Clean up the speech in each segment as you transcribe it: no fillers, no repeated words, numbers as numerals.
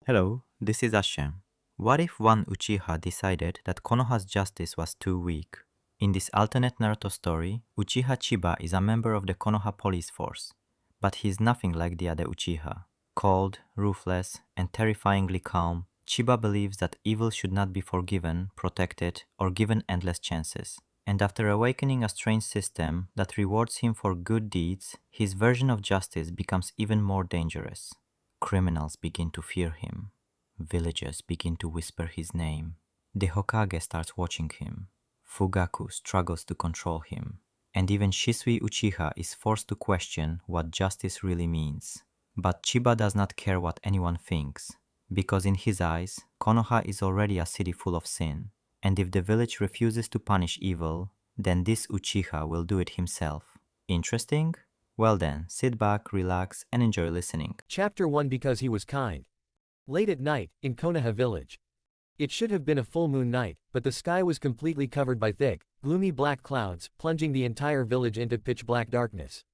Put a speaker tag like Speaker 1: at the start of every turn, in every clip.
Speaker 1: Hello, this is Ashem. What if one Uchiha decided that Konoha's justice was too weak? In this alternate Naruto story, Uchiha Chiba is a member of the Konoha Police Force, but he is nothing like the other Uchiha. Cold, ruthless, and terrifyingly calm, Chiba believes that evil should not be forgiven, protected, or given endless chances. And after awakening a strange system that rewards him for good deeds, his version of justice becomes even more dangerous. Criminals begin to fear him. Villagers begin to whisper his name. The Hokage starts watching him. Fugaku struggles to control him. And even Shisui Uchiha is forced to question what justice really means. But Chiba does not care what anyone thinks, because in his eyes, Konoha is already a city full of sin. And if the village refuses to punish evil, then this Uchiha will do it himself. Interesting? Well then, sit back, relax, and enjoy listening.
Speaker 2: Chapter 1 Because he was kind. Late at night, in Konoha village. It should have been a full moon night, but the sky was completely covered by thick, gloomy black clouds, plunging the entire village into pitch-black darkness.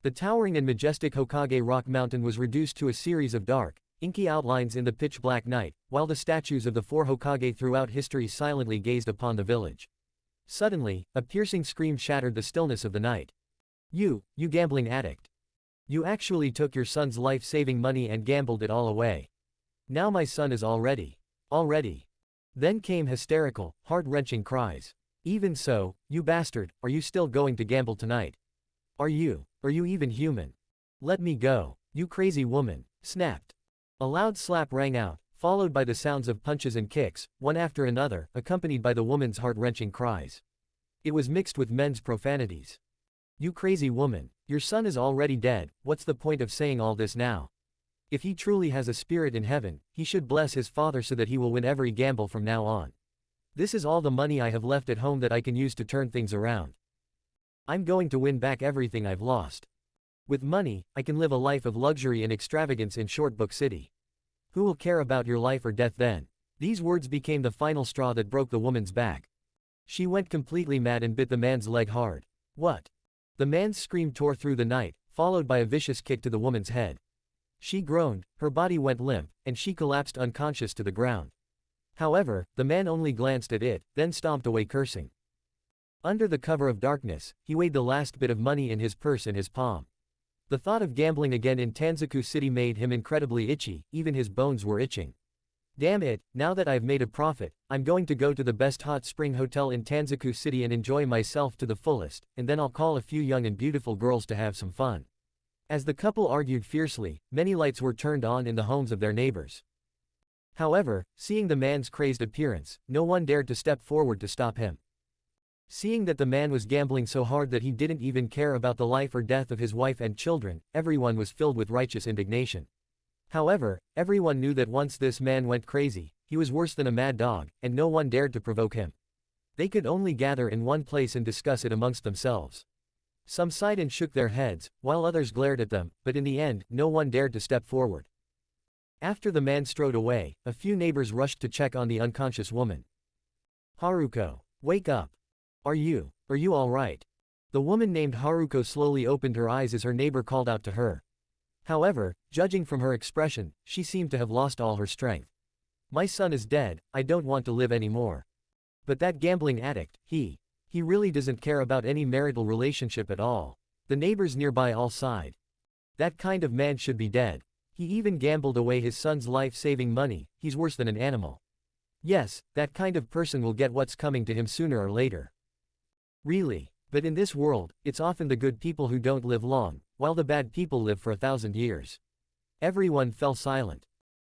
Speaker 2: The towering and majestic Hokage Rock Mountain was reduced to a series of dark, inky outlines in the pitch-black night, while the statues of the four Hokage throughout history silently gazed upon the village. Suddenly, a piercing scream shattered the stillness of the night. You gambling addict. You actually took your son's life-saving money and gambled it all away. Now my son is already. Then came hysterical, heart-wrenching cries. Even so, you bastard, are you still going to gamble tonight? Are you even human? Let me go, you crazy woman, snapped. A loud slap rang out, followed by the sounds of punches and kicks, one after another, accompanied by the woman's heart-wrenching cries. It was mixed with men's profanities. You crazy woman, your son is already dead, what's the point of saying all this now? If he truly has a spirit in heaven, he should bless his father so that he will win every gamble from now on. This is all the money I have left at home that I can use to turn things around. I'm going to win back everything I've lost. With money, I can live a life of luxury and extravagance in Shortbook City. Who will care about your life or death then? These words became the final straw that broke the woman's back. She went completely mad and bit the man's leg hard. What? The man's scream tore through the night, followed by a vicious kick to the woman's head. She groaned, her body went limp, and she collapsed unconscious to the ground. However, the man only glanced at it, then stomped away cursing. Under the cover of darkness, he weighed the last bit of money in his purse in his palm. The thought of gambling again in Tanzaku City made him incredibly itchy, even his bones were itching. Damn it, now that I've made a profit, I'm going to go to the best hot spring hotel in Tanzaku City and enjoy myself to the fullest, and then I'll call a few young and beautiful girls to have some fun. As the couple argued fiercely, many lights were turned on in the homes of their neighbors. However, seeing the man's crazed appearance, no one dared to step forward to stop him. Seeing that the man was gambling so hard that he didn't even care about the life or death of his wife and children, everyone was filled with righteous indignation. However, everyone knew that once this man went crazy, he was worse than a mad dog, and no one dared to provoke him. They could only gather in one place and discuss it amongst themselves. Some sighed and shook their heads, while others glared at them, but in the end, no one dared to step forward. After the man strode away, a few neighbors rushed to check on the unconscious woman. Haruko, wake up. Are you all right? The woman named Haruko slowly opened her eyes as her neighbor called out to her. However, judging from her expression, she seemed to have lost all her strength. My son is dead, I don't want to live anymore. But that gambling addict, he really doesn't care about any marital relationship at all. The neighbors nearby all sighed. That kind of man should be dead. He even gambled away his son's life-saving money, he's worse than an animal. Yes, that kind of person will get what's coming to him sooner or later. Really. But in this world, it's often the good people who don't live long, while the bad people live for 1,000 years. Everyone fell silent.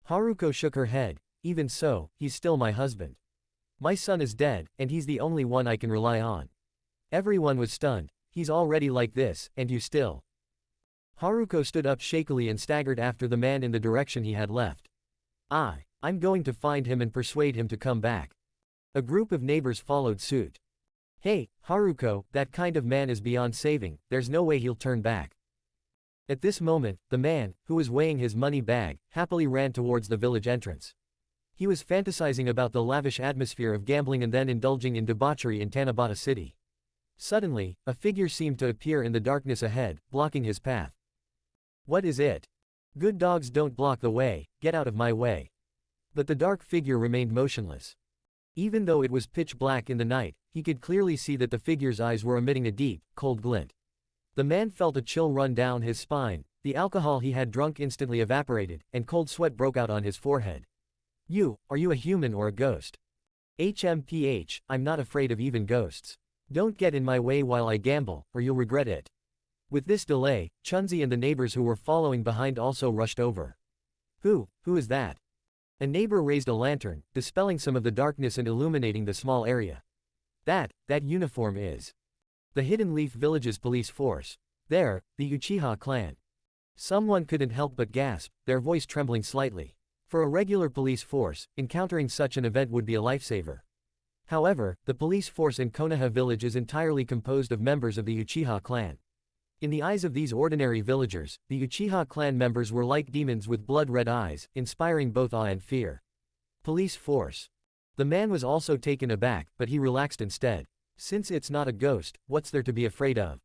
Speaker 2: Haruko shook her head. Even so, he's still my husband. My son is dead, and he's the only one I can rely on. Everyone was stunned. He's already like this, and you still. Haruko stood up shakily and staggered after the man in the direction he had left. I'm going to find him and persuade him to come back. A group of neighbors followed suit. Hey, Haruko, that kind of man is beyond saving, there's no way he'll turn back. At this moment, the man, who was weighing his money bag, happily ran towards the village entrance. He was fantasizing about the lavish atmosphere of gambling and then indulging in debauchery in Tanabata City. Suddenly, a figure seemed to appear in the darkness ahead, blocking his path. What is it? Good dogs don't block the way, get out of my way. But the dark figure remained motionless. Even though it was pitch black in the night, he could clearly see that the figure's eyes were emitting a deep, cold glint. The man felt a chill run down his spine, the alcohol he had drunk instantly evaporated, and cold sweat broke out on his forehead. Are you a human or a ghost? HMPH, I'm not afraid of even ghosts. Don't get in my way while I gamble, or you'll regret it. With this delay, Chunzi and the neighbors who were following behind also rushed over. Who is that? A neighbor raised a lantern, dispelling some of the darkness and illuminating the small area. That uniform is the Hidden Leaf Village's police force. There, the Uchiha clan. Someone couldn't help but gasp, their voice trembling slightly. For a regular police force, encountering such an event would be a lifesaver. However, the police force in Konoha village is entirely composed of members of the Uchiha clan. In the eyes of these ordinary villagers, the Uchiha clan members were like demons with blood-red eyes, inspiring both awe and fear. Police force. The man was also taken aback, but he relaxed instead. Since it's not a ghost, what's there to be afraid of?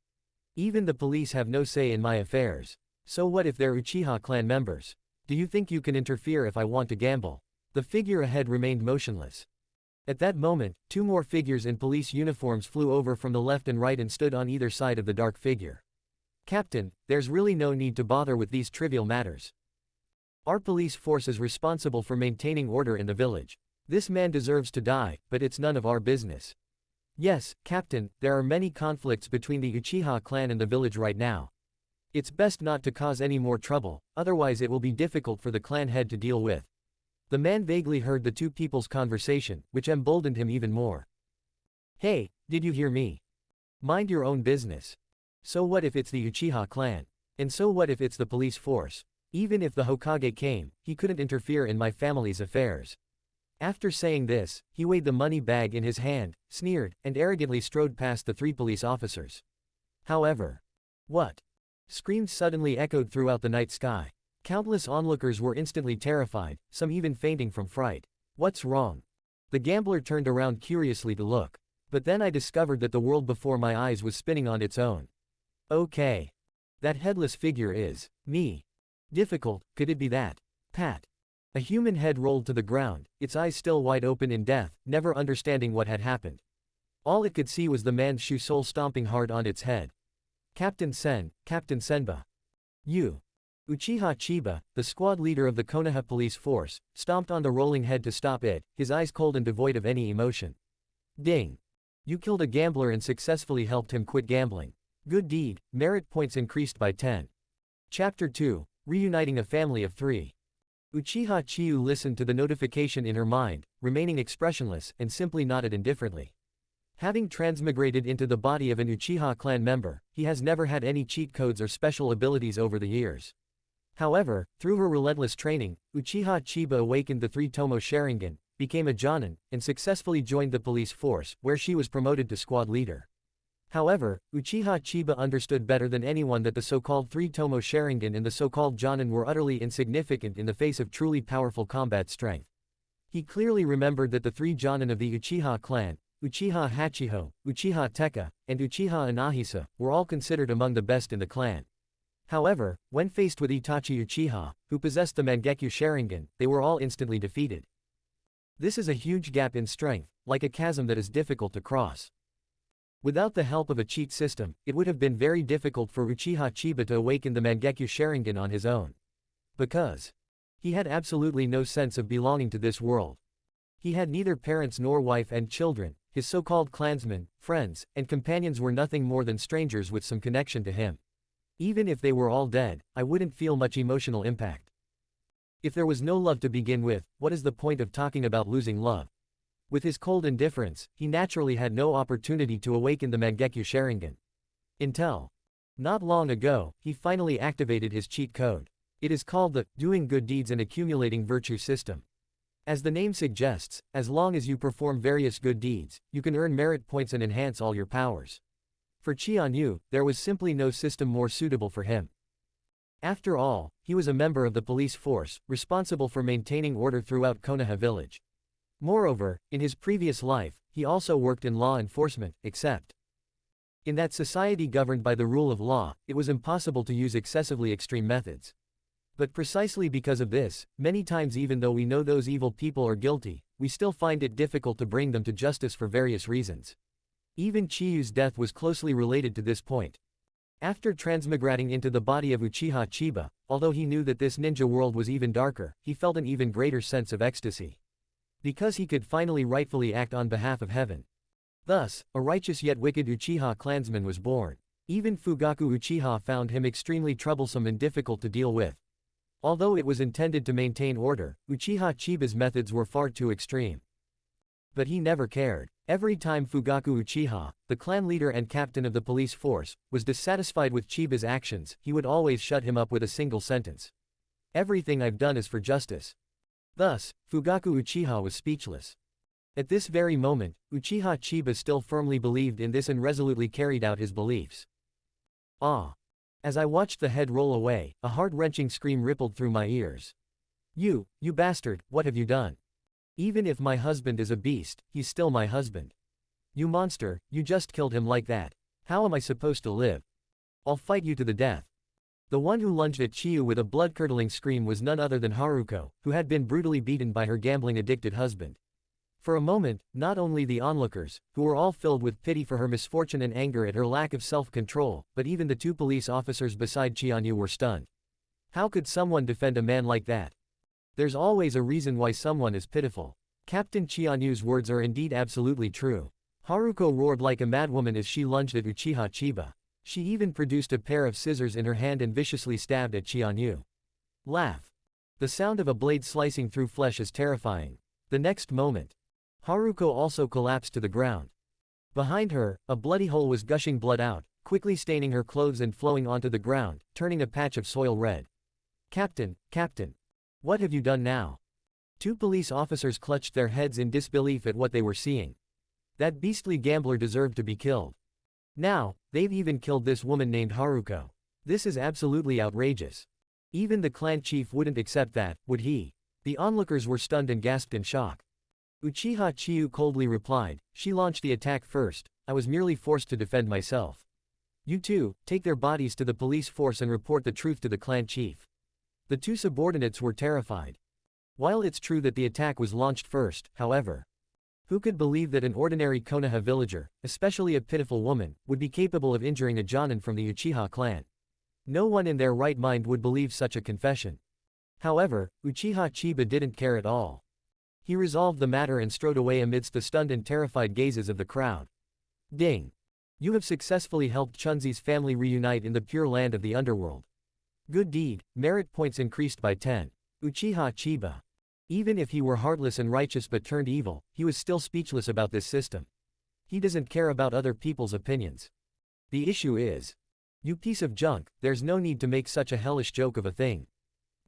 Speaker 2: Even the police have no say in my affairs. So what if they're Uchiha clan members? Do you think you can interfere if I want to gamble? The figure ahead remained motionless. At that moment, two more figures in police uniforms flew over from the left and right and stood on either side of the dark figure. Captain, there's really no need to bother with these trivial matters. Our police force is responsible for maintaining order in the village. This man deserves to die, but it's none of our business. Yes, Captain, there are many conflicts between the Uchiha clan and the village right now. It's best not to cause any more trouble, otherwise it will be difficult for the clan head to deal with. The man vaguely heard the two people's conversation, which emboldened him even more. Hey, did you hear me? Mind your own business. So what if it's the Uchiha clan? And so what if it's the police force? Even if the Hokage came, he couldn't interfere in my family's affairs. After saying this, he weighed the money bag in his hand, sneered, and arrogantly strode past the three police officers. However, what? Screams suddenly echoed throughout the night sky. Countless onlookers were instantly terrified, some even fainting from fright. What's wrong? The gambler turned around curiously to look. But then I discovered that the world before my eyes was spinning on its own. Okay. That headless figure is me. Difficult, could it be that? Pat. A human head rolled to the ground, its eyes still wide open in death, never understanding what had happened. All it could see was the man's shoe sole stomping hard on its head. Captain Senba. You. Uchiha Chiba, the squad leader of the Konoha Police Force, stomped on the rolling head to stop it, his eyes cold and devoid of any emotion. Ding. You killed a gambler and successfully helped him quit gambling. Good deed, merit points increased by 10. Chapter 2, Reuniting a Family of 3. Uchiha Chiyu listened to the notification in her mind, remaining expressionless, and simply nodded indifferently. Having transmigrated into the body of an Uchiha clan member, he has never had any cheat codes or special abilities over the years. However, through her relentless training, Uchiha Chiba awakened the 3-Tomo Sharingan, became a Jonin, and successfully joined the police force, where she was promoted to squad leader. However, Uchiha Chiba understood better than anyone that the so-called 3-Tomo Sharingan and the so-called Jonin were utterly insignificant in the face of truly powerful combat strength. He clearly remembered that the 3 Jonin of the Uchiha clan, Uchiha Hachiho, Uchiha Tekka, and Uchiha Anahisa, were all considered among the best in the clan. However, when faced with Itachi Uchiha, who possessed the Mangekyo Sharingan, they were all instantly defeated. This is a huge gap in strength, like a chasm that is difficult to cross. Without the help of a cheat system, it would have been very difficult for Uchiha Chiba to awaken the Mangekyo Sharingan on his own. Because he had absolutely no sense of belonging to this world. He had neither parents nor wife and children, his so-called clansmen, friends, and companions were nothing more than strangers with some connection to him. Even if they were all dead, I wouldn't feel much emotional impact. If there was no love to begin with, what is the point of talking about losing love? With his cold indifference, he naturally had no opportunity to awaken the Mangekyo Sharingan. Until not long ago, he finally activated his cheat code. It is called the Doing Good Deeds and Accumulating Virtue system. As the name suggests, as long as you perform various good deeds, you can earn merit points and enhance all your powers. For Qianyu, there was simply no system more suitable for him. After all, he was a member of the police force, responsible for maintaining order throughout Konoha village. Moreover, in his previous life, he also worked in law enforcement, except in that society governed by the rule of law, it was impossible to use excessively extreme methods. But precisely because of this, many times even though we know those evil people are guilty, we still find it difficult to bring them to justice for various reasons. Even Chiyu's death was closely related to this point. After transmigrating into the body of Uchiha Chiba, although he knew that this ninja world was even darker, he felt an even greater sense of ecstasy. Because he could finally rightfully act on behalf of heaven. Thus, a righteous yet wicked Uchiha clansman was born. Even Fugaku Uchiha found him extremely troublesome and difficult to deal with. Although it was intended to maintain order, Uchiha Chiba's methods were far too extreme. But he never cared. Every time Fugaku Uchiha, the clan leader and captain of the police force, was dissatisfied with Chiba's actions, he would always shut him up with a single sentence. "Everything I've done is for justice." Thus, Fugaku Uchiha was speechless. At this very moment, Uchiha Chiba still firmly believed in this and resolutely carried out his beliefs. Ah! As I watched the head roll away, a heart-wrenching scream rippled through my ears. You bastard, what have you done? Even if my husband is a beast, he's still my husband. You monster, you just killed him like that. How am I supposed to live? I'll fight you to the death. The one who lunged at Chiyu with a blood-curdling scream was none other than Haruko, who had been brutally beaten by her gambling-addicted husband. For a moment, not only the onlookers, who were all filled with pity for her misfortune and anger at her lack of self-control, but even the two police officers beside Chianyu were stunned. How could someone defend a man like that? There's always a reason why someone is pitiful. Captain Chianyu's words are indeed absolutely true. Haruko roared like a madwoman as she lunged at Uchiha Chiba. She even produced a pair of scissors in her hand and viciously stabbed at Chianyu. Laugh. The sound of a blade slicing through flesh is terrifying. The next moment, Haruko also collapsed to the ground. Behind her, a bloody hole was gushing blood out, quickly staining her clothes and flowing onto the ground, turning a patch of soil red. Captain! What have you done now? Two police officers clutched their heads in disbelief at what they were seeing. That beastly gambler deserved to be killed. Now, they've even killed this woman named Haruko. This is absolutely outrageous. Even the clan chief wouldn't accept that, would he? The onlookers were stunned and gasped in shock. Uchiha Chiyu coldly replied, "She launched the attack first, I was merely forced to defend myself. You two, take their bodies to the police force and report the truth to the clan chief." The two subordinates were terrified. While it's true that the attack was launched first, however, who could believe that an ordinary Konoha villager, especially a pitiful woman, would be capable of injuring a Jonin from the Uchiha clan? No one in their right mind would believe such a confession. However, Uchiha Chiba didn't care at all. He resolved the matter and strode away amidst the stunned and terrified gazes of the crowd. Ding! You have successfully helped Chunzi's family reunite in the pure land of the underworld. Good deed, merit points increased by 10. Uchiha Chiba. Even if he were heartless and righteous but turned evil, he was still speechless about this system. He doesn't care about other people's opinions. The issue is, you piece of junk, there's no need to make such a hellish joke of a thing.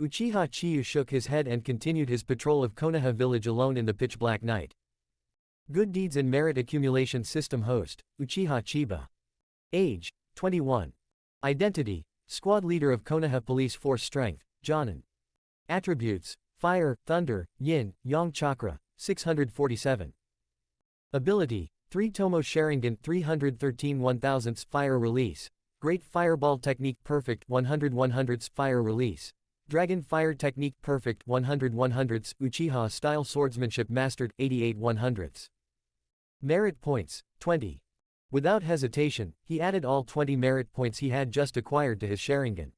Speaker 2: Uchiha Chiyu shook his head and continued his patrol of Konoha village alone in the pitch-black night. Good deeds and merit accumulation system host, Uchiha Chiba. Age, 21. Identity, squad leader of Konoha Police Force. Strength, Jonin. Attributes, Fire, Thunder, Yin, Yang Chakra, 647. Ability, 3 Tomo Sharingan 313 1/1000ths Fire Release. Great Fireball Technique Perfect 100 100ths Fire Release. Dragon Fire Technique Perfect 100 100ths Uchiha Style Swordsmanship Mastered 88 100ths. Merit Points, 20. Without hesitation, he added all 20 merit points he had just acquired to his Sharingan.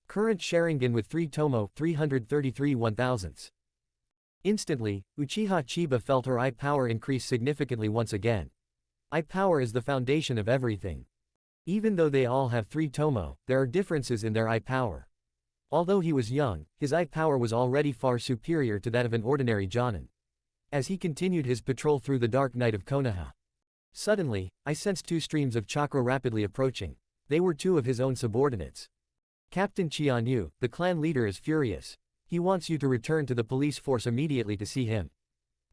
Speaker 2: Current Sharingan with 3 Tomo 333 1/1000ths. Instantly, Uchiha Chiba felt her eye power increase significantly once again. Eye power is the foundation of everything. Even though they all have 3 Tomo, there are differences in their eye power. Although he was young, his eye power was already far superior to that of an ordinary Jonin. As he continued his patrol through the dark night of Konoha, suddenly, I sensed 2 streams of chakra rapidly approaching. They were 2 of his own subordinates. Captain Chianyu, the clan leader, is furious. He wants you to return to the police force immediately to see him.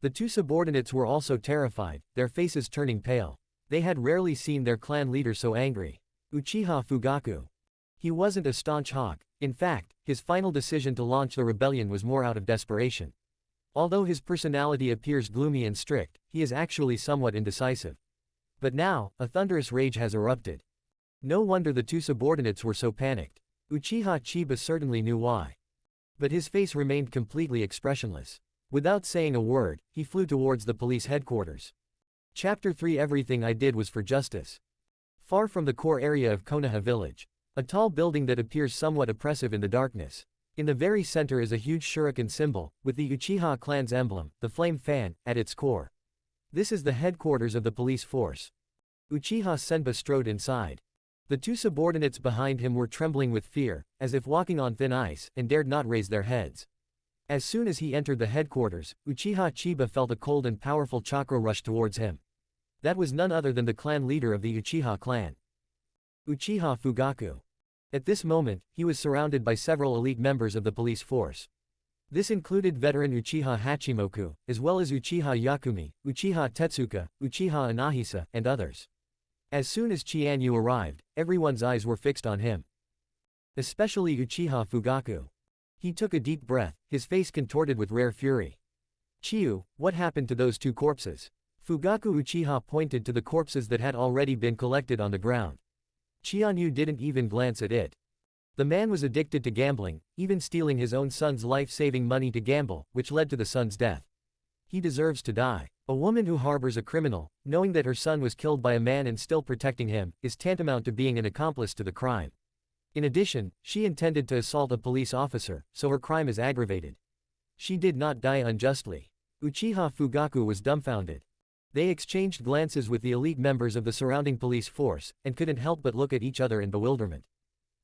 Speaker 2: The 2 subordinates were also terrified, their faces turning pale. They had rarely seen their clan leader so angry. Uchiha Fugaku. He wasn't a staunch hawk. In fact, his final decision to launch the rebellion was more out of desperation. Although his personality appears gloomy and strict, he is actually somewhat indecisive. But now, a thunderous rage has erupted. No wonder the 2 subordinates were so panicked. Uchiha Chiba certainly knew why. But his face remained completely expressionless. Without saying a word, he flew towards the police headquarters. Chapter 3 Everything I did was for justice. Far from the core area of Konoha village. A tall building that appears somewhat oppressive in the darkness. In the very center is a huge shuriken symbol, with the Uchiha clan's emblem, the flame fan, at its core. This is the headquarters of the police force. Uchiha Senpa strode inside. The two subordinates behind him were trembling with fear, as if walking on thin ice, and dared not raise their heads. As soon as he entered the headquarters, Uchiha Chiba felt a cold and powerful chakra rush towards him. That was none other than the clan leader of the Uchiha clan. Uchiha Fugaku. At this moment, he was surrounded by several elite members of the police force. This included veteran Uchiha Hachimoku, as well as Uchiha Yakumi, Uchiha Tetsuka, Uchiha Anahisa, and others. As soon as Qianyu arrived, everyone's eyes were fixed on him. Especially Uchiha Fugaku. He took a deep breath, his face contorted with rare fury. Chiyu, what happened to those two corpses? Fugaku Uchiha pointed to the corpses that had already been collected on the ground. Qianyu didn't even glance at it. The man was addicted to gambling, even stealing his own son's life-saving money to gamble, which led to the son's death. He deserves to die. A woman who harbors a criminal, knowing that her son was killed by a man and still protecting him, is tantamount to being an accomplice to the crime. In addition, she intended to assault a police officer, so her crime is aggravated. She did not die unjustly. Uchiha Fugaku was dumbfounded. They exchanged glances with the elite members of the surrounding police force, and couldn't help but look at each other in bewilderment.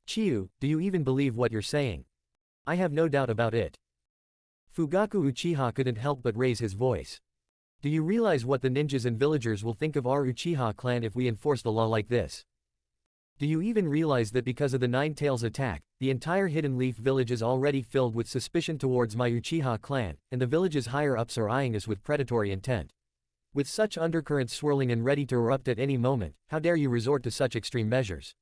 Speaker 2: Chiyu, do you even believe what you're saying? I have no doubt about it. Fugaku Uchiha couldn't help but raise his voice. Do you realize what the ninjas and villagers will think of our Uchiha clan if we enforce the law like this? Do you even realize that because of the Nine Tails attack, the entire Hidden Leaf village is already filled with suspicion towards my Uchiha clan, and the village's higher-ups are eyeing us with predatory intent? With such undercurrents swirling and ready to erupt at any moment, how dare you resort to such extreme measures?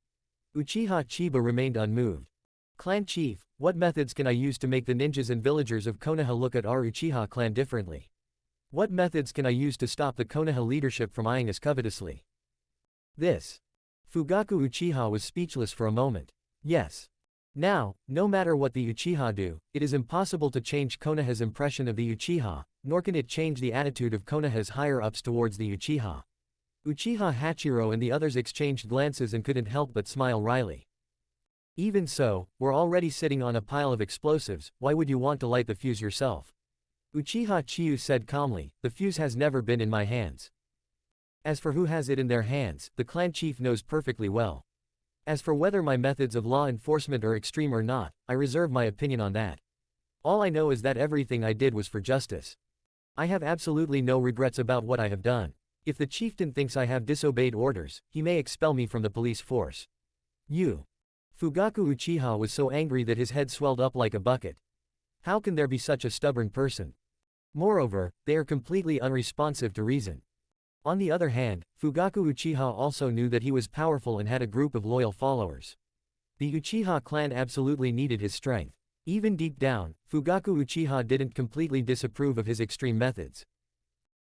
Speaker 2: Uchiha Chiba remained unmoved. Clan chief, what methods can I use to make the ninjas and villagers of Konoha look at our Uchiha clan differently? What methods can I use to stop the Konoha leadership from eyeing us covetously? This. Fugaku Uchiha was speechless for a moment. Yes. Now, no matter what the Uchiha do, it is impossible to change Konoha's impression of the Uchiha, nor can it change the attitude of Konoha's higher-ups towards the Uchiha. Uchiha Hachiro and the others exchanged glances and couldn't help but smile wryly. Even so, we're already sitting on a pile of explosives, why would you want to light the fuse yourself? Uchiha Chiyu said calmly, the fuse has never been in my hands. As for who has it in their hands, the clan chief knows perfectly well. As for whether my methods of law enforcement are extreme or not, I reserve my opinion on that. All I know is that everything I did was for justice. I have absolutely no regrets about what I have done. If the chieftain thinks I have disobeyed orders, he may expel me from the police force. You. Fugaku Uchiha was so angry that his head swelled up like a bucket. How can there be such a stubborn person? Moreover, they are completely unresponsive to reason. On the other hand, Fugaku Uchiha also knew that he was powerful and had a group of loyal followers. The Uchiha clan absolutely needed his strength. Even deep down, Fugaku Uchiha didn't completely disapprove of his extreme methods.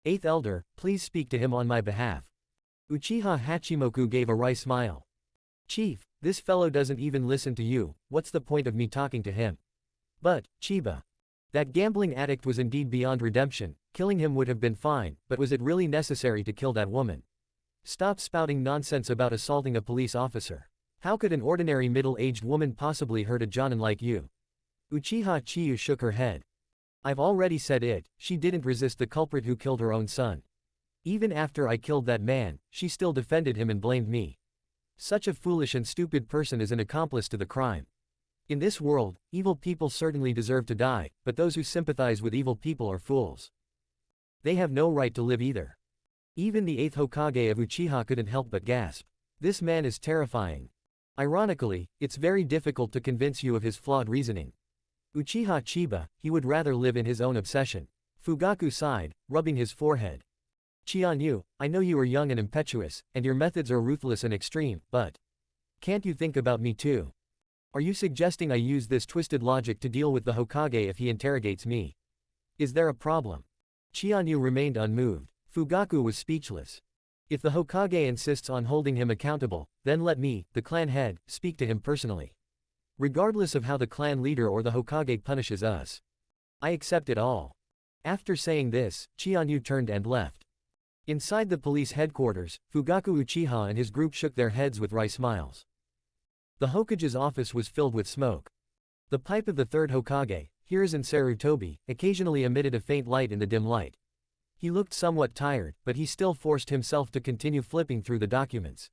Speaker 2: Eighth Elder, please speak to him on my behalf. Uchiha Hachimoku gave a wry smile. Chief, this fellow doesn't even listen to you, what's the point of me talking to him? But, Chiba. That gambling addict was indeed beyond redemption, killing him would have been fine, but was it really necessary to kill that woman? Stop spouting nonsense about assaulting a police officer. How could an ordinary middle-aged woman possibly hurt a jonin like you? Uchiha Chiyu shook her head. I've already said it, she didn't resist the culprit who killed her own son. Even after I killed that man, she still defended him and blamed me. Such a foolish and stupid person is an accomplice to the crime. In this world, evil people certainly deserve to die, but those who sympathize with evil people are fools. They have no right to live either. Even the 8th Hokage of Uchiha couldn't help but gasp. This man is terrifying. Ironically, it's very difficult to convince you of his flawed reasoning. Uchiha Chiba, he would rather live in his own obsession. Fugaku sighed, rubbing his forehead. Qianyu, I know you are young and impetuous, and your methods are ruthless and extreme, but can't you think about me too? Are you suggesting I use this twisted logic to deal with the Hokage if he interrogates me? Is there a problem? Qianyu remained unmoved. Fugaku was speechless. If the Hokage insists on holding him accountable, then let me, the clan head, speak to him personally. regardless of how the clan leader or the Hokage punishes us. I accept it all. After saying this, Chianyu turned and left. Inside the police headquarters, Fugaku Uchiha and his group shook their heads with wry smiles. The Hokage's office was filled with smoke. The pipe of the third Hokage, Hiruzen Sarutobi, occasionally emitted a faint light in the dim light. He looked somewhat tired, but he still forced himself to continue flipping through the documents.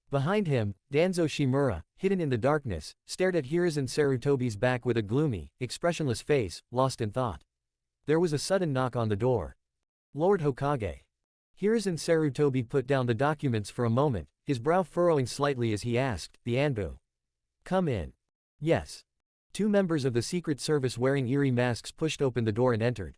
Speaker 2: Behind him, Danzo Shimura, hidden in the darkness, stared at Hiruzen Sarutobi's back with a gloomy, expressionless face, lost in thought. There was a sudden knock on the door. Lord Hokage. Hiruzen Sarutobi put down the documents for a moment, his brow furrowing slightly as he asked, "The Anbu. Come in." "Yes." Two members of the Secret Service wearing eerie masks pushed open the door and entered.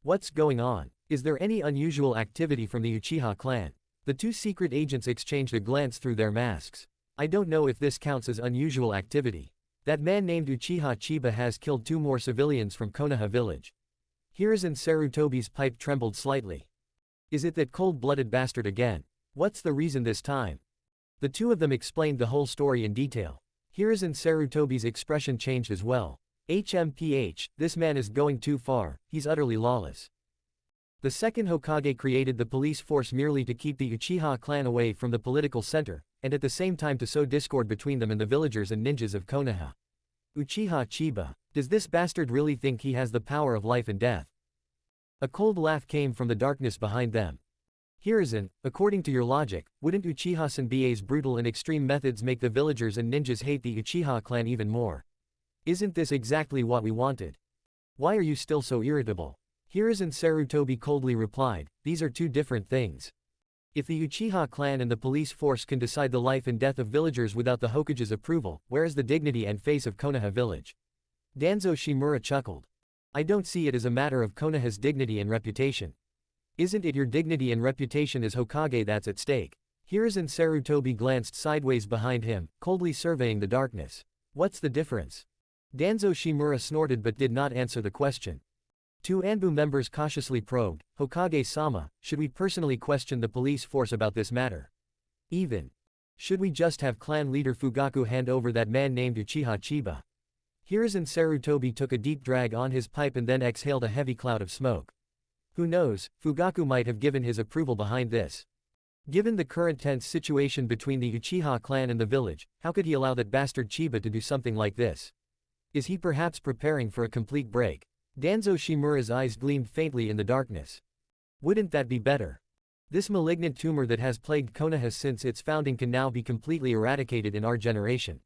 Speaker 2: "What's going on? Is there any unusual activity from the Uchiha clan?" The two secret agents exchanged a glance through their masks. "I don't know if this counts as unusual activity. That man named Uchiha Chiba has killed 2 more civilians from Konoha village." Hiruzen Sarutobi's pipe trembled slightly. "Is it that cold-blooded bastard again? What's the reason this time?" The two of them explained the whole story in detail. Hiruzen Sarutobi's expression changed as well. HMPH, this man is going too far, he's utterly lawless. The second Hokage created the police force merely to keep the Uchiha clan away from the political center, and at the same time to sow discord between them and the villagers and ninjas of Konoha. Uchiha Chiba. Does this bastard really think he has the power of life and death? A cold laugh came from the darkness behind them. Hiruzen, according to your logic, wouldn't Uchiha Senbei's brutal and extreme methods make the villagers and ninjas hate the Uchiha clan even more? Isn't this exactly what we wanted? Why are you still so irritable? Hiruzen Sarutobi coldly replied, these are two different things. If the Uchiha clan and the police force can decide the life and death of villagers without the Hokage's approval, where is the dignity and face of Konoha village? Danzo Shimura chuckled. I don't see it as a matter of Konoha's dignity and reputation. Isn't it your dignity and reputation as Hokage that's at stake? Hiruzen Sarutobi glanced sideways behind him, coldly surveying the darkness. What's the difference? Danzo Shimura snorted but did not answer the question. Two Anbu members cautiously probed, Hokage-sama, should we personally question the police force about this matter? Even. Should we just have clan leader Fugaku hand over that man named Uchiha Chiba? Hiruzen Sarutobi took a deep drag on his pipe and then exhaled a heavy cloud of smoke. Who knows, Fugaku might have given his approval behind this. Given the current tense situation between the Uchiha clan and the village, how could he allow that bastard Chiba to do something like this? Is he perhaps preparing for a complete break? Danzo Shimura's eyes gleamed faintly in the darkness. Wouldn't that be better? This malignant tumor that has plagued Konoha since its founding can now be completely eradicated in our generation.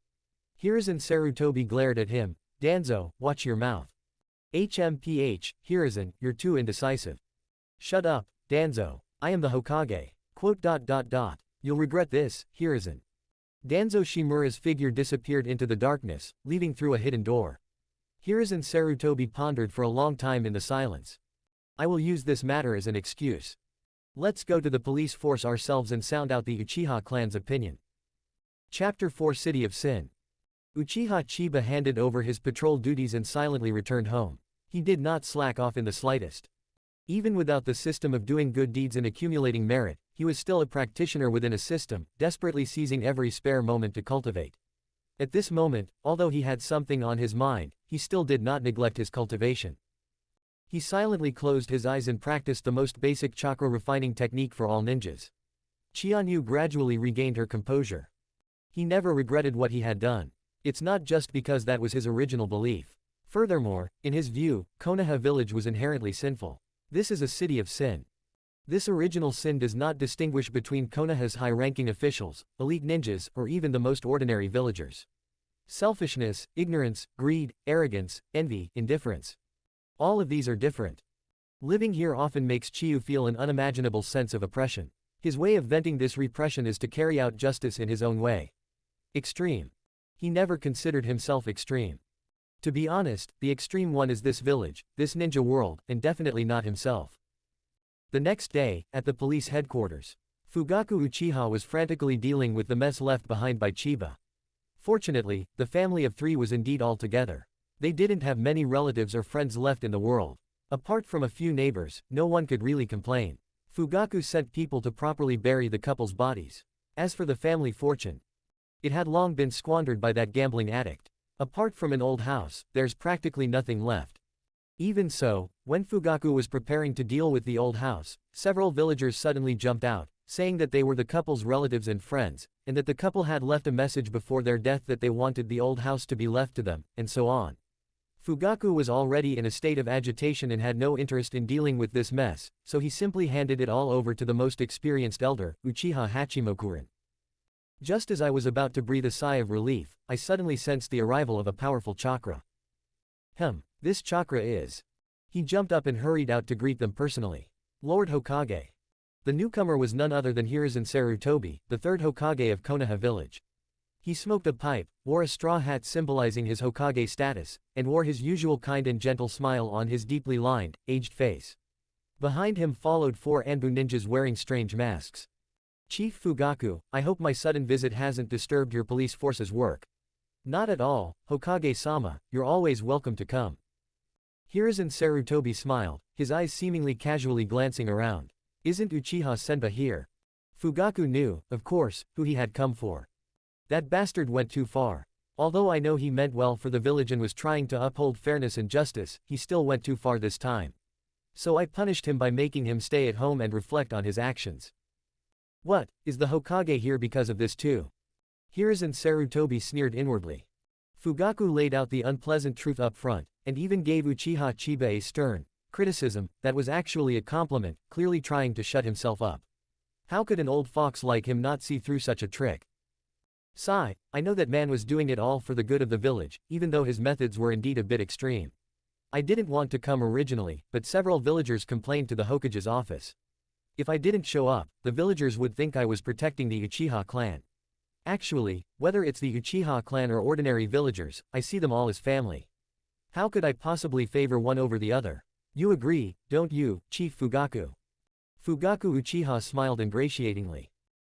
Speaker 2: Hiruzen Sarutobi glared at him. Danzo, watch your mouth. HMPH, Hiruzen, you're too indecisive. Shut up, Danzo. I am the Hokage. You'll regret this, Hiruzen. Danzo Shimura's figure disappeared into the darkness, leaving through a hidden door. Hiruzen Sarutobi pondered for a long time in the silence. I will use this matter as an excuse. Let's go to the police force ourselves and sound out the Uchiha clan's opinion. Chapter 4 City of Sin. Uchiha Chiba handed over his patrol duties and silently returned home. He did not slack off in the slightest. Even without the system of doing good deeds and accumulating merit, he was still a practitioner within a system, desperately seizing every spare moment to cultivate. At this moment, although he had something on his mind, he still did not neglect his cultivation. He silently closed his eyes and practiced the most basic chakra refining technique for all ninjas. Chianyu gradually regained her composure. He never regretted what he had done. It's not just because that was his original belief. Furthermore, in his view, Konoha village was inherently sinful. This is a city of sin. This original sin does not distinguish between Konoha's high-ranking officials, elite ninjas, or even the most ordinary villagers. Selfishness, ignorance, greed, arrogance, envy, indifference. All of these are different. Living here often makes Chiyu feel an unimaginable sense of oppression. His way of venting this repression is to carry out justice in his own way. Extreme. He never considered himself extreme. To be honest, the extreme one is this village, this ninja world, and definitely not himself. The next day, at the police headquarters, Fugaku Uchiha was frantically dealing with the mess left behind by Chiba. Fortunately, the family of 3 was indeed all together. They didn't have many relatives or friends left in the world. Apart from a few neighbors, no one could really complain. Fugaku sent people to properly bury the couple's bodies. As for the family fortune, it had long been squandered by that gambling addict. Apart from an old house, there's practically nothing left. Even so, when Fugaku was preparing to deal with the old house, several villagers suddenly jumped out, saying that they were the couple's relatives and friends, and that the couple had left a message before their death that they wanted the old house to be left to them, and so on. Fugaku was already in a state of agitation and had no interest in dealing with this mess, so he simply handed it all over to the most experienced elder, Uchiha Hachimokuren. Just as I was about to breathe a sigh of relief, I suddenly sensed the arrival of a powerful chakra. This chakra is. He jumped up and hurried out to greet them personally. Lord Hokage. The newcomer was none other than Hiruzen Sarutobi, the third Hokage of Konoha village. He smoked a pipe, wore a straw hat symbolizing his Hokage status, and wore his usual kind and gentle smile on his deeply lined, aged face. Behind him followed 4 Anbu ninjas wearing strange masks. Chief Fugaku, I hope my sudden visit hasn't disturbed your police force's work. Not at all, Hokage-sama, you're always welcome to come. Hiruzen Sarutobi smiled, his eyes seemingly casually glancing around. Isn't Uchiha Senpa here? Fugaku knew, of course, who he had come for. That bastard went too far. Although I know he meant well for the village and was trying to uphold fairness and justice, he still went too far this time. So I punished him by making him stay at home and reflect on his actions. What, is the Hokage here because of this too? Hiruzen Sarutobi sneered inwardly. Fugaku laid out the unpleasant truth up front, and even gave Uchiha Chiba a stern criticism that was actually a compliment, clearly trying to shut himself up. How could an old fox like him not see through such a trick? Sigh, I know that man was doing it all for the good of the village, even though his methods were indeed a bit extreme. I didn't want to come originally, but several villagers complained to the Hokage's office. If I didn't show up, the villagers would think I was protecting the Uchiha clan. Actually, whether it's the Uchiha clan or ordinary villagers, I see them all as family. How could I possibly favor one over the other? You agree, don't you, Chief Fugaku? Fugaku Uchiha smiled ingratiatingly.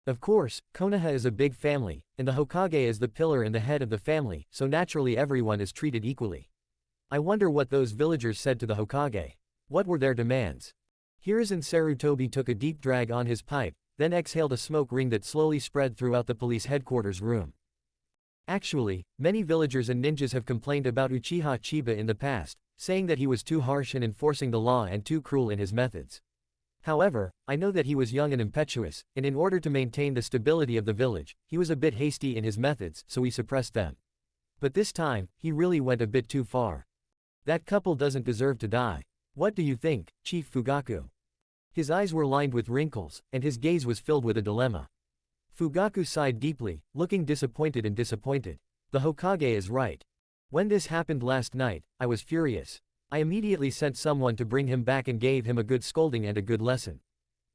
Speaker 2: Of course, Konoha is a big family, and the Hokage is the pillar and the head of the family, so naturally everyone is treated equally. I wonder what those villagers said to the Hokage. What were their demands? Hiruzen Sarutobi took a deep drag on his pipe, then exhaled a smoke ring that slowly spread throughout the police headquarters room. Actually, many villagers and ninjas have complained about Uchiha Chiba in the past, saying that he was too harsh in enforcing the law and too cruel in his methods. However, I know that he was young and impetuous, and in order to maintain the stability of the village, he was a bit hasty in his methods, so he suppressed them. But this time, he really went a bit too far. That couple doesn't deserve to die. What do you think, Chief Fugaku? His eyes were lined with wrinkles, and his gaze was filled with a dilemma. Fugaku sighed deeply, looking disappointed and disappointed. The Hokage is right. When this happened last night, I was furious. I immediately sent someone to bring him back and gave him a good scolding and a good lesson.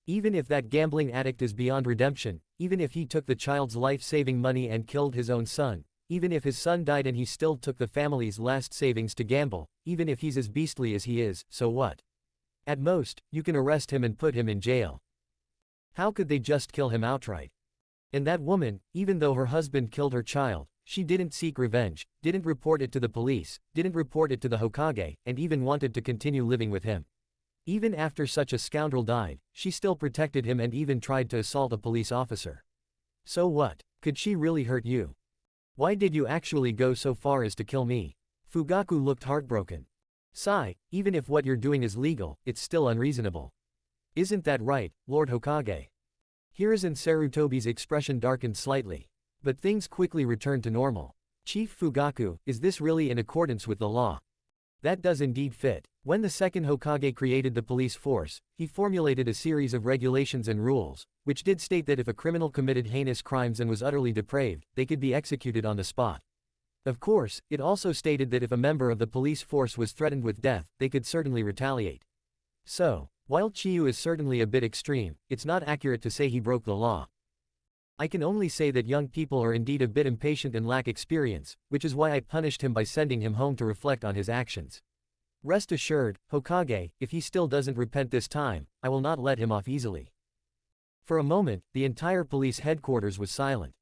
Speaker 2: Even if that gambling addict is beyond redemption, even if he took the child's life-saving money and killed his own son, even if his son died and he still took the family's last savings to gamble, even if he's as beastly as he is, so what? At most, you can arrest him and put him in jail. How could they just kill him outright? And that woman, even though her husband killed her child, she didn't seek revenge, didn't report it to the police, didn't report it to the Hokage, and even wanted to continue living with him. Even after such a scoundrel died, she still protected him and even tried to assault a police officer. So what? Could she really hurt you? Why did you actually go so far as to kill me? Fugaku looked heartbroken. Sigh, even if what you're doing is legal, it's still unreasonable. Isn't that right, Lord Hokage? Hiruzen Sarutobi's expression darkened slightly. But things quickly returned to normal. Chief Fugaku, is this really in accordance with the law? That does indeed fit. When the second Hokage created the police force, he formulated a series of regulations and rules, which did state that if a criminal committed heinous crimes and was utterly depraved, they could be executed on the spot. Of course, it also stated that if a member of the police force was threatened with death, they could certainly retaliate. So, while Chiyu is certainly a bit extreme, it's not accurate to say he broke the law. I can only say that young people are indeed a bit impatient and lack experience, which is why I punished him by sending him home to reflect on his actions. Rest assured, Hokage, if he still doesn't repent this time, I will not let him off easily. For a moment, the entire police headquarters was silent.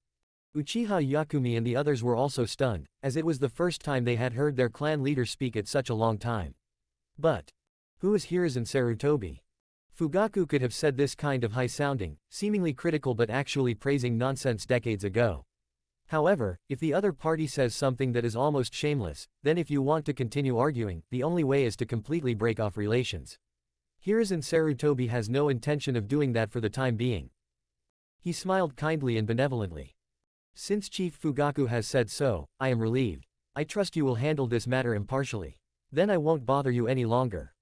Speaker 2: Uchiha Yakumi and the others were also stunned, as it was the first time they had heard their clan leader speak at such a long time. But who is Hiruzen Sarutobi? Fugaku could have said this kind of high-sounding, seemingly critical but actually praising nonsense decades ago. However, if the other party says something that is almost shameless, then if you want to continue arguing, the only way is to completely break off relations. Hiruzen Sarutobi has no intention of doing that for the time being. He smiled kindly and benevolently. Since Chief Fugaku has said so, I am relieved. I trust you will handle this matter impartially. Then I won't bother you any longer.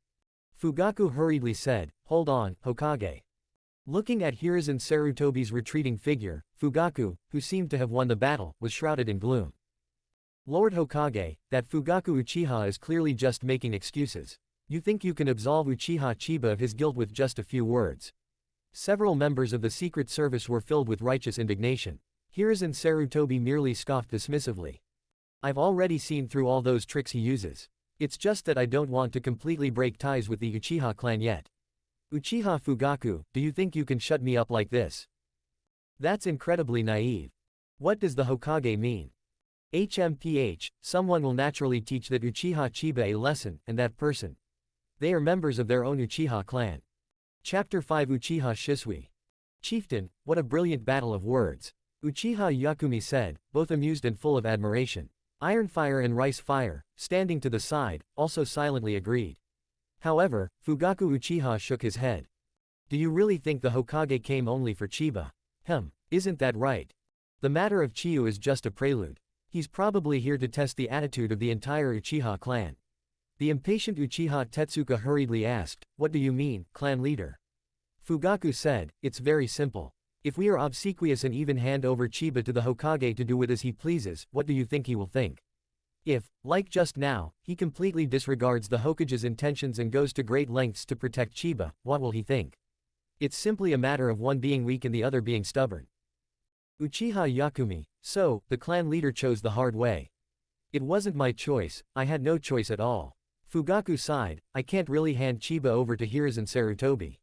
Speaker 2: Fugaku hurriedly said, hold on, Hokage. Looking at Hiruzen Sarutobi's retreating figure, Fugaku, who seemed to have won the battle, was shrouded in gloom. Lord Hokage, that Fugaku Uchiha is clearly just making excuses. You think you can absolve Uchiha Chiba of his guilt with just a few words. Several members of the Secret Service were filled with righteous indignation. Hiruzen Sarutobi merely scoffed dismissively. I've already seen through all those tricks he uses. It's just that I don't want to completely break ties with the Uchiha clan yet. Uchiha Fugaku, do you think you can shut me up like this? That's incredibly naive. What does the Hokage mean? HMPH, someone will naturally teach that Uchiha Chiba a lesson, and that person. They are members of their own Uchiha clan. Chapter 5 Uchiha Shisui. Chieftain, what a brilliant battle of words. Uchiha Yakumi said, both amused and full of admiration. Iron Fire and Rice Fire, standing to the side, also silently agreed. However, Fugaku Uchiha shook his head. Do you really think the Hokage came only for Chiba? Isn't that right? The matter of Chiyu is just a prelude. He's probably here to test the attitude of the entire Uchiha clan. The impatient Uchiha Tetsuka hurriedly asked, what do you mean, clan leader? Fugaku said, it's very simple. If we are obsequious and even hand over Chiba to the Hokage to do with as he pleases, what do you think he will think? If, like just now, he completely disregards the Hokage's intentions and goes to great lengths to protect Chiba, what will he think? It's simply a matter of one being weak and the other being stubborn. Uchiha Yakumi, so, the clan leader chose the hard way. It wasn't my choice, I had no choice at all. Fugaku sighed, I can't really hand Chiba over to Hiruzen Sarutobi.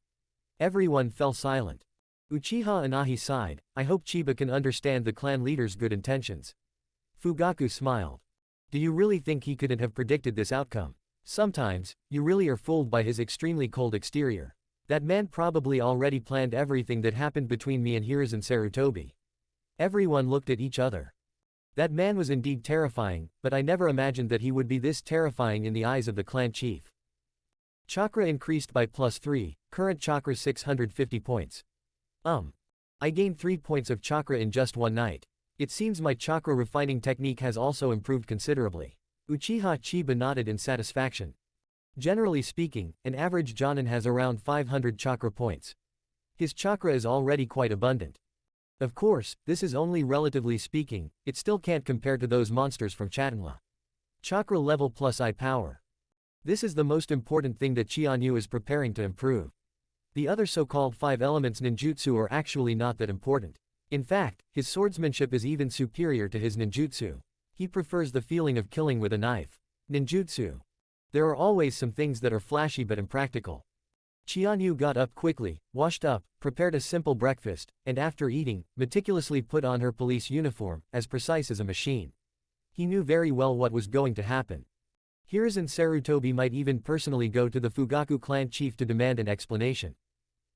Speaker 2: Everyone fell silent. Uchiha Anahi sighed, I hope Chiba can understand the clan leader's good intentions. Fugaku smiled. Do you really think he couldn't have predicted this outcome? Sometimes, you really are fooled by his extremely cold exterior. That man probably already planned everything that happened between me and Hiruzen Sarutobi. Everyone looked at each other. That man was indeed terrifying, but I never imagined that he would be this terrifying in the eyes of the clan chief. Chakra increased by +3, current chakra 650 points. I gained 3 points of chakra in just one night. It seems my chakra refining technique has also improved considerably. Uchiha Chiba nodded in satisfaction. Generally speaking, an average Jonin has around 500 chakra points. His chakra is already quite abundant. Of course, this is only relatively speaking, it still can't compare to those monsters from Chatanla. Chakra level plus I power. This is the most important thing that Chianyu is preparing to improve. The other so-called 5 elements ninjutsu are actually not that important. In fact, his swordsmanship is even superior to his ninjutsu. He prefers the feeling of killing with a knife. Ninjutsu. There are always some things that are flashy but impractical. Chianyu got up quickly, washed up, prepared a simple breakfast, and after eating, meticulously put on her police uniform, as precise as a machine. He knew very well what was going to happen. Hiruzen Sarutobi might even personally go to the Fugaku clan chief to demand an explanation.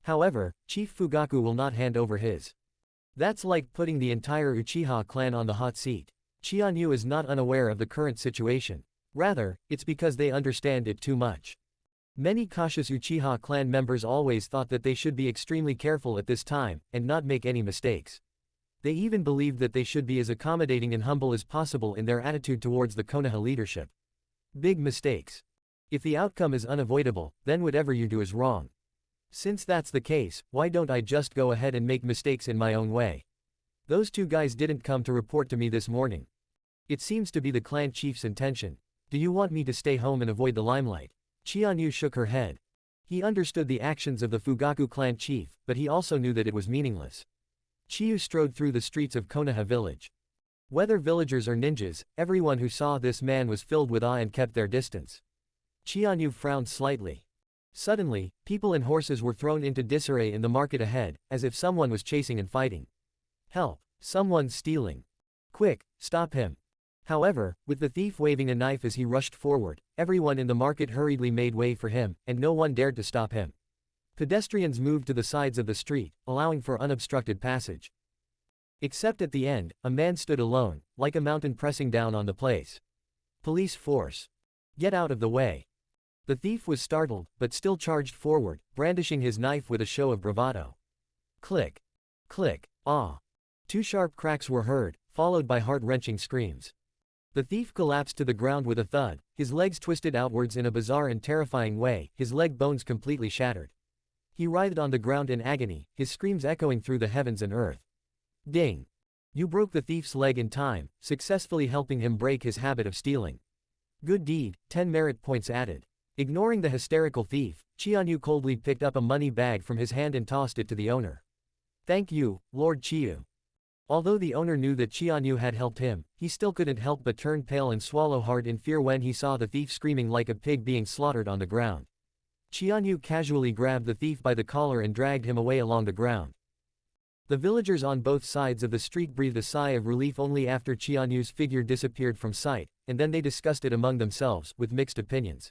Speaker 2: However, Chief Fugaku will not hand over his. That's like putting the entire Uchiha clan on the hot seat. Chianyu is not unaware of the current situation. Rather, it's because they understand it too much. Many cautious Uchiha clan members always thought that they should be extremely careful at this time, and not make any mistakes. They even believed that they should be as accommodating and humble as possible in their attitude towards the Konoha leadership. Big mistakes. If the outcome is unavoidable, then whatever you do is wrong. Since that's the case, why don't I just go ahead and make mistakes in my own way? Those two guys didn't come to report to me this morning. It seems to be the clan chief's intention. Do you want me to stay home and avoid the limelight? Chianyu shook her head. He understood the actions of the Fugaku clan chief, but he also knew that it was meaningless. Chiyu strode through the streets of Konoha village. Whether villagers or ninjas, everyone who saw this man was filled with awe and kept their distance. Chianyu frowned slightly. Suddenly, people and horses were thrown into disarray in the market ahead, as if someone was chasing and fighting. Help! Someone's stealing. Quick, stop him. However, with the thief waving a knife as he rushed forward, everyone in the market hurriedly made way for him, and no one dared to stop him. Pedestrians moved to the sides of the street, allowing for unobstructed passage. Except at the end, a man stood alone, like a mountain pressing down on the place. Police force. Get out of the way. The thief was startled, but still charged forward, brandishing his knife with a show of bravado. Click. Click. Ah. Two sharp cracks were heard, followed by heart-wrenching screams. The thief collapsed to the ground with a thud, his legs twisted outwards in a bizarre and terrifying way, his leg bones completely shattered. He writhed on the ground in agony, his screams echoing through the heavens and earth. Ding. You broke the thief's leg in time, successfully helping him break his habit of stealing. Good deed, 10 merit points added. Ignoring the hysterical thief, Chianyu coldly picked up a money bag from his hand and tossed it to the owner. Thank you, Lord Chiyu. Although the owner knew that Chianyu had helped him, he still couldn't help but turn pale and swallow hard in fear when he saw the thief screaming like a pig being slaughtered on the ground. Chianyu casually grabbed the thief by the collar and dragged him away along the ground. The villagers on both sides of the street breathed a sigh of relief only after Chianyu's figure disappeared from sight, and then they discussed it among themselves, with mixed opinions.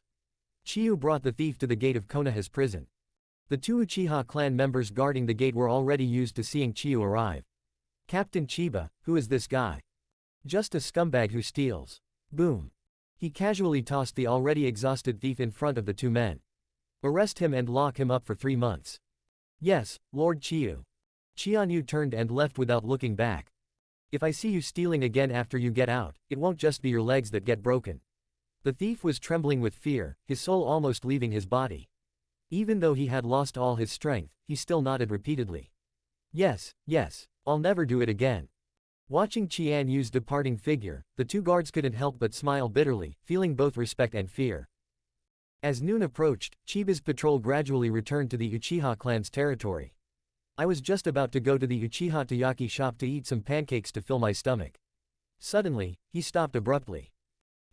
Speaker 2: Chiyu brought the thief to the gate of Konoha's prison. The two Uchiha clan members guarding the gate were already used to seeing Chiyu arrive. Captain Chiba, who is this guy? Just a scumbag who steals. Boom. He casually tossed the already exhausted thief in front of the two men. Arrest him and lock him up for 3 months. Yes, Lord Chiyu. Chianyu turned and left without looking back. If I see you stealing again after you get out, it won't just be your legs that get broken. The thief was trembling with fear, his soul almost leaving his body. Even though he had lost all his strength, he still nodded repeatedly. Yes, yes, I'll never do it again. Watching Chianyu's departing figure, the two guards couldn't help but smile bitterly, feeling both respect and fear. As noon approached, Chiba's patrol gradually returned to the Uchiha clan's territory. I was just about to go to the Uchiha Taiyaki shop to eat some pancakes to fill my stomach. Suddenly, he stopped abruptly.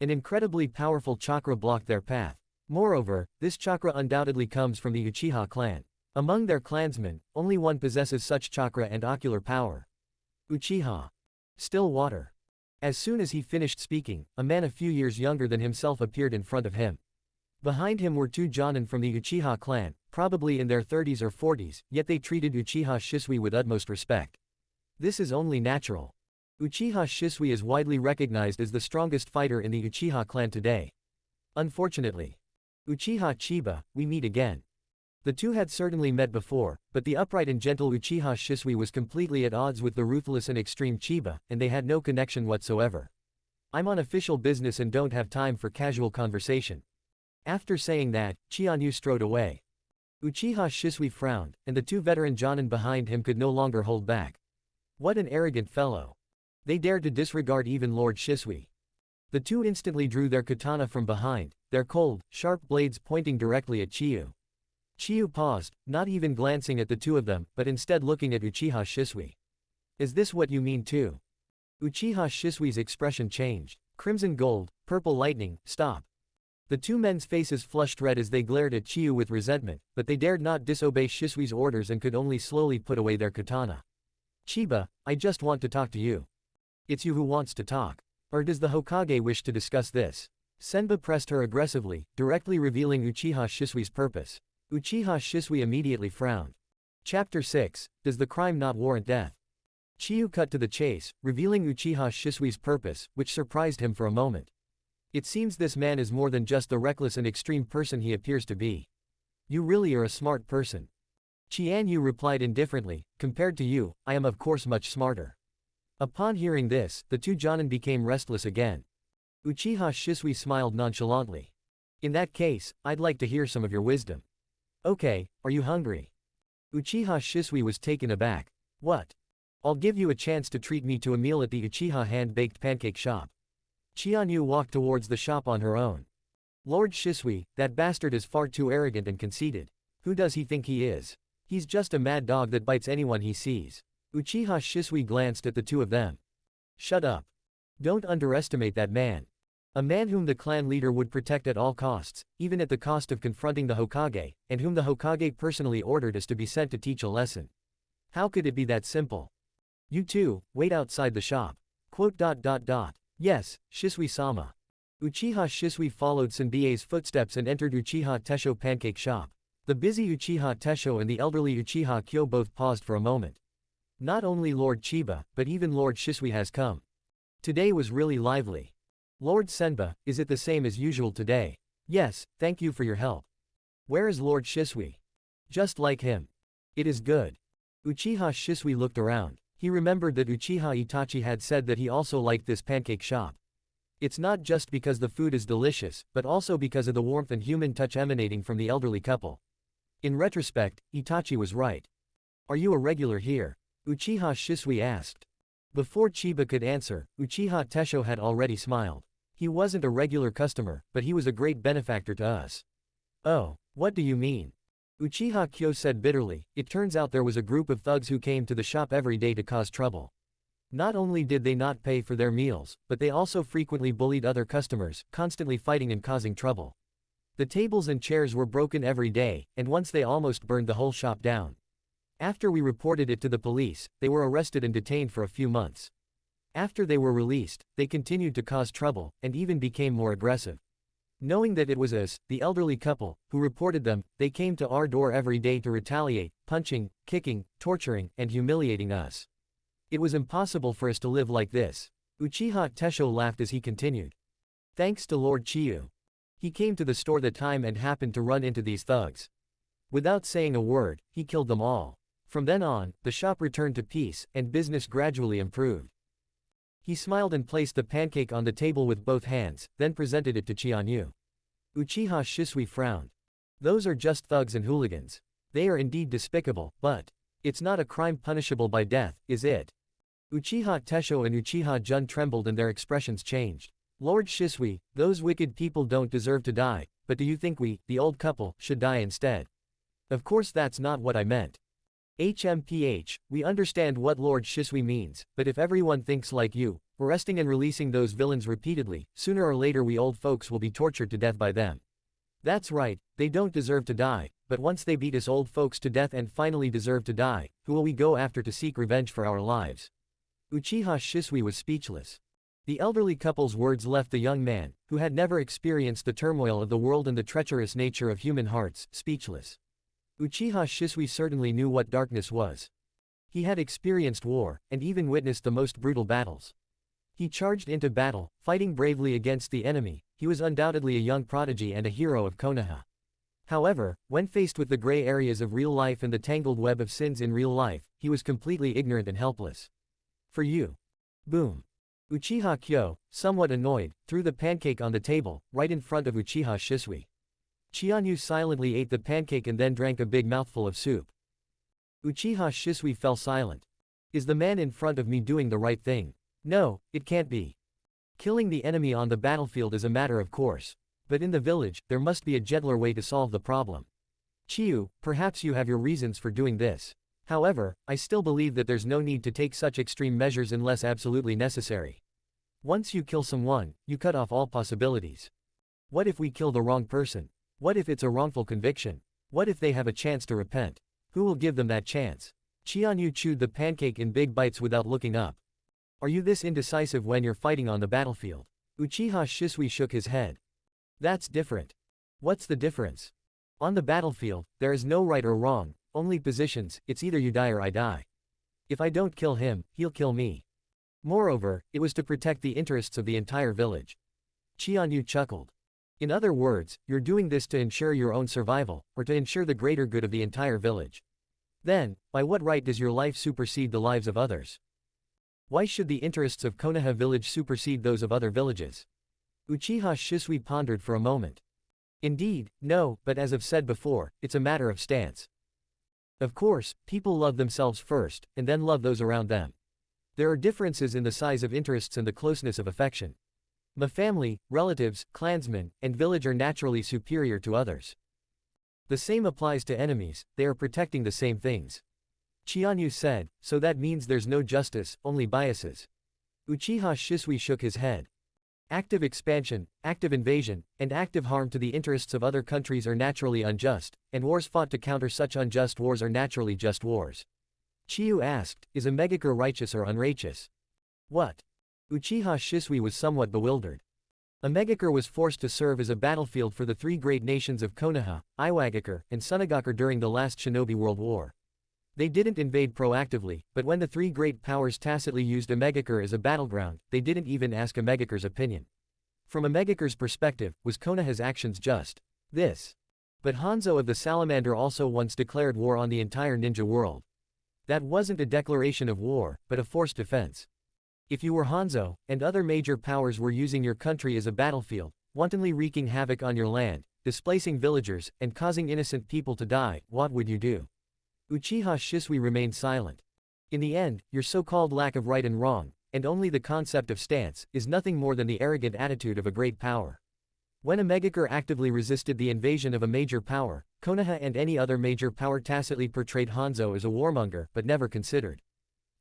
Speaker 2: An incredibly powerful chakra blocked their path. Moreover, this chakra undoubtedly comes from the Uchiha clan. Among their clansmen, only one possesses such chakra and ocular power. Uchiha. Still water. As soon as he finished speaking, a man a few years younger than himself appeared in front of him. Behind him were two Jonin from the Uchiha clan, probably in their 30s or 40s, yet they treated Uchiha Shisui with utmost respect. This is only natural. Uchiha Shisui is widely recognized as the strongest fighter in the Uchiha clan today. Unfortunately. Uchiha Chiba, we meet again. The two had certainly met before, but the upright and gentle Uchiha Shisui was completely at odds with the ruthless and extreme Chiba, and they had no connection whatsoever. I'm on official business and don't have time for casual conversation. After saying that, Chianyu strode away. Uchiha Shisui frowned, and the two veteran Jonin behind him could no longer hold back. What an arrogant fellow. They dared to disregard even Lord Shisui. The two instantly drew their katana from behind, their cold, sharp blades pointing directly at Chiyu. Chiyu paused, not even glancing at the two of them, but instead looking at Uchiha Shisui. Is this what you mean too? Uchiha Shisui's expression changed. Crimson gold, purple lightning, stop. The two men's faces flushed red as they glared at Chiyu with resentment, but they dared not disobey Shisui's orders and could only slowly put away their katana. Chiba, I just want to talk to you. It's you who wants to talk. Or does the Hokage wish to discuss this? Senba pressed her aggressively, directly revealing Uchiha Shisui's purpose. Uchiha Shisui immediately frowned. Chapter 6, Does the crime not warrant death? Chiyu cut to the chase, revealing Uchiha Shisui's purpose, which surprised him for a moment. It seems this man is more than just the reckless and extreme person he appears to be. You really are a smart person. Chianyu replied indifferently, compared to you, I am of course much smarter. Upon hearing this, the two Jonin became restless again. Uchiha Shisui smiled nonchalantly. In that case, I'd like to hear some of your wisdom. Okay, are you hungry? Uchiha Shisui was taken aback. What? I'll give you a chance to treat me to a meal at the Uchiha hand-baked pancake shop. Chianyu walked towards the shop on her own. Lord Shisui, that bastard is far too arrogant and conceited. Who does he think he is? He's just a mad dog that bites anyone he sees. Uchiha Shisui glanced at the two of them. Shut up. Don't underestimate that man. A man whom the clan leader would protect at all costs, even at the cost of confronting the Hokage, and whom the Hokage personally ordered us to be sent to teach a lesson. How could it be that simple? You two, wait outside the shop. Yes, Shisui-sama. Uchiha Shisui followed Senbei's footsteps and entered Uchiha Tesho pancake shop. The busy Uchiha Tesho and the elderly Uchiha Kyo both paused for a moment. Not only Lord Chiba, but even Lord Shisui has come. Today was really lively. Lord Senba, is it the same as usual today? Yes, thank you for your help. Where is Lord Shisui? Just like him. It is good. Uchiha Shisui looked around. He remembered that Uchiha Itachi had said that he also liked this pancake shop. It's not just because the food is delicious, but also because of the warmth and human touch emanating from the elderly couple. In retrospect, Itachi was right. Are you a regular here? Uchiha Shisui asked. Before Chiba could answer, Uchiha Tesho had already smiled. He wasn't a regular customer, but he was a great benefactor to us. Oh, what do you mean? Uchiha Kyo said bitterly. It turns out there was a group of thugs who came to the shop every day to cause trouble. Not only did they not pay for their meals, but they also frequently bullied other customers, constantly fighting and causing trouble. The tables and chairs were broken every day, and once they almost burned the whole shop down. After we reported it to the police, they were arrested and detained for a few months. After they were released, they continued to cause trouble, and even became more aggressive. Knowing that it was us, the elderly couple, who reported them, they came to our door every day to retaliate, punching, kicking, torturing, and humiliating us. It was impossible for us to live like this. Uchiha Tesho laughed as he continued. Thanks to Lord Chiyu. He came to the store that time and happened to run into these thugs. Without saying a word, he killed them all. From then on, the shop returned to peace, and business gradually improved. He smiled and placed the pancake on the table with both hands, then presented it to Chianyu. Uchiha Shisui frowned. Those are just thugs and hooligans. They are indeed despicable, but it's not a crime punishable by death, is it? Uchiha Tesho and Uchiha Jun trembled and their expressions changed. Lord Shisui, those wicked people don't deserve to die, but do you think we, the old couple, should die instead? Of course that's not what I meant. HMPH, we understand what Lord Shisui means, but if everyone thinks like you, arresting and releasing those villains repeatedly, sooner or later we old folks will be tortured to death by them. That's right, they don't deserve to die, but once they beat us old folks to death and finally deserve to die, who will we go after to seek revenge for our lives? Uchiha Shisui was speechless. The elderly couple's words left the young man, who had never experienced the turmoil of the world and the treacherous nature of human hearts, speechless. Uchiha Shisui certainly knew what darkness was. He had experienced war, and even witnessed the most brutal battles. He charged into battle, fighting bravely against the enemy. He was undoubtedly a young prodigy and a hero of Konoha. However, when faced with the gray areas of real life and the tangled web of sins in real life, he was completely ignorant and helpless. For you. Boom. Uchiha Kyo, somewhat annoyed, threw the pancake on the table, right in front of Uchiha Shisui. Chianyu silently ate the pancake and then drank a big mouthful of soup. Uchiha Shisui fell silent. Is the man in front of me doing the right thing? No, it can't be. Killing the enemy on the battlefield is a matter of course. But in the village, there must be a gentler way to solve the problem. Chiyu, perhaps you have your reasons for doing this. However, I still believe that there's no need to take such extreme measures unless absolutely necessary. Once you kill someone, you cut off all possibilities. What if we kill the wrong person? What if it's a wrongful conviction? What if they have a chance to repent? Who will give them that chance? Chianyu chewed the pancake in big bites without looking up. Are you this indecisive when you're fighting on the battlefield? Uchiha Shisui shook his head. That's different. What's the difference? On the battlefield, there is no right or wrong, only positions. It's either you die or I die. If I don't kill him, he'll kill me. Moreover, it was to protect the interests of the entire village. Chianyu chuckled. In other words, you're doing this to ensure your own survival, or to ensure the greater good of the entire village. Then, by what right does your life supersede the lives of others? Why should the interests of Konoha village supersede those of other villages? Uchiha Shisui pondered for a moment. Indeed, no, but as I've said before, it's a matter of stance. Of course, people love themselves first, and then love those around them. There are differences in the size of interests and the closeness of affection. My family, relatives, clansmen, and village are naturally superior to others. The same applies to enemies, they are protecting the same things. Chianyu said, so that means there's no justice, only biases. Uchiha Shisui shook his head. Active expansion, active invasion, and active harm to the interests of other countries are naturally unjust, and wars fought to counter such unjust wars are naturally just wars. Chiyu asked, is a megakure righteous or unrighteous? What? Uchiha Shisui was somewhat bewildered. A megakure was forced to serve as a battlefield for the three great nations of Konoha, Iwagakure, and Sunagakure during the last Shinobi World War. They didn't invade proactively, but when the three great powers tacitly used Omegakure as a battleground, they didn't even ask Omegakure's opinion. From Omegakure's perspective, was Konoha's actions just this? But Hanzo of the Salamander also once declared war on the entire ninja world. That wasn't a declaration of war, but a forced defense. If you were Hanzo, and other major powers were using your country as a battlefield, wantonly wreaking havoc on your land, displacing villagers, and causing innocent people to die, what would you do? Uchiha Shisui remained silent. In the end, your so-called lack of right and wrong, and only the concept of stance, is nothing more than the arrogant attitude of a great power. When Omegakure actively resisted the invasion of a major power, Konoha and any other major power tacitly portrayed Hanzo as a warmonger but never considered.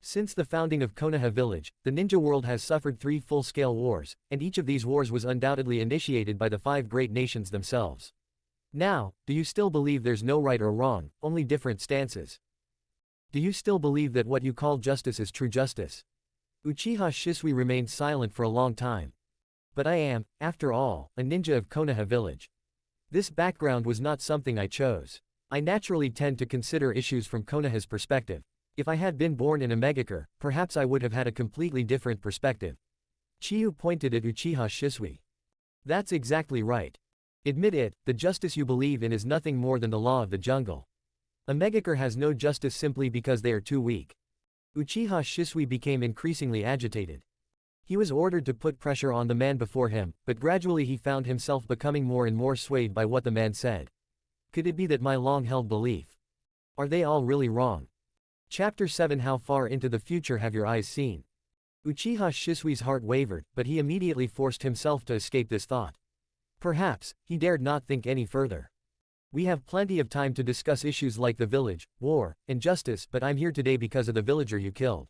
Speaker 2: Since the founding of Konoha village, the ninja world has suffered 3 full-scale wars, and each of these wars was undoubtedly initiated by the 5 great nations themselves. Now, do you still believe there's no right or wrong, only different stances? Do you still believe that what you call justice is true justice? Uchiha Shisui remained silent for a long time. But I am, after all, a ninja of Konoha village. This background was not something I chose. I naturally tend to consider issues from Konoha's perspective. If I had been born in Omegakure, perhaps I would have had a completely different perspective. Chiyu pointed at Uchiha Shisui. That's exactly right. Admit it, the justice you believe in is nothing more than the law of the jungle. Omegakure has no justice simply because they are too weak. Uchiha Shisui became increasingly agitated. He was ordered to put pressure on the man before him, but gradually he found himself becoming more and more swayed by what the man said. Could it be that my long-held belief? Are they all really wrong? Chapter 7 How far into the future have your eyes seen? Uchiha Shisui's heart wavered, but he immediately forced himself to escape this thought. Perhaps, he dared not think any further. We have plenty of time to discuss issues like the village, war, and justice, but I'm here today because of the villager you killed.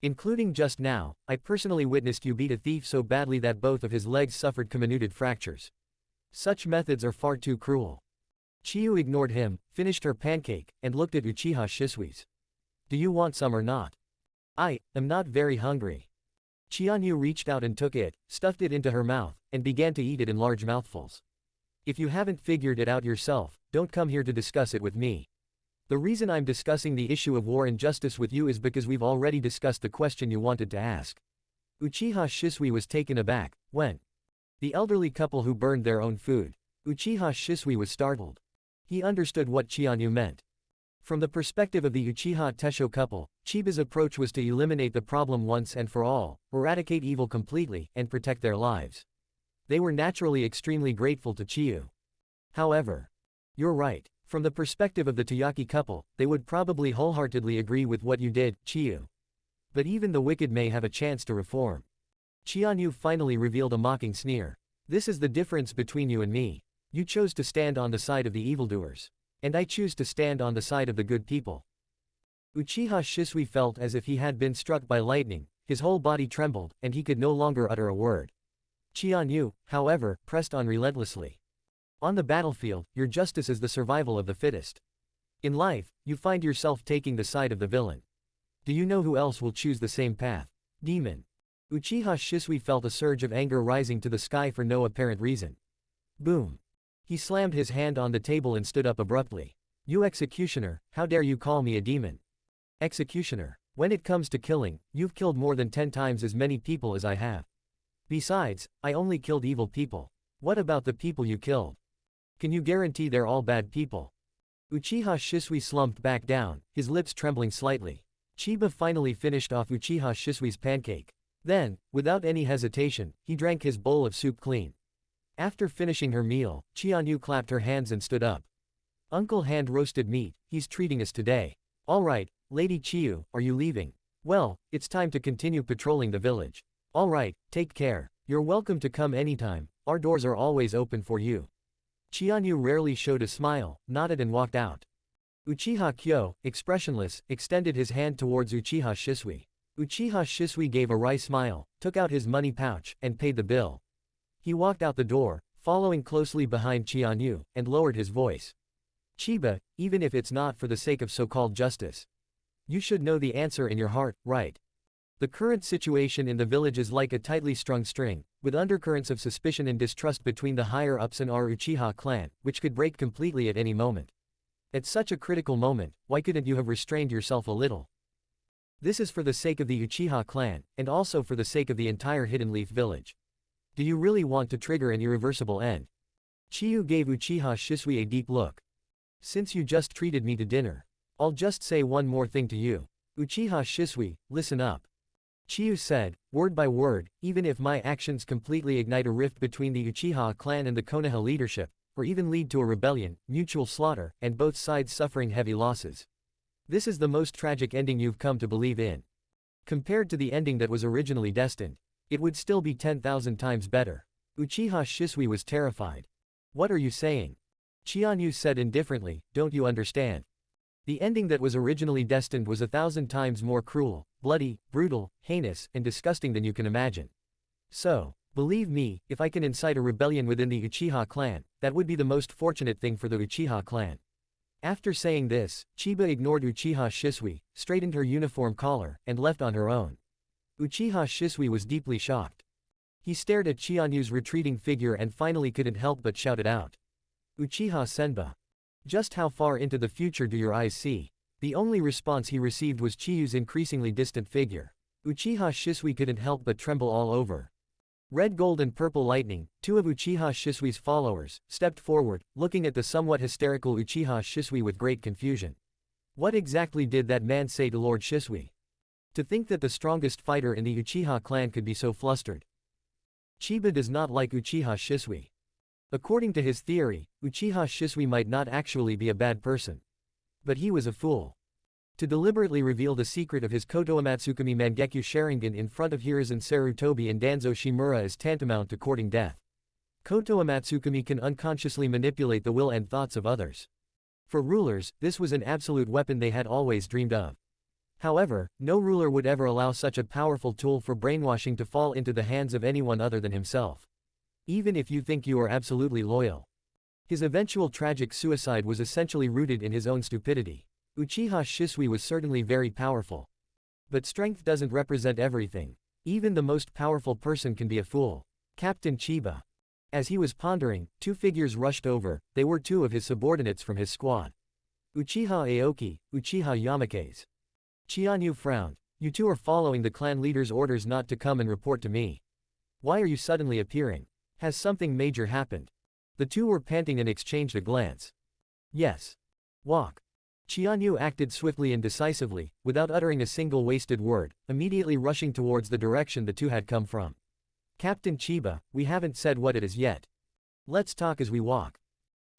Speaker 2: Including just now, I personally witnessed you beat a thief so badly that both of his legs suffered comminuted fractures. Such methods are far too cruel. Chiyu ignored him, finished her pancake, and looked at Uchiha Shisui's. Do you want some or not? I am not very hungry. Chianyu reached out and took it, stuffed it into her mouth, and began to eat it in large mouthfuls. If you haven't figured it out yourself, don't come here to discuss it with me. The reason I'm discussing the issue of war and justice with you is because we've already discussed the question you wanted to ask. Uchiha Shisui was taken aback. When? The elderly couple who burned their own food. Uchiha Shisui was startled. He understood what Chianyu meant. From the perspective of the Uchiha Tesho couple, Chiba's approach was to eliminate the problem once and for all, eradicate evil completely, and protect their lives. They were naturally extremely grateful to Chiyu. However, you're right. From the perspective of the Toyaki couple, they would probably wholeheartedly agree with what you did, Chiyu. But even the wicked may have a chance to reform. Chianyu finally revealed a mocking sneer. This is the difference between you and me. You chose to stand on the side of the evildoers. And I choose to stand on the side of the good people. Uchiha Shisui felt as if he had been struck by lightning, his whole body trembled, and he could no longer utter a word. Chianyu, however, pressed on relentlessly. On the battlefield, your justice is the survival of the fittest. In life, you find yourself taking the side of the villain. Do you know who else will choose the same path? Demon. Uchiha Shisui felt a surge of anger rising to the sky for no apparent reason. Boom. He slammed his hand on the table and stood up abruptly. You executioner, how dare you call me a demon? Executioner. When it comes to killing, you've killed more than 10 times as many people as I have. Besides, I only killed evil people. What about the people you killed? Can you guarantee they're all bad people? Uchiha Shisui slumped back down, his lips trembling slightly. Chiba finally finished off Uchiha Shisui's pancake. Then, without any hesitation, he drank his bowl of soup clean. After finishing her meal, Chianyu clapped her hands and stood up. Uncle hand-roasted meat, he's treating us today. Alright, Lady Chiyu, are you leaving? Well, it's time to continue patrolling the village. Alright, take care. You're welcome to come anytime, our doors are always open for you. Chianyu rarely showed a smile, nodded and walked out. Uchiha Kyo, expressionless, extended his hand towards Uchiha Shisui. Uchiha Shisui gave a wry smile, took out his money pouch, and paid the bill. He walked out the door, following closely behind Chianyu, and lowered his voice. Chiba, even if it's not for the sake of so-called justice. You should know the answer in your heart, right? The current situation in the village is like a tightly strung string, with undercurrents of suspicion and distrust between the higher-ups and our Uchiha clan, which could break completely at any moment. At such a critical moment, why couldn't you have restrained yourself a little? This is for the sake of the Uchiha clan, and also for the sake of the entire Hidden Leaf village. Do you really want to trigger an irreversible end? Chiyu gave Uchiha Shisui a deep look. Since you just treated me to dinner, I'll just say one more thing to you. Uchiha Shisui, listen up. Chiyu said, word by word, even if my actions completely ignite a rift between the Uchiha clan and the Konoha leadership, or even lead to a rebellion, mutual slaughter, and both sides suffering heavy losses. This is the most tragic ending you've come to believe in. Compared to the ending that was originally destined, it would still be 10,000 times better. Uchiha Shisui was terrified. What are you saying? Chianyu said indifferently, don't you understand? The ending that was originally destined was 1,000 times more cruel, bloody, brutal, heinous, and disgusting than you can imagine. So, believe me, if I can incite a rebellion within the Uchiha clan, that would be the most fortunate thing for the Uchiha clan. After saying this, Chiba ignored Uchiha Shisui, straightened her uniform collar, and left on her own. Uchiha Shisui was deeply shocked. He stared at Chianyu's retreating figure and finally couldn't help but shout it out. Uchiha Senba. Just how far into the future do your eyes see? The only response he received was Chiyu's increasingly distant figure. Uchiha Shisui couldn't help but tremble all over. Red, gold and purple lightning, two of Uchiha Shisui's followers, stepped forward, looking at the somewhat hysterical Uchiha Shisui with great confusion. What exactly did that man say to Lord Shisui? To think that the strongest fighter in the Uchiha clan could be so flustered. Chiba does not like Uchiha Shisui. According to his theory, Uchiha Shisui might not actually be a bad person. But he was a fool. To deliberately reveal the secret of his Koto Amatsukami Mangekyo Sharingan in front of Hiruzen Sarutobi and Danzo Shimura is tantamount to courting death. Koto Amatsukami can unconsciously manipulate the will and thoughts of others. For rulers, this was an absolute weapon they had always dreamed of. However, no ruler would ever allow such a powerful tool for brainwashing to fall into the hands of anyone other than himself. Even if you think you are absolutely loyal. His eventual tragic suicide was essentially rooted in his own stupidity. Uchiha Shisui was certainly very powerful. But strength doesn't represent everything. Even the most powerful person can be a fool. Captain Chiba. As he was pondering, two figures rushed over. They were two of his subordinates from his squad. Uchiha Aoki, Uchiha Yamakaze. Chianyu frowned. You two are following the clan leader's orders not to come and report to me. Why are you suddenly appearing? Has something major happened? The two were panting and exchanged a glance. Yes. Walk. Chianyu acted swiftly and decisively, without uttering a single wasted word, immediately rushing towards the direction the two had come from. Captain Chiba, we haven't said what it is yet. Let's talk as we walk.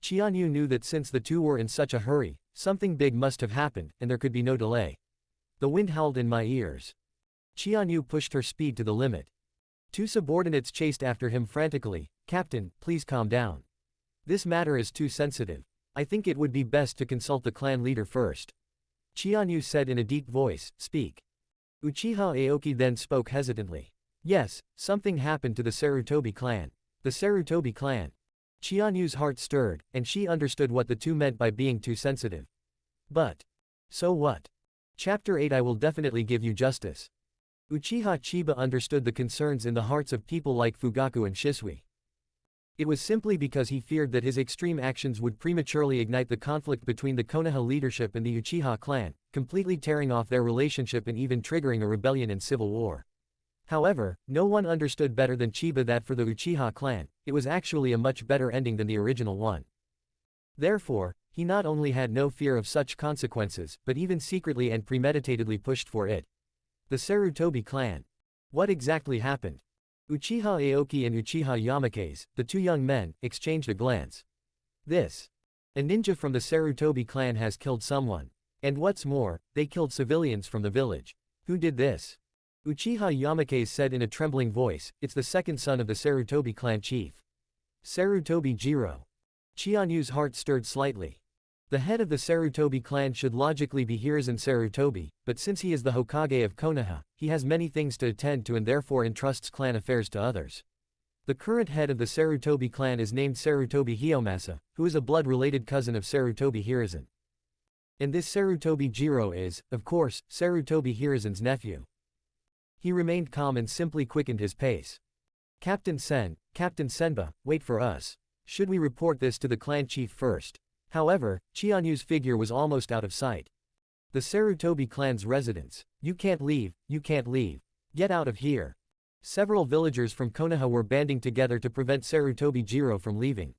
Speaker 2: Chianyu knew that since the two were in such a hurry, something big must have happened, and there could be no delay. The wind howled in my ears. Chianyu pushed her speed to the limit. Two subordinates chased after him frantically. Captain, please calm down. This matter is too sensitive. I think it would be best to consult the clan leader first. Chianyu said in a deep voice, speak. Uchiha Aoki then spoke hesitantly. Yes, something happened to the Sarutobi clan. The Sarutobi clan. Chianyu's heart stirred, and she understood what the two meant by being too sensitive. But. So what? Chapter 8 I will definitely give you justice. Uchiha Chiba understood the concerns in the hearts of people like Fugaku and Shisui. It was simply because he feared that his extreme actions would prematurely ignite the conflict between the Konoha leadership and the Uchiha clan, completely tearing off their relationship and even triggering a rebellion and civil war. However, no one understood better than Chiba that for the Uchiha clan, it was actually a much better ending than the original one. Therefore, he not only had no fear of such consequences, but even secretly and premeditatedly pushed for it. The Sarutobi clan. What exactly happened? Uchiha Aoki and Uchiha Yamakaze, the two young men, exchanged a glance. This. A ninja from the Sarutobi clan has killed someone. And what's more, they killed civilians from the village. Who did this? Uchiha Yamakaze said in a trembling voice, it's the second son of the Sarutobi clan chief. Sarutobi Jiro. Chianyu's heart stirred slightly. The head of the Sarutobi clan should logically be Hiruzen Sarutobi, but since he is the Hokage of Konoha, he has many things to attend to and therefore entrusts clan affairs to others. The current head of the Sarutobi clan is named Sarutobi Hiyomasa, who is a blood-related cousin of Sarutobi Hiruzen. And this Sarutobi Jiro is, of course, Sarutobi Hiruzen's nephew. He remained calm and simply quickened his pace. Captain Senba, wait for us. Should we report this to the clan chief first? However, Chianyu's figure was almost out of sight. The Sarutobi clan's residence. You can't leave, you can't leave. Get out of here. Several villagers from Konoha were banding together to prevent Sarutobi Jiro from leaving.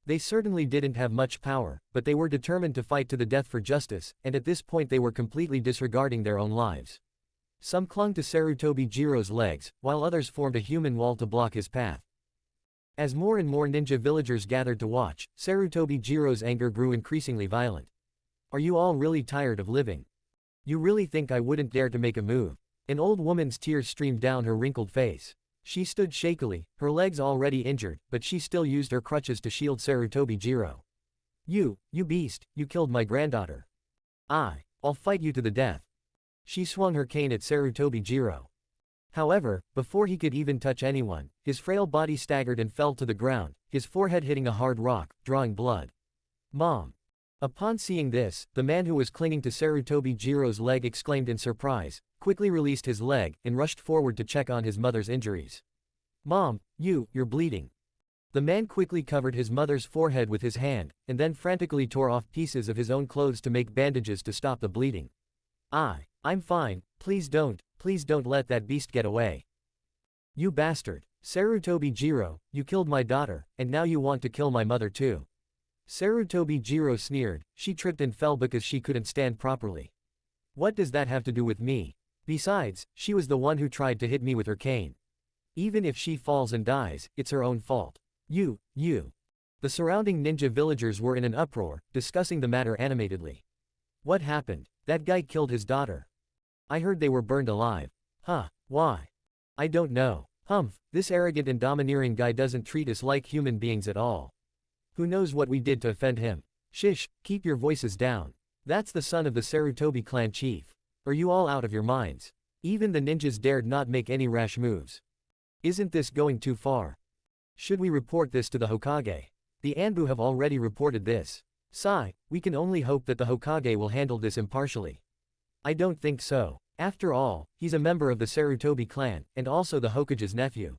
Speaker 2: They certainly didn't have much power, but they were determined to fight to the death for justice, and at this point they were completely disregarding their own lives. Some clung to Sarutobi Jiro's legs, while others formed a human wall to block his path. As more and more ninja villagers gathered to watch, Sarutobi Jiro's anger grew increasingly violent. Are you all really tired of living? You really think I wouldn't dare to make a move? An old woman's tears streamed down her wrinkled face. She stood shakily, her legs already injured, but she still used her crutches to shield Sarutobi Jiro. You beast, you killed my granddaughter. I'll fight you to the death. She swung her cane at Sarutobi Jiro. However, before he could even touch anyone, his frail body staggered and fell to the ground, his forehead hitting a hard rock, drawing blood. Mom! Upon seeing this, the man who was clinging to Sarutobi Jiro's leg exclaimed in surprise, quickly released his leg, and rushed forward to check on his mother's injuries. Mom, you're bleeding. The man quickly covered his mother's forehead with his hand, and then frantically tore off pieces of his own clothes to make bandages to stop the bleeding. I'm fine, please don't let that beast get away. You bastard. Sarutobi Jiro, you killed my daughter, and now you want to kill my mother too. Sarutobi Jiro sneered. She tripped and fell because she couldn't stand properly. What does that have to do with me? Besides, she was the one who tried to hit me with her cane. Even if she falls and dies, it's her own fault. You. The surrounding ninja villagers were in an uproar, discussing the matter animatedly. What happened? That guy killed his daughter. I heard they were burned alive. Why? I don't know. This arrogant and domineering guy doesn't treat us like human beings at all. Who knows what we did to offend him? Shish, keep your voices down. That's the son of the Sarutobi clan chief. Are you all out of your minds? Even the ninjas dared not make any rash moves. Isn't this going too far? Should we report this to the Hokage? The Anbu have already reported this. Sigh, we can only hope that the Hokage will handle this impartially. I don't think so. After all, he's a member of the Sarutobi clan, and also the Hokage's nephew. ...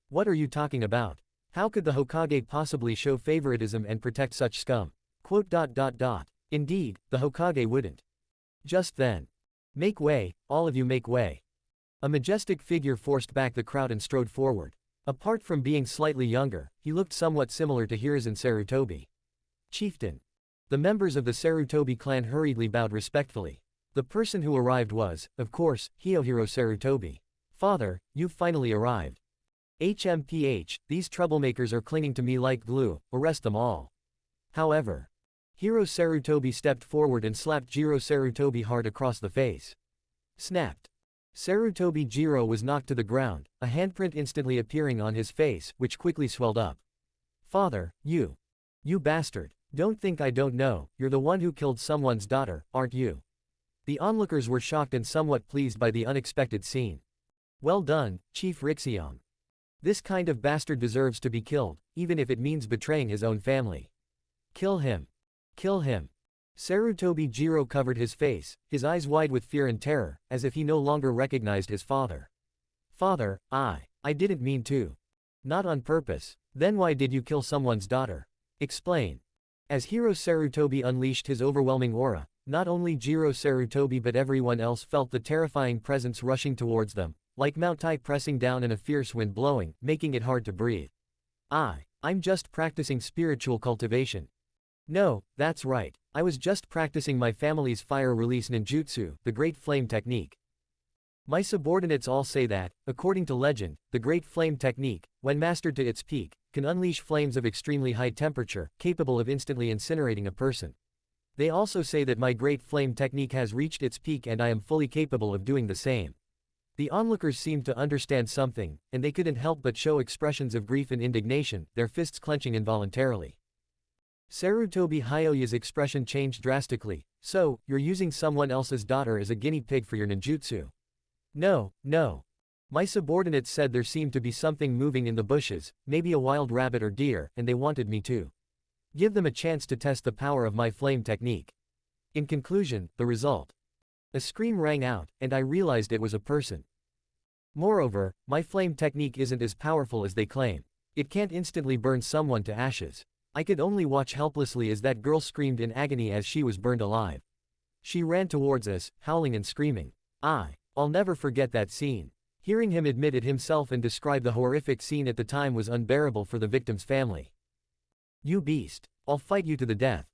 Speaker 2: What are you talking about? How could the Hokage possibly show favoritism and protect such scum? ... Indeed, the Hokage wouldn't. Just then. Make way, all of you make way. A majestic figure forced back the crowd and strode forward. Apart from being slightly younger, he looked somewhat similar to Hiruzen Sarutobi. Chieftain. The members of the Sarutobi clan hurriedly bowed respectfully. The person who arrived was, of course, Hyohiro Sarutobi. Father, you've finally arrived. HMPH, these troublemakers are clinging to me like glue, arrest them all. However. Hiro Sarutobi stepped forward and slapped Jiro Sarutobi hard across the face. Snapped. Sarutobi Jiro was knocked to the ground, a handprint instantly appearing on his face, which quickly swelled up. Father, you bastard. Don't think I don't know, you're the one who killed someone's daughter, aren't you? The onlookers were shocked and somewhat pleased by the unexpected scene. Well done, Chief Rixion. This kind of bastard deserves to be killed, even if it means betraying his own family. Kill him. Kill him. Sarutobi Jiro covered his face, his eyes wide with fear and terror, as if he no longer recognized his father. Father, I didn't mean to. Not on purpose. Then why did you kill someone's daughter? Explain. As Hiro Sarutobi unleashed his overwhelming aura, not only Jiro Sarutobi but everyone else felt the terrifying presence rushing towards them, like Mount Tai pressing down and a fierce wind blowing, making it hard to breathe. I'm just practicing spiritual cultivation. No, that's right. I was just practicing my family's fire release ninjutsu, the Great Flame Technique. My subordinates all say that, according to legend, the Great Flame Technique, when mastered to its peak, can unleash flames of extremely high temperature, capable of instantly incinerating a person. They also say that my Great Flame Technique has reached its peak and I am fully capable of doing the same. The onlookers seemed to understand something, and they couldn't help but show expressions of grief and indignation, their fists clenching involuntarily. Sarutobi Hyoya's expression changed drastically. So, you're using someone else's daughter as a guinea pig for your ninjutsu? No. My subordinates said there seemed to be something moving in the bushes, maybe a wild rabbit or deer, and they wanted me to give them a chance to test the power of my flame technique. In conclusion, the result. A scream rang out, and I realized it was a person. Moreover, my flame technique isn't as powerful as they claim. It can't instantly burn someone to ashes. I could only watch helplessly as that girl screamed in agony as she was burned alive. She ran towards us, howling and screaming. I'll never forget that scene. Hearing him admit it himself and describe the horrific scene at the time was unbearable for the victim's family. "You beast! I'll fight you to the death."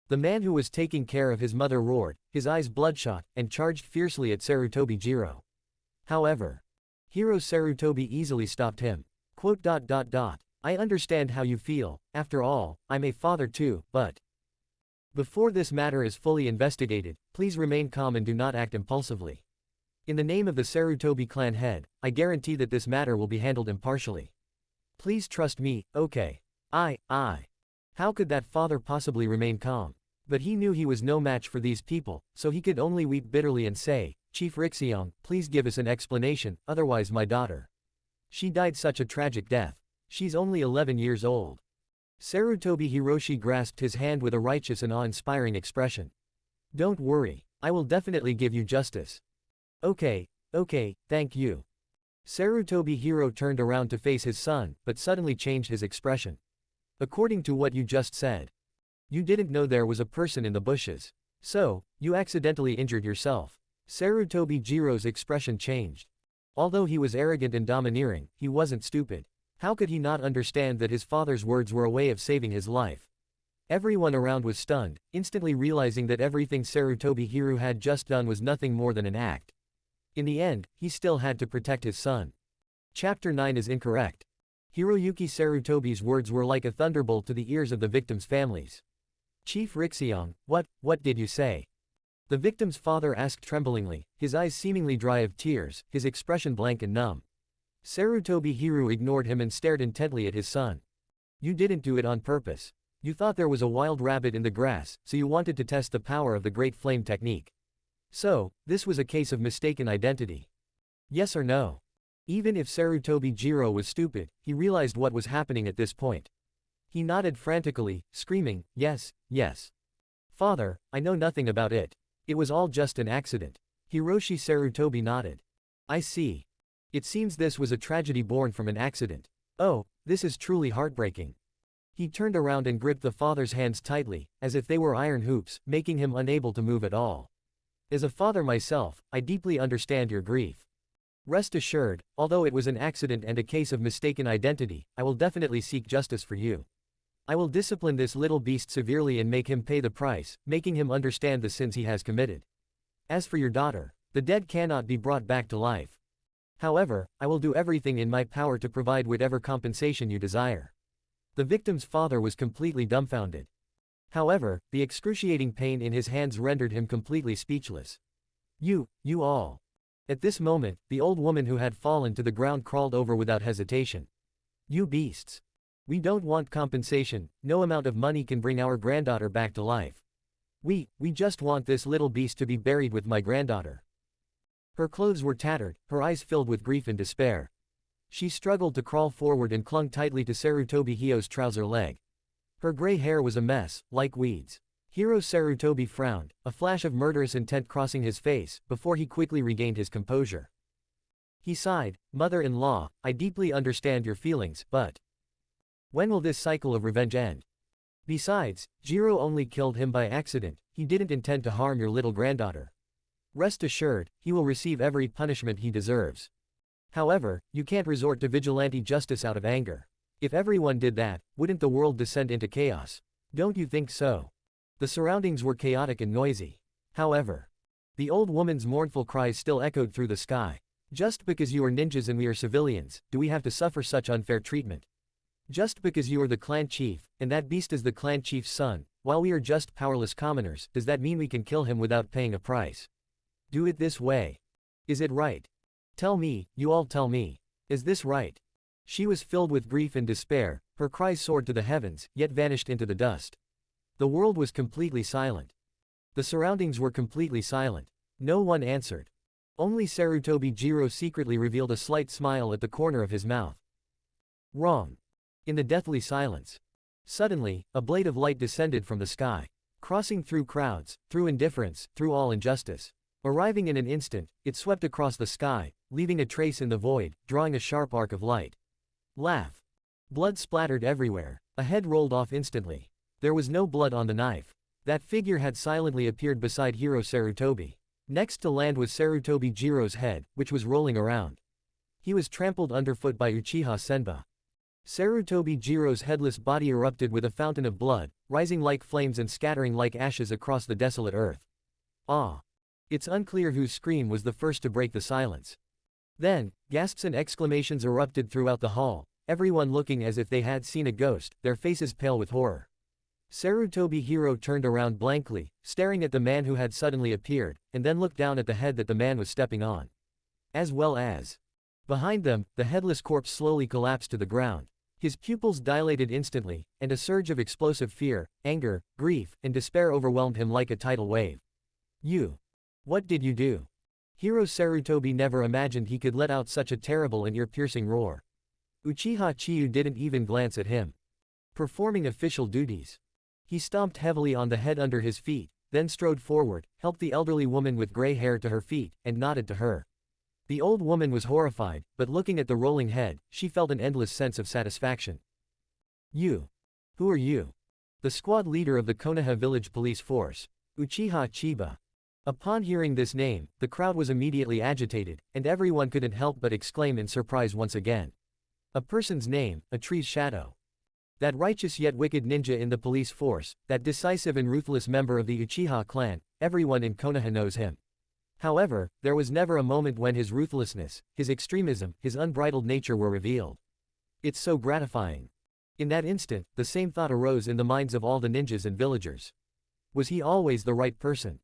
Speaker 2: The man who was taking care of his mother roared, his eyes bloodshot, and charged fiercely at Sarutobi Jiro. However, Hero Sarutobi easily stopped him. I understand how you feel, after all, I'm a father too, but before this matter is fully investigated, please remain calm and do not act impulsively. In the name of the Sarutobi clan head, I guarantee that this matter will be handled impartially. Please trust me, okay? How could that father possibly remain calm? But he knew he was no match for these people, so he could only weep bitterly and say, "Chief Rixiong, please give us an explanation, otherwise my daughter. She died such a tragic death. She's only 11 years old." Sarutobi Hiroshi grasped his hand with a righteous and awe-inspiring expression. "Don't worry, I will definitely give you justice." Okay, thank you." Sarutobi Hiro turned around to face his son, but suddenly changed his expression. "According to what you just said, you didn't know there was a person in the bushes. So, you accidentally injured yourself." Sarutobi Jiro's expression changed. Although he was arrogant and domineering, he wasn't stupid. How could he not understand that his father's words were a way of saving his life? Everyone around was stunned, instantly realizing that everything Sarutobi Hiro had just done was nothing more than an act. In the end, he still had to protect his son. Chapter 9 is incorrect. Hiroyuki Sarutobi's words were like a thunderbolt to the ears of the victims' families. "Chief Rixiong, what did you say?" The victim's father asked tremblingly, his eyes seemingly dry of tears, his expression blank and numb. Sarutobi Hiro ignored him and stared intently at his son. "You didn't do it on purpose. You thought there was a wild rabbit in the grass, so you wanted to test the power of the Great Flame technique. So, this was a case of mistaken identity. Yes or no?" Even if Sarutobi Jiro was stupid, he realized what was happening at this point. He nodded frantically, screaming, "Yes. Father, I know nothing about it. It was all just an accident." Hiroshi Sarutobi nodded. "I see. It seems this was a tragedy born from an accident. Oh, this is truly heartbreaking." He turned around and gripped the father's hands tightly, as if they were iron hoops, making him unable to move at all. "As a father myself, I deeply understand your grief. Rest assured, although it was an accident and a case of mistaken identity, I will definitely seek justice for you. I will discipline this little beast severely and make him pay the price, making him understand the sins he has committed. As for your daughter, the dead cannot be brought back to life. However, I will do everything in my power to provide whatever compensation you desire." The victim's father was completely dumbfounded. However, the excruciating pain in his hands rendered him completely speechless. You all." At this moment, the old woman who had fallen to the ground crawled over without hesitation. "You beasts. We don't want compensation, no amount of money can bring our granddaughter back to life. We just want this little beast to be buried with my granddaughter." Her clothes were tattered, her eyes filled with grief and despair. She struggled to crawl forward and clung tightly to Sarutobi Hio's trouser leg. Her gray hair was a mess, like weeds. Hiro Sarutobi frowned, a flash of murderous intent crossing his face, before he quickly regained his composure. He sighed, "Mother-in-law, I deeply understand your feelings, but when will this cycle of revenge end? Besides, Jiro only killed him by accident, he didn't intend to harm your little granddaughter. Rest assured, he will receive every punishment he deserves. However, you can't resort to vigilante justice out of anger. If everyone did that, wouldn't the world descend into chaos? Don't you think so?" The surroundings were chaotic and noisy. However, the old woman's mournful cries still echoed through the sky. "Just because you are ninjas and we are civilians, do we have to suffer such unfair treatment? Just because you are the clan chief, and that beast is the clan chief's son, while we are just powerless commoners, does that mean we can kill him without paying a price? Do it this way. Is it right? Tell me, you all tell me. Is this right?" She was filled with grief and despair, her cries soared to the heavens, yet vanished into the dust. The world was completely silent. The surroundings were completely silent. No one answered. Only Sarutobi Jiro secretly revealed a slight smile at the corner of his mouth. Wrong. In the deathly silence. Suddenly, a blade of light descended from the sky. Crossing through crowds, through indifference, through all injustice. Arriving in an instant, it swept across the sky, leaving a trace in the void, drawing a sharp arc of light. Laugh. Blood splattered everywhere. A head rolled off instantly. There was no blood on the knife. That figure had silently appeared beside Hiro Sarutobi. Next to land was Sarutobi Jiro's head, which was rolling around. He was trampled underfoot by Uchiha Senba. Sarutobi Jiro's headless body erupted with a fountain of blood, rising like flames and scattering like ashes across the desolate earth. Ah! It's unclear whose scream was the first to break the silence. Then, gasps and exclamations erupted throughout the hall, everyone looking as if they had seen a ghost, their faces pale with horror. Sarutobi Hiro turned around blankly, staring at the man who had suddenly appeared, and then looked down at the head that the man was stepping on. As well as behind them, the headless corpse slowly collapsed to the ground. His pupils dilated instantly, and a surge of explosive fear, anger, grief, and despair overwhelmed him like a tidal wave. You! What did you do? Hiro Sarutobi never imagined he could let out such a terrible and ear-piercing roar. Uchiha Chiba didn't even glance at him. Performing official duties. He stomped heavily on the head under his feet, then strode forward, helped the elderly woman with gray hair to her feet, and nodded to her. The old woman was horrified, but looking at the rolling head, she felt an endless sense of satisfaction. You. Who are you? The squad leader of the Konoha Village Police Force. Uchiha Chiba. Upon hearing this name, the crowd was immediately agitated, and everyone couldn't help but exclaim in surprise once again. A person's name, a tree's shadow. That righteous yet wicked ninja in the police force, that decisive and ruthless member of the Uchiha clan, everyone in Konoha knows him. However, there was never a moment when his ruthlessness, his extremism, his unbridled nature were revealed. It's so gratifying. In that instant, the same thought arose in the minds of all the ninjas and villagers. Was he always the right person?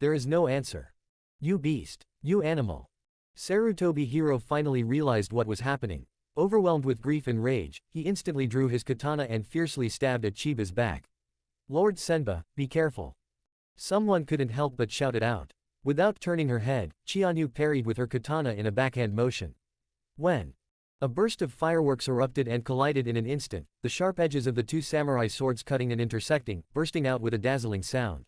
Speaker 2: There is no answer. You beast. You animal. Sarutobi Hiro finally realized what was happening. Overwhelmed with grief and rage, he instantly drew his katana and fiercely stabbed at Chiba's back. Lord Senba, be careful. Someone couldn't help but shout it out. Without turning her head, Chianu parried with her katana in a backhand motion. When a burst of fireworks erupted and collided in an instant, the sharp edges of the two samurai swords cutting and intersecting, bursting out with a dazzling sound.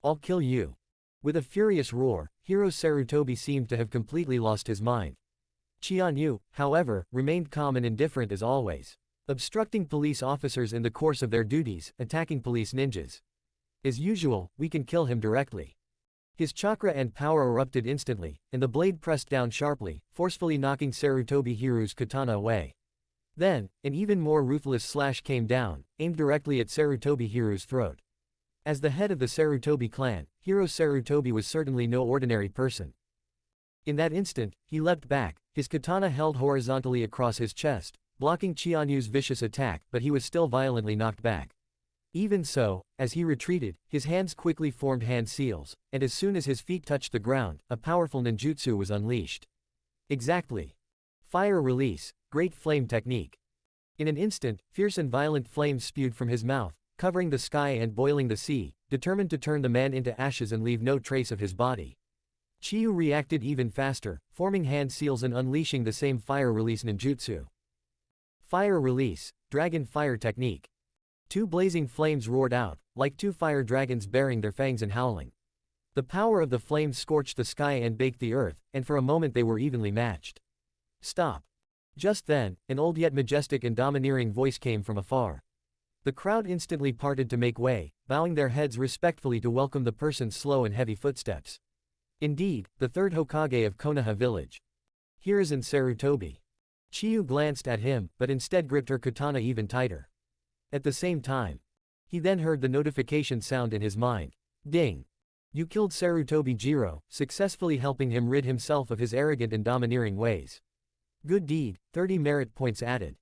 Speaker 2: I'll kill you. With a furious roar, Hiro Sarutobi seemed to have completely lost his mind. Chianu, however, remained calm and indifferent as always. Obstructing police officers in the course of their duties, attacking police ninjas. As usual, we can kill him directly. His chakra and power erupted instantly, and the blade pressed down sharply, forcefully knocking Sarutobi Hiro's katana away. Then, an even more ruthless slash came down, aimed directly at Sarutobi Hiro's throat. As the head of the Sarutobi clan, Hiro Sarutobi was certainly no ordinary person. In that instant, he leapt back, his katana held horizontally across his chest, blocking Chianu's vicious attack, but he was still violently knocked back. Even so, as he retreated, his hands quickly formed hand seals, and as soon as his feet touched the ground, a powerful ninjutsu was unleashed. Exactly. Fire release, great flame technique. In an instant, fierce and violent flames spewed from his mouth, covering the sky and boiling the sea, determined to turn the man into ashes and leave no trace of his body. Chiyu reacted even faster, forming hand seals and unleashing the same fire release ninjutsu. Fire release, dragon fire technique. Two blazing flames roared out, like two fire dragons baring their fangs and howling. The power of the flames scorched the sky and baked the earth, and for a moment they were evenly matched. Stop. Just then, an old yet majestic and domineering voice came from afar. The crowd instantly parted to make way, bowing their heads respectfully to welcome the person's slow and heavy footsteps. Indeed, the third Hokage of Konoha village. Hiruzen Sarutobi. Chiyu glanced at him, but instead gripped her katana even tighter. At the same time, he then heard the notification sound in his mind. Ding! You killed Sarutobi Jiro, successfully helping him rid himself of his arrogant and domineering ways. Good deed, 30 merit points added.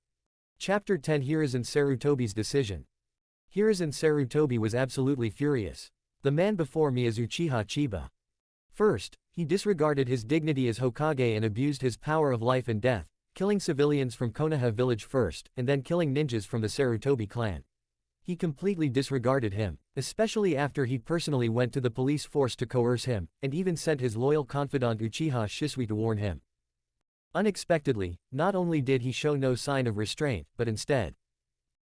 Speaker 2: Chapter 10 Hiruzen Sarutobi's decision. Hiruzen Sarutobi was absolutely furious. The man before me is Uchiha Chiba. First, he disregarded his dignity as Hokage and abused his power of life and death, killing civilians from Konoha village first, and then killing ninjas from the Sarutobi clan. He completely disregarded him, especially after he personally went to the police force to coerce him, and even sent his loyal confidant Uchiha Shisui to warn him. Unexpectedly, not only did he show no sign of restraint, but instead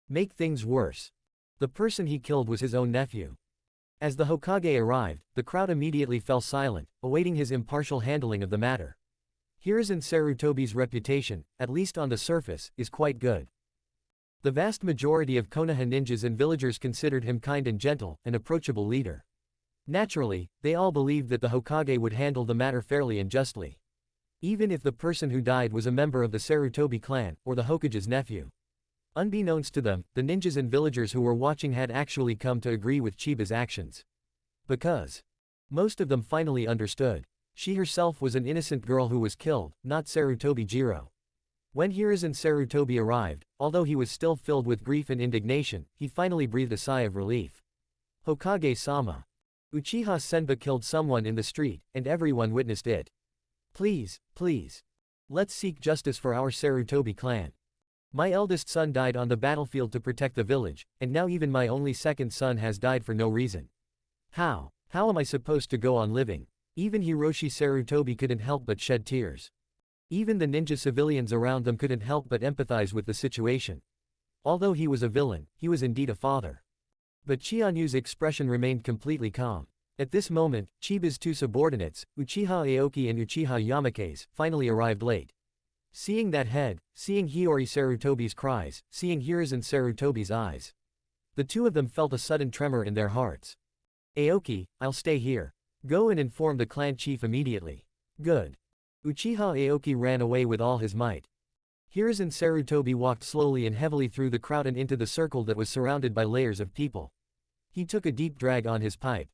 Speaker 2: make things worse. The person he killed was his own nephew. As the Hokage arrived, the crowd immediately fell silent, awaiting his impartial handling of the matter. Hiruzen Sarutobi's reputation, at least on the surface, is quite good. The vast majority of Konoha ninjas and villagers considered him kind and gentle, an approachable leader. Naturally, they all believed that the Hokage would handle the matter fairly and justly. Even if the person who died was a member of the Sarutobi clan, or the Hokage's nephew. Unbeknownst to them, the ninjas and villagers who were watching had actually come to agree with Chiba's actions. Because most of them finally understood. She herself was an innocent girl who was killed, not Sarutobi Jiro. When Hiruzen Sarutobi arrived, although he was still filled with grief and indignation, he finally breathed a sigh of relief. Hokage-sama. Uchiha Senba killed someone in the street, and everyone witnessed it. Please, please. Let's seek justice for our Sarutobi clan. My eldest son died on the battlefield to protect the village, and now even my only second son has died for no reason. How am I supposed to go on living? Even Hiroshi Sarutobi couldn't help but shed tears. Even the ninja civilians around them couldn't help but empathize with the situation. Although he was a villain, he was indeed a father. But Chianyu's expression remained completely calm. At this moment, Chiba's two subordinates, Uchiha Aoki and Uchiha Yamakaze, finally arrived late. Seeing that head, seeing Hiyori Sarutobi's cries, seeing Hiruzen Sarutobi's eyes. The two of them felt a sudden tremor in their hearts. Aoki, I'll stay here. Go and inform the clan chief immediately. Good. Uchiha Aoki ran away with all his might. Hiruzen Sarutobi walked slowly and heavily through the crowd and into the circle that was surrounded by layers of people. He took a deep drag on his pipe.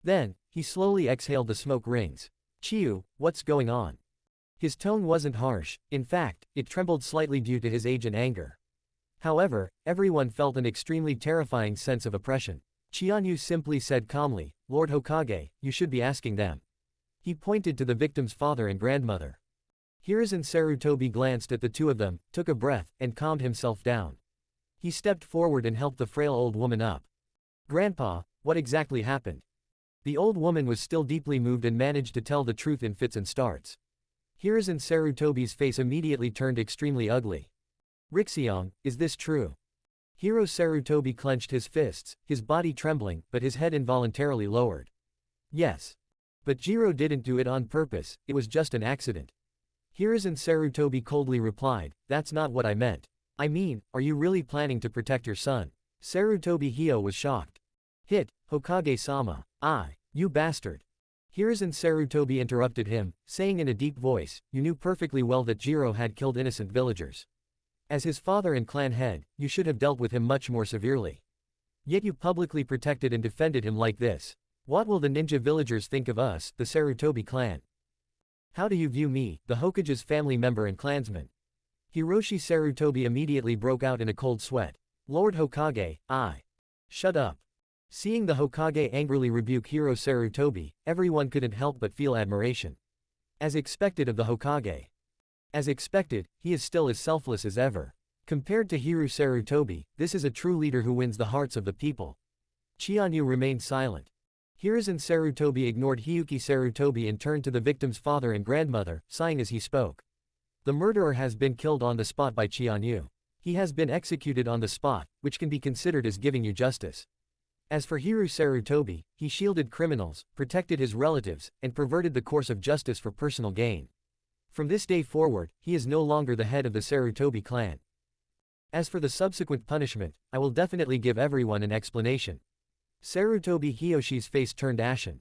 Speaker 2: Then, he slowly exhaled the smoke rings. Chiyu, what's going on? His tone wasn't harsh, in fact, it trembled slightly due to his age and anger. However, everyone felt an extremely terrifying sense of oppression. Chianyu simply said calmly, Lord Hokage, you should be asking them. He pointed to the victim's father and grandmother. Hiruzen Sarutobi glanced at the two of them, took a breath, and calmed himself down. He stepped forward and helped the frail old woman up. Grandpa, what exactly happened? The old woman was still deeply moved and managed to tell the truth in fits and starts. Hiruzen Sarutobi's face immediately turned extremely ugly. Rixiong, is this true? Hiro Sarutobi clenched his fists, his body trembling, but his head involuntarily lowered. Yes. But Jiro didn't do it on purpose, it was just an accident. Hiruzen Sarutobi coldly replied, that's not what I meant. I mean, are you really planning to protect your son? Sarutobi Hio was shocked. Hokage-sama. You bastard. Hiruzen Sarutobi interrupted him, saying in a deep voice, you knew perfectly well that Jiro had killed innocent villagers. As his father and clan head, you should have dealt with him much more severely. Yet you publicly protected and defended him like this. What will the ninja villagers think of us, the Sarutobi clan? How do you view me, the Hokage's family member and clansman? Hiroshi Sarutobi immediately broke out in a cold sweat. Lord Hokage, Shut up. Seeing the Hokage angrily rebuke Hiro Sarutobi, everyone couldn't help but feel admiration. As expected of the Hokage. As expected, he is still as selfless as ever. Compared to Hiro Sarutobi, this is a true leader who wins the hearts of the people. Chianyu remained silent. Hiruzen Sarutobi ignored Hiyuki Sarutobi and turned to the victim's father and grandmother, sighing as he spoke. The murderer has been killed on the spot by Chianyu. He has been executed on the spot, which can be considered as giving you justice. As for Hiro Sarutobi, he shielded criminals, protected his relatives, and perverted the course of justice for personal gain. From this day forward, he is no longer the head of the Sarutobi clan. As for the subsequent punishment, I will definitely give everyone an explanation. Sarutobi Hiyoshi's face turned ashen.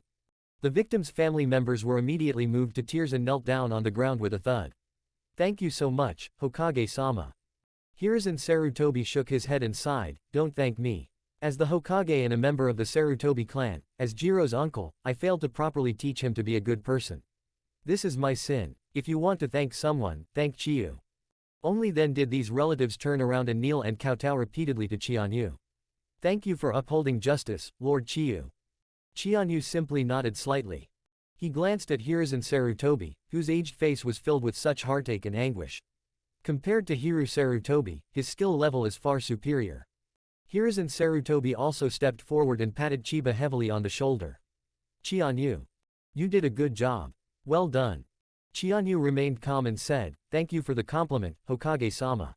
Speaker 2: The victim's family members were immediately moved to tears and knelt down on the ground with a thud. Thank you so much, Hokage-sama. Hiruzen Sarutobi shook his head and sighed, don't thank me. As the Hokage and a member of the Sarutobi clan, as Jiro's uncle, I failed to properly teach him to be a good person. This is my sin. If you want to thank someone, thank Chiyu. Only then did these relatives turn around and kneel and kowtow repeatedly to Chianyu. Thank you for upholding justice, Lord Chiyu. Chianyu simply nodded slightly. He glanced at Hiruzen Sarutobi, whose aged face was filled with such heartache and anguish. Compared to Hiro Sarutobi, his skill level is far superior. Hiruzen Sarutobi also stepped forward and patted Chiba heavily on the shoulder. Chianyu. You did a good job. Well done. Chianyu remained calm and said, thank you for the compliment, Hokage-sama.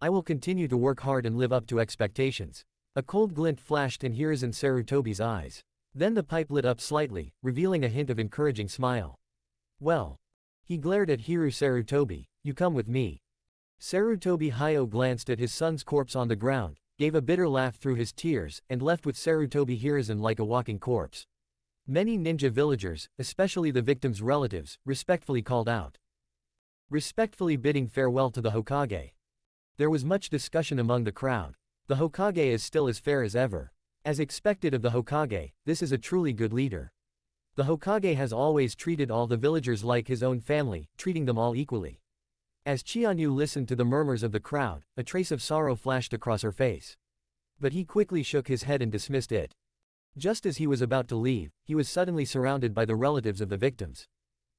Speaker 2: I will continue to work hard and live up to expectations. A cold glint flashed in Hiruzen Sarutobi's eyes. Then the pipe lit up slightly, revealing a hint of encouraging smile. Well. He glared at Hiro Sarutobi, you come with me. Sarutobi Hayo glanced at his son's corpse on the ground, gave a bitter laugh through his tears, and left with Sarutobi Hiruzen like a walking corpse. Many ninja villagers, especially the victims' relatives, respectfully called out, respectfully bidding farewell to the Hokage. There was much discussion among the crowd. The Hokage is still as fair as ever. As expected of the Hokage, this is a truly good leader. The Hokage has always treated all the villagers like his own family, treating them all equally. As Chianyu listened to the murmurs of the crowd, a trace of sorrow flashed across her face. But he quickly shook his head and dismissed it. Just as he was about to leave, he was suddenly surrounded by the relatives of the victims.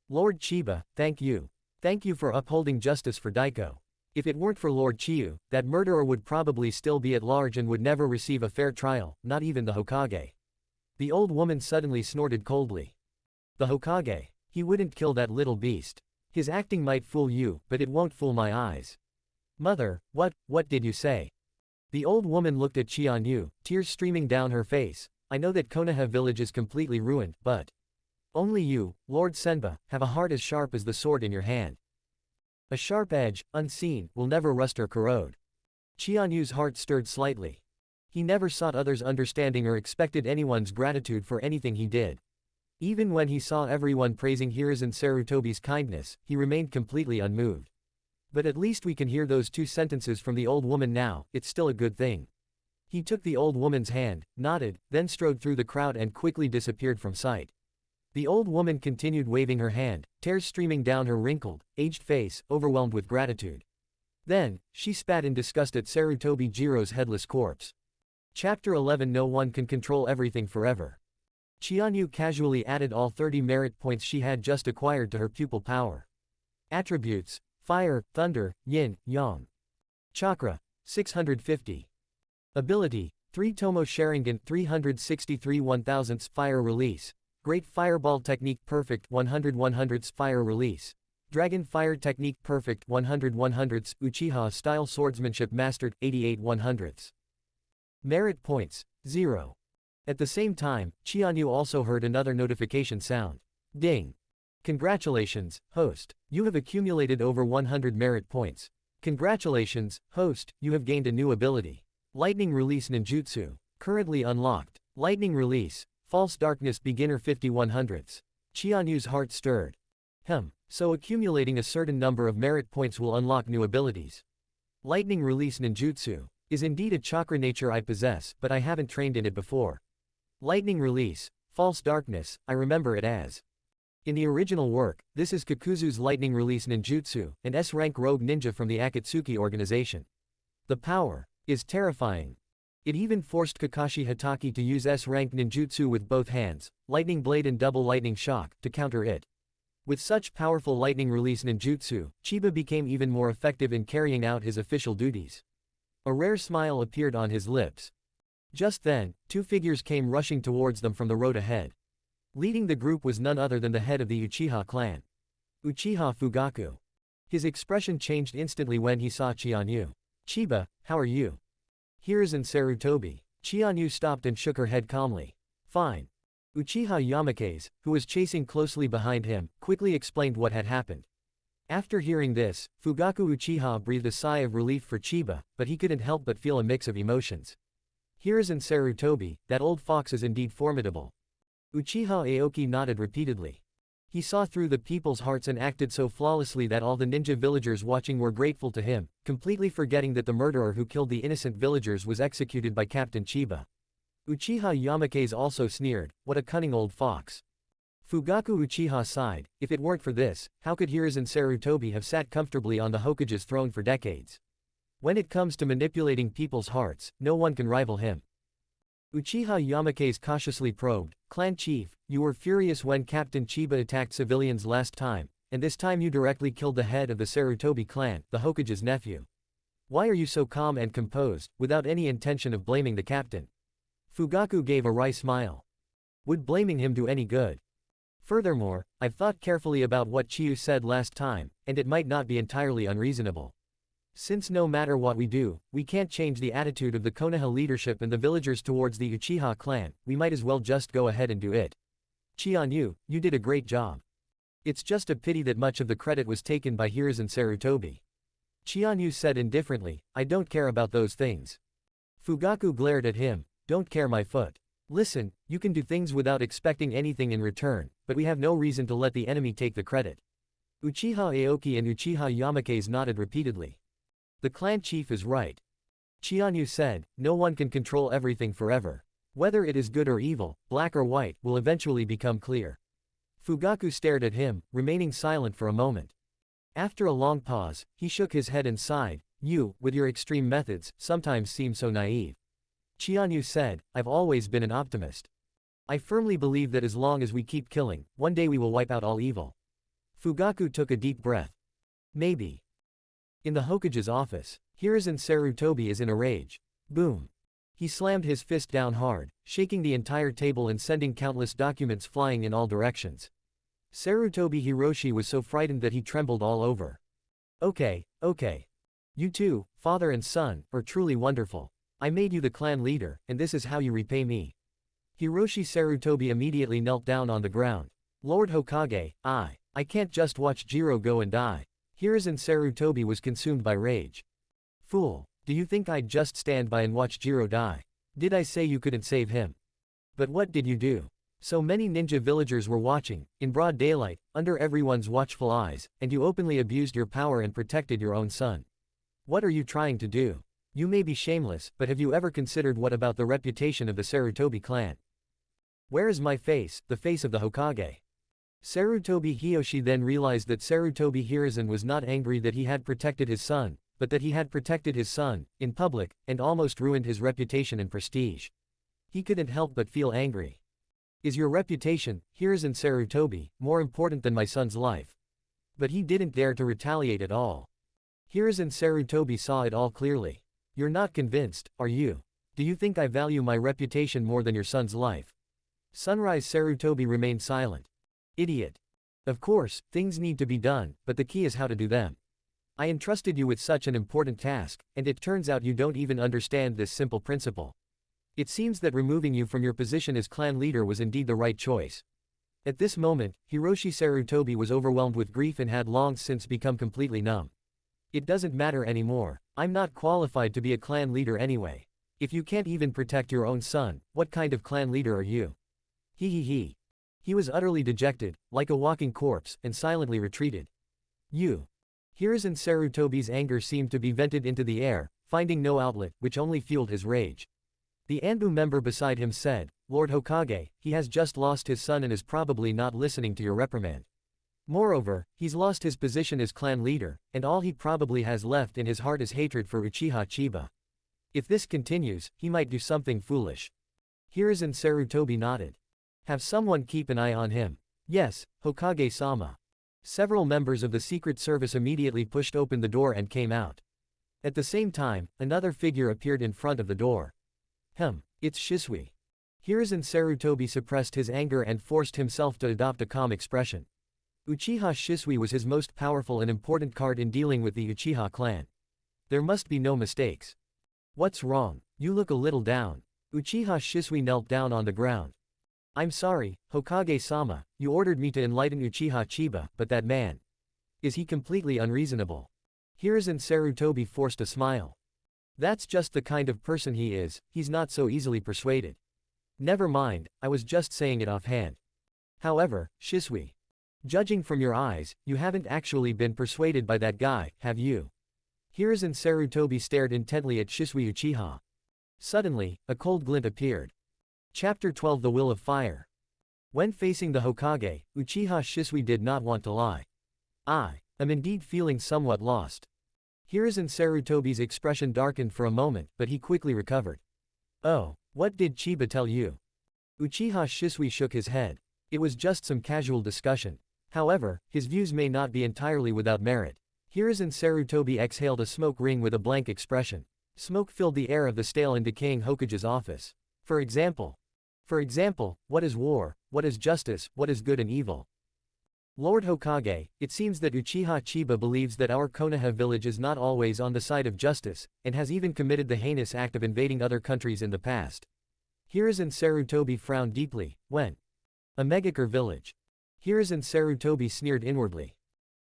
Speaker 2: Lord Chiba, thank you. Thank you for upholding justice for Daiko. If it weren't for Lord Chiyu, that murderer would probably still be at large and would never receive a fair trial, not even the Hokage. The old woman suddenly snorted coldly. The Hokage. He wouldn't kill that little beast. His acting might fool you, but it won't fool my eyes. Mother, what did you say? The old woman looked at Chianyu, tears streaming down her face. I know that Konoha village is completely ruined, but only you, Lord Senba, have a heart as sharp as the sword in your hand. A sharp edge, unseen, will never rust or corrode. Chianyu's heart stirred slightly. He never sought others' understanding or expected anyone's gratitude for anything he did. Even when he saw everyone praising Hiruzen Sarutobi's kindness, he remained completely unmoved. But at least we can hear those two sentences from the old woman now, it's still a good thing. He took the old woman's hand, nodded, then strode through the crowd and quickly disappeared from sight. The old woman continued waving her hand, tears streaming down her wrinkled, aged face, overwhelmed with gratitude. Then, she spat in disgust at Sarutobi Jiro's headless corpse. Chapter 11. No one can control everything forever. Chianyu casually added all 30 merit points she had just acquired to her pupil power. Attributes: Fire, Thunder, Yin, Yang. Chakra: 650. Ability: 3 Tomo Sharingan 363 1/1000ths Fire Release. Great Fireball Technique Perfect 100 100ths Fire Release. Dragon Fire Technique Perfect 100 100ths Uchiha Style Swordsmanship Mastered 88 100ths. Merit points: 0. At the same time, Chianyu also heard another notification sound. Ding! Congratulations, host. You have accumulated over 100 merit points. Congratulations, host, you have gained a new ability. Lightning Release Ninjutsu. Currently unlocked. Lightning Release. False Darkness Beginner 50 100ths. Chianyu's heart stirred. So accumulating a certain number of merit points will unlock new abilities. Lightning Release Ninjutsu is indeed a chakra nature I possess, but I haven't trained in it before. Lightning Release, False Darkness, I remember it as. In the original work, this is Kakuzu's Lightning Release Ninjutsu, an S-rank rogue ninja from the Akatsuki organization. The power is terrifying. It even forced Kakashi Hatake to use S-rank ninjutsu with both hands, Lightning Blade and Double Lightning Shock, to counter it. With such powerful Lightning Release Ninjutsu, Chiba became even more effective in carrying out his official duties. A rare smile appeared on his lips. Just then, two figures came rushing towards them from the road ahead. Leading the group was none other than the head of the Uchiha clan. Uchiha Fugaku. His expression changed instantly when he saw Chianyu. Chiba, how are you? Hiruzen Sarutobi. Chianyu stopped and shook her head calmly. Fine. Uchiha Yamakaze, who was chasing closely behind him, quickly explained what had happened. After hearing this, Fugaku Uchiha breathed a sigh of relief for Chiba, but he couldn't help but feel a mix of emotions. Hiruzen Sarutobi, that old fox is indeed formidable. Uchiha Aoki nodded repeatedly. He saw through the people's hearts and acted so flawlessly that all the ninja villagers watching were grateful to him, completely forgetting that the murderer who killed the innocent villagers was executed by Captain Chiba. Uchiha Yamakaze also sneered, what a cunning old fox. Fugaku Uchiha sighed, if it weren't for this, how could Hiruzen Sarutobi have sat comfortably on the Hokage's throne for decades? When it comes to manipulating people's hearts, no one can rival him. Uchiha Yamakaze cautiously probed, Clan Chief, you were furious when Captain Chiba attacked civilians last time, and this time you directly killed the head of the Sarutobi clan, the Hokage's nephew. Why are you so calm and composed, without any intention of blaming the captain? Fugaku gave a wry smile. Would blaming him do any good? Furthermore, I've thought carefully about what Chiyu said last time, and it might not be entirely unreasonable. Since no matter what we do, we can't change the attitude of the Konoha leadership and the villagers towards the Uchiha clan, we might as well just go ahead and do it. Chianyu, you did a great job. It's just a pity that much of the credit was taken by Hiruzen Sarutobi. Chianyu said indifferently, I don't care about those things. Fugaku glared at him, don't care my foot. Listen, you can do things without expecting anything in return, but we have no reason to let the enemy take the credit. Uchiha Aoki and Uchiha Yamakaze nodded repeatedly. The clan chief is right. Chianyu said, no one can control everything forever. Whether it is good or evil, black or white, will eventually become clear. Fugaku stared at him, remaining silent for a moment. After a long pause, he shook his head and sighed, you, with your extreme methods, sometimes seem so naive. Chianyu said, I've always been an optimist. I firmly believe that as long as we keep killing, one day we will wipe out all evil. Fugaku took a deep breath. Maybe. In the Hokage's office, Hiruzen Sarutobi is in a rage. Boom. He slammed his fist down hard, shaking the entire table and sending countless documents flying in all directions. Sarutobi Hiroshi was so frightened that he trembled all over. Okay. You two, father and son, are truly wonderful. I made you the clan leader, and this is how you repay me. Hiroshi Sarutobi immediately knelt down on the ground. Lord Hokage, I can't just watch Jiro go and die. Hiruzen Sarutobi was consumed by rage. Fool, do you think I'd just stand by and watch Jiro die? Did I say you couldn't save him? But what did you do? So many ninja villagers were watching, in broad daylight, under everyone's watchful eyes, and you openly abused your power and protected your own son. What are you trying to do? You may be shameless, but have you ever considered what about the reputation of the Sarutobi clan? Where is my face, the face of the Hokage? Sarutobi Hiyoshi then realized that Sarutobi Hiruzen was not angry that he had protected his son, but that he had protected his son, in public, and almost ruined his reputation and prestige. He couldn't help but feel angry. Is your reputation, Hiruzen Sarutobi, more important than my son's life? But he didn't dare to retaliate at all. Hiruzen Sarutobi saw it all clearly. You're not convinced, are you? Do you think I value my reputation more than your son's life? Sunrise Sarutobi remained silent. Idiot. Of course, things need to be done, but the key is how to do them. I entrusted you with such an important task, and it turns out you don't even understand this simple principle. It seems that removing you from your position as clan leader was indeed the right choice. At this moment, Hiroshi Sarutobi was overwhelmed with grief and had long since become completely numb. It doesn't matter anymore. I'm not qualified to be a clan leader anyway. If you can't even protect your own son, what kind of clan leader are you? He. He was utterly dejected, like a walking corpse, and silently retreated. You. Hiruzen Sarutobi's anger seemed to be vented into the air, finding no outlet, which only fueled his rage. The Anbu member beside him said, Lord Hokage, he has just lost his son and is probably not listening to your reprimand. Moreover, he's lost his position as clan leader, and all he probably has left in his heart is hatred for Uchiha Chiba. If this continues, he might do something foolish. Hiruzen Sarutobi nodded. Have someone keep an eye on him. Yes, Hokage-sama. Several members of the Secret Service immediately pushed open the door and came out. At the same time, another figure appeared in front of the door. It's Shisui. Hiruzen Sarutobi suppressed his anger and forced himself to adopt a calm expression. Uchiha Shisui was his most powerful and important card in dealing with the Uchiha clan. There must be no mistakes. What's wrong? You look a little down. Uchiha Shisui knelt down on the ground. I'm sorry, Hokage-sama, you ordered me to enlighten Uchiha Chiba, but that man. Is he completely unreasonable? Hiruzen Sarutobi forced a smile. That's just the kind of person he is, he's not so easily persuaded. Never mind, I was just saying it offhand. However, Shisui. Judging from your eyes, you haven't actually been persuaded by that guy, have you? Hiruzen Sarutobi stared intently at Shisui Uchiha. Suddenly, a cold glint appeared. Chapter 12 The Will of Fire. When facing the Hokage, Uchiha Shisui did not want to lie. I am indeed feeling somewhat lost. Hiruzen Sarutobi's expression darkened for a moment, but he quickly recovered. Oh, what did Chiba tell you? Uchiha Shisui shook his head. It was just some casual discussion. However, his views may not be entirely without merit. Hiruzen Sarutobi exhaled a smoke ring with a blank expression. Smoke filled the air of the stale and decaying Hokage's office. For example, what is war, what is justice, what is good and evil? Lord Hokage, it seems that Uchiha Chiba believes that our Konoha village is not always on the side of justice, and has even committed the heinous act of invading other countries in the past. Hiruzen Sarutobi frowned deeply. When? A Megakure village. Hiruzen Sarutobi sneered inwardly.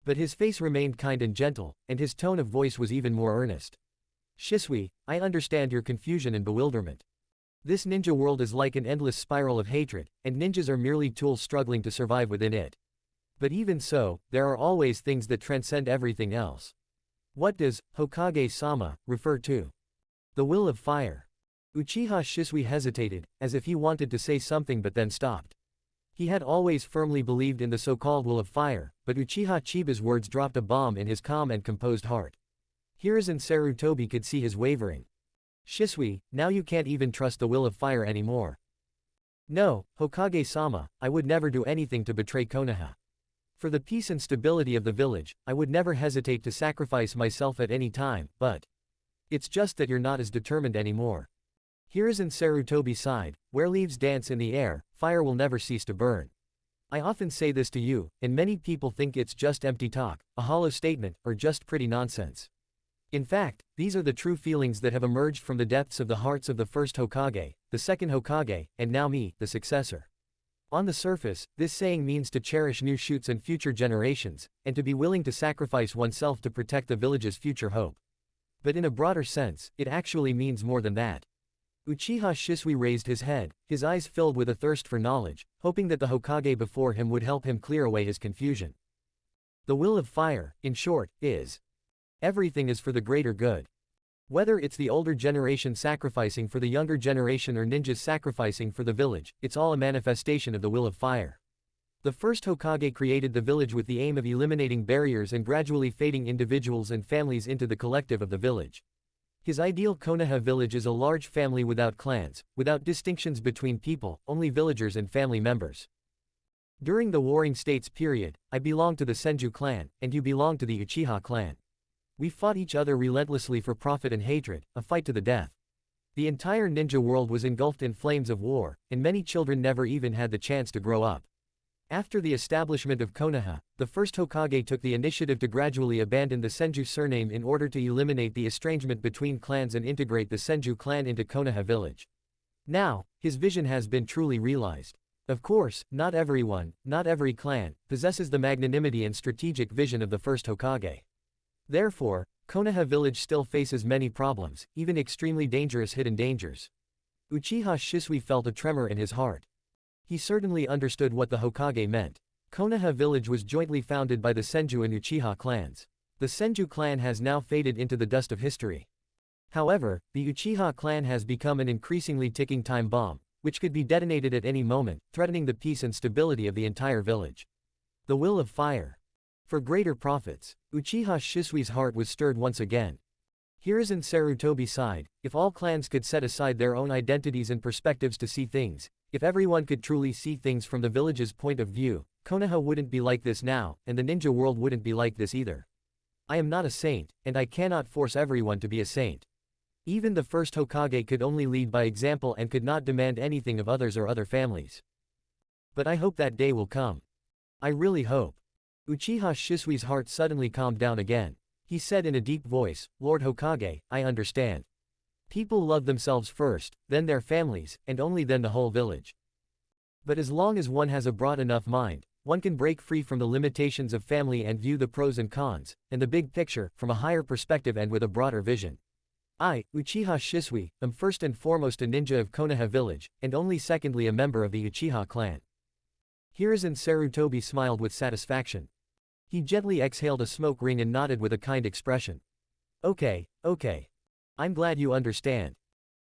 Speaker 2: But his face remained kind and gentle, and his tone of voice was even more earnest. Shisui, I understand your confusion and bewilderment. This ninja world is like an endless spiral of hatred, and ninjas are merely tools struggling to survive within it. But even so, there are always things that transcend everything else. What does Hokage-sama refer to? The will of fire. Uchiha Shisui hesitated, as if he wanted to say something but then stopped. He had always firmly believed in the so-called will of fire, but Uchiha Chiba's words dropped a bomb in his calm and composed heart. Hiruzen Sarutobi could see his wavering. Shisui, now you can't even trust the will of fire anymore. No, Hokage-sama, I would never do anything to betray Konoha. For the peace and stability of the village, I would never hesitate to sacrifice myself at any time, but it's just that you're not as determined anymore. Hiruzen Sarutobi sighed, where leaves dance in the air, fire will never cease to burn. I often say this to you, and many people think it's just empty talk, a hollow statement, or just pretty nonsense. In fact, these are the true feelings that have emerged from the depths of the hearts of the first Hokage, the second Hokage, and now me, the successor. On the surface, this saying means to cherish new shoots and future generations, and to be willing to sacrifice oneself to protect the village's future hope. But in a broader sense, it actually means more than that. Uchiha Shisui raised his head, his eyes filled with a thirst for knowledge, hoping that the Hokage before him would help him clear away his confusion. The will of fire, in short, is everything is for the greater good. Whether it's the older generation sacrificing for the younger generation or ninjas sacrificing for the village, it's all a manifestation of the will of fire. The first Hokage created the village with the aim of eliminating barriers and gradually fading individuals and families into the collective of the village. His ideal Konoha village is a large family without clans, without distinctions between people, only villagers and family members. During the Warring States period, I belonged to the Senju clan, and you belong to the Uchiha clan. We fought each other relentlessly for profit and hatred, a fight to the death. The entire ninja world was engulfed in flames of war, and many children never even had the chance to grow up. After the establishment of Konoha, the first Hokage took the initiative to gradually abandon the Senju surname in order to eliminate the estrangement between clans and integrate the Senju clan into Konoha village. Now, his vision has been truly realized. Of course, not everyone, not every clan, possesses the magnanimity and strategic vision of the first Hokage. Therefore, Konoha village still faces many problems, even extremely dangerous hidden dangers. Uchiha Shisui felt a tremor in his heart. He certainly understood what the Hokage meant. Konoha village was jointly founded by the Senju and Uchiha clans. The Senju clan has now faded into the dust of history. However, the Uchiha clan has become an increasingly ticking time bomb, which could be detonated at any moment, threatening the peace and stability of the entire village. The will of fire. For greater profits, Uchiha Shisui's heart was stirred once again. Hiruzen Sarutobi sighed, if all clans could set aside their own identities and perspectives to see things, if everyone could truly see things from the village's point of view, Konoha wouldn't be like this now, and the ninja world wouldn't be like this either. I am not a saint, and I cannot force everyone to be a saint. Even the first Hokage could only lead by example and could not demand anything of others or other families. But I hope that day will come. I really hope. Uchiha Shisui's heart suddenly calmed down again. He said in a deep voice, Lord Hokage, I understand. People love themselves first, then their families, and only then the whole village. But as long as one has a broad enough mind, one can break free from the limitations of family and view the pros and cons, and the big picture, from a higher perspective and with a broader vision. I, Uchiha Shisui, am first and foremost a ninja of Konoha village, and only secondly a member of the Uchiha clan. Hiruzen Sarutobi smiled with satisfaction. He gently exhaled a smoke ring and nodded with a kind expression. Okay. I'm glad you understand.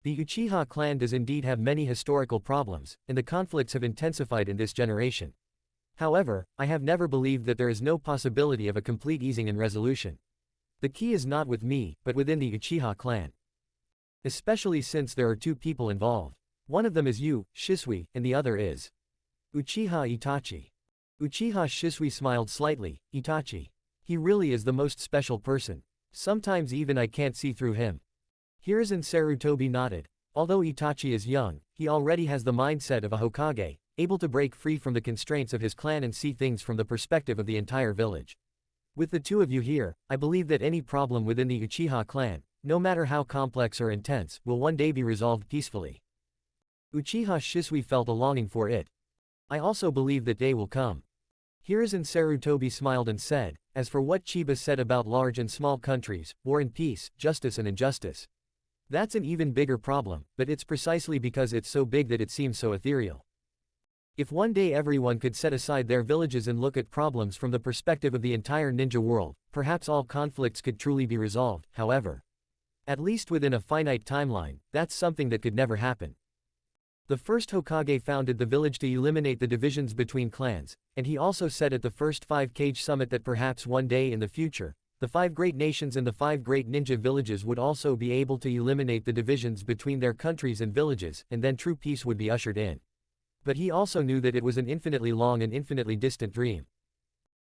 Speaker 2: The Uchiha clan does indeed have many historical problems, and the conflicts have intensified in this generation. However, I have never believed that there is no possibility of a complete easing and resolution. The key is not with me, but within the Uchiha clan. Especially since there are two people involved. One of them is you, Shisui, and the other is Uchiha Itachi. Uchiha Shisui smiled slightly. Itachi. He really is the most special person. Sometimes even I can't see through him. Hiruzen Sarutobi nodded. Although Itachi is young, he already has the mindset of a Hokage, able to break free from the constraints of his clan and see things from the perspective of the entire village. With the two of you here, I believe that any problem within the Uchiha clan, no matter how complex or intense, will one day be resolved peacefully. Uchiha Shisui felt a longing for it. I also believe that day will come. Hiruzen Sarutobi smiled and said, as for what Chiba said about large and small countries, war and peace, justice and injustice. That's an even bigger problem, but it's precisely because it's so big that it seems so ethereal. If one day everyone could set aside their villages and look at problems from the perspective of the entire ninja world, perhaps all conflicts could truly be resolved, however. At least within a finite timeline, that's something that could never happen. The first Hokage founded the village to eliminate the divisions between clans, and he also said at the first 5-Cage summit that perhaps one day in the future, the 5 great nations and the 5 great ninja villages would also be able to eliminate the divisions between their countries and villages, and then true peace would be ushered in. But he also knew that it was an infinitely long and infinitely distant dream.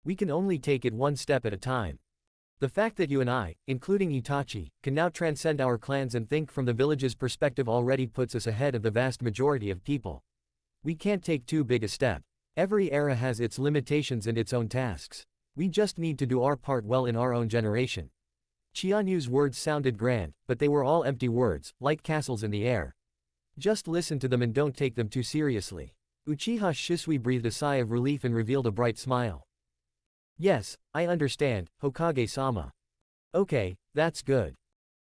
Speaker 2: We can only take it one step at a time. The fact that you and I, including Itachi, can now transcend our clans and think from the village's perspective already puts us ahead of the vast majority of people. We can't take too big a step. Every era has its limitations and its own tasks. We just need to do our part well in our own generation. Chianyu's words sounded grand, but they were all empty words, like castles in the air. Just listen to them and don't take them too seriously. Uchiha Shisui breathed a sigh of relief and revealed a bright smile. Yes, I understand, Hokage-sama. Okay, that's good.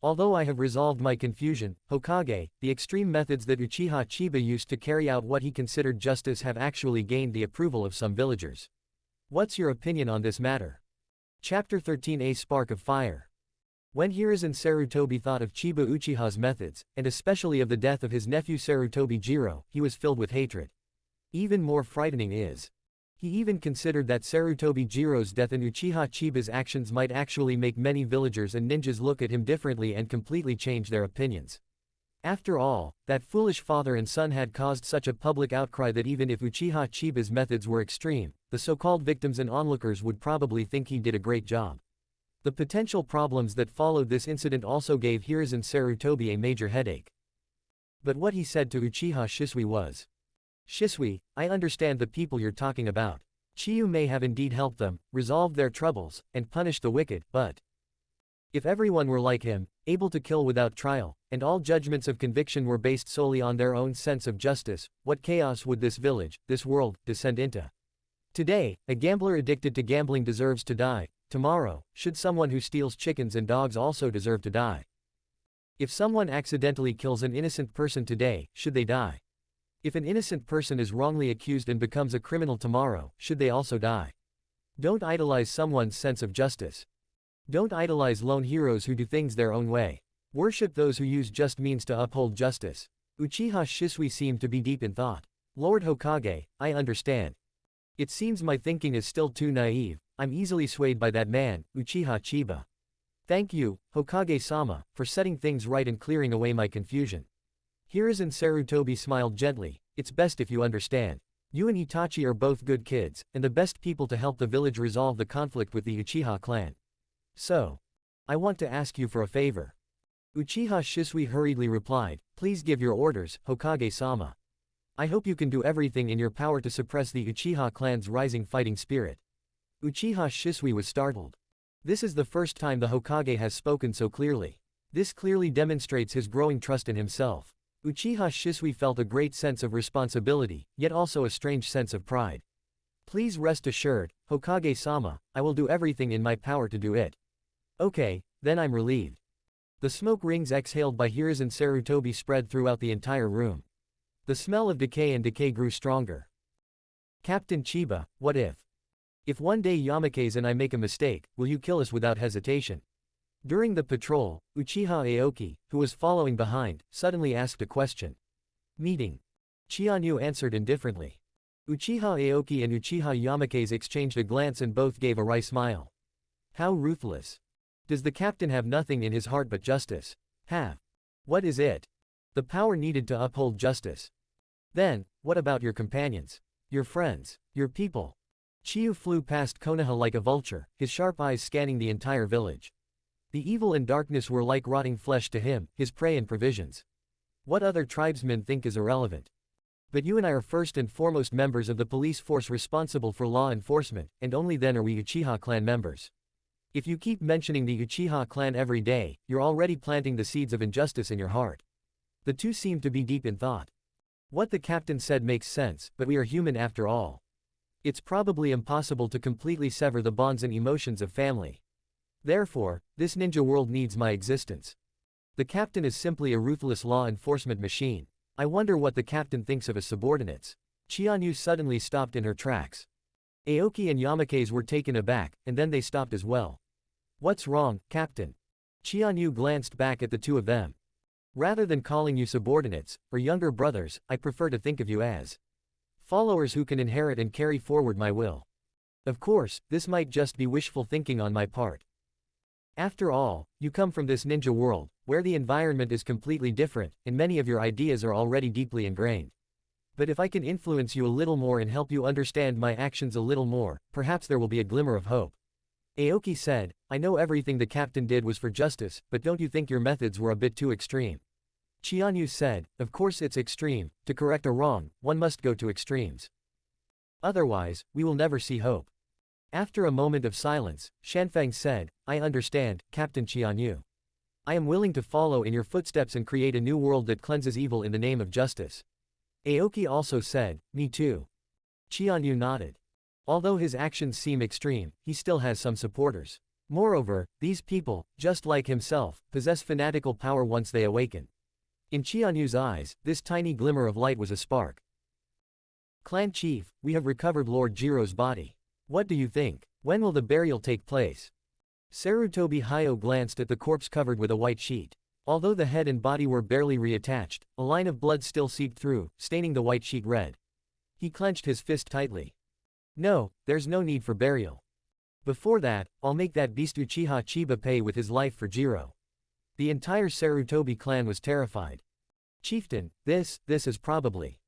Speaker 2: Although I have resolved my confusion, Hokage, the extreme methods that Uchiha Chiba used to carry out what he considered justice have actually gained the approval of some villagers. What's your opinion on this matter? Chapter 13 A Spark of Fire. When Hiruzen Sarutobi thought of Chiba Uchiha's methods, and especially of the death of his nephew Sarutobi Jiro, he was filled with hatred. Even more frightening is, he even considered that Sarutobi Jiro's death and Uchiha Chiba's actions might actually make many villagers and ninjas look at him differently and completely change their opinions. After all, that foolish father and son had caused such a public outcry that even if Uchiha Chiba's methods were extreme, the so-called victims and onlookers would probably think he did a great job. The potential problems that followed this incident also gave Hiruzen Sarutobi a major headache. But what he said to Uchiha Shisui was, Shisui, I understand the people you're talking about. Chiyu may have indeed helped them, resolved their troubles, and punished the wicked, but if everyone were like him, able to kill without trial, and all judgments of conviction were based solely on their own sense of justice, what chaos would this village, this world, descend into? Today, a gambler addicted to gambling deserves to die. Tomorrow, should someone who steals chickens and dogs also deserve to die? If someone accidentally kills an innocent person today, should they die? If an innocent person is wrongly accused and becomes a criminal tomorrow, should they also die? Don't idolize someone's sense of justice. Don't idolize lone heroes who do things their own way. Worship those who use just means to uphold justice. Uchiha Shisui seemed to be deep in thought. Lord Hokage, I understand. It seems my thinking is still too naive. I'm easily swayed by that man, Uchiha Chiba. Thank you, Hokage-sama, for setting things right and clearing away my confusion. Hiruzen Sarutobi smiled gently. It's best if you understand. You and Itachi are both good kids, and the best people to help the village resolve the conflict with the Uchiha clan. So, I want to ask you for a favor. Uchiha Shisui hurriedly replied, please give your orders, Hokage-sama. I hope you can do everything in your power to suppress the Uchiha clan's rising fighting spirit. Uchiha Shisui was startled. This is the first time the Hokage has spoken so clearly. This clearly demonstrates his growing trust in himself. Uchiha Shisui felt a great sense of responsibility, yet also a strange sense of pride. Please rest assured, Hokage-sama, I will do everything in my power to do it. Okay, then I'm relieved. The smoke rings exhaled by Hiruzen Sarutobi spread throughout the entire room. The smell of decay and decay grew stronger. Captain Chiba, what if? If one day Yamake's and I make a mistake, will you kill us without hesitation? During the patrol, Uchiha Aoki, who was following behind, suddenly asked a question. Meeting. Chianyu answered indifferently. Uchiha Aoki and Uchiha Yamake's exchanged a glance and both gave a wry smile. How ruthless. Does the captain have nothing in his heart but justice? Have. What is it? The power needed to uphold justice. Then, what about your companions? Your friends? Your people? Chiyu flew past Konoha like a vulture, his sharp eyes scanning the entire village. The evil and darkness were like rotting flesh to him, his prey and provisions. What other tribesmen think is irrelevant? But you and I are first and foremost members of the police force responsible for law enforcement, and only then are we Uchiha clan members. If you keep mentioning the Uchiha clan every day, you're already planting the seeds of injustice in your heart. The two seem to be deep in thought. What the captain said makes sense, but we are human after all. It's probably impossible to completely sever the bonds and emotions of family. Therefore, this ninja world needs my existence. The captain is simply a ruthless law enforcement machine. I wonder what the captain thinks of his subordinates. Chianyu suddenly stopped in her tracks. Aoki and Yamakaze were taken aback, and then they stopped as well. What's wrong, Captain? Chianyu glanced back at the two of them. Rather than calling you subordinates, or younger brothers, I prefer to think of you as followers who can inherit and carry forward my will. Of course, this might just be wishful thinking on my part. After all, you come from this ninja world, where the environment is completely different, and many of your ideas are already deeply ingrained. But if I can influence you a little more and help you understand my actions a little more, perhaps there will be a glimmer of hope. Aoki said, I know everything the captain did was for justice, but don't you think your methods were a bit too extreme? Chianyu said, of course it's extreme. To correct a wrong, one must go to extremes. Otherwise, we will never see hope. After a moment of silence, Shanfeng said, I understand, Captain Chianyu. I am willing to follow in your footsteps and create a new world that cleanses evil in the name of justice. Aoki also said, me too. Chianyu nodded. Although his actions seem extreme, he still has some supporters. Moreover, these people, just like himself, possess fanatical power once they awaken. In Chianyu's eyes, this tiny glimmer of light was a spark. Clan Chief, we have recovered Lord Jiro's body. What do you think? When will the burial take place? Sarutobi Hayo glanced at the corpse covered with a white sheet. Although the head and body were barely reattached, a line of blood still seeped through, staining the white sheet red. He clenched his fist tightly. No, there's no need for burial. Before that, I'll make that beast Uchiha Chiba pay with his life for Jiro. The entire Sarutobi clan was terrified. Chieftain, this is probably.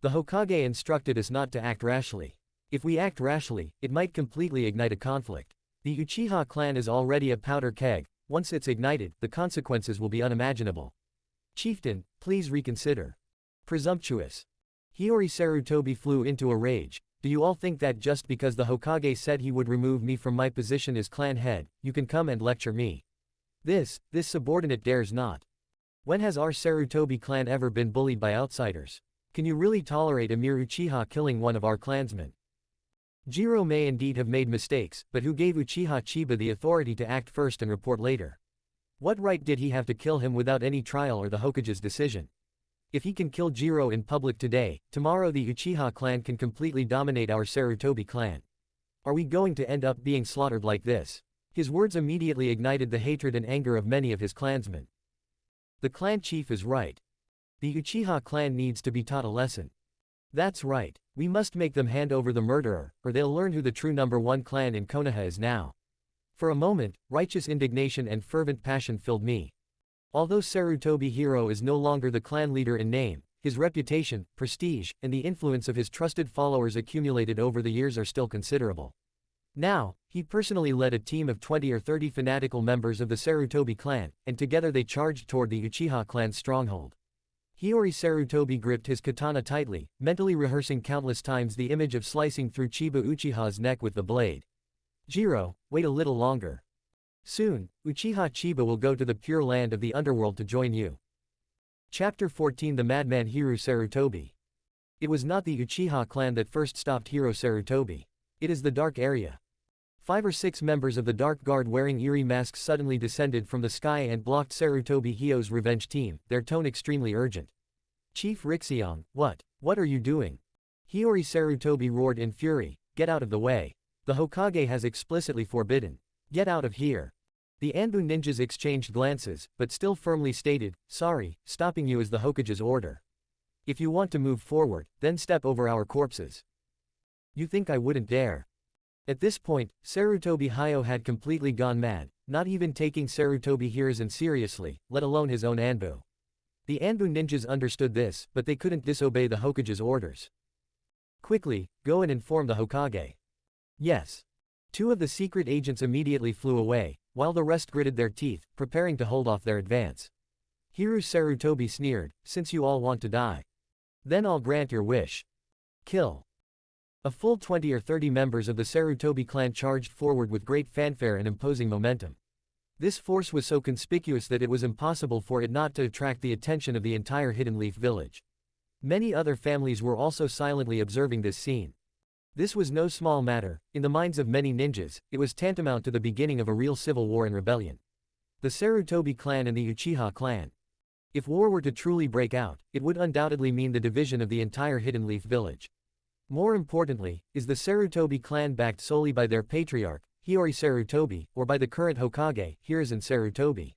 Speaker 2: The Hokage instructed us not to act rashly. If we act rashly, it might completely ignite a conflict. The Uchiha clan is already a powder keg. Once it's ignited, the consequences will be unimaginable. Chieftain, please reconsider. Presumptuous. Hiyori Sarutobi flew into a rage. Do you all think that just because the Hokage said he would remove me from my position as clan head, you can come and lecture me? This subordinate dares not. When has our Sarutobi clan ever been bullied by outsiders? Can you really tolerate a mere Uchiha killing one of our clansmen? Jiro may indeed have made mistakes, but who gave Uchiha Chiba the authority to act first and report later? What right did he have to kill him without any trial or the Hokage's decision? If he can kill Jiro in public today, tomorrow the Uchiha clan can completely dominate our Sarutobi clan. Are we going to end up being slaughtered like this? His words immediately ignited the hatred and anger of many of his clansmen. The clan chief is right. The Uchiha clan needs to be taught a lesson. That's right, we must make them hand over the murderer, or they'll learn who the true number one clan in Konoha is now. For a moment, righteous indignation and fervent passion filled me. Although Sarutobi Hiro is no longer the clan leader in name, his reputation, prestige, and the influence of his trusted followers accumulated over the years are still considerable. Now, he personally led a team of 20 or 30 fanatical members of the Sarutobi clan, and together they charged toward the Uchiha clan's stronghold. Hiyori Sarutobi gripped his katana tightly, mentally rehearsing countless times the image of slicing through Chiba Uchiha's neck with the blade. Jiro, wait a little longer. Soon, Uchiha Chiba will go to the pure land of the underworld to join you. Chapter 14 The Madman Hiro Sarutobi. It was not the Uchiha clan that first stopped Hiro Sarutobi. It is the dark area. 5 or 6 members of the Dark Guard wearing eerie masks suddenly descended from the sky and blocked Sarutobi Hio's revenge team, their tone extremely urgent. Chief Rixiang, what are you doing? Hiyori Sarutobi roared in fury, get out of the way. The Hokage has explicitly forbidden. Get out of here. The Anbu ninjas exchanged glances, but still firmly stated, sorry, stopping you is the Hokage's order. If you want to move forward, then step over our corpses. You think I wouldn't dare? At this point, Sarutobi Hayo had completely gone mad, not even taking Sarutobi Hiruzen seriously, let alone his own Anbu. The Anbu ninjas understood this, but they couldn't disobey the Hokage's orders. Quickly, go and inform the Hokage. Yes. 2 of the secret agents immediately flew away, while the rest gritted their teeth, preparing to hold off their advance. Hiro Sarutobi sneered, since you all want to die. Then I'll grant your wish. Kill. A full 20 or 30 members of the Sarutobi clan charged forward with great fanfare and imposing momentum. This force was so conspicuous that it was impossible for it not to attract the attention of the entire Hidden Leaf village. Many other families were also silently observing this scene. This was no small matter. In the minds of many ninjas, it was tantamount to the beginning of a real civil war and rebellion. The Sarutobi clan and the Uchiha clan. If war were to truly break out, it would undoubtedly mean the division of the entire Hidden Leaf village. More importantly, is the Sarutobi clan backed solely by their patriarch, Hiyori Sarutobi, or by the current Hokage, Hiruzen Sarutobi?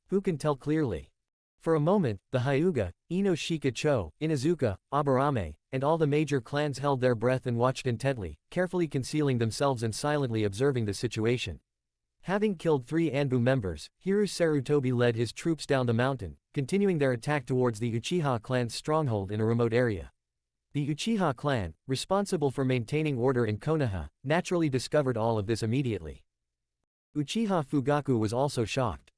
Speaker 2: Who can tell clearly? For a moment, the Hyuga, Ino Shikacho, Inazuka, Aburame, and all the major clans held their breath and watched intently, carefully concealing themselves and silently observing the situation. Having killed 3 Anbu members, Hiru Sarutobi led his troops down the mountain, continuing their attack towards the Uchiha clan's stronghold in a remote area. The Uchiha clan, responsible for maintaining order in Konoha, naturally discovered all of this immediately. Uchiha Fugaku was also shocked.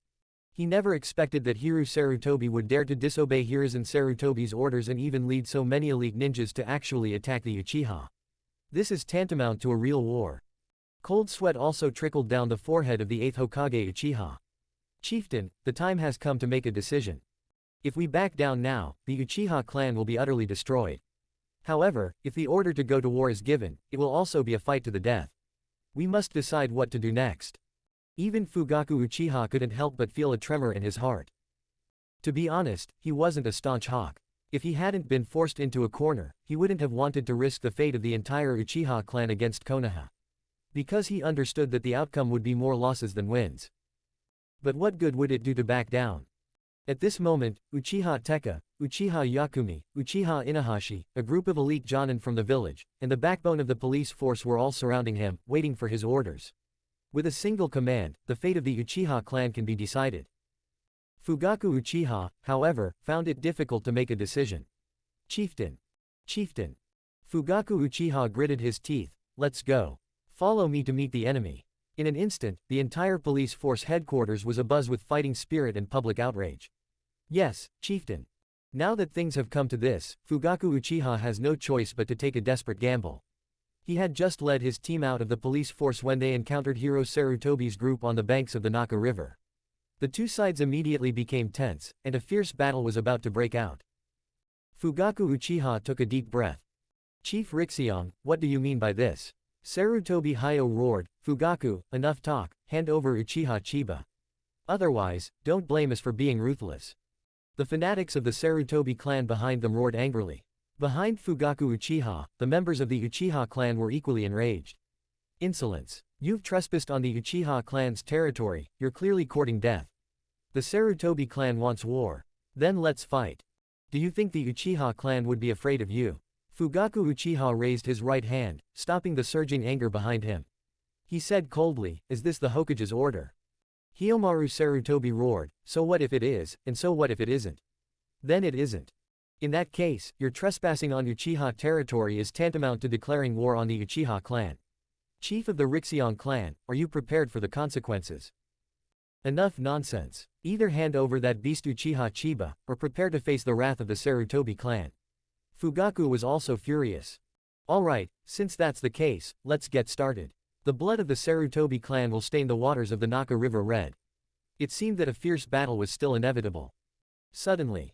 Speaker 2: He never expected that Hiru Sarutobi would dare to disobey Hiruzen Sarutobi's orders and even lead so many elite ninjas to actually attack the Uchiha. This is tantamount to a real war. Cold sweat also trickled down the forehead of the 8th Hokage Uchiha. Chieftain, the time has come to make a decision. If we back down now, the Uchiha clan will be utterly destroyed. However, if the order to go to war is given, it will also be a fight to the death. We must decide what to do next. Even Fugaku Uchiha couldn't help but feel a tremor in his heart. To be honest, he wasn't a staunch hawk. If he hadn't been forced into a corner, he wouldn't have wanted to risk the fate of the entire Uchiha clan against Konoha. Because he understood that the outcome would be more losses than wins. But what good would it do to back down? At this moment, Uchiha Teka, Uchiha Yakumi, Uchiha Inahashi, a group of elite jonin from the village, and the backbone of the police force were all surrounding him, waiting for his orders. With a single command, the fate of the Uchiha clan can be decided. Fugaku Uchiha, however, found it difficult to make a decision. Chieftain. Chieftain. Fugaku Uchiha gritted his teeth. Let's go. Follow me to meet the enemy. In an instant, the entire police force headquarters was abuzz with fighting spirit and public outrage. Yes, Chieftain. Now that things have come to this, Fugaku Uchiha has no choice but to take a desperate gamble. He had just led his team out of the police force when they encountered Hiro Sarutobi's group on the banks of the Naka River. The two sides immediately became tense, and a fierce battle was about to break out. Fugaku Uchiha took a deep breath. Chief Rixiong, what do you mean by this? Sarutobi Hayo roared, Fugaku, enough talk, hand over Uchiha Chiba. Otherwise, don't blame us for being ruthless. The fanatics of the Sarutobi clan behind them roared angrily. Behind Fugaku Uchiha, the members of the Uchiha clan were equally enraged. Insolence. You've trespassed on the Uchiha clan's territory, you're clearly courting death. The Sarutobi clan wants war. Then let's fight. Do you think the Uchiha clan would be afraid of you? Fugaku Uchiha raised his right hand, stopping the surging anger behind him. He said coldly, is this the Hokage's order? Hiyomaru Sarutobi roared, so what if it is, and so what if it isn't? Then it isn't. In that case, your trespassing on Uchiha territory is tantamount to declaring war on the Uchiha clan. Chief of the Rixiong clan, are you prepared for the consequences? Enough nonsense. Either hand over that beast Uchiha Chiba, or prepare to face the wrath of the Sarutobi clan. Fugaku was also furious. Alright, since that's the case, let's get started. The blood of the Sarutobi clan will stain the waters of the Naka River red. It seemed that a fierce battle was still inevitable. Suddenly,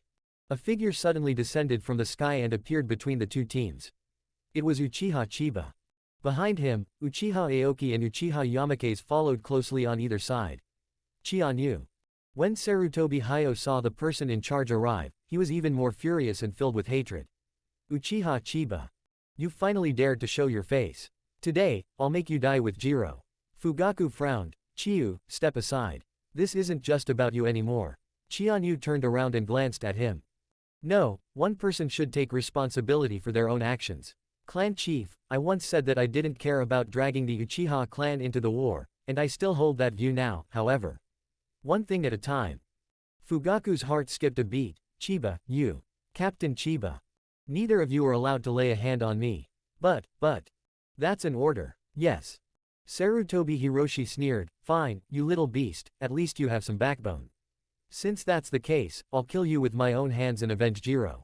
Speaker 2: a figure suddenly descended from the sky and appeared between the two teams. It was Uchiha Chiba. Behind him, Uchiha Aoki and Uchiha Yamakase followed closely on either side. Chianyu. When Sarutobi Hayo saw the person in charge arrive, he was even more furious and filled with hatred. Uchiha Chiba. You finally dared to show your face. Today, I'll make you die with Jiro. Fugaku frowned. Chiyu, step aside. This isn't just about you anymore. Chianyu turned around and glanced at him. No, one person should take responsibility for their own actions. Clan chief, I once said that I didn't care about dragging the Uchiha clan into the war, and I still hold that view now, however. One thing at a time. Fugaku's heart skipped a beat. Chiba, you. Captain Chiba. Neither of you are allowed to lay a hand on me. But. That's an order. Yes. Sarutobi Hiroshi sneered, fine, you little beast, at least you have some backbone. Since that's the case, I'll kill you with my own hands and avenge Jiro.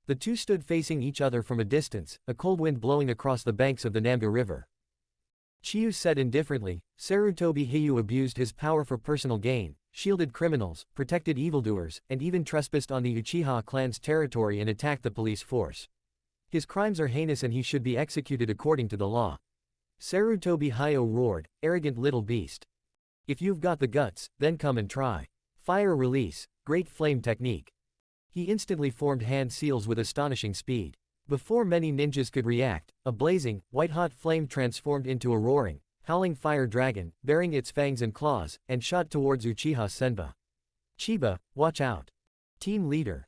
Speaker 2: The two stood facing each other from a distance, a cold wind blowing across the banks of the Namba River. Chiyu said indifferently, Sarutobi Hiyu abused his power for personal gain, shielded criminals, protected evildoers, and even trespassed on the Uchiha clan's territory and attacked the police force. His crimes are heinous and he should be executed according to the law. Sarutobi Hayo roared, arrogant little beast. If you've got the guts, then come and try. Fire release, great flame technique. He instantly formed hand seals with astonishing speed. Before many ninjas could react, a blazing, white-hot flame transformed into a roaring, howling fire dragon, bearing its fangs and claws, and shot towards Uchiha Senba. Chiba, watch out. Team leader.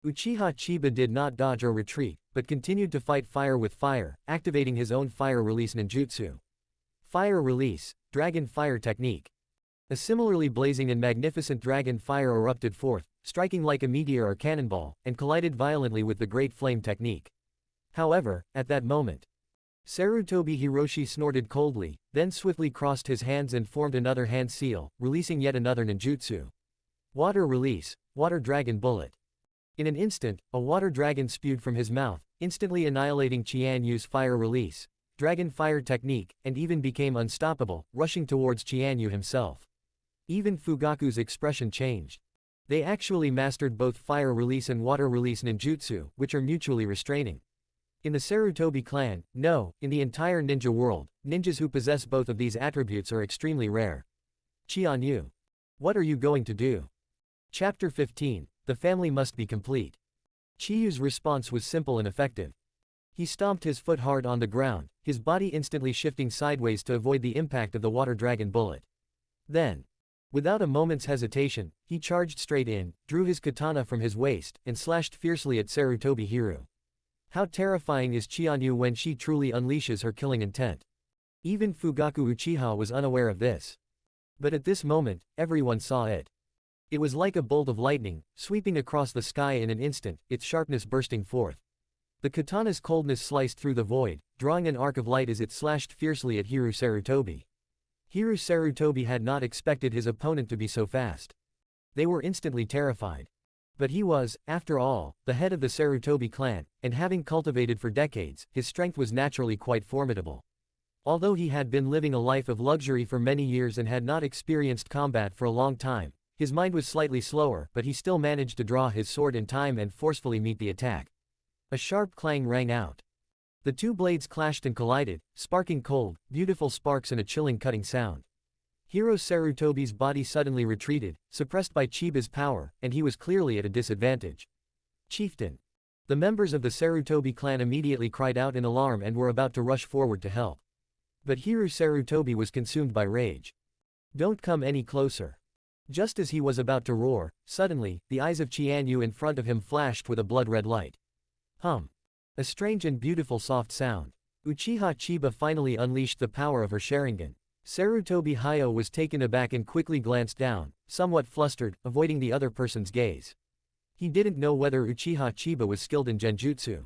Speaker 2: Uchiha Chiba did not dodge or retreat, but continued to fight fire with fire, activating his own fire release ninjutsu. Fire release, dragon fire technique. A similarly blazing and magnificent dragon fire erupted forth, striking like a meteor or cannonball, and collided violently with the great flame technique. However, at that moment, Sarutobi Hiroshi snorted coldly, then swiftly crossed his hands and formed another hand seal, releasing yet another ninjutsu. Water release, water dragon bullet. In an instant, a water dragon spewed from his mouth, instantly annihilating Qianyu's fire release, dragon fire technique, and even became unstoppable, rushing towards Qianyu himself. Even Fugaku's expression changed. They actually mastered both fire release and water release ninjutsu, which are mutually restraining. In the Sarutobi clan, no, in the entire ninja world, ninjas who possess both of these attributes are extremely rare. Qianyu. What are you going to do? Chapter 15, The Family Must Be Complete. Chiyu's response was simple and effective. He stomped his foot hard on the ground, his body instantly shifting sideways to avoid the impact of the water dragon bullet. Then, without a moment's hesitation, he charged straight in, drew his katana from his waist, and slashed fiercely at Sarutobi Hiru. How terrifying is Qianyu when she truly unleashes her killing intent. Even Fugaku Uchiha was unaware of this. But at this moment, everyone saw it. It was like a bolt of lightning, sweeping across the sky in an instant, its sharpness bursting forth. The katana's coldness sliced through the void, drawing an arc of light as it slashed fiercely at Hiru Sarutobi. Hiru Sarutobi had not expected his opponent to be so fast. They were instantly terrified. But he was, after all, the head of the Sarutobi clan, and having cultivated for decades, his strength was naturally quite formidable. Although he had been living a life of luxury for many years and had not experienced combat for a long time, his mind was slightly slower, but he still managed to draw his sword in time and forcefully meet the attack. A sharp clang rang out. The two blades clashed and collided, sparking cold, beautiful sparks and a chilling cutting sound. Hiro Sarutobi's body suddenly retreated, suppressed by Chiba's power, and he was clearly at a disadvantage. Chieftain. The members of the Sarutobi clan immediately cried out in alarm and were about to rush forward to help. But Hiru Sarutobi was consumed by rage. Don't come any closer. Just as he was about to roar, suddenly, the eyes of Qianyu in front of him flashed with a blood-red light. Hum. A strange and beautiful soft sound. Uchiha Chiba finally unleashed the power of her Sharingan. Sarutobi Hayo was taken aback and quickly glanced down, somewhat flustered, avoiding the other person's gaze. He didn't know whether Uchiha Chiba was skilled in genjutsu.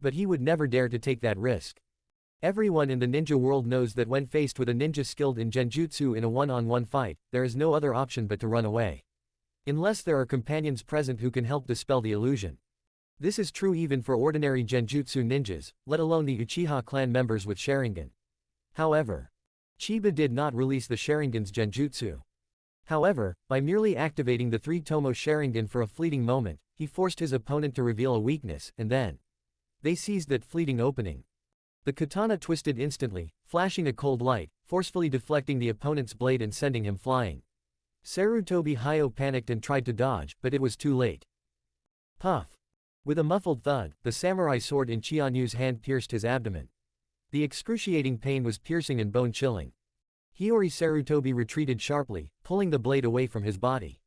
Speaker 2: But he would never dare to take that risk. Everyone in the ninja world knows that when faced with a ninja skilled in genjutsu in a one-on-one fight, there is no other option but to run away. Unless there are companions present who can help dispel the illusion. This is true even for ordinary genjutsu ninjas, let alone the Uchiha clan members with Sharingan. However, Chiba did not release the Sharingan's genjutsu. However, by merely activating the three-tomo Sharingan for a fleeting moment, he forced his opponent to reveal a weakness, and then they seized that fleeting opening. The katana twisted instantly, flashing a cold light, forcefully deflecting the opponent's blade and sending him flying. Sarutobi Hayo panicked and tried to dodge, but it was too late. Puff. With a muffled thud, the samurai sword in Qianyu's hand pierced his abdomen. The excruciating pain was piercing and bone-chilling. Hiyori Sarutobi retreated sharply, pulling the blade away from his body.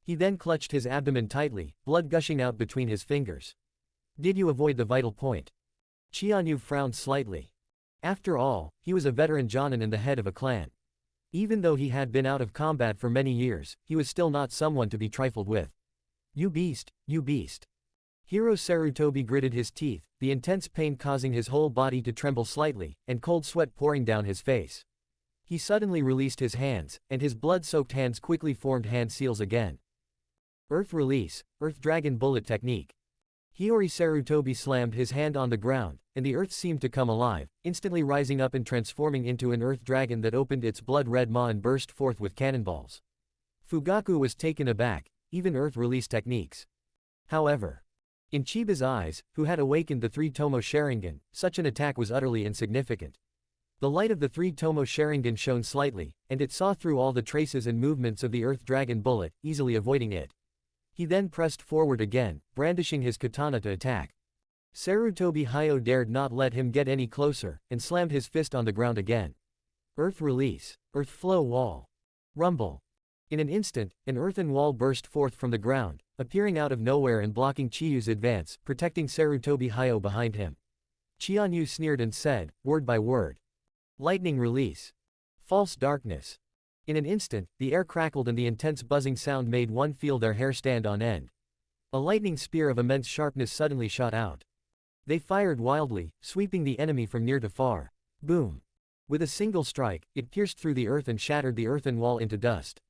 Speaker 2: He then clutched his abdomen tightly, blood gushing out between his fingers. Did you avoid the vital point? Qianyu frowned slightly. After all, he was a veteran jonin and the head of a clan. Even though he had been out of combat for many years, he was still not someone to be trifled with. You beast, you beast. Hiro Sarutobi gritted his teeth, the intense pain causing his whole body to tremble slightly, and cold sweat pouring down his face. He suddenly released his hands, and his blood-soaked hands quickly formed hand seals again. Earth release, Earth Dragon Bullet Technique. Hiyori Sarutobi slammed his hand on the ground, and the earth seemed to come alive, instantly rising up and transforming into an earth dragon that opened its blood-red maw and burst forth with cannonballs. Fugaku was taken aback, even earth release techniques. However, In Chiba's eyes, who had awakened the three Tomo Sharingan, such an attack was utterly insignificant. The light of the three Tomo Sharingan shone slightly, and it saw through all the traces and movements of the Earth Dragon bullet, easily avoiding it. He then pressed forward again, brandishing his katana to attack. Sarutobi Hyo dared not let him get any closer, and slammed his fist on the ground again. Earth release. Earth flow wall. Rumble. In an instant, an earthen wall burst forth from the ground, appearing out of nowhere and blocking Chiyu's advance, protecting Sarutobi Hyo behind him. Chianyu sneered and said, word by word. Lightning release. False darkness. In an instant, the air crackled and the intense buzzing sound made one feel their hair stand on end. A lightning spear of immense sharpness suddenly shot out. They fired wildly, sweeping the enemy from near to far. Boom. With a single strike, it pierced through the earth and shattered the earthen wall into dust.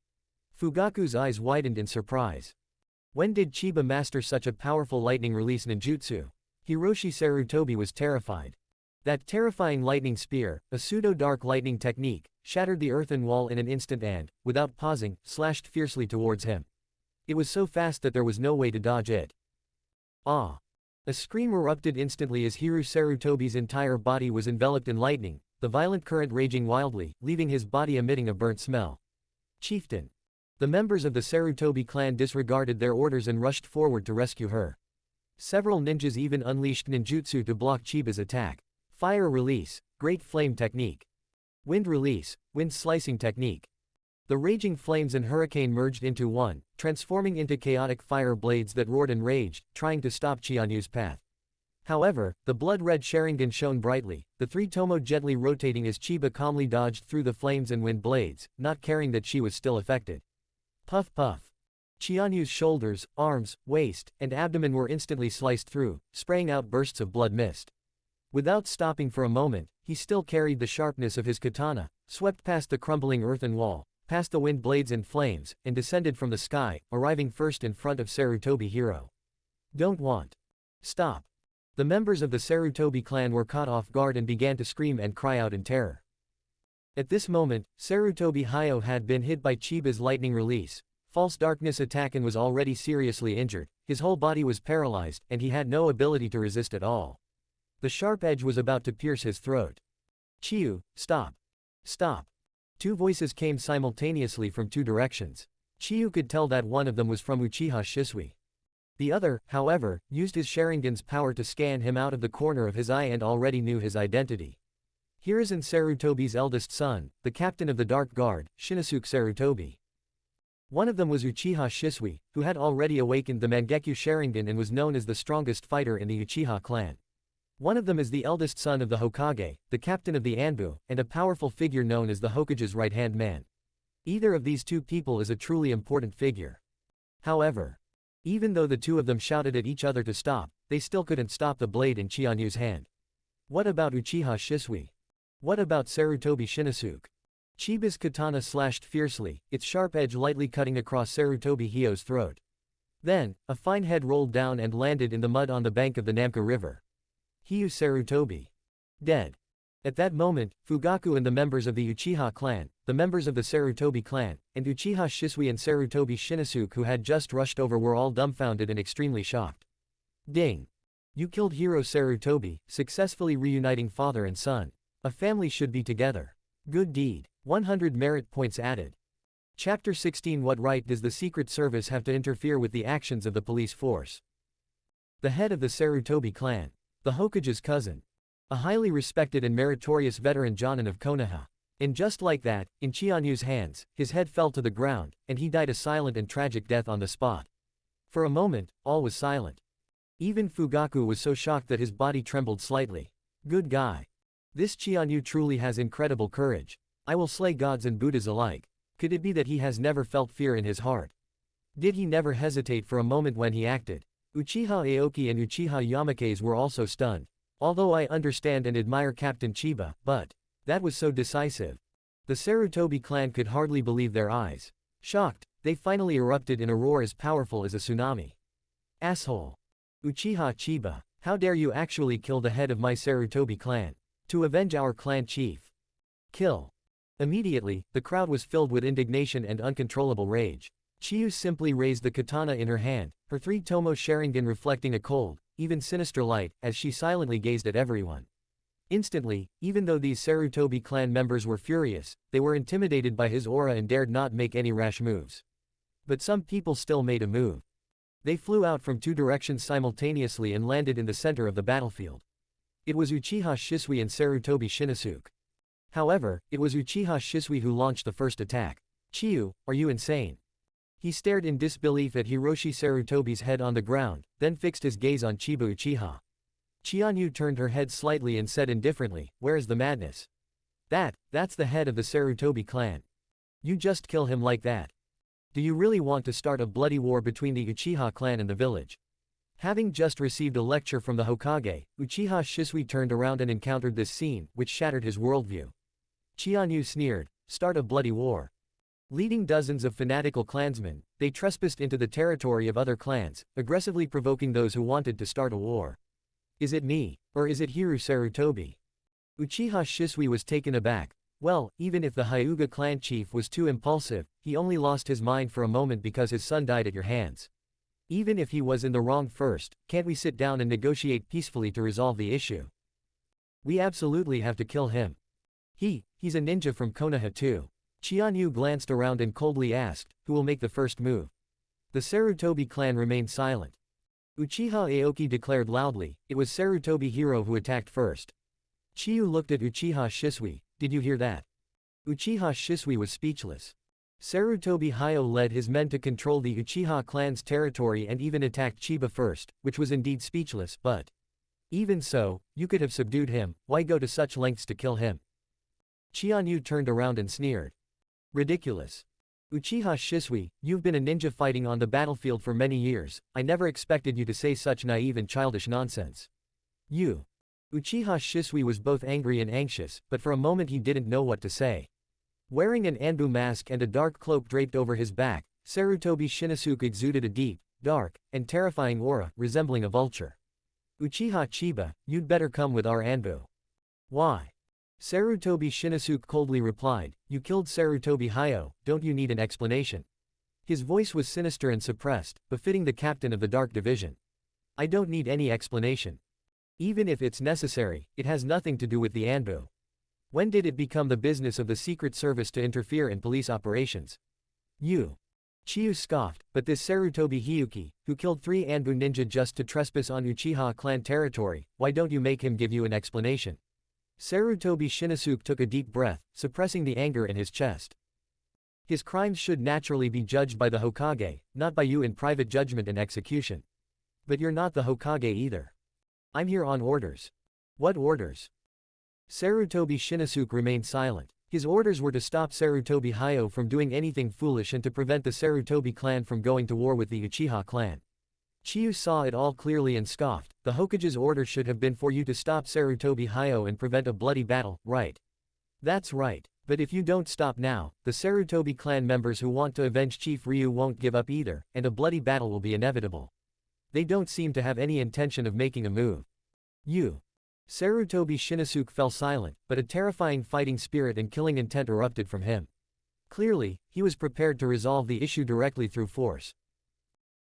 Speaker 2: Fugaku's eyes widened in surprise. When did Chiba master such a powerful lightning release ninjutsu? Hiroshi Sarutobi was terrified. That terrifying lightning spear, a pseudo-dark lightning technique, shattered the earthen wall in an instant and, without pausing, slashed fiercely towards him. It was so fast that there was no way to dodge it. Ah! A scream erupted instantly as Hiru Sarutobi's entire body was enveloped in lightning, the violent current raging wildly, leaving his body emitting a burnt smell. Chieftain. The members of the Sarutobi clan disregarded their orders and rushed forward to rescue her. Several ninjas even unleashed ninjutsu to block Chiba's attack. Fire release, Great Flame Technique. Wind release, Wind Slicing Technique. The raging flames and hurricane merged into one, transforming into chaotic fire blades that roared and raged, trying to stop Chianyu's path. However, the blood-red Sharingan shone brightly, the three Tomo gently rotating as Chiba calmly dodged through the flames and wind blades, not caring that she was still affected. Puff puff. Chianyu's shoulders, arms, waist, and abdomen were instantly sliced through, spraying out bursts of blood mist. Without stopping for a moment, he still carried the sharpness of his katana, swept past the crumbling earthen wall, past the wind blades and flames, and descended from the sky, arriving first in front of Sarutobi Hiro. Don't want. Stop. The members of the Sarutobi clan were caught off guard and began to scream and cry out in terror. At this moment, Sarutobi Hyo had been hit by Chiba's lightning release, false darkness attack and was already seriously injured, his whole body was paralyzed, and he had no ability to resist at all. The sharp edge was about to pierce his throat. Chiyu, stop. Stop. Two voices came simultaneously from two directions. Chiyu could tell that one of them was from Uchiha Shisui. The other, however, used his Sharingan's power to scan him out of the corner of his eye and already knew his identity. Hiruzen Sarutobi's eldest son, the captain of the Dark Guard, Shinosuke Sarutobi. One of them was Uchiha Shisui, who had already awakened the Mangekyo Sharingan and was known as the strongest fighter in the Uchiha clan. One of them is the eldest son of the Hokage, the captain of the Anbu, and a powerful figure known as the Hokage's right-hand man. Either of these two people is a truly important figure. However, even though the two of them shouted at each other to stop, they still couldn't stop the blade in Chianyu's hand. What about Uchiha Shisui? What about Sarutobi Shinosuke? Chiba's katana slashed fiercely, its sharp edge lightly cutting across Sarutobi Hyo's throat. Then, a fine head rolled down and landed in the mud on the bank of the Namco River. Hiyu Sarutobi. Dead. At that moment, Fugaku and the members of the Uchiha clan, the members of the Sarutobi clan, and Uchiha Shisui and Sarutobi Shinosuke who had just rushed over were all dumbfounded and extremely shocked. Ding! You killed Hiro Sarutobi, successfully reuniting father and son. A family should be together. Good deed. 100 merit points added. Chapter 16 What right does the Secret Service have to interfere with the actions of the police force? The head of the Sarutobi clan. The Hokage's cousin. A highly respected and meritorious veteran Jonin of Konoha. And just like that, in Chianyu's hands, his head fell to the ground, and he died a silent and tragic death on the spot. For a moment, all was silent. Even Fugaku was so shocked that his body trembled slightly. Good guy. This Chianyu truly has incredible courage. I will slay gods and Buddhas alike. Could it be that he has never felt fear in his heart? Did he never hesitate for a moment when he acted? Uchiha Aoki and Uchiha Yamake's were also stunned. Although I understand and admire Captain Chiba, but that was so decisive. The Sarutobi clan could hardly believe their eyes. Shocked, they finally erupted in a roar as powerful as a tsunami. Asshole. Uchiha Chiba, how dare you actually kill the head of my Sarutobi clan? To avenge our clan chief. Kill. Immediately, the crowd was filled with indignation and uncontrollable rage. Chiyu simply raised the katana in her hand, her three Tomo Sharingan reflecting a cold, even sinister light, as she silently gazed at everyone. Instantly, even though these Sarutobi clan members were furious, they were intimidated by his aura and dared not make any rash moves. But some people still made a move. They flew out from two directions simultaneously and landed in the center of the battlefield. It was Uchiha Shisui and Sarutobi Shinosuke. However, it was Uchiha Shisui who launched the first attack. "Chiyu, are you insane?" He stared in disbelief at Hiroshi Sarutobi's head on the ground, then fixed his gaze on Chiba Uchiha. Chianyu turned her head slightly and said indifferently, "Where is the madness? That's the head of the Sarutobi clan. You just kill him like that. Do you really want to start a bloody war between the Uchiha clan and the village?" Having just received a lecture from the Hokage, Uchiha Shisui turned around and encountered this scene, which shattered his worldview. Chianyu sneered, "Start a bloody war." Leading dozens of fanatical clansmen, they trespassed into the territory of other clans, aggressively provoking those who wanted to start a war. Is it me, or is it Hiru Sarutobi? Uchiha Shisui was taken aback. Well, even if the Hyuga clan chief was too impulsive, he only lost his mind for a moment because his son died at your hands. Even if he was in the wrong first, can't we sit down and negotiate peacefully to resolve the issue? We absolutely have to kill him. He's a ninja from Konoha too. Chianyu glanced around and coldly asked, who will make the first move? The Sarutobi clan remained silent. Uchiha Aoki declared loudly, it was Sarutobi Hiro who attacked first. Chiyu looked at Uchiha Shisui, did you hear that? Uchiha Shisui was speechless. Sarutobi Hyo led his men to control the Uchiha clan's territory and even attacked Chiba first, which was indeed speechless, but even so, you could have subdued him, why go to such lengths to kill him? Chianyu turned around and sneered. Ridiculous. Uchiha Shisui, you've been a ninja fighting on the battlefield for many years, I never expected you to say such naive and childish nonsense. You. Uchiha Shisui was both angry and anxious, but for a moment he didn't know what to say. Wearing an Anbu mask and a dark cloak draped over his back, Sarutobi Shinosuke exuded a deep, dark, and terrifying aura, resembling a vulture. Uchiha Chiba, you'd better come with our Anbu. Why? Sarutobi Shinosuke coldly replied, you killed Sarutobi Hyo, don't you need an explanation? His voice was sinister and suppressed, befitting the captain of the Dark Division. I don't need any explanation. Even if it's necessary, it has nothing to do with the Anbu. When did it become the business of the Secret Service to interfere in police operations? You. Chiyu scoffed, but this Sarutobi Hiyuki, who killed 3 Anbu ninja just to trespass on Uchiha clan territory, why don't you make him give you an explanation? Sarutobi Shinosuke took a deep breath, suppressing the anger in his chest. His crimes should naturally be judged by the Hokage, not by you in private judgment and execution. But you're not the Hokage either. I'm here on orders. What orders? Sarutobi Shinosuke remained silent. His orders were to stop Sarutobi Hyo from doing anything foolish and to prevent the Sarutobi clan from going to war with the Uchiha clan. Chiyu saw it all clearly and scoffed, the Hokage's order should have been for you to stop Sarutobi Hyo and prevent a bloody battle, right? That's right. But if you don't stop now, the Sarutobi clan members who want to avenge Chief Ryu won't give up either, and a bloody battle will be inevitable. They don't seem to have any intention of making a move. You. Sarutobi Shinosuke fell silent, but a terrifying fighting spirit and killing intent erupted from him. Clearly, he was prepared to resolve the issue directly through force.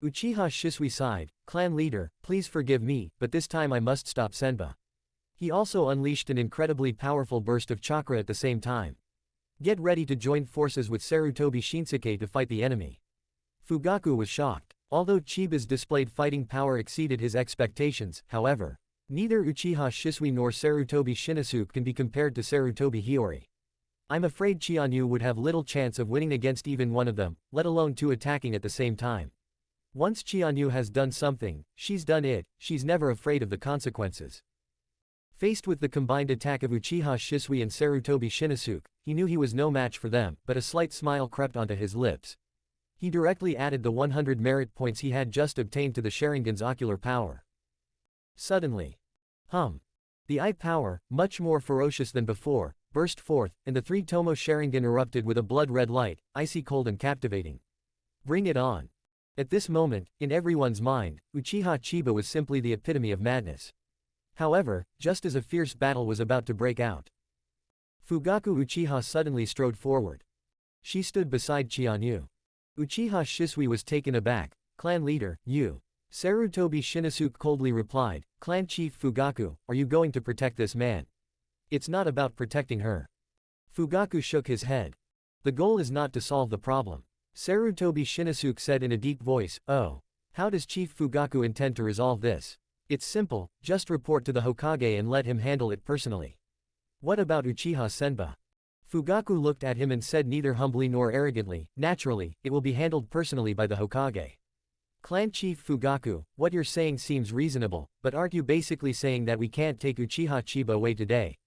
Speaker 2: Uchiha Shisui sighed, clan leader, please forgive me, but this time I must stop Senba. He also unleashed an incredibly powerful burst of chakra at the same time. Get ready to join forces with Sarutobi Shinsuke to fight the enemy. Fugaku was shocked. Although Chiba's displayed fighting power exceeded his expectations, however, neither Uchiha Shisui nor Sarutobi Shinosuke can be compared to Sarutobi Hiyori. I'm afraid Chianyu would have little chance of winning against even one of them, let alone 2 attacking at the same time. Once Chianyu has done something, she's done it, she's never afraid of the consequences. Faced with the combined attack of Uchiha Shisui and Sarutobi Shinosuke, he knew he was no match for them, but a slight smile crept onto his lips. He directly added the 100 merit points he had just obtained to the Sharingan's ocular power. Suddenly, the eye power, much more ferocious than before, burst forth, and the 3 Tomo Sharingan erupted with a blood-red light, icy cold and captivating. Bring it on. At this moment, in everyone's mind, Uchiha Chiba was simply the epitome of madness. However, just as a fierce battle was about to break out, Fugaku Uchiha suddenly strode forward. She stood beside Chianyu. Uchiha Shisui was taken aback. Clan leader, you. Sarutobi Shinosuke coldly replied, Clan chief Fugaku, are you going to protect this man? It's not about protecting her. Fugaku shook his head. The goal is not to solve the problem. Sarutobi Shinosuke said in a deep voice, oh. How does Chief Fugaku intend to resolve this? It's simple, just report to the Hokage and let him handle it personally. What about Uchiha Senba? Fugaku looked at him and said neither humbly nor arrogantly, naturally, it will be handled personally by the Hokage. Clan Chief Fugaku, what you're saying seems reasonable, but aren't you basically saying that we can't take Uchiha Chiba away today?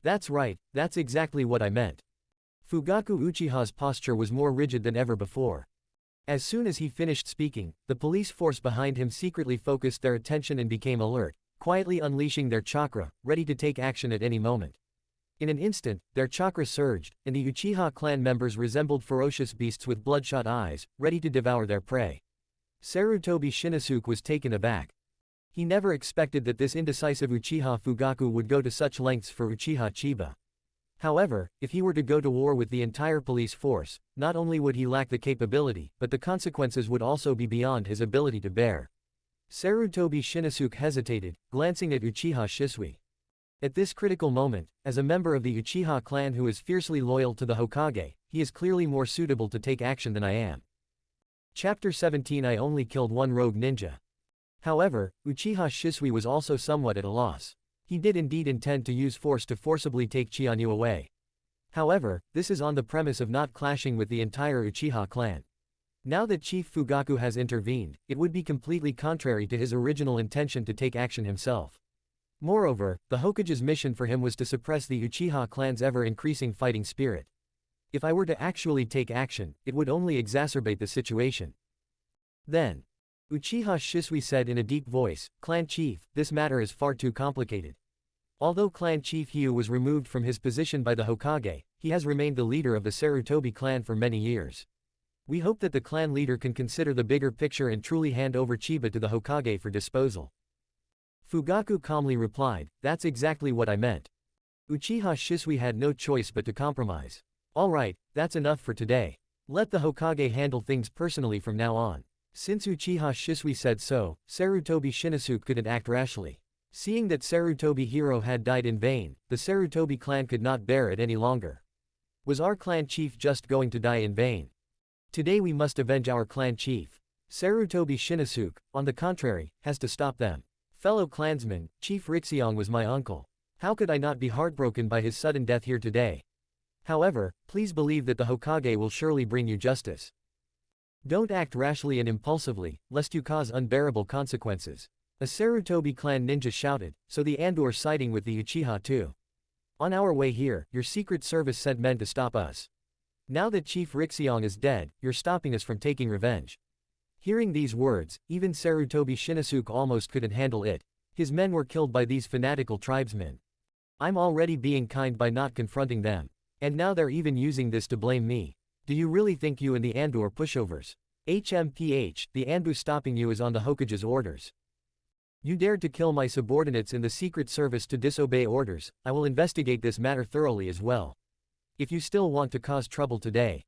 Speaker 2: That's right, that's exactly what I meant. Fugaku Uchiha's posture was more rigid than ever before. As soon as he finished speaking, the police force behind him secretly focused their attention and became alert, quietly unleashing their chakra, ready to take action at any moment. In an instant, their chakra surged, and the Uchiha clan members resembled ferocious beasts with bloodshot eyes, ready to devour their prey. Sarutobi Shinosuke was taken aback. He never expected that this indecisive Uchiha Fugaku would go to such lengths for Uchiha Chiba. However, if he were to go to war with the entire police force, not only would he lack the capability, but the consequences would also be beyond his ability to bear. Sarutobi Shinosuke hesitated, glancing at Uchiha Shisui. At this critical moment, as a member of the Uchiha clan who is fiercely loyal to the Hokage, he is clearly more suitable to take action than I am. Chapter 17 I only killed one rogue ninja. However, Uchiha Shisui was also somewhat at a loss. He did indeed intend to use force to forcibly take Chianyu away. However, this is on the premise of not clashing with the entire Uchiha clan. Now that Chief Fugaku has intervened, it would be completely contrary to his original intention to take action himself. Moreover, the Hokage's mission for him was to suppress the Uchiha clan's ever-increasing fighting spirit. If I were to actually take action, it would only exacerbate the situation. Then, Uchiha Shisui said in a deep voice, Clan Chief, this matter is far too complicated. Although Clan Chief Hiyu was removed from his position by the Hokage, he has remained the leader of the Sarutobi clan for many years. We hope that the clan leader can consider the bigger picture and truly hand over Chiba to the Hokage for disposal. Fugaku calmly replied, that's exactly what I meant. Uchiha Shisui had no choice but to compromise. Alright, that's enough for today. Let the Hokage handle things personally from now on. Since Uchiha Shisui said so, Sarutobi Shinosuke couldn't act rashly. Seeing that Sarutobi hero had died in vain, the Sarutobi clan could not bear it any longer. Was our clan chief just going to die in vain? Today we must avenge our clan chief. Sarutobi Shinosuke, on the contrary, has to stop them. Fellow clansmen, Chief Rixiong was my uncle. How could I not be heartbroken by his sudden death here today? However, please believe that the Hokage will surely bring you justice. Don't act rashly and impulsively, lest you cause unbearable consequences. A Sarutobi clan ninja shouted, so the Andor siding with the Uchiha too. On our way here, your secret service sent men to stop us. Now that Chief Rixiong is dead, you're stopping us from taking revenge. Hearing these words, even Sarutobi Shinosuke almost couldn't handle it. His men were killed by these fanatical tribesmen. I'm already being kind by not confronting them. And now they're even using this to blame me. Do you really think you and the Andor pushovers? HMPH, the Anbu stopping you is on the Hokage's orders. You dared to kill my subordinates in the Secret Service to disobey orders, I will investigate this matter thoroughly as well. If you still want to cause trouble today,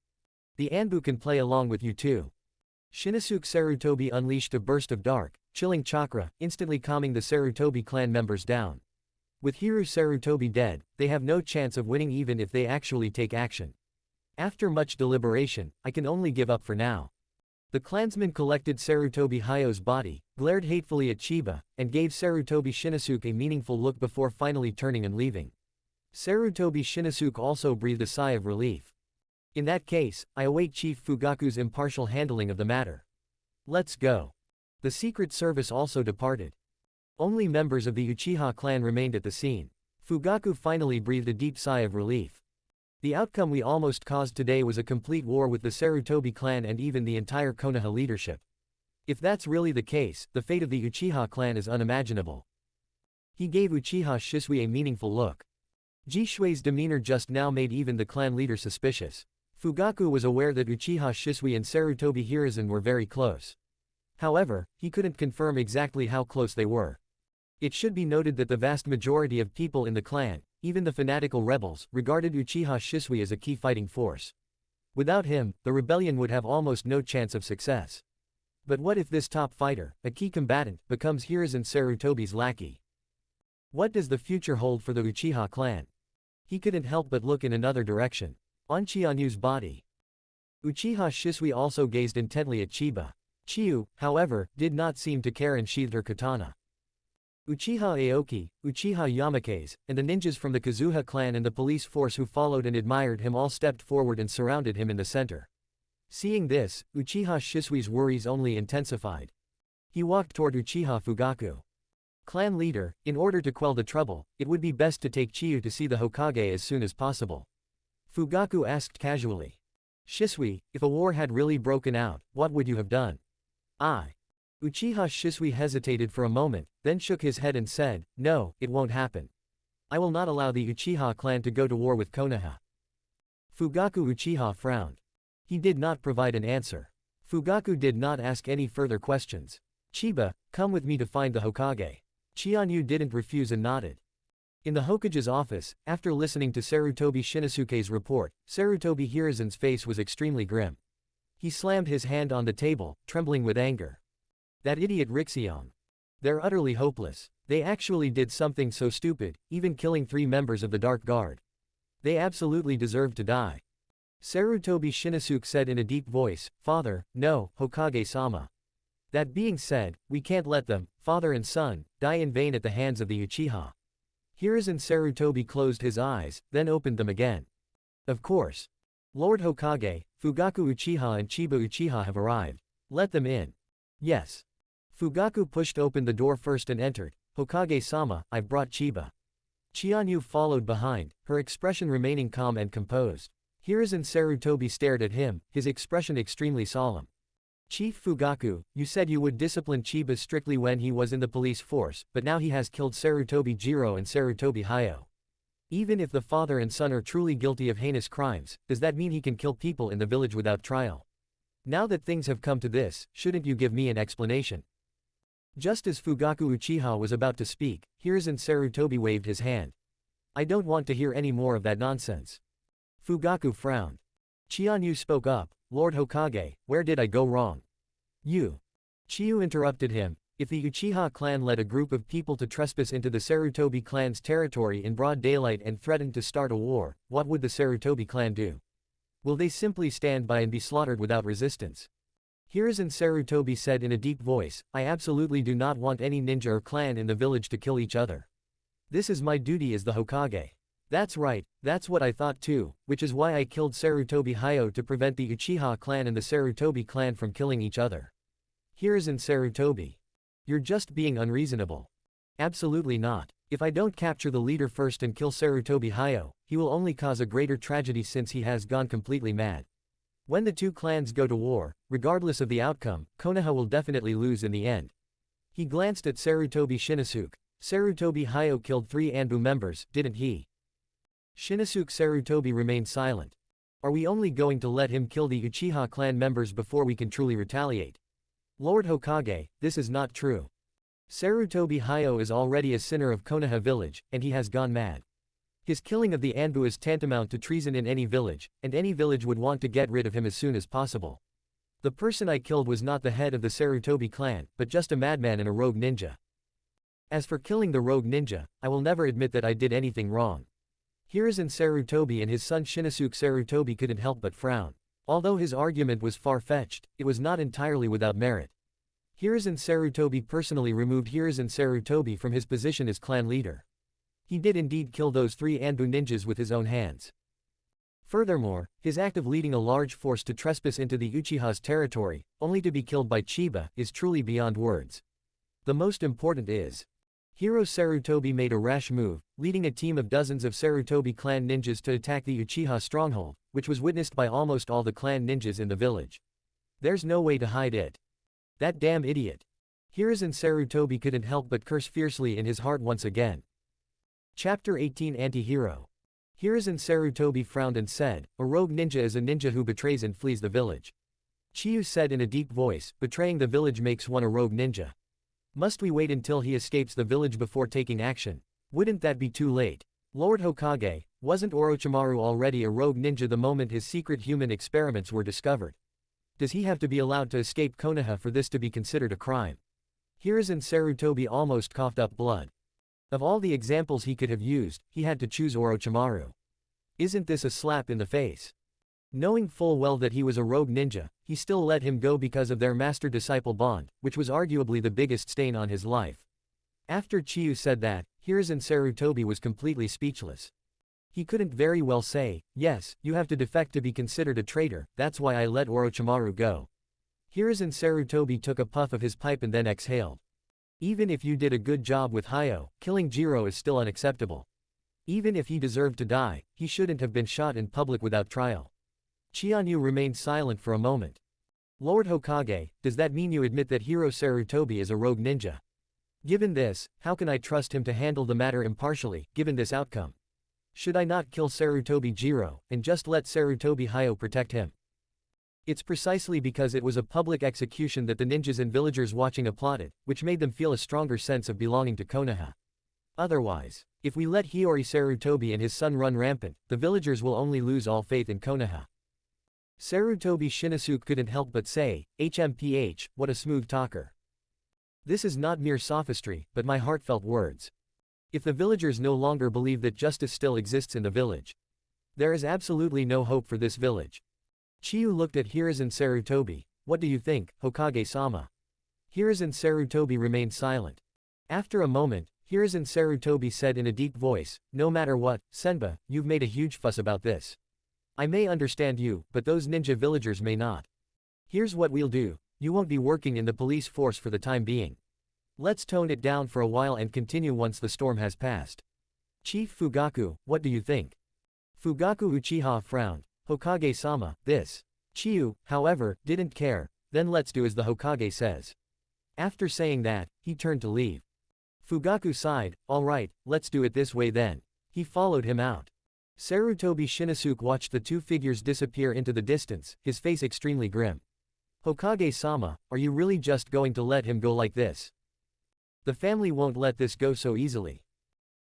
Speaker 2: the Anbu can play along with you too. Shinosuke Sarutobi unleashed a burst of dark, chilling chakra, instantly calming the Sarutobi clan members down. With Hiru Sarutobi dead, they have no chance of winning even if they actually take action. After much deliberation, I can only give up for now. The clansmen collected Sarutobi Hayo's body, glared hatefully at Chiba, and gave Sarutobi Shinosuke a meaningful look before finally turning and leaving. Sarutobi Shinosuke also breathed a sigh of relief. In that case, I await Chief Fugaku's impartial handling of the matter. Let's go. The Secret Service also departed. Only members of the Uchiha clan remained at the scene. Fugaku finally breathed a deep sigh of relief. The outcome we almost caused today was a complete war with the Sarutobi clan and even the entire Konoha leadership. If that's really the case, the fate of the Uchiha clan is unimaginable. He gave Uchiha Shisui a meaningful look. Jishui's demeanor just now made even the clan leader suspicious. Fugaku was aware that Uchiha Shisui and Sarutobi Hiruzen were very close. However, he couldn't confirm exactly how close they were. It should be noted that the vast majority of people in the clan, even the fanatical rebels, regarded Uchiha Shisui as a key fighting force. Without him, the rebellion would have almost no chance of success. But what if this top fighter, a key combatant, becomes Hiruzen Sarutobi's lackey? What does the future hold for the Uchiha clan? He couldn't help but look in another direction. On Chianyu's body. Uchiha Shisui also gazed intently at Chiba. Chiyu, however, did not seem to care and sheathed her katana. Uchiha Aoki, Uchiha Yamakaze, and the ninjas from the Kazuha clan and the police force who followed and admired him all stepped forward and surrounded him in the center. Seeing this, Uchiha Shisui's worries only intensified. He walked toward Uchiha Fugaku. Clan leader, in order to quell the trouble, it would be best to take Chiyu to see the Hokage as soon as possible. Fugaku asked casually. Shisui, if a war had really broken out, what would you have done? Uchiha Shisui hesitated for a moment, then shook his head and said, no, it won't happen. I will not allow the Uchiha clan to go to war with Konoha. Fugaku Uchiha frowned. He did not provide an answer. Fugaku did not ask any further questions. Chiba, come with me to find the Hokage. Chianyu didn't refuse and nodded. In the Hokage's office, after listening to Sarutobi Shinosuke's report, Sarutobi Hiruzen's face was extremely grim. He slammed his hand on the table, trembling with anger. That idiot Rixion. They're utterly hopeless. They actually did something so stupid, even killing 3 members of the Dark Guard. They absolutely deserve to die. Sarutobi Shinosuke said in a deep voice, Father, no, Hokage-sama. That being said, we can't let them, father and son, die in vain at the hands of the Uchiha. Hiruzen Sarutobi closed his eyes, then opened them again. Of course. Lord Hokage, Fugaku Uchiha and Chiba Uchiha have arrived. Let them in. Yes. Fugaku pushed open the door first and entered. Hokage-sama, I've brought Chiba. Chianyu followed behind, her expression remaining calm and composed. Hiruzen Sarutobi stared at him, his expression extremely solemn. Chief Fugaku, you said you would discipline Chiba strictly when he was in the police force, but now he has killed Sarutobi Jiro and Sarutobi Hayo. Even if the father and son are truly guilty of heinous crimes, does that mean he can kill people in the village without trial? Now that things have come to this, shouldn't you give me an explanation? Just as Fugaku Uchiha was about to speak, Hiruzen Sarutobi waved his hand. I don't want to hear any more of that nonsense. Fugaku frowned. Chianyu spoke up, Lord Hokage, where did I go wrong? You. Chiyu interrupted him. If the Uchiha clan led a group of people to trespass into the Sarutobi clan's territory in broad daylight and threatened to start a war, what would the Sarutobi clan do? Will they simply stand by and be slaughtered without resistance? Hiruzen Sarutobi said in a deep voice, I absolutely do not want any ninja or clan in the village to kill each other. This is my duty as the Hokage. That's right, that's what I thought too, which is why I killed Sarutobi Hayo to prevent the Uchiha clan and the Sarutobi clan from killing each other. Hiruzen Sarutobi. You're just being unreasonable. Absolutely not. If I don't capture the leader first and kill Sarutobi Hayo, he will only cause a greater tragedy since he has gone completely mad. When the 2 clans go to war, regardless of the outcome, Konoha will definitely lose in the end. He glanced at Sarutobi Shinosuke. Sarutobi Hayo killed 3 Anbu members, didn't he? Shinosuke Sarutobi remained silent. Are we only going to let him kill the Uchiha clan members before we can truly retaliate? Lord Hokage, this is not true. Sarutobi Hayo is already a sinner of Konoha village, and he has gone mad. His killing of the Anbu is tantamount to treason in any village, and any village would want to get rid of him as soon as possible. The person I killed was not the head of the Sarutobi clan, but just a madman and a rogue ninja. As for killing the rogue ninja, I will never admit that I did anything wrong. Hiruzen Sarutobi and his son Shinosuke Sarutobi couldn't help but frown. Although his argument was far-fetched, it was not entirely without merit. Hiruzen Sarutobi personally removed Hiruzen Sarutobi from his position as clan leader. He did indeed kill those 3 Anbu ninjas with his own hands. Furthermore, his act of leading a large force to trespass into the Uchiha's territory, only to be killed by Chiba, is truly beyond words. The most important is, Hiro Sarutobi made a rash move, leading a team of dozens of Sarutobi clan ninjas to attack the Uchiha stronghold, which was witnessed by almost all the clan ninjas in the village. There's no way to hide it. That damn idiot. Hiruzen Sarutobi couldn't help but curse fiercely in his heart once again. Chapter 18 Anti-Hero. Hiruzen Sarutobi frowned and said, a rogue ninja is a ninja who betrays and flees the village. Chiyu said in a deep voice, betraying the village makes one a rogue ninja. Must we wait until he escapes the village before taking action? Wouldn't that be too late? Lord Hokage, wasn't Orochimaru already a rogue ninja the moment his secret human experiments were discovered? Does he have to be allowed to escape Konoha for this to be considered a crime? Hiruzen Sarutobi almost coughed up blood. Of all the examples he could have used, he had to choose Orochimaru. Isn't this a slap in the face? Knowing full well that he was a rogue ninja, he still let him go because of their master-disciple bond, which was arguably the biggest stain on his life. After Chiyu said that, Hiruzen Sarutobi was completely speechless. He couldn't very well say, yes, you have to defect to be considered a traitor, that's why I let Orochimaru go. Hiruzen Sarutobi took a puff of his pipe and then exhaled. Even if you did a good job with Hayo, killing Jiro is still unacceptable. Even if he deserved to die, he shouldn't have been shot in public without trial. Chianyu remained silent for a moment. Lord Hokage, does that mean you admit that Hiro Sarutobi is a rogue ninja? Given this, how can I trust him to handle the matter impartially, given this outcome? Should I not kill Sarutobi Jiro, and just let Sarutobi Hayo protect him? It's precisely because it was a public execution that the ninjas and villagers watching applauded, which made them feel a stronger sense of belonging to Konoha. Otherwise, if we let Hiyori Sarutobi and his son run rampant, the villagers will only lose all faith in Konoha. Sarutobi Shinosuke couldn't help but say, HMPH, what a smooth talker. This is not mere sophistry, but my heartfelt words. If the villagers no longer believe that justice still exists in the village, there is absolutely no hope for this village. Chiyu looked at Hiruzen Sarutobi. What do you think, Hokage-sama? Hiruzen Sarutobi remained silent. After a moment, Hiruzen Sarutobi said in a deep voice, no matter what, Senba, you've made a huge fuss about this. I may understand you, but those ninja villagers may not. Here's what we'll do, you won't be working in the police force for the time being. Let's tone it down for a while and continue once the storm has passed. Chief Fugaku, what do you think? Fugaku Uchiha frowned. Hokage-sama, this. Chiyu, however, didn't care, then let's do as the Hokage says. After saying that, he turned to leave. Fugaku sighed, alright, let's do it this way then. He followed him out. Sarutobi Shinosuke watched the two figures disappear into the distance, his face extremely grim. Hokage-sama, are you really just going to let him go like this? The family won't let this go so easily.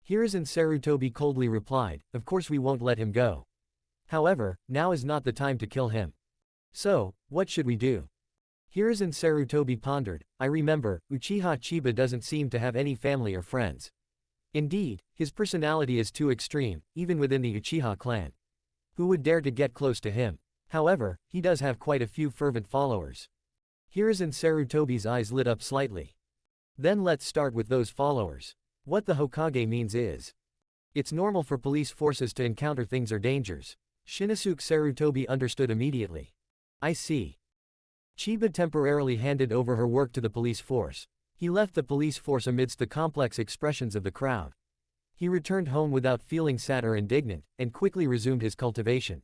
Speaker 2: Hiruzen Sarutobi coldly replied, of course we won't let him go. However, now is not the time to kill him. So, what should we do? Hiruzen Sarutobi pondered, I remember, Uchiha Chiba doesn't seem to have any family or friends. Indeed, his personality is too extreme, even within the Uchiha clan. Who would dare to get close to him? However, he does have quite a few fervent followers. Hiruzen Sarutobi's eyes lit up slightly. Then let's start with those followers. What the Hokage means is, it's normal for police forces to encounter things or dangers. Shinosuke Sarutobi understood immediately. I see. Chiba temporarily handed over her work to the police force. He left the police force amidst the complex expressions of the crowd. He returned home without feeling sad or indignant, and quickly resumed his cultivation.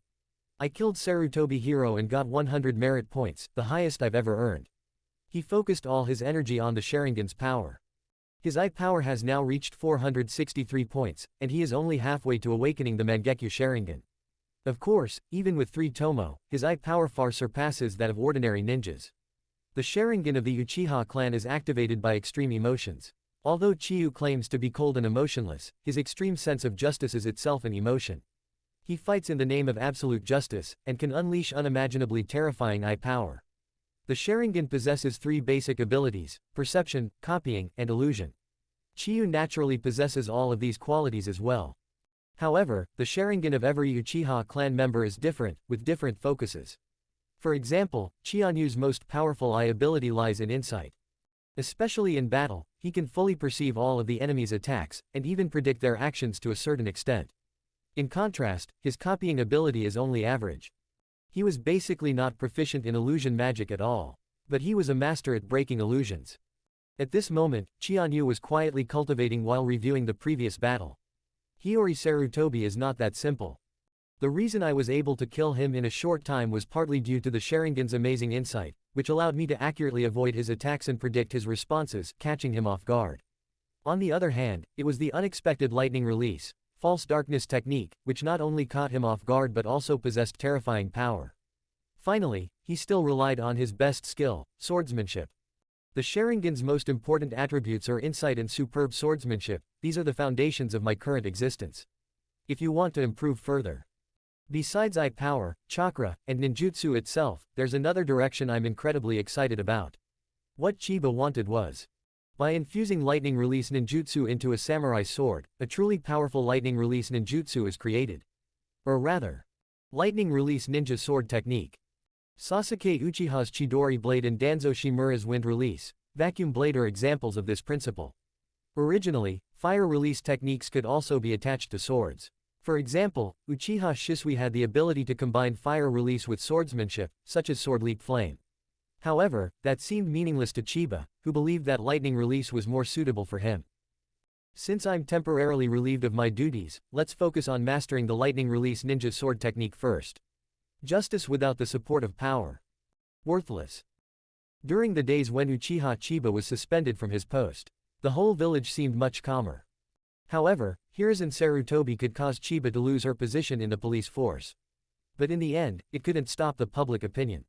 Speaker 2: I killed Sarutobi Hiro and got 100 merit points, the highest I've ever earned. He focused all his energy on the Sharingan's power. His eye power has now reached 463 points, and he is only halfway to awakening the Mangekyo Sharingan. Of course, even with 3 Tomo, his eye power far surpasses that of ordinary ninjas. The Sharingan of the Uchiha clan is activated by extreme emotions. Although Chiyu claims to be cold and emotionless, his extreme sense of justice is itself an emotion. He fights in the name of absolute justice, and can unleash unimaginably terrifying eye power. The Sharingan possesses 3 basic abilities: perception, copying, and illusion. Chiyu naturally possesses all of these qualities as well. However, the Sharingan of every Uchiha clan member is different, with different focuses. For example, Chianyu's most powerful eye ability lies in insight. Especially in battle, he can fully perceive all of the enemy's attacks, and even predict their actions to a certain extent. In contrast, his copying ability is only average. He was basically not proficient in illusion magic at all. But he was a master at breaking illusions. At this moment, Chianyu was quietly cultivating while reviewing the previous battle. Hiyori Sarutobi is not that simple. The reason I was able to kill him in a short time was partly due to the Sharingan's amazing insight, which allowed me to accurately avoid his attacks and predict his responses, catching him off guard. On the other hand, it was the unexpected lightning release, false darkness technique, which not only caught him off guard but also possessed terrifying power. Finally, he still relied on his best skill, swordsmanship. The Sharingan's most important attributes are insight and superb swordsmanship. These are the foundations of my current existence. if you want to improve further. Besides eye power, chakra, and ninjutsu itself, there's another direction I'm incredibly excited about. What Chiba wanted was, by infusing lightning release ninjutsu into a samurai sword, a truly powerful lightning release ninjutsu is created. Or rather, lightning release ninja sword technique. Sasuke Uchiha's Chidori blade and Danzo Shimura's wind release, vacuum blade are examples of this principle. Originally, fire release techniques could also be attached to swords. For example, Uchiha Shisui had the ability to combine fire release with swordsmanship, such as sword leap flame. However, that seemed meaningless to Chiba, who believed that lightning release was more suitable for him. Since I'm temporarily relieved of my duties, let's focus on mastering the lightning release ninja sword technique first. Justice without the support of power. Worthless. During the days when Uchiha Chiba was suspended from his post, the whole village seemed much calmer. However, Hiruzen Sarutobi could cause Chiba to lose her position in the police force. But in the end, it couldn't stop the public opinion.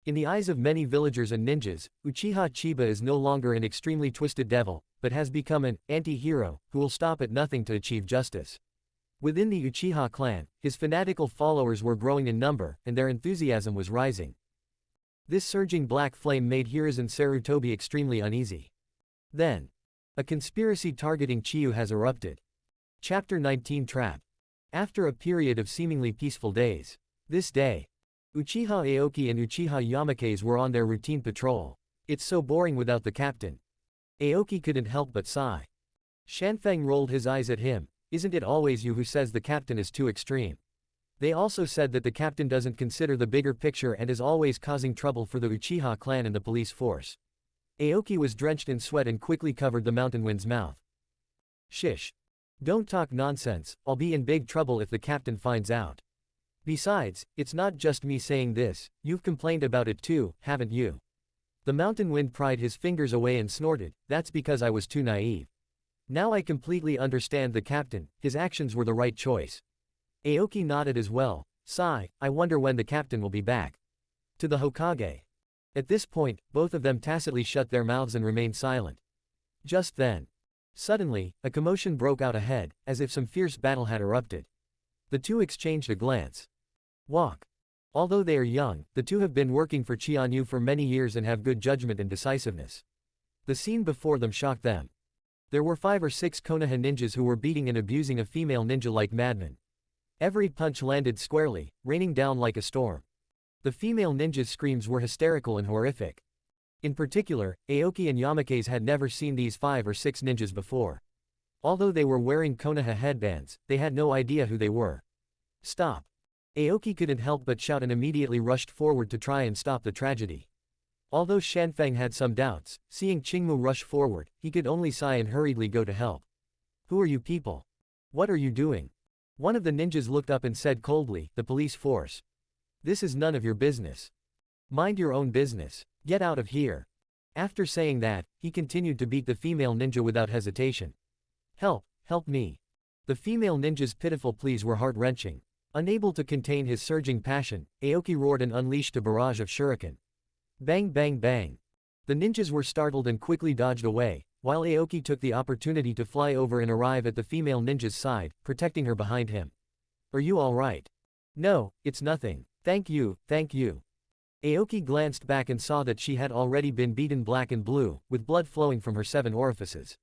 Speaker 2: In the eyes of many villagers and ninjas, Uchiha Chiba is no longer an extremely twisted devil, but has become an anti-hero who will stop at nothing to achieve justice. Within the Uchiha clan, his fanatical followers were growing in number, and their enthusiasm was rising. This surging black flame made Hiruzen Sarutobi extremely uneasy. Then, a conspiracy targeting Chiyu has erupted. Chapter 19 Trap. After a period of seemingly peaceful days, this day, Uchiha Aoki and Uchiha Yamakaze were on their routine patrol. It's so boring without the captain. Aoki couldn't help but sigh. Shanfeng rolled his eyes at him. Isn't it always you who says the captain is too extreme? They also said that the captain doesn't consider the bigger picture and is always causing trouble for the Uchiha clan and the police force. Aoki was drenched in sweat and quickly covered the mountain wind's mouth. Shish. Don't talk nonsense, I'll be in big trouble if the captain finds out. Besides, it's not just me saying this, you've complained about it too, haven't you? The mountain wind pried his fingers away and snorted, that's because I was too naive. Now I completely understand the captain, his actions were the right choice. Aoki nodded as well. Sigh, I wonder when the captain will be back. To the Hokage. At this point, both of them tacitly shut their mouths and remained silent. Just then, suddenly, a commotion broke out ahead, as if some fierce battle had erupted. The two exchanged a glance. Walk. Although they are young, the two have been working for Chianyu for many years and have good judgment and decisiveness. The scene before them shocked them. There were 5 or 6 Konoha ninjas who were beating and abusing a female ninja like madmen. Every punch landed squarely, raining down like a storm. The female ninja's screams were hysterical and horrific. In particular, Aoki and Yamakaze had never seen these 5 or 6 ninjas before. Although they were wearing Konoha headbands, they had no idea who they were. Stop. Aoki couldn't help but shout and immediately rushed forward to try and stop the tragedy. Although Shanfeng had some doubts, seeing Qingmu rush forward, he could only sigh and hurriedly go to help. Who are you people? What are you doing? One of the ninjas looked up and said coldly, the police force. This is none of your business. Mind your own business. Get out of here. After saying that, he continued to beat the female ninja without hesitation. Help, help me. The female ninja's pitiful pleas were heart-wrenching. Unable to contain his surging passion, Aoki roared and unleashed a barrage of shuriken. Bang bang bang. The ninjas were startled and quickly dodged away, while Aoki took the opportunity to fly over and arrive at the female ninja's side, protecting her behind him. Are you alright? No, it's nothing. Thank you, thank you. Aoki glanced back and saw that she had already been beaten black and blue, with blood flowing from her 7 orifices.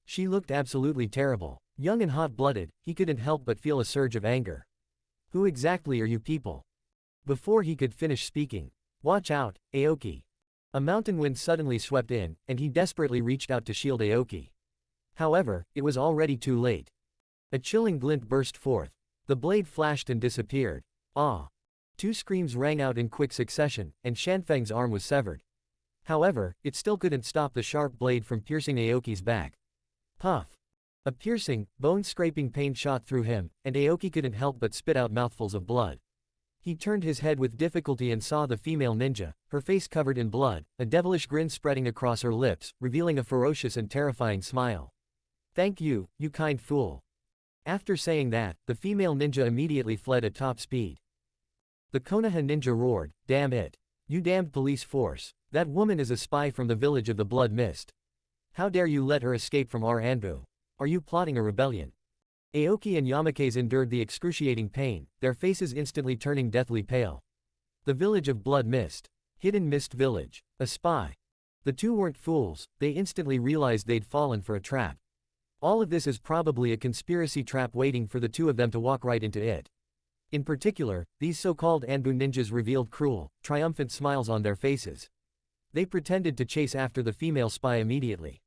Speaker 2: She looked absolutely terrible. Young and hot-blooded, he couldn't help but feel a surge of anger. Who exactly are you people? Before he could finish speaking, watch out, Aoki. A mountain wind suddenly swept in, and he desperately reached out to shield Aoki. However, it was already too late. A chilling glint burst forth. The blade flashed and disappeared. Ah! 2 screams rang out in quick succession, and Shanfeng's arm was severed. However, it still couldn't stop the sharp blade from piercing Aoki's back. Puff! A piercing, bone-scraping pain shot through him, and Aoki couldn't help but spit out mouthfuls of blood. He turned his head with difficulty and saw the female ninja, her face covered in blood, a devilish grin spreading across her lips, revealing a ferocious and terrifying smile. Thank you, you kind fool. After saying that, the female ninja immediately fled at top speed. The Konoha ninja roared, damn it. You damned police force. That woman is a spy from the village of the Blood Mist. How dare you let her escape from our Anbu? Are you plotting a rebellion? Aoki and Yamake's endured the excruciating pain, their faces instantly turning deathly pale. The village of Blood Mist. Hidden Mist Village. A spy. The two weren't fools, they instantly realized they'd fallen for a trap. All of this is probably a conspiracy trap waiting for the two of them to walk right into it. In particular, these so-called Anbu ninjas revealed cruel, triumphant smiles on their faces. They pretended to chase after the female spy immediately.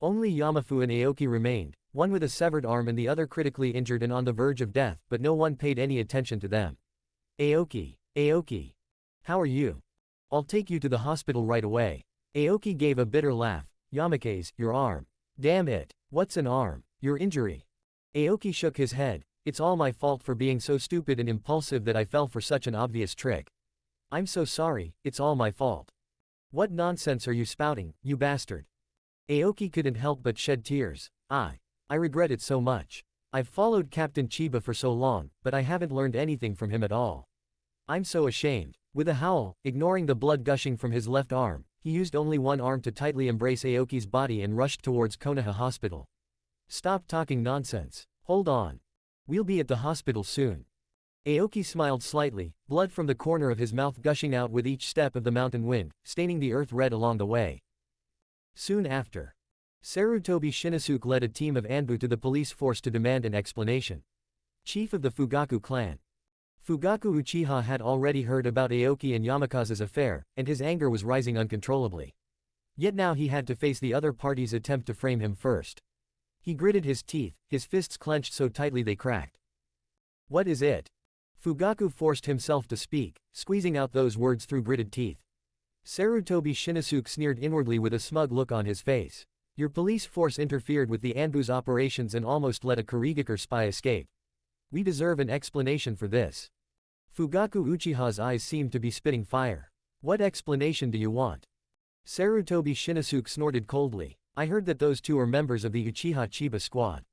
Speaker 2: Only Yamafu and Aoki remained, one with a severed arm and the other critically injured and on the verge of death, but no one paid any attention to them. Aoki, Aoki. How are you? I'll take you to the hospital right away. Aoki gave a bitter laugh. Yamake's, your arm. Damn it, what's an arm? Your injury. Aoki shook his head. It's all my fault for being so stupid and impulsive that I fell for such an obvious trick. I'm so sorry, it's all my fault. What nonsense are you spouting, you bastard? Aoki couldn't help but shed tears. I regret it so much. I've followed Captain Chiba for so long, but I haven't learned anything from him at all. I'm so ashamed. With a howl, ignoring the blood gushing from his left arm, he used only one arm to tightly embrace Aoki's body and rushed towards Konoha Hospital. Stop talking nonsense. Hold on. We'll be at the hospital soon. Aoki smiled slightly, blood from the corner of his mouth gushing out with each step of the mountain wind, staining the earth red along the way. Soon after, Sarutobi Shinosuke led a team of Anbu to the police force to demand an explanation. Chief of the Fugaku clan. Fugaku Uchiha had already heard about Aoki and Yamakaze's affair, and his anger was rising uncontrollably. Yet now he had to face the other party's attempt to frame him first. He gritted his teeth, his fists clenched so tightly they cracked. What is it? Fugaku forced himself to speak, squeezing out those words through gritted teeth. Sarutobi Shinosuke sneered inwardly with a smug look on his face. Your police force interfered with the Anbu's operations and almost let a Kurigakure spy escape. We deserve an explanation for this. Fugaku Uchiha's eyes seemed to be spitting fire. What explanation do you want? Sarutobi Shinosuke snorted coldly. I heard that those two are members of the Uchiha Chiba squad.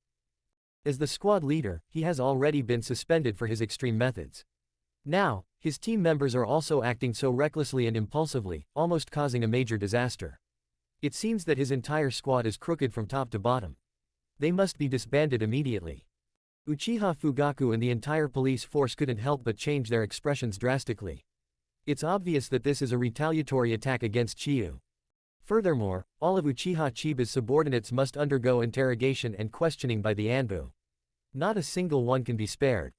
Speaker 2: As the squad leader, he has already been suspended for his extreme methods. Now, his team members are also acting so recklessly and impulsively, almost causing a major disaster. It seems that his entire squad is crooked from top to bottom. They must be disbanded immediately. Uchiha Fugaku and the entire police force couldn't help but change their expressions drastically. It's obvious that this is a retaliatory attack against Chiyu. Furthermore, all of Uchiha Chiba's subordinates must undergo interrogation and questioning by the Anbu. Not a single one can be spared.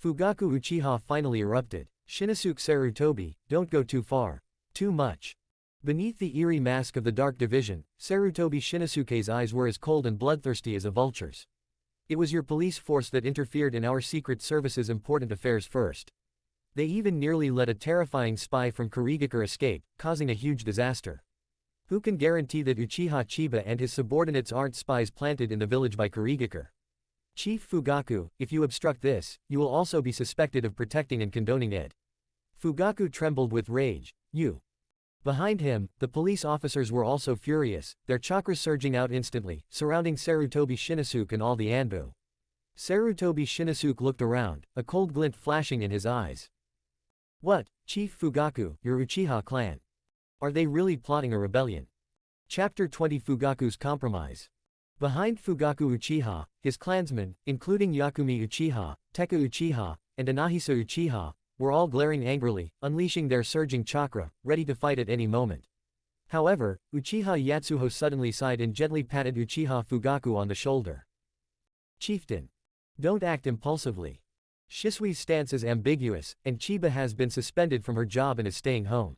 Speaker 2: Fugaku Uchiha finally erupted. Shinosuke Sarutobi, don't go too far. Too much. Beneath the eerie mask of the Dark Division, Sarutobi Shinosuke's eyes were as cold and bloodthirsty as a vulture's. It was your police force that interfered in our secret service's important affairs first. They even nearly let a terrifying spy from Kurigakure escape, causing a huge disaster. Who can guarantee that Uchiha Chiba and his subordinates aren't spies planted in the village by Kurigakure? Chief Fugaku, if you obstruct this, you will also be suspected of protecting and condoning it. Fugaku trembled with rage. You. Behind him, the police officers were also furious, their chakras surging out instantly, surrounding Sarutobi Shinosuke and all the Anbu. Sarutobi Shinosuke looked around, a cold glint flashing in his eyes. What, Chief Fugaku, your Uchiha clan? Are they really plotting a rebellion? Chapter 20 Fugaku's Compromise. Behind Fugaku Uchiha, his clansmen, including Yakumi Uchiha, Teku Uchiha, and Anahisa Uchiha, were all glaring angrily, unleashing their surging chakra, ready to fight at any moment. However, Uchiha Yatsuho suddenly sighed and gently patted Uchiha Fugaku on the shoulder. Chieftain. Don't act impulsively. Shisui's stance is ambiguous, and Chiba has been suspended from her job and is staying home.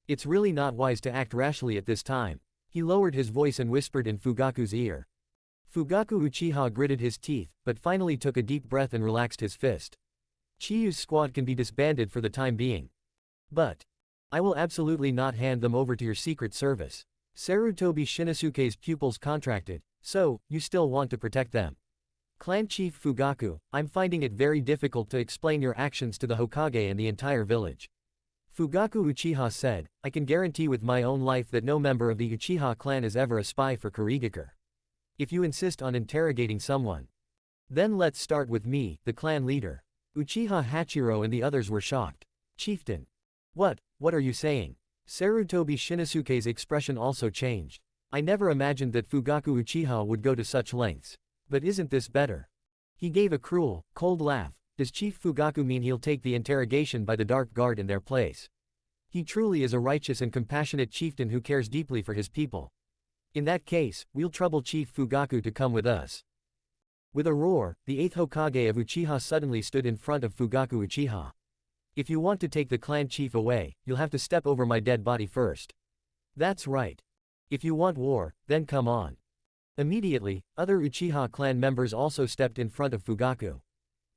Speaker 2: It's really not wise to act rashly at this time. He lowered his voice and whispered in Fugaku's ear. Fugaku Uchiha gritted his teeth, but finally took a deep breath and relaxed his fist. Chiyu's squad can be disbanded for the time being. But I will absolutely not hand them over to your secret service. Sarutobi Shinosuke's pupils contracted. So, you still want to protect them? Clan Chief Fugaku, I'm finding it very difficult to explain your actions to the Hokage and the entire village. Fugaku Uchiha said, I can guarantee with my own life that no member of the Uchiha clan is ever a spy for Kurigakure. If you insist on interrogating someone, then let's start with me, the clan leader. Uchiha Hachiro and the others were shocked. Chieftain. What are you saying? Sarutobi Shinosuke's expression also changed. I never imagined that Fugaku Uchiha would go to such lengths. But isn't this better? He gave a cruel, cold laugh. Does Chief Fugaku mean he'll take the interrogation by the Dark Guard in their place? He truly is a righteous and compassionate chieftain who cares deeply for his people. In that case, we'll trouble Chief Fugaku to come with us. With a roar, the 8th Hokage of Uchiha suddenly stood in front of Fugaku Uchiha. If you want to take the clan chief away, you'll have to step over my dead body first. That's right. If you want war, then come on. Immediately, other Uchiha clan members also stepped in front of Fugaku.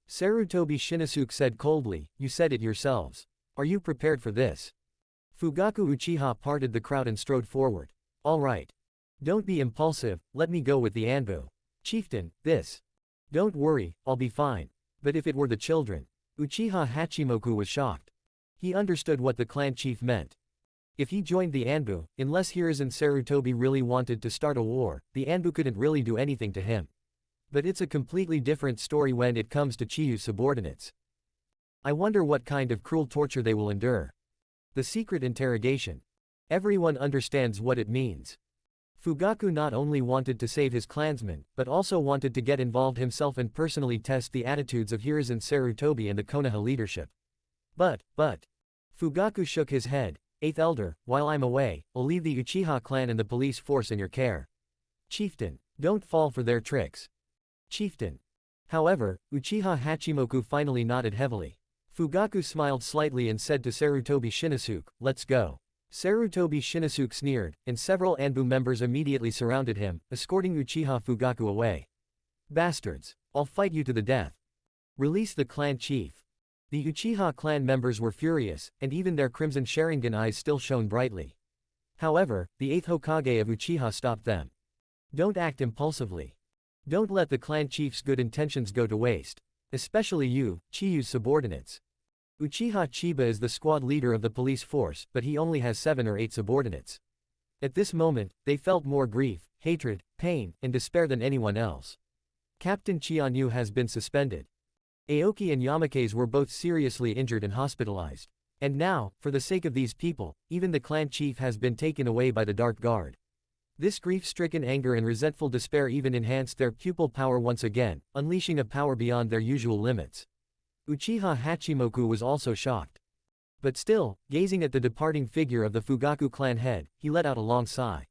Speaker 2: Sarutobi Shinosuke said coldly, "You said it yourselves. Are you prepared for this?" Fugaku Uchiha parted the crowd and strode forward. "All right. Don't be impulsive, let me go with the Anbu. Chieftain, this. Don't worry, I'll be fine. But if it were the children?" Uchiha Hachimoku was shocked. He understood what the clan chief meant. If he joined the Anbu, unless Hiruzen Sarutobi really wanted to start a war, the Anbu couldn't really do anything to him. But it's a completely different story when it comes to Chiyu's subordinates. I wonder what kind of cruel torture they will endure. The secret interrogation. Everyone understands what it means. Fugaku not only wanted to save his clansmen, but also wanted to get involved himself and personally test the attitudes of Hiruzen Sarutobi and the Konoha leadership. But. Fugaku shook his head. "8th Elder, while I'm away, I'll leave the Uchiha clan and the police force in your care. Chieftain, don't fall for their tricks. Chieftain." However, Uchiha Hachimoku finally nodded heavily. Fugaku smiled slightly and said to Sarutobi Shinosuke, "Let's go." Sarutobi Shinosuke sneered, and several Anbu members immediately surrounded him, escorting Uchiha Fugaku away. "Bastards! I'll fight you to the death. Release the clan chief." The Uchiha clan members were furious, and even their crimson Sharingan eyes still shone brightly. However, the 8th Hokage of Uchiha stopped them. "Don't act impulsively. Don't let the clan chief's good intentions go to waste. Especially you, Chiyu's subordinates. Uchiha Chiba is the squad leader of the police force, but he only has 7 or 8 subordinates." At this moment, they felt more grief, hatred, pain, and despair than anyone else. Captain Chianyu has been suspended. Aoki and Yamakaze were both seriously injured and hospitalized. And now, for the sake of these people, even the clan chief has been taken away by the Dark Guard. This grief-stricken anger and resentful despair even enhanced their pupil power once again, unleashing a power beyond their usual limits. Uchiha Hachimoku was also shocked. But still, gazing at the departing figure of the Fugaku clan head, he let out a long sigh.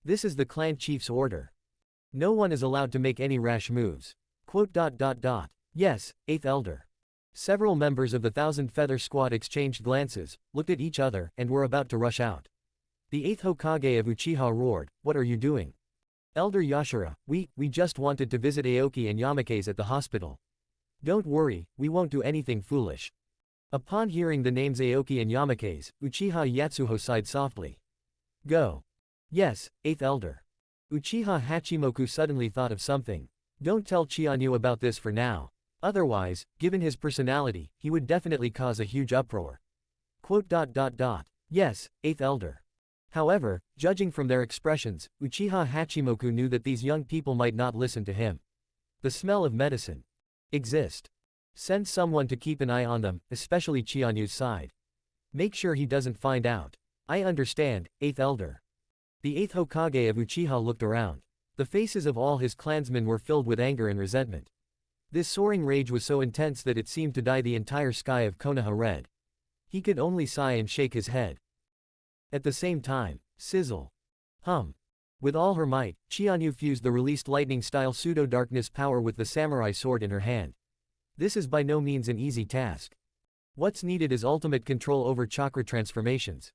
Speaker 2: This is the clan chief's order. No one is allowed to make any rash moves. Yes, 8th Elder. Several members of the Thousand Feather Squad exchanged glances, looked at each other, and were about to rush out. The 8th Hokage of Uchiha roared, "What are you doing?" "Elder Yashira, we just wanted to visit Aoki and Yamakaze at the hospital. Don't worry, we won't do anything foolish." Upon hearing the names Aoki and Yamakaze, Uchiha Yatsuho sighed softly. "Go." "Yes, 8th Elder." Uchiha Hachimoku suddenly thought of something. Don't tell Chianyu about this for now. Otherwise, given his personality, he would definitely cause a huge uproar. Yes, 8th Elder. However, judging from their expressions, Uchiha Hachimoku knew that these young people might not listen to him. The smell of medicine. Exist. Send someone to keep an eye on them, especially Chianyu's side. Make sure he doesn't find out. I understand, 8th Elder. The 8th Hokage of Uchiha looked around. The faces of all his clansmen were filled with anger and resentment. This soaring rage was so intense that it seemed to dye the entire sky of Konoha red. He could only sigh and shake his head. At the same time, sizzle. Hum. With all her might, Chianyu fused the released lightning-style pseudo-darkness power with the samurai sword in her hand. This is by no means an easy task. What's needed is ultimate control over chakra transformations.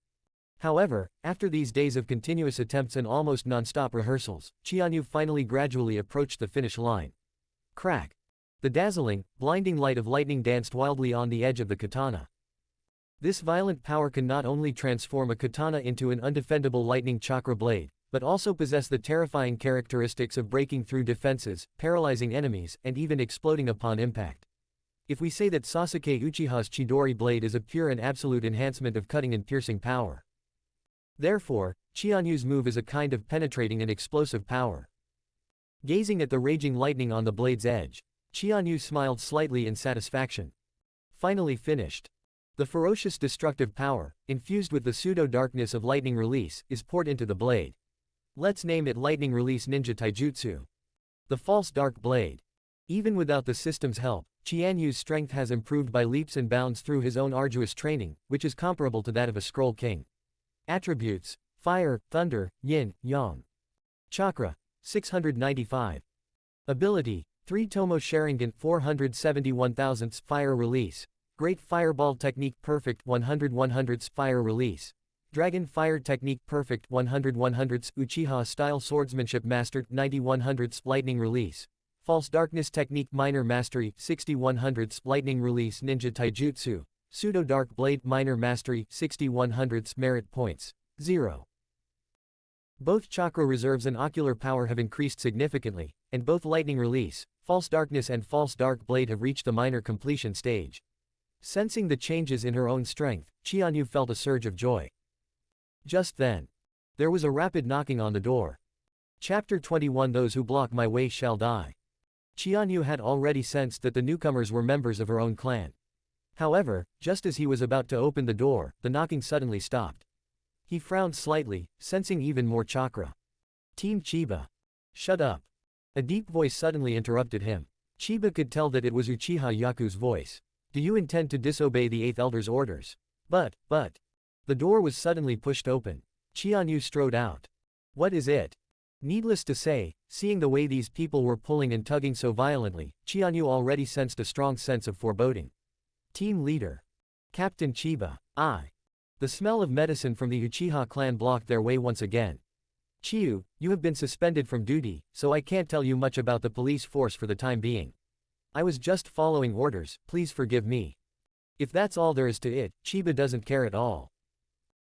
Speaker 2: However, after these days of continuous attempts and almost non-stop rehearsals, Chianyu finally gradually approached the finish line. Crack. The dazzling, blinding light of lightning danced wildly on the edge of the katana. This violent power can not only transform a katana into an undefendable lightning chakra blade, but also possess the terrifying characteristics of breaking through defenses, paralyzing enemies, and even exploding upon impact. If we say that Sasuke Uchiha's Chidori blade is a pure and absolute enhancement of cutting and piercing power. Therefore, Chianyu's move is a kind of penetrating and explosive power. Gazing at the raging lightning on the blade's edge, Chianyu smiled slightly in satisfaction. Finally finished. The ferocious destructive power, infused with the pseudo-darkness of lightning release, is poured into the blade. Let's name it Lightning Release Ninja Taijutsu. The False Dark Blade. Even without the system's help, Qianyu's strength has improved by leaps and bounds through his own arduous training, which is comparable to that of a scroll king. Attributes: Fire, Thunder, Yin, Yang. Chakra: 695. Ability: 3 Tomo Sharingan 471,000ths Fire Release. Great Fireball Technique Perfect 100/100ths Fire Release. Dragon Fire Technique Perfect 100/100ths Uchiha Style Swordsmanship Mastered 90/100ths Lightning Release. False Darkness Technique Minor Mastery 60/100ths Lightning Release Ninja Taijutsu. Pseudo Dark Blade Minor Mastery 60/100ths Merit Points 0. Both chakra reserves and ocular power have increased significantly, and both Lightning Release, False Darkness and False Dark Blade have reached the minor completion stage. Sensing the changes in her own strength, Qianyu felt a surge of joy. Just then, there was a rapid knocking on the door. Chapter 21 Those who block my way shall die. Qianyu had already sensed that the newcomers were members of her own clan. However, just as he was about to open the door, the knocking suddenly stopped. He frowned slightly, sensing even more chakra. Team Chiba. Shut up. A deep voice suddenly interrupted him. Chiba could tell that it was Uchiha Yaku's voice. Do you intend to disobey the Eighth Elder's orders? But. The door was suddenly pushed open. Qianyu strode out. What is it? Needless to say, seeing the way these people were pulling and tugging so violently, Qianyu already sensed a strong sense of foreboding. Team Leader. Captain Chiba. The smell of medicine from the Uchiha clan blocked their way once again. Chiyu, you have been suspended from duty, so I can't tell you much about the police force for the time being. I was just following orders, please forgive me. If that's all there is to it, Chiba doesn't care at all.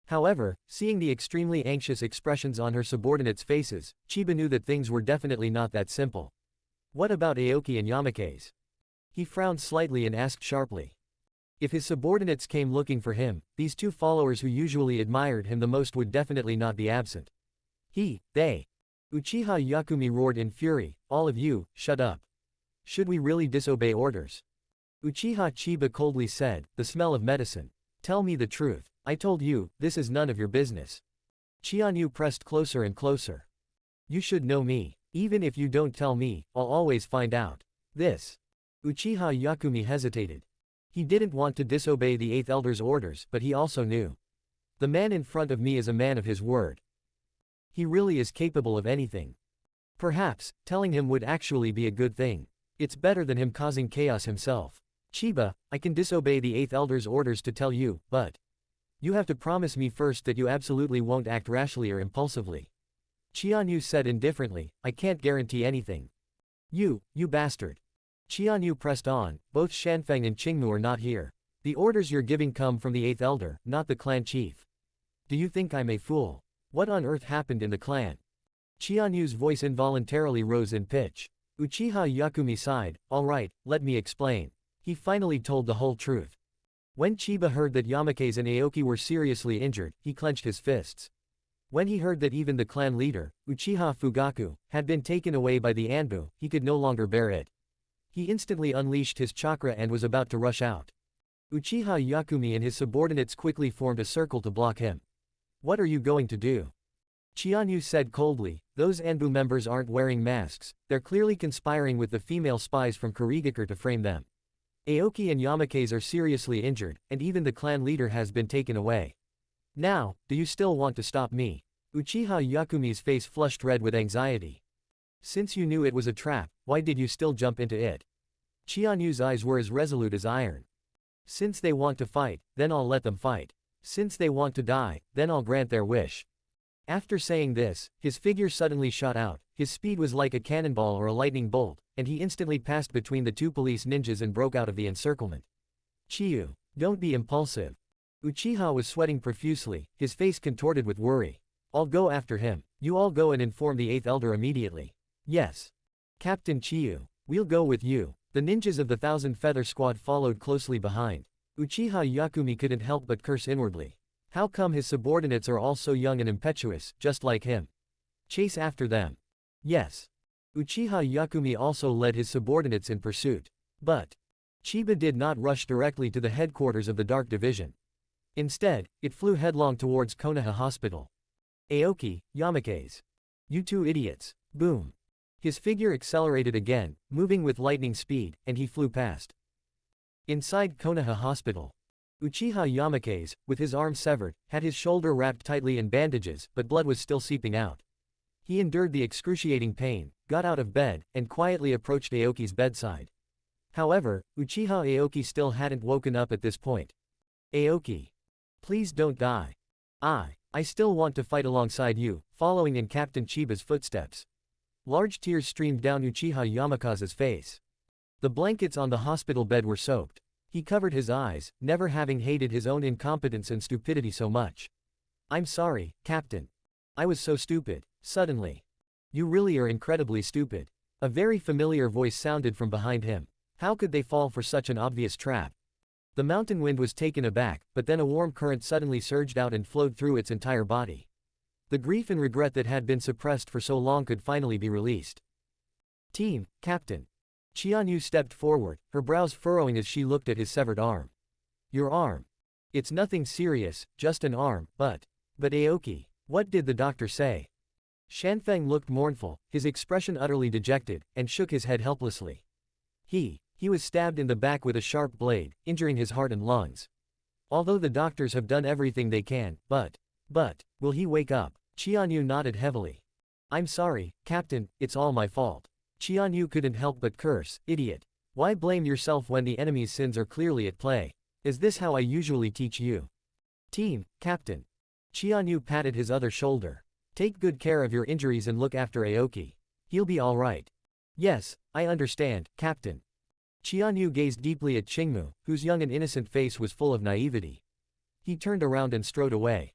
Speaker 2: However, seeing the extremely anxious expressions on her subordinates' faces, Chiba knew that things were definitely not that simple. What about Aoki and Yamake's? He frowned slightly and asked sharply. If his subordinates came looking for him, these two followers who usually admired him the most would definitely not be absent. They. Uchiha Yakumi roared in fury, all of you, shut up. Should we really disobey orders? Uchiha Chiba coldly said, the smell of medicine. Tell me the truth. I told you, this is none of your business. Qianyu pressed closer and closer. You should know me. Even if you don't tell me, I'll always find out. This. Uchiha Yakumi hesitated. He didn't want to disobey the Eighth Elder's orders, but he also knew. The man in front of me is a man of his word. He really is capable of anything. Perhaps, telling him would actually be a good thing. It's better than him causing chaos himself. Chiba, I can disobey the Eighth Elder's orders to tell you, but you have to promise me first that you absolutely won't act rashly or impulsively. Qianyu said indifferently, I can't guarantee anything. You bastard. Qianyu pressed on, both Shanfeng and Qingmu are not here. The orders you're giving come from the Eighth Elder, not the clan chief. Do you think I'm a fool? What on earth happened in the clan? Qianyu's voice involuntarily rose in pitch. Uchiha Yakumi sighed, alright, let me explain. He finally told the whole truth. When Chiba heard that Yamake's and Aoki were seriously injured, he clenched his fists. When he heard that even the clan leader, Uchiha Fugaku, had been taken away by the Anbu, he could no longer bear it. He instantly unleashed his chakra and was about to rush out. Uchiha Yakumi and his subordinates quickly formed a circle to block him. What are you going to do? Qianyu said coldly, those Anbu members aren't wearing masks, they're clearly conspiring with the female spies from Kurigakure to frame them. Aoki and Yamake's are seriously injured, and even the clan leader has been taken away. Now, do you still want to stop me? Uchiha Yakumi's face flushed red with anxiety. Since you knew it was a trap, why did you still jump into it? Qianyu's eyes were as resolute as iron. Since they want to fight, then I'll let them fight. Since they want to die, then I'll grant their wish. After saying this, his figure suddenly shot out, his speed was like a cannonball or a lightning bolt, and he instantly passed between the two police ninjas and broke out of the encirclement. Chiyu, don't be impulsive. Uchiha was sweating profusely, his face contorted with worry. I'll go after him. You all go and inform the Eighth Elder immediately. Yes. Captain Chiyu, we'll go with you. The ninjas of the Thousand Feather Squad followed closely behind. Uchiha Yakumi couldn't help but curse inwardly. How come his subordinates are all so young and impetuous, just like him? Chase after them. Yes. Uchiha Yakumi also led his subordinates in pursuit. But Chiba did not rush directly to the headquarters of the Dark Division. Instead, it flew headlong towards Konoha Hospital. Aoki, Yamake's. You two idiots. Boom. His figure accelerated again, moving with lightning speed, and he flew past. Inside Konoha Hospital, Uchiha Yamakaze, with his arm severed, had his shoulder wrapped tightly in bandages, but blood was still seeping out. He endured the excruciating pain, got out of bed, and quietly approached Aoki's bedside. However, Uchiha Aoki still hadn't woken up at this point. "Aoki. Please don't die. I still want to fight alongside you," following in Captain Chiba's footsteps. Large tears streamed down Uchiha Yamakaze's face. The blankets on the hospital bed were soaked. He covered his eyes, never having hated his own incompetence and stupidity so much. "I'm sorry, Captain. I was so stupid, suddenly. You really are incredibly stupid." A very familiar voice sounded from behind him. How could they fall for such an obvious trap? The mountain wind was taken aback, but then a warm current suddenly surged out and flowed through its entire body. The grief and regret that had been suppressed for so long could finally be released. "Team, Captain." Chianyu stepped forward, her brows furrowing as she looked at his severed arm. "Your arm. It's nothing serious, just an arm, but Aoki, what did the doctor say?" Shanfeng looked mournful, his expression utterly dejected, and shook his head helplessly. He was stabbed in the back with a sharp blade, injuring his heart and lungs. Although the doctors have done everything they can, but, will he wake up? Chianyu nodded heavily. "I'm sorry, Captain, it's all my fault." Chianyu couldn't help but curse, "Idiot. Why blame yourself when the enemy's sins are clearly at play? Is this how I usually teach you?" "Team, Captain." Chianyu patted his other shoulder. "Take good care of your injuries and look after Aoki. He'll be all right." "Yes, I understand, Captain." Chianyu gazed deeply at Qingmu, whose young and innocent face was full of naivety. He turned around and strode away.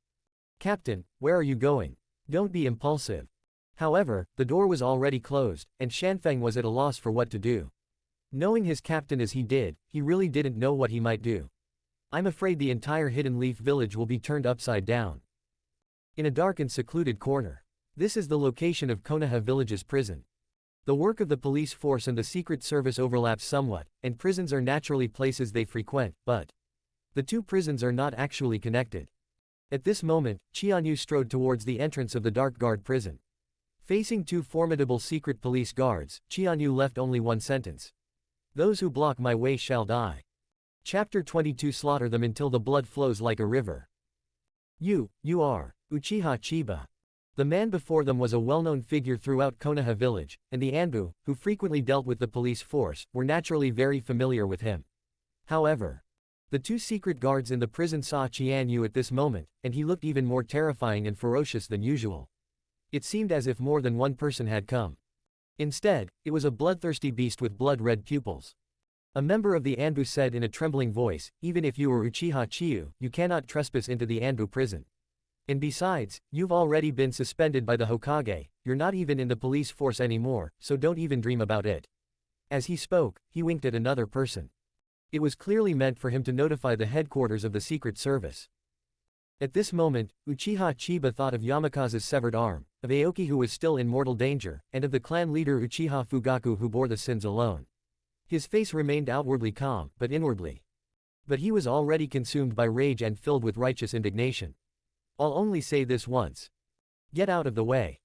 Speaker 2: "Captain, where are you going? Don't be impulsive." However, the door was already closed, and Shanfeng was at a loss for what to do. Knowing his captain as he did, he really didn't know what he might do. "I'm afraid the entire Hidden Leaf village will be turned upside down." In a dark and secluded corner. This is the location of Konoha village's prison. The work of the police force and the secret service overlaps somewhat, and prisons are naturally places they frequent, but the two prisons are not actually connected. At this moment, Chianyu strode towards the entrance of the Dark Guard prison. Facing two formidable secret police guards, Chianyu left only one sentence. "Those who block my way shall die." Chapter 22. Slaughter them until the blood flows like a river. You are Uchiha Chiba. The man before them was a well-known figure throughout Konoha village, and the Anbu, who frequently dealt with the police force, were naturally very familiar with him. However, the two secret guards in the prison saw Chianyu at this moment, and he looked even more terrifying and ferocious than usual. It seemed as if more than one person had come. Instead, it was a bloodthirsty beast with blood-red pupils. A member of the Anbu said in a trembling voice, "Even if you are Uchiha Chiyu, you cannot trespass into the Anbu prison. And besides, you've already been suspended by the Hokage, you're not even in the police force anymore, so don't even dream about it." As he spoke, he winked at another person. It was clearly meant for him to notify the headquarters of the Secret Service. At this moment, Uchiha Chiba thought of Yamakaze's severed arm, of Aoki who was still in mortal danger, and of the clan leader Uchiha Fugaku who bore the sins alone. His face remained outwardly calm, but inwardly. But he was already consumed by rage and filled with righteous indignation. "I'll only say this once. Get out of the way.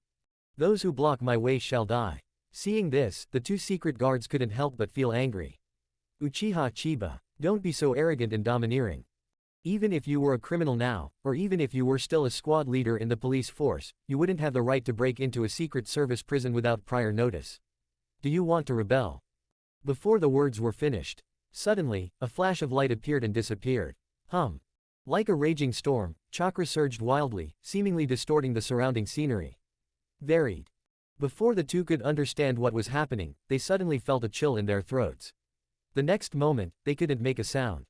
Speaker 2: Those who block my way shall die." Seeing this, the two secret guards couldn't help but feel angry. "Uchiha Chiba, don't be so arrogant and domineering. Even if you were a criminal now, or even if you were still a squad leader in the police force, you wouldn't have the right to break into a secret service prison without prior notice. Do you want to rebel?" Before the words were finished, suddenly, a flash of light appeared and disappeared. Like a raging storm, chakra surged wildly, seemingly distorting the surrounding scenery. Varied. Before the two could understand what was happening, they suddenly felt a chill in their throats. The next moment, they couldn't make a sound.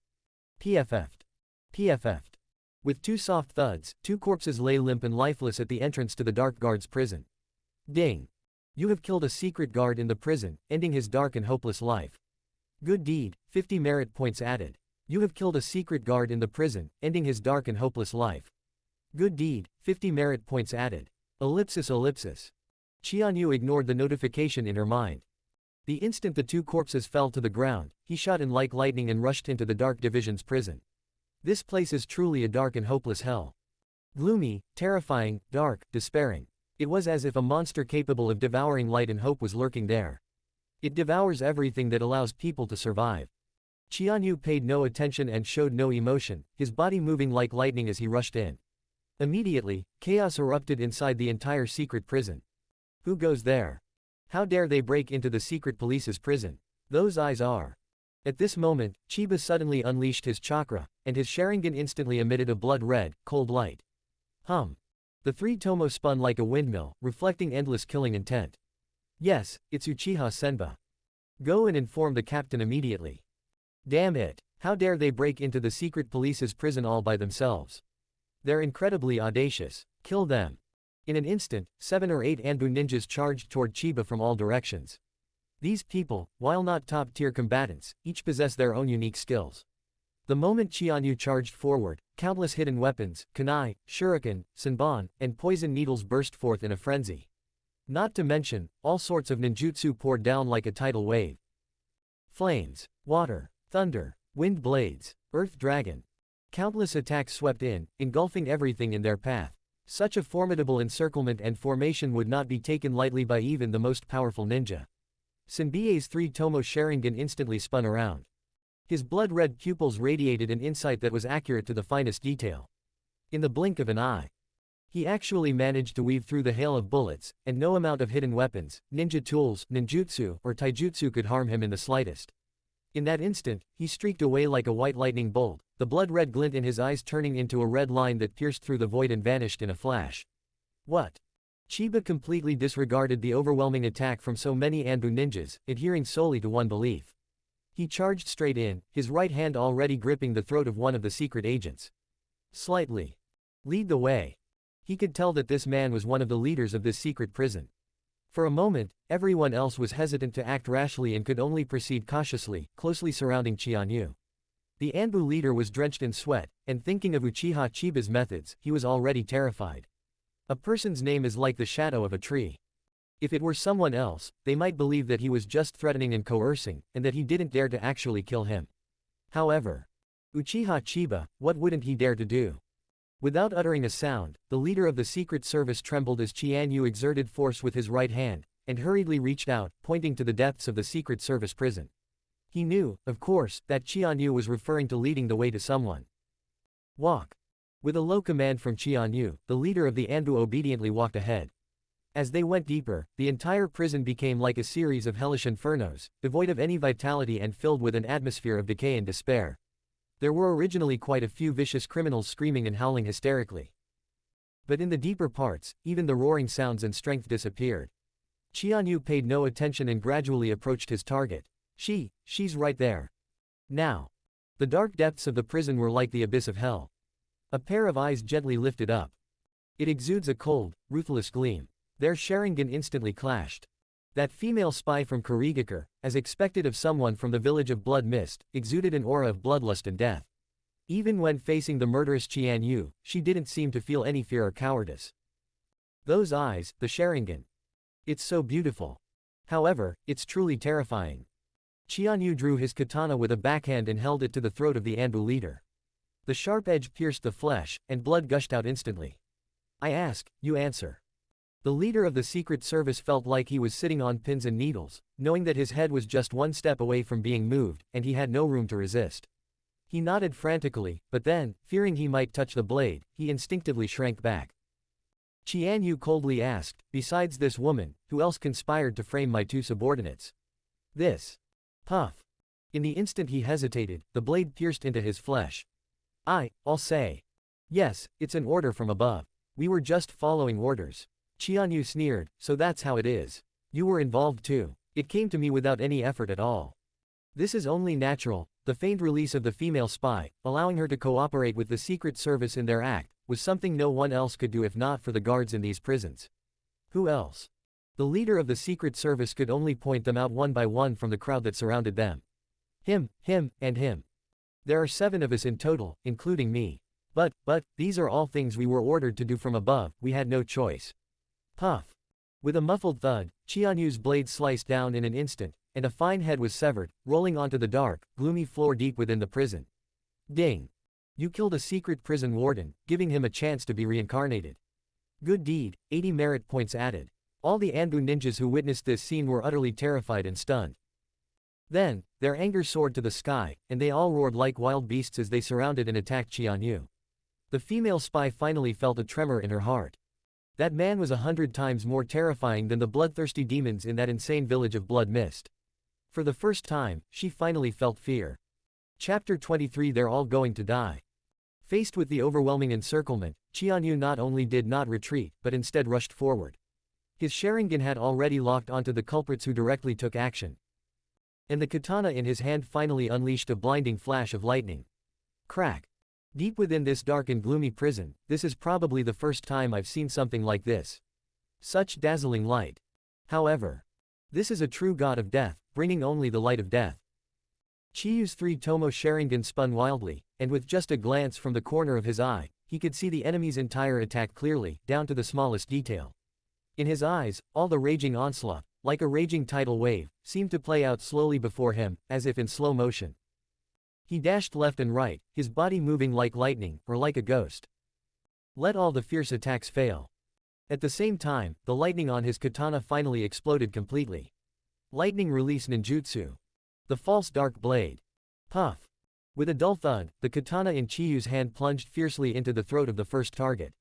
Speaker 2: PFF'd. PFF'd. With two soft thuds, two corpses lay limp and lifeless at the entrance to the Dark Guard's prison. Ding. You have killed a secret guard in the prison, ending his dark and hopeless life. Good deed, 50 merit points added. You have killed a secret guard in the prison, ending his dark and hopeless life. Good deed, 50 merit points added. Ellipsis. Chianyu ignored the notification in her mind. The instant the two corpses fell to the ground, he shot in like lightning and rushed into the Dark Division's prison. This place is truly a dark and hopeless hell. Gloomy, terrifying, dark, despairing. It was as if a monster capable of devouring light and hope was lurking there. It devours everything that allows people to survive. Qianyu paid no attention and showed no emotion, his body moving like lightning as he rushed in. Immediately, chaos erupted inside the entire secret prison. Who goes there? How dare they break into the secret police's prison? Those eyes are. At this moment, Chiba suddenly unleashed his chakra, and his Sharingan instantly emitted a blood-red, cold light. The three tomo spun like a windmill, reflecting endless killing intent. Yes, it's Uchiha Senba. Go and inform the captain immediately. Damn it, how dare they break into the secret police's prison all by themselves? They're incredibly audacious. Kill them. In an instant, 7 or 8 Anbu ninjas charged toward Chiba from all directions. These people, while not top-tier combatants, each possess their own unique skills. The moment Qianyu charged forward, countless hidden weapons, kunai, shuriken, senbon, and poison needles burst forth in a frenzy. Not to mention, all sorts of ninjutsu poured down like a tidal wave. Flames, water, thunder, wind blades, earth dragon. Countless attacks swept in, engulfing everything in their path. Such a formidable encirclement and formation would not be taken lightly by even the most powerful ninja. Senbei's 3 tomo Sharingan instantly spun around. His blood-red pupils radiated an insight that was accurate to the finest detail. In the blink of an eye, he actually managed to weave through the hail of bullets, and no amount of hidden weapons, ninja tools, ninjutsu, or taijutsu could harm him in the slightest. In that instant, he streaked away like a white lightning bolt, the blood-red glint in his eyes turning into a red line that pierced through the void and vanished in a flash. What? Chiba completely disregarded the overwhelming attack from so many Anbu ninjas, adhering solely to one belief. He charged straight in, his right hand already gripping the throat of one of the secret agents. Slightly. Lead the way. He could tell that this man was one of the leaders of this secret prison. For a moment, everyone else was hesitant to act rashly and could only proceed cautiously, closely surrounding Qianyu. The Anbu leader was drenched in sweat, and thinking of Uchiha Chiba's methods, he was already terrified. A person's name is like the shadow of a tree. If it were someone else, they might believe that he was just threatening and coercing, and that he didn't dare to actually kill him. However, Uchiha Chiba, what wouldn't he dare to do? Without uttering a sound, the leader of the Secret Service trembled as Qianyu exerted force with his right hand, and hurriedly reached out, pointing to the depths of the Secret Service prison. He knew, of course, that Qianyu was referring to leading the way to someone. Walk. With a low command from Qianyu, the leader of the Anbu obediently walked ahead. As they went deeper, the entire prison became like a series of hellish infernos, devoid of any vitality and filled with an atmosphere of decay and despair. There were originally quite a few vicious criminals screaming and howling hysterically. But in the deeper parts, even the roaring sounds and strength disappeared. Qianyu paid no attention and gradually approached his target. She's right there. Now. The dark depths of the prison were like the abyss of hell. A pair of eyes gently lifted up. It exudes a cold, ruthless gleam. Their Sharingan instantly clashed. That female spy from Kurigakure, as expected of someone from the village of Blood Mist, exuded an aura of bloodlust and death. Even when facing the murderous Qianyu, she didn't seem to feel any fear or cowardice. Those eyes, the Sharingan. It's so beautiful. However, it's truly terrifying. Qianyu drew his katana with a backhand and held it to the throat of the Anbu leader. The sharp edge pierced the flesh, and blood gushed out instantly. I ask, you answer. The leader of the Secret Service felt like he was sitting on pins and needles, knowing that his head was just one step away from being moved, and he had no room to resist. He nodded frantically, but then, fearing he might touch the blade, he instinctively shrank back. Qianyu coldly asked, besides this woman, who else conspired to frame my 2 subordinates? This. Puff. In the instant he hesitated, the blade pierced into his flesh. I'll say. Yes, it's an order from above. We were just following orders. Qianyu sneered, so that's how it is. You were involved too. It came to me without any effort at all. This is only natural. The feigned release of the female spy, allowing her to cooperate with the Secret Service in their act, was something no one else could do if not for the guards in these prisons. Who else? The leader of the Secret Service could only point them out one by one from the crowd that surrounded them. Him, and him. There are 7 of us in total, including me. But, these are all things we were ordered to do from above, we had no choice. Puff. With a muffled thud, Qianyu's blade sliced down in an instant, and a fine head was severed, rolling onto the dark, gloomy floor deep within the prison. Ding. You killed a secret prison warden, giving him a chance to be reincarnated. Good deed, 80 merit points added. All the Anbu ninjas who witnessed this scene were utterly terrified and stunned. Then, their anger soared to the sky, and they all roared like wild beasts as they surrounded and attacked Qianyu. The female spy finally felt a tremor in her heart. That man was 100 times more terrifying than the bloodthirsty demons in that insane village of Blood Mist. For the first time, she finally felt fear. Chapter 23 They're all going to die. Faced with the overwhelming encirclement, Qianyu not only did not retreat, but instead rushed forward. His Sharingan had already locked onto the culprits who directly took action. And the katana in his hand finally unleashed a blinding flash of lightning. Crack. Deep within this dark and gloomy prison, this is probably the first time I've seen something like this. Such dazzling light. However, this is a true god of death, bringing only the light of death. Chiyu's 3-tomo Sharingan spun wildly, and with just a glance from the corner of his eye, he could see the enemy's entire attack clearly, down to the smallest detail. In his eyes, all the raging onslaught, like a raging tidal wave, seemed to play out slowly before him, as if in slow motion. He dashed left and right, his body moving like lightning, or like a ghost. Let all the fierce attacks fail. At the same time, the lightning on his katana finally exploded completely. Lightning release ninjutsu. The false dark blade. Puff. With a dull thud, the katana in Chiyu's hand plunged fiercely into the throat of the first target.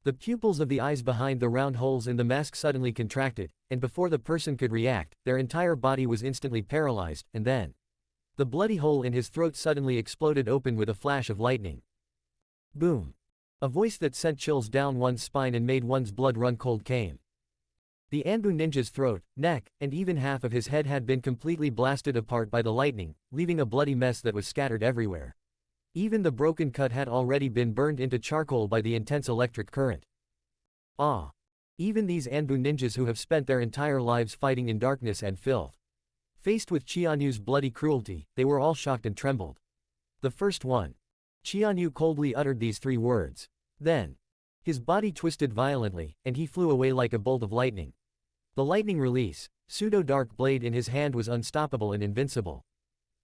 Speaker 2: The pupils of the eyes behind the round holes in the mask suddenly contracted, and before the person could react, their entire body was instantly paralyzed, and then the bloody hole in his throat suddenly exploded open with a flash of lightning. Boom. A voice that sent chills down one's spine and made one's blood run cold came. The Anbu ninja's throat, neck, and even half of his head had been completely blasted apart by the lightning, leaving a bloody mess that was scattered everywhere. Even the broken cut had already been burned into charcoal by the intense electric current. Ah! Even these Anbu ninjas who have spent their entire lives fighting in darkness and filth. Faced with Qianyu's bloody cruelty, they were all shocked and trembled. The first one. Qianyu coldly uttered these 3 words. Then, his body twisted violently, and he flew away like a bolt of lightning. The lightning release, pseudo-dark blade in his hand was unstoppable and invincible.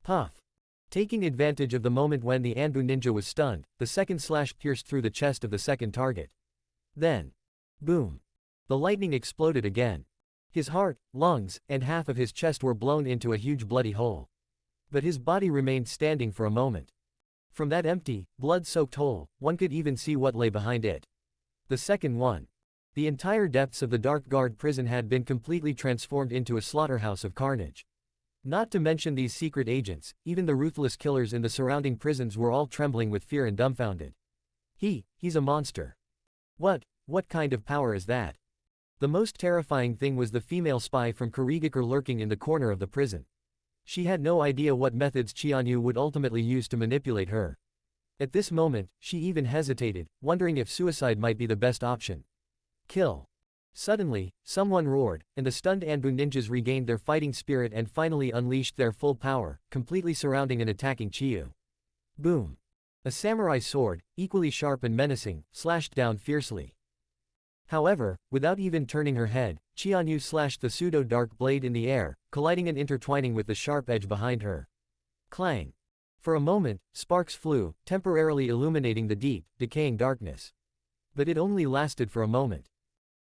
Speaker 2: Puff. Taking advantage of the moment when the Anbu ninja was stunned, the second slash pierced through the chest of the second target. Then, boom. The lightning exploded again. His heart, lungs, and half of his chest were blown into a huge bloody hole. But his body remained standing for a moment. From that empty, blood-soaked hole, one could even see what lay behind it. The second one. The entire depths of the Dark Guard prison had been completely transformed into a slaughterhouse of carnage. Not to mention these secret agents, even the ruthless killers in the surrounding prisons were all trembling with fear and dumbfounded. He's a monster. What kind of power is that? The most terrifying thing was the female spy from Kurigakure lurking in the corner of the prison. She had no idea what methods Qianyu would ultimately use to manipulate her. At this moment, she even hesitated, wondering if suicide might be the best option. Kill. Suddenly, someone roared, and the stunned Anbu ninjas regained their fighting spirit and finally unleashed their full power, completely surrounding and attacking Chiyu. Boom. A samurai sword, equally sharp and menacing, slashed down fiercely. However, without even turning her head, Qianyu slashed the pseudo-dark blade in the air, colliding and intertwining with the sharp edge behind her. Clang. For a moment, sparks flew, temporarily illuminating the deep, decaying darkness. But it only lasted for a moment.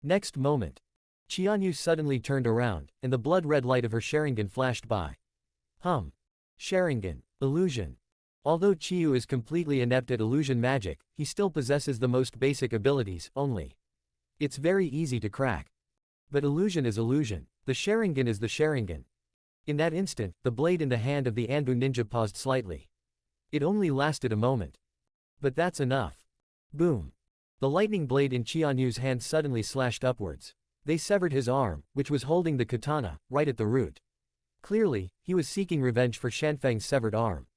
Speaker 2: Next moment, Qianyu suddenly turned around, and the blood-red light of her Sharingan flashed by. Sharingan. Illusion. Although Chiyu is completely inept at illusion magic, he still possesses the most basic abilities, only. It's very easy to crack. But illusion is illusion. The Sharingan is the Sharingan. In that instant, the blade in the hand of the Anbu ninja paused slightly. It only lasted a moment. But that's enough. Boom. The lightning blade in Qianyu's hand suddenly slashed upwards. They severed his arm, which was holding the katana, right at the root. Clearly, he was seeking revenge for Shanfeng's severed arm.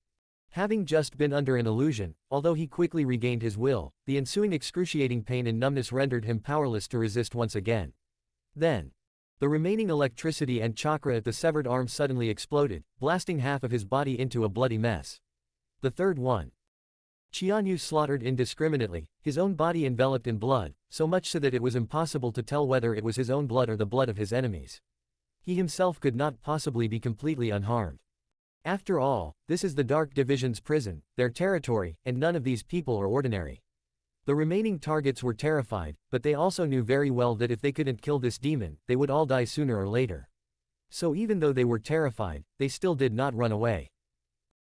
Speaker 2: Having just been under an illusion, although he quickly regained his will, the ensuing excruciating pain and numbness rendered him powerless to resist once again. Then, the remaining electricity and chakra at the severed arm suddenly exploded, blasting half of his body into a bloody mess. The third one. Qianyu slaughtered indiscriminately, his own body enveloped in blood, so much so that it was impossible to tell whether it was his own blood or the blood of his enemies. He himself could not possibly be completely unharmed. After all, this is the Dark Division's prison, their territory, and none of these people are ordinary. The remaining targets were terrified, but they also knew very well that if they couldn't kill this demon, they would all die sooner or later. So even though they were terrified, they still did not run away.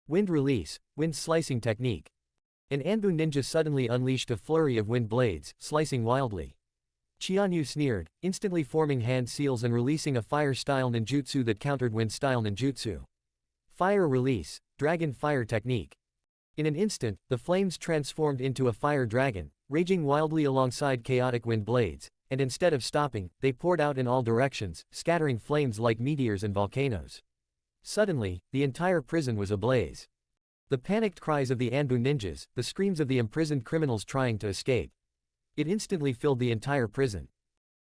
Speaker 2: Wind release, wind slicing technique. An Anbu ninja suddenly unleashed a flurry of wind blades, slicing wildly. Qianyu sneered, instantly forming hand seals and releasing a fire-style ninjutsu that countered wind-style ninjutsu. Fire release, dragon fire technique. In an instant, the flames transformed into a fire dragon, raging wildly alongside chaotic wind blades, and instead of stopping, they poured out in all directions, scattering flames like meteors and volcanoes. Suddenly, the entire prison was ablaze. The panicked cries of the Anbu ninjas, the screams of the imprisoned criminals trying to escape. It instantly filled the entire prison.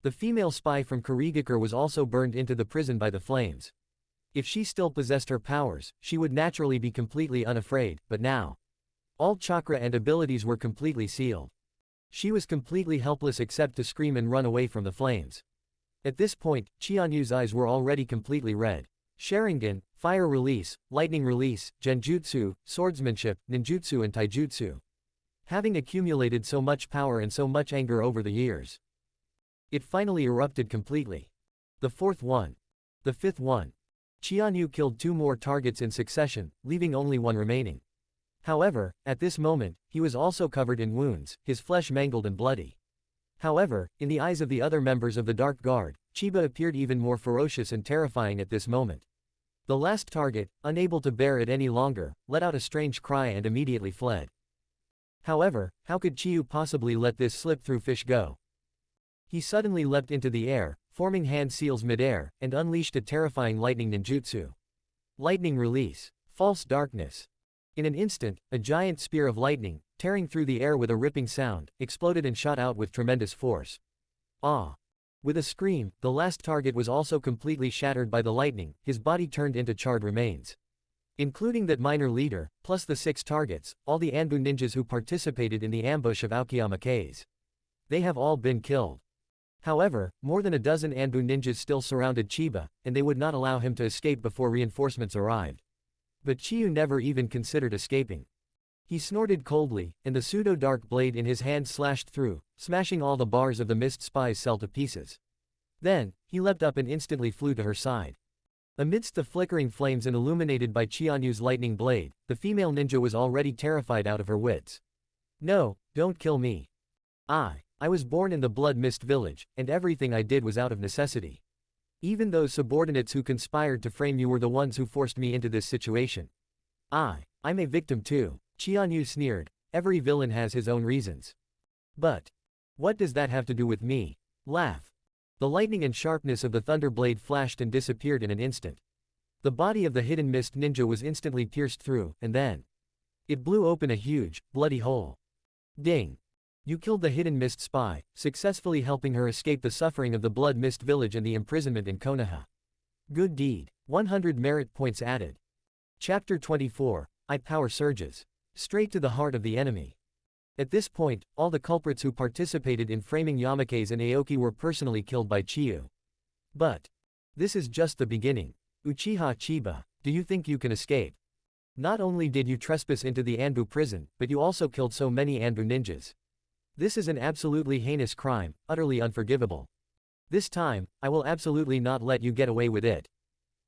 Speaker 2: The female spy from Kurigakure was also burned into the prison by the flames. If she still possessed her powers, she would naturally be completely unafraid, but now, all chakra and abilities were completely sealed. She was completely helpless except to scream and run away from the flames. At this point, Qianyu's eyes were already completely red. Sharingan, fire release, lightning release, genjutsu, swordsmanship, ninjutsu and taijutsu. Having accumulated so much power and so much anger over the years, it finally erupted completely. The fourth one. The fifth one. Qianyu killed 2 more targets in succession, leaving only 1 remaining. However, at this moment, he was also covered in wounds, his flesh mangled and bloody. However, in the eyes of the other members of the Dark Guard, Chiba appeared even more ferocious and terrifying at this moment. The last target, unable to bear it any longer, let out a strange cry and immediately fled. However, how could Chiyu possibly let this slip-through fish go? He suddenly leapt into the air, forming hand seals mid-air, and unleashed a terrifying lightning ninjutsu. Lightning release. False darkness. In an instant, a giant spear of lightning, tearing through the air with a ripping sound, exploded and shot out with tremendous force. Ah! With a scream, the last target was also completely shattered by the lightning, his body turned into charred remains. Including that minor leader, plus the 6 targets, all the Anbu ninjas who participated in the ambush of Aokiyama Caves. They have all been killed. However, more than a dozen Anbu ninjas still surrounded Chiba, and they would not allow him to escape before reinforcements arrived. But Chiyu never even considered escaping. He snorted coldly, and the pseudo-dark blade in his hand slashed through, smashing all the bars of the mist spy's cell to pieces. Then, he leapt up and instantly flew to her side. Amidst the flickering flames and illuminated by Qianyu's lightning blade, the female ninja was already terrified out of her wits. No, don't kill me. I was born in the Blood Mist village, and everything I did was out of necessity. Even those subordinates who conspired to frame you were the ones who forced me into this situation. I'm a victim too, Qianyu sneered. Every villain has his own reasons. But what does that have to do with me? Laugh. The lightning and sharpness of the thunder blade flashed and disappeared in an instant. The body of the hidden mist ninja was instantly pierced through, and then it blew open a huge, bloody hole. Ding! You killed the hidden mist spy, successfully helping her escape the suffering of the Blood Mist village and the imprisonment in Konoha. Good deed. 100 merit points added. Chapter 24, Power Surges. Straight to the heart of the enemy. At this point, all the culprits who participated in framing Yamake's and Aoki were personally killed by Chiyu. But this is just the beginning. Uchiha Chiba, do you think you can escape? Not only did you trespass into the Anbu prison, but you also killed so many Anbu ninjas. This is an absolutely heinous crime, utterly unforgivable. This time, I will absolutely not let you get away with it.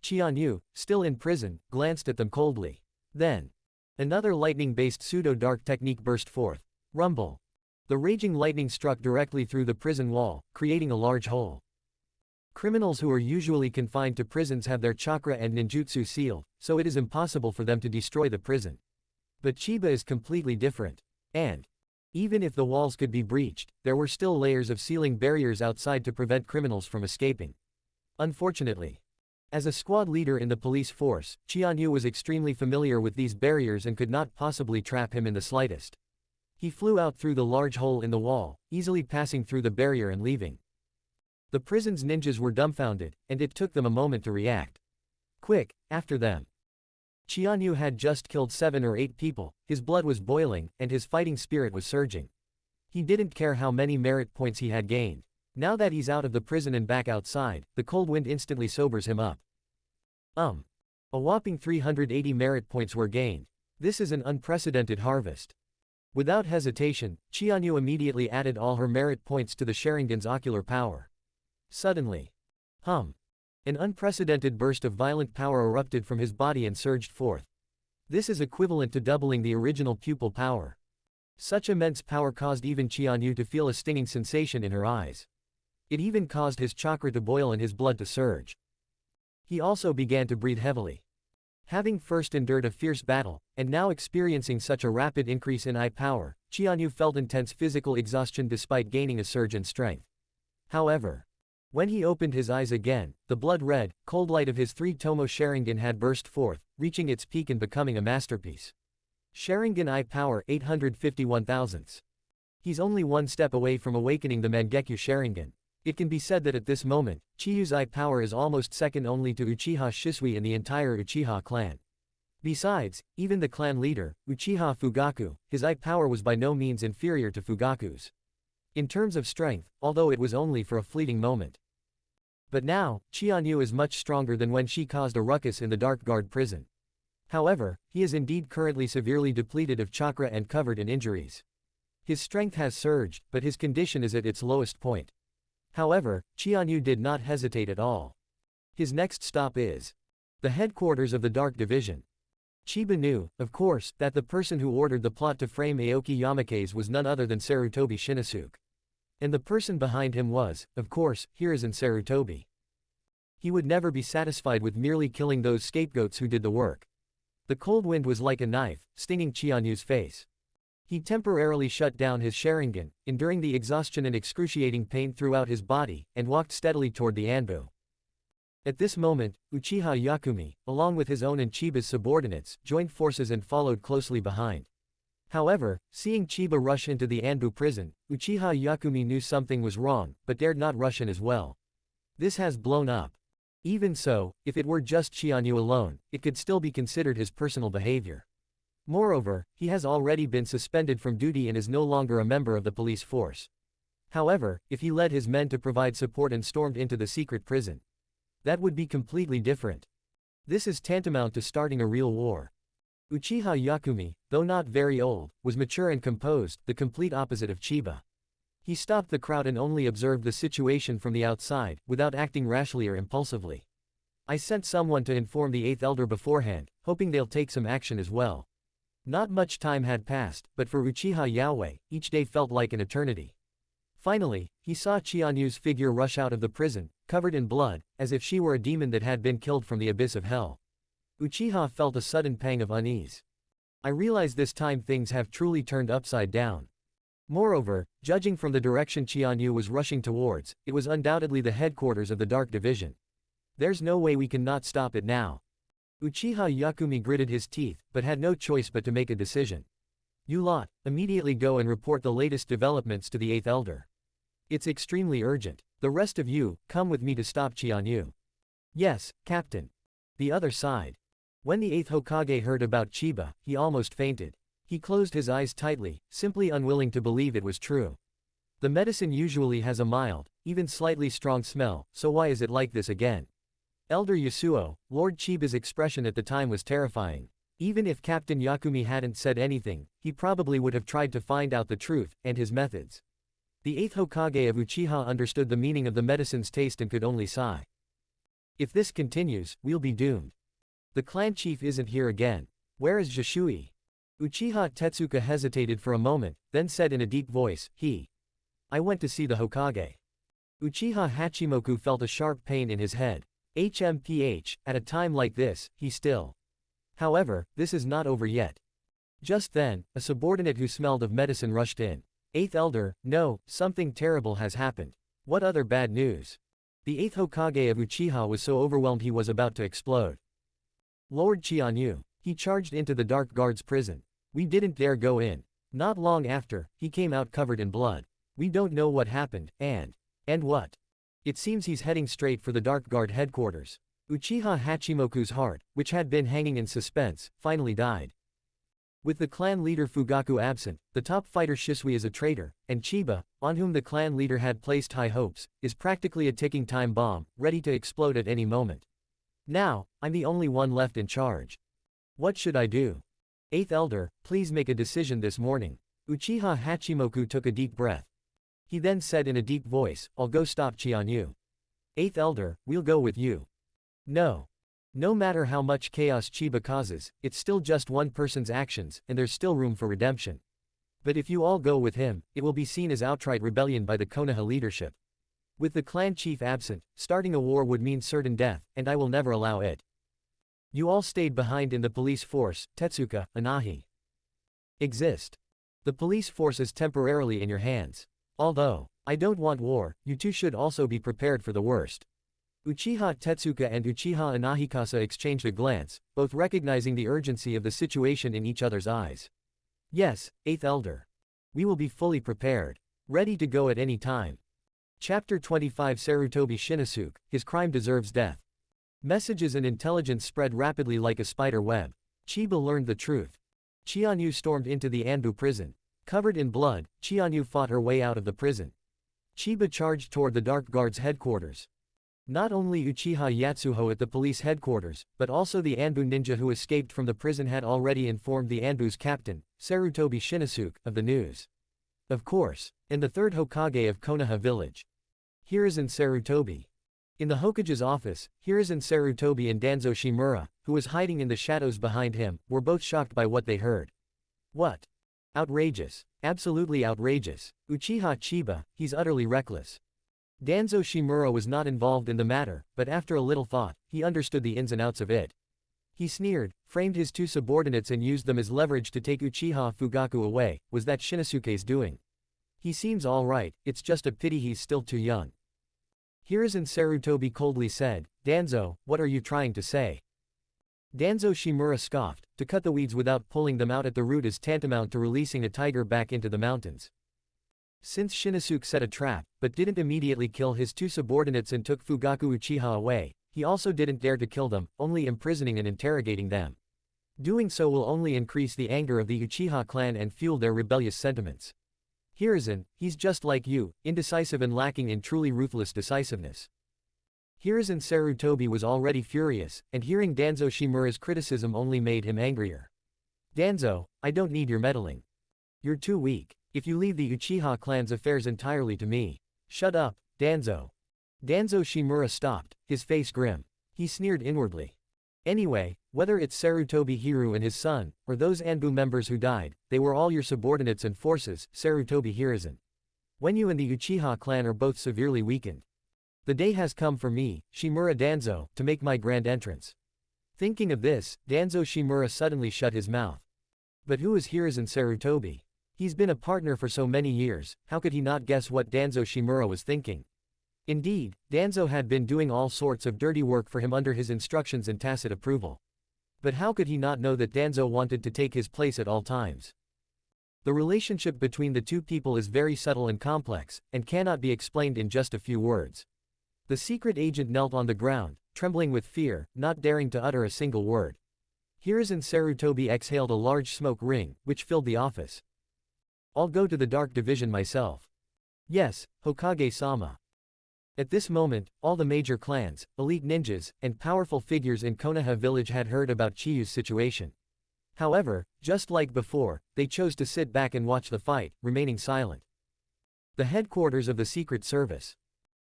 Speaker 2: Qianyu, still in prison, glanced at them coldly. Then, another lightning-based pseudo-dark technique burst forth. Rumble. The raging lightning struck directly through the prison wall, creating a large hole. Criminals who are usually confined to prisons have their chakra and ninjutsu sealed, so it is impossible for them to destroy the prison. But Chiba is completely different. And even if the walls could be breached, there were still layers of sealing barriers outside to prevent criminals from escaping. Unfortunately, as a squad leader in the police force, Qianyu was extremely familiar with these barriers and could not possibly trap him in the slightest. He flew out through the large hole in the wall, easily passing through the barrier and leaving. The prison's ninjas were dumbfounded, and it took them a moment to react. Quick, after them. Qianyu had just killed 7 or 8 people, his blood was boiling, and his fighting spirit was surging. He didn't care how many merit points he had gained. Now that he's out of the prison and back outside, the cold wind instantly sobers him up. A whopping 380 merit points were gained. This is an unprecedented harvest. Without hesitation, Qianyu immediately added all her merit points to the Sharingan's ocular power. Suddenly, an unprecedented burst of violent power erupted from his body and surged forth. This is equivalent to doubling the original pupil power. Such immense power caused even Qianyu to feel a stinging sensation in her eyes. It even caused his chakra to boil and his blood to surge. He also began to breathe heavily. Having first endured a fierce battle, and now experiencing such a rapid increase in eye power, Qianyu felt intense physical exhaustion despite gaining a surge in strength. However, when he opened his eyes again, the blood-red, cold light of his three-tomo Sharingan had burst forth, reaching its peak and becoming a masterpiece. Sharingan eye power 851 thousandths. He's only one step away from awakening the Mangekyo Sharingan. It can be said that at this moment, Chiyu's eye power is almost second only to Uchiha Shisui and the entire Uchiha clan. Besides, even the clan leader, Uchiha Fugaku, his eye power was by no means inferior to Fugaku's. In terms of strength, although it was only for a fleeting moment. But now, Qianyu is much stronger than when she caused a ruckus in the Dark Guard prison. However, he is indeed currently severely depleted of chakra and covered in injuries. His strength has surged, but his condition is at its lowest point. However, Qianyu did not hesitate at all. His next stop is the headquarters of the Dark Division. Chiba knew, of course, that the person who ordered the plot to frame Aoki Yamakaze was none other than Sarutobi Shinosuke. And the person behind him was, of course, Hiruzen Sarutobi. He would never be satisfied with merely killing those scapegoats who did the work. The cold wind was like a knife, stinging Qianyu's face. He temporarily shut down his Sharingan, enduring the exhaustion and excruciating pain throughout his body, and walked steadily toward the Anbu. At this moment, Uchiha Yakumi, along with his own and Chiba's subordinates, joined forces and followed closely behind. However, seeing Chiba rush into the Anbu prison, Uchiha Yakumi knew something was wrong, but dared not rush in as well. This has blown up. Even so, if it were just Qianyu alone, it could still be considered his personal behavior. Moreover, he has already been suspended from duty and is no longer a member of the police force. However, if he led his men to provide support and stormed into the secret prison, that would be completely different. This is tantamount to starting a real war. Uchiha Yakumi, though not very old, was mature and composed, the complete opposite of Chiba. He stopped the crowd and only observed the situation from the outside, without acting rashly or impulsively. I sent someone to inform the 8th elder beforehand, hoping they'll take some action as well. Not much time had passed, but for Uchiha Yaoi, each day felt like an eternity. Finally, he saw Qianyu's figure rush out of the prison, covered in blood, as if she were a demon that had been killed from the abyss of hell. Uchiha felt a sudden pang of unease. I realize this time things have truly turned upside down. Moreover, judging from the direction Qianyu was rushing towards, it was undoubtedly the headquarters of the Dark Division. There's no way we can not stop it now. Uchiha Yakumi gritted his teeth, but had no choice but to make a decision. You lot, immediately go and report the latest developments to the 8th elder. It's extremely urgent. The rest of you, come with me to stop Qianyu. Yes, Captain. The other side. When the 8th Hokage heard about Chiba, he almost fainted. He closed his eyes tightly, simply unwilling to believe it was true. The medicine usually has a mild, even slightly strong smell, so why is it like this again? Elder Yasuo, Lord Chiba's expression at the time was terrifying. Even if Captain Yakumi hadn't said anything, he probably would have tried to find out the truth, and his methods. The 8th Hokage of Uchiha understood the meaning of the medicine's taste and could only sigh. If this continues, we'll be doomed. The clan chief isn't here again. Where is Shisui? Uchiha Tetsuka hesitated for a moment, then said in a deep voice, I went to see the Hokage. Uchiha Hachimoku felt a sharp pain in his head. At a time like this, he still. However, this is not over yet. Just then, a subordinate who smelled of medicine rushed in. 8th elder, no, something terrible has happened. What other bad news? The 8th Hokage of Uchiha was so overwhelmed he was about to explode. Lord Qianyu. He charged into the Dark Guard's prison. We didn't dare go in. Not long after, he came out covered in blood. We don't know what happened, and what? It seems he's heading straight for the Dark Guard headquarters. Uchiha Hachimoku's heart, which had been hanging in suspense, finally died. With the clan leader Fugaku absent, the top fighter Shisui is a traitor, and Chiba, on whom the clan leader had placed high hopes, is practically a ticking time bomb, ready to explode at any moment. Now, I'm the only one left in charge. What should I do? 8th elder, please make a decision this morning. Uchiha Hachimoku took a deep breath. He then said in a deep voice, "I'll go stop Chianyu. 8th Elder, we'll go with you." No. No matter how much chaos Chiba causes, it's still just one person's actions, and there's still room for redemption. But if you all go with him, it will be seen as outright rebellion by the Konoha leadership. With the clan chief absent, starting a war would mean certain death, and I will never allow it. You all stayed behind in the police force, Tetsuka, Anahi. Exist. The police force is temporarily in your hands. Although I don't want war, you two should also be prepared for the worst. Uchiha Tetsuka and Uchiha Anahikasa exchanged a glance, both recognizing the urgency of the situation in each other's eyes. Yes, 8th Elder. We will be fully prepared. Ready to go at any time. Chapter 25 Sarutobi Shinosuke, his crime deserves death. Messages and intelligence spread rapidly like a spider web. Chiba learned the truth. Chianyu stormed into the Anbu prison. Covered in blood, Chianyu fought her way out of the prison. Chiba charged toward the Dark Guard's headquarters. Not only Uchiha Yatsuho at the police headquarters, but also the Anbu ninja who escaped from the prison had already informed the Anbu's captain, Sarutobi Shinosuke, of the news. Of course, and the third Hokage of Konoha village. Hiruzen Sarutobi. In the Hokage's office, Hiruzen Sarutobi and Danzo Shimura, who was hiding in the shadows behind him, were both shocked by what they heard. What? Outrageous. Absolutely outrageous. Uchiha Chiba, he's utterly reckless. Danzo Shimura was not involved in the matter, but after a little thought, he understood the ins and outs of it. He sneered, framed his two subordinates and used them as leverage to take Uchiha Fugaku away. Was that Shinosuke's doing? He seems alright, it's just a pity he's still too young. Hiruzen Sarutobi coldly said, "Danzo, what are you trying to say?" Danzo Shimura scoffed, "To cut the weeds without pulling them out at the root is tantamount to releasing a tiger back into the mountains." Since Shinosuke set a trap, but didn't immediately kill his two subordinates and took Fugaku Uchiha away, he also didn't dare to kill them, only imprisoning and interrogating them. Doing so will only increase the anger of the Uchiha clan and fuel their rebellious sentiments. Hiruzen, he's just like you, indecisive and lacking in truly ruthless decisiveness. Hiruzen Sarutobi was already furious, and hearing Danzo Shimura's criticism only made him angrier. "Danzo, I don't need your meddling. You're too weak. If you leave the Uchiha clan's affairs entirely to me." "Shut up, Danzo." Danzo Shimura stopped, his face grim. He sneered inwardly. "Anyway, whether it's Sarutobi Hiru and his son, or those Anbu members who died, they were all your subordinates and forces, Sarutobi Hiruzen. When you and the Uchiha clan are both severely weakened. The day has come for me, Shimura Danzo, to make my grand entrance." Thinking of this, Danzo Shimura suddenly shut his mouth. But who is Hiruzen Sarutobi? He's been a partner for so many years, how could he not guess what Danzo Shimura was thinking? Indeed, Danzo had been doing all sorts of dirty work for him under his instructions and tacit approval. But how could he not know that Danzo wanted to take his place at all times? The relationship between the two people is very subtle and complex, and cannot be explained in just a few words. The secret agent knelt on the ground, trembling with fear, not daring to utter a single word. Hiruzen Sarutobi exhaled a large smoke ring, which filled the office. "I'll go to the Dark Division myself." "Yes, Hokage-sama." At this moment, all the major clans, elite ninjas, and powerful figures in Konoha village had heard about Chiyu's situation. However, just like before, they chose to sit back and watch the fight, remaining silent. The headquarters of the Secret Service.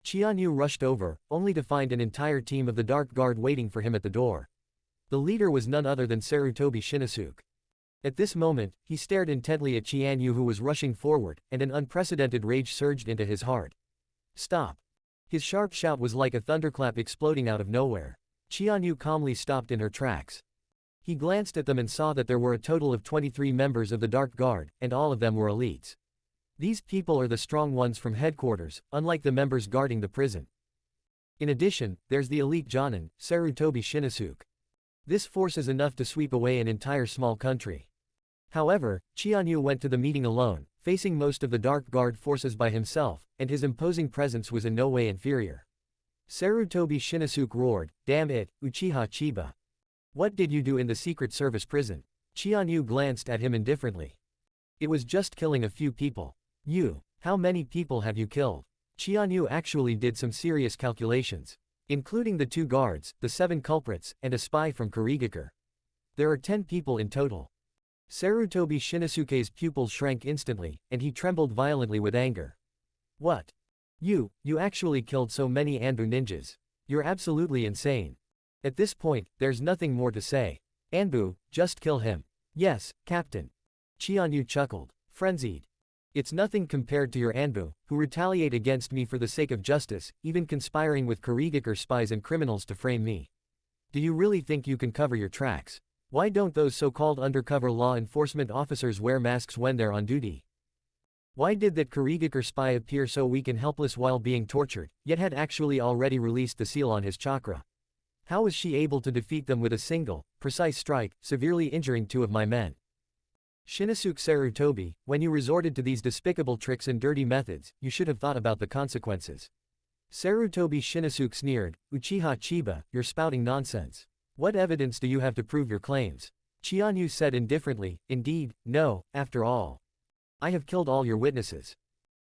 Speaker 2: Chianyu rushed over, only to find an entire team of the Dark Guard waiting for him at the door. The leader was none other than Sarutobi Shinosuke. At this moment, he stared intently at Chianyu who was rushing forward, and an unprecedented rage surged into his heart. "Stop!" His sharp shout was like a thunderclap exploding out of nowhere. Chianyu calmly stopped in her tracks. He glanced at them and saw that there were a total of 23 members of the Dark Guard, and all of them were elites. These people are the strong ones from headquarters, unlike the members guarding the prison. In addition, there's the elite Jonin, Sarutobi Shinosuke. This force is enough to sweep away an entire small country. However, Chianyu went to the meeting alone, facing most of the Dark Guard forces by himself, and his imposing presence was in no way inferior. Sarutobi Shinosuke roared, "Damn it, Uchiha Chiba. What did you do in the Secret Service prison?" Chianyu glanced at him indifferently. "It was just killing a few people." "You, how many people have you killed?" Chianyu actually did some serious calculations. Including the 2 guards, the 7 culprits, and a spy from Kurigakure. There are 10 people in total. Sarutobi Shinosuke's pupils shrank instantly, and he trembled violently with anger. What? You actually killed so many Anbu ninjas. You're absolutely insane. At this point, there's nothing more to say. Anbu, just kill him. Yes, Captain. Chianyu chuckled, frenzied. It's nothing compared to your Anbu, who retaliate against me for the sake of justice, even conspiring with Kurigakure spies and criminals to frame me. Do you really think you can cover your tracks? Why don't those so-called undercover law enforcement officers wear masks when they're on duty? Why did that Kurigakure spy appear so weak and helpless while being tortured, yet had actually already released the seal on his chakra? How was she able to defeat them with a single, precise strike, severely injuring 2 of my men? Shinosuke Sarutobi, when you resorted to these despicable tricks and dirty methods, you should have thought about the consequences. Sarutobi Shinosuke sneered, Uchiha Chiba, you're spouting nonsense. What evidence do you have to prove your claims? Chianyu said indifferently, indeed, no, after all. I have killed all your witnesses.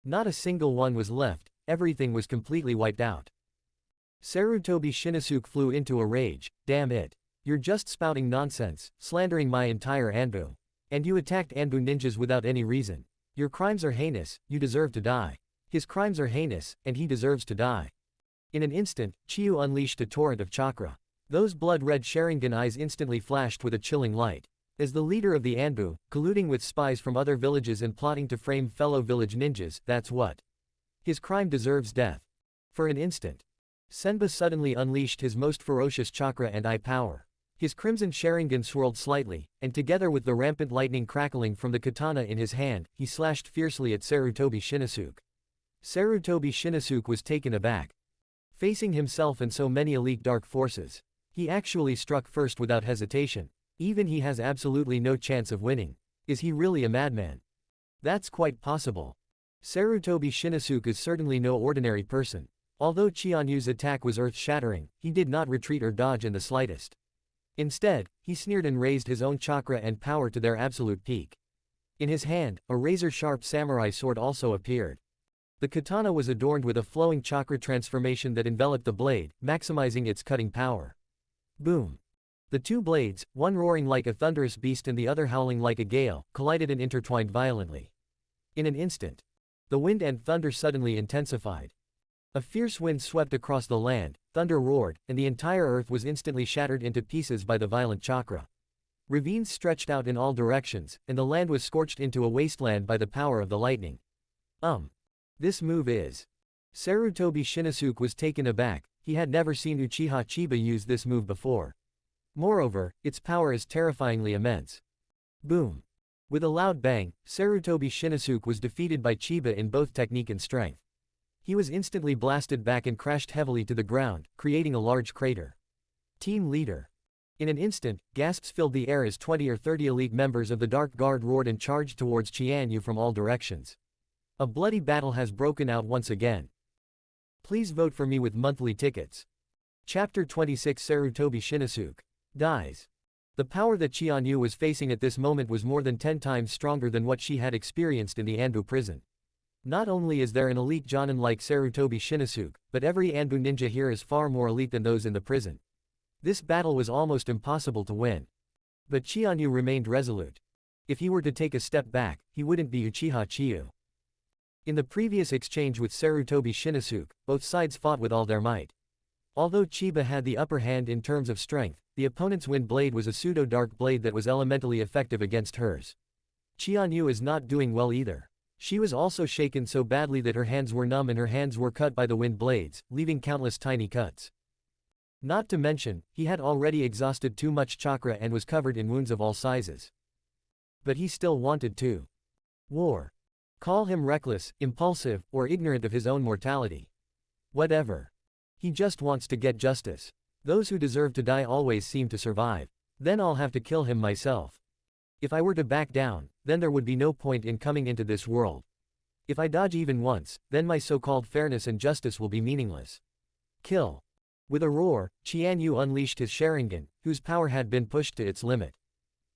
Speaker 2: Not a single one was left, everything was completely wiped out. Sarutobi Shinosuke flew into a rage, damn it. You're just spouting nonsense, slandering my entire Anbu. And you attacked Anbu ninjas without any reason. Your crimes are heinous, you deserve to die. His crimes are heinous, and he deserves to die. In an instant, Chiyu unleashed a torrent of chakra. Those blood-red Sharingan eyes instantly flashed with a chilling light. As the leader of the Anbu, colluding with spies from other villages and plotting to frame fellow village ninjas, that's what. His crime deserves death. For an instant, Senba suddenly unleashed his most ferocious chakra and eye power. His crimson Sharingan swirled slightly, and together with the rampant lightning crackling from the katana in his hand, he slashed fiercely at Sarutobi Shinosuke. Sarutobi Shinosuke was taken aback. Facing himself and so many elite dark forces, he actually struck first without hesitation. Even he has absolutely no chance of winning. Is he really a madman? That's quite possible. Sarutobi Shinosuke is certainly no ordinary person. Although Chianyu's attack was earth-shattering, he did not retreat or dodge in the slightest. Instead, he sneered and raised his own chakra and power to their absolute peak. In his hand, a razor-sharp samurai sword also appeared. The katana was adorned with a flowing chakra transformation that enveloped the blade, maximizing its cutting power. Boom! The 2 blades, one roaring like a thunderous beast and the other howling like a gale, collided and intertwined violently. In an instant, the wind and thunder suddenly intensified. A fierce wind swept across the land, thunder roared, and the entire earth was instantly shattered into pieces by the violent chakra. Ravines stretched out in all directions, and the land was scorched into a wasteland by the power of the lightning. This move is. Sarutobi Shinosuke was taken aback, he had never seen Uchiha Chiba use this move before. Moreover, its power is terrifyingly immense. Boom! With a loud bang, Sarutobi Shinosuke was defeated by Chiba in both technique and strength. He was instantly blasted back and crashed heavily to the ground, creating a large crater. Team leader. In an instant, gasps filled the air as 20 or 30 elite members of the Dark Guard roared and charged towards Chianyu from all directions. A bloody battle has broken out once again. Please vote for me with monthly tickets. Chapter 26 Sarutobi Shinosuke dies. The power that Chianyu was facing at this moment was more than 10 times stronger than what she had experienced in the Anbu prison. Not only is there an elite Jonin like Sarutobi Shinosuke, but every Anbu ninja here is far more elite than those in the prison. This battle was almost impossible to win. But Chianyu remained resolute. If he were to take a step back, he wouldn't be Uchiha Chiyu. In the previous exchange with Sarutobi Shinosuke, both sides fought with all their might. Although Chiba had the upper hand in terms of strength, the opponent's wind blade was a pseudo-dark blade that was elementally effective against hers. Chianyu is not doing well either. She was also shaken so badly that her hands were numb and her hands were cut by the wind blades, leaving countless tiny cuts. Not to mention, he had already exhausted too much chakra and was covered in wounds of all sizes. But he still wanted to war. Call him reckless, impulsive, or ignorant of his own mortality. Whatever. He just wants to get justice. Those who deserve to die always seem to survive. Then I'll have to kill him myself. If I were to back down, then there would be no point in coming into this world. If I dodge even once, then my so-called fairness and justice will be meaningless. Kill. With a roar, Chianyu unleashed his Sharingan, whose power had been pushed to its limit.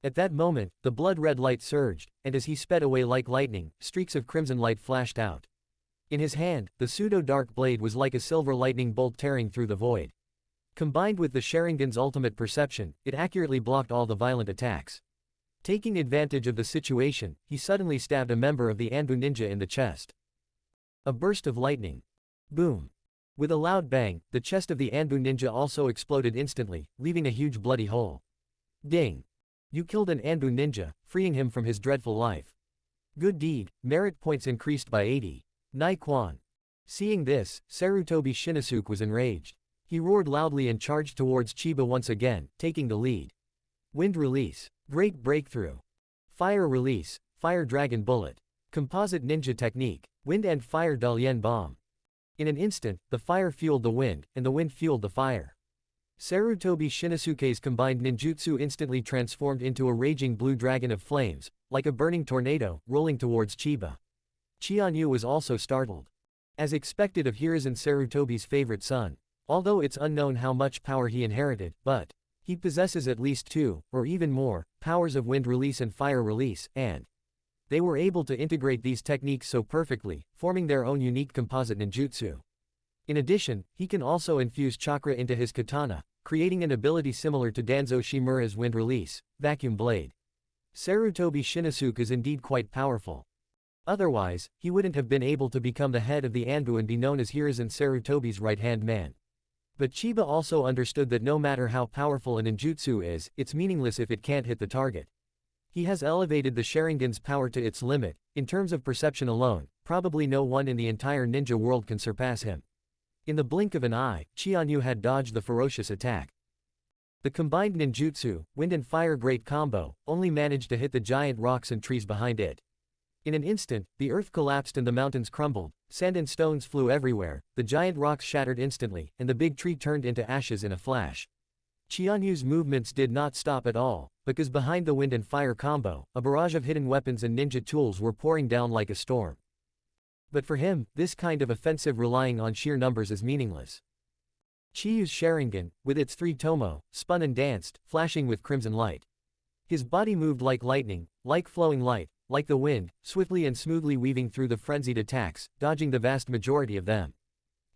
Speaker 2: At that moment, the blood-red light surged, and as he sped away like lightning, streaks of crimson light flashed out. In his hand, the pseudo-dark blade was like a silver lightning bolt tearing through the void. Combined with the Sharingan's ultimate perception, it accurately blocked all the violent attacks. Taking advantage of the situation, he suddenly stabbed a member of the Anbu ninja in the chest. A burst of lightning. Boom. With a loud bang, the chest of the Anbu ninja also exploded instantly, leaving a huge bloody hole. Ding. You killed an Anbu ninja, freeing him from his dreadful life. Good deed, merit points increased by 80. Nai Quan. Seeing this, Sarutobi Shinosuke was enraged. He roared loudly and charged towards Chiba once again, taking the lead. Wind release. Great breakthrough. Fire release. Fire dragon bullet. Composite ninja technique. Wind and fire Dalian bomb. In an instant, the fire fueled the wind, and the wind fueled the fire. Sarutobi Shinosuke's combined ninjutsu instantly transformed into a raging blue dragon of flames, like a burning tornado, rolling towards Chiba. Chianyu was also startled. As expected of Hiruzen Sarutobi's favorite son. Although it's unknown how much power he inherited, but he possesses at least two, or even more, powers of wind release and fire release, and they were able to integrate these techniques so perfectly, forming their own unique composite ninjutsu. In addition, he can also infuse chakra into his katana, creating an ability similar to Danzo Shimura's wind release, vacuum blade. Sarutobi Shinosuke is indeed quite powerful. Otherwise, he wouldn't have been able to become the head of the Anbu and be known as Hiruzen Sarutobi's right-hand man. But Chiba also understood that no matter how powerful an ninjutsu is, it's meaningless if it can't hit the target. He has elevated the Sharingan's power to its limit. In terms of perception alone, probably no one in the entire ninja world can surpass him. In the blink of an eye, Chianyu had dodged the ferocious attack. The combined ninjutsu, wind and fire great combo, only managed to hit the giant rocks and trees behind it. In an instant, the earth collapsed and the mountains crumbled, sand and stones flew everywhere, the giant rocks shattered instantly, and the big tree turned into ashes in a flash. Chianyu's movements did not stop at all, because behind the wind and fire combo, a barrage of hidden weapons and ninja tools were pouring down like a storm. But for him, this kind of offensive relying on sheer numbers is meaningless. Chiyu's Sharingan, with its three tomo, spun and danced, flashing with crimson light. His body moved like lightning, like flowing light, like the wind, swiftly and smoothly weaving through the frenzied attacks, dodging the vast majority of them.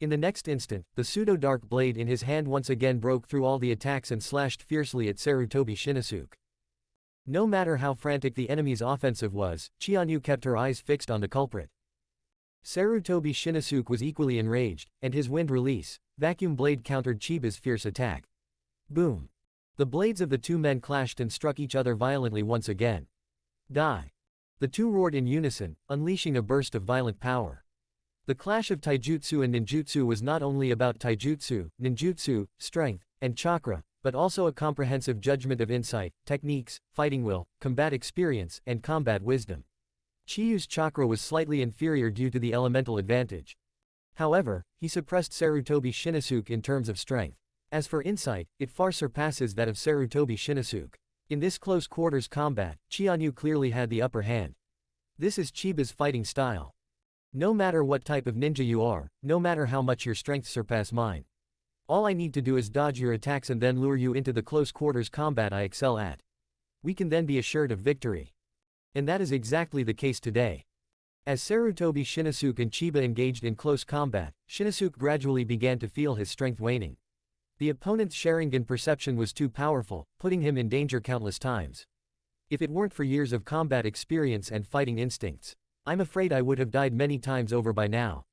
Speaker 2: In the next instant, the pseudo-dark blade in his hand once again broke through all the attacks and slashed fiercely at Sarutobi Shinosuke. No matter how frantic the enemy's offensive was, Chianyu kept her eyes fixed on the culprit. Sarutobi Shinosuke was equally enraged, and his wind release, vacuum blade countered Chiba's fierce attack. Boom. The blades of the two men clashed and struck each other violently once again. Die. The two roared in unison, unleashing a burst of violent power. The clash of taijutsu and ninjutsu was not only about taijutsu, ninjutsu, strength, and chakra, but also a comprehensive judgment of insight, techniques, fighting will, combat experience, and combat wisdom. Chiyu's chakra was slightly inferior due to the elemental advantage. However, he suppressed Sarutobi Shinosuke in terms of strength. As for insight, it far surpasses that of Sarutobi Shinosuke. In this close-quarters combat, Chianyu clearly had the upper hand. This is Chiba's fighting style. No matter what type of ninja you are, no matter how much your strength surpass mine. All I need to do is dodge your attacks and then lure you into the close-quarters combat I excel at. We can then be assured of victory. And that is exactly the case today. As Sarutobi Shinosuke and Chiba engaged in close combat, Shinosuke gradually began to feel his strength waning. The opponent's Sharingan perception was too powerful, putting him in danger countless times. If it weren't for years of combat experience and fighting instincts, I'm afraid I would have died many times over by now.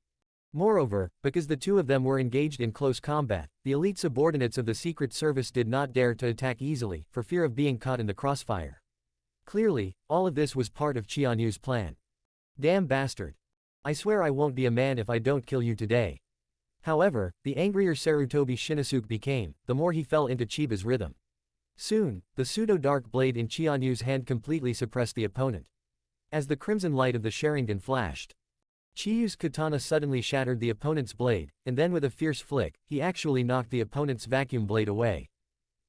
Speaker 2: Moreover, because the two of them were engaged in close combat, the elite subordinates of the Secret Service did not dare to attack easily, for fear of being caught in the crossfire. Clearly, all of this was part of Chianyu's plan. Damn bastard. I swear I won't be a man if I don't kill you today. However, the angrier Sarutobi Shinosuke became, the more he fell into Chiba's rhythm. Soon, the pseudo-dark blade in Chianyu's hand completely suppressed the opponent. As the crimson light of the Sharingan flashed, Chiyu's katana suddenly shattered the opponent's blade, and then with a fierce flick, he actually knocked the opponent's vacuum blade away.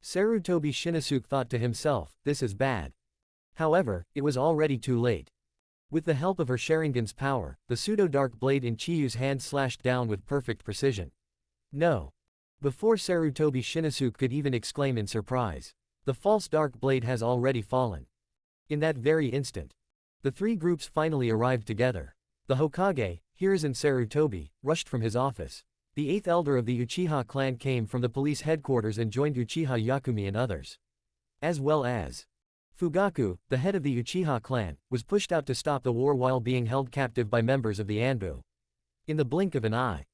Speaker 2: Sarutobi Shinosuke thought to himself, this is bad. However, it was already too late. With the help of her Sharingan's power, the pseudo-dark blade in Chiyu's hand slashed down with perfect precision. No. Before Sarutobi Shinosuke could even exclaim in surprise, the false dark blade has already fallen. In that very instant, the three groups finally arrived together. The Hokage, Hiruzen Sarutobi, rushed from his office. The eighth elder of the Uchiha clan came from the police headquarters and joined Uchiha Yakumi and others. As well as Fugaku, the head of the Uchiha clan, was pushed out to stop the war while being held captive by members of the Anbu. In the blink of an eye,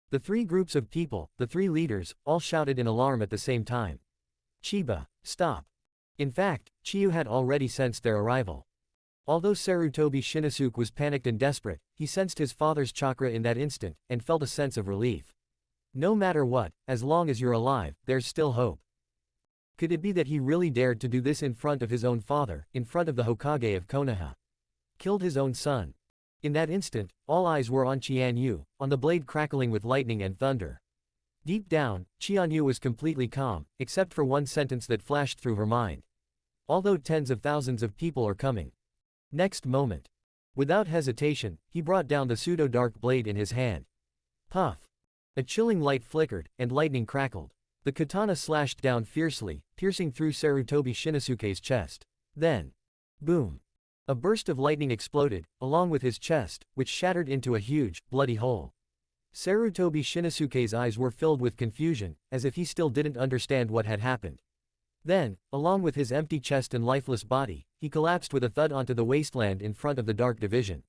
Speaker 2: the three groups of people, the three leaders, all shouted in alarm at the same time. Chiba, stop. In fact, Chiyu had already sensed their arrival. Although Sarutobi Shinosuke was panicked and desperate, he sensed his father's chakra in that instant, and felt a sense of relief. No matter what, as long as you're alive, there's still hope. Could it be that he really dared to do this in front of his own father, in front of the Hokage of Konoha? Killed his own son. In that instant, all eyes were on Qianyu, on the blade crackling with lightning and thunder. Deep down, Qianyu was completely calm, except for one sentence that flashed through her mind. Although tens of thousands of people are coming. Next moment. Without hesitation, he brought down the pseudo-dark blade in his hand. Puff. A chilling light flickered, and lightning crackled. The katana slashed down fiercely, piercing through Sarutobi Shinosuke's chest. Then. Boom. A burst of lightning exploded, along with his chest, which shattered into a huge, bloody hole. Sarutobi Shinosuke's eyes were filled with confusion, as if he still didn't understand what had happened. Then, along with his empty chest and lifeless body, he collapsed with a thud onto the wasteland in front of the Dark Division.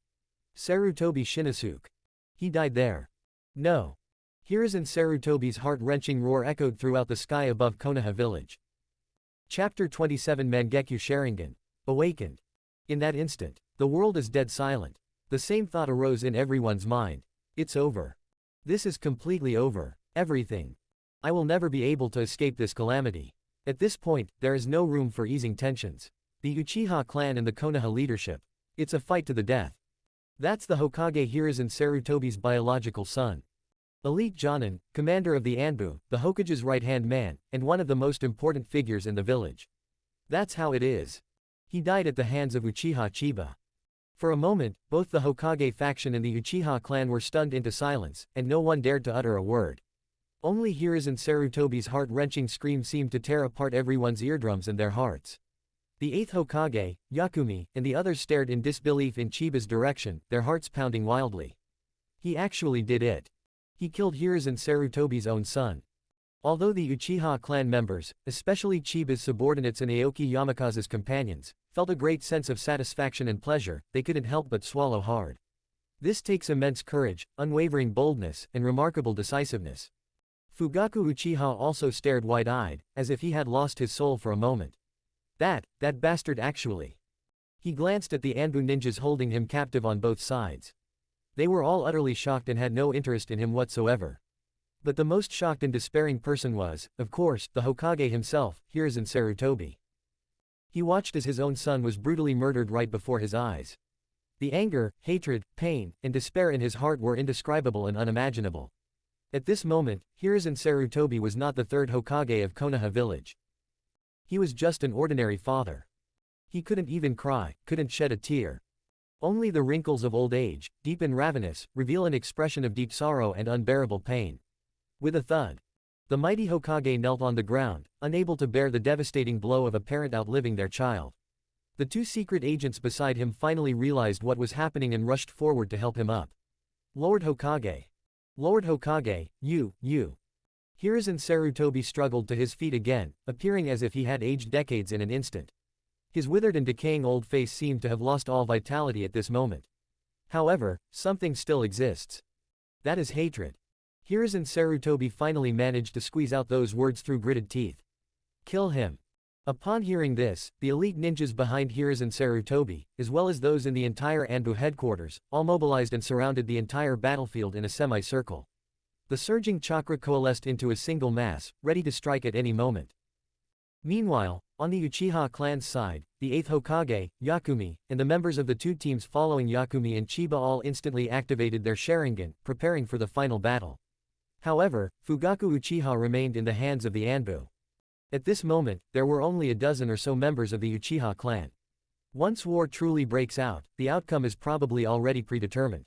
Speaker 2: Sarutobi Shinosuke. He died there. No. Hiruzen Sarutobi's heart-wrenching roar echoed throughout the sky above Konoha village. Chapter 27 Mangekyo Sharingan. Awakened. In that instant, the world is dead silent. The same thought arose in everyone's mind. It's over. This is completely over. Everything. I will never be able to escape this calamity. At this point, there is no room for easing tensions. The Uchiha clan and the Konoha leadership. It's a fight to the death. That's the Hokage Hiruzen Sarutobi's biological son. Elite Jonin, commander of the Anbu, the Hokage's right-hand man, and one of the most important figures in the village. That's how it is. He died at the hands of Uchiha Chiba. For a moment, both the Hokage faction and the Uchiha clan were stunned into silence, and no one dared to utter a word. Only Hiruzen Sarutobi's heart-wrenching scream seemed to tear apart everyone's eardrums and their hearts. The 8th Hokage, Yakumi, and the others stared in disbelief in Chiba's direction, their hearts pounding wildly. He actually did it. He killed Hiruzen Sarutobi's own son. Although the Uchiha clan members, especially Chiba's subordinates and Aoki Yamakaze's companions, felt a great sense of satisfaction and pleasure, they couldn't help but swallow hard. This takes immense courage, unwavering boldness, and remarkable decisiveness. Fugaku Uchiha also stared wide-eyed, as if he had lost his soul for a moment. That bastard actually. He glanced at the Anbu ninjas holding him captive on both sides. They were all utterly shocked and had no interest in him whatsoever. But the most shocked and despairing person was, of course, the Hokage himself, Hiruzen Sarutobi. He watched as his own son was brutally murdered right before his eyes. The anger, hatred, pain, and despair in his heart were indescribable and unimaginable. At this moment, Hiruzen Sarutobi was not the 3rd Hokage of Konoha village. He was just an ordinary father. He couldn't even cry, couldn't shed a tear. Only the wrinkles of old age, deep and ravenous, reveal an expression of deep sorrow and unbearable pain. With a thud, the mighty Hokage knelt on the ground, unable to bear the devastating blow of a parent outliving their child. The 2 secret agents beside him finally realized what was happening and rushed forward to help him up. Lord Hokage. Lord Hokage, you. Hiruzen Sarutobi struggled to his feet again, appearing as if he had aged decades in an instant. His withered and decaying old face seemed to have lost all vitality at this moment. However, something still exists. That is hatred. Hiruzen Sarutobi finally managed to squeeze out those words through gritted teeth. Kill him. Upon hearing this, the elite ninjas behind Hiruzen Sarutobi, as well as those in the entire Anbu headquarters, all mobilized and surrounded the entire battlefield in a semicircle. The surging chakra coalesced into a single mass, ready to strike at any moment. Meanwhile, on the Uchiha clan's side, the 8th Hokage, Yakumi, and the members of the 2 teams following Yakumi and Chiba all instantly activated their Sharingan, preparing for the final battle. However, Fugaku Uchiha remained in the hands of the Anbu. At this moment, there were only a dozen or so members of the Uchiha clan. Once war truly breaks out, the outcome is probably already predetermined.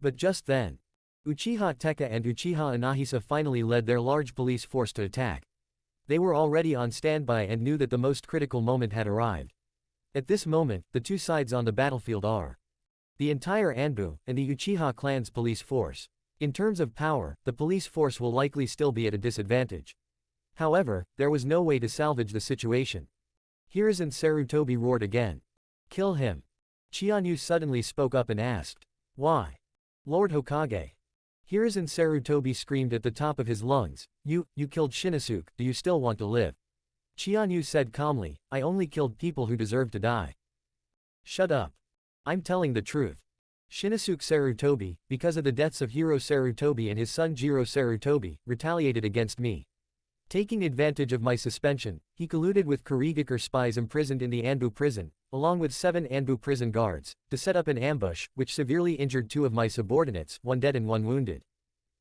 Speaker 2: But just then, Uchiha Tekka and Uchiha Inahisa finally led their large police force to attack. They were already on standby and knew that the most critical moment had arrived. At this moment, the 2 sides on the battlefield are the entire Anbu and the Uchiha clan's police force. In terms of power, the police force will likely still be at a disadvantage. However, there was no way to salvage the situation. Hiruzen Sarutobi roared again. Kill him. Chianyu suddenly spoke up and asked. Why? Lord Hokage. Hiruzen Sarutobi screamed at the top of his lungs. You killed Shinosuke, do you still want to live? Chianyu said calmly, I only killed people who deserve to die. Shut up. I'm telling the truth. Shinosuke Sarutobi, because of the deaths of Hiro Sarutobi and his son Jiro Sarutobi, retaliated against me. Taking advantage of my suspension, he colluded with Kurigakure spies imprisoned in the Anbu prison, along with 7 Anbu prison guards, to set up an ambush, which severely injured 2 of my subordinates, 1 dead and 1 wounded.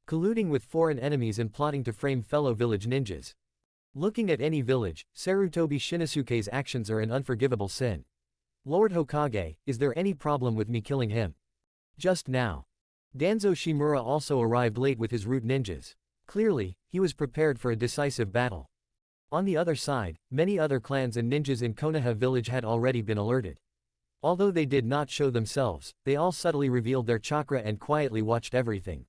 Speaker 2: Colluding with foreign enemies and plotting to frame fellow village ninjas. Looking at any village, Sarutobi Shinosuke's actions are an unforgivable sin. Lord Hokage, is there any problem with me killing him? Just now. Danzo Shimura also arrived late with his root ninjas. Clearly, he was prepared for a decisive battle. On the other side, many other clans and ninjas in Konoha village had already been alerted. Although they did not show themselves, they all subtly revealed their chakra and quietly watched everything.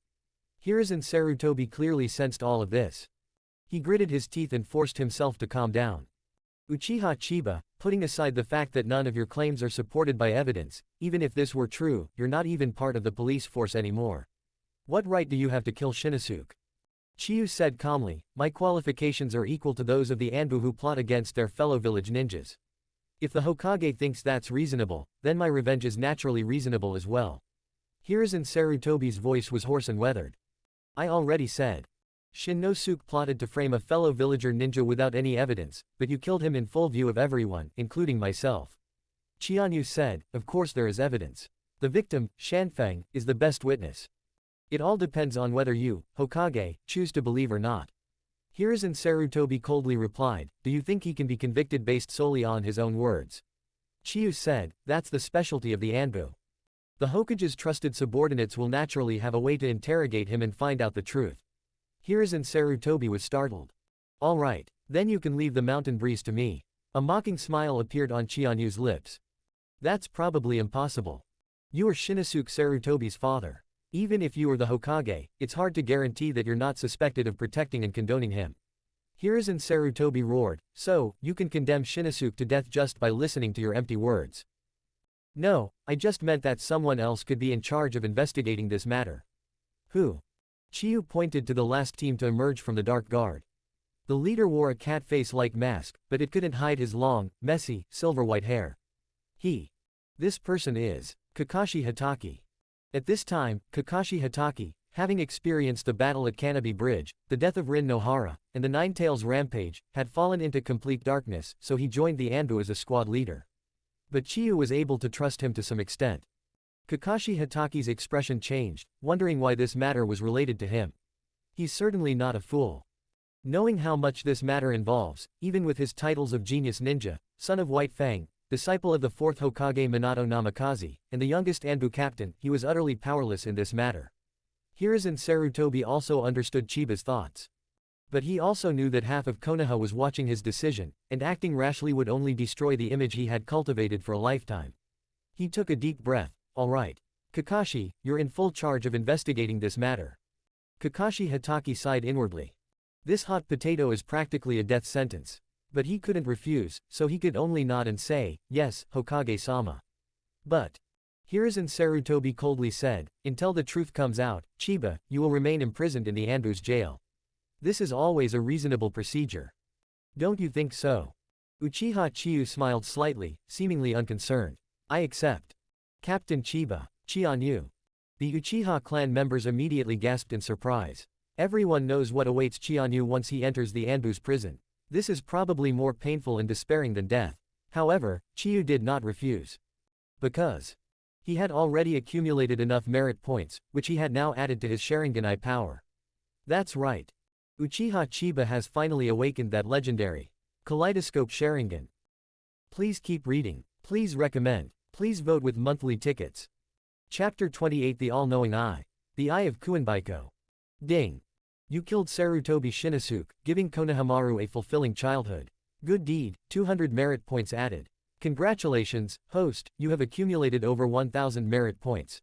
Speaker 2: Hiruzen Sarutobi clearly sensed all of this. He gritted his teeth and forced himself to calm down. Uchiha Chiba, putting aside the fact that none of your claims are supported by evidence, even if this were true, you're not even part of the police force anymore. What right do you have to kill Shinosuke? Chiyu said calmly, my qualifications are equal to those of the Anbu who plot against their fellow village ninjas. If the Hokage thinks that's reasonable, then my revenge is naturally reasonable as well. Hiruzen Sarutobi's voice was hoarse and weathered. I already said. Shinosuke plotted to frame a fellow villager ninja without any evidence, but you killed him in full view of everyone, including myself. Chianyu said, of course there is evidence. The victim, Shanfeng, is the best witness. It all depends on whether you, Hokage, choose to believe or not. Hiruzen Sarutobi coldly replied, do you think he can be convicted based solely on his own words? Chiyu said, that's the specialty of the Anbu. The Hokage's trusted subordinates will naturally have a way to interrogate him and find out the truth. Hiruzen Sarutobi was startled. All right, then you can leave the mountain breeze to me. A mocking smile appeared on Chianyu's lips. That's probably impossible. You are Shinosuke Sarutobi's father. Even if you are the Hokage, it's hard to guarantee that you're not suspected of protecting and condoning him. Hiruzen Sarutobi roared, so, you can condemn Shinosuke to death just by listening to your empty words. No, I just meant that someone else could be in charge of investigating this matter. Who? Chiyu pointed to the last team to emerge from the dark guard. The leader wore a cat face-like mask, but it couldn't hide his long, messy, silver-white hair. This person is Kakashi Hatake. At this time, Kakashi Hatake, having experienced the battle at Kanabi Bridge, the death of Rin Nohara, and the Nine Tails rampage, had fallen into complete darkness, so he joined the Anbu as a squad leader. But Chiyu was able to trust him to some extent. Kakashi Hatake's expression changed, wondering why this matter was related to him. He's certainly not a fool. Knowing how much this matter involves, even with his titles of Genius Ninja, Son of White Fang, disciple of the 4th Hokage Minato Namikaze, and the youngest Anbu captain, he was utterly powerless in this matter. Hiruzen Sarutobi also understood Chiba's thoughts. But he also knew that half of Konoha was watching his decision, and acting rashly would only destroy the image he had cultivated for a lifetime. He took a deep breath. All right. Kakashi, you're in full charge of investigating this matter. Kakashi Hatake sighed inwardly. This hot potato is practically a death sentence. But he couldn't refuse, so he could only nod and say, yes, Hokage-sama. But Hiruzen Sarutobi coldly said, until the truth comes out, Chiba, you will remain imprisoned in the Anbu's jail. This is always a reasonable procedure. Don't you think so? Uchiha Chiyu smiled slightly, seemingly unconcerned. I accept. Captain Chiba, Chianyu. The Uchiha clan members immediately gasped in surprise. Everyone knows what awaits Chianyu once he enters the Anbu's prison. This is probably more painful and despairing than death. However, Chiyu did not refuse. Because he had already accumulated enough merit points, which he had now added to his Sharinganai power. That's right. Uchiha Chiba has finally awakened that legendary Kaleidoscope Sharingan. Please keep reading. Please recommend. Please vote with monthly tickets. Chapter 28 The All-Knowing Eye. The Eye of Kuinbaiko. Ding. You killed Sarutobi Shinosuke, giving Konohamaru a fulfilling childhood. Good deed, 200 merit points added. Congratulations, host, you have accumulated over 1000 merit points.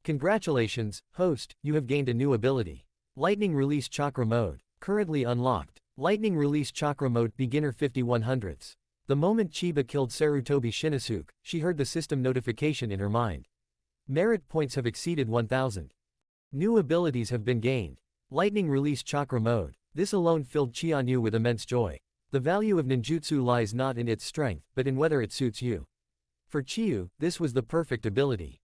Speaker 2: Congratulations, host, you have gained a new ability. Lightning Release Chakra Mode. Currently unlocked. Lightning Release Chakra Mode Beginner 5100ths. The moment Chiba killed Sarutobi Shinosuke, she heard the system notification in her mind. Merit points have exceeded 1000. New abilities have been gained. Lightning release chakra mode. This alone filled Chianyu with immense joy. The value of ninjutsu lies not in its strength, but in whether it suits you. For Chiyu, this was the perfect ability.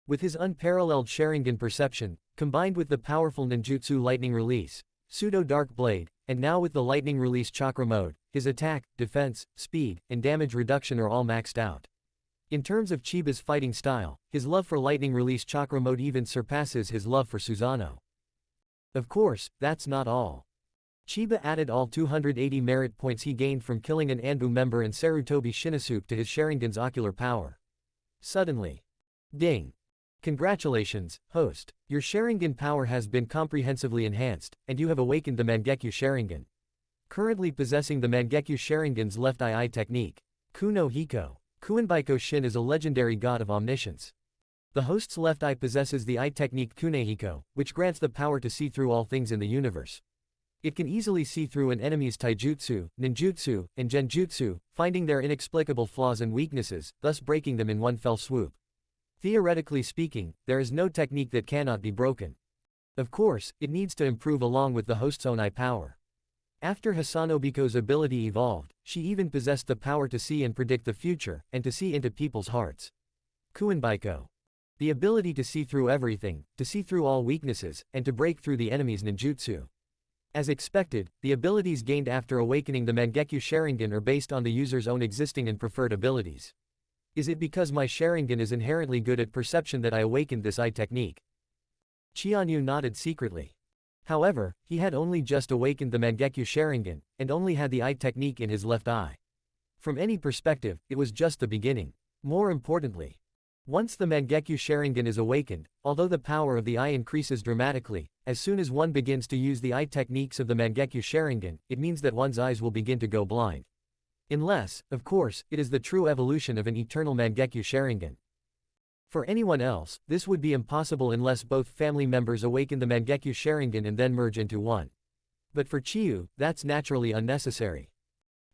Speaker 2: With his unparalleled Sharingan perception, combined with the powerful ninjutsu lightning release, pseudo dark blade, and now with the lightning release chakra mode, his attack, defense, speed, and damage reduction are all maxed out. In terms of Chiba's fighting style, his love for lightning release chakra mode even surpasses his love for Susanoo. Of course, that's not all. Chiba added all 280 merit points he gained from killing an Anbu member and Sarutobi Shinosuke to his Sharingan's ocular power. Suddenly. Ding. Congratulations, host. Your Sharingan power has been comprehensively enhanced, and you have awakened the Mangekyo Sharingan. Currently possessing the Mangekyo Sharingan's left eye technique. Kuno Hiko. Kuinbaiko Shin is a legendary god of omniscience. The host's left eye possesses the eye technique Kunehiko, which grants the power to see through all things in the universe. It can easily see through an enemy's taijutsu, ninjutsu, and genjutsu, finding their inexplicable flaws and weaknesses, thus breaking them in one fell swoop. Theoretically speaking, there is no technique that cannot be broken. Of course, it needs to improve along with the host's own eye power. After Hasanobiko's ability evolved, she even possessed the power to see and predict the future, and to see into people's hearts. Kuinbaiko. The ability to see through everything, to see through all weaknesses, and to break through the enemy's ninjutsu. As expected, the abilities gained after awakening the Mangekyo Sharingan are based on the user's own existing and preferred abilities. Is it because my Sharingan is inherently good at perception that I awakened this eye technique? Chianyu nodded secretly. However, he had only just awakened the Mangekyo Sharingan, and only had the eye technique in his left eye. From any perspective, it was just the beginning. More importantly, once the Mangekyo Sharingan is awakened, although the power of the eye increases dramatically, as soon as one begins to use the eye techniques of the Mangekyo Sharingan, it means that one's eyes will begin to go blind. Unless, of course, it is the true evolution of an eternal Mangekyo Sharingan. For anyone else, this would be impossible unless both family members awaken the Mangekyo Sharingan and then merge into one. But for Chiyu, that's naturally unnecessary.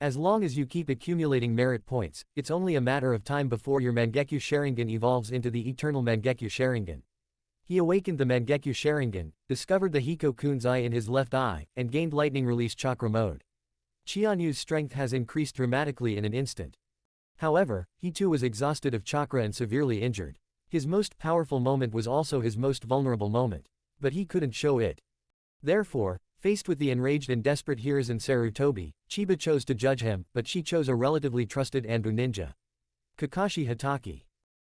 Speaker 2: As long as you keep accumulating merit points, it's only a matter of time before your Mangekyo Sharingan evolves into the eternal Mangekyo Sharingan. He awakened the Mangekyo Sharingan, discovered the Hiko-kun's eye in his left eye, and gained lightning release chakra mode. Chianyu's strength has increased dramatically in an instant. However, he too was exhausted of chakra and severely injured. His most powerful moment was also his most vulnerable moment. But he couldn't show it. Therefore, faced with the enraged and desperate Hiruzen Sarutobi, Chiba chose to judge him, but she chose a relatively trusted Anbu ninja. Kakashi Hatake.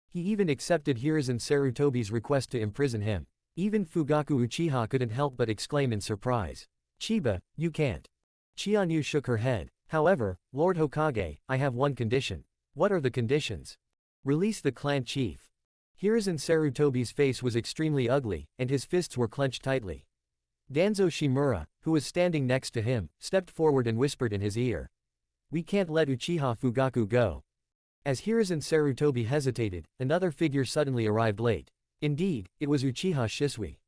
Speaker 2: He even accepted Hiruzen Sarutobi's request to imprison him. Even Fugaku Uchiha couldn't help but exclaim in surprise. Chiba, you can't. Chianyu shook her head. However, Lord Hokage, I have one condition. What are the conditions? Release the clan chief. Hiruzen Sarutobi's face was extremely ugly, and his fists were clenched tightly. Danzo Shimura, who was standing next to him, stepped forward and whispered in his ear. We can't let Uchiha Fugaku go. As Hiruzen Sarutobi hesitated, another figure suddenly arrived late. Indeed, it was Uchiha Shisui.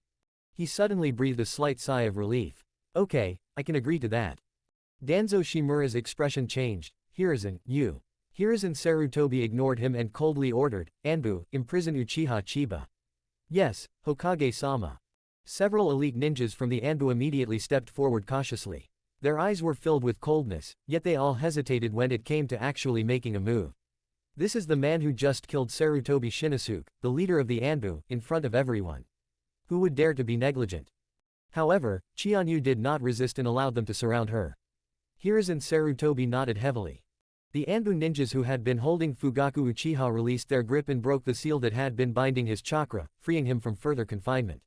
Speaker 2: He suddenly breathed a slight sigh of relief. Okay, I can agree to that. Danzo Shimura's expression changed. Hiruzen, you. Hiruzen Sarutobi ignored him and coldly ordered, Anbu, imprison Uchiha Chiba. Yes, Hokage-sama. Several elite ninjas from the Anbu immediately stepped forward cautiously. Their eyes were filled with coldness, yet they all hesitated when it came to actually making a move. This is the man who just killed Sarutobi Shinosuke, the leader of the Anbu, in front of everyone. Who would dare to be negligent? However, Chianyu did not resist and allowed them to surround her. Hiruzen Sarutobi nodded heavily. The Anbu ninjas who had been holding Fugaku Uchiha released their grip and broke the seal that had been binding his chakra, freeing him from further confinement.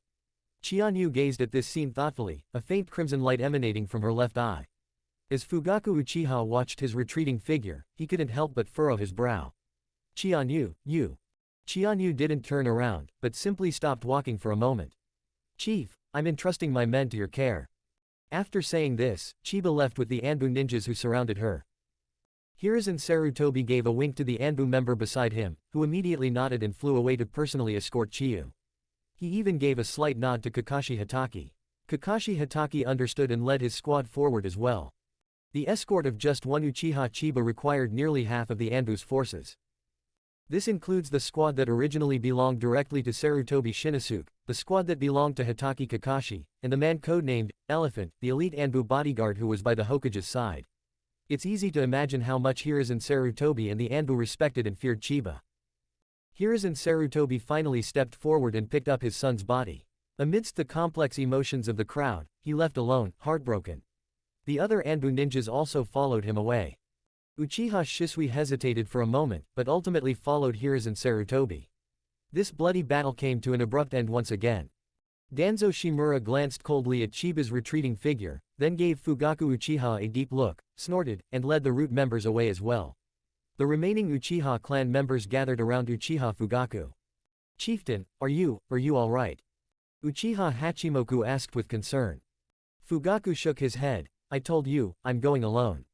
Speaker 2: Chianyu gazed at this scene thoughtfully, a faint crimson light emanating from her left eye. As Fugaku Uchiha watched his retreating figure, he couldn't help but furrow his brow. Chianyu, you. Chianyu didn't turn around, but simply stopped walking for a moment. Chief, I'm entrusting my men to your care. After saying this, Chiba left with the Anbu ninjas who surrounded her. Hiruzen Sarutobi gave a wink to the Anbu member beside him, who immediately nodded and flew away to personally escort Chiyu. He even gave a slight nod to Kakashi Hatake. Kakashi Hatake understood and led his squad forward as well. The escort of just one Uchiha Chiba required nearly half of the Anbu's forces. This includes the squad that originally belonged directly to Sarutobi Shinosuke, the squad that belonged to Hitaki Kakashi, and the man codenamed Elephant, the elite Anbu bodyguard who was by the Hokage's side. It's easy to imagine how much Hiruzen Sarutobi and the Anbu respected and feared Chiba. Hiruzen Sarutobi finally stepped forward and picked up his son's body. Amidst the complex emotions of the crowd, he left alone, heartbroken. The other Anbu ninjas also followed him away. Uchiha Shisui hesitated for a moment, but ultimately followed Hiruzen Sarutobi. This bloody battle came to an abrupt end once again. Danzo Shimura glanced coldly at Chiba's retreating figure, then gave Fugaku Uchiha a deep look, snorted, and led the root members away as well. The remaining Uchiha clan members gathered around Uchiha Fugaku. "Chieftain, are you alright?" Uchiha Hachimoku asked with concern. Fugaku shook his head. "I told you, I'm going alone.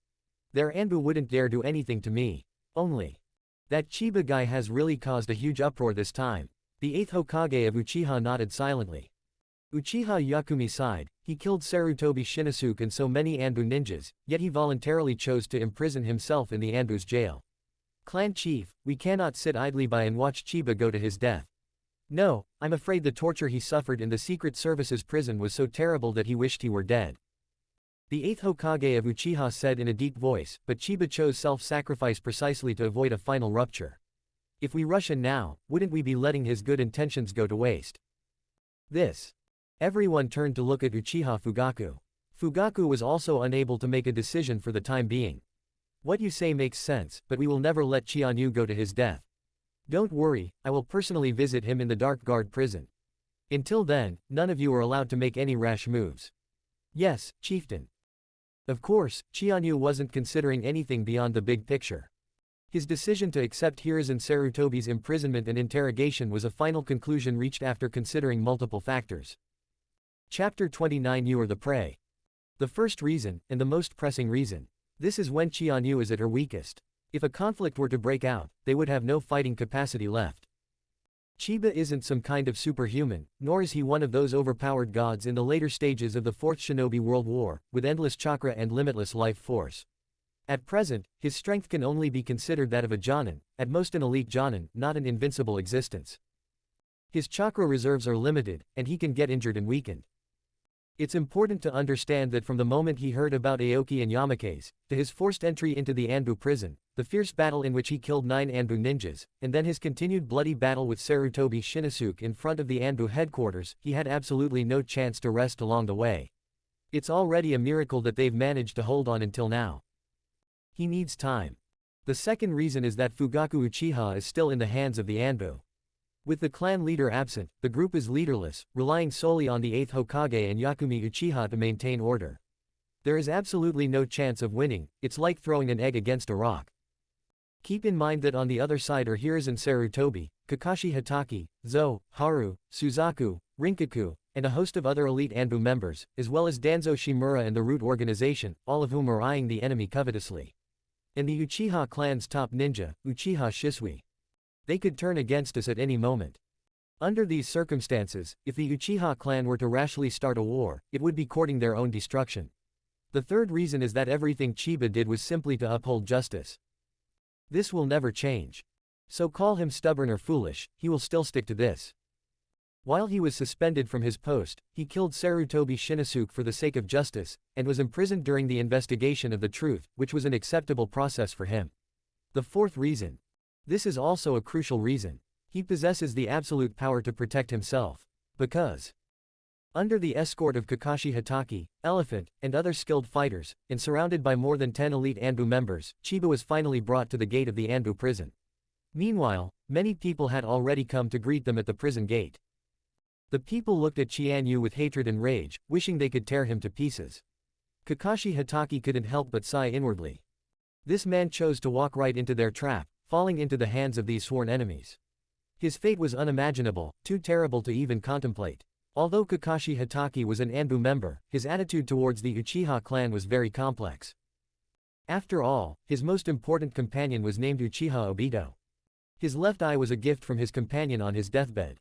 Speaker 2: Their Anbu wouldn't dare do anything to me. Only. That Chiba guy has really caused a huge uproar this time." The 8th Hokage of Uchiha nodded silently. Uchiha Yakumi sighed. He killed Sarutobi Shinosuke and so many Anbu ninjas, yet he voluntarily chose to imprison himself in the Anbu's jail. "Clan chief, we cannot sit idly by and watch Chiba go to his death. No, I'm afraid the torture he suffered in the Secret Service's prison was so terrible that he wished he were dead." The 8th Hokage of Uchiha said in a deep voice, but Chiba chose self-sacrifice precisely to avoid a final rupture. "If we rush in now, wouldn't we be letting his good intentions go to waste?" Everyone turned to look at Uchiha Fugaku. Fugaku was also unable to make a decision for the time being. "What you say makes sense, but we will never let Chianyu go to his death. Don't worry, I will personally visit him in the Dark Guard prison. Until then, none of you are allowed to make any rash moves." "Yes, chieftain." Of course, Chianyu wasn't considering anything beyond the big picture. His decision to accept Hiruzen Sarutobi's imprisonment and interrogation was a final conclusion reached after considering multiple factors. Chapter 29 You are the prey. The first reason, and the most pressing reason. This is when Chianyu is at her weakest. If a conflict were to break out, they would have no fighting capacity left. Chiba isn't some kind of superhuman, nor is he one of those overpowered gods in the later stages of the Fourth Shinobi World War, with endless chakra and limitless life force. At present, his strength can only be considered that of a Jonin, at most an elite Jonin, not an invincible existence. His chakra reserves are limited, and he can get injured and weakened. It's important to understand that from the moment he heard about Aoki and Yamake's, to his forced entry into the Anbu prison, the fierce battle in which he killed 9 Anbu ninjas, and then his continued bloody battle with Sarutobi Shinosuke in front of the Anbu headquarters, he had absolutely no chance to rest along the way. It's already a miracle that they've managed to hold on until now. He needs time. The second reason is that Fugaku Uchiha is still in the hands of the Anbu. With the clan leader absent, the group is leaderless, relying solely on the 8th Hokage and Yakumi Uchiha to maintain order. There is absolutely no chance of winning, it's like throwing an egg against a rock. Keep in mind that on the other side are Hiruzen Sarutobi, Kakashi Hitaki, Zo, Haru, Suzaku, Rinkaku, and a host of other elite Anbu members, as well as Danzo Shimura and the Root Organization, all of whom are eyeing the enemy covetously. And the Uchiha clan's top ninja, Uchiha Shisui. They could turn against us at any moment. Under these circumstances, if the Uchiha clan were to rashly start a war, it would be courting their own destruction. The third reason is that everything Chiba did was simply to uphold justice. This will never change. So call him stubborn or foolish, he will still stick to this. While he was suspended from his post, he killed Sarutobi Shinosuke for the sake of justice, and was imprisoned during the investigation of the truth, which was an acceptable process for him. The fourth reason. This is also a crucial reason. He possesses the absolute power to protect himself. Because under the escort of Kakashi Hitaki, Elephant, and other skilled fighters, and surrounded by more than 10 elite Anbu members, Chiba was finally brought to the gate of the Anbu prison. Meanwhile, many people had already come to greet them at the prison gate. The people looked at Chianyu with hatred and rage, wishing they could tear him to pieces. Kakashi Hitaki couldn't help but sigh inwardly. This man chose to walk right into their trap, falling into the hands of these sworn enemies. His fate was unimaginable, too terrible to even contemplate. Although Kakashi Hitaki was an Anbu member, his attitude towards the Uchiha clan was very complex. After all, his most important companion was named Uchiha Obito. His left eye was a gift from his companion on his deathbed.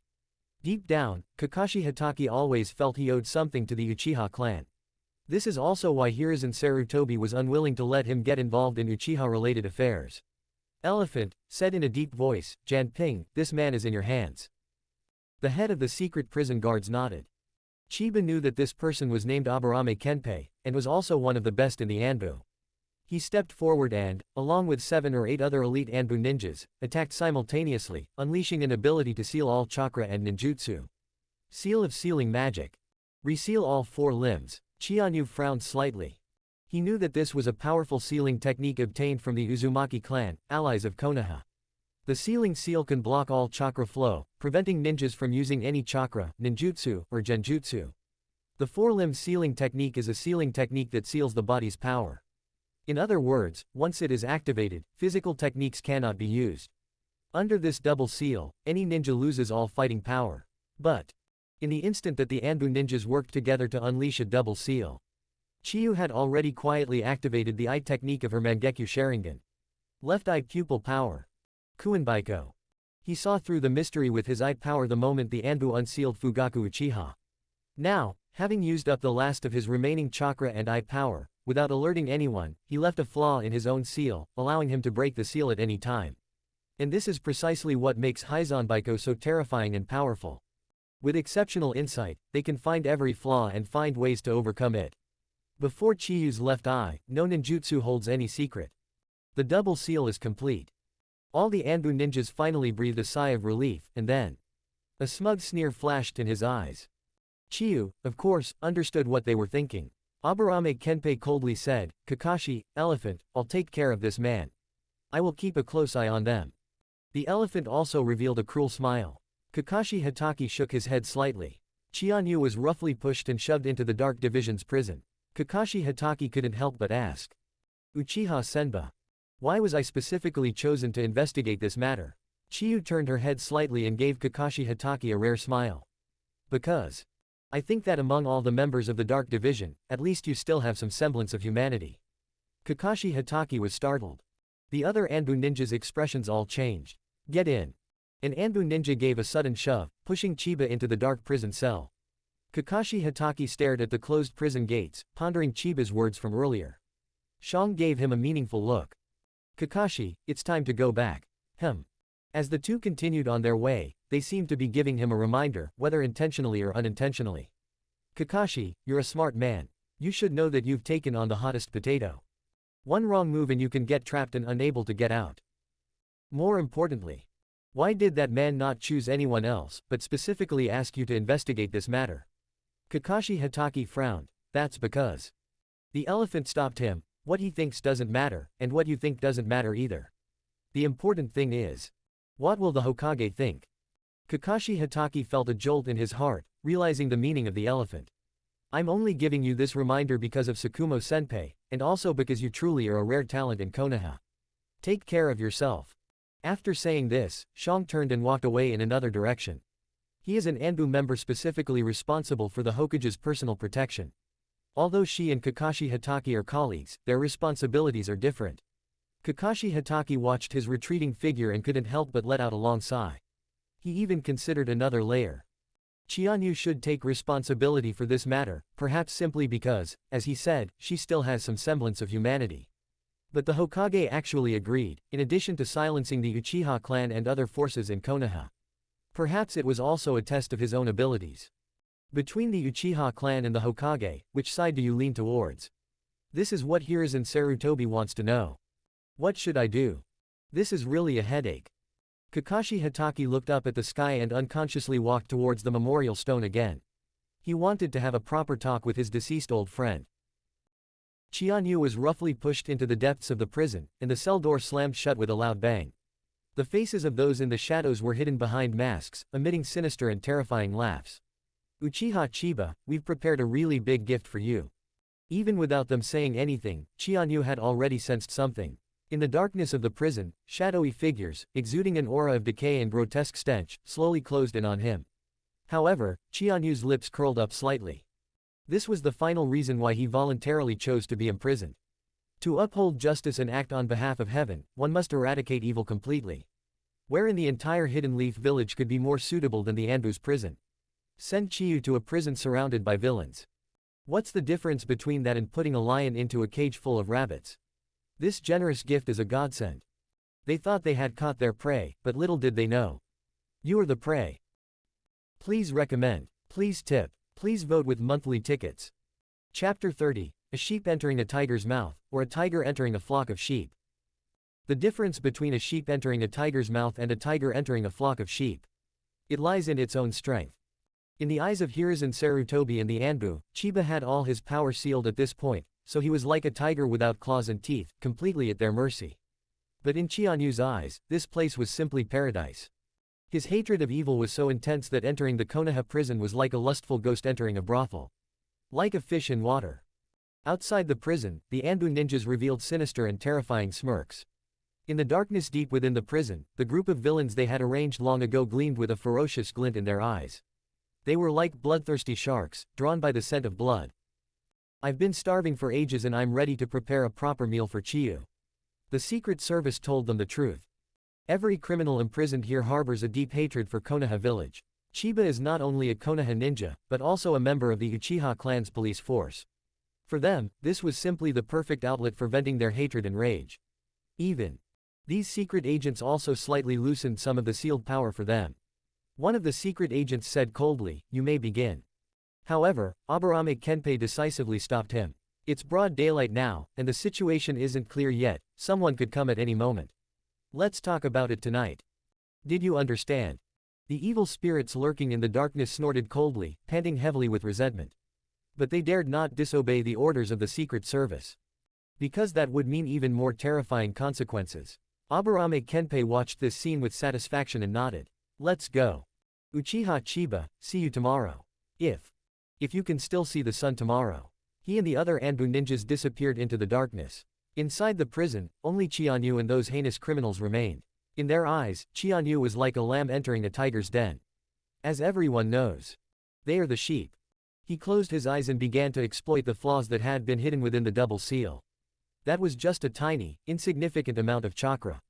Speaker 2: Deep down, Kakashi Hitaki always felt he owed something to the Uchiha clan. This is also why Hiruzen Sarutobi was unwilling to let him get involved in Uchiha-related affairs. Elephant said in a deep voice, "Janping, this man is in your hands." The head of the secret prison guards nodded. Chiba knew that this person was named Aburame Kenpei, and was also one of the best in the Anbu. He stepped forward and, along with 7 or 8 other elite Anbu ninjas, attacked simultaneously, unleashing an ability to seal all chakra and ninjutsu. Seal of sealing magic. Reseal all 4 limbs. Chianyu frowned slightly. He knew that this was a powerful sealing technique obtained from the Uzumaki clan, allies of Konoha. The sealing seal can block all chakra flow, preventing ninjas from using any chakra, ninjutsu, or genjutsu. The 4-limb sealing technique is a sealing technique that seals the body's power. In other words, once it is activated, physical techniques cannot be used. Under this double seal, any ninja loses all fighting power. But, in the instant that the Anbu ninjas worked together to unleash a double seal, Chiyu had already quietly activated the eye technique of her Mangekyo Sharingan. Left eye pupil power. Kuinbaiko. He saw through the mystery with his eye power the moment the Anbu unsealed Fugaku Uchiha. Now, having used up the last of his remaining chakra and eye power, without alerting anyone, he left a flaw in his own seal, allowing him to break the seal at any time. And this is precisely what makes Hizenbaiko so terrifying and powerful. With exceptional insight, they can find every flaw and find ways to overcome it. Before Chiyu's left eye, no ninjutsu holds any secret. The double seal is complete. All the Anbu ninjas finally breathed a sigh of relief, and then a smug sneer flashed in his eyes. Chiyu, of course, understood what they were thinking. Aburame Kenpei coldly said, "Kakashi, Elephant, I'll take care of this man. I will keep a close eye on them." The elephant also revealed a cruel smile. Kakashi Hatake shook his head slightly. Chianyu was roughly pushed and shoved into the Dark Division's prison. Kakashi Hatake couldn't help but ask, "Uchiha Senba, why was I specifically chosen to investigate this matter?" Chiyu turned her head slightly and gave Kakashi Hatake a rare smile. "Because I think that among all the members of the Dark Division, at least you still have some semblance of humanity." Kakashi Hatake was startled. The other Anbu ninjas' expressions all changed. "Get in." An Anbu ninja gave a sudden shove, pushing Chiba into the dark prison cell. Kakashi Hatake stared at the closed prison gates, pondering Chiba's words from earlier. Shang gave him a meaningful look. "Kakashi, it's time to go back." As the two continued on their way, they seemed to be giving him a reminder, whether intentionally or unintentionally. "Kakashi, you're a smart man. You should know that you've taken on the hottest potato. One wrong move and you can get trapped and unable to get out. More importantly, why did that man not choose anyone else, but specifically ask you to investigate this matter?" Kakashi Hatake frowned. "That's because." The elephant stopped him. "What he thinks doesn't matter, and what you think doesn't matter either. The important thing is, what will the Hokage think?" Kakashi Hatake felt a jolt in his heart, realizing the meaning of the elephant. "I'm only giving you this reminder because of Tsukumo Senpai, and also because you truly are a rare talent in Konoha. Take care of yourself." After saying this, Shang turned and walked away in another direction. He is an Anbu member specifically responsible for the Hokage's personal protection. Although she and Kakashi Hatake are colleagues, their responsibilities are different. Kakashi Hatake watched his retreating figure and couldn't help but let out a long sigh. He even considered another layer. Chianyu should take responsibility for this matter, perhaps simply because, as he said, she still has some semblance of humanity. But the Hokage actually agreed, in addition to silencing the Uchiha clan and other forces in Konoha. Perhaps it was also a test of his own abilities. Between the Uchiha clan and the Hokage, which side do you lean towards? This is what Hiruzen Sarutobi wants to know. What should I do? This is really a headache. Kakashi Hatake looked up at the sky and unconsciously walked towards the memorial stone again. He wanted to have a proper talk with his deceased old friend. Chianyu was roughly pushed into the depths of the prison, and the cell door slammed shut with a loud bang. The faces of those in the shadows were hidden behind masks, emitting sinister and terrifying laughs. "Uchiha Chiba, we've prepared a really big gift for you." Even without them saying anything, Chianyu had already sensed something. In the darkness of the prison, shadowy figures, exuding an aura of decay and grotesque stench, slowly closed in on him. However, Chianyu's lips curled up slightly. This was the final reason why he voluntarily chose to be imprisoned. To uphold justice and act on behalf of heaven, one must eradicate evil completely. Where in the entire Hidden Leaf village could be more suitable than the Anbu's prison? Send Chiyu to a prison surrounded by villains. What's the difference between that and putting a lion into a cage full of rabbits? This generous gift is a godsend. They thought they had caught their prey, but little did they know. You are the prey. Please recommend. Please tip. Please vote with monthly tickets. Chapter 30. A sheep entering a tiger's mouth, or a tiger entering a flock of sheep. The difference between a sheep entering a tiger's mouth and a tiger entering a flock of sheep. It lies in its own strength. In the eyes of Hiruzen Sarutobi and the Anbu, Chiba had all his power sealed at this point, so he was like a tiger without claws and teeth, completely at their mercy. But in Chianyu's eyes, this place was simply paradise. His hatred of evil was so intense that entering the Konoha prison was like a lustful ghost entering a brothel. Like a fish in water. Outside the prison, the Anbu ninjas revealed sinister and terrifying smirks. In the darkness deep within the prison, the group of villains they had arranged long ago gleamed with a ferocious glint in their eyes. They were like bloodthirsty sharks, drawn by the scent of blood. I've been starving for ages and I'm ready to prepare a proper meal for Chiyu. The Secret Service told them the truth. Every criminal imprisoned here harbors a deep hatred for Konoha village. Chiba is not only a Konoha ninja, but also a member of the Uchiha clan's police force. For them, this was simply the perfect outlet for venting their hatred and rage. These secret agents also slightly loosened some of the sealed power for them. One of the secret agents said coldly, "You may begin." However, Aburame Kenpei decisively stopped him. It's broad daylight now, and the situation isn't clear yet, someone could come at any moment. Let's talk about it tonight. Did you understand? The evil spirits lurking in the darkness snorted coldly, panting heavily with resentment. But they dared not disobey the orders of the Secret Service. Because that would mean even more terrifying consequences. Aburame Kenpei watched this scene with satisfaction and nodded. Let's go. Uchiha Chiba, see you tomorrow. If you can still see the sun tomorrow. He and the other Anbu ninjas disappeared into the darkness. Inside the prison, only Chianyu and those heinous criminals remained. In their eyes, Chianyu was like a lamb entering a tiger's den. As everyone knows, they are the sheep. He closed his eyes and began to exploit the flaws that had been hidden within the double seal. That was just a tiny, insignificant amount of chakra.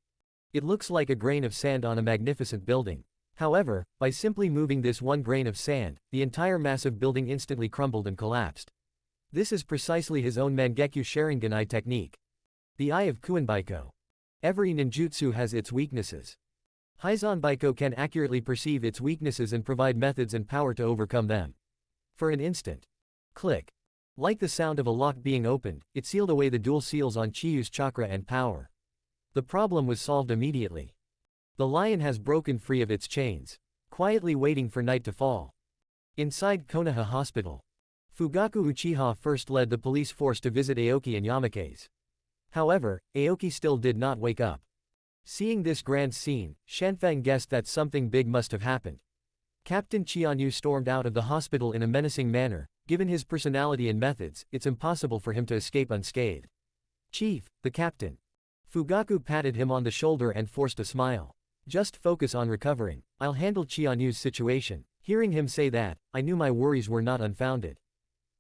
Speaker 2: It looks like a grain of sand on a magnificent building. However, by simply moving this one grain of sand, the entire massive building instantly crumbled and collapsed. This is precisely his own Mangekyo Sharingan eye technique. The eye of Kuinbaiko. Every ninjutsu has its weaknesses. Hizanbaiko can accurately perceive its weaknesses and provide methods and power to overcome them. For an instant. Click. Like the sound of a lock being opened, it sealed away the dual seals on Chiyu's chakra and power. The problem was solved immediately. The lion has broken free of its chains, quietly waiting for night to fall. Inside Konoha Hospital. Fugaku Uchiha first led the police force to visit Aoki and Yamake's. However, Aoki still did not wake up. Seeing this grand scene, Shanfeng guessed that something big must have happened. Captain Chianyu stormed out of the hospital in a menacing manner. Given his personality and methods, it's impossible for him to escape unscathed. Chief, the captain. Fugaku patted him on the shoulder and forced a smile. Just focus on recovering. I'll handle Chianyu's situation. Hearing him say that, I knew my worries were not unfounded.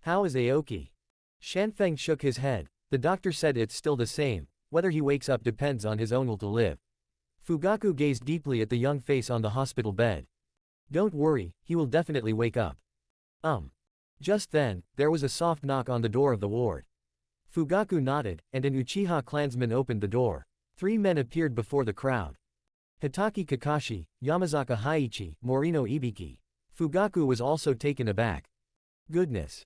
Speaker 2: How is Aoki? Shanfeng shook his head. The doctor said it's still the same. Whether he wakes up depends on his own will to live. Fugaku gazed deeply at the young face on the hospital bed. Don't worry, he will definitely wake up. Just then, there was a soft knock on the door of the ward. Fugaku nodded, and an Uchiha clansman opened the door. 3 men appeared before the crowd. Hitaki Kakashi, Yamazaka Haiichi, Morino Ibiki. Fugaku was also taken aback. Goodness.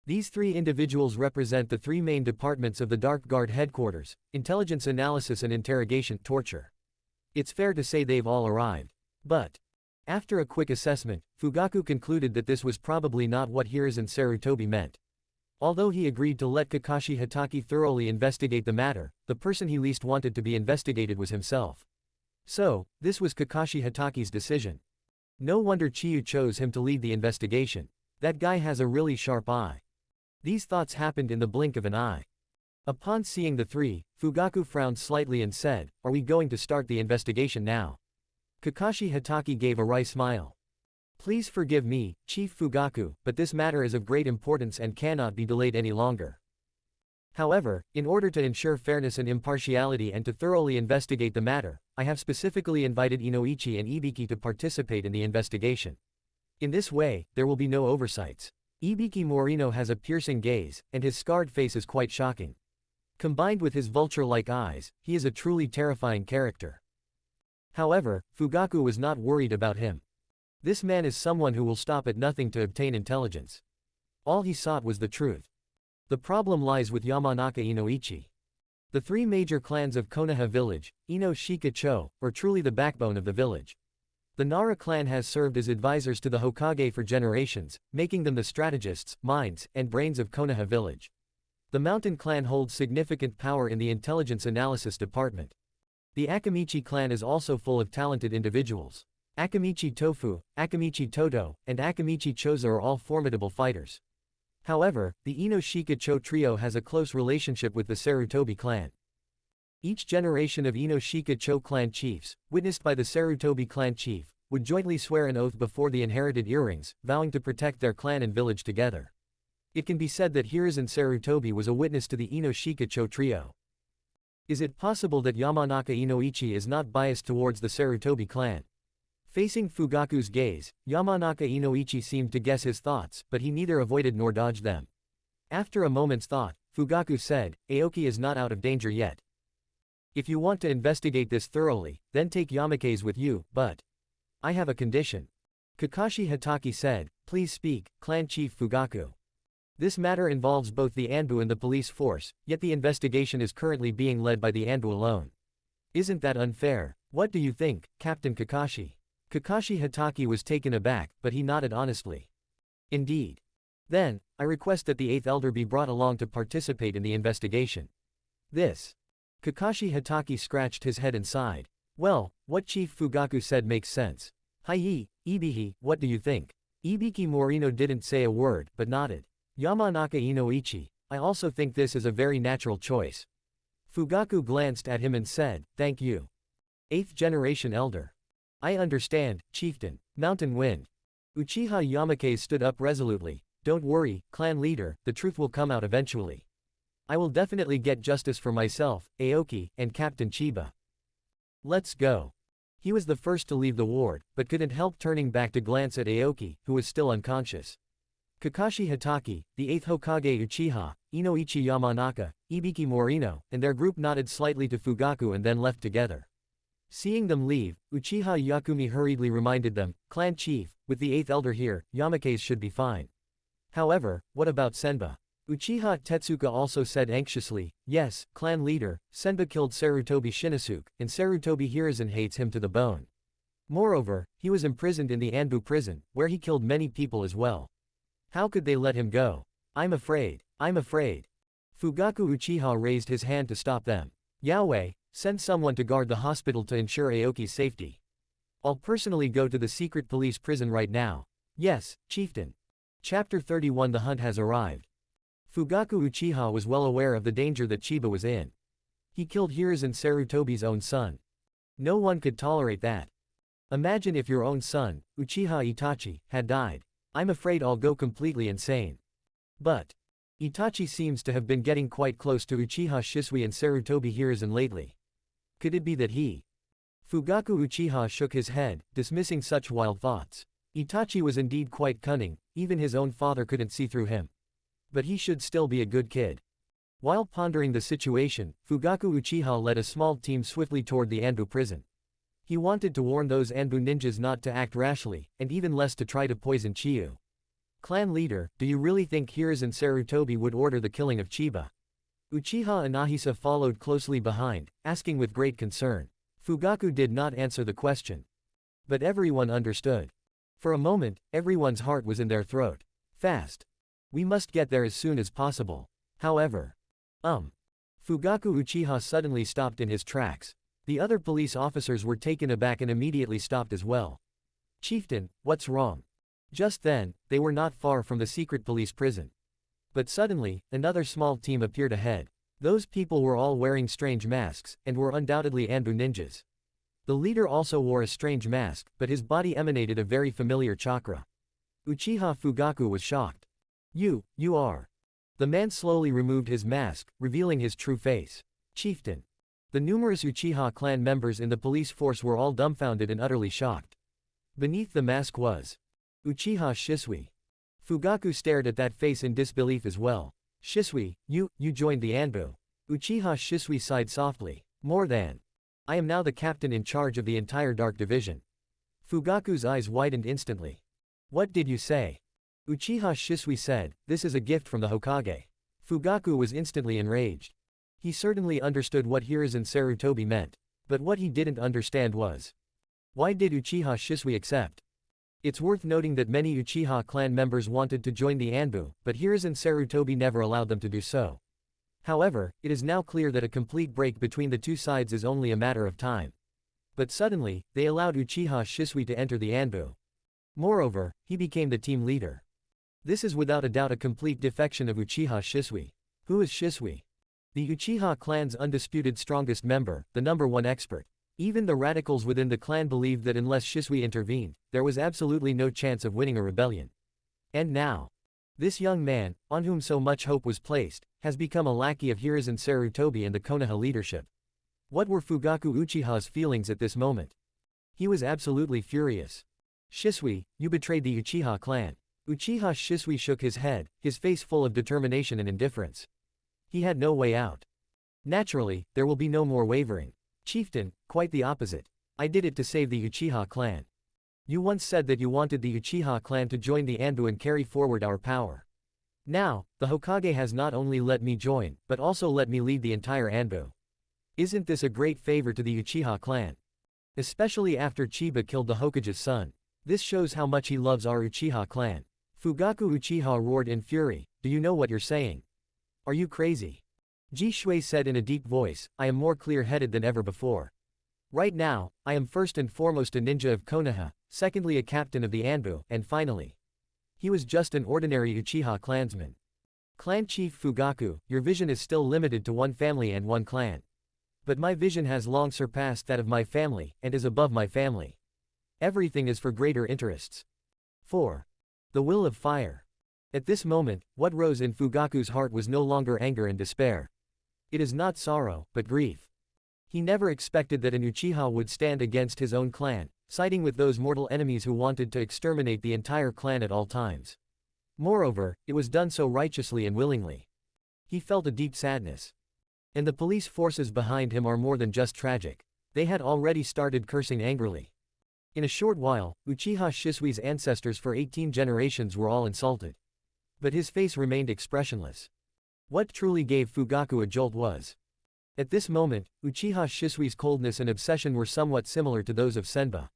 Speaker 2: These 3 individuals represent the 3 main departments of the Dark Guard headquarters: intelligence analysis and interrogation, torture. It's fair to say they've all arrived. But after a quick assessment, Fugaku concluded that this was probably not what Hiruzen Sarutobi meant. Although he agreed to let Kakashi Hitaki thoroughly investigate the matter, the person he least wanted to be investigated was himself. So, this was Kakashi Hitaki's decision. No wonder Chiyu chose him to lead the investigation. That guy has a really sharp eye. These thoughts happened in the blink of an eye. Upon seeing the 3, Fugaku frowned slightly and said, "Are we going to start the investigation now?" Kakashi Hitaki gave a wry smile. Please forgive me, Chief Fugaku, but this matter is of great importance and cannot be delayed any longer. However, in order to ensure fairness and impartiality and to thoroughly investigate the matter, I have specifically invited Inoichi and Ibiki to participate in the investigation. In this way, there will be no oversights. Ibiki Morino has a piercing gaze, and his scarred face is quite shocking. Combined with his vulture-like eyes, he is a truly terrifying character. However, Fugaku was not worried about him. This man is someone who will stop at nothing to obtain intelligence. All he sought was the truth. The problem lies with Yamanaka Inoichi. The three major clans of Konoha village, Ino Shika Cho, are truly the backbone of the village. The Nara clan has served as advisors to the Hokage for generations, making them the strategists, minds, and brains of Konoha village. The Mountain clan holds significant power in the intelligence analysis department. The Akamichi clan is also full of talented individuals. Akamichi Tofu, Akamichi Toto, and Akamichi Choza are all formidable fighters. However, the Ino Shika Cho trio has a close relationship with the Sarutobi clan. Each generation of Ino Shika Cho clan chiefs, witnessed by the Sarutobi clan chief, would jointly swear an oath before the inherited earrings, vowing to protect their clan and village together. It can be said that Hiruzen Sarutobi was a witness to the Ino Shika Cho trio. Is it possible that Yamanaka Inoichi is not biased towards the Sarutobi clan? Facing Fugaku's gaze, Yamanaka Inoichi seemed to guess his thoughts, but he neither avoided nor dodged them. After a moment's thought, Fugaku said, Aoki is not out of danger yet. If you want to investigate this thoroughly, then take Yamake's with you, but I have a condition. Kakashi Hatake said, please speak, Clan Chief Fugaku. This matter involves both the Anbu and the police force, yet the investigation is currently being led by the Anbu alone. Isn't that unfair? What do you think, Captain Kakashi? Kakashi Hatake was taken aback, but he nodded honestly. Indeed. Then, I request that the 8th Elder be brought along to participate in the investigation. This. Kakashi Hatake scratched his head and sighed. Well, what Chief Fugaku said makes sense. Hi-yi, Ibihi, what do you think? Ibiki Morino didn't say a word, but nodded. Yamanaka Inoichi, I also think this is a very natural choice. Fugaku glanced at him and said, thank you. 8th generation elder. I understand, chieftain. Mountain Wind. Uchiha Yamake stood up resolutely. Don't worry, clan leader, the truth will come out eventually. I will definitely get justice for myself, Aoki, and Captain Chiba. Let's go. He was the first to leave the ward, but couldn't help turning back to glance at Aoki, who was still unconscious. Kakashi Hatake, the 8th Hokage Uchiha, Inoichi Yamanaka, Ibiki Morino, and their group nodded slightly to Fugaku and then left together. Seeing them leave, Uchiha Yakumi hurriedly reminded them, Clan Chief, with the 8th Elder here, Yamake's should be fine. However, what about Senba? Uchiha Tetsuka also said anxiously, yes, clan leader, Senba killed Sarutobi Shinosuke, and Sarutobi Hiruzen hates him to the bone. Moreover, he was imprisoned in the Anbu prison, where he killed many people as well. How could they let him go? I'm afraid. Fugaku Uchiha raised his hand to stop them. Yahweh, send someone to guard the hospital to ensure Aoki's safety. I'll personally go to the secret police prison right now. Yes, chieftain. Chapter 31 The hunt has arrived. Fugaku Uchiha was well aware of the danger that Chiba was in. He killed Hiruzen Sarutobi's own son. No one could tolerate that. Imagine if your own son, Uchiha Itachi, had died. I'm afraid I'll go completely insane. But Itachi seems to have been getting quite close to Uchiha Shisui and Sarutobi Hiruzen lately. Could it be that he? Fugaku Uchiha shook his head, dismissing such wild thoughts. Itachi was indeed quite cunning, even his own father couldn't see through him. But he should still be a good kid. While pondering the situation, Fugaku Uchiha led a small team swiftly toward the Anbu prison. He wanted to warn those Anbu ninjas not to act rashly, and even less to try to poison Chiyu. Clan leader, do you really think Hiruzen Sarutobi would order the killing of Chiba? Uchiha Anahisa followed closely behind, asking with great concern. Fugaku did not answer the question. But everyone understood. For a moment, everyone's heart was in their throat. Fast. We must get there as soon as possible. However. Fugaku Uchiha suddenly stopped in his tracks. The other police officers were taken aback and immediately stopped as well. Chieftain, what's wrong? Just then, they were not far from the secret police prison. But suddenly, another small team appeared ahead. Those people were all wearing strange masks, and were undoubtedly Anbu ninjas. The leader also wore a strange mask, but his body emanated a very familiar chakra. Uchiha Fugaku was shocked. You are. The man slowly removed his mask, revealing his true face. Chieftain. The numerous Uchiha clan members in the police force were all dumbfounded and utterly shocked. Beneath the mask was Uchiha Shisui. Fugaku stared at that face in disbelief as well. Shisui, you joined the Anbu. Uchiha Shisui sighed softly. More than. I am now the captain in charge of the entire Dark Division. Fugaku's eyes widened instantly. What did you say? Uchiha Shisui said, this is a gift from the Hokage. Fugaku was instantly enraged. He certainly understood what Hiruzen Sarutobi meant. But what he didn't understand was. Why did Uchiha Shisui accept? It's worth noting that many Uchiha clan members wanted to join the Anbu, but Hiruzen Sarutobi never allowed them to do so. However, it is now clear that a complete break between the two sides is only a matter of time. But suddenly, they allowed Uchiha Shisui to enter the Anbu. Moreover, he became the team leader. This is without a doubt a complete defection of Uchiha Shisui. Who is Shisui? The Uchiha clan's undisputed strongest member, the #1 expert. Even the radicals within the clan believed that unless Shisui intervened, there was absolutely no chance of winning a rebellion. And now, this young man, on whom so much hope was placed, has become a lackey of Hiruzen Sarutobi and the Konoha leadership. What were Fugaku Uchiha's feelings at this moment? He was absolutely furious. Shisui, you betrayed the Uchiha clan. Uchiha Shisui shook his head, his face full of determination and indifference. He had no way out. Naturally, there will be no more wavering. Chieftain, quite the opposite. I did it to save the Uchiha clan. You once said that you wanted the Uchiha clan to join the Anbu and carry forward our power. Now, the Hokage has not only let me join, but also let me lead the entire Anbu. Isn't this a great favor to the Uchiha clan? Especially after Chiba killed the Hokage's son. This shows how much he loves our Uchiha clan. Fugaku Uchiha roared in fury, do you know what you're saying? Are you crazy? Ji Shui said in a deep voice, I am more clear-headed than ever before. Right now, I am first and foremost a ninja of Konoha, secondly a captain of the Anbu, and finally. He was just an ordinary Uchiha clansman. Clan Chief Fugaku, your vision is still limited to one family and one clan. But my vision has long surpassed that of my family, and is above my family. Everything is for greater interests. 4. The will of fire. At this moment, what rose in Fugaku's heart was no longer anger and despair. It is not sorrow, but grief. He never expected that an Uchiha would stand against his own clan, siding with those mortal enemies who wanted to exterminate the entire clan at all times. Moreover, it was done so righteously and willingly. He felt a deep sadness. And the police forces behind him are more than just tragic. They had already started cursing angrily. In a short while, Uchiha Shisui's ancestors for 18 generations were all insulted. But his face remained expressionless. What truly gave Fugaku a jolt was. At this moment, Uchiha Shisui's coldness and obsession were somewhat similar to those of Senba.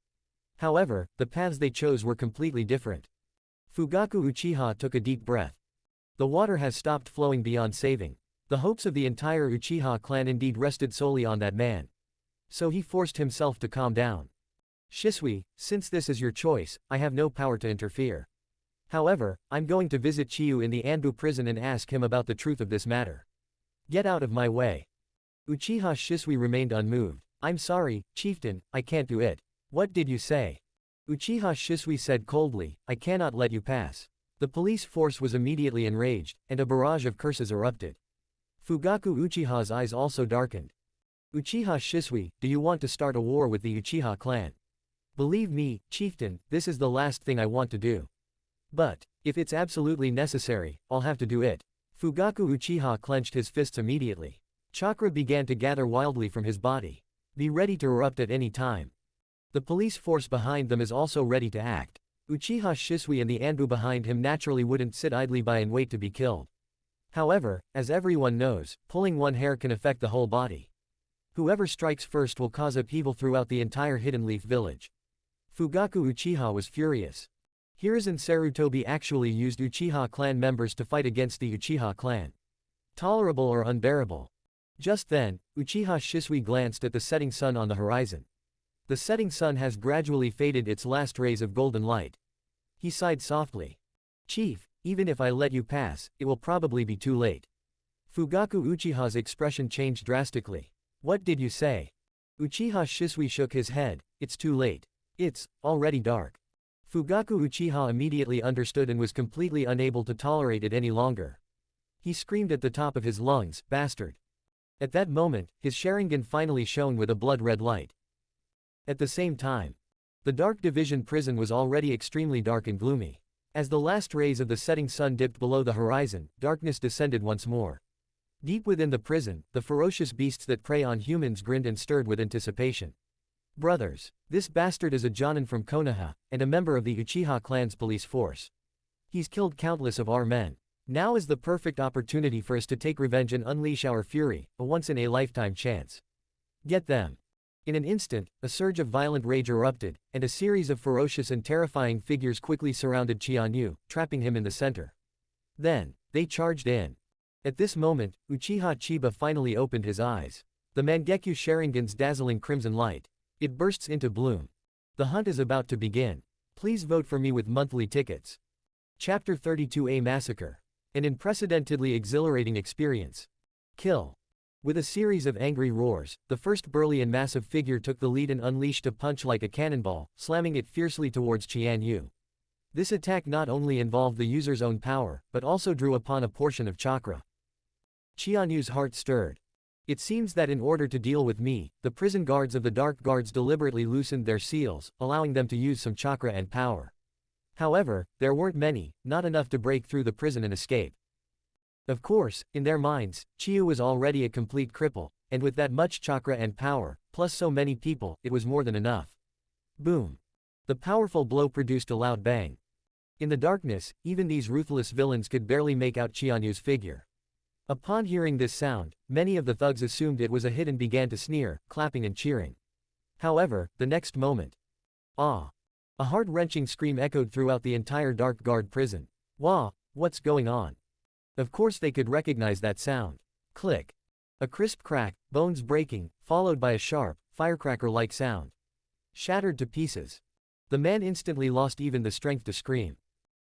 Speaker 2: However, the paths they chose were completely different. Fugaku Uchiha took a deep breath. The water has stopped flowing beyond saving. The hopes of the entire Uchiha clan indeed rested solely on that man. So he forced himself to calm down. Shisui, since this is your choice, I have no power to interfere. However, I'm going to visit Chiyu in the Anbu prison and ask him about the truth of this matter. Get out of my way. Uchiha Shisui remained unmoved. I'm sorry, chieftain, I can't do it. What did you say? Uchiha Shisui said coldly, I cannot let you pass. The police force was immediately enraged, and a barrage of curses erupted. Fugaku Uchiha's eyes also darkened. Uchiha Shisui, do you want to start a war with the Uchiha clan? Believe me, chieftain, this is the last thing I want to do. But, if it's absolutely necessary, I'll have to do it. Fugaku Uchiha clenched his fists immediately. Chakra began to gather wildly from his body. Be ready to erupt at any time. The police force behind them is also ready to act. Uchiha Shisui and the Anbu behind him naturally wouldn't sit idly by and wait to be killed. However, as everyone knows, pulling one hair can affect the whole body. Whoever strikes first will cause upheaval throughout the entire Hidden Leaf village. Fugaku Uchiha was furious. Hiruzen Sarutobi actually used Uchiha clan members to fight against the Uchiha clan. Tolerable or unbearable? Just then, Uchiha Shisui glanced at the setting sun on the horizon. The setting sun has gradually faded its last rays of golden light. He sighed softly. Chief, even if I let you pass, it will probably be too late. Fugaku Uchiha's expression changed drastically. What did you say? Uchiha Shisui shook his head, it's too late. It's already dark. Fugaku Uchiha immediately understood and was completely unable to tolerate it any longer. He screamed at the top of his lungs, bastard. At that moment, his Sharingan finally shone with a blood-red light. At the same time, the Dark Division prison was already extremely dark and gloomy. As the last rays of the setting sun dipped below the horizon, darkness descended once more. Deep within the prison, the ferocious beasts that prey on humans grinned and stirred with anticipation. Brothers, this bastard is a Jonin from Konoha, and a member of the Uchiha clan's police force. He's killed countless of our men. Now is the perfect opportunity for us to take revenge and unleash our fury, a once-in-a-lifetime chance. Get them. In an instant, a surge of violent rage erupted, and a series of ferocious and terrifying figures quickly surrounded Qianyu, trapping him in the center. Then, they charged in. At this moment, Uchiha Chiba finally opened his eyes. The Mangekyo Sharingan's dazzling crimson light. It bursts into bloom. The hunt is about to begin. Please vote for me with monthly tickets. Chapter 32A Massacre. An unprecedentedly exhilarating experience. Kill. With a series of angry roars, the first burly and massive figure took the lead and unleashed a punch like a cannonball, slamming it fiercely towards Qianyu. This attack not only involved the user's own power, but also drew upon a portion of chakra. Qianyu's heart stirred. It seems that in order to deal with me, the prison guards of the Dark Guards deliberately loosened their seals, allowing them to use some chakra and power. However, there weren't many, not enough to break through the prison and escape. Of course, in their minds, Chiyu was already a complete cripple, and with that much chakra and power, plus so many people, it was more than enough. Boom. The powerful blow produced a loud bang. In the darkness, even these ruthless villains could barely make out Qianyu's figure. Upon hearing this sound, many of the thugs assumed it was a hit and began to sneer, clapping and cheering. However, the next moment. Ah! A heart-wrenching scream echoed throughout the entire Dark Guard prison. Wah! What's going on? Of course they could recognize that sound. Click. A crisp crack, bones breaking, followed by a sharp, firecracker-like sound. Shattered to pieces. The man instantly lost even the strength to scream.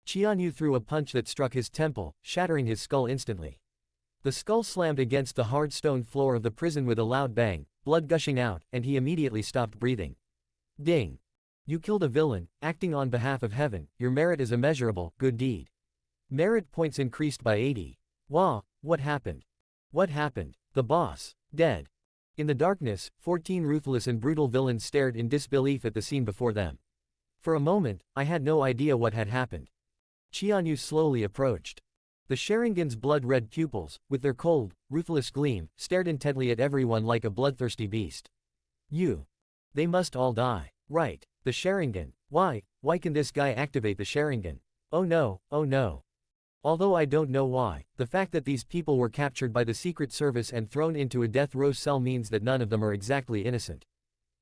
Speaker 2: Qianyu threw a punch that struck his temple, shattering his skull instantly. The skull slammed against the hard stone floor of the prison with a loud bang, blood gushing out, and he immediately stopped breathing. Ding. You killed a villain, acting on behalf of heaven, your merit is immeasurable, good deed. Merit points increased by 80. Wah, what happened? What happened? The boss. Dead. In the darkness, 14 ruthless and brutal villains stared in disbelief at the scene before them. For a moment, I had no idea what had happened. Qianyu slowly approached. The Sharingan's blood-red pupils, with their cold, ruthless gleam, stared intently at everyone like a bloodthirsty beast. They must all die. Right. The Sharingan. Why can this guy activate the Sharingan? Oh no, oh no. Although I don't know why, the fact that these people were captured by the Secret Service and thrown into a death row cell means that none of them are exactly innocent.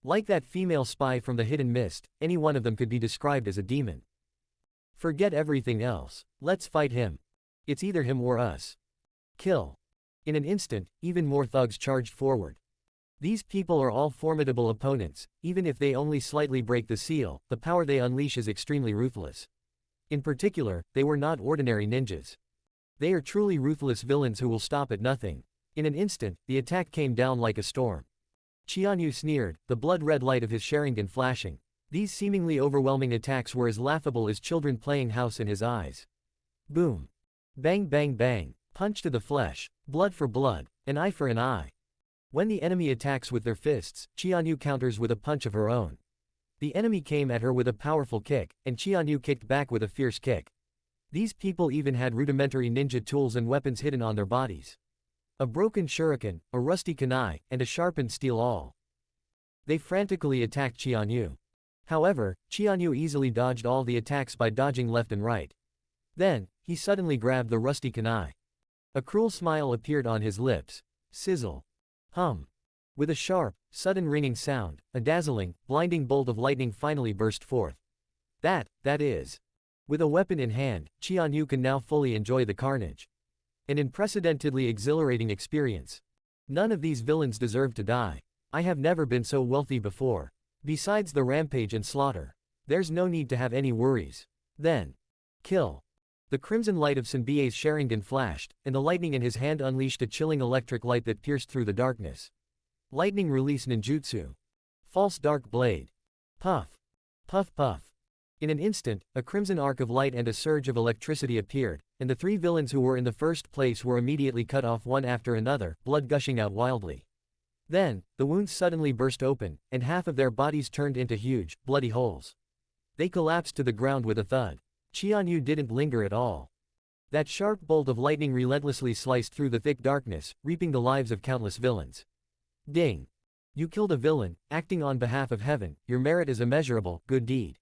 Speaker 2: Like that female spy from the Hidden Mist, any one of them could be described as a demon. Forget everything else. Let's fight him. It's either him or us. Kill. In an instant, even more thugs charged forward. These people are all formidable opponents, even if they only slightly break the seal, the power they unleash is extremely ruthless. In particular, they were not ordinary ninjas. They are truly ruthless villains who will stop at nothing. In an instant, the attack came down like a storm. Qianyu sneered, the blood-red light of his Sharingan flashing. These seemingly overwhelming attacks were as laughable as children playing house in his eyes. Boom. Bang bang bang, punch to the flesh, blood for blood, an eye for an eye. When the enemy attacks with their fists, Qianyu counters with a punch of her own. The enemy came at her with a powerful kick, and Qianyu kicked back with a fierce kick. These people even had rudimentary ninja tools and weapons hidden on their bodies. A broken shuriken, a rusty kunai, and a sharpened steel awl. They frantically attacked Qianyu. However, Qianyu easily dodged all the attacks by dodging left and right. Then, he suddenly grabbed the rusty kunai. A cruel smile appeared on his lips. Sizzle. Hum. With a sharp, sudden ringing sound, a dazzling, blinding bolt of lightning finally burst forth. That is. With a weapon in hand, Qianyu can now fully enjoy the carnage. An unprecedentedly exhilarating experience. None of these villains deserve to die. I have never been so wealthy before. Besides the rampage and slaughter, there's no need to have any worries. Then. Kill. The crimson light of Senbei's Sharingan flashed, and the lightning in his hand unleashed a chilling electric light that pierced through the darkness. Lightning release ninjutsu. False dark blade. Puff. Puff puff. In an instant, a crimson arc of light and a surge of electricity appeared, and the three villains who were in the first place were immediately cut off one after another, blood gushing out wildly. Then, the wounds suddenly burst open, and half of their bodies turned into huge, bloody holes. They collapsed to the ground with a thud. Qianyu didn't linger at all. That sharp bolt of lightning relentlessly sliced through the thick darkness, reaping the lives of countless villains. Ding! You killed a villain, acting on behalf of heaven, your merit is immeasurable, good deed.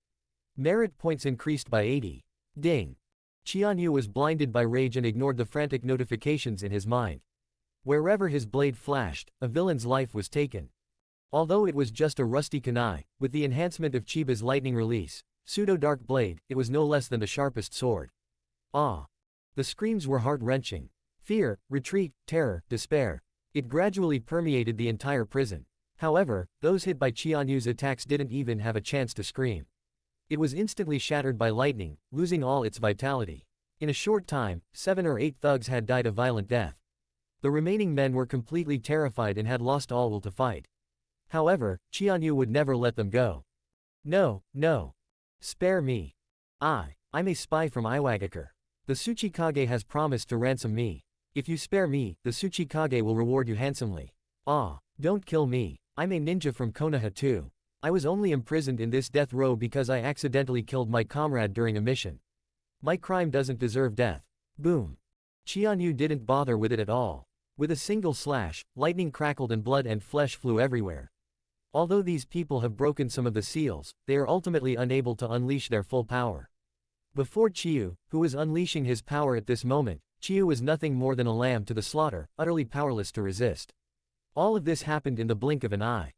Speaker 2: Merit points increased by 80. Ding! Qianyu was blinded by rage and ignored the frantic notifications in his mind. Wherever his blade flashed, a villain's life was taken. Although it was just a rusty kunai, with the enhancement of Chiba's lightning release, pseudo-dark blade, it was no less than the sharpest sword. Ah! The screams were heart-wrenching. Fear, retreat, terror, despair. It gradually permeated the entire prison. However, those hit by Qianyu's attacks didn't even have a chance to scream. It was instantly shattered by lightning, losing all its vitality. In a short time, 7 or 8 thugs had died a violent death. The remaining men were completely terrified and had lost all will to fight. However, Qianyu would never let them go. No, no. Spare me. I'm a spy from Iwagakure. The Tsuchikage has promised to ransom me. If you spare me, the Tsuchikage will reward you handsomely. Don't kill me. I'm a ninja from Konoha too. I was only imprisoned in this death row because I accidentally killed my comrade during a mission. My crime doesn't deserve death. Boom. Qianyu didn't bother with it at all. With a single slash, lightning crackled and blood and flesh flew everywhere. Although these people have broken some of the seals, they are ultimately unable to unleash their full power. Before Chiyu, who was unleashing his power at this moment, Chiyu was nothing more than a lamb to the slaughter, utterly powerless to resist. All of this happened in the blink of an eye.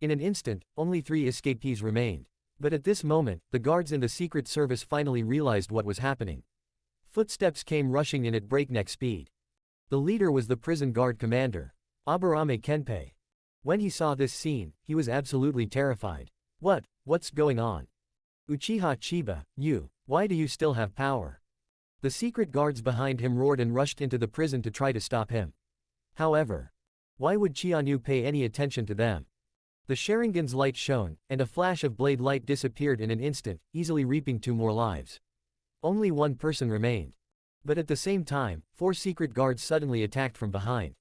Speaker 2: In an instant, only 3 escapees remained. But at this moment, the guards in the Secret Service finally realized what was happening. Footsteps came rushing in at breakneck speed. The leader was the prison guard commander, Aburame Kenpei. When he saw this scene, he was absolutely terrified. What's going on? Uchiha Chiba, why do you still have power? The secret guards behind him roared and rushed into the prison to try to stop him. However, why would Qianyu pay any attention to them? The Sharingan's light shone, and a flash of blade light disappeared in an instant, easily reaping 2 more lives. Only 1 person remained. But at the same time, 4 secret guards suddenly attacked from behind.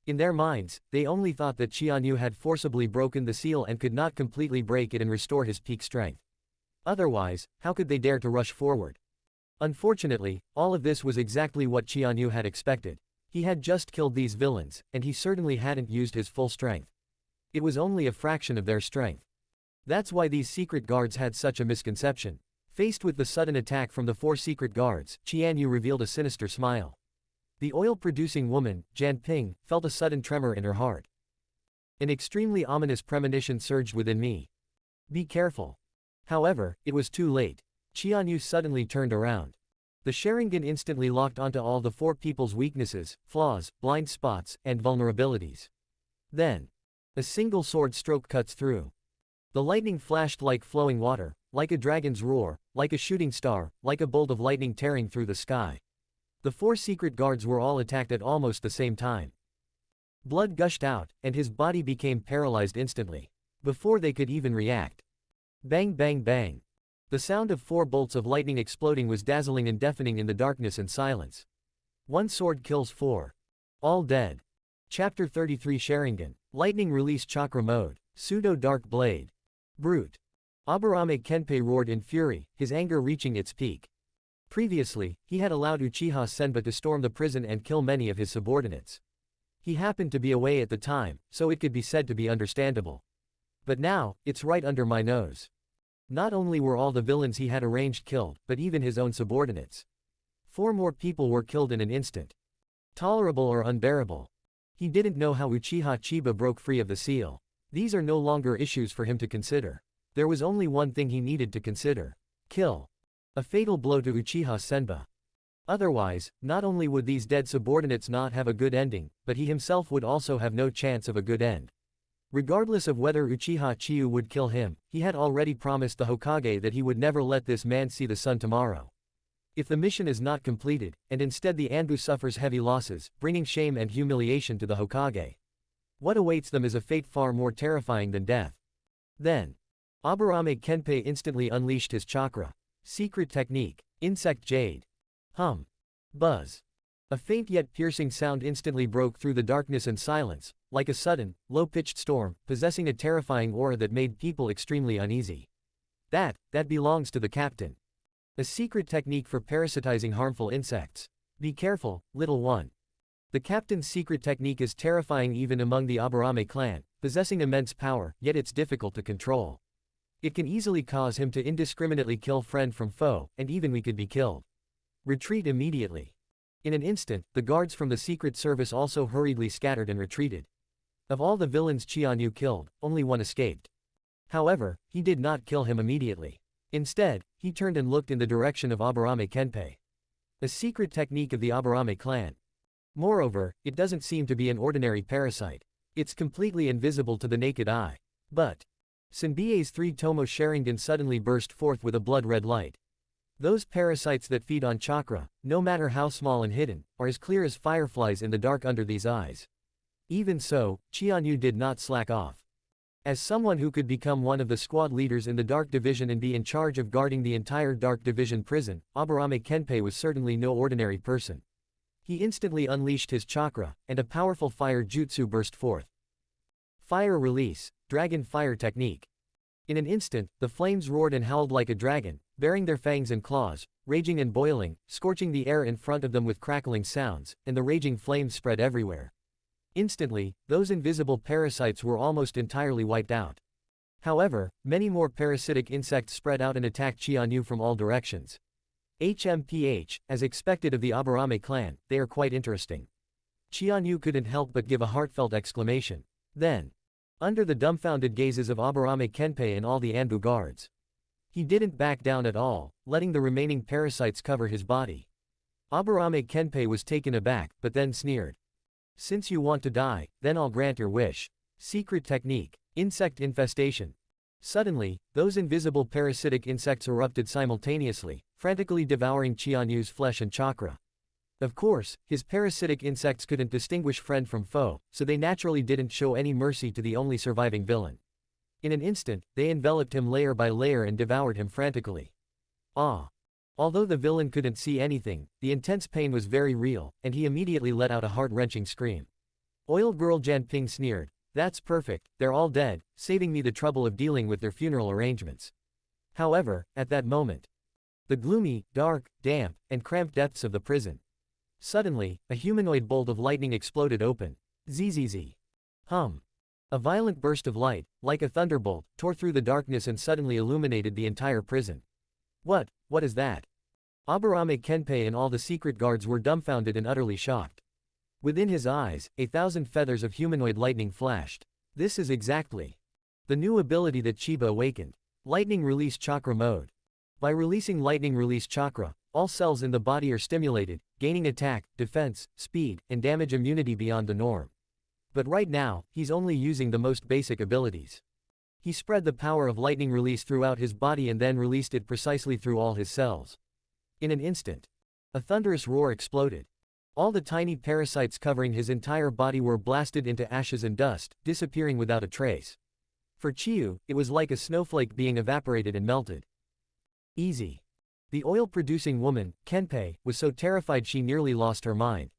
Speaker 2: In their minds, they only thought that Qianyu had forcibly broken the seal and could not completely break it and restore his peak strength. Otherwise, how could they dare to rush forward? Unfortunately, all of this was exactly what Qianyu had expected. He had just killed these villains, and he certainly hadn't used his full strength. It was only a fraction of their strength. That's why these secret guards had such a misconception. Faced with the sudden attack from the 4 secret guards, Qianyu revealed a sinister smile. The oil-producing woman, Jan Ping, felt a sudden tremor in her heart. An extremely ominous premonition surged within me. Be careful. However, it was too late. Qianyu suddenly turned around. The Sharingan instantly locked onto all the 4 people's weaknesses, flaws, blind spots, and vulnerabilities. Then, a single sword stroke cuts through. The lightning flashed like flowing water, like a dragon's roar, like a shooting star, like a bolt of lightning tearing through the sky. The 4 secret guards were all attacked at almost the same time. Blood gushed out, and his body became paralyzed instantly. Before they could even react. Bang bang bang. The sound of 4 bolts of lightning exploding was dazzling and deafening in the darkness and silence. 1 sword kills 4. All dead. Chapter 33 Sharingan. Lightning Release Chakra Mode. Pseudo-Dark Blade. Brute. Aburame Kenpei roared in fury, his anger reaching its peak. Previously, he had allowed Uchiha Senba to storm the prison and kill many of his subordinates. He happened to be away at the time, so it could be said to be understandable. But now, it's right under my nose. Not only were all the villains he had arranged killed, but even his own subordinates. 4 more people were killed in an instant. Tolerable or unbearable? He didn't know how Uchiha Chiba broke free of the seal. These are no longer issues for him to consider. There was only one thing he needed to consider. Kill. A fatal blow to Uchiha Senba. Otherwise, not only would these dead subordinates not have a good ending, but he himself would also have no chance of a good end. Regardless of whether Uchiha Chiyu would kill him, he had already promised the Hokage that he would never let this man see the sun tomorrow. If the mission is not completed, and instead the Anbu suffers heavy losses, bringing shame and humiliation to the Hokage, what awaits them is a fate far more terrifying than death. Then, Aburame Kenpei instantly unleashed his chakra. Secret technique. Insect Jade. Hum. Buzz. A faint yet piercing sound instantly broke through the darkness and silence, like a sudden, low-pitched storm, possessing a terrifying aura that made people extremely uneasy. That belongs to the captain. A secret technique for parasitizing harmful insects. Be careful, little one. The captain's secret technique is terrifying even among the Aburame clan, possessing immense power, yet it's difficult to control. It can easily cause him to indiscriminately kill friend from foe, and even we could be killed. Retreat immediately. In an instant, the guards from the Secret Service also hurriedly scattered and retreated. Of all the villains Chianyu killed, only one escaped. However, he did not kill him immediately. Instead, he turned and looked in the direction of Aburame Kenpei. A secret technique of the Aburame clan. Moreover, it doesn't seem to be an ordinary parasite. It's completely invisible to the naked eye. But Senbei's 3-tomo Sharingan suddenly burst forth with a blood-red light. Those parasites that feed on chakra, no matter how small and hidden, are as clear as fireflies in the dark under these eyes. Even so, Chianyu did not slack off. As someone who could become one of the squad leaders in the Dark Division and be in charge of guarding the entire Dark Division prison, Aburame Kenpei was certainly no ordinary person. He instantly unleashed his chakra, and a powerful fire jutsu burst forth. Fire release, dragon fire technique. In an instant, the flames roared and howled like a dragon, baring their fangs and claws, raging and boiling, scorching the air in front of them with crackling sounds, and the raging flames spread everywhere. Instantly, those invisible parasites were almost entirely wiped out. However, many more parasitic insects spread out and attacked Chianyu from all directions. HMPH, as expected of the Aburame clan, they are quite interesting. Chianyu couldn't help but give a heartfelt exclamation. Then, under the dumbfounded gazes of Aburame Kenpei and all the Anbu guards, he didn't back down at all, letting the remaining parasites cover his body. Aburame Kenpei was taken aback, but then sneered. Since you want to die, then I'll grant your wish. Secret technique. Insect infestation. Suddenly, those invisible parasitic insects erupted simultaneously, frantically devouring Chianyu's flesh and chakra. Of course, his parasitic insects couldn't distinguish friend from foe, so they naturally didn't show any mercy to the only surviving villain. In an instant, they enveloped him layer by layer and devoured him frantically. Although the villain couldn't see anything, the intense pain was very real, and he immediately let out a heart-wrenching scream. Oil Girl Janping sneered. That's perfect, they're all dead, saving me the trouble of dealing with their funeral arrangements. However, at that moment, the gloomy, dark, damp, and cramped depths of the prison. Suddenly, a humanoid bolt of lightning exploded open. Zzz. Hum. A violent burst of light, like a thunderbolt, tore through the darkness and suddenly illuminated the entire prison. What is that? Aburame Kenpei and all the secret guards were dumbfounded and utterly shocked. Within his eyes, 1,000 feathers of humanoid lightning flashed. This is exactly the new ability that Chiba awakened. Lightning Release Chakra Mode. By releasing Lightning Release Chakra, all cells in the body are stimulated, gaining attack, defense, speed, and damage immunity beyond the norm. But right now, he's only using the most basic abilities. He spread the power of lightning release throughout his body and then released it precisely through all his cells. In an instant, a thunderous roar exploded. All the tiny parasites covering his entire body were blasted into ashes and dust, disappearing without a trace. For Chiyu, it was like a snowflake being evaporated and melted. Easy. The oil-producing woman, Kenpei, was so terrified she nearly lost her mind.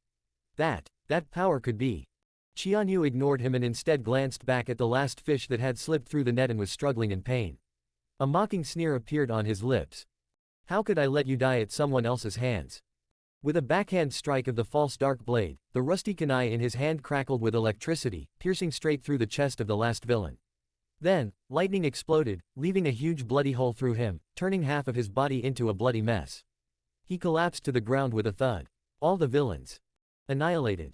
Speaker 2: That power could be. Chianyu ignored him and instead glanced back at the last fish that had slipped through the net and was struggling in pain. A mocking sneer appeared on his lips. How could I let you die at someone else's hands? With a backhand strike of the false dark blade, the rusty kunai in his hand crackled with electricity, piercing straight through the chest of the last villain. Then, lightning exploded, leaving a huge bloody hole through him, turning half of his body into a bloody mess. He collapsed to the ground with a thud. All the villains annihilated.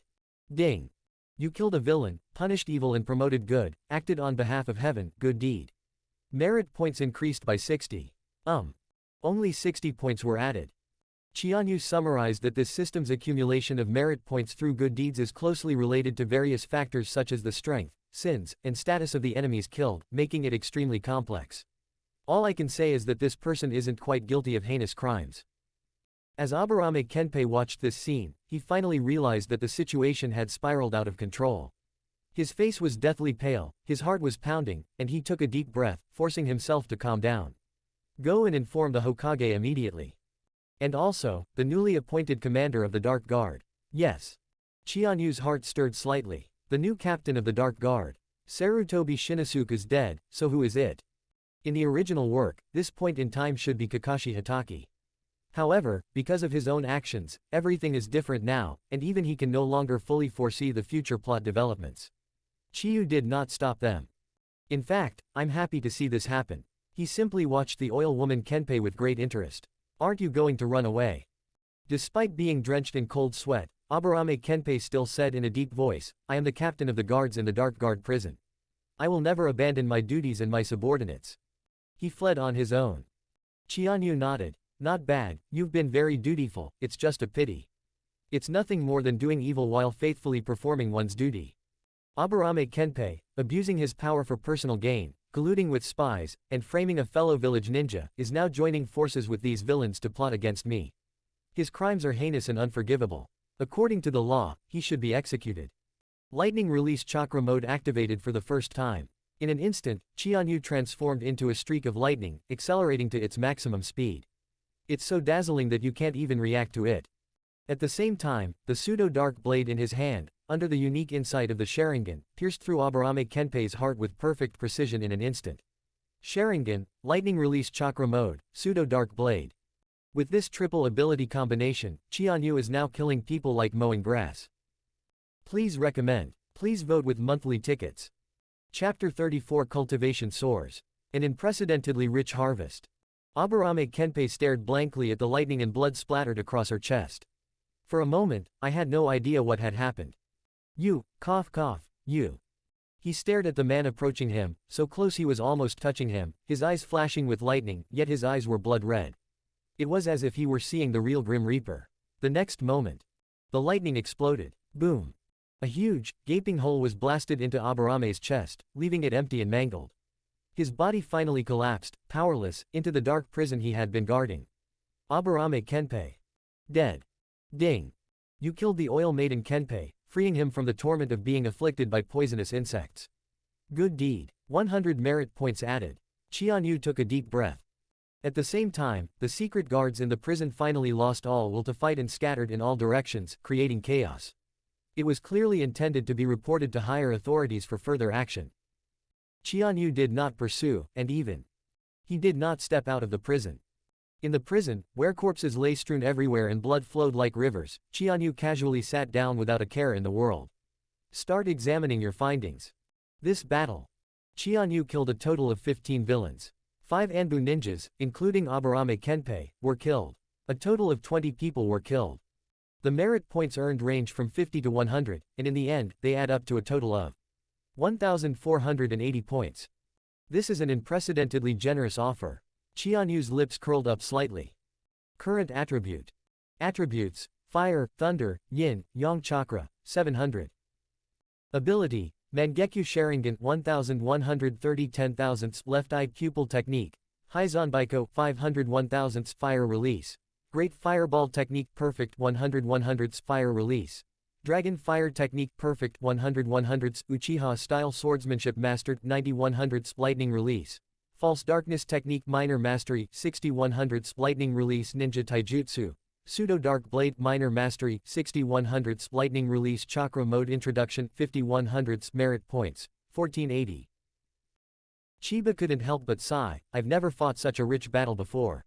Speaker 2: Ding. You killed a villain, punished evil and promoted good, acted on behalf of heaven, good deed. Merit points increased by 60. Only 60 points were added. Chianyu summarized that this system's accumulation of merit points through good deeds is closely related to various factors such as the strength, sins, and status of the enemies killed, making it extremely complex. All I can say is that this person isn't quite guilty of heinous crimes. As Aburame Kenpei watched this scene, he finally realized that the situation had spiraled out of control. His face was deathly pale, his heart was pounding, and he took a deep breath, forcing himself to calm down. Go and inform the Hokage immediately. And also, the newly appointed commander of the Dark Guard. Yes. Chianyu's heart stirred slightly. The new captain of the Dark Guard. Sarutobi Shinosuke is dead, so who is it? In the original work, this point in time should be Kakashi Hatake. However, because of his own actions, everything is different now, and even he can no longer fully foresee the future plot developments. Chiyu did not stop them. In fact, I'm happy to see this happen. He simply watched the oil woman Kenpei with great interest. Aren't you going to run away? Despite being drenched in cold sweat, Aburame Kenpei still said in a deep voice, I am the captain of the guards in the Dark Guard prison. I will never abandon my duties and my subordinates. He fled on his own. Chianyu nodded. Not bad, you've been very dutiful, it's just a pity. It's nothing more than doing evil while faithfully performing one's duty. Aburame Kenpei, abusing his power for personal gain, colluding with spies, and framing a fellow village ninja, is now joining forces with these villains to plot against me. His crimes are heinous and unforgivable. According to the law, he should be executed. Lightning Release Chakra Mode activated for the first time. In an instant, Chianyu transformed into a streak of lightning, accelerating to its maximum speed. It's so dazzling that you can't even react to it. At the same time, the pseudo-dark blade in his hand, under the unique insight of the Sharingan, pierced through Aburame Kenpei's heart with perfect precision in an instant. Sharingan, Lightning Release Chakra Mode, Pseudo-Dark Blade. With this triple ability combination, Chianyu is now killing people like mowing grass. Please recommend. Please vote with monthly tickets. Chapter 34 Cultivation Soars. An unprecedentedly rich harvest. Aburame Kenpei stared blankly at the lightning and blood splattered across her chest. For a moment, I had no idea what had happened. You, cough cough, you. He stared at the man approaching him, so close he was almost touching him, his eyes flashing with lightning, yet his eyes were blood red. It was as if he were seeing the real Grim Reaper. The next moment, the lightning exploded. Boom. A huge, gaping hole was blasted into Aburame's chest, leaving it empty and mangled. His body finally collapsed, powerless, into the dark prison he had been guarding. Aburame Kenpei. Dead. Ding. You killed the oil maiden Kenpei, freeing him from the torment of being afflicted by poisonous insects. Good deed. 100 merit points added. Chianyu took a deep breath. At the same time, the secret guards in the prison finally lost all will to fight and scattered in all directions, creating chaos. It was clearly intended to be reported to higher authorities for further action. Chianyu did not pursue, and even he did not step out of the prison. In the prison, where corpses lay strewn everywhere and blood flowed like rivers, Chianyu casually sat down without a care in the world. Start examining your findings. This battle. Chianyu killed a total of 15 villains. 5 Anbu ninjas, including Aburame Kenpei, were killed. A total of 20 people were killed. The merit points earned range from 50 to 100, and in the end, they add up to a total of 1,480 points. This is an unprecedentedly generous offer. Chianyu's lips curled up slightly. Current attribute. Attributes: Fire, Thunder, Yin, Yang Chakra, 700. Ability: Mangekyu Sharingan 1130 10,000ths Left Eye Pupil Technique. Haizanbaiko 500 1000ths Fire Release. Great Fireball Technique Perfect 100 100ths Fire Release. Dragon Fire Technique Perfect 100 100ths Uchiha Style Swordsmanship Mastered 90 100ths Lightning Release. False Darkness Technique Minor Mastery 60 100ths Lightning Release Ninja Taijutsu. Pseudo Dark Blade Minor Mastery 60 100ths Lightning Release Chakra Mode Introduction 50 100ths Merit Points 1480. Chiba couldn't help but sigh. I've never fought such a rich battle before.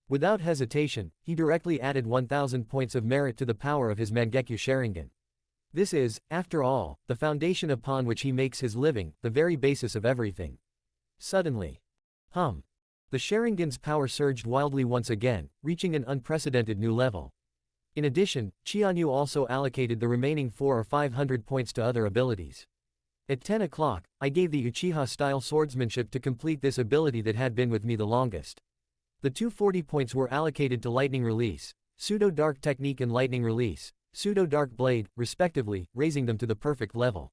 Speaker 2: Without hesitation, he directly added 1,000 points of merit to the power of his Mangekyu Sharingan. This is, after all, the foundation upon which he makes his living, the very basis of everything. Suddenly. The Sharingan's power surged wildly once again, reaching an unprecedented new level. In addition, Chianyu also allocated the remaining 400 or 500 points to other abilities. At 10 o'clock, I gave the Uchiha-style swordsmanship to complete this ability that had been with me the longest. The 240 points were allocated to Lightning Release, Pseudo-Dark Technique and Lightning Release, Pseudo-Dark Blade, respectively, raising them to the perfect level.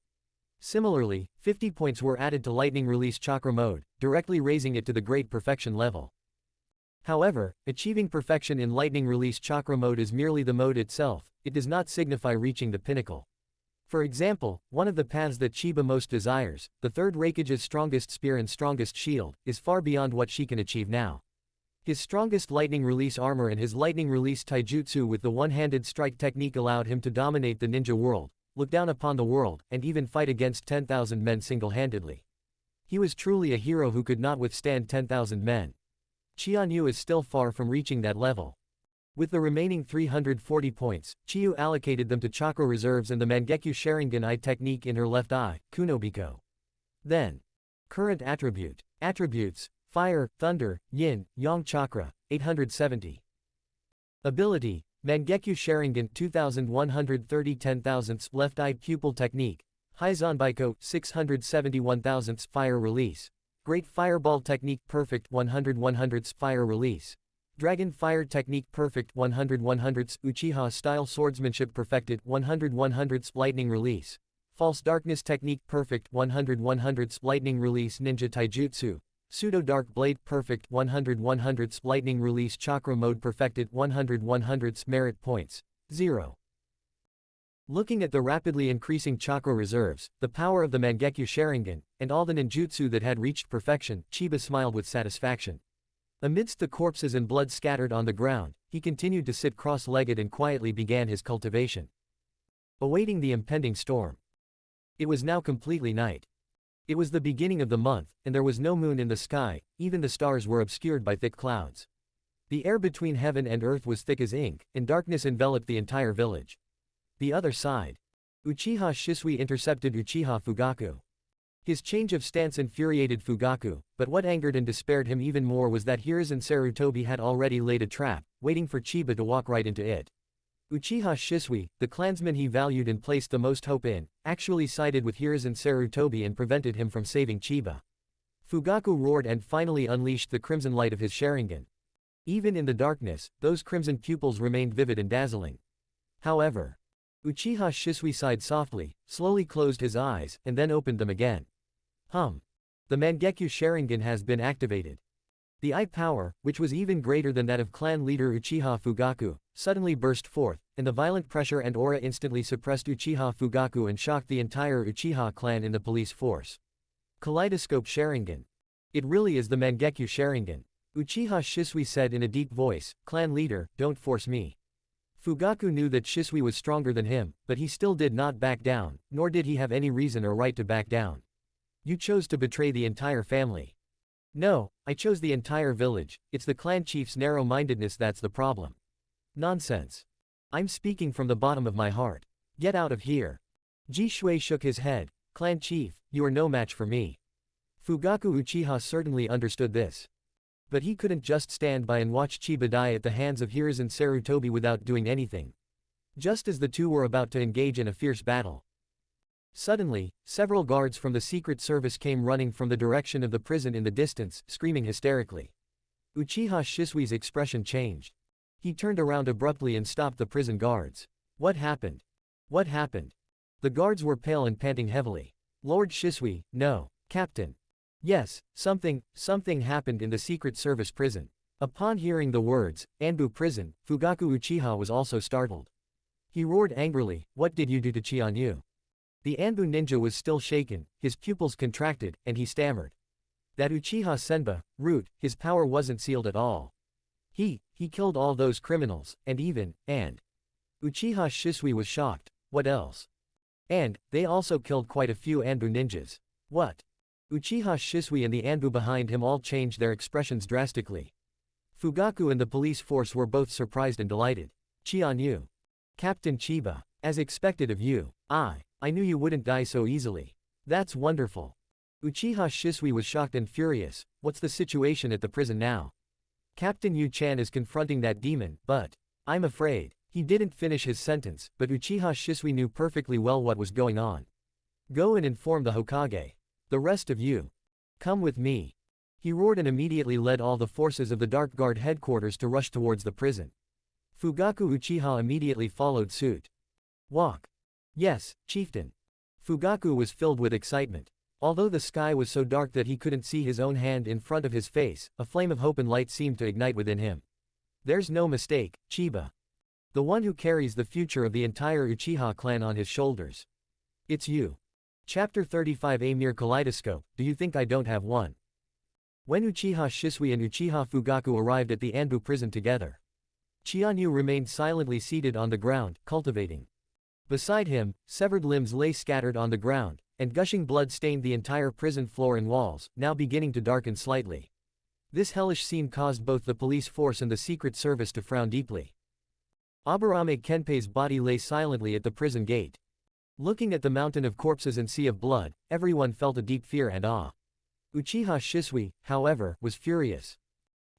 Speaker 2: Similarly, 50 points were added to Lightning Release Chakra Mode, directly raising it to the Great Perfection level. However, achieving perfection in Lightning Release Chakra Mode is merely the mode itself, it does not signify reaching the pinnacle. For example, one of the paths that Chiba most desires, the third Raikage's strongest spear and strongest shield, is far beyond what she can achieve now. His strongest lightning release armor and his lightning release taijutsu with the one-handed strike technique allowed him to dominate the ninja world, look down upon the world, and even fight against 10,000 men single-handedly. He was truly a hero who could not withstand 10,000 men. Chianyu is still far from reaching that level. With the remaining 340 points, Chiyu allocated them to chakra reserves and the Mangekyo Sharingan eye technique in her left eye, Kunobiko. Then, current attribute. Attributes: Fire, Thunder, Yin, Yang Chakra, 870. Ability: Mangekyo Sharingan 2130 10,000ths left eye pupil technique. Haizanbaiko 671 thousandths fire release. Great Fireball technique perfect 100 100ths fire release. Dragon Fire technique perfect 100 100ths Uchiha style swordsmanship perfected 100 100ths lightning release. False Darkness technique perfect 100 100ths lightning release Ninja Taijutsu. Pseudo Dark Blade perfect 100 100ths lightning release Chakra mode perfected 100 100ths merit points 0. Looking at the rapidly increasing chakra reserves, the power of the Mangekyo Sharingan, and all the ninjutsu that had reached perfection, Chiba smiled with satisfaction. Amidst the corpses and blood scattered on the ground, he continued to sit cross-legged and quietly began his cultivation. Awaiting the impending storm. It was now completely night. It was the beginning of the month, and there was no moon in the sky, even the stars were obscured by thick clouds. The air between heaven and earth was thick as ink, and darkness enveloped the entire village. The other side. Uchiha Shisui intercepted Uchiha Fugaku. His change of stance infuriated Fugaku, but what angered and despaired him even more was that Hiruzen Sarutobi had already laid a trap, waiting for Chiba to walk right into it. Uchiha Shisui, the clansman he valued and placed the most hope in, actually sided with Hiruzen Sarutobi and prevented him from saving Chiba. Fugaku roared and finally unleashed the crimson light of his Sharingan. Even in the darkness, those crimson pupils remained vivid and dazzling. However, Uchiha Shisui sighed softly, slowly closed his eyes, and then opened them again. The Mangekyo Sharingan has been activated. The eye power, which was even greater than that of clan leader Uchiha Fugaku, suddenly burst forth, and the violent pressure and aura instantly suppressed Uchiha Fugaku and shocked the entire Uchiha clan in the police force. Kaleidoscope Sharingan. It really is the Mangekyo Sharingan. Uchiha Shisui said in a deep voice, "Clan leader, don't force me." Fugaku knew that Shisui was stronger than him, but he still did not back down, nor did he have any reason or right to back down. You chose to betray the entire family. No, I chose the entire village. It's the clan chief's narrow-mindedness that's the problem. Nonsense. I'm speaking from the bottom of my heart. Get out of here. Ji Shui shook his head. Clan chief, you are no match for me. Fugaku Uchiha certainly understood this. But he couldn't just stand by and watch Chiba die at the hands of Hiruzen Sarutobi without doing anything. Just as the two were about to engage in a fierce battle. Suddenly, several guards from the Secret Service came running from the direction of the prison in the distance, screaming hysterically. Uchiha Shisui's expression changed. He turned around abruptly and stopped the prison guards. What happened? What happened? The guards were pale and panting heavily. Lord Shisui, no. Captain. Yes, something happened in the Secret Service prison. Upon hearing the words, Anbu prison, Fugaku Uchiha was also startled. He roared angrily, what did you do to Chianyu? The Anbu ninja was still shaken, his pupils contracted, and he stammered. That Uchiha Senba, root, his power wasn't sealed at all. He killed all those criminals, and Uchiha Shisui was shocked. What else? And, they also killed quite a few Anbu ninjas. What? Uchiha Shisui and the Anbu behind him all changed their expressions drastically. Fugaku and the police force were both surprised and delighted. Chianyu. Captain Chiba. As expected of you. I knew you wouldn't die so easily. That's wonderful. Uchiha Shisui was shocked and furious. What's the situation at the prison now? Captain Yu-chan is confronting that demon, but I'm afraid. He didn't finish his sentence, but Uchiha Shisui knew perfectly well what was going on. Go and inform the Hokage. The rest of you. Come with me. He roared and immediately led all the forces of the Dark Guard headquarters to rush towards the prison. Fugaku Uchiha immediately followed suit. Walk. Yes, chieftain. Fugaku was filled with excitement. Although the sky was so dark that he couldn't see his own hand in front of his face, a flame of hope and light seemed to ignite within him. There's no mistake, Chiba. The one who carries the future of the entire Uchiha clan on his shoulders. It's you. Chapter 35 A mere kaleidoscope, do you think I don't have one? When Uchiha Shisui and Uchiha Fugaku arrived at the Anbu prison together, Chianyu remained silently seated on the ground, cultivating. Beside him, severed limbs lay scattered on the ground, and gushing blood stained the entire prison floor and walls, now beginning to darken slightly. This hellish scene caused both the police force and the Secret Service to frown deeply. Aburame Kenpei's body lay silently at the prison gate. Looking at the mountain of corpses and sea of blood, everyone felt a deep fear and awe. Uchiha Shisui, however, was furious.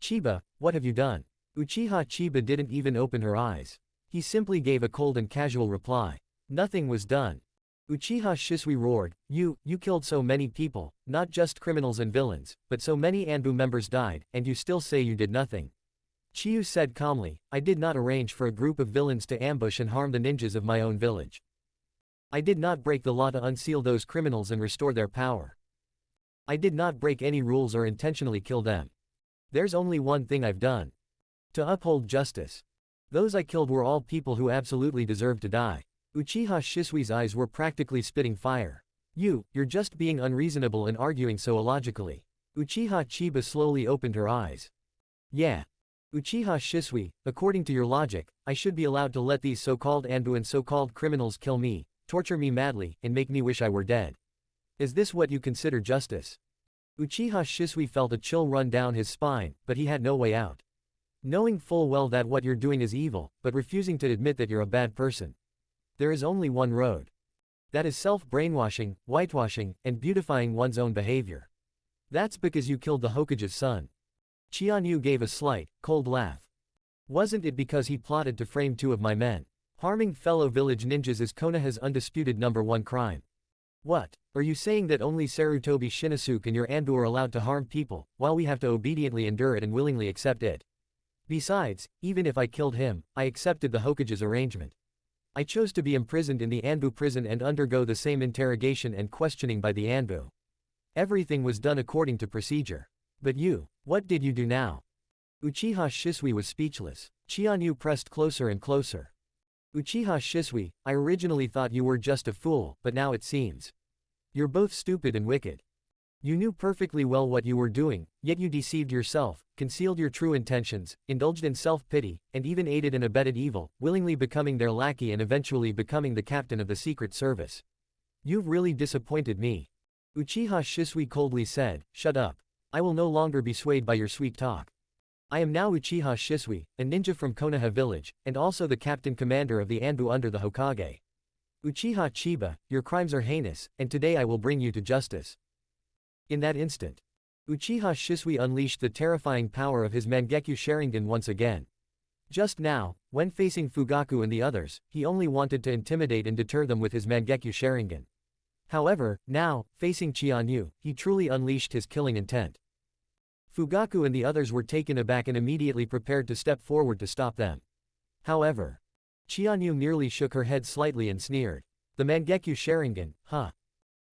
Speaker 2: Chiba, what have you done? Uchiha Chiba didn't even open her eyes. He simply gave a cold and casual reply. Nothing was done. Uchiha Shisui roared, You killed so many people, not just criminals and villains, but so many Anbu members died, and you still say you did nothing. Chiyu said calmly, I did not arrange for a group of villains to ambush and harm the ninjas of my own village. I did not break the law to unseal those criminals and restore their power. I did not break any rules or intentionally kill them. There's only one thing I've done. To uphold justice. Those I killed were all people who absolutely deserved to die. Uchiha Shisui's eyes were practically spitting fire. You're just being unreasonable and arguing so illogically. Uchiha Chiba slowly opened her eyes. Yeah. Uchiha Shisui, according to your logic, I should be allowed to let these so-called Anbu and so-called criminals kill me, torture me madly, and make me wish I were dead. Is this what you consider justice? Uchiha Shisui felt a chill run down his spine, but he had no way out. Knowing full well that what you're doing is evil, but refusing to admit that you're a bad person. There is only one road. That is self-brainwashing, whitewashing, and beautifying one's own behavior. That's because you killed the Hokage's son. Chianyu gave a slight, cold laugh. Wasn't it because he plotted to frame two of my men? Harming fellow village ninjas is Konoha's undisputed #1 crime. What? Are you saying that only Sarutobi Shinosuke and your Anbu are allowed to harm people, while we have to obediently endure it and willingly accept it? Besides, even if I killed him, I accepted the Hokage's arrangement. I chose to be imprisoned in the Anbu prison and undergo the same interrogation and questioning by the Anbu. Everything was done according to procedure. But you, what did you do now? Uchiha Shisui was speechless. Chianyu pressed closer and closer. Uchiha Shisui, I originally thought you were just a fool, but now it seems. You're both stupid and wicked. You knew perfectly well what you were doing, yet you deceived yourself, concealed your true intentions, indulged in self-pity, and even aided and abetted evil, willingly becoming their lackey and eventually becoming the captain of the Secret Service. You've really disappointed me. Uchiha Shisui coldly said, Shut up. I will no longer be swayed by your sweet talk. I am now Uchiha Shisui, a ninja from Konoha village, and also the captain commander of the Anbu under the Hokage. Uchiha Chiba, your crimes are heinous, and today I will bring you to justice. In that instant, Uchiha Shisui unleashed the terrifying power of his Mangekyo Sharingan once again. Just now, when facing Fugaku and the others, he only wanted to intimidate and deter them with his Mangekyo Sharingan. However, now, facing Chianyu, he truly unleashed his killing intent. Fugaku and the others were taken aback and immediately prepared to step forward to stop them. However, Chianyu merely shook her head slightly and sneered. The Mangekyo Sharingan, huh?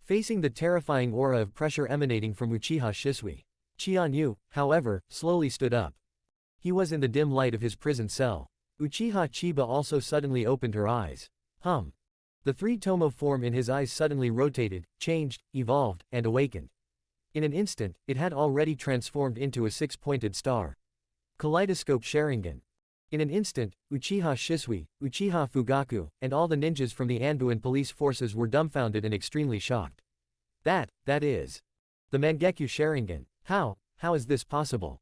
Speaker 2: Facing the terrifying aura of pressure emanating from Uchiha Shisui, Chianyu, however, slowly stood up. He was in the dim light of his prison cell. Uchiha Chiba also suddenly opened her eyes. The three-tomo form in his eyes suddenly rotated, changed, evolved, and awakened. In an instant, it had already transformed into a six-pointed star. Kaleidoscope Sharingan. In an instant, Uchiha Shisui, Uchiha Fugaku, and all the ninjas from the Anbu and police forces were dumbfounded and extremely shocked. That is. The Mangekyo Sharingan. How is this possible?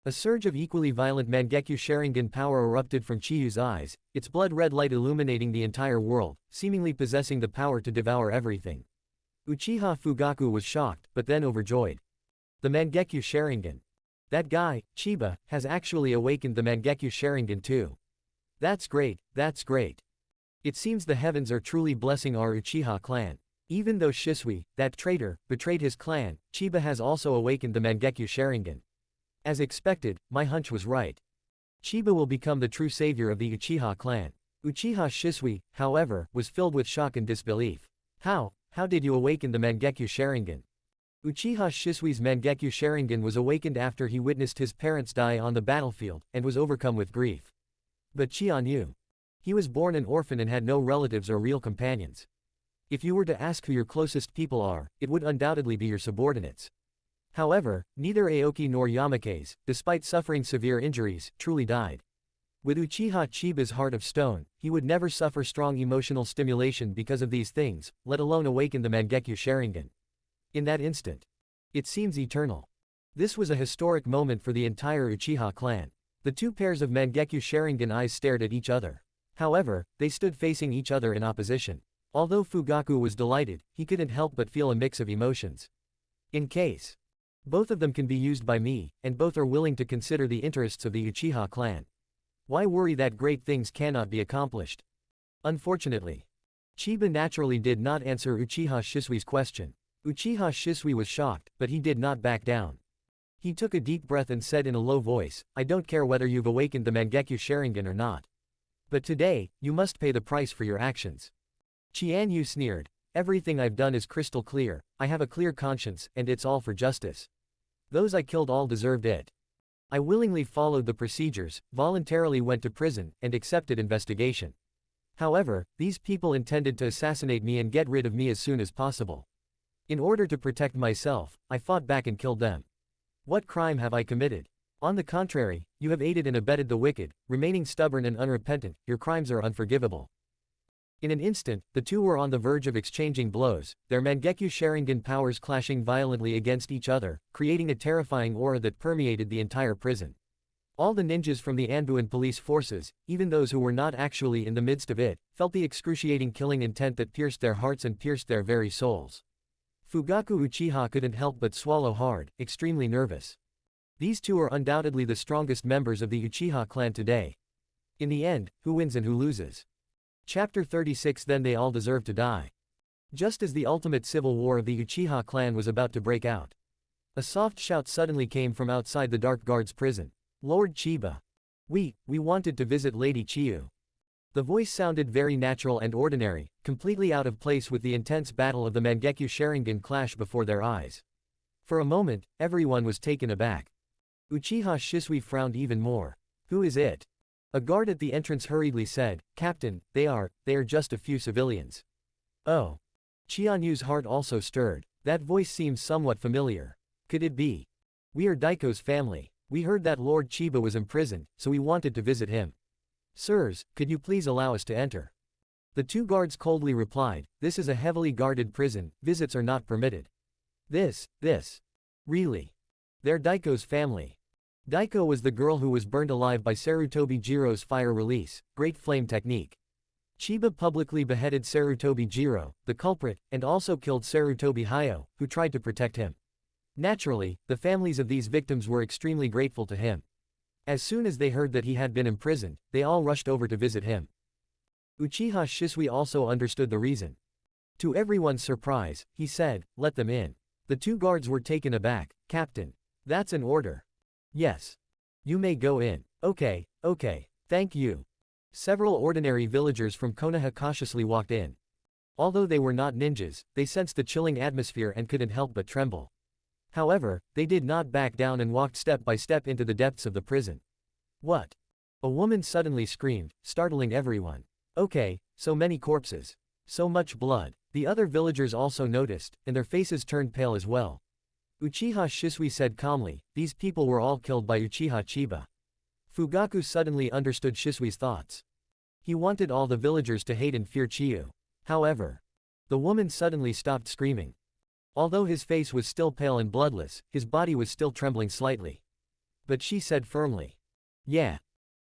Speaker 2: A surge of equally violent Mangekyo Sharingan power erupted from Chiyu's eyes, its blood-red light illuminating the entire world, seemingly possessing the power to devour everything. Uchiha Fugaku was shocked, but then overjoyed. The Mangekyo Sharingan. That guy, Chiba, has actually awakened the Mangekyo Sharingan too. That's great. It seems the heavens are truly blessing our Uchiha clan. Even though Shisui, that traitor, betrayed his clan, Chiba has also awakened the Mangekyo Sharingan. As expected, my hunch was right. Chiba will become the true savior of the Uchiha clan. Uchiha Shisui, however, was filled with shock and disbelief. How did you awaken the Mangekyo Sharingan? Uchiha Shisui's Mangekyo Sharingan was awakened after he witnessed his parents die on the battlefield, and was overcome with grief. But Chianyu. He was born an orphan and had no relatives or real companions. If you were to ask who your closest people are, it would undoubtedly be your subordinates. However, neither Aoki nor Yamake's, despite suffering severe injuries, truly died. With Uchiha Chiba's heart of stone, he would never suffer strong emotional stimulation because of these things, let alone awaken the Mangekyo Sharingan. In that instant. It seems eternal. This was a historic moment for the entire Uchiha clan. The two pairs of Mangekyo Sharingan eyes stared at each other. However, they stood facing each other in opposition. Although Fugaku was delighted, he couldn't help but feel a mix of emotions. In case. Both of them can be used by me, and both are willing to consider the interests of the Uchiha clan. Why worry that great things cannot be accomplished? Unfortunately. Chiba naturally did not answer Uchiha Shisui's question. Uchiha Shisui was shocked, but he did not back down. He took a deep breath and said in a low voice, I don't care whether you've awakened the Mangekyo Sharingan or not. But today, you must pay the price for your actions. Qianyu sneered. Everything I've done is crystal clear, I have a clear conscience, and it's all for justice. Those I killed all deserved it. I willingly followed the procedures, voluntarily went to prison, and accepted investigation. However, these people intended to assassinate me and get rid of me as soon as possible. In order to protect myself, I fought back and killed them. What crime have I committed? On the contrary, you have aided and abetted the wicked, remaining stubborn and unrepentant, your crimes are unforgivable. In an instant, the two were on the verge of exchanging blows, their Mangekyo Sharingan powers clashing violently against each other, creating a terrifying aura that permeated the entire prison. All the ninjas from the Anbuan police forces, even those who were not actually in the midst of it, felt the excruciating killing intent that pierced their hearts and pierced their very souls. Fugaku Uchiha couldn't help but swallow hard, extremely nervous. These two are undoubtedly the strongest members of the Uchiha clan today. In the end, who wins and who loses? Chapter 36 Then they all deserve to die. Just as the ultimate civil war of the Uchiha clan was about to break out, a soft shout suddenly came from outside the Dark Guard's prison. Lord Chiba. We wanted to visit Lady Chiyu. The voice sounded very natural and ordinary, completely out of place with the intense battle of the Mangekyo Sharingan clash before their eyes. For a moment, everyone was taken aback. Uchiha Shisui frowned even more. Who is it? A guard at the entrance hurriedly said, Captain, they are just a few civilians. Oh. Qianyu's heart also stirred. That voice seems somewhat familiar. Could it be? We are Daiko's family. We heard that Lord Chiba was imprisoned, so we wanted to visit him. Sirs, could you please allow us to enter? The two guards coldly replied, this is a heavily guarded prison, visits are not permitted. This. Really? They're Daiko's family. Daiko was the girl who was burned alive by Sarutobi Jiro's fire release, great flame technique. Chiba publicly beheaded Sarutobi Jiro, the culprit, and also killed Sarutobi Hayo, who tried to protect him. Naturally, the families of these victims were extremely grateful to him. As soon as they heard that he had been imprisoned, they all rushed over to visit him. Uchiha Shisui also understood the reason. To everyone's surprise, he said, let them in. The two guards were taken aback. Captain. That's an order. Yes. You may go in. Okay, thank you. Several ordinary villagers from Konoha cautiously walked in. Although they were not ninjas, they sensed the chilling atmosphere and couldn't help but tremble. However, they did not back down and walked step by step into the depths of the prison. What? A woman suddenly screamed, startling everyone. Okay, so many corpses. So much blood. The other villagers also noticed, and their faces turned pale as well. Uchiha Shisui said calmly, these people were all killed by Uchiha Chiba. Fugaku suddenly understood Shisui's thoughts. He wanted all the villagers to hate and fear Chiyu. However, the woman suddenly stopped screaming. Although his face was still pale and bloodless, his body was still trembling slightly. But she said firmly. Yeah.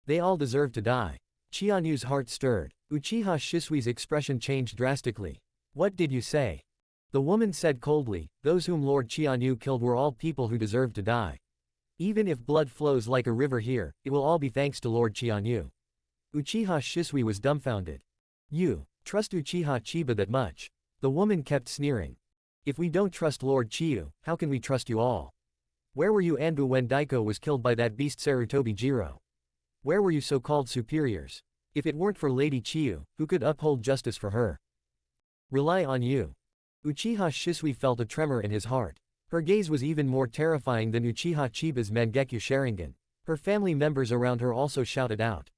Speaker 2: They all deserve to die. Qianyu's heart stirred. Uchiha Shisui's expression changed drastically. What did you say? The woman said coldly, those whom Lord Qianyu killed were all people who deserved to die. Even if blood flows like a river here, it will all be thanks to Lord Qianyu. Uchiha Shisui was dumbfounded. You trust Uchiha Chiba that much? The woman kept sneering. If we don't trust Lord Chiyu, how can we trust you all? Where were you Anbu when Daiko was killed by that beast Sarutobi Jiro? Where were you so-called superiors? If it weren't for Lady Chiyu, who could uphold justice for her? Rely on you. Uchiha Shisui felt a tremor in his heart. Her gaze was even more terrifying than Uchiha Chiba's Mangekyo Sharingan. Her family members around her also shouted out.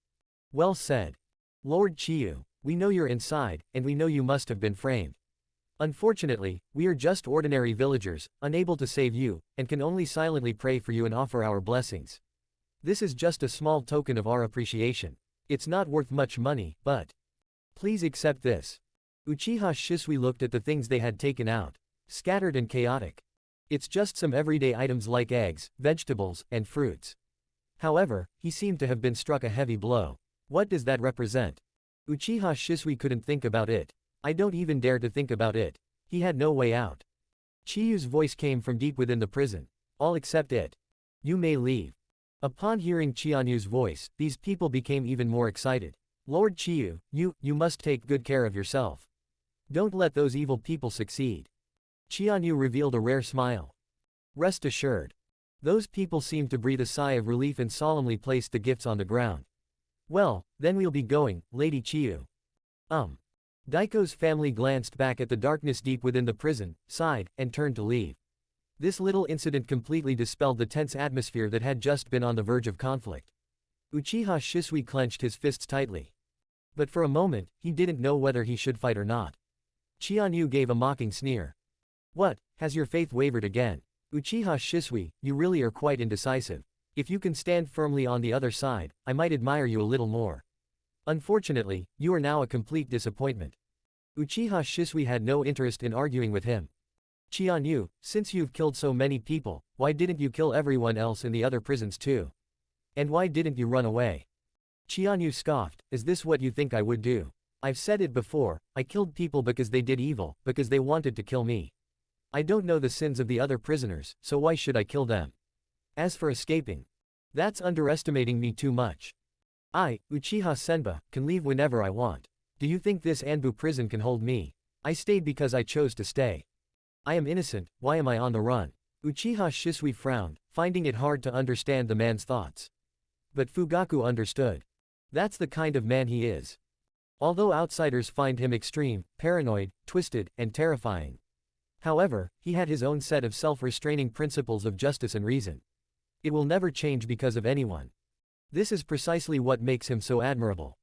Speaker 2: Well said. Lord Chiyu, we know you're inside, and we know you must have been framed. Unfortunately, we are just ordinary villagers, unable to save you, and can only silently pray for you and offer our blessings. This is just a small token of our appreciation. It's not worth much money, but please accept this. Uchiha Shisui looked at the things they had taken out. Scattered and chaotic. It's just some everyday items like eggs, vegetables, and fruits. However, he seemed to have been struck a heavy blow. What does that represent? Uchiha Shisui couldn't think about it. I don't even dare to think about it. He had no way out. Chiyu's voice came from deep within the prison. All except it. You may leave. Upon hearing Chianyu's voice, these people became even more excited. Lord Chiyu, you must take good care of yourself. Don't let those evil people succeed. Chianyu revealed a rare smile. Rest assured. Those people seemed to breathe a sigh of relief and solemnly placed the gifts on the ground. Well, then we'll be going, Lady Chiyu. Daiko's family glanced back at the darkness deep within the prison, sighed, and turned to leave. This little incident completely dispelled the tense atmosphere that had just been on the verge of conflict. Uchiha Shisui clenched his fists tightly. But for a moment, he didn't know whether he should fight or not. Chianyu gave a mocking sneer. What, has your faith wavered again? Uchiha Shisui, you really are quite indecisive. If you can stand firmly on the other side, I might admire you a little more. Unfortunately, you are now a complete disappointment. Uchiha Shisui had no interest in arguing with him. Chianyu, since you've killed so many people, why didn't you kill everyone else in the other prisons too? And why didn't you run away? Chianyu scoffed, is this what you think I would do? I've said it before, I killed people because they did evil, because they wanted to kill me. I don't know the sins of the other prisoners, so why should I kill them? As for escaping, that's underestimating me too much. I, Uchiha Senba, can leave whenever I want. Do you think this Anbu prison can hold me? I stayed because I chose to stay. I am innocent, why am I on the run? Uchiha Shisui frowned, finding it hard to understand the man's thoughts. But Fugaku understood. That's the kind of man he is. Although outsiders find him extreme, paranoid, twisted, and terrifying. However, he had his own set of self-restraining principles of justice and reason. It will never change because of anyone. This is precisely what makes him so admirable.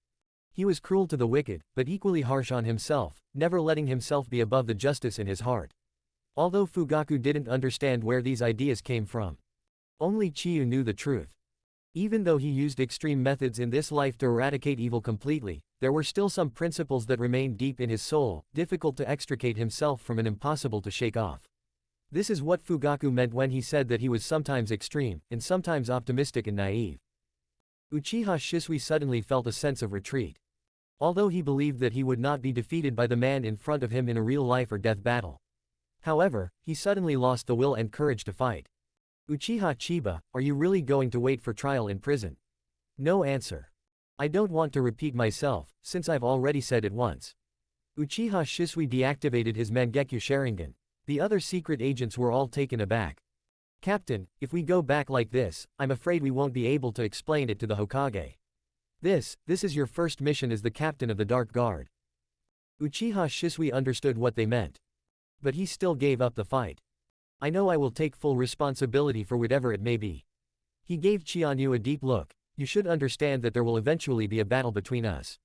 Speaker 2: He was cruel to the wicked, but equally harsh on himself, never letting himself be above the justice in his heart. Although Fugaku didn't understand where these ideas came from. Only Chiyu knew the truth. Even though he used extreme methods in this life to eradicate evil completely, there were still some principles that remained deep in his soul, difficult to extricate himself from and impossible to shake off. This is what Fugaku meant when he said that he was sometimes extreme, and sometimes optimistic and naive. Uchiha Shisui suddenly felt a sense of retreat. Although he believed that he would not be defeated by the man in front of him in a real life or death battle. However, he suddenly lost the will and courage to fight. Uchiha Chiba, are you really going to wait for trial in prison? No answer. I don't want to repeat myself, since I've already said it once. Uchiha Shisui deactivated his Mangekyo Sharingan. The other secret agents were all taken aback. Captain, if we go back like this, I'm afraid we won't be able to explain it to the Hokage. This is your first mission as the captain of the Dark Guard. Uchiha Shisui understood what they meant. But he still gave up the fight. I know I will take full responsibility for whatever it may be. He gave Chianyu a deep look. You should understand that there will eventually be a battle between us.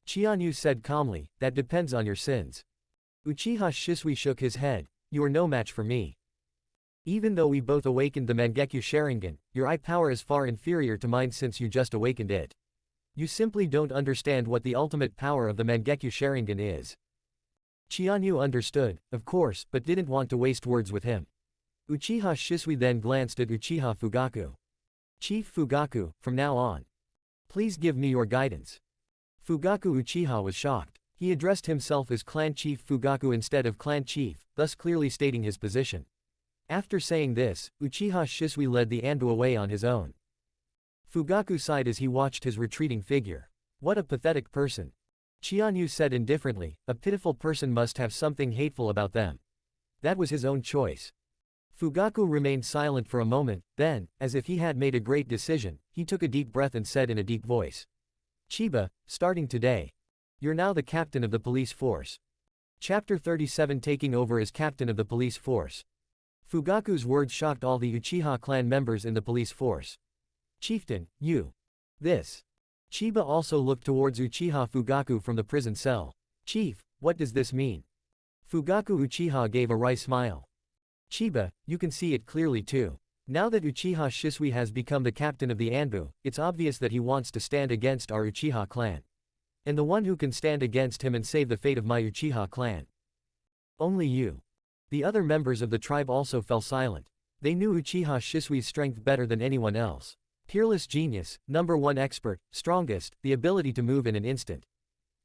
Speaker 2: Chianyu said calmly, that depends on your sins. Uchiha Shisui shook his head, you are no match for me. Even though we both awakened the Mangekyo Sharingan, your eye power is far inferior to mine since you just awakened it. You simply don't understand what the ultimate power of the Mangekyo Sharingan is. Chianyu understood, of course, but didn't want to waste words with him. Uchiha Shisui then glanced at Uchiha Fugaku. Chief Fugaku, from now on, please give me your guidance. Fugaku Uchiha was shocked. He addressed himself as Clan Chief Fugaku instead of Clan Chief, thus clearly stating his position. After saying this, Uchiha Shisui led the Anbu away on his own. Fugaku sighed as he watched his retreating figure. What a pathetic person. Chianyu said indifferently, a pitiful person must have something hateful about them. That was his own choice. Fugaku remained silent for a moment, then, as if he had made a great decision, he took a deep breath and said in a deep voice. Chiba, starting today, you're now the captain of the police force. Chapter 37 Taking over as captain of the police force. Fugaku's words shocked all the Uchiha clan members in the police force. Chieftain, you. This. Chiba also looked towards Uchiha Fugaku from the prison cell. Chief, what does this mean? Fugaku Uchiha gave a wry smile. Chiba, you can see it clearly too. Now that Uchiha Shisui has become the captain of the Anbu, it's obvious that he wants to stand against our Uchiha clan. And the one who can stand against him and save the fate of my Uchiha clan. Only you. The other members of the tribe also fell silent. They knew Uchiha Shisui's strength better than anyone else. Peerless genius, #1 expert, strongest, the ability to move in an instant.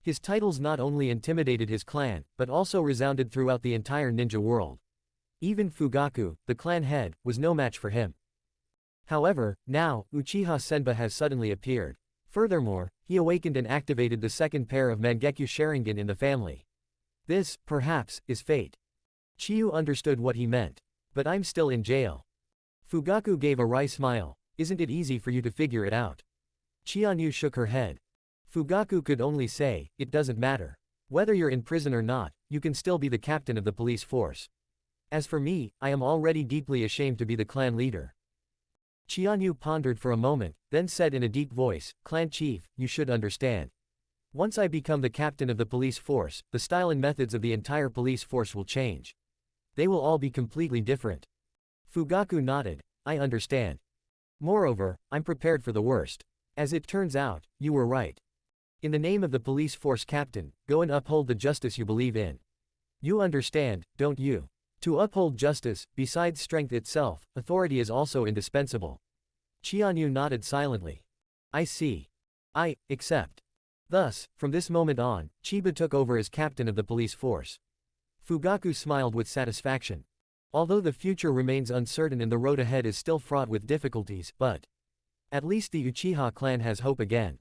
Speaker 2: His titles not only intimidated his clan, but also resounded throughout the entire ninja world. Even Fugaku, the clan head, was no match for him. However, now, Uchiha Senba has suddenly appeared. Furthermore, he awakened and activated the second pair of Mangekyo Sharingan in the family. This, perhaps, is fate. Chiyu understood what he meant. But I'm still in jail. Fugaku gave a wry smile. Isn't it easy for you to figure it out? Chianyu shook her head. Fugaku could only say, it doesn't matter. Whether you're in prison or not, you can still be the captain of the police force. As for me, I am already deeply ashamed to be the clan leader. Chianyu pondered for a moment, then said in a deep voice, Clan chief, you should understand. Once I become the captain of the police force, the style and methods of the entire police force will change. They will all be completely different. Fugaku nodded. I understand. Moreover, I'm prepared for the worst. As it turns out, you were right. In the name of the police force captain, go and uphold the justice you believe in. You understand, don't you? To uphold justice, besides strength itself, authority is also indispensable. Chianyu nodded silently. I see. I accept. Thus, from this moment on, Chiba took over as captain of the police force. Fugaku smiled with satisfaction. Although the future remains uncertain and the road ahead is still fraught with difficulties, but at least the Uchiha clan has hope again.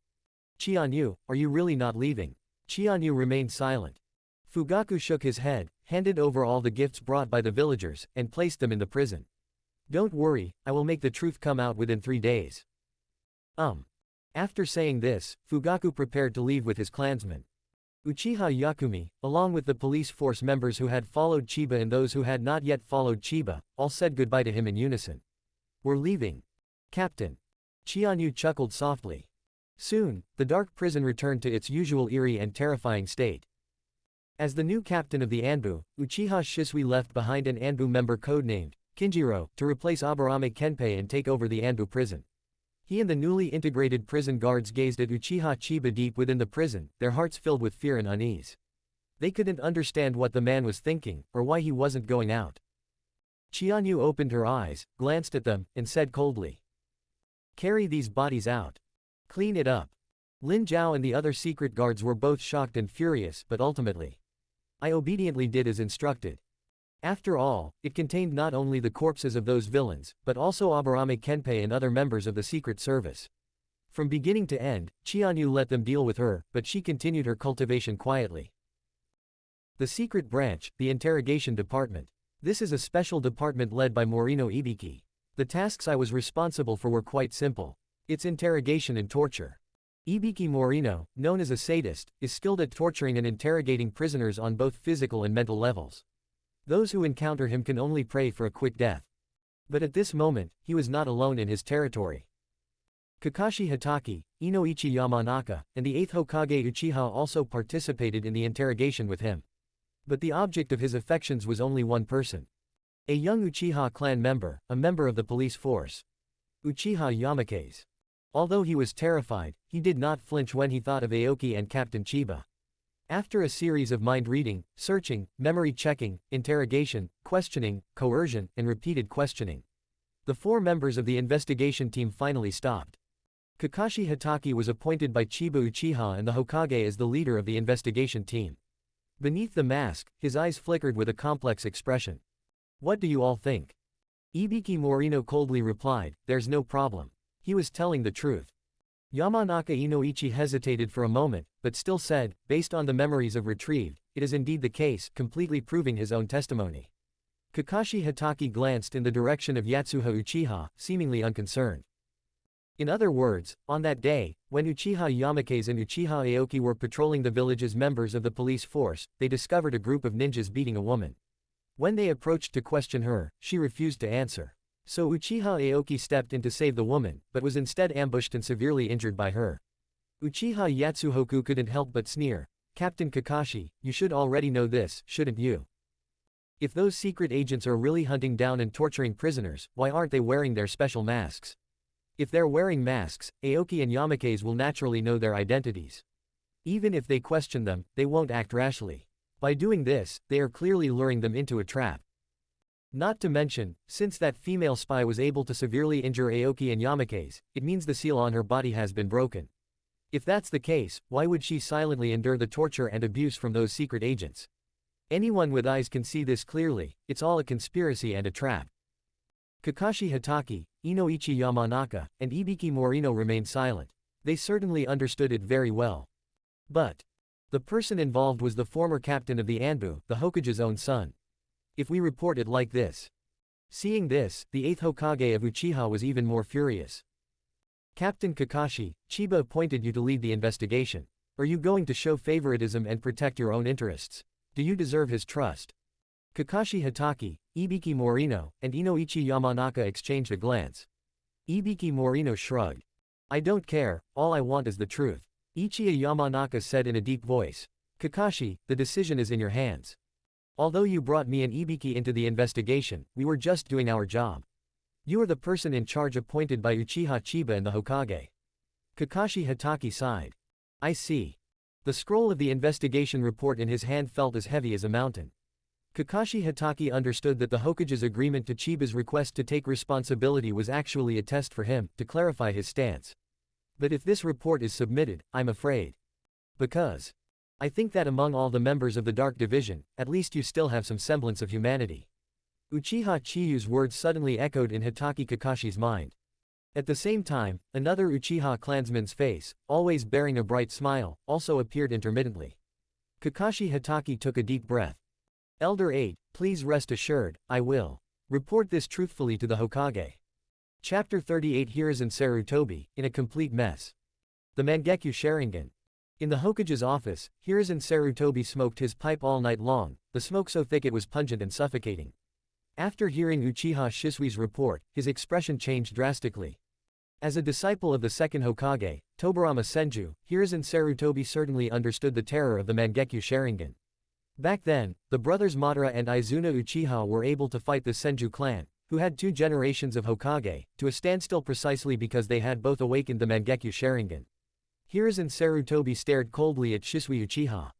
Speaker 2: Chianyu, are you really not leaving? Chianyu remained silent. Fugaku shook his head, handed over all the gifts brought by the villagers, and placed them in the prison. Don't worry, I will make the truth come out within 3 days. After saying this, Fugaku prepared to leave with his clansmen. Uchiha Yakumi, along with the police force members who had followed Chiba and those who had not yet followed Chiba, all said goodbye to him in unison. We're leaving. Captain. Chianyu chuckled softly. Soon, the dark prison returned to its usual eerie and terrifying state. As the new captain of the Anbu, Uchiha Shisui left behind an Anbu member codenamed Kinjiro to replace Aburame Kenpei and take over the Anbu prison. He and the newly integrated prison guards gazed at Uchiha Chiba deep within the prison, their hearts filled with fear and unease. They couldn't understand what the man was thinking, or why he wasn't going out. Chianyu opened her eyes, glanced at them, and said coldly. Carry these bodies out. Clean it up. Lin Zhao and the other secret guards were both shocked and furious, but ultimately, I obediently did as instructed. After all, it contained not only the corpses of those villains, but also Aburame Kenpei and other members of the Secret Service. From beginning to end, Chianyu let them deal with her, but she continued her cultivation quietly. The Secret Branch, the Interrogation Department. This is a special department led by Morino Ibiki. The tasks I was responsible for were quite simple. It's interrogation and torture. Ibiki Morino, known as a sadist, is skilled at torturing and interrogating prisoners on both physical and mental levels. Those who encounter him can only pray for a quick death. But at this moment, he was not alone in his territory. Kakashi Hatake, Inoichi Yamanaka, and the 8th Hokage Uchiha also participated in the interrogation with him. But the object of his affections was only one person. A young Uchiha clan member, a member of the police force. Uchiha Yamakaze. Although he was terrified, he did not flinch when he thought of Aoki and Captain Chiba. After a series of mind-reading, searching, memory-checking, interrogation, questioning, coercion, and repeated questioning, the 4 members of the investigation team finally stopped. Kakashi Hatake was appointed by Chiba Uchiha and the Hokage as the leader of the investigation team. Beneath the mask, his eyes flickered with a complex expression. What do you all think? Ibiki Morino coldly replied, there's no problem. He was telling the truth. Yamanaka Inoichi hesitated for a moment, but still said, based on the memories of retrieved, it is indeed the case, completely proving his own testimony. Kakashi Hatake glanced in the direction of Yatsuha Uchiha, seemingly unconcerned. In other words, on that day, when Uchiha Yamakaze and Uchiha Aoki were patrolling the village as members of the police force, they discovered a group of ninjas beating a woman. When they approached to question her, she refused to answer. So Uchiha Aoki stepped in to save the woman, but was instead ambushed and severely injured by her. Uchiha Yatsuhoku couldn't help but sneer. Captain Kakashi, you should already know this, shouldn't you? If those secret agents are really hunting down and torturing prisoners, why aren't they wearing their special masks? If they're wearing masks, Aoki and Yamakaze will naturally know their identities. Even if they question them, they won't act rashly. By doing this, they are clearly luring them into a trap. Not to mention, since that female spy was able to severely injure Aoki and Yamakaze, it means the seal on her body has been broken. If that's the case, why would she silently endure the torture and abuse from those secret agents? Anyone with eyes can see this clearly, it's all a conspiracy and a trap. Kakashi Hatake, Inoichi Yamanaka, and Ibiki Morino remained silent. They certainly understood it very well. But the person involved was the former captain of the Anbu, the Hokage's own son. If we report it like this. Seeing this, the 8th Hokage of Uchiha was even more furious. Captain Kakashi, Chiba appointed you to lead the investigation. Are you going to show favoritism and protect your own interests? Do you deserve his trust? Kakashi Hatake, Ibiki Morino, and Inoichi Yamanaka exchanged a glance. Ibiki Morino shrugged. I don't care, all I want is the truth. Uchiha Yamanaka said in a deep voice. Kakashi, the decision is in your hands. Although you brought me and Ibiki into the investigation, we were just doing our job. You are the person in charge appointed by Uchiha Chiba and the Hokage. Kakashi Hatake sighed. I see. The scroll of the investigation report in his hand felt as heavy as a mountain. Kakashi Hatake understood that the Hokage's agreement to Chiba's request to take responsibility was actually a test for him, to clarify his stance. But if this report is submitted, I'm afraid. Because I think that among all the members of the Dark Division, at least you still have some semblance of humanity. Uchiha Chiyu's words suddenly echoed in Hatake Kakashi's mind. At the same time, another Uchiha clansman's face, always bearing a bright smile, also appeared intermittently. Kakashi Hatake took a deep breath. Elder 8, please rest assured, I will report this truthfully to the Hokage. Chapter 38 Hiruzen Sarutobi, in a complete mess. The Mangekyo Sharingan. In the Hokage's office, Hiruzen Sarutobi smoked his pipe all night long, the smoke so thick it was pungent and suffocating. After hearing Uchiha Shisui's report, his expression changed drastically. As a disciple of the second Hokage, Tobirama Senju, Hiruzen Sarutobi certainly understood the terror of the Mangekyo Sharingan. Back then, the brothers Madara and Izuna Uchiha were able to fight the Senju clan, who had 2 generations of Hokage, to a standstill precisely because they had both awakened the Mangekyo Sharingan. Hiruzen Sarutobi stared coldly at Shisui Uchiha.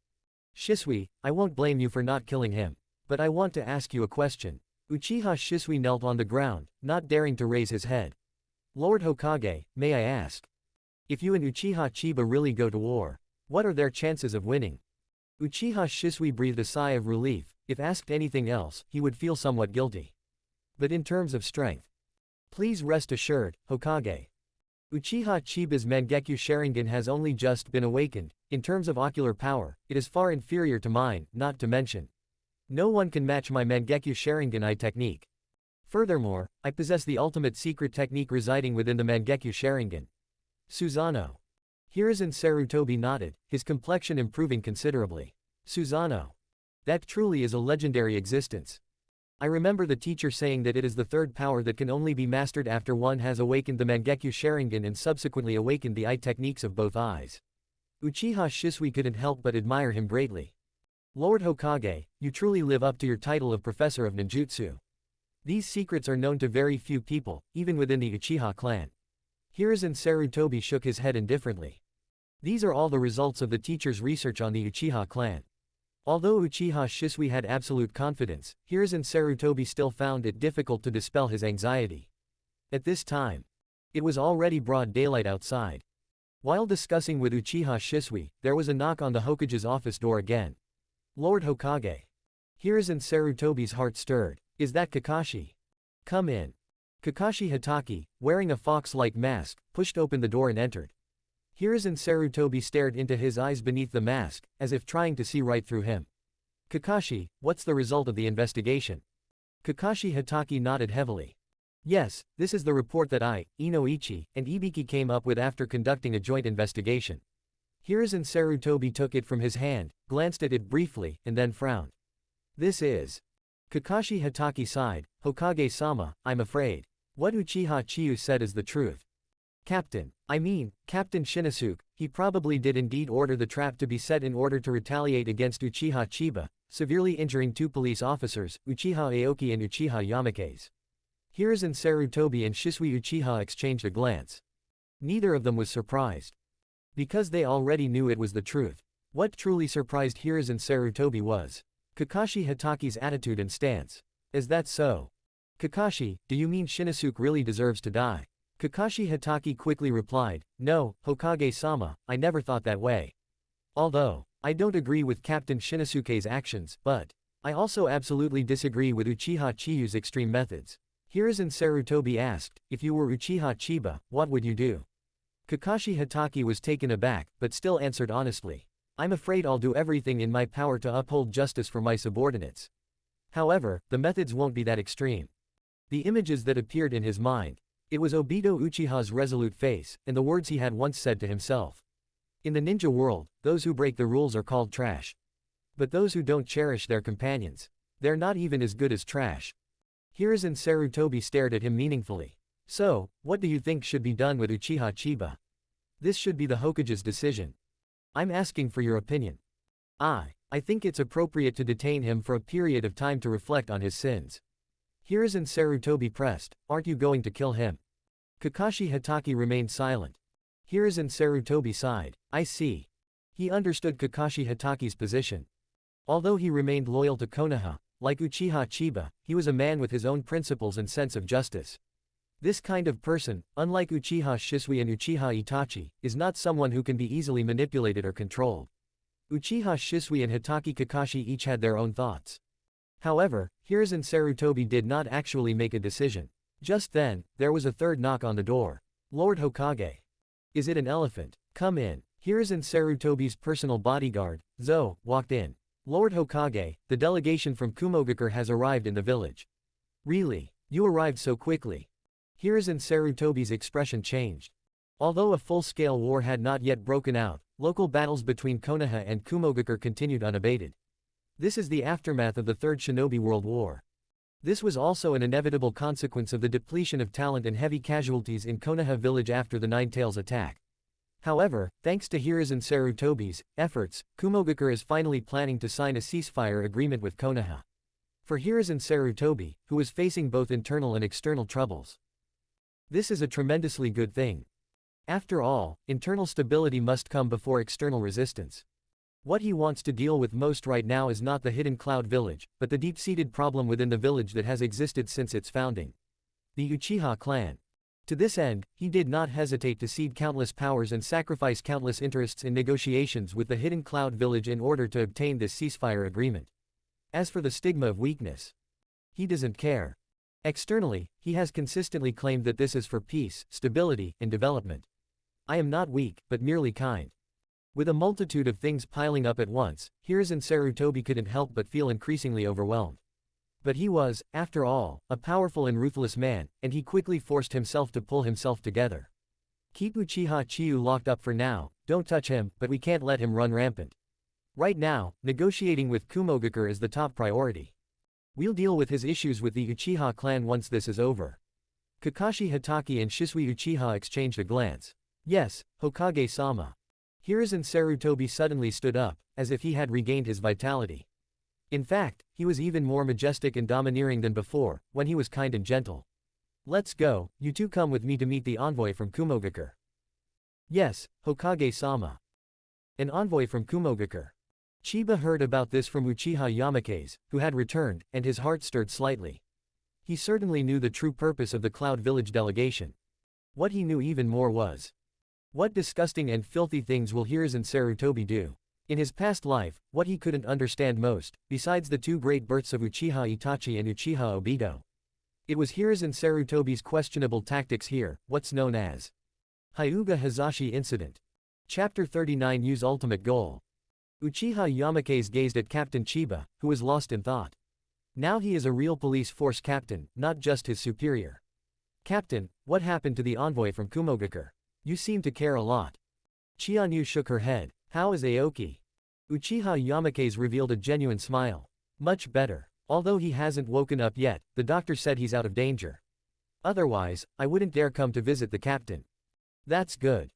Speaker 2: Shisui, I won't blame you for not killing him. But I want to ask you a question. Uchiha Shisui knelt on the ground, not daring to raise his head. Lord Hokage, may I ask? If you and Uchiha Chiba really go to war, what are their chances of winning? Uchiha Shisui breathed a sigh of relief. If asked anything else, he would feel somewhat guilty. But in terms of strength, please rest assured, Hokage. Uchiha Chiba's Mangekyo Sharingan has only just been awakened. In terms of ocular power, it is far inferior to mine, not to mention. No one can match my Mangekyo Sharingan eye technique. Furthermore, I possess the ultimate secret technique residing within the Mangekyo Sharingan. Susanoo. Hiruzen Sarutobi nodded, his complexion improving considerably. Susanoo. That truly is a legendary existence. I remember the teacher saying that it is the third power that can only be mastered after one has awakened the Mangekyo Sharingan and subsequently awakened the eye techniques of both eyes. Uchiha Shisui couldn't help but admire him greatly. Lord Hokage, you truly live up to your title of Professor of Ninjutsu. These secrets are known to very few people, even within the Uchiha clan. Hiruzen Sarutobi shook his head indifferently. These are all the results of the teacher's research on the Uchiha clan. Although Uchiha Shisui had absolute confidence, Hiruzen Sarutobi still found it difficult to dispel his anxiety. At this time, it was already broad daylight outside. While discussing with Uchiha Shisui, there was a knock on the Hokage's office door again. Lord Hokage. Hiruzen Sarutobi's heart stirred. Is that Kakashi? Come in. Kakashi Hatake, wearing a fox-like mask, pushed open the door and entered. Hiruzen Sarutobi stared into his eyes beneath the mask, as if trying to see right through him. Kakashi, what's the result of the investigation? Kakashi Hatake nodded heavily. Yes, this is the report that I, Inoichi, and Ibiki came up with after conducting a joint investigation. Hiruzen Sarutobi took it from his hand, glanced at it briefly, and then frowned. This is. Kakashi Hatake sighed. Hokage-sama, I'm afraid. What Uchiha Chiyu said is the truth. Captain Shinosuke, he probably did indeed order the trap to be set in order to retaliate against Uchiha Chiba, severely injuring 2 police officers, Uchiha Aoki and Uchiha Yamakaze. Hiruzen Sarutobi and Shisui Uchiha exchanged a glance. Neither of them was surprised. Because they already knew it was the truth. What truly surprised Hiruzen Sarutobi was Kakashi Hatake's attitude and stance. Is that so? Kakashi, do you mean Shinosuke really deserves to die? Kakashi Hatake quickly replied, "No, Hokage-sama, I never thought that way. Although, I don't agree with Captain Shinosuke's actions, but I also absolutely disagree with Uchiha Chiyu's extreme methods." Hiruzen Sarutobi asked, "If you were Uchiha Chiba, what would you do?" Kakashi Hatake was taken aback, but still answered honestly, "I'm afraid I'll do everything in my power to uphold justice for my subordinates. However, the methods won't be that extreme." The images that appeared in his mind. It was Obito Uchiha's resolute face, and the words he had once said to himself. In the ninja world, those who break the rules are called trash. But those who don't cherish their companions, they're not even as good as trash. Hiruzen Sarutobi stared at him meaningfully. "So, what do you think should be done with Uchiha Chiba? This should be the Hokage's decision. I'm asking for your opinion." I think it's appropriate to detain him for a period of time to reflect on his sins." Hiruzen Sarutobi pressed, "Aren't you going to kill him?" Kakashi Hatake remained silent. Hiruzen Sarutobi sighed. "I see." He understood Kakashi Hatake's position. Although he remained loyal to Konoha, like Uchiha Chiba, he was a man with his own principles and sense of justice. This kind of person, unlike Uchiha Shisui and Uchiha Itachi, is not someone who can be easily manipulated or controlled. Uchiha Shisui and Hatake Kakashi each had their own thoughts. However, Hiruzen Sarutobi did not actually make a decision. Just then, there was a third knock on the door. "Lord Hokage. Is it an elephant? Come in." Hiruzen Sarutobi's personal bodyguard, Zo, walked in. "Lord Hokage, the delegation from Kumogakure has arrived in the village." "Really? You arrived so quickly?" Hiruzen Sarutobi's expression changed. Although a full-scale war had not yet broken out, local battles between Konoha and Kumogakure continued unabated. This is the aftermath of the Third Shinobi World War. This was also an inevitable consequence of the depletion of talent and heavy casualties in Konoha village after the Nine Tails attack. However, thanks to Hiruzen Sarutobi's efforts, Kumogakure is finally planning to sign a ceasefire agreement with Konoha. For Hiruzen Sarutobi, who was facing both internal and external troubles, this is a tremendously good thing. After all, internal stability must come before external resistance. What he wants to deal with most right now is not the hidden Cloud Village, but the deep-seated problem within the village that has existed since its founding. The Uchiha clan. To this end, he did not hesitate to cede countless powers and sacrifice countless interests in negotiations with the hidden Cloud Village in order to obtain this ceasefire agreement. As for the stigma of weakness, he doesn't care. Externally, he has consistently claimed that this is for peace, stability, and development. "I am not weak, but merely kind." With a multitude of things piling up at once, Hiruzen Sarutobi couldn't help but feel increasingly overwhelmed. But he was, after all, a powerful and ruthless man, and he quickly forced himself to pull himself together. "Keep Uchiha Chiyu locked up for now, don't touch him, but we can't let him run rampant. Right now, negotiating with Kumogakure is the top priority. We'll deal with his issues with the Uchiha clan once this is over." Kakashi Hatake and Shisui Uchiha exchanged a glance. "Yes, Hokage-sama." Hiruzen Sarutobi suddenly stood up, as if he had regained his vitality. In fact, he was even more majestic and domineering than before, when he was kind and gentle. "Let's go, you two come with me to meet the envoy from Kumogakure." "Yes, Hokage-sama." An envoy from Kumogakure. Chiba heard about this from Uchiha Yamake's, who had returned, and his heart stirred slightly. He certainly knew the true purpose of the Cloud Village delegation. What he knew even more was, what disgusting and filthy things will Hiruzen Sarutobi do? In his past life, what he couldn't understand most, besides the two great births of Uchiha Itachi and Uchiha Obito, it was Hiruzen Sarutobi's questionable tactics here, what's known as Hyuga Hazashi Incident. Chapter 39 Yu's ultimate goal. Uchiha Yamake's gazed at Captain Chiba, who was lost in thought. Now he is a real police force captain, not just his superior. "Captain, what happened to the envoy from Kumogakure? You seem to care a lot." Chianyu shook her head. "How is Aoki?" Uchiha Yamake's revealed a genuine smile. "Much better. Although he hasn't woken up yet, the doctor said he's out of danger. Otherwise, I wouldn't dare come to visit the captain." "That's good."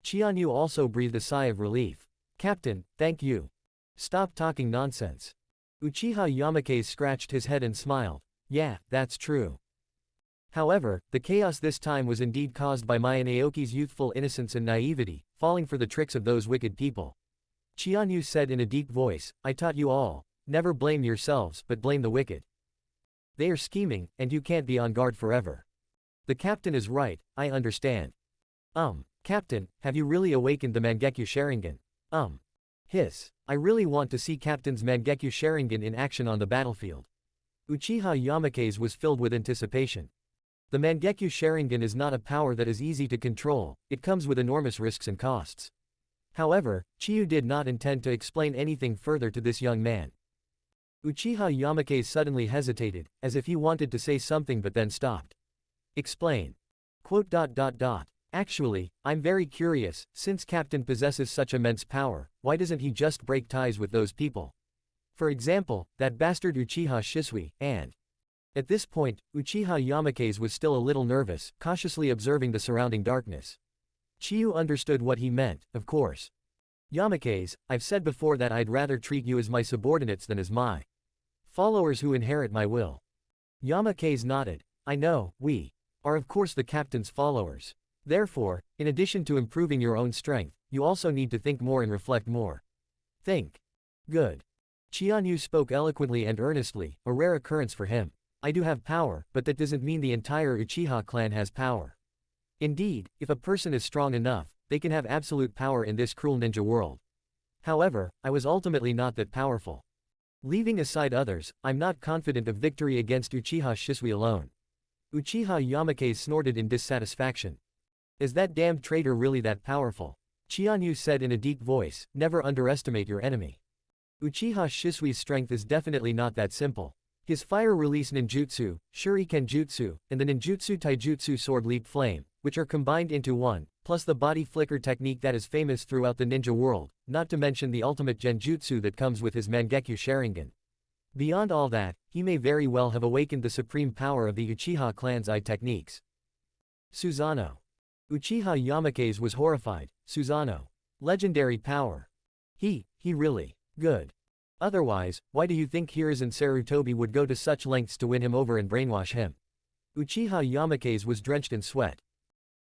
Speaker 2: Chianyu also breathed a sigh of relief. "Captain, thank you. Stop talking nonsense." Uchiha Yamake scratched his head and smiled. "Yeah, that's true." However, the chaos this time was indeed caused by Mai and Aoki's youthful innocence and naivety, falling for the tricks of those wicked people. Chianyu said in a deep voice, "I taught you all. Never blame yourselves but blame the wicked. They are scheming, and you can't be on guard forever." The captain is right, I understand. Captain, have you really awakened the Mangekyo Sharingan? Hiss. I really want to see Captain's Mangekyo Sharingan in action on the battlefield. Uchiha Yamake's was filled with anticipation. The Mangekyo Sharingan is not a power that is easy to control, it comes with enormous risks and costs. However, Chiyu did not intend to explain anything further to this young man. Uchiha Yamake suddenly hesitated, as if he wanted to say something but then stopped. Explain. Actually, I'm very curious, since Captain possesses such immense power, why doesn't he just break ties with those people? For example, that bastard Uchiha Shisui, and… At this point, Uchiha Yamake's was still a little nervous, cautiously observing the surrounding darkness. Chiyu understood what he meant, of course. Yamake's, I've said before that I'd rather treat you as my subordinates than as my followers who inherit my will. Yamake's nodded. I know, we are of course the captain's followers. Therefore, in addition to improving your own strength, you also need to think more and reflect more. Think. Good. Chianyu spoke eloquently and earnestly, a rare occurrence for him. I do have power, but that doesn't mean the entire Uchiha clan has power. Indeed, if a person is strong enough, they can have absolute power in this cruel ninja world. However, I was ultimately not that powerful. Leaving aside others, I'm not confident of victory against Uchiha Shisui alone. Uchiha Yamake snorted in dissatisfaction. Is that damned traitor really that powerful? Chianyu said in a deep voice, never underestimate your enemy. Uchiha Shisui's strength is definitely not that simple. His fire-release ninjutsu, shuriken jutsu, and the ninjutsu taijutsu sword leap flame, which are combined into one, plus the body flicker technique that is famous throughout the ninja world, not to mention the ultimate genjutsu that comes with his Mangekyo Sharingan. Beyond all that, he may very well have awakened the supreme power of the Uchiha clan's eye techniques. Susanoo. Uchiha Yamake's was horrified. Susanoo. Legendary power. He really. Good. Otherwise, why do you think Hiruzen and Sarutobi would go to such lengths to win him over and brainwash him? Uchiha Yamake's was drenched in sweat.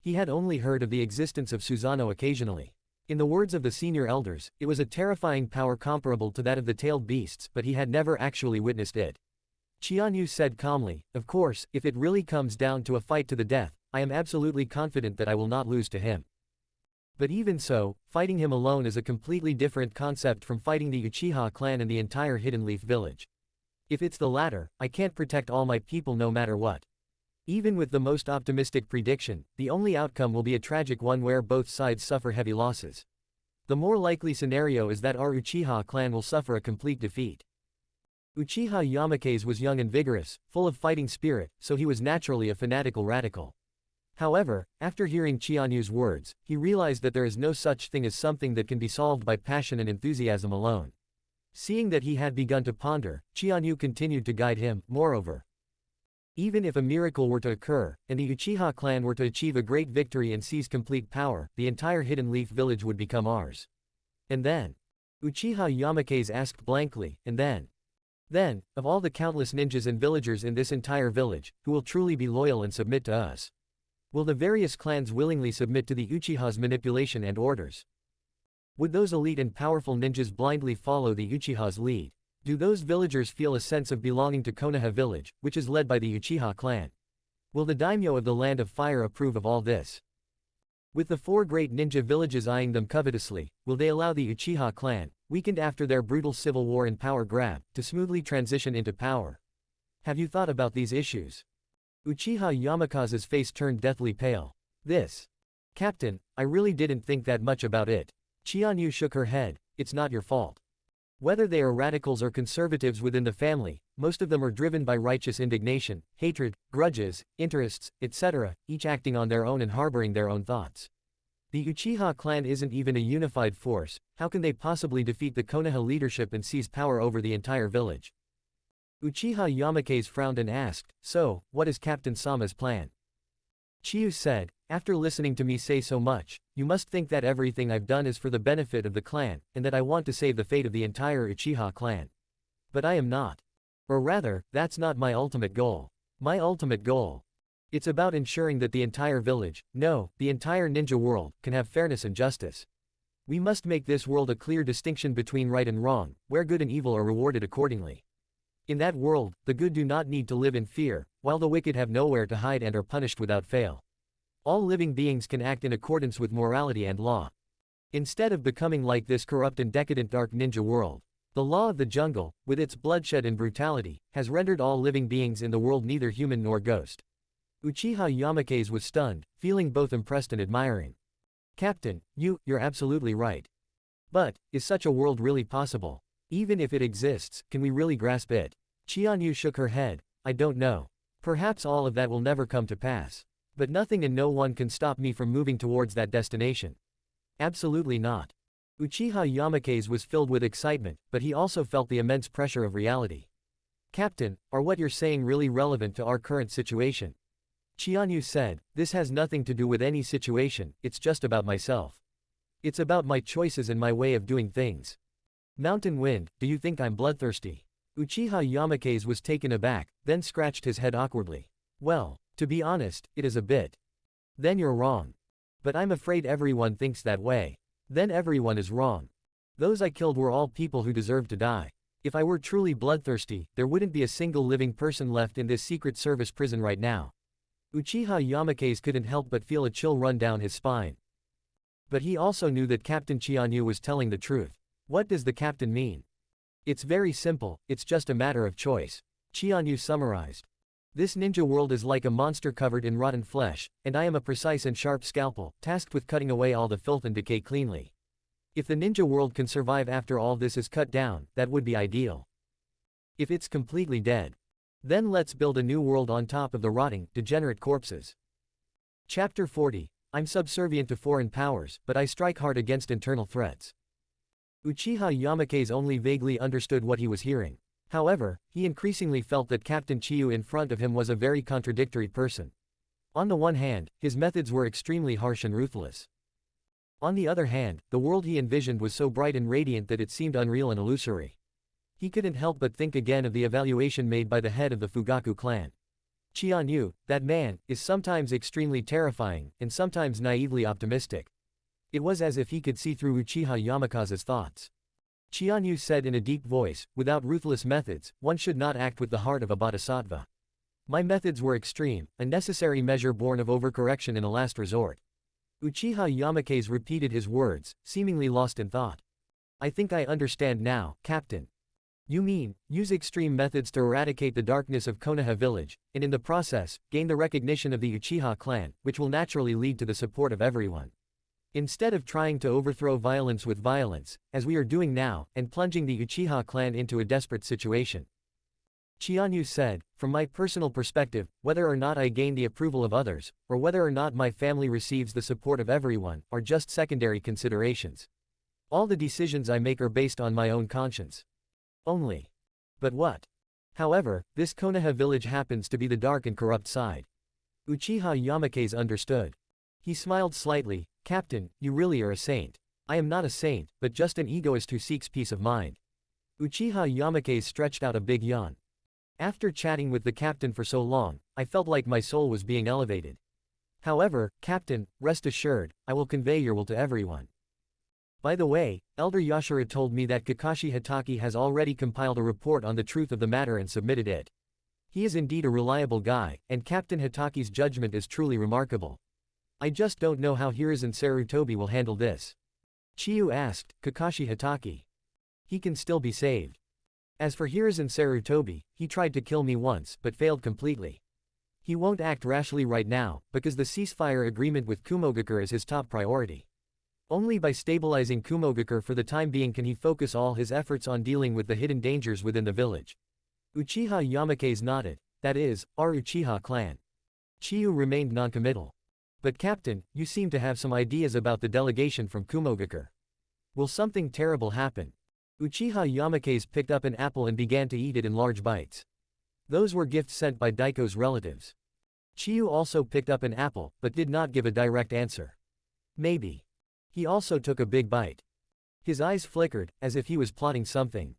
Speaker 2: He had only heard of the existence of Susanoo occasionally. In the words of the senior elders, it was a terrifying power comparable to that of the tailed beasts, but he had never actually witnessed it. Chianyu said calmly, of course, if it really comes down to a fight to the death, I am absolutely confident that I will not lose to him. But even so, fighting him alone is a completely different concept from fighting the Uchiha clan and the entire Hidden Leaf village. If it's the latter, I can't protect all my people no matter what. Even with the most optimistic prediction, the only outcome will be a tragic one where both sides suffer heavy losses. The more likely scenario is that our Uchiha clan will suffer a complete defeat. Uchiha Yamake's was young and vigorous, full of fighting spirit, so he was naturally a fanatical radical. However, after hearing Chianyu's words, he realized that there is no such thing as something that can be solved by passion and enthusiasm alone. Seeing that he had begun to ponder, Chianyu continued to guide him. Moreover, even if a miracle were to occur, and the Uchiha clan were to achieve a great victory and seize complete power, the entire Hidden Leaf village would become ours. And then? Uchiha Yamake's asked blankly, and then? Then, of all the countless ninjas and villagers in this entire village, who will truly be loyal and submit to us? Will the various clans willingly submit to the Uchiha's manipulation and orders? Would those elite and powerful ninjas blindly follow the Uchiha's lead? Do those villagers feel a sense of belonging to Konoha village, which is led by the Uchiha clan? Will the daimyo of the Land of Fire approve of all this? With the four great ninja villages eyeing them covetously, will they allow the Uchiha clan, weakened after their brutal civil war and power grab, to smoothly transition into power? Have you thought about these issues? Uchiha Yamaka's face turned deathly pale. This. Captain, I really didn't think that much about it. Chianyu shook her head. It's not your fault. Whether they are radicals or conservatives within the family, most of them are driven by righteous indignation, hatred, grudges, interests, etc., each acting on their own and harboring their own thoughts. The Uchiha clan isn't even a unified force. How can they possibly defeat the Konoha leadership and seize power over the entire village? Uchiha Yamake's frowned and asked, so, what is Captain Sama's plan? Chiyu said, after listening to me say so much, you must think that everything I've done is for the benefit of the clan, and that I want to save the fate of the entire Uchiha clan. But I am not. Or rather, that's not my ultimate goal. My ultimate goal. It's about ensuring that the entire village, no, the entire ninja world, can have fairness and justice. We must make this world a clear distinction between right and wrong, where good and evil are rewarded accordingly. In that world, the good do not need to live in fear, while the wicked have nowhere to hide and are punished without fail. All living beings can act in accordance with morality and law. Instead of becoming like this corrupt and decadent dark ninja world, the law of the jungle, with its bloodshed and brutality, has rendered all living beings in the world neither human nor ghost. Uchiha Yamakaze was stunned, feeling both impressed and admiring. Captain, you're absolutely right. But, is such a world really possible? Even if it exists, can we really grasp it? Qianyu shook her head. I don't know. Perhaps all of that will never come to pass. But nothing and no one can stop me from moving towards that destination. Absolutely not. Uchiha Yamakaze was filled with excitement, but he also felt the immense pressure of reality. Captain, are what you're saying really relevant to our current situation? Qianyu said, this has nothing to do with any situation, it's just about myself. It's about my choices and my way of doing things. Mountain Wind, do you think I'm bloodthirsty? Uchiha Yamakaze was taken aback, then scratched his head awkwardly. Well, to be honest, it is a bit. Then you're wrong. But I'm afraid everyone thinks that way. Then everyone is wrong. Those I killed were all people who deserved to die. If I were truly bloodthirsty, there wouldn't be a single living person left in this Secret Service prison right now. Uchiha Yamakaze couldn't help but feel a chill run down his spine. But he also knew that Captain Qianyu was telling the truth. What does the captain mean? It's very simple, it's just a matter of choice. Qianyu summarized. This ninja world is like a monster covered in rotten flesh, and I am a precise and sharp scalpel, tasked with cutting away all the filth and decay cleanly. If the ninja world can survive after all this is cut down, that would be ideal. If it's completely dead, then let's build a new world on top of the rotting, degenerate corpses. Chapter 40. I'm subservient to foreign powers, but I strike hard against internal threats. Uchiha Yamakaze only vaguely understood what he was hearing. However, he increasingly felt that Captain Chiyu in front of him was a very contradictory person. On the one hand, his methods were extremely harsh and ruthless. On the other hand, the world he envisioned was so bright and radiant that it seemed unreal and illusory. He couldn't help but think again of the evaluation made by the head of the Fugaku clan. Qianyu, that man, is sometimes extremely terrifying, and sometimes naively optimistic. It was as if he could see through Uchiha Yamakaze's thoughts. Qianyu said in a deep voice, without ruthless methods, one should not act with the heart of a bodhisattva. My methods were extreme, a necessary measure born of overcorrection in a last resort. Uchiha Yamakaze repeated his words, seemingly lost in thought. I think I understand now, Captain. You mean, use extreme methods to eradicate the darkness of Konoha village, and in the process, gain the recognition of the Uchiha clan, which will naturally lead to the support of everyone. Instead of trying to overthrow violence with violence, as we are doing now, and plunging the Uchiha clan into a desperate situation. Qianyu said, from my personal perspective, whether or not I gain the approval of others, or whether or not my family receives the support of everyone, are just secondary considerations. All the decisions I make are based on my own conscience. Only. But what? However, this Konoha village happens to be the dark and corrupt side. Uchiha Yamakaze understood. He smiled slightly. Captain, you really are a saint. I am not a saint, but just an egoist who seeks peace of mind. Uchiha Yamakaze stretched out a big yawn. After chatting with the captain for so long, I felt like my soul was being elevated. However, Captain, rest assured, I will convey your will to everyone. By the way, Elder Yashira told me that Kakashi Hatake has already compiled a report on the truth of the matter and submitted it. He is indeed a reliable guy, and Captain Hatake's judgment is truly remarkable. I just don't know how Hiruzen Sarutobi will handle this. Chiyu asked, Kakashi Hatake. He can still be saved. As for Hiruzen Sarutobi, he tried to kill me once but failed completely. He won't act rashly right now, because the ceasefire agreement with Kumogakure is his top priority. Only by stabilizing Kumogakure for the time being can he focus all his efforts on dealing with the hidden dangers within the village. Uchiha Yamakaze nodded. That is, our Uchiha clan. Chiyu remained noncommittal. But Captain, you seem to have some ideas about the delegation from Kumogakure. Will something terrible happen? Uchiha Yamakaze picked up an apple and began to eat it in large bites. Those were gifts sent by Daiko's relatives. Chiyu also picked up an apple, but did not give a direct answer. Maybe. He also took a big bite. His eyes flickered, as if he was plotting something.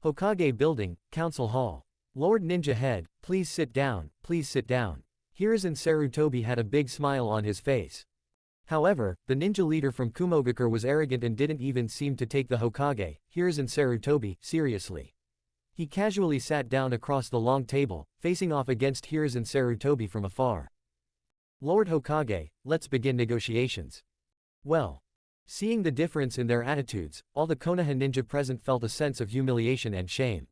Speaker 2: Hokage Building, Council Hall. Lord Ninja Head, please sit down, please sit down. Hiruzen Sarutobi had a big smile on his face. However, the ninja leader from Kumogakure was arrogant and didn't even seem to take the Hokage, Hiruzen Sarutobi, seriously. He casually sat down across the long table, facing off against Hiruzen and Sarutobi from afar. Lord Hokage, let's begin negotiations. Well. Seeing the difference in their attitudes, all the Konoha ninja present felt a sense of humiliation and shame.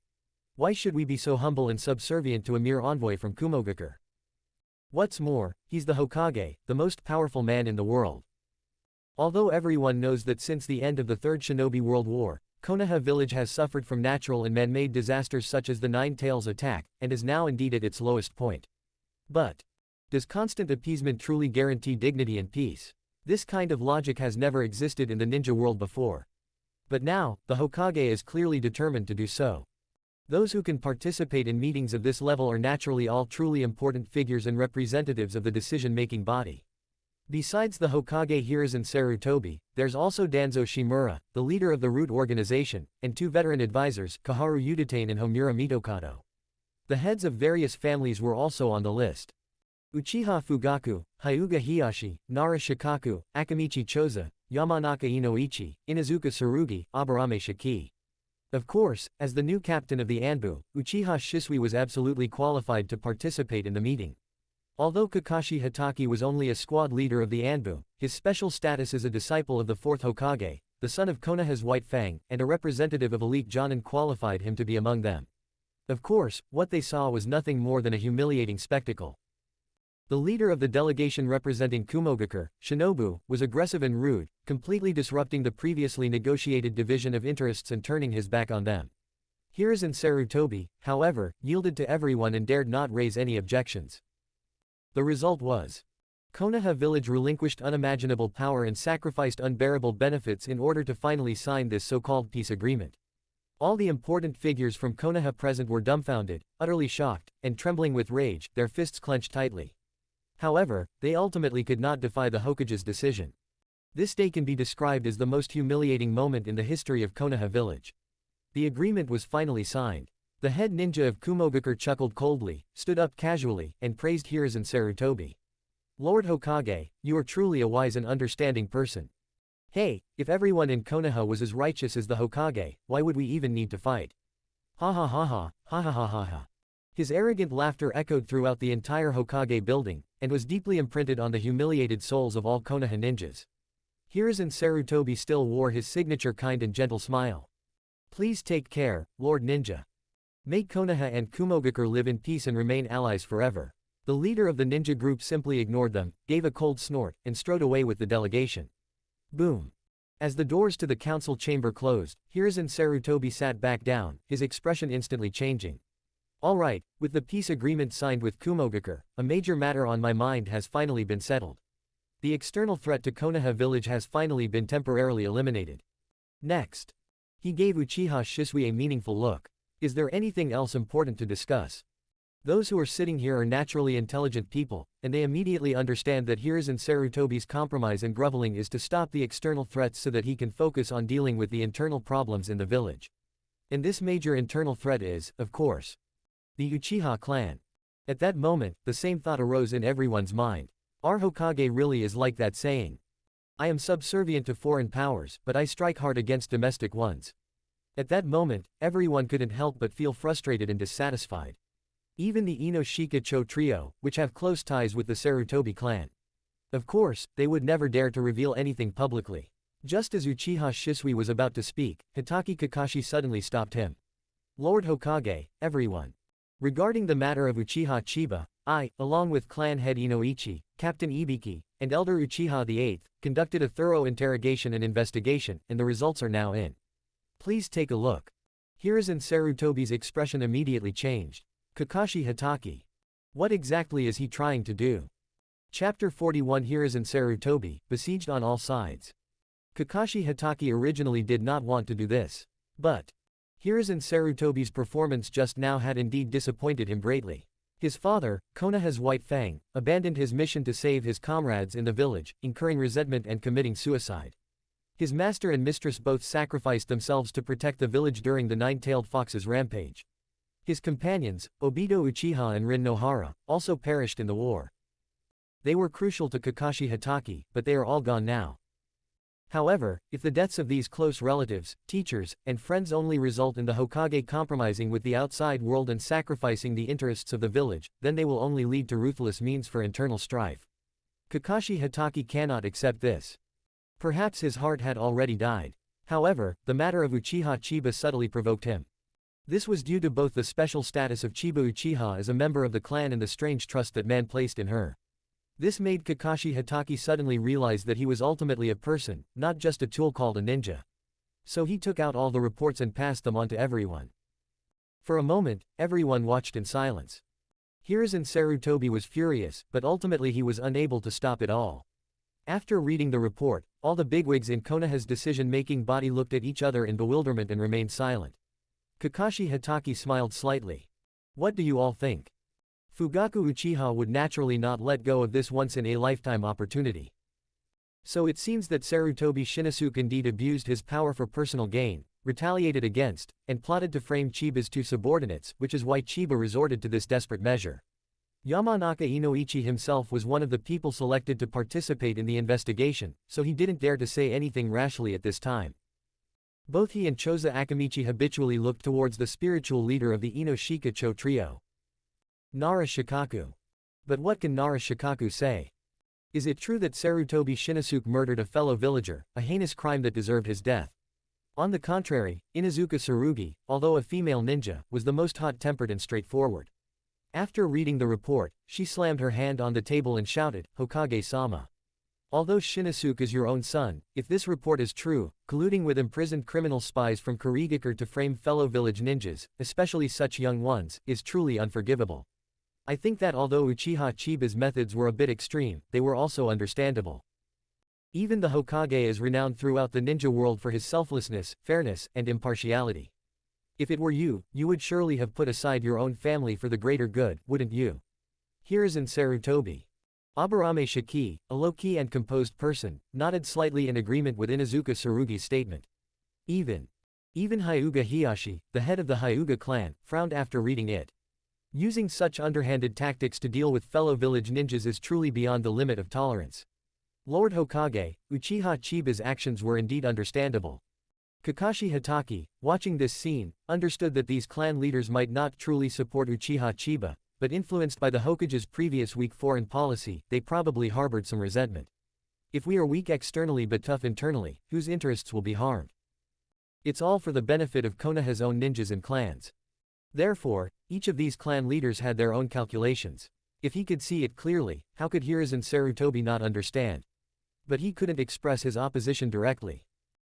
Speaker 2: Why should we be so humble and subservient to a mere envoy from Kumogakure? What's more, he's the Hokage, the most powerful man in the world. Although everyone knows that since the end of the Third Shinobi World War, Konoha village has suffered from natural and man-made disasters such as the Nine Tails attack, and is now indeed at its lowest point. But does constant appeasement truly guarantee dignity and peace? This kind of logic has never existed in the ninja world before. But now, the Hokage is clearly determined to do so. Those who can participate in meetings of this level are naturally all truly important figures and representatives of the decision-making body. Besides the Hokage Hiruzen and Sarutobi, there's also Danzo Shimura, the leader of the Root organization, and two veteran advisors, Kaharu Yuditane and Homura Mitokado. The heads of various families were also on the list. Uchiha Fugaku, Hyuga Hiyashi, Nara Shikaku, Akamichi Choza, Yamanaka Inoichi, Inazuka Tsurugi, Aburame Shiki. Of course, as the new captain of the Anbu, Uchiha Shisui was absolutely qualified to participate in the meeting. Although Kakashi Hatake was only a squad leader of the Anbu, his special status as a disciple of the fourth Hokage, the son of Konoha's White Fang, and a representative of elite Jonin qualified him to be among them. Of course, what they saw was nothing more than a humiliating spectacle. The leader of the delegation representing Kumogakure, Shinobu, was aggressive and rude, completely disrupting the previously negotiated division of interests and turning his back on them. Hiruzen and Sarutobi, however, yielded to everyone and dared not raise any objections. The result was, Konoha village relinquished unimaginable power and sacrificed unbearable benefits in order to finally sign this so-called peace agreement. All the important figures from Konoha present were dumbfounded, utterly shocked, and trembling with rage, their fists clenched tightly. However, they ultimately could not defy the Hokage's decision. This day can be described as the most humiliating moment in the history of Konoha village. The agreement was finally signed. The head ninja of Kumogakure chuckled coldly, stood up casually, and praised Hiruzen and Sarutobi. Lord Hokage, you are truly a wise and understanding person. Hey, if everyone in Konoha was as righteous as the Hokage, why would we even need to fight? Ha ha ha ha, ha ha ha ha ha. His arrogant laughter echoed throughout the entire Hokage building, and was deeply imprinted on the humiliated souls of all Konoha ninjas. Hiruzen and Sarutobi still wore his signature kind and gentle smile. Please take care, Lord Ninja. May Konoha and Kumogakure live in peace and remain allies forever. The leader of the ninja group simply ignored them, gave a cold snort, and strode away with the delegation. Boom. As the doors to the council chamber closed, Hiruzen and Sarutobi sat back down, his expression instantly changing. Alright, with the peace agreement signed with Kumogakure, a major matter on my mind has finally been settled. The external threat to Konoha village has finally been temporarily eliminated. Next. He gave Uchiha Shisui a meaningful look. Is there anything else important to discuss? Those who are sitting here are naturally intelligent people, and they immediately understand that Hiruzen and Sarutobi's compromise and groveling is to stop the external threats so that he can focus on dealing with the internal problems in the village. And this major internal threat is, of course, the Uchiha clan. At that moment, the same thought arose in everyone's mind. Our Hokage really is like that saying. I am subservient to foreign powers, but I strike hard against domestic ones. At that moment, everyone couldn't help but feel frustrated and dissatisfied. Even the Ino-Shika-Cho trio, which have close ties with the Sarutobi clan. Of course, they would never dare to reveal anything publicly. Just as Uchiha Shisui was about to speak, Hitaki Kakashi suddenly stopped him. Lord Hokage, everyone. Regarding the matter of Uchiha Chiba, I, along with clan head Inoichi, Captain Ibiki, and Elder Uchiha VIII, conducted a thorough interrogation and investigation, and the results are now in. Please take a look. Hiruzen Sarutobi's expression immediately changed. Kakashi Hitaki. What exactly is he trying to do? Chapter 41 Hiruzen Sarutobi, besieged on all sides. Kakashi Hitaki originally did not want to do this. But Hiruzen Sarutobi's performance just now had indeed disappointed him greatly. His father, Konoha's White Fang, abandoned his mission to save his comrades in the village, incurring resentment and committing suicide. His master and mistress both sacrificed themselves to protect the village during the Nine-Tailed Fox's rampage. His companions, Obito Uchiha and Rin Nohara, also perished in the war. They were crucial to Kakashi Hitaki, but they are all gone now. However, if the deaths of these close relatives, teachers, and friends only result in the Hokage compromising with the outside world and sacrificing the interests of the village, then they will only lead to ruthless means for internal strife. Kakashi Hatake cannot accept this. Perhaps his heart had already died. However, the matter of Uchiha Chiba subtly provoked him. This was due to both the special status of Chiba Uchiha as a member of the clan and the strange trust that man placed in her. This made Kakashi Hatake suddenly realize that he was ultimately a person, not just a tool called a ninja. So he took out all the reports and passed them on to everyone. For a moment, everyone watched in silence. Hiruzen Sarutobi was furious, but ultimately he was unable to stop it all. After reading the report, all the bigwigs in Konoha's decision-making body looked at each other in bewilderment and remained silent. Kakashi Hatake smiled slightly. What do you all think? Fugaku Uchiha would naturally not let go of this once-in-a-lifetime opportunity. So it seems that Sarutobi Shinosuke indeed abused his power for personal gain, retaliated against, and plotted to frame Chiba's two subordinates, which is why Chiba resorted to this desperate measure. Yamanaka Inoichi himself was one of the people selected to participate in the investigation, so he didn't dare to say anything rashly at this time. Both he and Choza Akamichi habitually looked towards the spiritual leader of the Ino-Shika-Cho trio. Nara Shikaku. But what can Nara Shikaku say? Is it true that Sarutobi Shinosuke murdered a fellow villager, a heinous crime that deserved his death? On the contrary, Inazuka Tsurugi, although a female ninja, was the most hot-tempered and straightforward. After reading the report, she slammed her hand on the table and shouted, "Hokage-sama. Although Shinosuke is your own son, if this report is true, colluding with imprisoned criminal spies from Kurigakure to frame fellow village ninjas, especially such young ones, is truly unforgivable. I think that although Uchiha Chiba's methods were a bit extreme, they were also understandable. Even the Hokage is renowned throughout the ninja world for his selflessness, fairness, and impartiality. If it were you, you would surely have put aside your own family for the greater good, wouldn't you?" Hiruzen Sarutobi. Aburame Shiki, a low-key and composed person, nodded slightly in agreement with Inazuka Tsurugi's statement. Even Hyuga Hiyashi, the head of the Hyuga clan, frowned after reading it. Using such underhanded tactics to deal with fellow village ninjas is truly beyond the limit of tolerance. Lord Hokage, Uchiha Chiba's actions were indeed understandable. Kakashi Hatake, watching this scene, understood that these clan leaders might not truly support Uchiha Chiba, but influenced by the Hokage's previous weak foreign policy, they probably harbored some resentment. If we are weak externally but tough internally, whose interests will be harmed? It's all for the benefit of Konoha's own ninjas and clans. Therefore, each of these clan leaders had their own calculations. If he could see it clearly, how could Hiruzen Sarutobi not understand? But he couldn't express his opposition directly.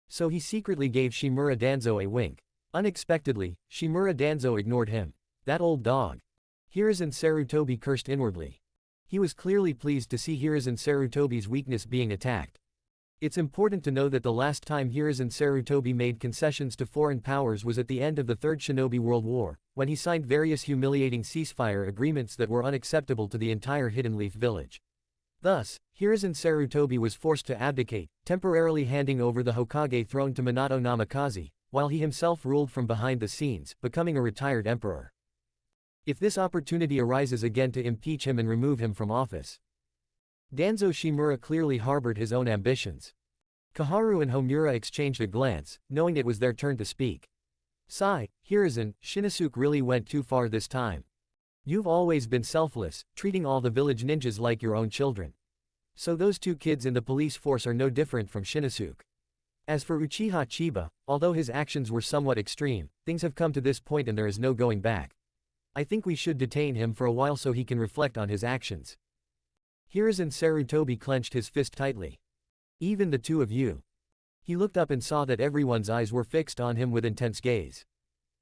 Speaker 2: So he secretly gave Shimura Danzo a wink. Unexpectedly, Shimura Danzo ignored him. That old dog. Hiruzen Sarutobi cursed inwardly. He was clearly pleased to see Hiruzen Sarutobi's weakness being attacked. It's important to know that the last time Hiruzen Sarutobi made concessions to foreign powers was at the end of the Third Shinobi World War, when he signed various humiliating ceasefire agreements that were unacceptable to the entire Hidden Leaf village. Thus, Hiruzen Sarutobi was forced to abdicate, temporarily handing over the Hokage throne to Minato Namikaze, while he himself ruled from behind the scenes, becoming a retired emperor. If this opportunity arises again to impeach him and remove him from office. Danzo Shimura clearly harbored his own ambitions. Kaharu and Homura exchanged a glance, knowing it was their turn to speak. "Sigh, Hiruzen, Shinosuke really went too far this time. You've always been selfless, treating all the village ninjas like your own children. So those two kids in the police force are no different from Shinosuke. As for Uchiha Chiba, although his actions were somewhat extreme, things have come to this point and there is no going back. I think we should detain him for a while so he can reflect on his actions." Hiruzen Sarutobi clenched his fist tightly. "Even the two of you." He looked up and saw that everyone's eyes were fixed on him with intense gaze.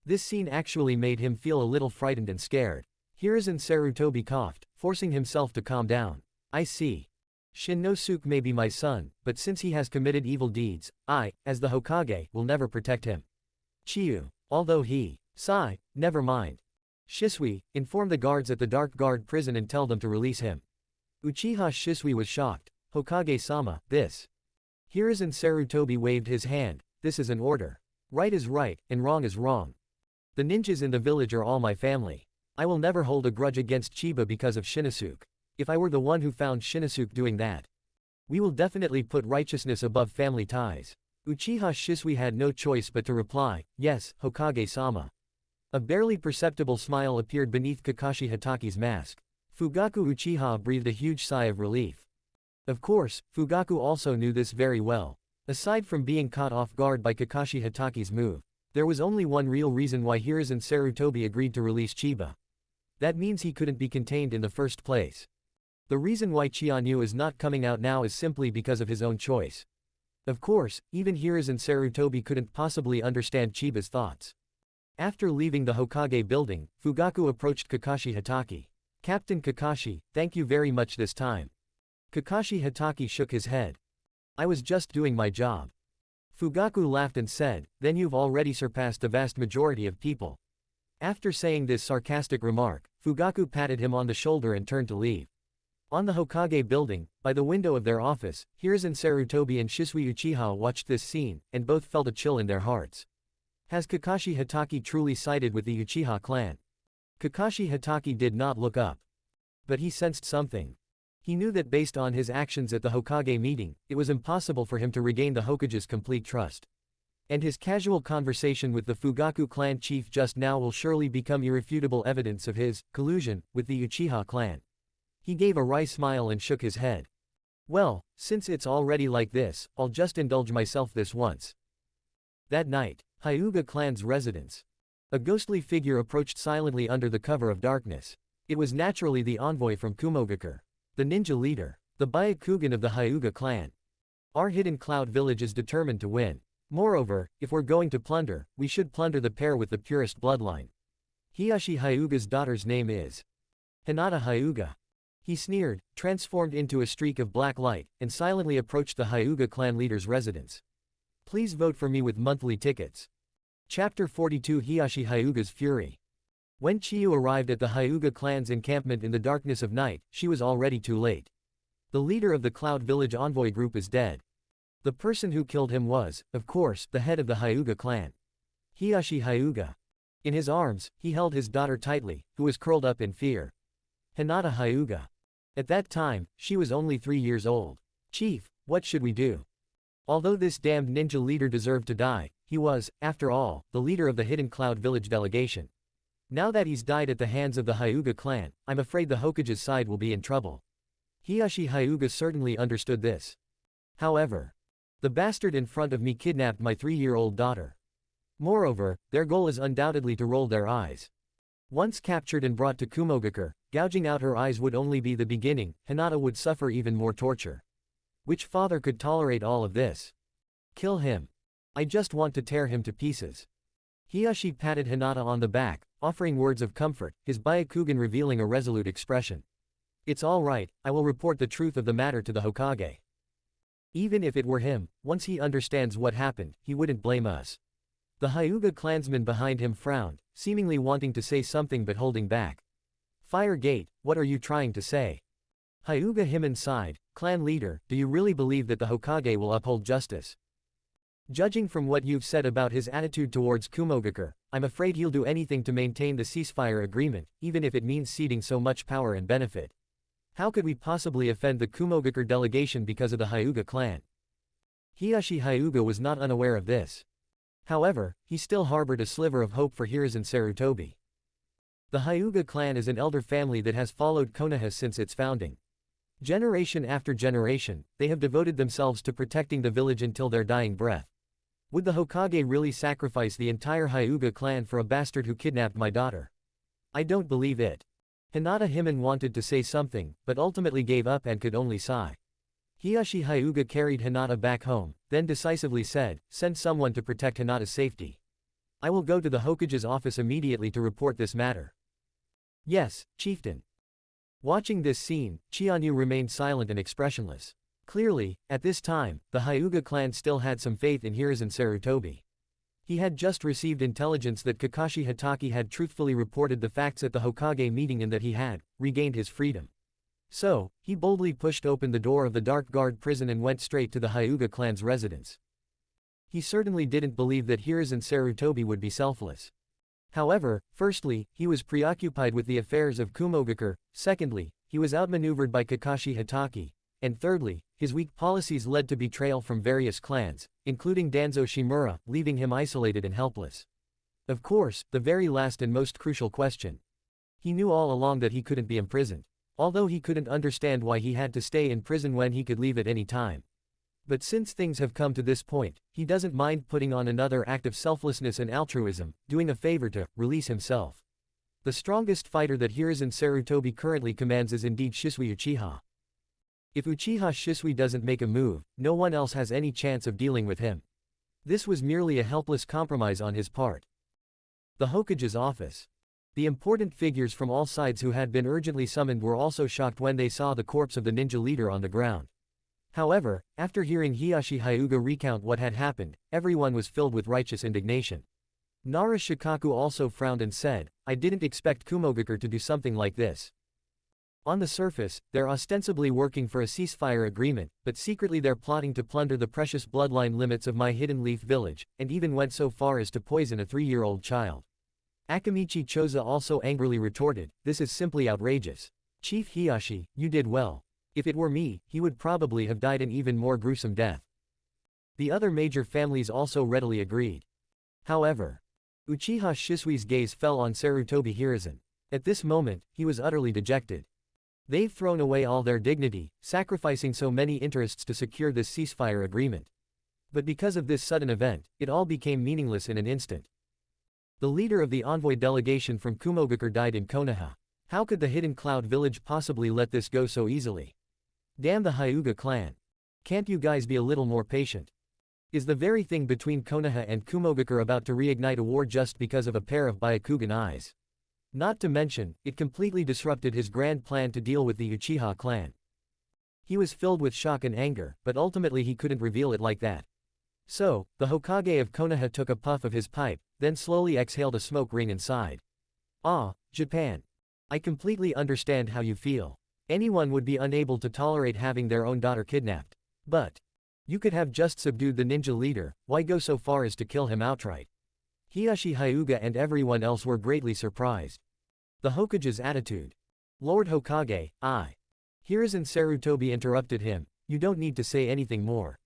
Speaker 2: This scene actually made him feel a little frightened and scared. Hiruzen Sarutobi coughed, forcing himself to calm down. "I see. Shinosuke may be my son, but since he has committed evil deeds, I, as the Hokage, will never protect him. Chiyu, although he, sigh, never mind. Shisui, inform the guards at the Dark Guard prison and tell them to release him." Uchiha Shisui was shocked. "Hokage-sama, this." Hiruzen Sarutobi waved his hand. "This is an order. Right is right, and wrong is wrong. The ninjas in the village are all my family. I will never hold a grudge against Chiba because of Shinosuke. If I were the one who found Shinosuke doing that, We will definitely put righteousness above family ties. Uchiha Shisui had no choice but to reply, yes, Hokage-sama. A barely perceptible smile appeared beneath Kakashi Hataki's mask. Fugaku Uchiha breathed a huge sigh of relief. Of course, Fugaku also knew this very well. Aside from being caught off guard by Kakashi Hataki's move, there was only one real reason why Hiruzen Sarutobi agreed to release Chiba. That means he couldn't be contained in the first place. The reason why Chianyu is not coming out now is simply because of his own choice. Of course, even Hiruzen Sarutobi couldn't possibly understand Chiba's thoughts. After leaving the Hokage building, Fugaku approached Kakashi Hataki. Captain Kakashi, thank you very much this time. Kakashi Hataki shook his head. I was just doing my job. Fugaku laughed and said, then you've already surpassed the vast majority of people. After saying this sarcastic remark, Fugaku patted him on the shoulder and turned to leave. On the Hokage building, by the window of their office, Hiruzen Sarutobi and Shisui Uchiha watched this scene, and both felt a chill in their hearts. Has Kakashi Hataki truly sided with the Uchiha clan? Kakashi Hataki did not look up. But he sensed something. He knew that based on his actions at the Hokage meeting, it was impossible for him to regain the Hokage's complete trust. And his casual conversation with the Fugaku clan chief just now will surely become irrefutable evidence of his collusion with the Uchiha clan. He gave a wry smile and shook his head. Well, since it's already like this, I'll just indulge myself this once. That night, Hyuga clan's residence. A ghostly figure approached silently under the cover of darkness. It was naturally the envoy from Kumogakure. The ninja leader, the Byakugan of the Hyuga clan. Our hidden cloud village is determined to win. Moreover, if we're going to plunder, we should plunder the pair with the purest bloodline. Hiyashi Hyuga's daughter's name is Hinata Hyuga. He sneered, transformed into a streak of black light, and silently approached the Hyuga clan leader's residence. Please vote for me with monthly tickets. Chapter 42 Hiyashi Hyuga's Fury. When Chiyu arrived at the Hyuga clan's encampment in the darkness of night, she was already too late. The leader of the Cloud Village envoy group is dead. The person who killed him was, of course, the head of the Hyuga clan. Hiyashi Hyuga. In his arms, he held his daughter tightly, who was curled up in fear. Hinata Hyuga. At that time, she was only 3 years old. Chief, what should we do? Although this damned ninja leader deserved to die, he was, after all, the leader of the Hidden Cloud Village delegation. Now that he's died at the hands of the Hyuga clan, I'm afraid the Hokage's side will be in trouble. Hiyashi Hyuga certainly understood this. However, the bastard in front of me kidnapped my 3-year-old daughter. Moreover, their goal is undoubtedly to roll their eyes. Once captured and brought to Kumogakure, gouging out her eyes would only be the beginning. Hinata would suffer even more torture. Which father could tolerate all of this? Kill him. I just want to tear him to pieces. Hiyashi patted Hinata on the back, offering words of comfort, his Byakugan revealing a resolute expression. It's all right, I will report the truth of the matter to the Hokage. Even if it were him, once he understands what happened, he wouldn't blame us. The Hyuga clansman behind him frowned, seemingly wanting to say something but holding back. Fire Gate, what are you trying to say? Hyuga Himon sighed, clan leader, do you really believe that the Hokage will uphold justice? Judging from what you've said about his attitude towards Kumogakure, I'm afraid he'll do anything to maintain the ceasefire agreement, even if it means ceding so much power and benefit. How could we possibly offend the Kumogakure delegation because of the Hyuga clan? Hiyashi Hyuga was not unaware of this. However, he still harbored a sliver of hope for Hiruzen Sarutobi. The Hyuga clan is an elder family that has followed Konoha since its founding. Generation after generation, they have devoted themselves to protecting the village until their dying breath. Would the Hokage really sacrifice the entire Hyuga clan for a bastard who kidnapped my daughter? I don't believe it. Hinata Himon wanted to say something, but ultimately gave up and could only sigh. Hiyashi Hyuga carried Hinata back home, then decisively said, send someone to protect Hinata's safety. I will go to the Hokage's office immediately to report this matter. Yes, chieftain. Watching this scene, Chianyu remained silent and expressionless. Clearly, at this time, the Hyuga clan still had some faith in Hiruzen Sarutobi. He had just received intelligence that Kakashi Hataki had truthfully reported the facts at the Hokage meeting and that he had regained his freedom. So, he boldly pushed open the door of the Dark Guard prison and went straight to the Hyuga clan's residence. He certainly didn't believe that Hiruzen Sarutobi would be selfless. However, firstly, he was preoccupied with the affairs of Kumogakure, secondly, he was outmaneuvered by Kakashi Hataki, and thirdly, his weak policies led to betrayal from various clans, including Danzo Shimura, leaving him isolated and helpless. Of course, the very last and most crucial question. He knew all along that he couldn't be imprisoned. Although he couldn't understand why he had to stay in prison when he could leave at any time. But since things have come to this point, he doesn't mind putting on another act of selflessness and altruism, doing a favor to release himself. The strongest fighter that Hiruzen Sarutobi currently commands is indeed Shisui Uchiha. If Uchiha Shisui doesn't make a move, no one else has any chance of dealing with him. This was merely a helpless compromise on his part. The Hokage's office. The important figures from all sides who had been urgently summoned were also shocked when they saw the corpse of the ninja leader on the ground. However, after hearing Hiyashi Hyuga recount what had happened, everyone was filled with righteous indignation. Nara Shikaku also frowned and said, "I didn't expect Kumogakure to do something like this." On the surface, they're ostensibly working for a ceasefire agreement, but secretly they're plotting to plunder the precious bloodline limits of my Hidden Leaf village, and even went so far as to poison a 3-year-old child. Akamichi Choza also angrily retorted, "This is simply outrageous. Chief Hiyashi, you did well. If it were me, he would probably have died an even more gruesome death." The other major families also readily agreed. However, Uchiha Shisui's gaze fell on Sarutobi Hiruzen. At this moment, he was utterly dejected. They've thrown away all their dignity, sacrificing so many interests to secure this ceasefire agreement. But because of this sudden event, it all became meaningless in an instant. The leader of the envoy delegation from Kumogakure died in Konoha. How could the Hidden Cloud village possibly let this go so easily? Damn the Hyuga clan. Can't you guys be a little more patient? Is the very thing between Konoha and Kumogakure about to reignite a war just because of a pair of Byakugan eyes? Not to mention, it completely disrupted his grand plan to deal with the Uchiha clan. He was filled with shock and anger, but ultimately he couldn't reveal it like that. So, the Hokage of Konoha took a puff of his pipe, then slowly exhaled a smoke ring and sighed. "Ah, Japan. I completely understand how you feel. Anyone would be unable to tolerate having their own daughter kidnapped. But you could have just subdued the ninja leader, why go so far as to kill him outright?" Hiyashi Hyuga and everyone else were greatly surprised. The Hokage's attitude. "Lord Hokage, I." Hiruzen Sarutobi interrupted him, "You don't need to say anything more.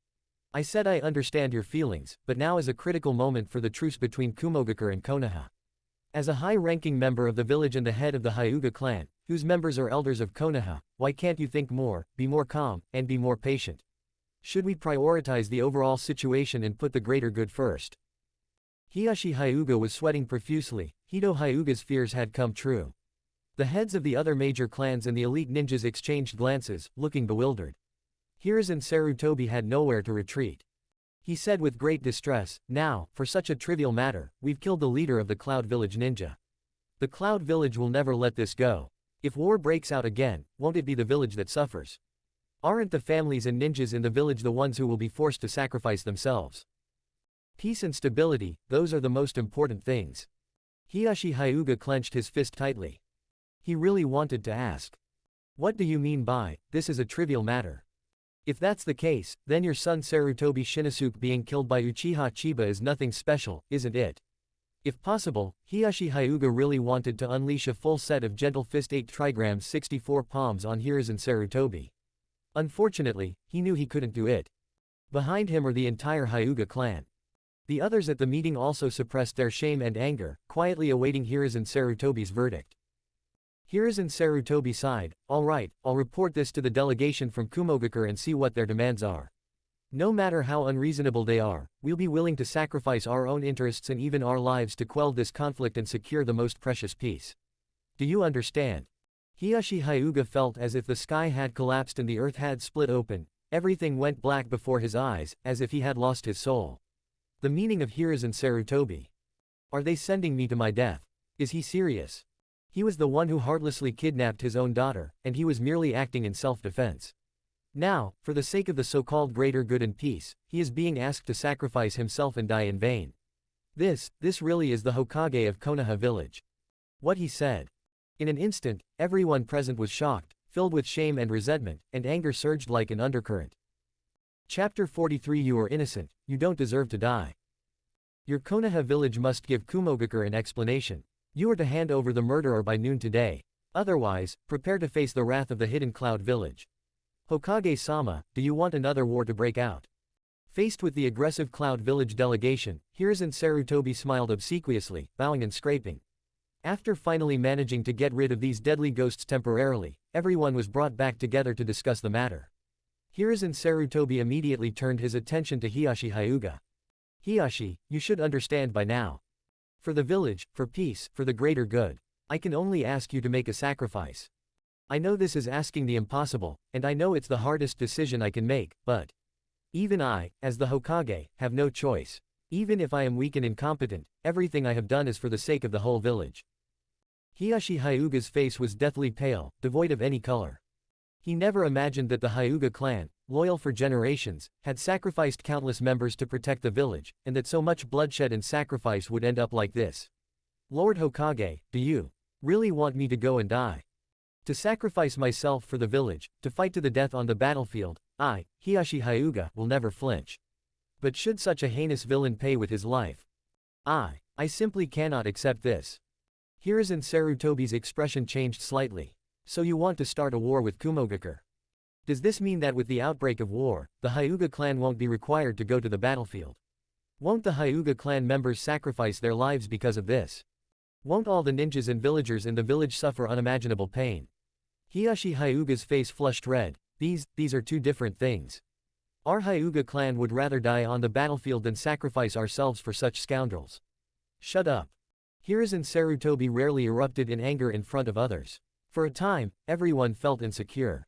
Speaker 2: I said I understand your feelings, but now is a critical moment for the truce between Kumogakure and Konoha. As a high-ranking member of the village and the head of the Hyuga clan, whose members are elders of Konoha, why can't you think more, be more calm, and be more patient? Should we prioritize the overall situation and put the greater good first?" Hiyashi Hyuga was sweating profusely. Hito Hyuga's fears had come true. The heads of the other major clans and the elite ninjas exchanged glances, looking bewildered. Hiruzen Sarutobi had nowhere to retreat. He said with great distress, "Now, for such a trivial matter, we've killed the leader of the Cloud Village ninja. The Cloud Village will never let this go. If war breaks out again, won't it be the village that suffers? Aren't the families and ninjas in the village the ones who will be forced to sacrifice themselves? Peace and stability, those are the most important things." Hiyashi Hyuga clenched his fist tightly. He really wanted to ask, "What do you mean by, this is a trivial matter? If that's the case, then your son Sarutobi Shinosuke being killed by Uchiha Chiba is nothing special, isn't it?" If possible, Hiyashi Hyuga really wanted to unleash a full set of Gentle Fist 8 trigrams 64 palms on Hiruzen Sarutobi. Unfortunately, he knew he couldn't do it. Behind him are the entire Hyuga clan. The others at the meeting also suppressed their shame and anger, quietly awaiting Hiruzen Sarutobi's verdict. Hiruzen Sarutobi sighed, "All right, I'll report this to the delegation from Kumogakure and see what their demands are. No matter how unreasonable they are, we'll be willing to sacrifice our own interests and even our lives to quell this conflict and secure the most precious peace. Do you understand?" Hiyashi Hyuga felt as if the sky had collapsed and the earth had split open. Everything went black before his eyes, as if he had lost his soul. The meaning of Hiruzen Sarutobi. Are they sending me to my death? Is he serious? He was the one who heartlessly kidnapped his own daughter, and he was merely acting in self-defense. Now, for the sake of the so-called greater good and peace, he is being asked to sacrifice himself and die in vain. This really is the Hokage of Konoha village. What he said. In an instant, everyone present was shocked, filled with shame and resentment, and anger surged like an undercurrent. Chapter 43. You are innocent, you don't deserve to die. Your Konoha village must give Kumogakure an explanation. You are to hand over the murderer by noon today. Otherwise, prepare to face the wrath of the Hidden Cloud village. Hokage-sama, do you want another war to break out? Faced with the aggressive Cloud Village delegation, Hiruzen Sarutobi smiled obsequiously, bowing and scraping. After finally managing to get rid of these deadly ghosts temporarily, everyone was brought back together to discuss the matter. Hiruzen Sarutobi immediately turned his attention to Hiashi Hyuga. Hiashi, you should understand by now. For the village, for peace, for the greater good, I can only ask you to make a sacrifice. I know this is asking the impossible, and I know it's the hardest decision I can make, but even I, as the Hokage, have no choice. Even if I am weak and incompetent, everything I have done is for the sake of the whole village. Hiashi Hyuga's face was deathly pale, devoid of any color. He never imagined that the Hyuga clan, loyal for generations, had sacrificed countless members to protect the village, and that so much bloodshed and sacrifice would end up like this. Lord Hokage, do you really want me to go and die? To sacrifice myself for the village, to fight to the death on the battlefield, I, Hiashi Hyuga, will never flinch. But should such a heinous villain pay with his life? I simply cannot accept this. Hiruzen Sarutobi's expression changed slightly. So you want to start a war with Kumogakure? Does this mean that with the outbreak of war, the Hyuga clan won't be required to go to the battlefield? Won't the Hyuga clan members sacrifice their lives because of this? Won't all the ninjas and villagers in the village suffer unimaginable pain? Hiashi Hyuga's face flushed red. These are two different things. Our Hyuga clan would rather die on the battlefield than sacrifice ourselves for such scoundrels. Shut up. Hiruzen Sarutobi rarely erupted in anger in front of others. For a time, everyone felt insecure.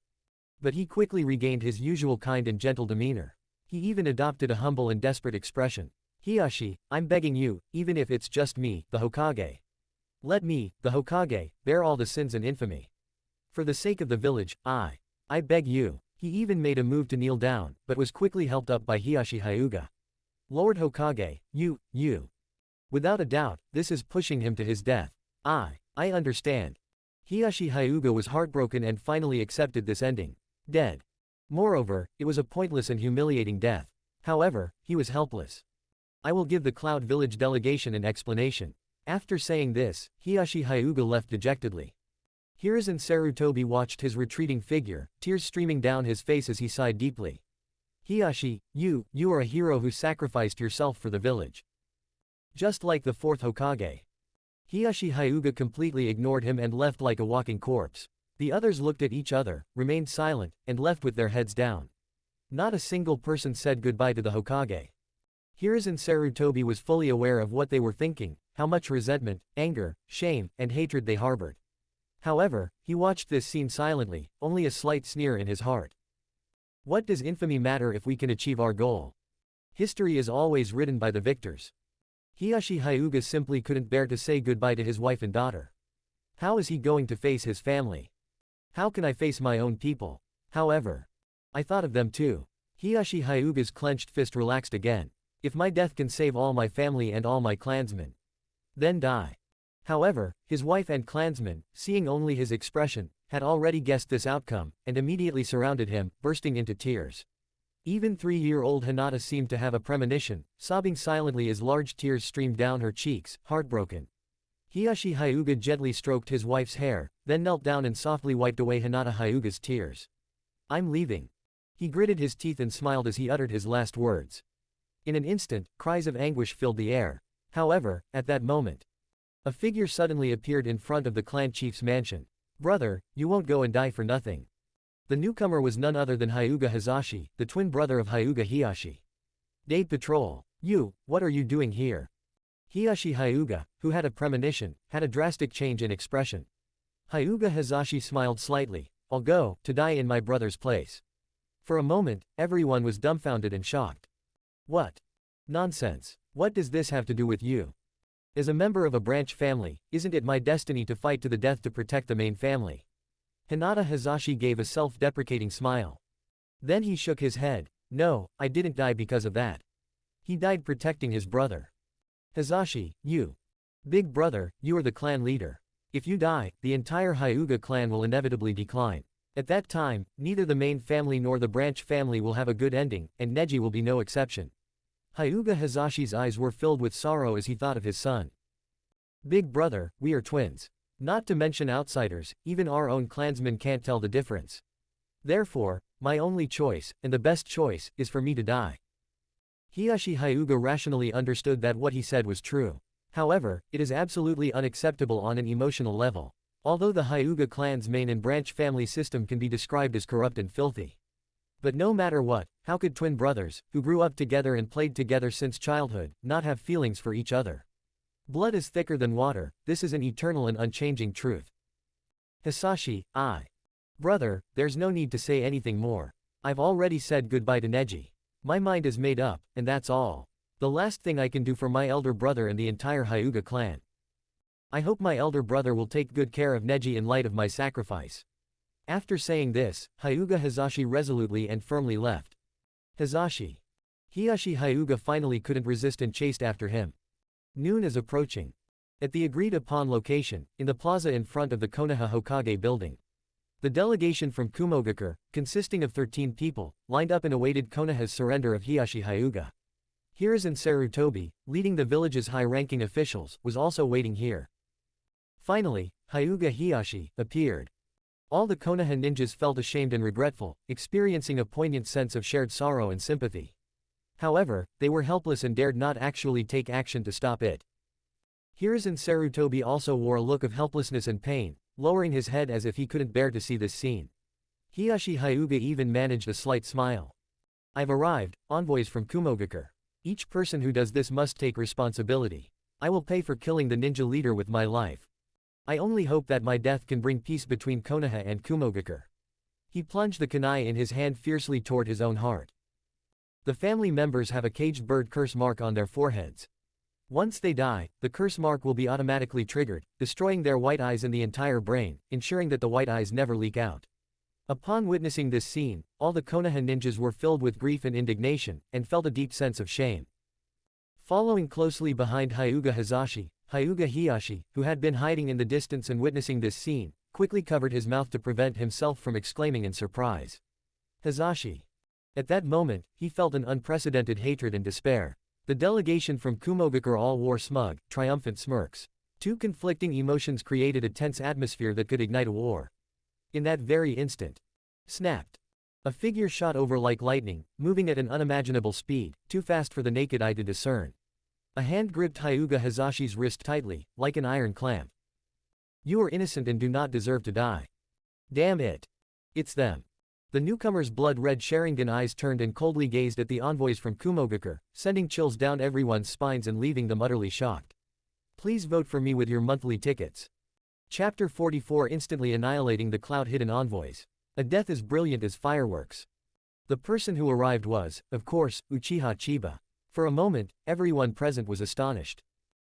Speaker 2: But he quickly regained his usual kind and gentle demeanor. He even adopted a humble and desperate expression. Hiashi, I'm begging you, even if it's just me, the Hokage. Let me, the Hokage, bear all the sins and infamy. For the sake of the village, I beg you. He even made a move to kneel down, but was quickly helped up by Hiashi Hyuga. Lord Hokage, you. Without a doubt, this is pushing him to his death. I understand. Hiashi Hyuga was heartbroken and finally accepted this ending. Dead. Moreover, it was a pointless and humiliating death. However, he was helpless. I will give the Cloud Village delegation an explanation. After saying this, Hiashi Hyuga left dejectedly. Hiruzen Sarutobi watched his retreating figure, tears streaming down his face as he sighed deeply. Hiashi, you are a hero who sacrificed yourself for the village. Just like the fourth Hokage. Hiashi Hyuga completely ignored him and left like a walking corpse. The others looked at each other, remained silent, and left with their heads down. Not a single person said goodbye to the Hokage. Hiruzen Sarutobi was fully aware of what they were thinking, how much resentment, anger, shame, and hatred they harbored. However, he watched this scene silently, only a slight sneer in his heart. What does infamy matter if we can achieve our goal? History is always written by the victors. Hiashi Hyuga simply couldn't bear to say goodbye to his wife and daughter. How is he going to face his family? How can I face my own people? However, I thought of them too. Hiashi Hyuga's clenched fist relaxed again. If my death can save all my family and all my clansmen, then die. However, his wife and clansmen, seeing only his expression, had already guessed this outcome, and immediately surrounded him, bursting into tears. Even 3-year-old Hinata seemed to have a premonition, sobbing silently as large tears streamed down her cheeks, heartbroken. Hiashi Hyuga gently stroked his wife's hair, then knelt down and softly wiped away Hinata Hyuga's tears. I'm leaving. He gritted his teeth and smiled as he uttered his last words. In an instant, cries of anguish filled the air. However, at that moment, a figure suddenly appeared in front of the clan chief's mansion. Brother, you won't go and die for nothing. The newcomer was none other than Hyuga Hazashi, the twin brother of Hyuga Hiashi. Date Patrol. What are you doing here? Hiashi Hyuga, who had a premonition, had a drastic change in expression. Hyuga Hazashi smiled slightly. I'll go, to die in my brother's place. For a moment, everyone was dumbfounded and shocked. What? Nonsense. What does this have to do with you? As a member of a branch family, isn't it my destiny to fight to the death to protect the main family? Hinata Hazashi gave a self-deprecating smile. Then he shook his head. No, I didn't die because of that. He died protecting his brother. Hazashi, you. Big brother, you are the clan leader. If you die, the entire Hyuga clan will inevitably decline. At that time, neither the main family nor the branch family will have a good ending, and Neji will be no exception. Hyuga Hazashi's eyes were filled with sorrow as he thought of his son. Big brother, we are twins. Not to mention outsiders, even our own clansmen can't tell the difference. Therefore, My only choice, and the best choice, is for me to die. Hiyashi Hyuga rationally understood that what he said was true. However, it is absolutely unacceptable on an emotional level. Although the Hyuga clan's main and branch family system can be described as corrupt and filthy. But no matter what, how could twin brothers, who grew up together and played together since childhood, not have feelings for each other? Blood is thicker than water, this is an eternal and unchanging truth. Hisashi, Brother, there's no need to say anything more. I've already said goodbye to Neji. My mind is made up, and that's all. The last thing I can do for my elder brother and the entire Hyuga clan. I hope my elder brother will take good care of Neji in light of my sacrifice. After saying this, Hyuga Hisashi resolutely and firmly left. Hisashi. Hiyashi Hyuga finally couldn't resist and chased after him. Noon is approaching. At the agreed-upon location, in the plaza in front of the Konoha Hokage building. The delegation from Kumogakure, consisting of 13 people, lined up and awaited Konoha's surrender of Hiyashi Hyuga. Hiruzen Sarutobi, leading the village's high-ranking officials, was also waiting here. Finally, Hyuga Hiyashi appeared. All the Konoha ninjas felt ashamed and regretful, experiencing a poignant sense of shared sorrow and sympathy. However, they were helpless and dared not actually take action to stop it. Hiruzen Sarutobi also wore a look of helplessness and pain, lowering his head as if he couldn't bear to see this scene. Hiyashi Hyuga even managed a slight smile. I've arrived, envoys from Kumogakure. Each person who does this must take responsibility. I will pay for killing the ninja leader with my life. I only hope that my death can bring peace between Konoha and Kumogakure. He plunged the kunai in his hand fiercely toward his own heart. The family members have a caged bird curse mark on their foreheads. Once they die, the curse mark will be automatically triggered, destroying their white eyes and the entire brain, ensuring that the white eyes never leak out. Upon witnessing this scene, all the Konoha ninjas were filled with grief and indignation, and felt a deep sense of shame. Following closely behind Hyuga Hisashi, Hyuga Hiyashi, who had been hiding in the distance and witnessing this scene, quickly covered his mouth to prevent himself from exclaiming in surprise. Hisashi. At that moment, he felt an unprecedented hatred and despair. The delegation from Kumogakure all wore smug, triumphant smirks. Two conflicting emotions created a tense atmosphere that could ignite a war. In that very instant. Snapped. A figure shot over like lightning, moving at an unimaginable speed, too fast for the naked eye to discern. A hand gripped Hyuga Hisashi's wrist tightly, like an iron clamp. You are innocent and do not deserve to die. Damn it. It's them. The newcomer's blood-red Sharingan eyes turned and coldly gazed at the envoys from Kumogakure, sending chills down everyone's spines and leaving them utterly shocked. Please vote for me with your monthly tickets. Chapter 44 Instantly annihilating the cloud-hidden envoys. A death as brilliant as fireworks. The person who arrived was, of course, Uchiha Chiba. For a moment, everyone present was astonished.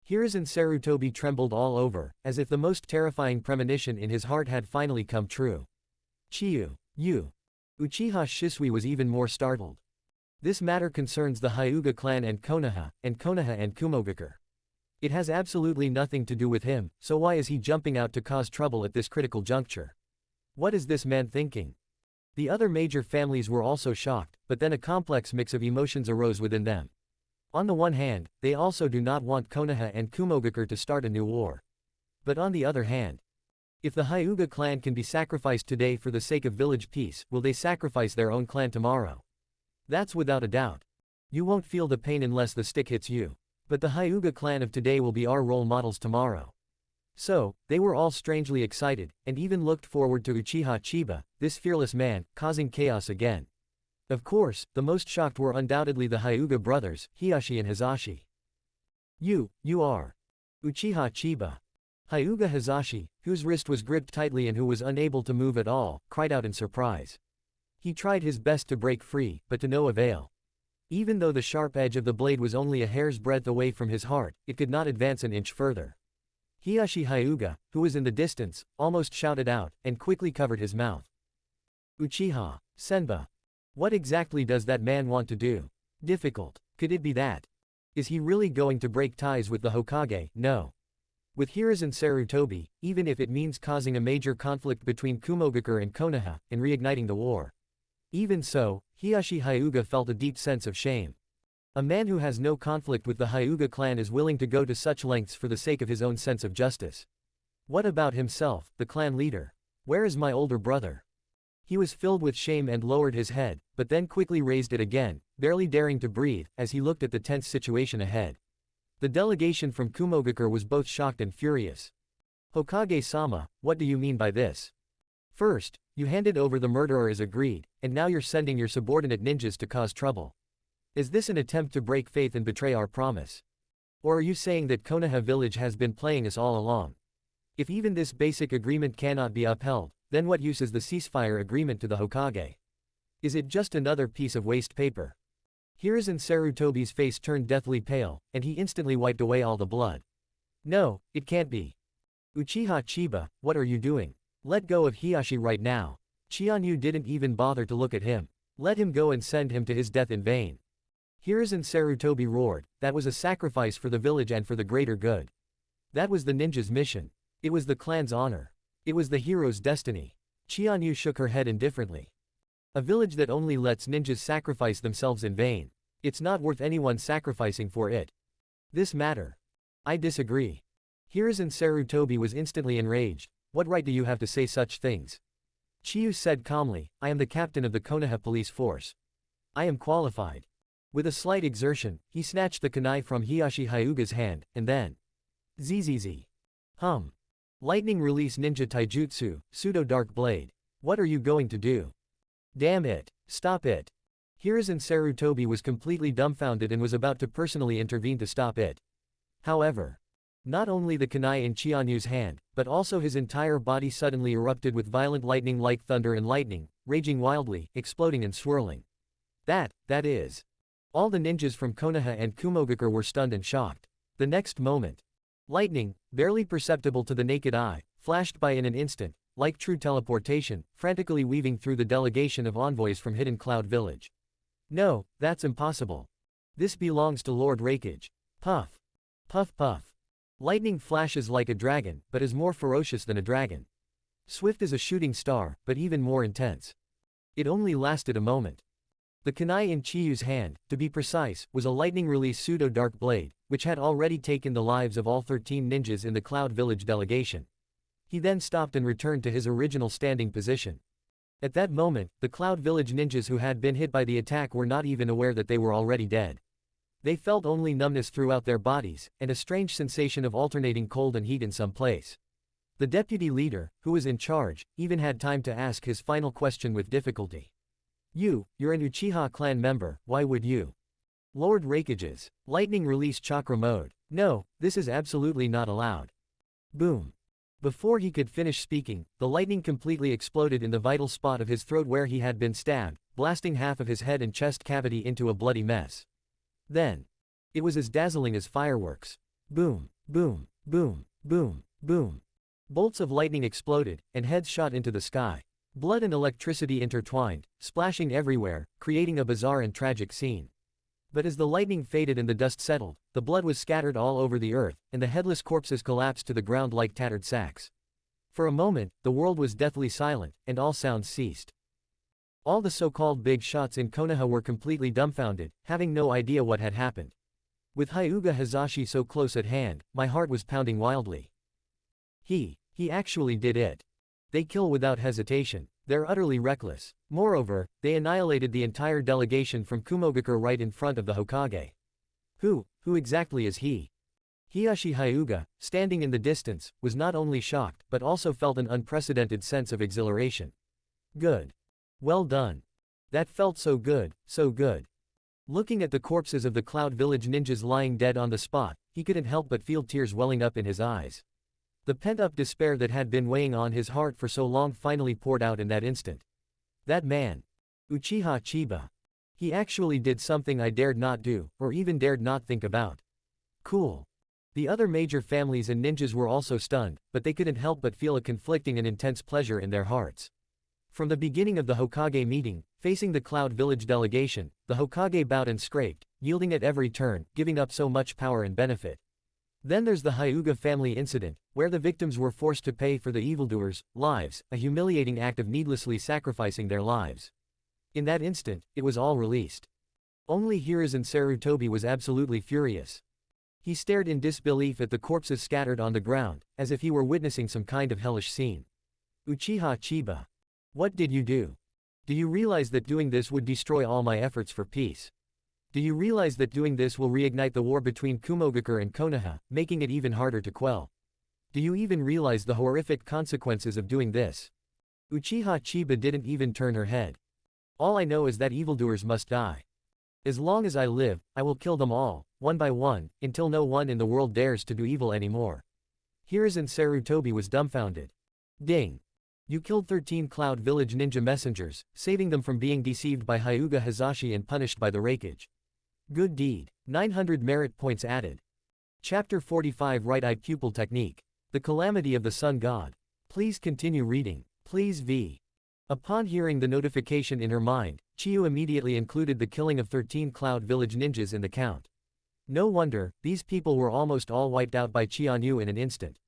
Speaker 2: Hiruzen Sarutobi trembled all over, as if the most terrifying premonition in his heart had finally come true. Chiyu, you. Uchiha Shisui was even more startled. This matter concerns the Hyuga clan and Konoha and Kumogakure. It has absolutely nothing to do with him, so why is he jumping out to cause trouble at this critical juncture? What is this man thinking? The other major families were also shocked, but then a complex mix of emotions arose within them. On the one hand, they also do not want Konoha and Kumogakure to start a new war. But on the other hand, if the Hyuga clan can be sacrificed today for the sake of village peace, will they sacrifice their own clan tomorrow? That's without a doubt. You won't feel the pain unless the stick hits you. But the Hyuga clan of today will be our role models tomorrow. So, they were all strangely excited, and even looked forward to Uchiha Chiba, this fearless man, causing chaos again. Of course, the most shocked were undoubtedly the Hyuga brothers, Hiyashi and Hisashi. You are Uchiha Chiba. Hyuga Hisashi, whose wrist was gripped tightly and who was unable to move at all, cried out in surprise. He tried his best to break free, but to no avail. Even though the sharp edge of the blade was only a hair's breadth away from his heart, it could not advance an inch further. Hiyashi Hyuga, who was in the distance, almost shouted out, and quickly covered his mouth. Uchiha Senba. What exactly does that man want to do? Difficult. Could it be that? Is he really going to break ties with the Hokage? No. With Hiruzen Sarutobi, even if it means causing a major conflict between Kumogakure and Konoha, and reigniting the war. Even so, Hiyashi Hyuga felt a deep sense of shame. A man who has no conflict with the Hyuga clan is willing to go to such lengths for the sake of his own sense of justice. What about himself, the clan leader? Where is my older brother? He was filled with shame and lowered his head, but then quickly raised it again, barely daring to breathe as he looked at the tense situation ahead. The delegation from Kumogakure was both shocked and furious. Hokage-sama, what do you mean by this? First, you handed over the murderer as agreed, and now you're sending your subordinate ninjas to cause trouble. Is this an attempt to break faith and betray our promise? Or are you saying that Konoha village has been playing us all along? If even this basic agreement cannot be upheld, then what use is the ceasefire agreement to the Hokage? Is it just another piece of waste paper? Hiruzen Sarutobi's face turned deathly pale, and he instantly wiped away all the blood. No, it can't be. Uchiha Chiba, what are you doing? Let go of Hiashi right now. Chianyu didn't even bother to look at him. Let him go and send him to his death in vain. Hiruzen Sarutobi roared, that was a sacrifice for the village and for the greater good. That was the ninja's mission. It was the clan's honor. It was the hero's destiny. Chianyu shook her head indifferently. A village that only lets ninjas sacrifice themselves in vain. It's not worth anyone sacrificing for it. This matter. I disagree. Hiruzen Sarutobi was instantly enraged. What right do you have to say such things? Chiyu said calmly, I am the captain of the Konoha Police Force. I am qualified. With a slight exertion, he snatched the kunai from Hiashi Hyuga's hand, and then. Zzz. Lightning release ninja taijutsu, pseudo dark blade. What are you going to do? Damn it. Stop it. Hiruzen Sarutobi was completely dumbfounded and was about to personally intervene to stop it. However, not only the kunai in Chianyu's hand, but also his entire body suddenly erupted with violent lightning like thunder and lightning, raging wildly, exploding and swirling. That is. All the ninjas from Konoha and Kumogakure were stunned and shocked. The next moment, lightning, barely perceptible to the naked eye, flashed by in an instant, like true teleportation, frantically weaving through the delegation of envoys from Hidden Cloud Village. No, that's impossible. This belongs to Lord Raikage. Puff. Puff puff. Lightning flashes like a dragon, but is more ferocious than a dragon. Swift as a shooting star, but even more intense. It only lasted a moment. The kunai in Chiyu's hand, to be precise, was a lightning-release pseudo-dark blade, which had already taken the lives of all 13 ninjas in the Cloud Village delegation. He then stopped and returned to his original standing position. At that moment, the Cloud Village ninjas who had been hit by the attack were not even aware that they were already dead. They felt only numbness throughout their bodies, and a strange sensation of alternating cold and heat in some place. The deputy leader, who was in charge, even had time to ask his final question with difficulty. You're an Uchiha clan member, why would you? Lord Raikage's lightning release chakra mode. No, this is absolutely not allowed. Boom. Before he could finish speaking, the lightning completely exploded in the vital spot of his throat where he had been stabbed, blasting half of his head and chest cavity into a bloody mess. Then. It was as dazzling as fireworks. Boom, boom, boom, boom, boom. Bolts of lightning exploded, and heads shot into the sky. Blood and electricity intertwined, splashing everywhere, creating a bizarre and tragic scene. But as the lightning faded and the dust settled, the blood was scattered all over the earth, and the headless corpses collapsed to the ground like tattered sacks. For a moment, the world was deathly silent, and all sounds ceased. All the so-called big shots in Konoha were completely dumbfounded, having no idea what had happened. With Hyuga Hazashi so close at hand, my heart was pounding wildly. He actually did it. They kill without hesitation. They're utterly reckless. Moreover, they annihilated the entire delegation from Kumogakure right in front of the Hokage. Who exactly is he? Hiashi Hyuga, standing in the distance, was not only shocked but also felt an unprecedented sense of exhilaration. Good. Well done. That felt so good, so good. Looking at the corpses of the Cloud Village ninjas lying dead on the spot, he couldn't help but feel tears welling up in his eyes. The pent-up despair that had been weighing on his heart for so long finally poured out in that instant. That man. Uchiha Chiba. He actually did something I dared not do, or even dared not think about. Cool. The other major families and ninjas were also stunned, but they couldn't help but feel a conflicting and intense pleasure in their hearts. From the beginning of the Hokage meeting, facing the Cloud Village delegation, the Hokage bowed and scraped, yielding at every turn, giving up so much power and benefit. Then there's the Hyuga family incident, where the victims were forced to pay for the evildoers' lives, a humiliating act of needlessly sacrificing their lives. In that instant, it was all released. Only Hiruzen Sarutobi was absolutely furious. He stared in disbelief at the corpses scattered on the ground, as if he were witnessing some kind of hellish scene. Uchiha Chiba. What did you do? Do you realize that doing this would destroy all my efforts for peace? Do you realize that doing this will reignite the war between Kumogakure and Konoha, making it even harder to quell? Do you even realize the horrific consequences of doing this? Uchiha Chiba didn't even turn her head. All I know is that evildoers must die. As long as I live, I will kill them all, one by one, until no one in the world dares to do evil anymore. Hiruzen Sarutobi was dumbfounded. Ding! You killed 13 Cloud Village ninja messengers, saving them from being deceived by Hyuga Hazashi and punished by the Raikage. Good deed. 900 merit points added. Chapter 45 Right-Eye Pupil Technique. The Calamity of the Sun God. Please continue reading. Please V. Upon hearing the notification in her mind, Chiyu immediately included the killing of 13 Cloud Village ninjas in the count. No wonder, these people were almost all wiped out by Chianyu in an instant.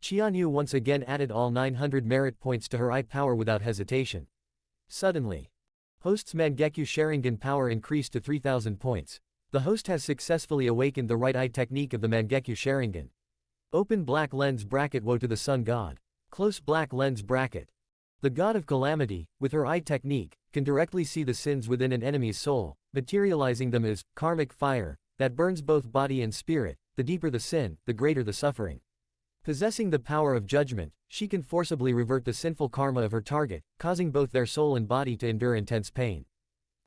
Speaker 2: Chianyu once again added all 900 merit points to her eye power without hesitation. Suddenly, host's Mangekyo Sharingan power increased to 3000 points. The host has successfully awakened the right eye technique of the Mangekyo Sharingan. Open black lens bracket. Woe to the Sun God. Close black lens bracket. The God of Calamity, with her eye technique, can directly see the sins within an enemy's soul, materializing them as karmic fire that burns both body and spirit. The deeper the sin, the greater the suffering. Possessing the power of judgment, she can forcibly revert the sinful karma of her target, causing both their soul and body to endure intense pain.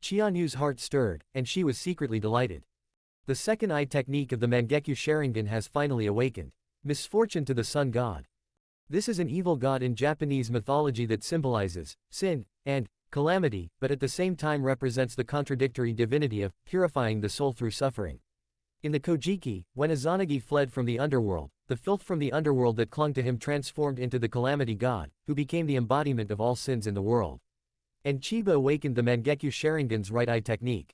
Speaker 2: Chianyu's heart stirred, and she was secretly delighted. The second eye technique of the Mangekyo Sharingan has finally awakened. Misfortune to the Sun God. This is an evil god in Japanese mythology that symbolizes sin and calamity, but at the same time represents the contradictory divinity of purifying the soul through suffering. In the Kojiki, when Izanagi fled from the underworld, the filth from the underworld that clung to him transformed into the Calamity God, who became the embodiment of all sins in the world. And Chiba awakened the Mangekyo Sharingan's right eye technique.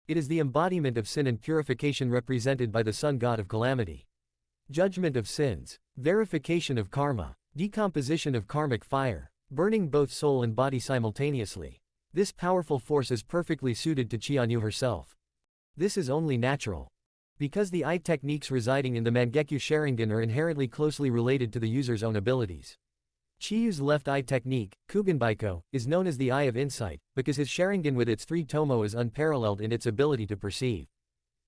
Speaker 2: It is the embodiment of sin and purification represented by the Sun God of Calamity. Judgment of sins, verification of karma, decomposition of karmic fire, burning both soul and body simultaneously. This powerful force is perfectly suited to Chianyu herself. This is only natural. Because the eye techniques residing in the Mangekyo Sharingan are inherently closely related to the user's own abilities. Chiyu's left eye technique, Kugenbaiko, is known as the Eye of Insight, because his Sharingan with its 3 tomo is unparalleled in its ability to perceive.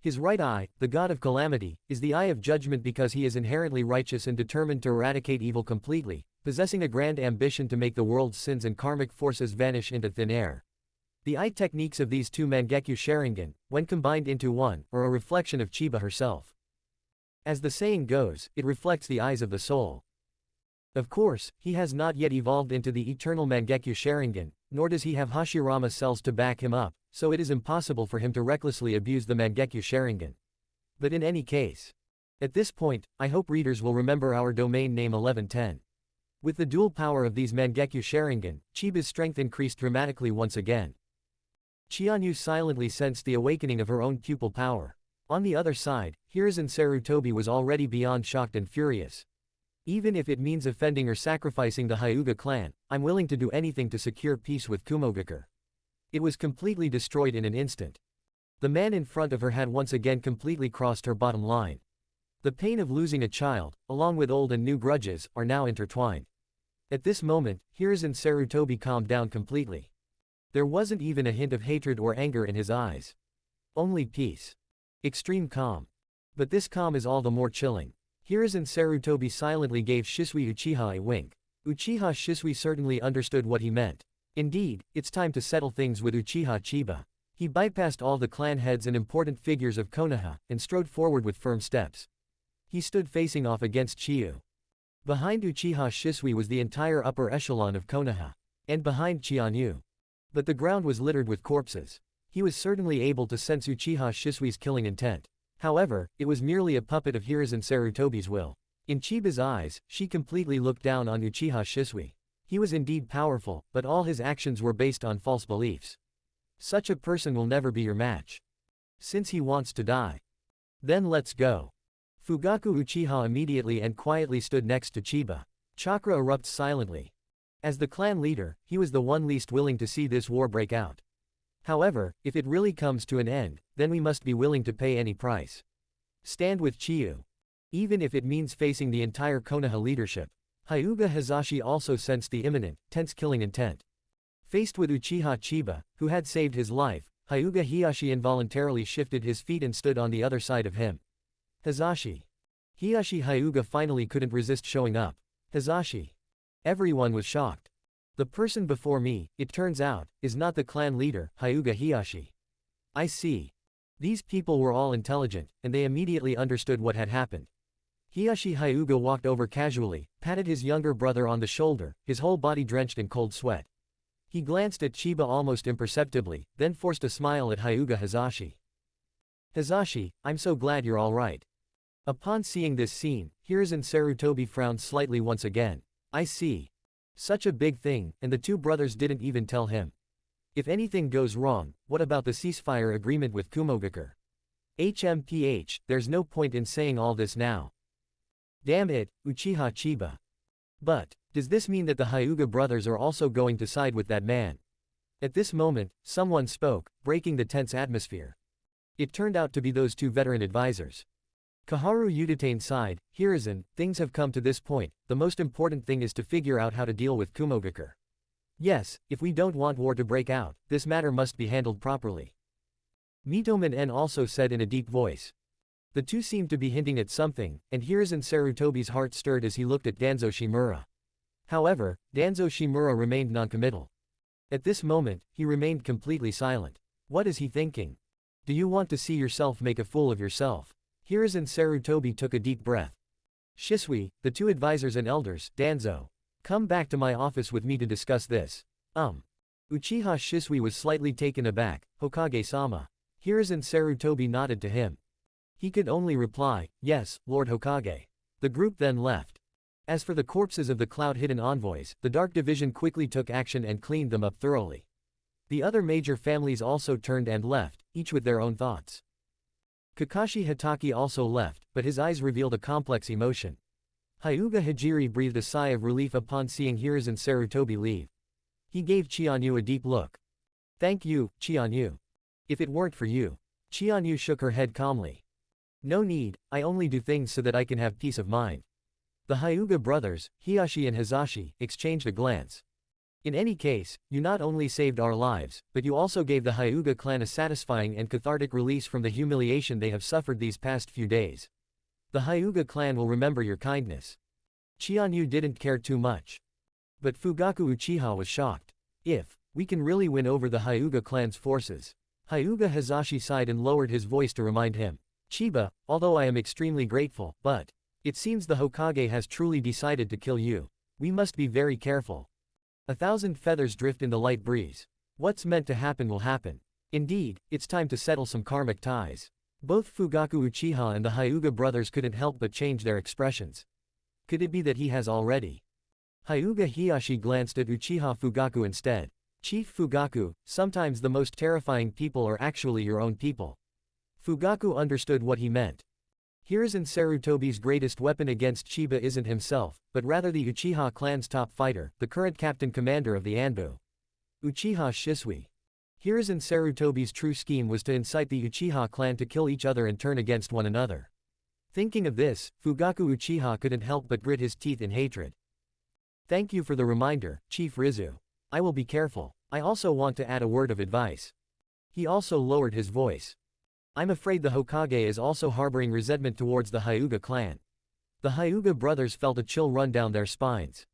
Speaker 2: His right eye, the God of Calamity, is the Eye of Judgment because he is inherently righteous and determined to eradicate evil completely, possessing a grand ambition to make the world's sins and karmic forces vanish into thin air. The eye techniques of these two Mangekyo Sharingan, when combined into one, are a reflection of Chiba herself. As the saying goes, it reflects the eyes of the soul. Of course, he has not yet evolved into the eternal Mangekyo Sharingan, nor does he have Hashirama cells to back him up, so it is impossible for him to recklessly abuse the Mangekyo Sharingan. But in any case, at this point, I hope readers will remember our domain name 1110. With the dual power of these Mangekyo Sharingan, Chiba's strength increased dramatically once again. Chianyu silently sensed the awakening of her own pupil power. On the other side, Hiruzen Sarutobi was already beyond shocked and furious. Even if it means offending or sacrificing the Hyuga clan, I'm willing to do anything to secure peace with Kumogakure. It was completely destroyed in an instant. The man in front of her had once again completely crossed her bottom line. The pain of losing a child, along with old and new grudges, are now intertwined. At this moment, Hiruzen Sarutobi calmed down completely. There wasn't even a hint of hatred or anger in his eyes. Only peace. Extreme calm. But this calm is all the more chilling. Hiruzen Sarutobi silently gave Shisui Uchiha a wink. Uchiha Shisui certainly understood what he meant. Indeed, it's time to settle things with Uchiha Chiba. He bypassed all the clan heads and important figures of Konoha, and strode forward with firm steps. He stood facing off against Chiyu. Behind Uchiha Shisui was the entire upper echelon of Konoha. And behind Chianyu. But the ground was littered with corpses. He was certainly able to sense Uchiha Shisui's killing intent. However, it was merely a puppet of Hiruzen Sarutobi's will. In Chiba's eyes, she completely looked down on Uchiha Shisui. He was indeed powerful, but all his actions were based on false beliefs. Such a person will never be your match. Since he wants to die. Then let's go. Fugaku Uchiha immediately and quietly stood next to Chiba. Chakra erupts silently. As the clan leader, he was the one least willing to see this war break out. However, if it really comes to an end, then we must be willing to pay any price. Stand with Chiyu. Even if it means facing the entire Konoha leadership. Hyuga Hazashi also sensed the imminent, tense killing intent. Faced with Uchiha Chiba, who had saved his life, Hyuga Hiyashi involuntarily shifted his feet and stood on the other side of him. Hizashi. Hiyashi Hyuga finally couldn't resist showing up. Hizashi. Everyone was shocked. The person before me, it turns out, is not the clan leader, Hyuga Hiyashi. I see. These people were all intelligent, and they immediately understood what had happened. Hiyashi Hyuga walked over casually, patted his younger brother on the shoulder, his whole body drenched in cold sweat. He glanced at Chiba almost imperceptibly, then forced a smile at Hyuga Hizashi. Hizashi, I'm so glad you're all right. Upon seeing this scene, Hiruzen Sarutobi frowned slightly once again. I see. Such a big thing, and the two brothers didn't even tell him. If anything goes wrong, what about the ceasefire agreement with Kumogakure? HMPH, there's no point in saying all this now. Damn it, Uchiha Chiba. But, does this mean that the Hyuga brothers are also going to side with that man? At this moment, someone spoke, breaking the tense atmosphere. It turned out to be those two veteran advisors. Kaharu Yuditane sighed. Hiruzen, things have come to this point, the most important thing is to figure out how to deal with Kumogakure. Yes, if we don't want war to break out, this matter must be handled properly. Mitomen N also said in a deep voice. The two seemed to be hinting at something, and Hiruzen Sarutobi's heart stirred as he looked at Danzo Shimura. However, Danzo Shimura remained noncommittal. At this moment, he remained completely silent. What is he thinking? Do you want to see yourself make a fool of yourself? Hiruzen Sarutobi took a deep breath. Shisui, the two advisors and elders, Danzo. Come back to my office with me to discuss this. Uchiha Shisui was slightly taken aback. Hokage-sama. Hiruzen Sarutobi nodded to him. He could only reply, yes, Lord Hokage. The group then left. As for the corpses of the cloud-hidden envoys, the Dark Division quickly took action and cleaned them up thoroughly. The other major families also turned and left, each with their own thoughts. Kakashi Hatake also left, but his eyes revealed a complex emotion. Hyuga Hijiri breathed a sigh of relief upon seeing Hiruzen Sarutobi leave. He gave Chianyu a deep look. Thank you, Chianyu. If it weren't for you. Chianyu shook her head calmly. No need, I only do things so that I can have peace of mind. The Hyuga brothers, Hiyashi and Hizashi, exchanged a glance. In any case, you not only saved our lives, but you also gave the Hyuga clan a satisfying and cathartic release from the humiliation they have suffered these past few days. The Hyuga clan will remember your kindness. Chianyu didn't care too much. But Fugaku Uchiha was shocked. If we can really win over the Hyuga clan's forces. Hyuga Hizashi sighed and lowered his voice to remind him. Chiba, although I am extremely grateful, but it seems the Hokage has truly decided to kill you. We must be very careful. 1,000 feathers drift in the light breeze. What's meant to happen will happen. Indeed, it's time to settle some karmic ties. Both Fugaku Uchiha and the Hyuga brothers couldn't help but change their expressions. Could it be that he has already? Hyuga Hiyashi glanced at Uchiha Fugaku instead. Chief Fugaku, sometimes the most terrifying people are actually your own people. Fugaku understood what he meant. Hiruzen Sarutobi's greatest weapon against Chiba isn't himself, but rather the Uchiha clan's top fighter, the current captain commander of the Anbu. Uchiha Shisui. Hiruzen Sarutobi's true scheme was to incite the Uchiha clan to kill each other and turn against one another. Thinking of this, Fugaku Uchiha couldn't help but grit his teeth in hatred. Thank you for the reminder, Chief Rizu. I will be careful. I also want to add a word of advice. He also lowered his voice. I'm afraid the Hokage is also harboring resentment towards the Hyuga clan. The Hyuga brothers felt a chill run down their spines.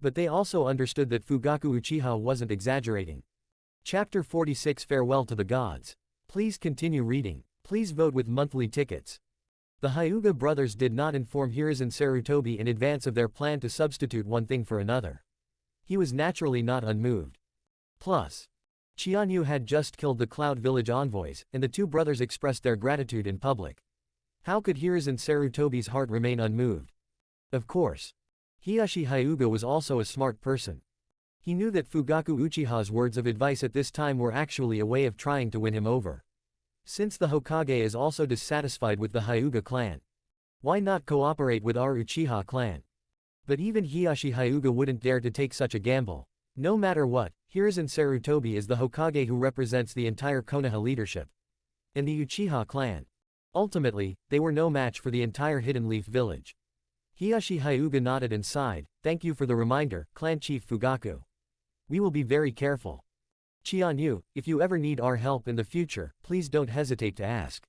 Speaker 2: But they also understood that Fugaku Uchiha wasn't exaggerating. Chapter 46 Farewell to the Gods. Please continue reading. Please vote with monthly tickets. The Hyuga brothers did not inform Hiruzen Sarutobi in advance of their plan to substitute one thing for another. He was naturally not unmoved. Plus, Chianyu had just killed the Cloud Village envoys, and the two brothers expressed their gratitude in public. How could Hiruzen Sarutobi's heart remain unmoved? Of course. Hiyashi Hyuga was also a smart person. He knew that Fugaku Uchiha's words of advice at this time were actually a way of trying to win him over. Since the Hokage is also dissatisfied with the Hyuga clan, why not cooperate with our Uchiha clan? But even Hiyashi Hyuga wouldn't dare to take such a gamble. No matter what, Hiruzen Sarutobi is the Hokage who represents the entire Konoha leadership. And the Uchiha clan. Ultimately, they were no match for the entire Hidden Leaf village. Hiyashi Hyuga nodded and sighed. Thank you for the reminder, Clan Chief Fugaku. We will be very careful. Qianyu, if you ever need our help in the future, please don't hesitate to ask.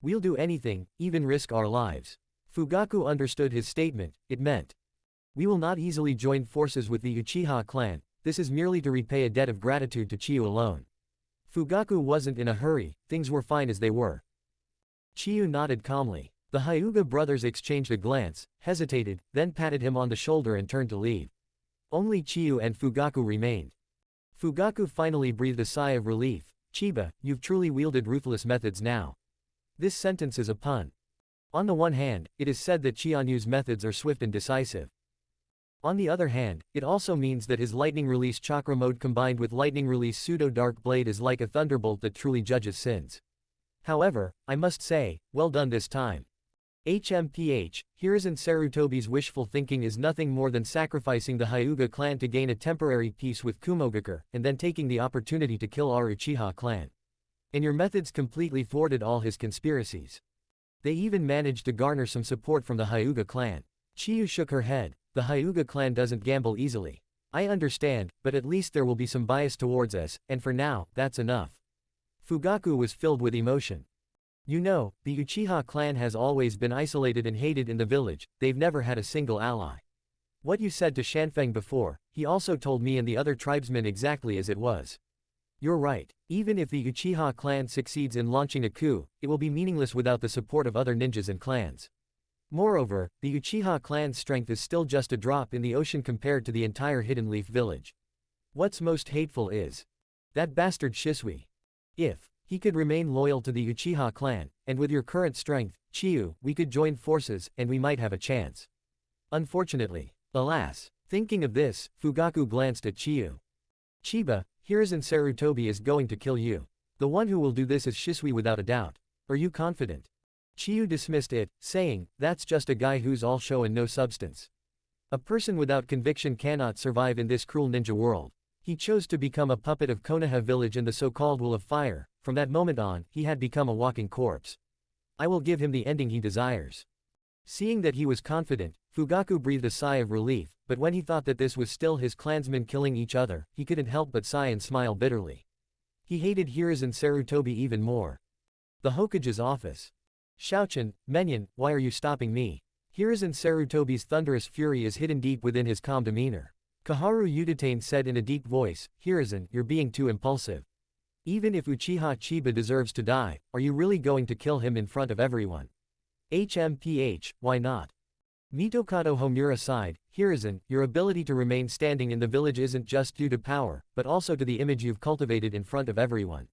Speaker 2: We'll do anything, even risk our lives. Fugaku understood his statement. It meant, we will not easily join forces with the Uchiha clan, this is merely to repay a debt of gratitude to Chiyu alone. Fugaku wasn't in a hurry, things were fine as they were. Chiyu nodded calmly. The Hyuga brothers exchanged a glance, hesitated, then patted him on the shoulder and turned to leave. Only Chiyu and Fugaku remained. Fugaku finally breathed a sigh of relief. Chiba, you've truly wielded ruthless methods now. This sentence is a pun. On the one hand, it is said that Qianyu's methods are swift and decisive. On the other hand, it also means that his lightning release chakra mode combined with lightning release pseudo dark blade is like a thunderbolt that truly judges sins. However, I must say, well done this time. HMPH, Hiruzen Sarutobi's wishful thinking is nothing more than sacrificing the Hyuga clan to gain a temporary peace with Kumogakure, and then taking the opportunity to kill our Uchiha clan. And your methods completely thwarted all his conspiracies. They even managed to garner some support from the Hyuga clan. Chiyu shook her head. The Hyuga clan doesn't gamble easily. I understand, but at least there will be some bias towards us, and for now, that's enough. Fugaku was filled with emotion. You know, the Uchiha clan has always been isolated and hated in the village, they've never had a single ally. What you said to Shanfeng before, he also told me and the other tribesmen exactly as it was. You're right, even if the Uchiha clan succeeds in launching a coup, it will be meaningless without the support of other ninjas and clans. Moreover, the Uchiha clan's strength is still just a drop in the ocean compared to the entire Hidden Leaf village. What's most hateful is that bastard Shisui. If he could remain loyal to the Uchiha clan, and with your current strength, Chiyu, we could join forces, and we might have a chance. Unfortunately. Alas. Thinking of this, Fugaku glanced at Chiyu. Chiba, Hiruzen Sarutobi is going to kill you. The one who will do this is Shisui without a doubt. Are you confident? Chiyu dismissed it, saying, that's just a guy who's all show and no substance. A person without conviction cannot survive in this cruel ninja world. He chose to become a puppet of Konoha village and the so-called Will of Fire. From that moment on, he had become a walking corpse. I will give him the ending he desires. Seeing that he was confident, Fugaku breathed a sigh of relief, but when he thought that this was still his clansmen killing each other, he couldn't help but sigh and smile bitterly. He hated Hiruzen Sarutobi even more. The Hokage's office. Shaochan, Menyon, why are you stopping me? Hiruzen Sarutobi's thunderous fury is hidden deep within his calm demeanor. Kaharu Uditane said in a deep voice, Hiruzen, you're being too impulsive. Even if Uchiha Chiba deserves to die, are you really going to kill him in front of everyone? HMPH, why not? Mitokado Homura sighed, Hiruzen, your ability to remain standing in the village isn't just due to power, but also to the image you've cultivated in front of everyone.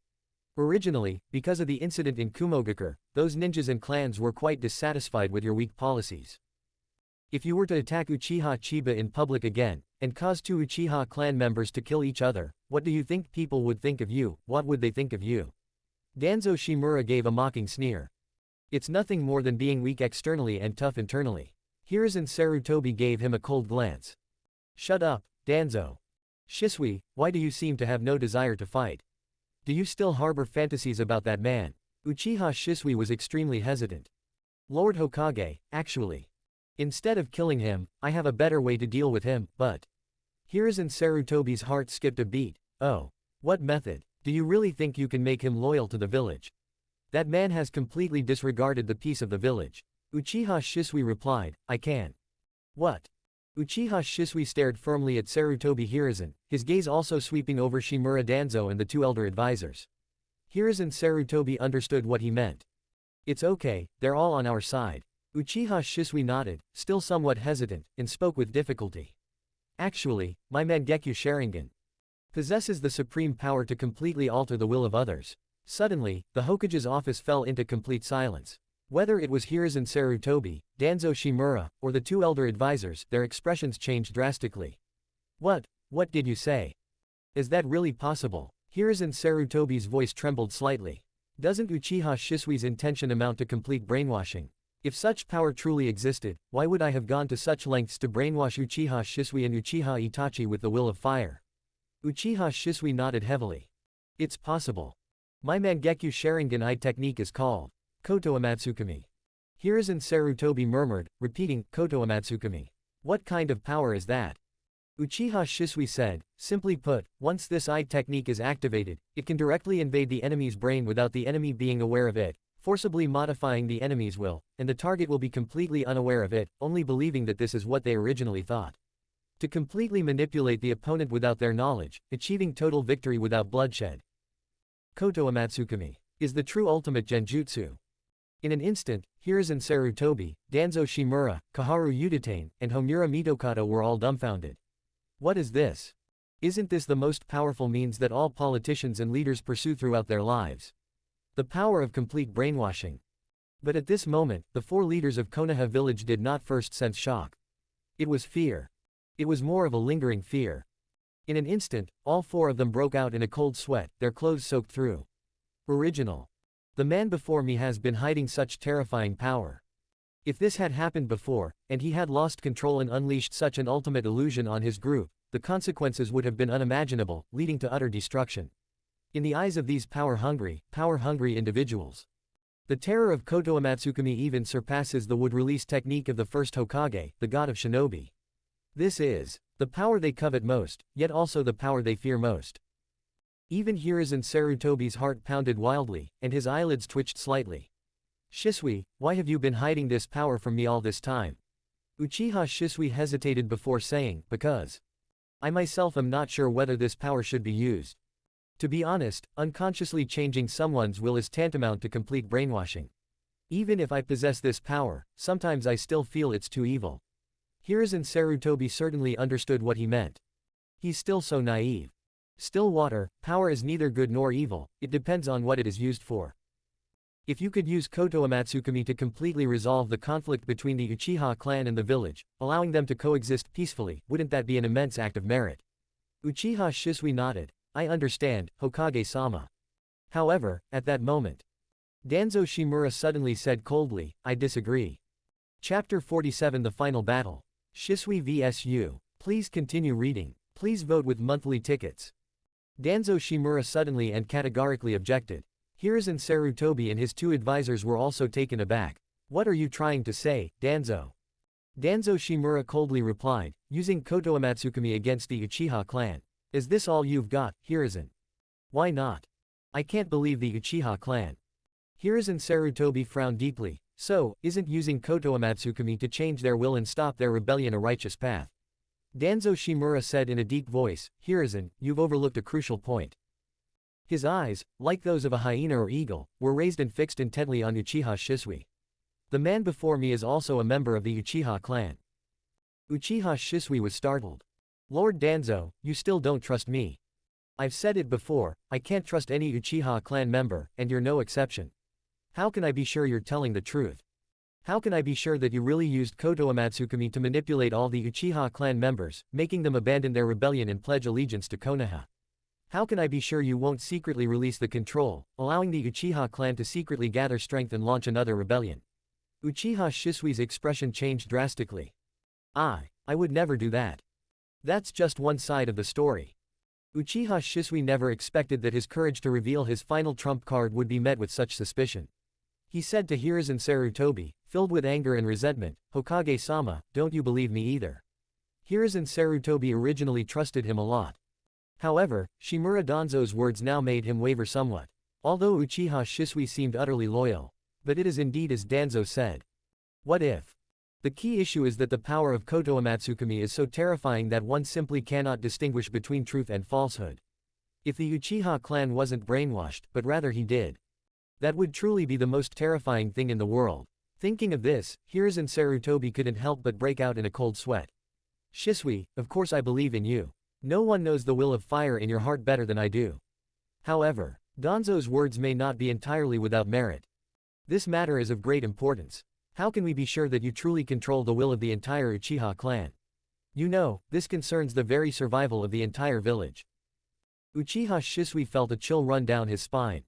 Speaker 2: Originally, because of the incident in Kumogakure, those ninjas and clans were quite dissatisfied with your weak policies. If you were to attack Uchiha Chiba in public again, and cause two Uchiha clan members to kill each other, what do you think people would think of you? What would they think of you? Danzo Shimura gave a mocking sneer. It's nothing more than being weak externally and tough internally. Hiruzen Sarutobi gave him a cold glance. Shut up, Danzo. Shisui, why do you seem to have no desire to fight? Do you still harbor fantasies about that man? Uchiha Shisui was extremely hesitant. Lord Hokage, actually. Instead of killing him, I have a better way to deal with him, but... Hiruzen Sarutobi's heart skipped a beat. Oh. What method? Do you really think you can make him loyal to the village? That man has completely disregarded the peace of the village. Uchiha Shisui replied, I can. What? Uchiha Shisui stared firmly at Sarutobi Hiruzen, his gaze also sweeping over Shimura Danzo and the two elder advisors. Hiruzen Sarutobi understood what he meant. It's okay, they're all on our side. Uchiha Shisui nodded, still somewhat hesitant, and spoke with difficulty. Actually, my Mangekyo Sharingan possesses the supreme power to completely alter the will of others. Suddenly, the Hokage's office fell into complete silence. Whether it was Hiruzen Sarutobi, Danzo Shimura, or the two elder advisors, their expressions changed drastically. What did you say? Is that really possible? Hiruzen Sarutobi's voice trembled slightly. Doesn't Uchiha Shisui's intention amount to complete brainwashing? If such power truly existed, why would I have gone to such lengths to brainwash Uchiha Shisui and Uchiha Itachi with the will of fire? Uchiha Shisui nodded heavily. It's possible. My Mangekyo Sharingan technique is called Koto Amatsukami. Hiruzen Sarutobi murmured, repeating, Koto Amatsukami. What kind of power is that? Uchiha Shisui said, simply put, once this eye technique is activated, it can directly invade the enemy's brain without the enemy being aware of it, forcibly modifying the enemy's will, and the target will be completely unaware of it, only believing that this is what they originally thought. To completely manipulate the opponent without their knowledge, achieving total victory without bloodshed. Koto Amatsukami is the true ultimate genjutsu. In an instant, Hiruzen Sarutobi, Danzo Shimura, Kaharu Udatane, and Homura Mitokata were all dumbfounded. What is this? Isn't this the most powerful means that all politicians and leaders pursue throughout their lives? The power of complete brainwashing. But at this moment, the four leaders of Konoha village did not first sense shock. It was fear. It was more of a lingering fear. In an instant, all four of them broke out in a cold sweat, their clothes soaked through. Original. The man before me has been hiding such terrifying power. If this had happened before, and he had lost control and unleashed such an ultimate illusion on his group, the consequences would have been unimaginable, leading to utter destruction. In the eyes of these power-hungry individuals, the terror of Koto Amatsukami even surpasses the wood-release technique of the first Hokage, the god of shinobi. This is the power they covet most, yet also the power they fear most. Even Hiruzen Sarutobi's heart pounded wildly, and his eyelids twitched slightly. Shisui, why have you been hiding this power from me all this time? Uchiha Shisui hesitated before saying, because I myself am not sure whether this power should be used. To be honest, unconsciously changing someone's will is tantamount to complete brainwashing. Even if I possess this power, sometimes I still feel it's too evil. Hiruzen Sarutobi certainly understood what he meant. He's still so naive. Still water, power is neither good nor evil, it depends on what it is used for. If you could use Koto Amatsukami to completely resolve the conflict between the Uchiha clan and the village, allowing them to coexist peacefully, wouldn't that be an immense act of merit? Uchiha Shisui nodded. I understand, Hokage-sama. However, at that moment, Danzo Shimura suddenly said coldly, I disagree. Chapter 47 The Final Battle. Shisui vs U. Please continue reading. Please vote with monthly tickets. Danzo Shimura suddenly and categorically objected. Hiruzen Sarutobi and his two advisors were also taken aback. What are you trying to say, Danzo? Danzo Shimura coldly replied, using Koto Amatsukami against the Uchiha clan. Is this all you've got, Hiruzen? Why not? I can't believe the Uchiha clan. Hiruzen Sarutobi frowned deeply. So, isn't using Koto Amatsukami to change their will and stop their rebellion a righteous path? Danzo Shimura said in a deep voice, Hiruzen, you've overlooked a crucial point. His eyes, like those of a hyena or eagle, were raised and fixed intently on Uchiha Shisui. The man before me is also a member of the Uchiha clan. Uchiha Shisui was startled. Lord Danzo, you still don't trust me. I've said it before, I can't trust any Uchiha clan member, and you're no exception. How can I be sure you're telling the truth? How can I be sure that you really used Koto Amatsukami to manipulate all the Uchiha clan members, making them abandon their rebellion and pledge allegiance to Konoha? How can I be sure you won't secretly release the control, allowing the Uchiha clan to secretly gather strength and launch another rebellion? Uchiha Shisui's expression changed drastically. I would never do that. That's just one side of the story. Uchiha Shisui never expected that his courage to reveal his final trump card would be met with such suspicion. He said to Hiruzen Sarutobi, filled with anger and resentment, Hokage-sama, don't you believe me either? Hiruzen Sarutobi originally trusted him a lot. However, Shimura Danzo's words now made him waver somewhat. Although Uchiha Shisui seemed utterly loyal. But it is indeed as Danzo said. What if? The key issue is that the power of Koto Amatsukami is so terrifying that one simply cannot distinguish between truth and falsehood. If the Uchiha clan wasn't brainwashed, but rather he did, that would truly be the most terrifying thing in the world. Thinking of this, Hiruzen Sarutobi couldn't help but break out in a cold sweat. Shisui, of course I believe in you. No one knows the will of fire in your heart better than I do. However, Danzo's words may not be entirely without merit. This matter is of great importance. How can we be sure that you truly control the will of the entire Uchiha clan? You know, this concerns the very survival of the entire village. Uchiha Shisui felt a chill run down his spine.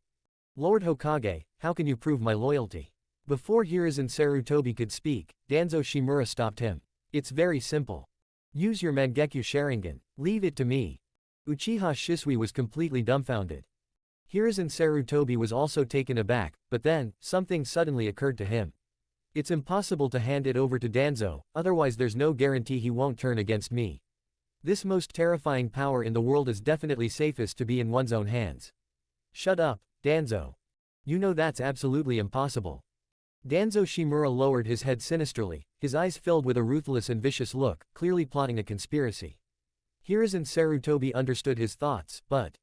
Speaker 2: Lord Hokage, how can you prove my loyalty? Before Hiruzen Sarutobi could speak, Danzo Shimura stopped him. It's very simple. Use your Mangekyo Sharingan. Leave it to me. Uchiha Shisui was completely dumbfounded. Hiruzen Sarutobi was also taken aback, but then, something suddenly occurred to him. It's impossible to hand it over to Danzo, otherwise there's no guarantee he won't turn against me. This most terrifying power in the world is definitely safest to be in one's own hands. Shut up, Danzo. You know that's absolutely impossible. Danzo Shimura lowered his head sinisterly, his eyes filled with a ruthless and vicious look, clearly plotting a conspiracy. Hiruzen Sarutobi understood his thoughts, but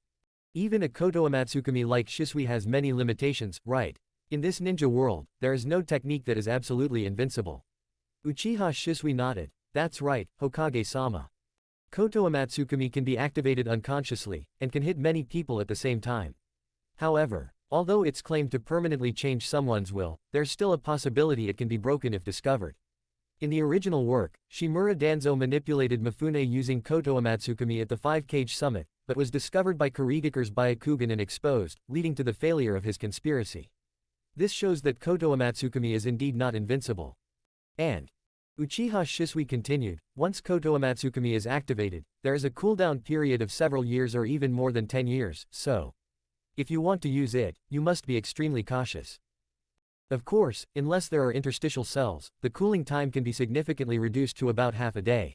Speaker 2: even a Koto Amatsukami like Shisui has many limitations, right? In this ninja world, there is no technique that is absolutely invincible. Uchiha Shisui nodded. That's right, Hokage-sama. Koto Amatsukami can be activated unconsciously, and can hit many people at the same time. However, although it's claimed to permanently change someone's will, there's still a possibility it can be broken if discovered. In the original work, Shimura Danzo manipulated Mifune using Koto Amatsukami at the 5-cage summit, but was discovered by Kurigaku's Byakugan and exposed, leading to the failure of his conspiracy. This shows that Koto Amatsukami is indeed not invincible. And Uchiha Shisui continued, once Koto Amatsukami is activated, there is a cooldown period of several years or even more than 10 years, so if you want to use it, you must be extremely cautious. Of course, unless there are interstitial cells, the cooling time can be significantly reduced to about half a day.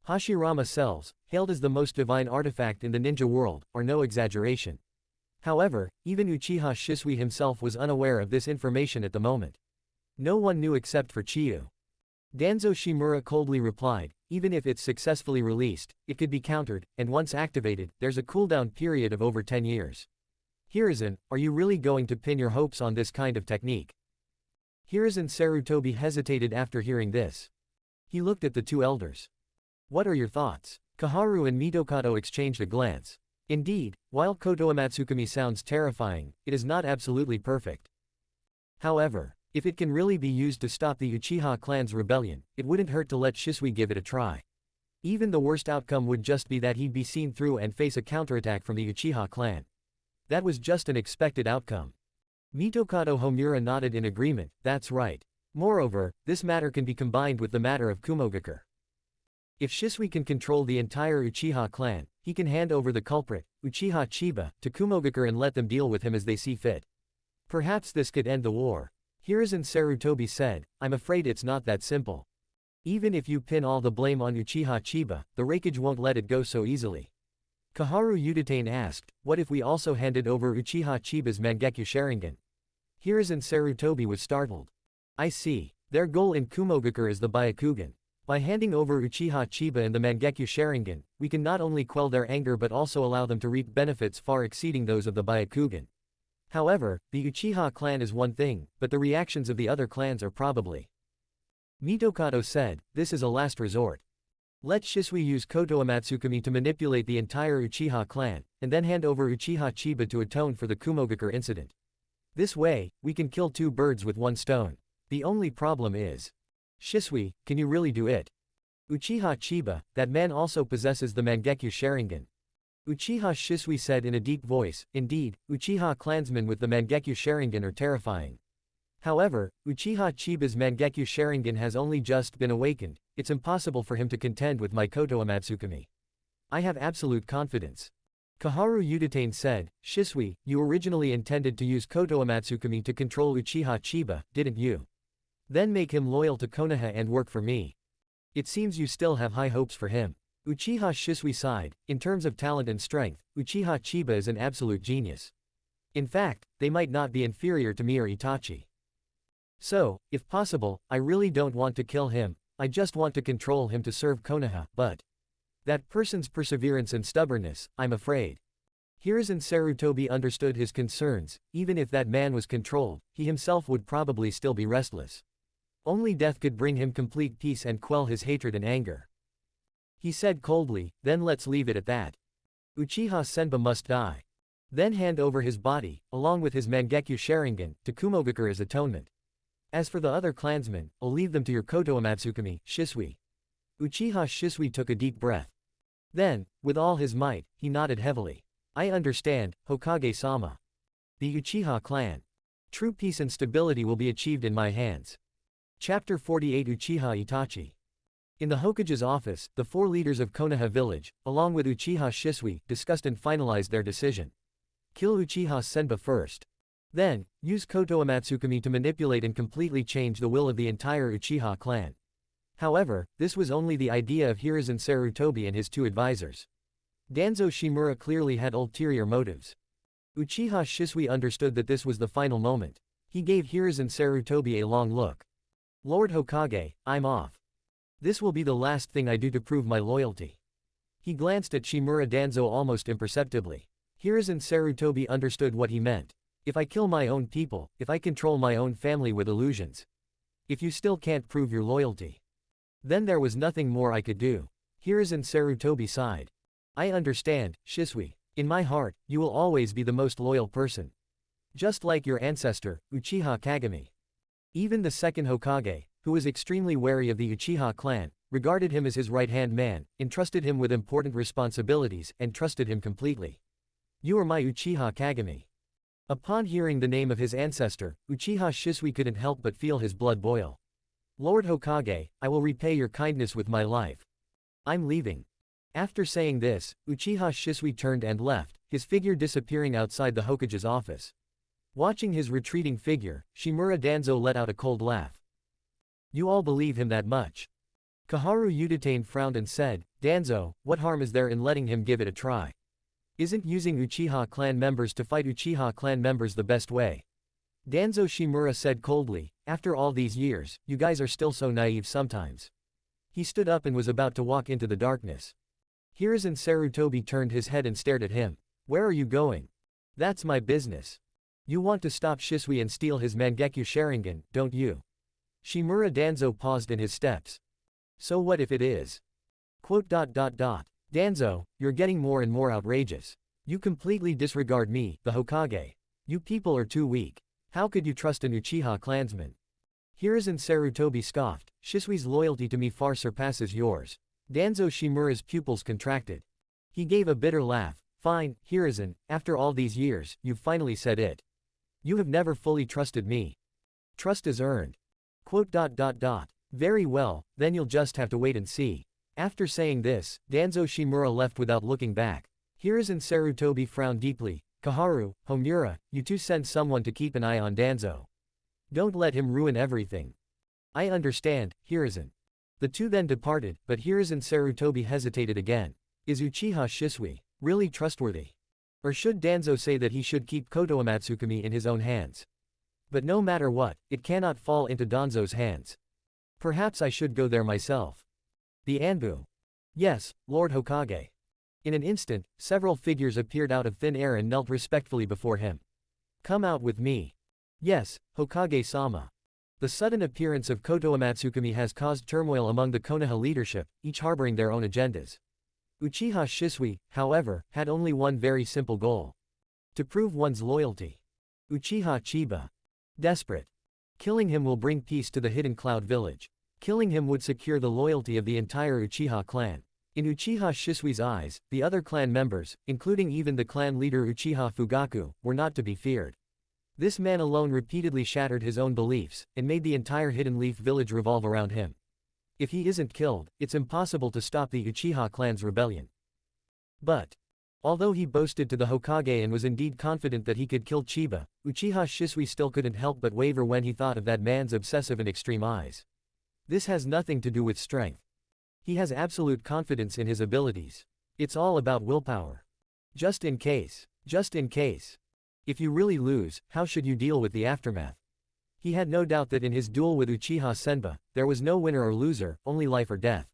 Speaker 2: Hashirama cells, hailed as the most divine artifact in the ninja world, are no exaggeration. However, even Uchiha Shisui himself was unaware of this information at the moment. No one knew except for Chiyu. Danzo Shimura coldly replied, even if it's successfully released, it could be countered, and once activated, there's a cooldown period of over 10 years. Hiruzen, are you really going to pin your hopes on this kind of technique? Hiruzen Sarutobi hesitated after hearing this. He looked at the two elders. What are your thoughts? Kaharu and Mitokado exchanged a glance. Indeed, while Koto Amatsukami sounds terrifying, it is not absolutely perfect. However, if it can really be used to stop the Uchiha clan's rebellion, it wouldn't hurt to let Shisui give it a try. Even the worst outcome would just be that he'd be seen through and face a counterattack from the Uchiha clan. That was just an expected outcome. Mitokado Homura nodded in agreement, that's right. Moreover, this matter can be combined with the matter of Kumogakur. If Shisui can control the entire Uchiha clan, he can hand over the culprit, Uchiha Chiba, to Kumogakur and let them deal with him as they see fit. Perhaps this could end the war. Hiruzen Sarutobi said, I'm afraid it's not that simple. Even if you pin all the blame on Uchiha Chiba, the Raikage won't let it go so easily. Kaharu Yuditane asked, what if we also handed over Uchiha Chiba's Mangekyo Sharingan? Hiruzen Sarutobi was startled. I see. Their goal in Kumogakur is the Byakugan. By handing over Uchiha Chiba and the Mangekyo Sharingan, we can not only quell their anger but also allow them to reap benefits far exceeding those of the Byakugan. However, the Uchiha clan is one thing, but the reactions of the other clans are probably. Mitokado said, this is a last resort. Let Shisui use Koto Amatsukami to manipulate the entire Uchiha clan, and then hand over Uchiha Chiba to atone for the Kumogakur incident. This way, we can kill two birds with one stone. The only problem is, Shisui, can you really do it? Uchiha Chiba, that man also possesses the Mangekyo Sharingan. Uchiha Shisui said in a deep voice, indeed, Uchiha clansmen with the Mangekyo Sharingan are terrifying. However, Uchiha Chiba's Mangekyo Sharingan has only just been awakened, it's impossible for him to contend with my Koto Amatsukami. I have absolute confidence. Kaharu Yuditane said, Shisui, you originally intended to use Koto Amatsukami to control Uchiha Chiba, didn't you? Then make him loyal to Konoha and work for me. It seems you still have high hopes for him. Uchiha Shisui sighed, in terms of talent and strength, Uchiha Chiba is an absolute genius. In fact, they might not be inferior to me or Itachi. So, if possible, I really don't want to kill him, I just want to control him to serve Konoha, but that person's perseverance and stubbornness, I'm afraid. Hiruzen Sarutobi understood his concerns, even if that man was controlled, he himself would probably still be restless. Only death could bring him complete peace and quell his hatred and anger. He said coldly, then let's leave it at that. Uchiha Senba must die. Then hand over his body, along with his Mangekyo Sharingan, to Kumogakur as atonement. As for the other clansmen, I'll leave them to your Koto Amatsukami, Shisui. Uchiha Shisui took a deep breath. Then, with all his might, he nodded heavily. I understand, Hokage-sama. The Uchiha clan. True peace and stability will be achieved in my hands. Chapter 48 Uchiha Itachi. In the Hokage's office, the four leaders of Konoha village, along with Uchiha Shisui, discussed and finalized their decision. Kill Uchiha Senba first. Then, use Koto Amatsukami to manipulate and completely change the will of the entire Uchiha clan. However, this was only the idea of Hiruzen Sarutobi and his two advisors. Danzo Shimura clearly had ulterior motives. Uchiha Shisui understood that this was the final moment. He gave Hiruzen Sarutobi a long look. Lord Hokage, I'm off. This will be the last thing I do to prove my loyalty. He glanced at Shimura Danzo almost imperceptibly. Hiruzen Sarutobi understood what he meant. If I kill my own people, if I control my own family with illusions. If you still can't prove your loyalty. Then there was nothing more I could do. Hiruzen Sarutobi sighed. I understand, Shisui. In my heart, you will always be the most loyal person. Just like your ancestor, Uchiha Kagami. Even the second Hokage, who was extremely wary of the Uchiha clan, regarded him as his right-hand man, entrusted him with important responsibilities, and trusted him completely. You are my Uchiha Kagami. Upon hearing the name of his ancestor, Uchiha Shisui couldn't help but feel his blood boil. Lord Hokage, I will repay your kindness with my life. I'm leaving. After saying this, Uchiha Shisui turned and left, his figure disappearing outside the Hokage's office. Watching his retreating figure, Shimura Danzo let out a cold laugh. You all believe him that much? Kaharu Udatane frowned and said, Danzo, what harm is there in letting him give it a try? Isn't using Uchiha clan members to fight Uchiha clan members the best way? Danzo Shimura said coldly, after all these years, you guys are still so naive sometimes. He stood up and was about to walk into the darkness. Hiruzen Sarutobi turned his head and stared at him. Where are you going? That's my business. You want to stop Shisui and steal his Mangekyo Sharingan, don't you? Shimura Danzo paused in his steps. So what if it is? Danzo, you're getting more and more outrageous. You completely disregard me, the Hokage. You people are too weak. How could you trust an Uchiha clansman? Hiruzen Sarutobi scoffed, Shisui's loyalty to me far surpasses yours. Danzo Shimura's pupils contracted. He gave a bitter laugh. Fine, Hiruzen, after all these years, you've finally said it. You have never fully trusted me. Trust is earned. Very well, then you'll just have to wait and see. After saying this, Danzo Shimura left without looking back. Hiruzen Sarutobi frowned deeply. Kaharu, Homura, you two send someone to keep an eye on Danzo. Don't let him ruin everything. I understand, Hiruzen. The two then departed, but Hiruzen Sarutobi hesitated again. Is Uchiha Shisui really trustworthy? Or should Danzo say that he should keep Koto Amatsukami in his own hands? But no matter what, it cannot fall into Danzo's hands. Perhaps I should go there myself. The Anbu. Yes, Lord Hokage. In an instant, several figures appeared out of thin air and knelt respectfully before him. Come out with me. Yes, Hokage-sama. The sudden appearance of Koto Amatsukami has caused turmoil among the Konoha leadership, each harboring their own agendas. Uchiha Shisui, however, had only one very simple goal. To prove one's loyalty. Uchiha Chiba. Desperate. Killing him will bring peace to the Hidden Cloud Village. Killing him would secure the loyalty of the entire Uchiha clan. In Uchiha Shisui's eyes, the other clan members, including even the clan leader Uchiha Fugaku, were not to be feared. This man alone repeatedly shattered his own beliefs, and made the entire Hidden Leaf village revolve around him. If he isn't killed, it's impossible to stop the Uchiha clan's rebellion. But, although he boasted to the Hokage and was indeed confident that he could kill Chiba, Uchiha Shisui still couldn't help but waver when he thought of that man's obsessive and extreme eyes. This has nothing to do with strength. He has absolute confidence in his abilities. It's all about willpower. Just in case. Just in case. If you really lose, how should you deal with the aftermath? He had no doubt that in his duel with Uchiha Senba, there was no winner or loser, only life or death.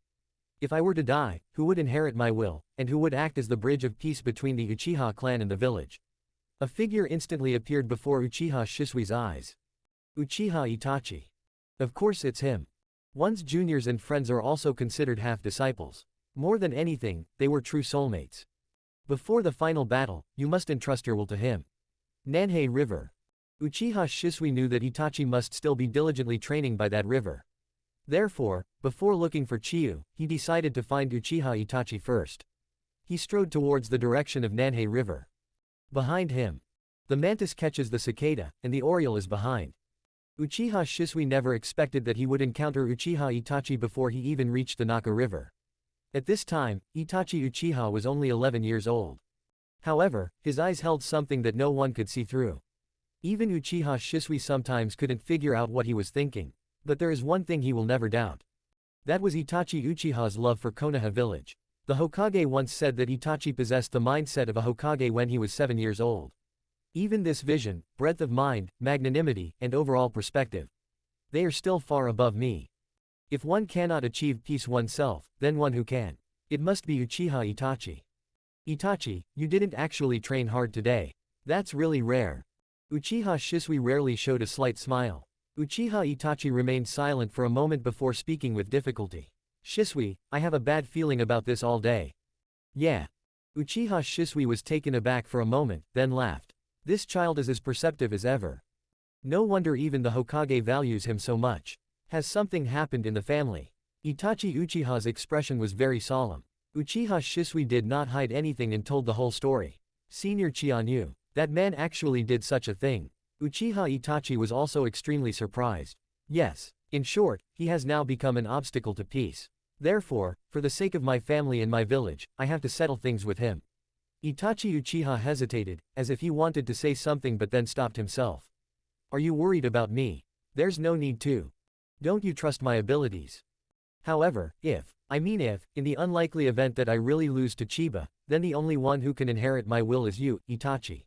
Speaker 2: If I were to die, who would inherit my will, and who would act as the bridge of peace between the Uchiha clan and the village? A figure instantly appeared before Uchiha Shisui's eyes. Uchiha Itachi. Of course it's him. One's juniors and friends are also considered half-disciples. More than anything, they were true soulmates. Before the final battle, you must entrust your will to him. Nanhei River. Uchiha Shisui knew that Itachi must still be diligently training by that river. Therefore, before looking for Chiyu, he decided to find Uchiha Itachi first. He strode towards the direction of Nanhei River. Behind him. The mantis catches the cicada, and the oriole is behind. Uchiha Shisui never expected that he would encounter Uchiha Itachi before he even reached the Naka River. At this time, Itachi Uchiha was only 11 years old. However, his eyes held something that no one could see through. Even Uchiha Shisui sometimes couldn't figure out what he was thinking. But there is one thing he will never doubt. That was Itachi Uchiha's love for Konoha village. The Hokage once said that Itachi possessed the mindset of a Hokage when he was 7 years old. Even this vision, breadth of mind, magnanimity, and overall perspective. They are still far above me. If one cannot achieve peace oneself, then one who can. It must be Uchiha Itachi. Itachi, you didn't actually train hard today. That's really rare. Uchiha Shisui rarely showed a slight smile. Uchiha Itachi remained silent for a moment before speaking with difficulty. Shisui, I have a bad feeling about this all day. Yeah. Uchiha Shisui was taken aback for a moment, then laughed. This child is as perceptive as ever. No wonder even the Hokage values him so much. Has something happened in the family? Itachi Uchiha's expression was very solemn. Uchiha Shisui did not hide anything and told the whole story. Senior Chianyu, that man actually did such a thing. Uchiha Itachi was also extremely surprised. Yes, in short, he has now become an obstacle to peace. Therefore, for the sake of my family and my village, I have to settle things with him. Itachi Uchiha hesitated, as if he wanted to say something but then stopped himself. Are you worried about me? There's no need to. Don't you trust my abilities? However, if, in the unlikely event that I really lose to Chiba, then the only one who can inherit my will is you, Itachi.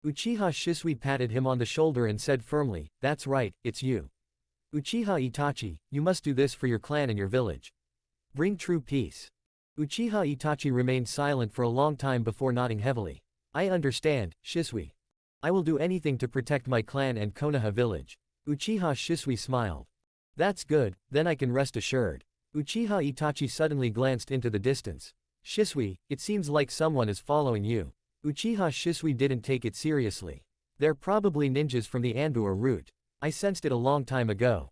Speaker 2: Uchiha Shisui patted him on the shoulder and said firmly, that's right, it's you. Uchiha Itachi, you must do this for your clan and your village. Bring true peace. Uchiha Itachi remained silent for a long time before nodding heavily. I understand, Shisui. I will do anything to protect my clan and Konoha village. Uchiha Shisui smiled. That's good, then I can rest assured. Uchiha Itachi suddenly glanced into the distance. Shisui, it seems like someone is following you. Uchiha Shisui didn't take it seriously. They're probably ninjas from the Anbuer route. I sensed it a long time ago.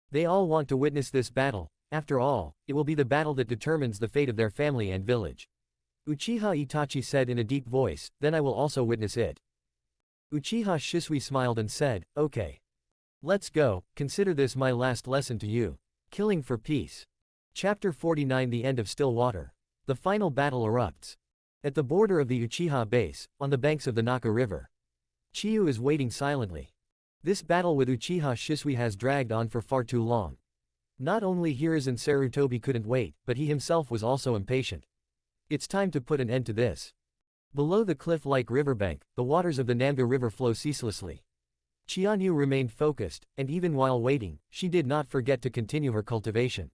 Speaker 2: They all want to witness this battle. After all, it will be the battle that determines the fate of their family and village. Uchiha Itachi said in a deep voice, then I will also witness it. Uchiha Shisui smiled and said, okay. Let's go, consider this my last lesson to you. Killing for peace. Chapter 49 The End of Still Water. The final battle erupts. At the border of the Uchiha base, on the banks of the Naka River. Chiyu is waiting silently. This battle with Uchiha Shisui has dragged on for far too long. Not only Hiruzen and Sarutobi couldn't wait, but he himself was also impatient. It's time to put an end to this. Below the cliff-like riverbank, the waters of the Nanga River flow ceaselessly. Chianyu remained focused, and even while waiting, she did not forget to continue her cultivation.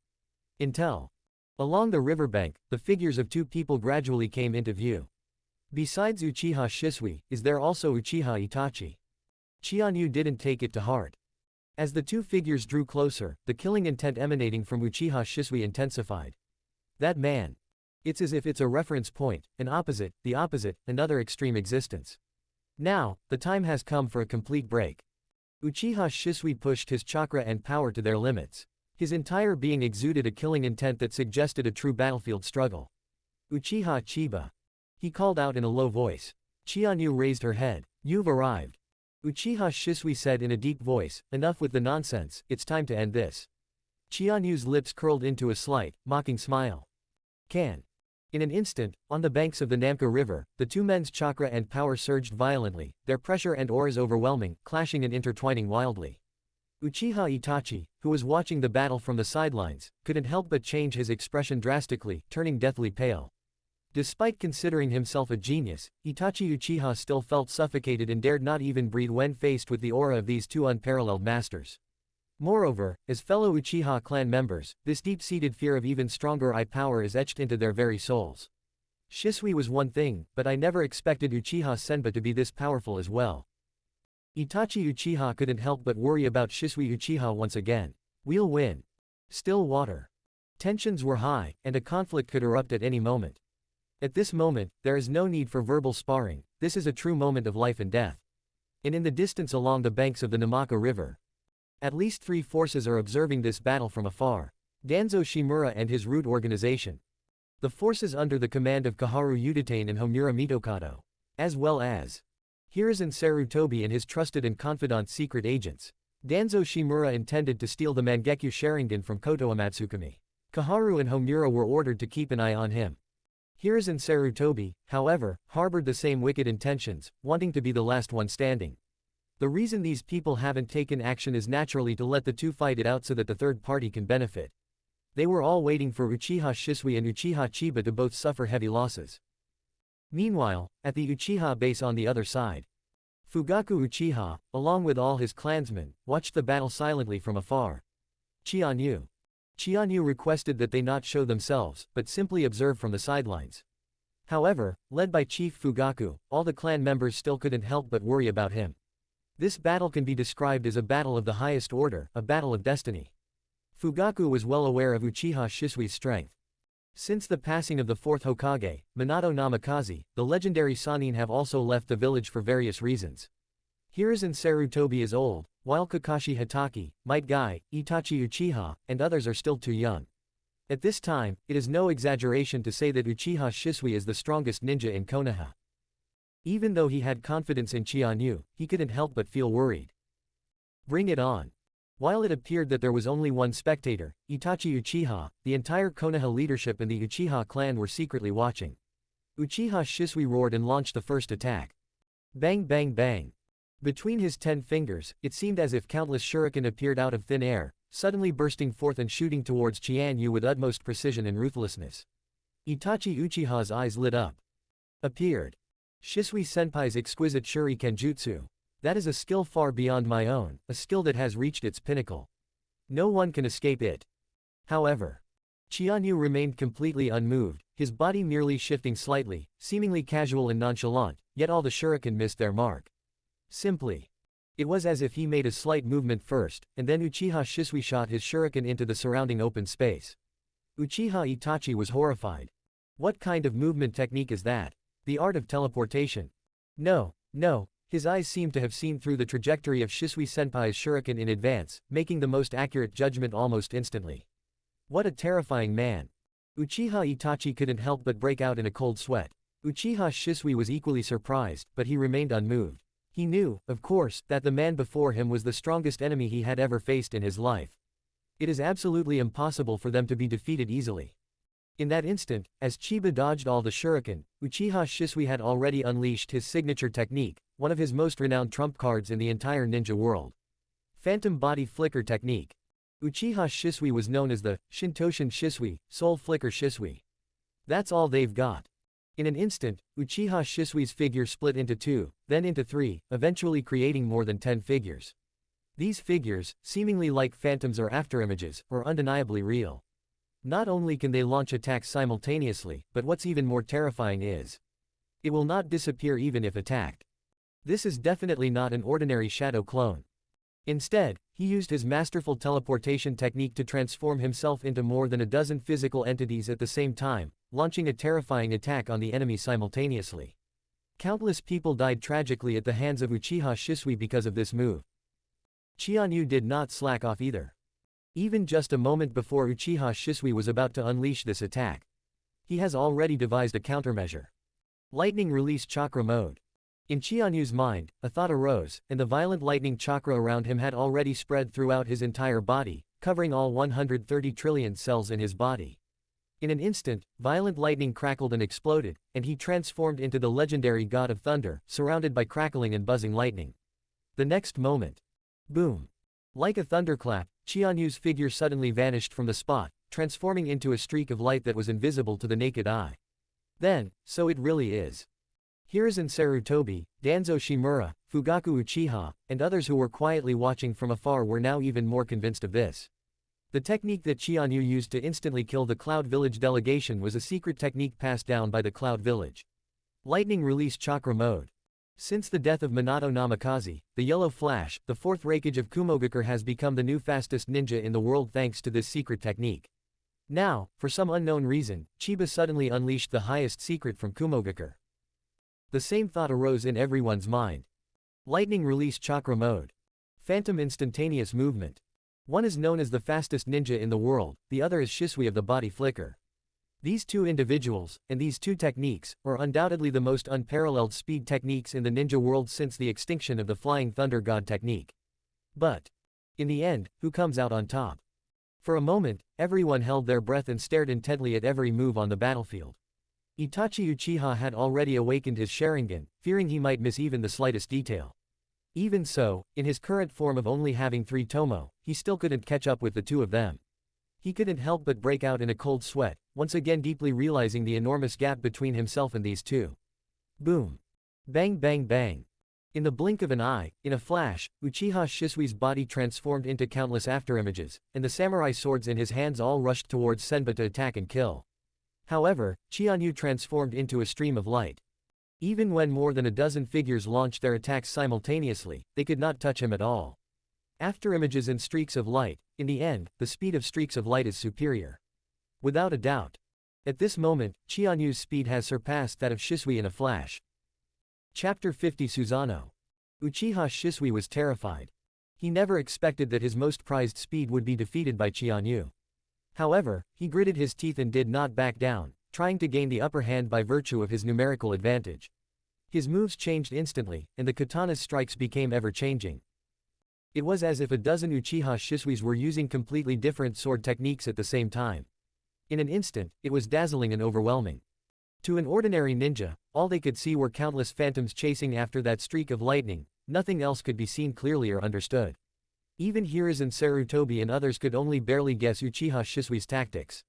Speaker 2: Along the riverbank, the figures of two people gradually came into view. Besides Uchiha Shisui, is there also Uchiha Itachi? Chianyu didn't take it to heart. As the two figures drew closer, the killing intent emanating from Uchiha Shisui intensified. That man. It's as if it's a reference point, an opposite, the opposite, another extreme existence. Now, the time has come for a complete break. Uchiha Shisui pushed his chakra and power to their limits. His entire being exuded a killing intent that suggested a true battlefield struggle. Uchiha Chiba. He called out in a low voice. Chianyu raised her head. You've arrived. Uchiha Shisui said in a deep voice, enough with the nonsense, it's time to end this. Chianyu's lips curled into a slight, mocking smile. In an instant, on the banks of the Namka River, the two men's chakra and power surged violently, their pressure and auras overwhelming, clashing and intertwining wildly. Uchiha Itachi, who was watching the battle from the sidelines, couldn't help but change his expression drastically, turning deathly pale. Despite considering himself a genius, Itachi Uchiha still felt suffocated and dared not even breathe when faced with the aura of these two unparalleled masters. Moreover, as fellow Uchiha clan members, this deep-seated fear of even stronger eye power is etched into their very souls. Shisui was one thing, but I never expected Uchiha Senba to be this powerful as well. Itachi Uchiha couldn't help but worry about Shisui Uchiha once again. We'll win. Still water. Tensions were high, and a conflict could erupt at any moment. At this moment, there is no need for verbal sparring, this is a true moment of life and death. And in the distance along the banks of the Namaka River, at least 3 forces are observing this battle from afar. Danzo Shimura and his root organization. The forces under the command of Kaharu Uditane and Homura Mitokado. As well as Hiruzen Sarutobi and his trusted and confidant secret agents. Danzo Shimura intended to steal the Mangekyo Sharingan from Koto Amatsukami. Kaharu and Homura were ordered to keep an eye on him. Hiruzen Sarutobi, however, harbored the same wicked intentions, wanting to be the last one standing. The reason these people haven't taken action is naturally to let the two fight it out so that the third party can benefit. They were all waiting for Uchiha Shisui and Uchiha Chiba to both suffer heavy losses. Meanwhile, at the Uchiha base on the other side, Fugaku Uchiha, along with all his clansmen, watched the battle silently from afar. Chianyu requested that they not show themselves, but simply observe from the sidelines. However, led by Chief Fugaku, all the clan members still couldn't help but worry about him. This battle can be described as a battle of the highest order, a battle of destiny. Fugaku was well aware of Uchiha Shisui's strength. Since the passing of the fourth Hokage, Minato Namikaze, the legendary Sannin have also left the village for various reasons. Hiruzen Sarutobi is old, while Kakashi Hatake, Might Guy, Itachi Uchiha, and others are still too young. At this time, it is no exaggeration to say that Uchiha Shisui is the strongest ninja in Konoha. Even though he had confidence in Chianyu, he couldn't help but feel worried. Bring it on. While it appeared that there was only one spectator, Itachi Uchiha, the entire Konoha leadership and the Uchiha clan were secretly watching. Uchiha Shisui roared and launched the first attack. Bang bang bang. Between his 10 fingers, it seemed as if countless shuriken appeared out of thin air, suddenly bursting forth and shooting towards Chianyu with utmost precision and ruthlessness. Itachi Uchiha's eyes lit up. Appeared. Shisui Senpai's exquisite shuriken jutsu. That is a skill far beyond my own, a skill that has reached its pinnacle. No one can escape it. However, Chianyu remained completely unmoved, his body merely shifting slightly, seemingly casual and nonchalant, yet all the shuriken missed their mark. Simply. It was as if he made a slight movement first, and then Uchiha Shisui shot his shuriken into the surrounding open space. Uchiha Itachi was horrified. What kind of movement technique is that? The art of teleportation. No. His eyes seemed to have seen through the trajectory of Shisui Senpai's shuriken in advance, making the most accurate judgment almost instantly. What a terrifying man. Uchiha Itachi couldn't help but break out in a cold sweat. Uchiha Shisui was equally surprised, but he remained unmoved. He knew, of course, that the man before him was the strongest enemy he had ever faced in his life. It is absolutely impossible for them to be defeated easily. In that instant, as Chiba dodged all the shuriken, Uchiha Shisui had already unleashed his signature technique, one of his most renowned trump cards in the entire ninja world. Phantom Body Flicker Technique. Uchiha Shisui was known as the Shintoshin Shisui, Soul Flicker Shisui. That's all they've got. In an instant, Uchiha Shisui's figure split into 2, then into 3, eventually creating more than 10 figures. These figures, seemingly like phantoms or afterimages, are undeniably real. Not only can they launch attacks simultaneously, but what's even more terrifying is, it will not disappear even if attacked. This is definitely not an ordinary shadow clone. Instead, he used his masterful teleportation technique to transform himself into more than a dozen physical entities at the same time, launching a terrifying attack on the enemy simultaneously. Countless people died tragically at the hands of Uchiha Shisui because of this move. Chianyu did not slack off either. Even just a moment before Uchiha Shisui was about to unleash this attack, he has already devised a countermeasure. Lightning Release Chakra Mode. In Chianyu's mind, a thought arose, and the violent lightning chakra around him had already spread throughout his entire body, covering all 130 trillion cells in his body. In an instant, violent lightning crackled and exploded, and he transformed into the legendary God of Thunder, surrounded by crackling and buzzing lightning. The next moment, boom! Like a thunderclap, Chianyu's figure suddenly vanished from the spot, transforming into a streak of light that was invisible to the naked eye. Then, so it really is. Hiruzen Sarutobi, Danzo Shimura, Fugaku Uchiha, and others who were quietly watching from afar were now even more convinced of this. The technique that Chianyu used to instantly kill the Cloud Village delegation was a secret technique passed down by the Cloud Village. Lightning Release Chakra Mode. Since the death of Minato Namikaze, the Yellow Flash, the fourth Raikage of Kumogakure has become the new fastest ninja in the world thanks to this secret technique. Now, for some unknown reason, Chiba suddenly unleashed the highest secret from Kumogakure. The same thought arose in everyone's mind. Lightning Release Chakra Mode. Phantom Instantaneous Movement. One is known as the fastest ninja in the world, the other is Shisui of the Body Flicker. These two individuals, and these two techniques, are undoubtedly the most unparalleled speed techniques in the ninja world since the extinction of the Flying Thunder God technique. But, in the end, who comes out on top? For a moment, everyone held their breath and stared intently at every move on the battlefield. Itachi Uchiha had already awakened his Sharingan, fearing he might miss even the slightest detail. Even so, in his current form of only having 3 tomo, he still couldn't catch up with the two of them. He couldn't help but break out in a cold sweat, once again deeply realizing the enormous gap between himself and these two. Boom. Bang bang bang. In the blink of an eye, in a flash, Uchiha Shisui's body transformed into countless afterimages, and the samurai swords in his hands all rushed towards Senba to attack and kill. However, Chianyu transformed into a stream of light. Even when more than a dozen figures launched their attacks simultaneously, they could not touch him at all. Afterimages and streaks of light, in the end, the speed of streaks of light is superior. Without a doubt. At this moment, Chianyu's speed has surpassed that of Shisui in a flash. Chapter 50 Susanoo. Uchiha Shisui was terrified. He never expected that his most prized speed would be defeated by Chianyu. However, he gritted his teeth and did not back down, trying to gain the upper hand by virtue of his numerical advantage. His moves changed instantly, and the katana's strikes became ever-changing. It was as if a dozen Uchiha Shisuis were using completely different sword techniques at the same time. In an instant, it was dazzling and overwhelming. To an ordinary ninja, all they could see were countless phantoms chasing after that streak of lightning, nothing else could be seen clearly or understood. Even Hiruzen Sarutobi and others could only barely guess Uchiha Shisui's tactics.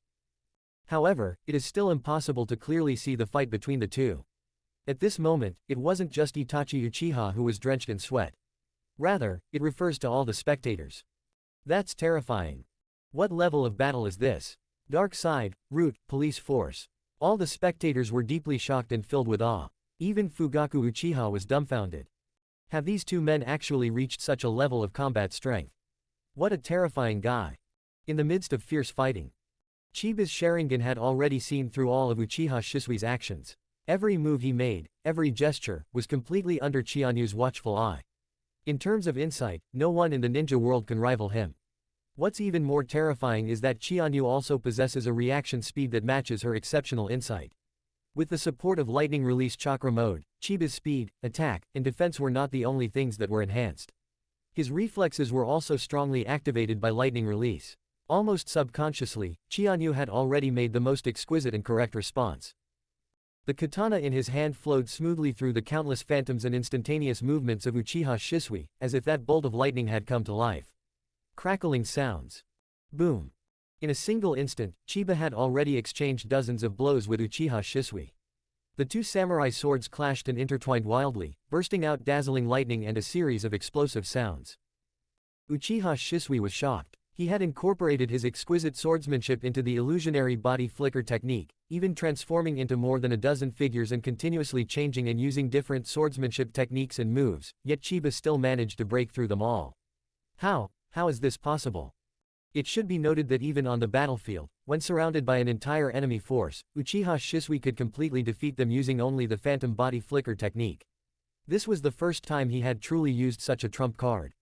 Speaker 2: However, it is still impossible to clearly see the fight between the two. At this moment, it wasn't just Itachi Uchiha who was drenched in sweat. Rather, it refers to all the spectators. That's terrifying. What level of battle is this? Dark Side, Root, Police Force. All the spectators were deeply shocked and filled with awe. Even Fugaku Uchiha was dumbfounded. Have these two men actually reached such a level of combat strength? What a terrifying guy. In the midst of fierce fighting, Chiba's Sharingan had already seen through all of Uchiha Shisui's actions. Every move he made, every gesture, was completely under Chianyu's watchful eye. In terms of insight, no one in the ninja world can rival him. What's even more terrifying is that Chianyu also possesses a reaction speed that matches her exceptional insight. With the support of lightning release chakra mode, Chiba's speed, attack, and defense were not the only things that were enhanced. His reflexes were also strongly activated by lightning release. Almost subconsciously, Chianyu had already made the most exquisite and correct response. The katana in his hand flowed smoothly through the countless phantoms and instantaneous movements of Uchiha Shisui, as if that bolt of lightning had come to life. Crackling sounds. Boom. In a single instant, Chiba had already exchanged dozens of blows with Uchiha Shisui. The two samurai swords clashed and intertwined wildly, bursting out dazzling lightning and a series of explosive sounds. Uchiha Shisui was shocked. He had incorporated his exquisite swordsmanship into the illusionary body flicker technique, even transforming into more than a dozen figures and continuously changing and using different swordsmanship techniques and moves, yet Chiba still managed to break through them all. How is this possible? It should be noted that even on the battlefield, when surrounded by an entire enemy force, Uchiha Shisui could completely defeat them using only the phantom body flicker technique. This was the first time he had truly used such a trump card.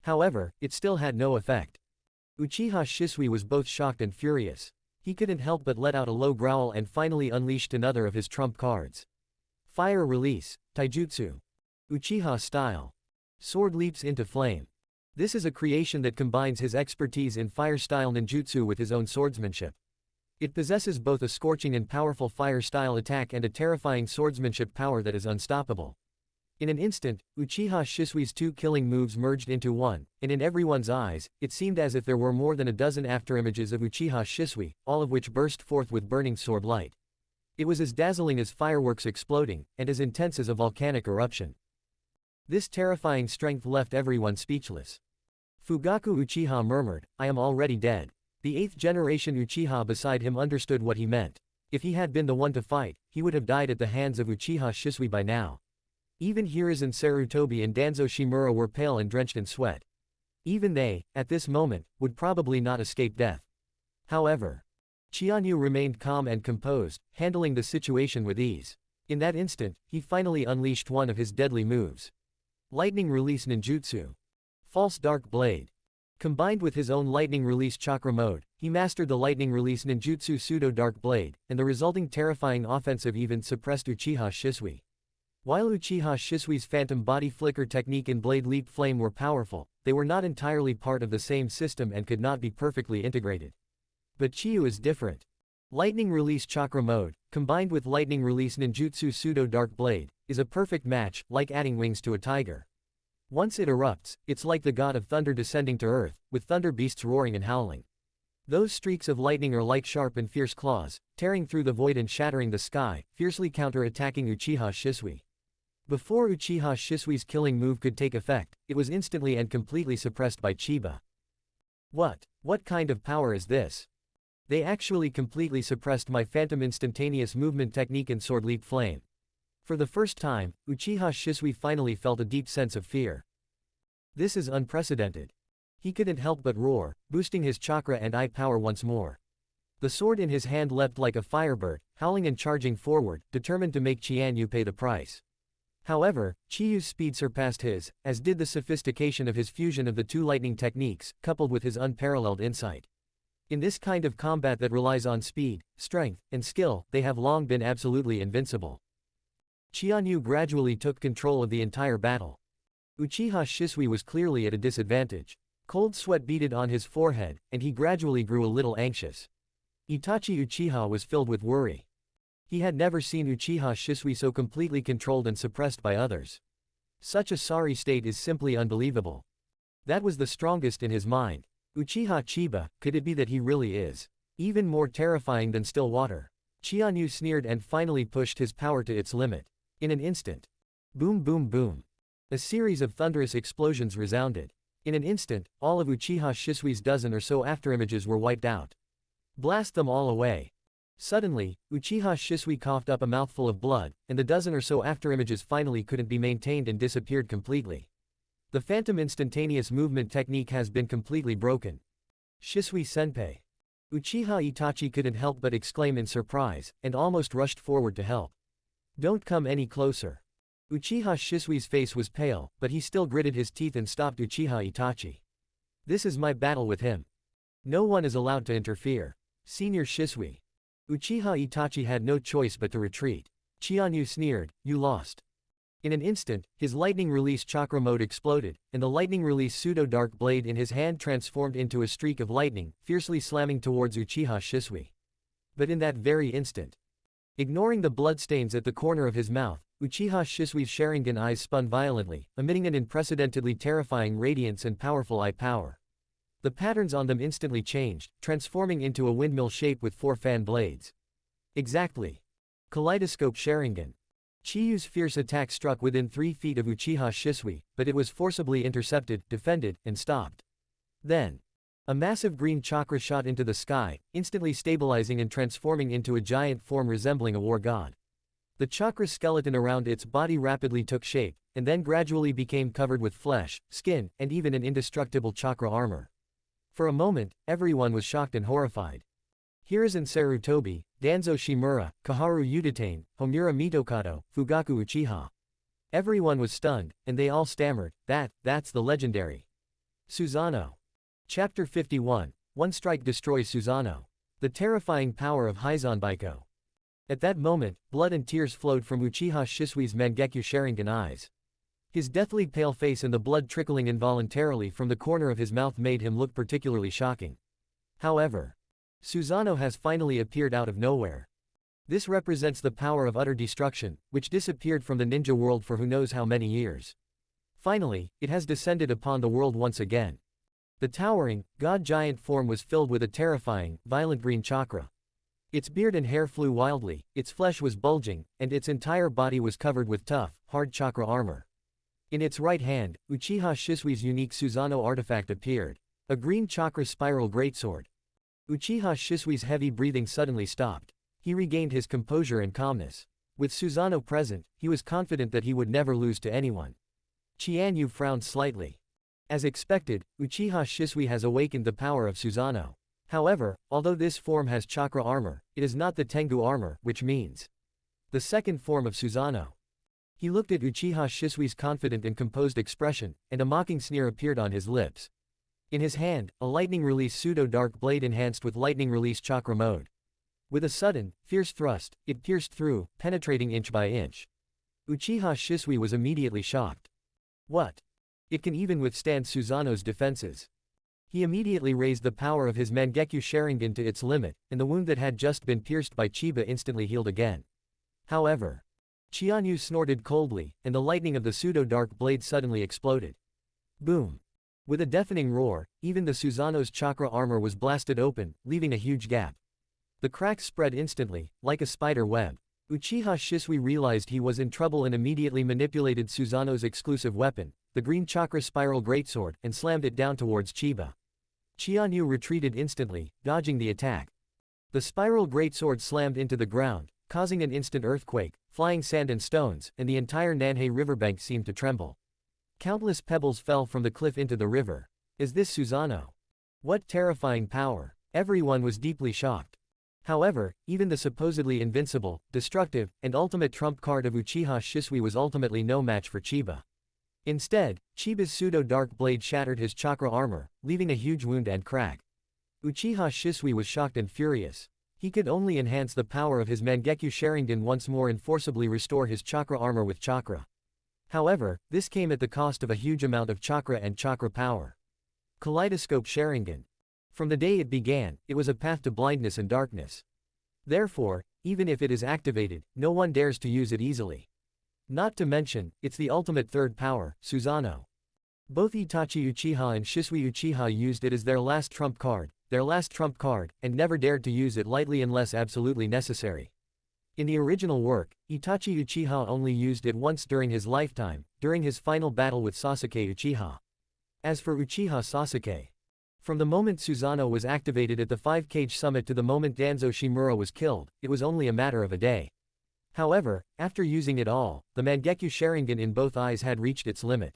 Speaker 2: However, it still had no effect. Uchiha Shisui was both shocked and furious. He couldn't help but let out a low growl and finally unleashed another of his trump cards. Fire release, taijutsu. Uchiha style. Sword leaps into flame. This is a creation that combines his expertise in fire-style ninjutsu with his own swordsmanship. It possesses both a scorching and powerful fire-style attack and a terrifying swordsmanship power that is unstoppable. In an instant, Uchiha Shisui's two killing moves merged into one, and in everyone's eyes, it seemed as if there were more than a dozen afterimages of Uchiha Shisui, all of which burst forth with burning sword light. It was as dazzling as fireworks exploding, and as intense as a volcanic eruption. This terrifying strength left everyone speechless. Fugaku Uchiha murmured, "I am already dead." The 8th generation Uchiha beside him understood what he meant. If he had been the one to fight, he would have died at the hands of Uchiha Shisui by now. Even Hiruzen Sarutobi and Danzo Shimura were pale and drenched in sweat. Even they, at this moment, would probably not escape death. However, Chianyu remained calm and composed, handling the situation with ease. In that instant, he finally unleashed one of his deadly moves. Lightning Release Ninjutsu. False Dark Blade. Combined with his own Lightning Release Chakra mode, he mastered the Lightning Release Ninjutsu Pseudo Dark Blade, and the resulting terrifying offensive even suppressed Uchiha Shisui. While Uchiha Shisui's Phantom Body Flicker technique and Blade Leap Flame were powerful, they were not entirely part of the same system and could not be perfectly integrated. But Chiyu is different. Lightning Release Chakra mode, combined with Lightning Release Ninjutsu Pseudo Dark Blade, is a perfect match, like adding wings to a tiger. Once it erupts, it's like the god of thunder descending to earth, with thunder beasts roaring and howling. Those streaks of lightning are like sharp and fierce claws, tearing through the void and shattering the sky, fiercely counter-attacking Uchiha Shisui. Before Uchiha Shisui's killing move could take effect, it was instantly and completely suppressed by Chiba. What kind of power is this? They actually completely suppressed my phantom instantaneous movement technique and sword leap flame. For the first time, Uchiha Shisui finally felt a deep sense of fear. This is unprecedented. He couldn't help but roar, boosting his chakra and eye power once more. The sword in his hand leapt like a firebird, howling and charging forward, determined to make Qianyu pay the price. However, Chiyu's speed surpassed his, as did the sophistication of his fusion of the two lightning techniques, coupled with his unparalleled insight. In this kind of combat that relies on speed, strength, and skill, they have long been absolutely invincible. Qianyu gradually took control of the entire battle. Uchiha Shisui was clearly at a disadvantage. Cold sweat beaded on his forehead, and he gradually grew a little anxious. Itachi Uchiha was filled with worry. He had never seen Uchiha Shisui so completely controlled and suppressed by others. Such a sorry state is simply unbelievable. That was the strongest in his mind. Uchiha Chiba, could it be that he really is even more terrifying than still water? Qianyu sneered and finally pushed his power to its limit. In an instant. Boom boom boom. A series of thunderous explosions resounded. In an instant, all of Uchiha Shisui's dozen or so afterimages were wiped out. Blast them all away. Suddenly, Uchiha Shisui coughed up a mouthful of blood, and the dozen or so afterimages finally couldn't be maintained and disappeared completely. The phantom instantaneous movement technique has been completely broken. Shisui Senpai. Uchiha Itachi couldn't help but exclaim in surprise, and almost rushed forward to help. Don't come any closer. Uchiha Shisui's face was pale, but he still gritted his teeth and stopped Uchiha Itachi. This is my battle with him. No one is allowed to interfere. Senior Shisui. Uchiha Itachi had no choice but to retreat. Qianyu sneered, you lost. In an instant, his lightning release chakra mode exploded, and the lightning release pseudo-dark blade in his hand transformed into a streak of lightning, fiercely slamming towards Uchiha Shisui. But in that very instant, ignoring the bloodstains at the corner of his mouth, Uchiha Shisui's Sharingan eyes spun violently, emitting an unprecedentedly terrifying radiance and powerful eye power. The patterns on them instantly changed, transforming into a windmill shape with 4 fan blades. Exactly. Kaleidoscope Sharingan. Chiyu's fierce attack struck within 3 feet of Uchiha Shisui, but it was forcibly intercepted, defended, and stopped. Then, a massive green chakra shot into the sky, instantly stabilizing and transforming into a giant form resembling a war god. The chakra skeleton around its body rapidly took shape, and then gradually became covered with flesh, skin, and even an indestructible chakra armor. For a moment, everyone was shocked and horrified. Hiruzen Sarutobi, Danzo Shimura, Kaharu Udatane, Homura Mitokado, Fugaku Uchiha. Everyone was stunned, and they all stammered, that's the legendary Susanoo. Chapter 51, One Strike Destroys Susanoo. The terrifying power of Hisanbaiko. At that moment, blood and tears flowed from Uchiha Shisui's Mangekyo Sharingan eyes. His deathly pale face and the blood trickling involuntarily from the corner of his mouth made him look particularly shocking. However, Susanoo has finally appeared out of nowhere. This represents the power of utter destruction, which disappeared from the ninja world for who knows how many years. Finally, it has descended upon the world once again. The towering, god-giant form was filled with a terrifying, violent green chakra. Its beard and hair flew wildly, its flesh was bulging, and its entire body was covered with tough, hard chakra armor. In its right hand, Uchiha Shisui's unique Susanoo artifact appeared. A green chakra spiral greatsword. Uchiha Shisui's heavy breathing suddenly stopped. He regained his composure and calmness. With Susanoo present, he was confident that he would never lose to anyone. Qianyu frowned slightly. As expected, Uchiha Shisui has awakened the power of Susanoo. However, although this form has chakra armor, it is not the Tengu armor, which means the second form of Susanoo. He looked at Uchiha Shisui's confident and composed expression, and a mocking sneer appeared on his lips. In his hand, a lightning release pseudo-dark blade enhanced with lightning release chakra mode. With a sudden, fierce thrust, it pierced through, penetrating inch by inch. Uchiha Shisui was immediately shocked. What? It can even withstand Susanoo's defenses. He immediately raised the power of his Mangekyo Sharingan to its limit, and the wound that had just been pierced by Chiba instantly healed again. However, Qianyu snorted coldly, and the lightning of the pseudo-dark blade suddenly exploded. Boom! With a deafening roar, even the Susanoo's chakra armor was blasted open, leaving a huge gap. The cracks spread instantly, like a spider web. Uchiha Shisui realized he was in trouble and immediately manipulated Susanoo's exclusive weapon, the green chakra spiral greatsword, and slammed it down towards Chiba. Chianyu retreated instantly, dodging the attack. The spiral greatsword slammed into the ground, causing an instant earthquake, flying sand and stones, and the entire Nanhei riverbank seemed to tremble. Countless pebbles fell from the cliff into the river. Is this Susanoo? What terrifying power! Everyone was deeply shocked. However, even the supposedly invincible, destructive, and ultimate trump card of Uchiha Shisui was ultimately no match for Chiba. Instead, Chiba's pseudo-dark blade shattered his chakra armor, leaving a huge wound and crack. Uchiha Shisui was shocked and furious. He could only enhance the power of his Mangekyo Sharingan once more and forcibly restore his chakra armor with chakra. However, this came at the cost of a huge amount of chakra and chakra power. Kaleidoscope Sharingan. From the day it began, it was a path to blindness and darkness. Therefore, even if it is activated, no one dares to use it easily. Not to mention, it's the ultimate third power, Susanoo. Both Itachi Uchiha and Shisui Uchiha used it as their last trump card, and never dared to use it lightly unless absolutely necessary. In the original work, Itachi Uchiha only used it once during his lifetime, during his final battle with Sasuke Uchiha. As for Uchiha Sasuke, from the moment Susanoo was activated at the 5-cage summit to the moment Danzo Shimura was killed, it was only a matter of a day. However, after using it all, the Mangekyo Sharingan in both eyes had reached its limit.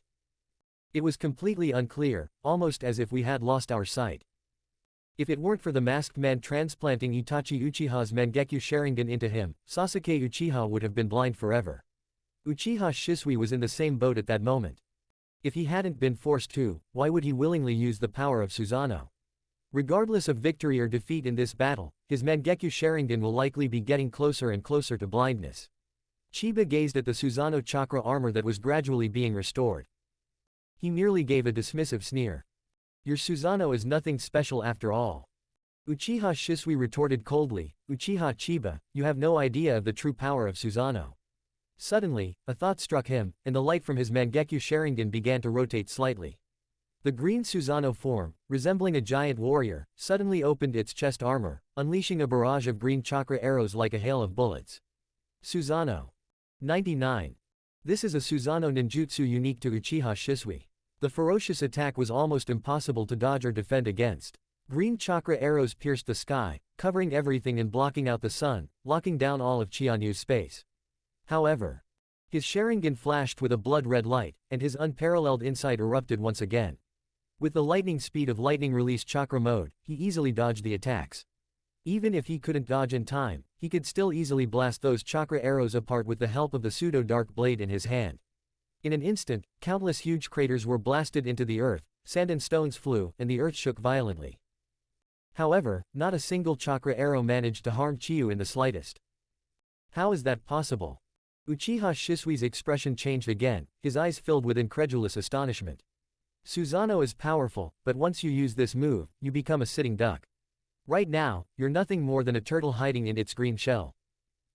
Speaker 2: It was completely unclear, almost as if we had lost our sight. If it weren't for the masked man transplanting Itachi Uchiha's Mangekyo Sharingan into him, Sasuke Uchiha would have been blind forever. Uchiha Shisui was in the same boat at that moment. If he hadn't been forced to, why would he willingly use the power of Susanoo? Regardless of victory or defeat in this battle, his Mangekyo Sharingan will likely be getting closer and closer to blindness. Chiba gazed at the Susanoo chakra armor that was gradually being restored. He merely gave a dismissive sneer. Your Susanoo is nothing special after all. Uchiha Shisui retorted coldly, Uchiha Chiba, you have no idea of the true power of Susanoo. Suddenly, a thought struck him, and the light from his Mangekyo Sharingan began to rotate slightly. The green Susanoo form, resembling a giant warrior, suddenly opened its chest armor, unleashing a barrage of green chakra arrows like a hail of bullets. Susanoo. 99. This is a Susanoo ninjutsu unique to Uchiha Shisui. The ferocious attack was almost impossible to dodge or defend against. Green chakra arrows pierced the sky, covering everything and blocking out the sun, locking down all of Chianyu's space. However, his Sharingan flashed with a blood-red light, and his unparalleled insight erupted once again. With the lightning speed of lightning release chakra mode, he easily dodged the attacks. Even if he couldn't dodge in time, he could still easily blast those chakra arrows apart with the help of the pseudo-dark blade in his hand. In an instant, countless huge craters were blasted into the earth, sand and stones flew, and the earth shook violently. However, not a single chakra arrow managed to harm Chiyu in the slightest. How is that possible? Uchiha Shisui's expression changed again, his eyes filled with incredulous astonishment. Susanoo is powerful, but once you use this move, you become a sitting duck. Right now, you're nothing more than a turtle hiding in its green shell.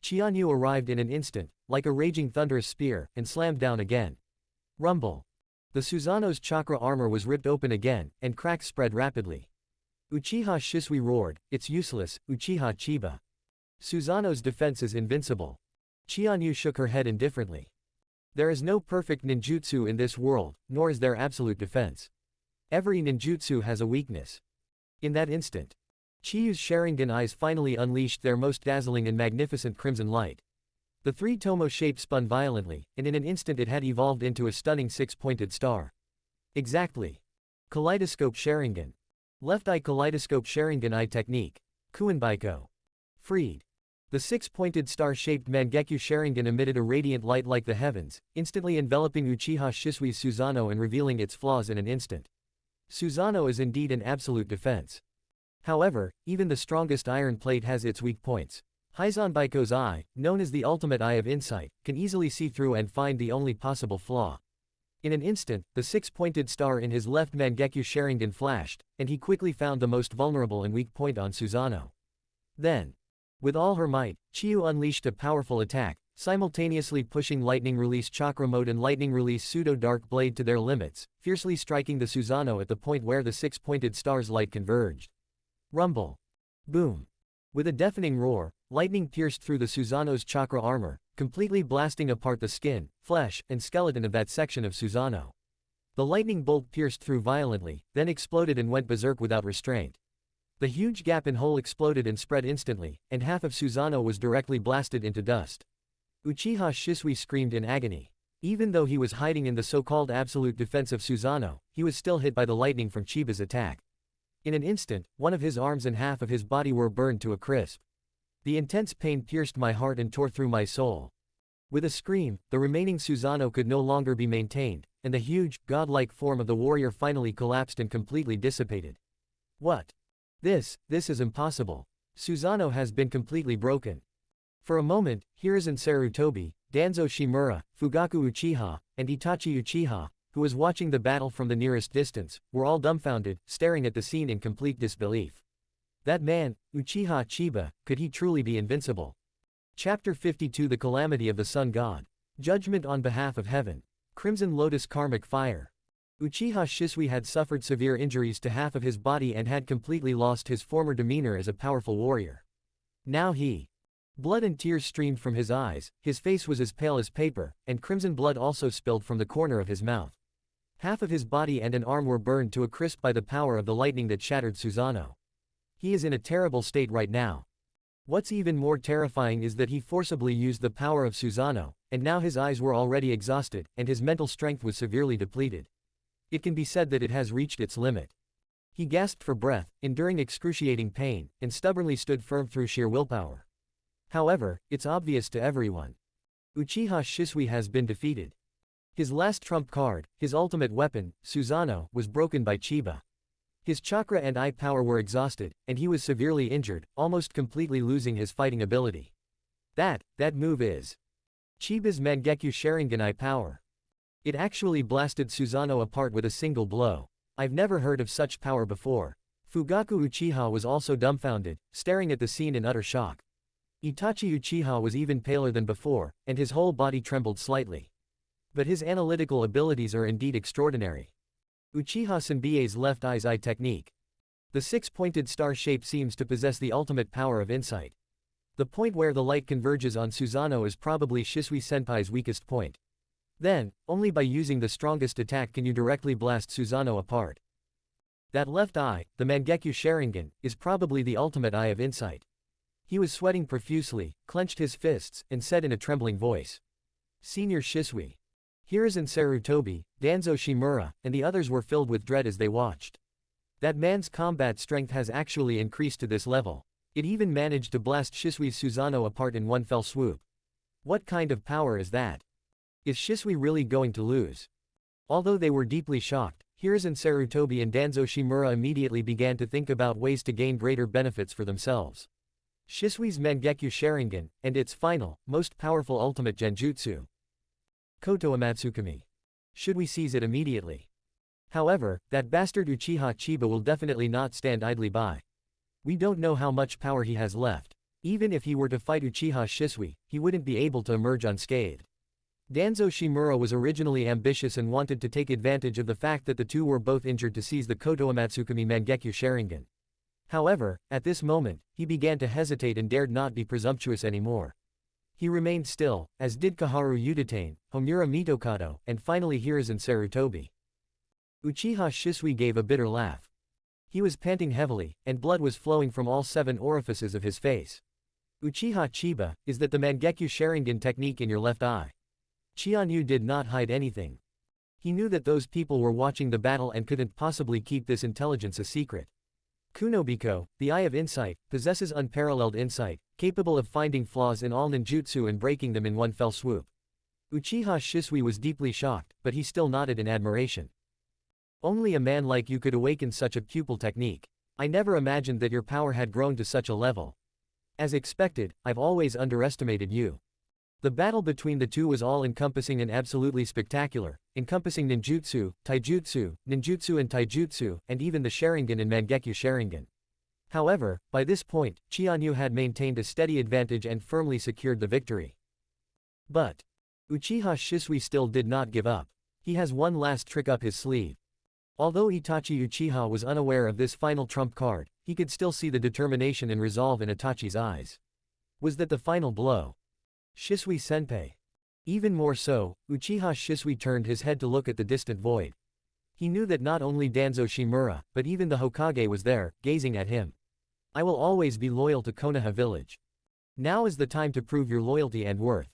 Speaker 2: Chianyu arrived in an instant, like a raging thunderous spear, and slammed down again. Rumble. The Susanoo's chakra armor was ripped open again, and cracks spread rapidly. Uchiha Shisui roared, it's useless, Uchiha Chiba. Susanoo's defense is invincible. Chianyu shook her head indifferently. There is no perfect ninjutsu in this world, nor is there absolute defense. Every ninjutsu has a weakness. In that instant, Chiyu's Sharingan eyes finally unleashed their most dazzling and magnificent crimson light. The three tomo shape spun violently, and in an instant it had evolved into a stunning six-pointed star. Exactly. Kaleidoscope Sharingan. Left eye Kaleidoscope Sharingan eye technique. Kuinbaiko. Freed. The six-pointed star-shaped Mangekyo Sharingan emitted a radiant light like the heavens, instantly enveloping Uchiha Shisui's Susanoo and revealing its flaws in an instant. Susanoo is indeed an absolute defense. However, even the strongest iron plate has its weak points. Hisanbaiko's eye, known as the ultimate eye of insight, can easily see through and find the only possible flaw. In an instant, the six-pointed star in his left Mangekyo Sharingan flashed, and he quickly found the most vulnerable and weak point on Susanoo. Then, with all her might, Chiyu unleashed a powerful attack, simultaneously pushing Lightning Release Chakra Mode and Lightning Release Pseudo Dark Blade to their limits, fiercely striking the Susanoo at the point where the six-pointed star's light converged. Rumble. Boom. With a deafening roar, lightning pierced through the Susanoo's chakra armor, completely blasting apart the skin, flesh, and skeleton of that section of Susanoo. The lightning bolt pierced through violently, then exploded and went berserk without restraint. The huge gap and hole exploded and spread instantly, and half of Susanoo was directly blasted into dust. Uchiha Shisui screamed in agony. Even though he was hiding in the so-called absolute defense of Susanoo, he was still hit by the lightning from Chiba's attack. In an instant, one of his arms and half of his body were burned to a crisp. The intense pain pierced my heart and tore through my soul. With a scream, the remaining Susanoo could no longer be maintained, and the huge, godlike form of the warrior finally collapsed and completely dissipated. What? This is impossible. Susanoo has been completely broken. For a moment, Hiruzen Sarutobi, Danzo Shimura, Fugaku Uchiha, and Itachi Uchiha, who was watching the battle from the nearest distance, were all dumbfounded, staring at the scene in complete disbelief. That man, Uchiha Chiba, could he truly be invincible? Chapter 52 The Calamity of the Sun God. Judgment on behalf of heaven. Crimson Lotus Karmic Fire. Uchiha Shisui had suffered severe injuries to half of his body and had completely lost his former demeanor as a powerful warrior. Now blood and tears streamed from his eyes, his face was as pale as paper, and crimson blood also spilled from the corner of his mouth. Half of his body and an arm were burned to a crisp by the power of the lightning that shattered Susanoo. He is in a terrible state right now. What's even more terrifying is that he forcibly used the power of Susanoo, and now his eyes were already exhausted, and his mental strength was severely depleted. It can be said that it has reached its limit. He gasped for breath, enduring excruciating pain, and stubbornly stood firm through sheer willpower. However, it's obvious to everyone. Uchiha Shisui has been defeated. His last trump card, his ultimate weapon, Susanoo, was broken by Chiba. His chakra and eye power were exhausted, and he was severely injured, almost completely losing his fighting ability. That move is Chiba's Mangekyo Sharingan eye power. It actually blasted Susanoo apart with a single blow. I've never heard of such power before. Fugaku Uchiha was also dumbfounded, staring at the scene in utter shock. Itachi Uchiha was even paler than before, and his whole body trembled slightly. But his analytical abilities are indeed extraordinary. Uchiha Senbei's left eye's eye technique. The six-pointed star shape seems to possess the ultimate power of insight. The point where the light converges on Susanoo is probably Shisui Senpai's weakest point. Then, only by using the strongest attack can you directly blast Susanoo apart. That left eye, the Mangekyo Sharingan, is probably the ultimate eye of insight. He was sweating profusely, clenched his fists, and said in a trembling voice. Senior Shisui. Hiruzen Sarutobi, Danzo Shimura, and the others were filled with dread as they watched. That man's combat strength has actually increased to this level. It even managed to blast Shisui's Susanoo apart in one fell swoop. What kind of power is that? Is Shisui really going to lose? Although they were deeply shocked, Hiruzen Sarutobi and Danzo Shimura immediately began to think about ways to gain greater benefits for themselves. Shisui's Mangekyo Sharingan, and its final, most powerful ultimate genjutsu. Koto Amatsukami. Should we seize it immediately? However, that bastard Uchiha Chiba will definitely not stand idly by. We don't know how much power he has left. Even if he were to fight Uchiha Shisui, he wouldn't be able to emerge unscathed. Danzo Shimura was originally ambitious and wanted to take advantage of the fact that the two were both injured to seize the Koto Amatsukami Mangekyo Sharingan. However, at this moment, he began to hesitate and dared not be presumptuous anymore. He remained still, as did Kaharu Uditane, Homura Mitokado, and finally Hiruzen Sarutobi. Uchiha Shisui gave a bitter laugh. He was panting heavily, and blood was flowing from all 7 orifices of his face. Uchiha Chiba, is that the Mangekyo Sharingan technique in your left eye? Chianyu did not hide anything. He knew that those people were watching the battle and couldn't possibly keep this intelligence a secret. Kunobiko, the Eye of Insight, possesses unparalleled insight, capable of finding flaws in all ninjutsu and breaking them in one fell swoop. Uchiha Shisui was deeply shocked, but he still nodded in admiration. Only a man like you could awaken such a pupil technique. I never imagined that your power had grown to such a level. As expected, I've always underestimated you. The battle between the two was all-encompassing and absolutely spectacular, encompassing ninjutsu, taijutsu, ninjutsu and taijutsu, and even the Sharingan and Mangekyo Sharingan. However, by this point, Chianyu had maintained a steady advantage and firmly secured the victory. But Uchiha Shisui still did not give up. He has one last trick up his sleeve. Although Itachi Uchiha was unaware of this final trump card, he could still see the determination and resolve in Itachi's eyes. Was that the final blow? Shisui Senpai. Even more so, Uchiha Shisui turned his head to look at the distant void. He knew that not only Danzo Shimura, but even the Hokage was there, gazing at him. I will always be loyal to Konoha village. Now is the time to prove your loyalty and worth.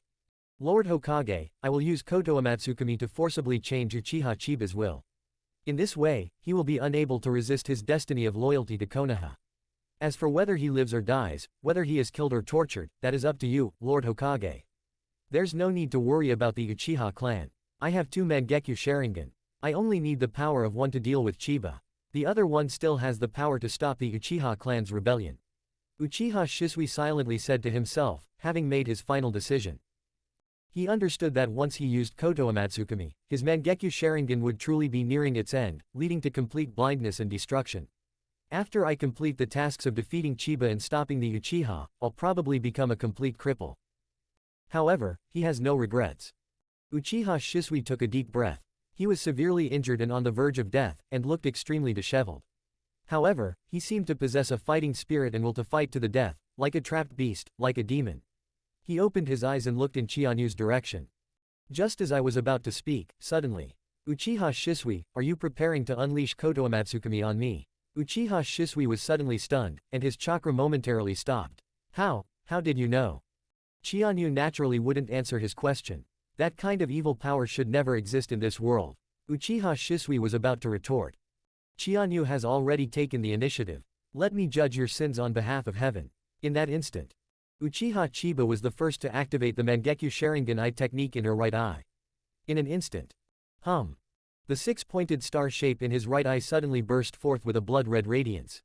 Speaker 2: Lord Hokage, I will use Koto Amatsukami to forcibly change Uchiha Chiba's will. In this way, he will be unable to resist his destiny of loyalty to Konoha. As for whether he lives or dies, whether he is killed or tortured, that is up to you, Lord Hokage. There's no need to worry about the Uchiha clan. I have 2 Mangekyo Sharingan. I only need the power of one to deal with Chiba. The other one still has the power to stop the Uchiha clan's rebellion. Uchiha Shisui silently said to himself, having made his final decision. He understood that once he used Koto Amatsukami, his Mangekyo Sharingan would truly be nearing its end, leading to complete blindness and destruction. After I complete the tasks of defeating Chiba and stopping the Uchiha, I'll probably become a complete cripple. However, he has no regrets. Uchiha Shisui took a deep breath. He was severely injured and on the verge of death, and looked extremely disheveled. However, he seemed to possess a fighting spirit and will to fight to the death, like a trapped beast, like a demon. He opened his eyes and looked in Chianyu's direction. Just as I was about to speak, suddenly, Uchiha Shisui, are you preparing to unleash Koto Amatsukami on me? Uchiha Shisui was suddenly stunned, and his chakra momentarily stopped. How did you know? Chianyu naturally wouldn't answer his question. That kind of evil power should never exist in this world. Uchiha Shisui was about to retort. Chianyu has already taken the initiative. Let me judge your sins on behalf of heaven. In that instant, Uchiha Chiba was the first to activate the Mangekyo Sharingan eye technique in her right eye. In an instant. The 6-pointed star shape in his right eye suddenly burst forth with a blood-red radiance.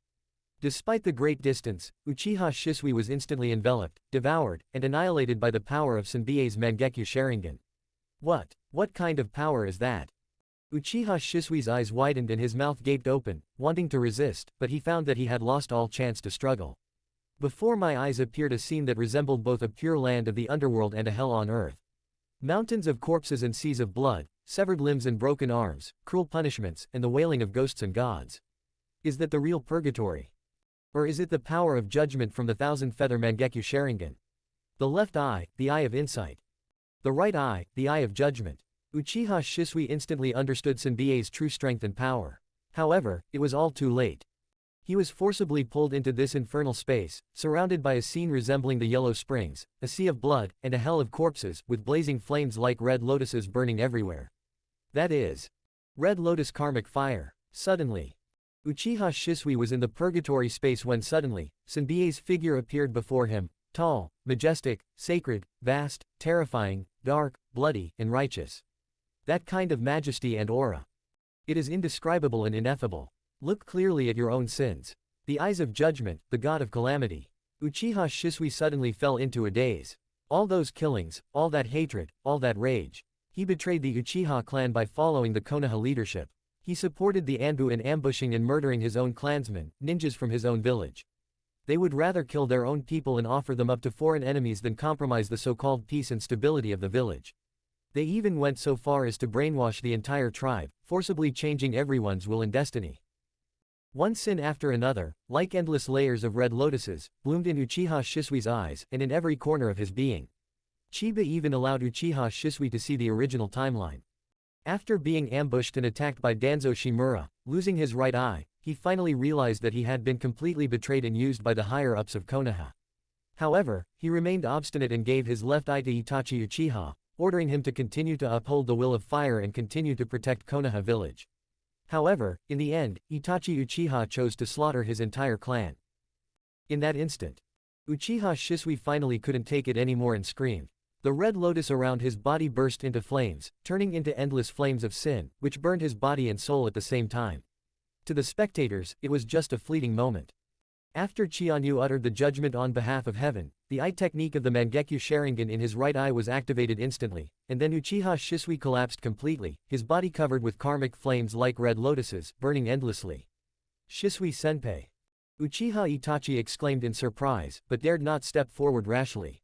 Speaker 2: Despite the great distance, Uchiha Shisui was instantly enveloped, devoured, and annihilated by the power of Senbei's Mangekyo Sharingan. What kind of power is that? Uchiha Shisui's eyes widened and his mouth gaped open, wanting to resist, but he found that he had lost all chance to struggle. Before my eyes appeared a scene that resembled both a pure land of the underworld and a hell on earth. Mountains of corpses and seas of blood, severed limbs and broken arms, cruel punishments, and the wailing of ghosts and gods. Is that the real purgatory? Or is it the power of judgment from the thousand-feather Mangekyo Sharingan? The left eye, the eye of insight. The right eye, the eye of judgment. Uchiha Shisui instantly understood Senbei's true strength and power. However, it was all too late. He was forcibly pulled into this infernal space, surrounded by a scene resembling the Yellow Springs, a sea of blood, and a hell of corpses, with blazing flames like red lotuses burning everywhere. That is Red Lotus karmic fire. Suddenly, Uchiha Shisui was in the purgatory space when suddenly, Senbei's figure appeared before him, tall, majestic, sacred, vast, terrifying, dark, bloody, and righteous. That kind of majesty and aura. It is indescribable and ineffable. Look clearly at your own sins. The eyes of judgment, the god of calamity. Uchiha Shisui suddenly fell into a daze. All those killings, all that hatred, all that rage. He betrayed the Uchiha clan by following the Konoha leadership. He supported the Anbu in ambushing and murdering his own clansmen, ninjas from his own village. They would rather kill their own people and offer them up to foreign enemies than compromise the so-called peace and stability of the village. They even went so far as to brainwash the entire tribe, forcibly changing everyone's will and destiny. One sin after another, like endless layers of red lotuses, bloomed in Uchiha Shisui's eyes and in every corner of his being. Chiba even allowed Uchiha Shisui to see the original timeline. After being ambushed and attacked by Danzo Shimura, losing his right eye, he finally realized that he had been completely betrayed and used by the higher-ups of Konoha. However, he remained obstinate and gave his left eye to Itachi Uchiha, ordering him to continue to uphold the will of fire and continue to protect Konoha village. However, in the end, Itachi Uchiha chose to slaughter his entire clan. In that instant, Uchiha Shisui finally couldn't take it anymore and screamed. The red lotus around his body burst into flames, turning into endless flames of sin, which burned his body and soul at the same time. To the spectators, it was just a fleeting moment. After Chianyu uttered the judgment on behalf of heaven, the eye technique of the Mangekyo Sharingan in his right eye was activated instantly, and then Uchiha Shisui collapsed completely, his body covered with karmic flames like red lotuses, burning endlessly. Shisui Senpai. Uchiha Itachi exclaimed in surprise, but dared not step forward rashly.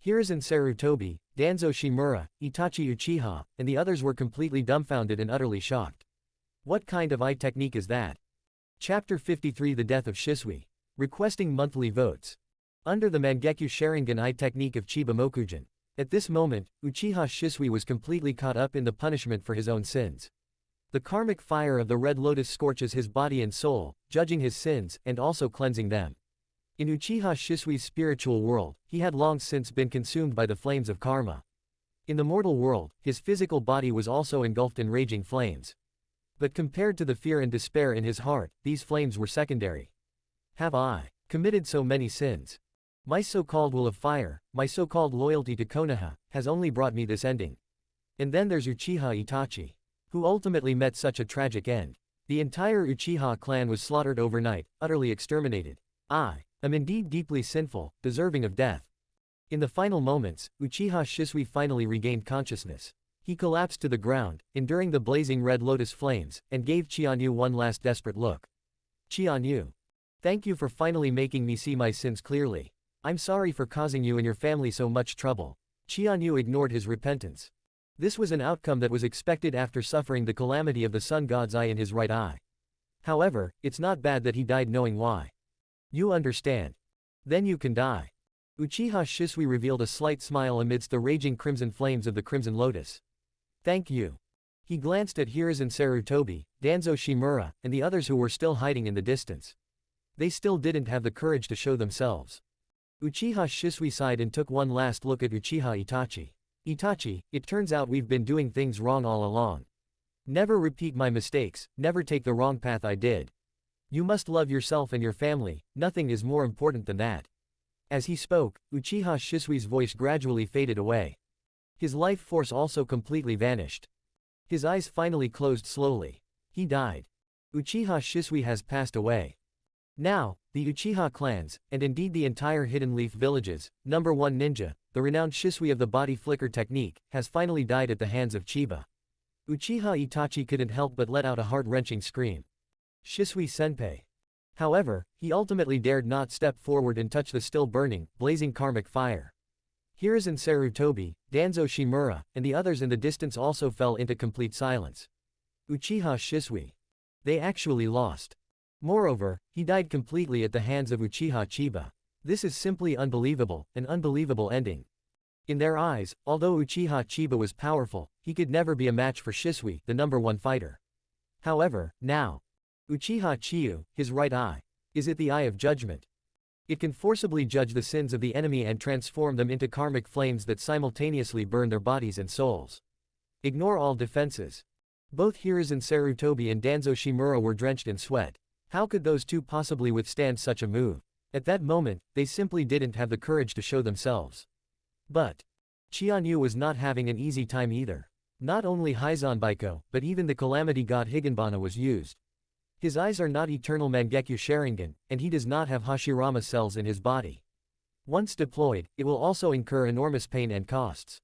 Speaker 2: Hiruzen Sarutobi, Danzo Shimura, Itachi Uchiha, and the others were completely dumbfounded and utterly shocked. What kind of eye technique is that? Chapter 53 The Death of Shisui. Requesting monthly votes. Under the Mangekyo Sharingan eye technique of Chiba Mokujin. At this moment, Uchiha Shisui was completely caught up in the punishment for his own sins. The karmic fire of the Red Lotus scorches his body and soul, judging his sins, and also cleansing them. In Uchiha Shisui's spiritual world, he had long since been consumed by the flames of karma. In the mortal world, his physical body was also engulfed in raging flames. But compared to the fear and despair in his heart, these flames were secondary. Have I committed so many sins? My so-called will of fire, my so-called loyalty to Konoha, has only brought me this ending. And then there's Uchiha Itachi, who ultimately met such a tragic end. The entire Uchiha clan was slaughtered overnight, utterly exterminated. I am indeed deeply sinful, deserving of death. In the final moments, Uchiha Shisui finally regained consciousness. He collapsed to the ground, enduring the blazing Red Lotus flames, and gave Qianyu one last desperate look. Qianyu. Thank you for finally making me see my sins clearly. I'm sorry for causing you and your family so much trouble. Qianyu ignored his repentance. This was an outcome that was expected after suffering the calamity of the sun god's eye in his right eye. However, it's not bad that he died knowing why. You understand. Then you can die. Uchiha Shisui revealed a slight smile amidst the raging crimson flames of the Crimson Lotus. Thank you. He glanced at Hiruzen Sarutobi, Danzo Shimura, and the others who were still hiding in the distance. They still didn't have the courage to show themselves. Uchiha Shisui sighed and took one last look at Uchiha Itachi. Itachi, it turns out we've been doing things wrong all along. Never repeat my mistakes, never take the wrong path I did. You must love yourself and your family, nothing is more important than that. As he spoke, Uchiha Shisui's voice gradually faded away. His life force also completely vanished. His eyes finally closed slowly. He died. Uchiha Shisui has passed away. Now, the Uchiha clans, and indeed the entire Hidden Leaf villages, number 1 ninja, the renowned Shisui of the body flicker technique, has finally died at the hands of Chiba. Uchiha Itachi couldn't help but let out a heart-wrenching scream. Shisui senpai. However, he ultimately dared not step forward and touch the still burning, blazing karmic fire. Hiruzen Sarutobi, Danzo Shimura, and the others in the distance also fell into complete silence. Uchiha Shisui. They actually lost. Moreover, he died completely at the hands of Uchiha Chiba. This is simply unbelievable, an unbelievable ending. In their eyes, although Uchiha Chiba was powerful, he could never be a match for Shisui, the number 1 fighter. However, now, Uchiha Chiyu, his right eye, is it the eye of judgment? It can forcibly judge the sins of the enemy and transform them into karmic flames that simultaneously burn their bodies and souls. Ignore all defenses. Both Hiruzen Sarutobi and Danzo Shimura were drenched in sweat. How could those two possibly withstand such a move? At that moment, they simply didn't have the courage to show themselves. But Qianyu was not having an easy time either. Not only Hyzanbaiko, but even the calamity god Higanbana was used. His eyes are not eternal Mangekyo Sharingan, and he does not have Hashirama cells in his body. Once deployed, it will also incur enormous pain and costs.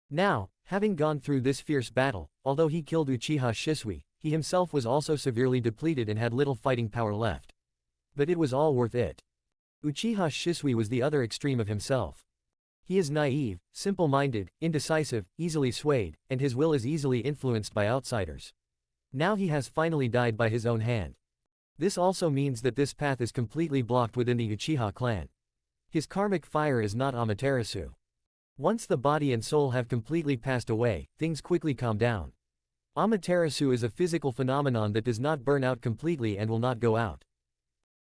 Speaker 2: Now, having gone through this fierce battle, although he killed Uchiha Shisui, he himself was also severely depleted and had little fighting power left. But it was all worth it. Uchiha Shisui was the other extreme of himself. He is naive, simple-minded, indecisive, easily swayed, and his will is easily influenced by outsiders. Now he has finally died by his own hand. This also means that this path is completely blocked within the Uchiha clan. His karmic fire is not Amaterasu. Once the body and soul have completely passed away, things quickly calm down. Amaterasu is a physical phenomenon that does not burn out completely and will not go out.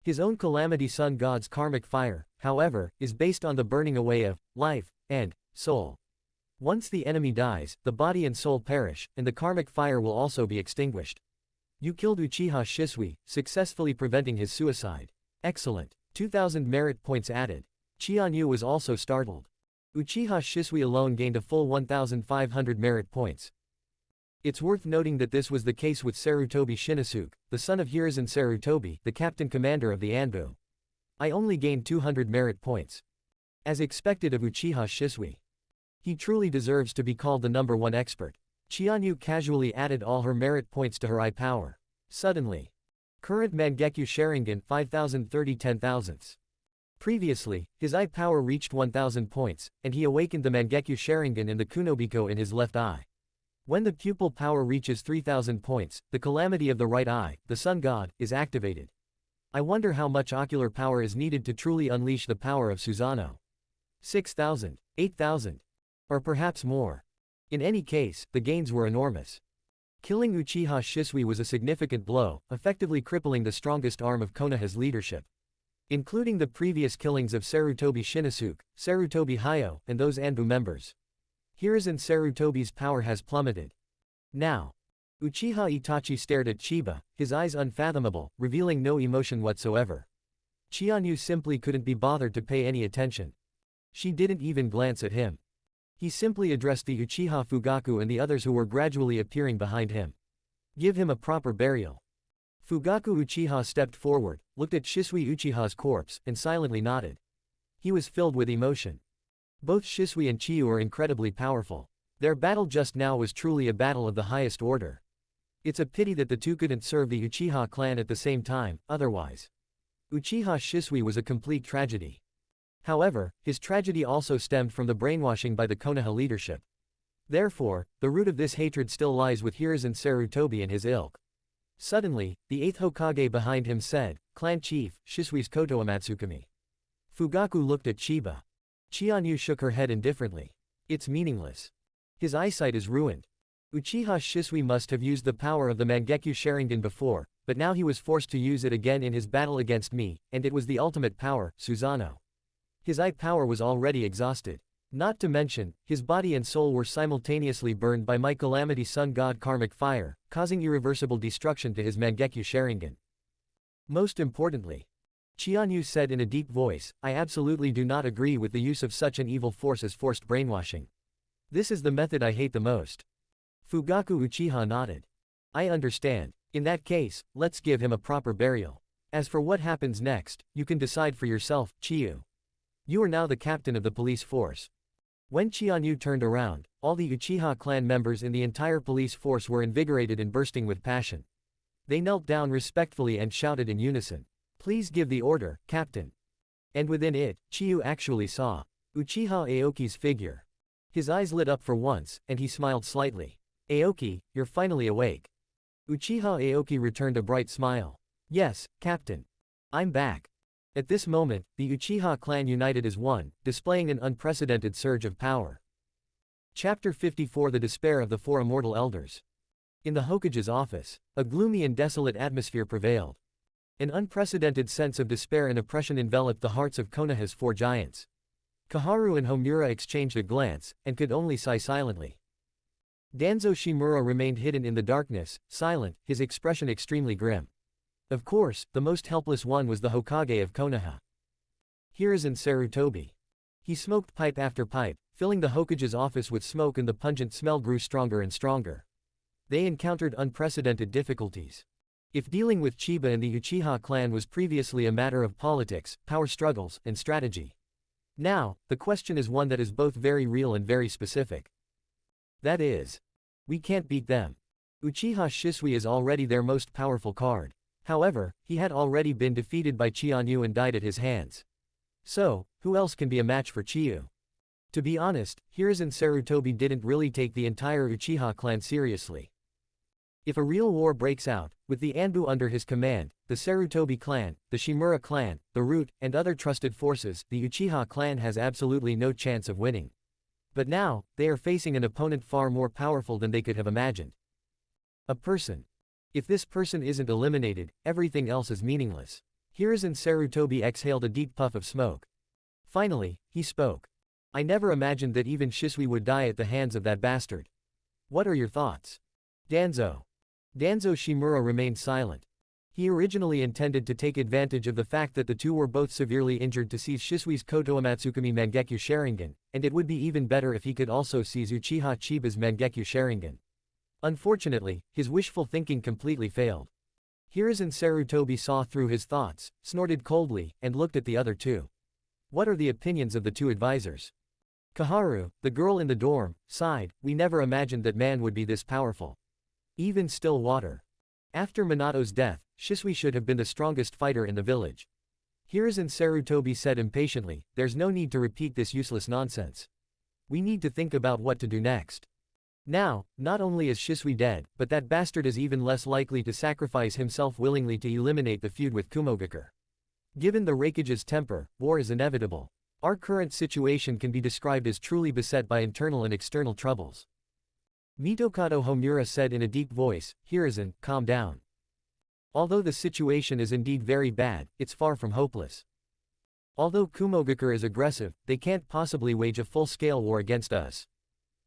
Speaker 2: His own calamity sun god's karmic fire, however, is based on the burning away of life and soul. Once the enemy dies, the body and soul perish, and the karmic fire will also be extinguished. You killed Uchiha Shisui, successfully preventing his suicide. Excellent. 2,000 merit points added. Qianyu was also startled. Uchiha Shisui alone gained a full 1,500 merit points. It's worth noting that this was the case with Sarutobi Shinosuke, the son of Hiruzen Sarutobi, the captain commander of the Anbu. I only gained 200 merit points. As expected of Uchiha Shisui. He truly deserves to be called the number 1 expert. Qianyu casually added all her merit points to her eye power. Suddenly. Current Mangekyo Sharingan 5030 10,000ths. Previously, his eye power reached 1000 points, and he awakened the Mangekyo Sharingan and the Kunobiko in his left eye. When the pupil power reaches 3000 points, the calamity of the right eye, the sun god, is activated. I wonder how much ocular power is needed to truly unleash the power of Susanoo. 6,000, 8,000, or perhaps more. In any case, the gains were enormous. Killing Uchiha Shisui was a significant blow, effectively crippling the strongest arm of Konoha's leadership. Including the previous killings of Sarutobi Shinosuke, Sarutobi Hayo, and those Anbu members. Hiruzen Sarutobi's power has plummeted. Now, Uchiha Itachi stared at Chiba, his eyes unfathomable, revealing no emotion whatsoever. Chianyu simply couldn't be bothered to pay any attention. She didn't even glance at him. He simply addressed the Uchiha Fugaku and the others who were gradually appearing behind him. Give him a proper burial. Fugaku Uchiha stepped forward, looked at Shisui Uchiha's corpse, and silently nodded. He was filled with emotion. Both Shisui and Chiyu are incredibly powerful. Their battle just now was truly a battle of the highest order. It's a pity that the two couldn't serve the Uchiha clan at the same time, otherwise. Uchiha Shisui was a complete tragedy. However, his tragedy also stemmed from the brainwashing by the Konoha leadership. Therefore, the root of this hatred still lies with Hiruzen Sarutobi and his ilk. Suddenly, the 8th Hokage behind him said, "Clan Chief, Shisui's Koto Amatsukami." Fugaku looked at Chiba. Chianyu shook her head indifferently. It's meaningless. His eyesight is ruined. Uchiha Shisui must have used the power of the Mangekyo Sharingan before, but now he was forced to use it again in his battle against me, and it was the ultimate power, Susanoo. His eye power was already exhausted. Not to mention, his body and soul were simultaneously burned by my calamity sun god karmic fire, causing irreversible destruction to his Mangekyo Sharingan. Most importantly, Chianyu said in a deep voice, I absolutely do not agree with the use of such an evil force as forced brainwashing. This is the method I hate the most. Fugaku Uchiha nodded. I understand. In that case, let's give him a proper burial. As for what happens next, you can decide for yourself, Chiyu. You are now the captain of the police force. When Chianyu turned around, all the Uchiha clan members in the entire police force were invigorated and bursting with passion. They knelt down respectfully and shouted in unison. Please give the order, Captain. And within it, Chiyu actually saw Uchiha Aoki's figure. His eyes lit up for once, and he smiled slightly. Aoki, you're finally awake. Uchiha Aoki returned a bright smile. Yes, Captain. I'm back. At this moment, the Uchiha clan united as one, displaying an unprecedented surge of power. Chapter 54 The Despair of the Four Immortal Elders. In the Hokage's office, a gloomy and desolate atmosphere prevailed. An unprecedented sense of despair and oppression enveloped the hearts of Konoha's four giants. Kaharu and Homura exchanged a glance, and could only sigh silently. Danzo Shimura remained hidden in the darkness, silent, his expression extremely grim. Of course, the most helpless one was the Hokage of Konoha. Hiruzen Sarutobi. He smoked pipe after pipe, filling the Hokage's office with smoke, and the pungent smell grew stronger and stronger. They encountered unprecedented difficulties. If dealing with Chiba and the Uchiha clan was previously a matter of politics, power struggles, and strategy, now, the question is one that is both very real and very specific. That is, we can't beat them. Uchiha Shisui is already their most powerful card. However, he had already been defeated by Chianyu and died at his hands. So, who else can be a match for Chiyu? To be honest, Hiruzen Sarutobi didn't really take the entire Uchiha clan seriously. If a real war breaks out, with the Anbu under his command, the Sarutobi clan, the Shimura clan, the Root, and other trusted forces, the Uchiha clan has absolutely no chance of winning. But now, they are facing an opponent far more powerful than they could have imagined. A person. If this person isn't eliminated, everything else is meaningless. Hiruzen Sarutobi exhaled a deep puff of smoke. Finally, he spoke. I never imagined that even Shisui would die at the hands of that bastard. What are your thoughts? Danzo. Danzo Shimura remained silent. He originally intended to take advantage of the fact that the two were both severely injured to seize Shisui's Koto Amatsukami Mangekyo Sharingan, and it would be even better if he could also seize Uchiha Chiba's Mangekyo Sharingan. Unfortunately, his wishful thinking completely failed. Hiruzen Sarutobi saw through his thoughts, snorted coldly, and looked at the other two. What are the opinions of the two advisors? Kaharu, the girl in the dorm, sighed, we never imagined that man would be this powerful. Even still water. After Minato's death, Shisui should have been the strongest fighter in the village. Hiruzen Sarutobi said impatiently, there's no need to repeat this useless nonsense. We need to think about what to do next. Now, not only is Shisui dead, but that bastard is even less likely to sacrifice himself willingly to eliminate the feud with Kumogakur. Given the Raikage's temper, war is inevitable. Our current situation can be described as truly beset by internal and external troubles. Mitokado Homura said in a deep voice, Hiruzen, calm down. Although the situation is indeed very bad, it's far from hopeless. Although Kumogakur is aggressive, they can't possibly wage a full-scale war against us.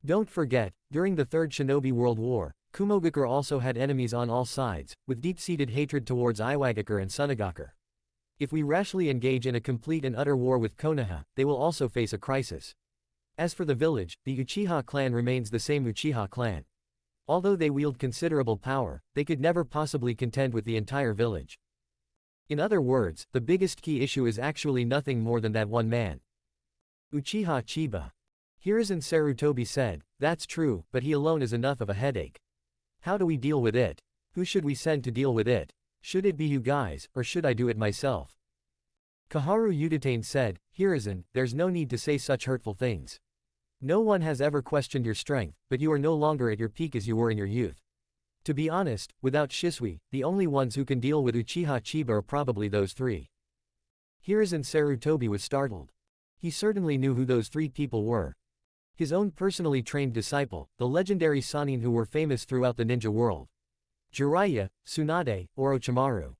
Speaker 2: Don't forget, during the Third Shinobi World War, Kumogakur also had enemies on all sides, with deep-seated hatred towards Iwagakure and Sunagakur. If we rashly engage in a complete and utter war with Konoha, they will also face a crisis. As for the village, the Uchiha clan remains the same Uchiha clan. Although they wield considerable power, they could never possibly contend with the entire village. In other words, the biggest key issue is actually nothing more than that one man. Uchiha Chiba. Hiruzen Sarutobi said, that's true, but he alone is enough of a headache. How do we deal with it? Who should we send to deal with it? Should it be you guys, or should I do it myself? Kaharu Uditane said, Hiruzen, there's no need to say such hurtful things. No one has ever questioned your strength, but you are no longer at your peak as you were in your youth. To be honest, without Shisui, the only ones who can deal with Uchiha Chiba are probably those three. Hiruzen Sarutobi was startled. He certainly knew who those three people were. His own personally trained disciple, the legendary Sannin who were famous throughout the ninja world. Jiraiya, Tsunade, Orochimaru.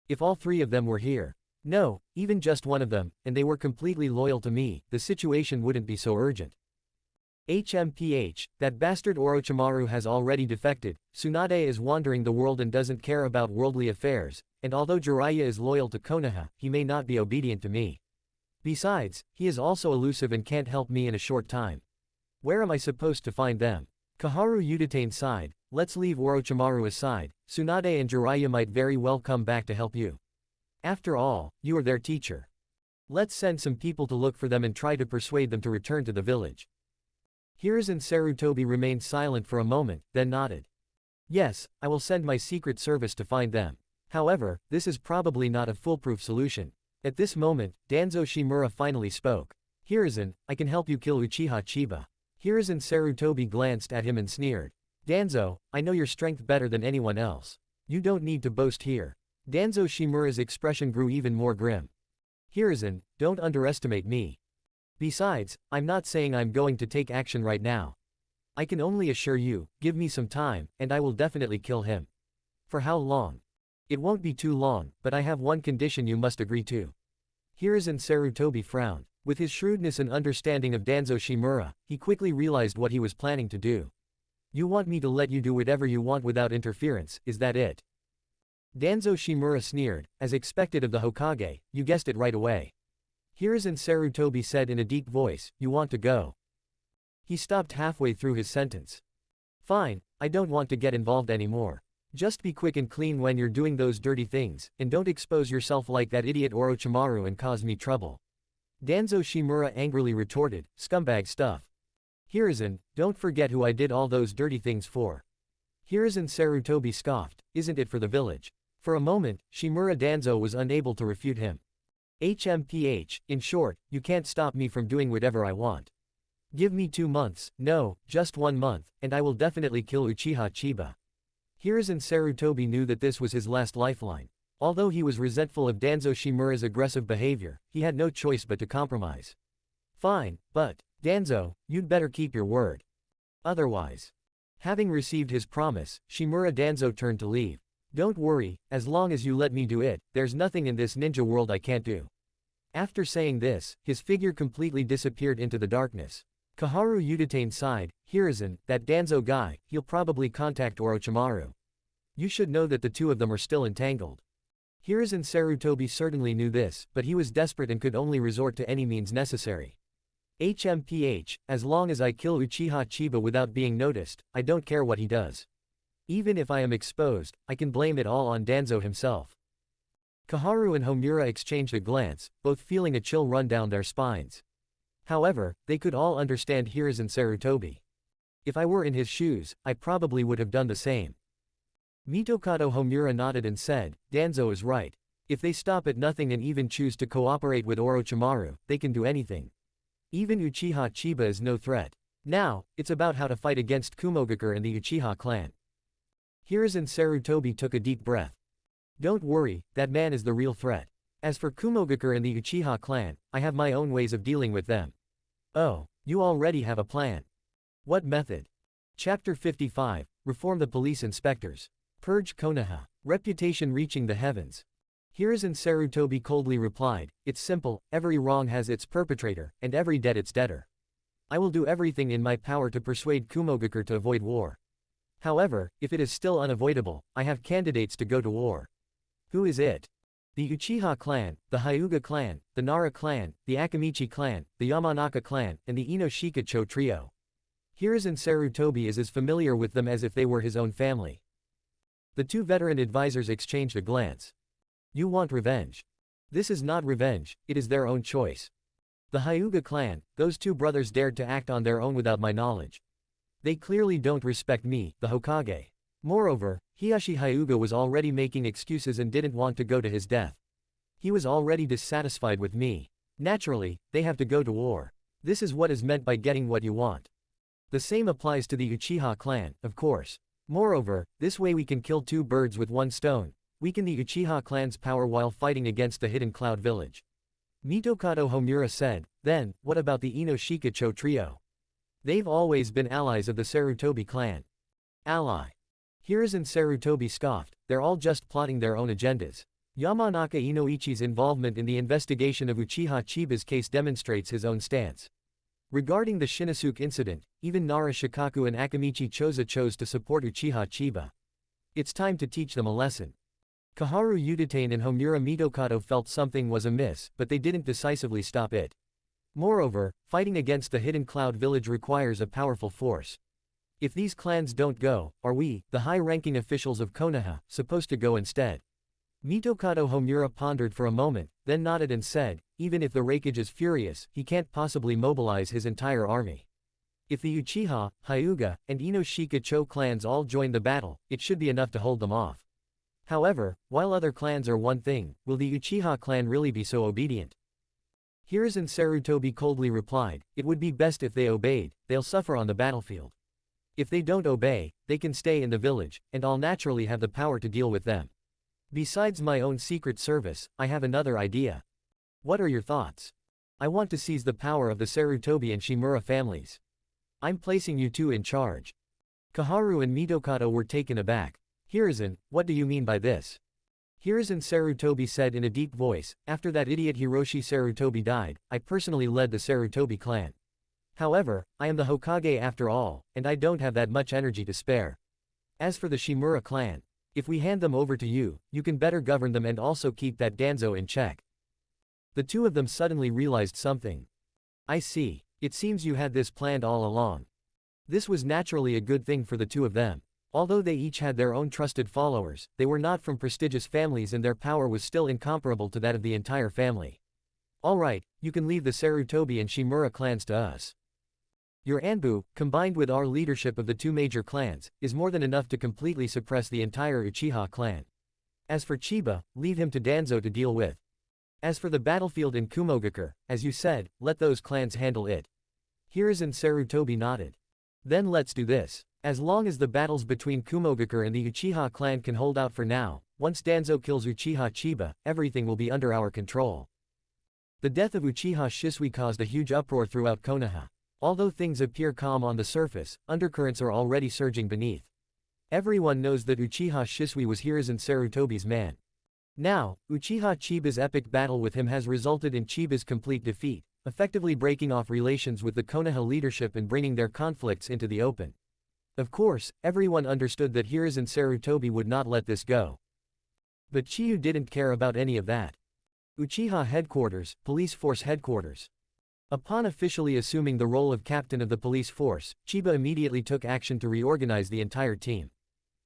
Speaker 2: If all three of them were here. No, even just one of them, and they were completely loyal to me, the situation wouldn't be so urgent. HMPH, that bastard Orochimaru has already defected, Tsunade is wandering the world and doesn't care about worldly affairs, and although Jiraiya is loyal to Konoha, he may not be obedient to me. Besides, he is also elusive and can't help me in a short time. Where am I supposed to find them? Kaharu Uditane sighed, let's leave Orochimaru aside, Tsunade and Jiraiya might very well come back to help you. After all, you are their teacher. Let's send some people to look for them and try to persuade them to return to the village. Hiruzen Sarutobi remained silent for a moment, then nodded. Yes, I will send my secret service to find them. However, this is probably not a foolproof solution. At this moment, Danzo Shimura finally spoke. Hiruzen, I can help you kill Uchiha Chiba. Hiruzen Sarutobi glanced at him and sneered. Danzo, I know your strength better than anyone else. You don't need to boast here. Danzo Shimura's expression grew even more grim. Hiruzen, don't underestimate me. Besides, I'm not saying I'm going to take action right now. I can only assure you, give me some time, and I will definitely kill him. For how long? It won't be too long, but I have one condition you must agree to. Hiruzen Sarutobi frowned. With his shrewdness and understanding of Danzo Shimura, he quickly realized what he was planning to do. You want me to let you do whatever you want without interference, is that it? Danzo Shimura sneered, as expected of the Hokage, you guessed it right away. Hiruzen Sarutobi said in a deep voice, you want to go. He stopped halfway through his sentence. Fine, I don't want to get involved anymore. Just be quick and clean when you're doing those dirty things, and don't expose yourself like that idiot Orochimaru and cause me trouble. Danzo Shimura angrily retorted, scumbag stuff. Hiruzen, don't forget who I did all those dirty things for. Hiruzen Sarutobi scoffed, isn't it for the village? For a moment, Shimura Danzo was unable to refute him. HMPH, in short, you can't stop me from doing whatever I want. Give me 2 months, no, just 1 month, and I will definitely kill Uchiha Chiba. Hiruzen Sarutobi knew that this was his last lifeline. Although he was resentful of Danzo Shimura's aggressive behavior, he had no choice but to compromise. Fine, but, Danzo, you'd better keep your word. Otherwise. Having received his promise, Shimura Danzo turned to leave. Don't worry, as long as you let me do it, there's nothing in this ninja world I can't do. After saying this, his figure completely disappeared into the darkness. Kaharu Uditane sighed, Hiruzen, that Danzo guy, he'll probably contact Orochimaru. You should know that the two of them are still entangled. Hiruzen Sarutobi certainly knew this, but he was desperate and could only resort to any means necessary. HMPH, as long as I kill Uchiha Chiba without being noticed, I don't care what he does. Even if I am exposed, I can blame it all on Danzo himself. Kaharu and Homura exchanged a glance, both feeling a chill run down their spines. However, they could all understand Hiruzen Sarutobi. If I were in his shoes, I probably would have done the same. Mitokado Homura nodded and said, Danzo is right. If they stop at nothing and even choose to cooperate with Orochimaru, they can do anything. Even Uchiha Chiba is no threat. Now, it's about how to fight against Kumogakure and the Uchiha clan. Hiruzen Sarutobi took a deep breath. Don't worry, that man is the real threat. As for Kumogakure and the Uchiha clan, I have my own ways of dealing with them. Oh, you already have a plan. What method? Chapter 55, Reform the Police Inspectors. Purge Konoha. Reputation reaching the heavens. Hiruzen Sarutobi coldly replied, it's simple, every wrong has its perpetrator, and every debt its debtor. I will do everything in my power to persuade Kumogakure to avoid war. However, if it is still unavoidable, I have candidates to go to war. Who is it? The Uchiha clan, the Hyuga clan, the Nara clan, the Akamichi clan, the Yamanaka clan, and the Ino-Shikacho trio. Hiruzen Sarutobi is as familiar with them as if they were his own family. The two veteran advisors exchanged a glance. You want revenge. This is not revenge, it is their own choice. The Hyuga clan, those two brothers dared to act on their own without my knowledge. They clearly don't respect me, the Hokage. Moreover, Hiyashi Hyuga was already making excuses and didn't want to go to his death. He was already dissatisfied with me. Naturally, they have to go to war. This is what is meant by getting what you want. The same applies to the Uchiha clan, of course. Moreover, this way we can kill two birds with one stone, weaken the Uchiha clan's power while fighting against the Hidden Cloud village. Mitokado Homura said, then, what about the Ino-Shikacho trio? They've always been allies of the Sarutobi clan. Ally. Hiruzen Sarutobi scoffed, they're all just plotting their own agendas. Yamanaka Inoichi's involvement in the investigation of Uchiha Chiba's case demonstrates his own stance. Regarding the Shinosuke incident, even Nara Shikaku and Akamichi Choza chose to support Uchiha Chiba. It's time to teach them a lesson. Kaharu Yuditane and Homura Mitokado felt something was amiss, but they didn't decisively stop it. Moreover, fighting against the Hidden Cloud village requires a powerful force. If these clans don't go, are we, the high-ranking officials of Konoha, supposed to go instead? Mitokado Homura pondered for a moment, then nodded and said, even if the Raikage is furious, he can't possibly mobilize his entire army. If the Uchiha, Hyuga, and Ino-Shikacho clans all join the battle, it should be enough to hold them off. However, while other clans are one thing, will the Uchiha clan really be so obedient? Hiruzen Sarutobi coldly replied, it would be best if they obeyed, they'll suffer on the battlefield. If they don't obey, they can stay in the village, and I'll naturally have the power to deal with them. Besides my own secret service, I have another idea. What are your thoughts? I want to seize the power of the Sarutobi and Shimura families. I'm placing you two in charge. Kaharu and Mitokado were taken aback. Hiruzen, what do you mean by this? Hiruzen Sarutobi said in a deep voice, after that idiot Hiroshi Sarutobi died, I personally led the Sarutobi clan. However, I am the Hokage after all, and I don't have that much energy to spare. As for the Shimura clan, if we hand them over to you, you can better govern them and also keep that Danzo in check. The two of them suddenly realized something. I see. It seems you had this planned all along. This was naturally a good thing for the two of them. Although they each had their own trusted followers, they were not from prestigious families and their power was still incomparable to that of the entire family. Alright, you can leave the Sarutobi and Shimura clans to us. Your Anbu, combined with our leadership of the two major clans, is more than enough to completely suppress the entire Uchiha clan. As for Chiba, leave him to Danzo to deal with. As for the battlefield in Kumogakure, as you said, let those clans handle it. Hiruzen Sarutobi nodded. Then let's do this. As long as the battles between Kumogakure and the Uchiha clan can hold out for now, once Danzo kills Uchiha Chiba, everything will be under our control. The death of Uchiha Shisui caused a huge uproar throughout Konoha. Although things appear calm on the surface, undercurrents are already surging beneath. Everyone knows that Uchiha Shisui was Hiruzen Sarutobi's man. Now, Uchiha Chiba's epic battle with him has resulted in Chiba's complete defeat, effectively breaking off relations with the Konoha leadership and bringing their conflicts into the open. Of course, everyone understood that Hiruzen Sarutobi would not let this go. But Chiyu didn't care about any of that. Uchiha Headquarters, Police Force Headquarters. Upon officially assuming the role of captain of the police force, Chiba immediately took action to reorganize the entire team.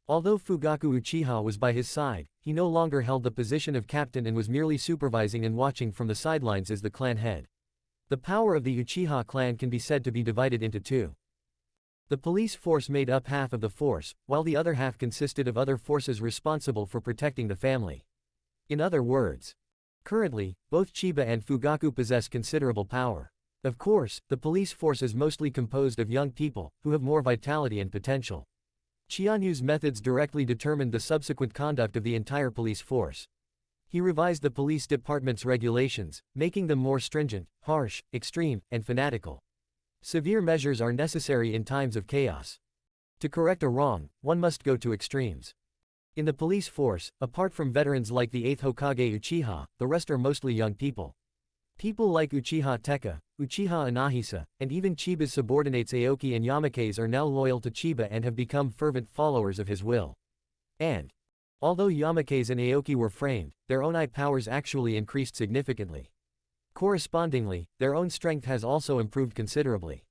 Speaker 2: Although Fugaku Uchiha was by his side, he no longer held the position of captain and was merely supervising and watching from the sidelines as the clan head. The power of the Uchiha clan can be said to be divided into two. The police force made up half of the force, while the other half consisted of other forces responsible for protecting the family. In other words, currently, both Chiba and Fugaku possess considerable power. Of course, the police force is mostly composed of young people, who have more vitality and potential. Chianyu's methods directly determined the subsequent conduct of the entire police force. He revised the police department's regulations, making them more stringent, harsh, extreme, and fanatical. Severe measures are necessary in times of chaos. To correct a wrong, one must go to extremes. In the police force, apart from veterans like the 8th Hokage Uchiha, the rest are mostly young people. People like Uchiha Teka, Uchiha Anahisa, and even Chiba's subordinates Aoki and Yamakase are now loyal to Chiba and have become fervent followers of his will. And, although Yamakase and Aoki were framed, their own eye powers actually increased significantly. Correspondingly, their own strength has also improved considerably.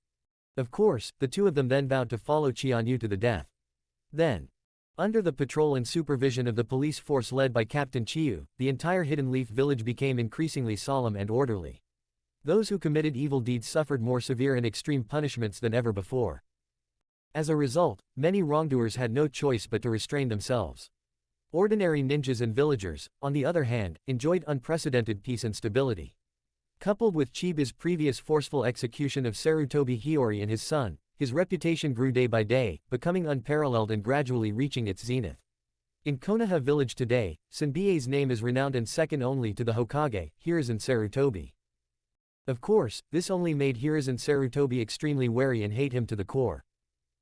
Speaker 2: Of course, the two of them then vowed to follow Chianyu to the death. Then, under the patrol and supervision of the police force led by Captain Chiyu, the entire Hidden Leaf village became increasingly solemn and orderly. Those who committed evil deeds suffered more severe and extreme punishments than ever before. As a result, many wrongdoers had no choice but to restrain themselves. Ordinary ninjas and villagers, on the other hand, enjoyed unprecedented peace and stability. Coupled with Chiba's previous forceful execution of Sarutobi Hiyori and his son, his reputation grew day by day, becoming unparalleled and gradually reaching its zenith. In Konoha village today, Senbei's name is renowned and second only to the Hokage, Hiruzen Sarutobi. Of course, this only made Hiruzen Sarutobi extremely wary and hate him to the core.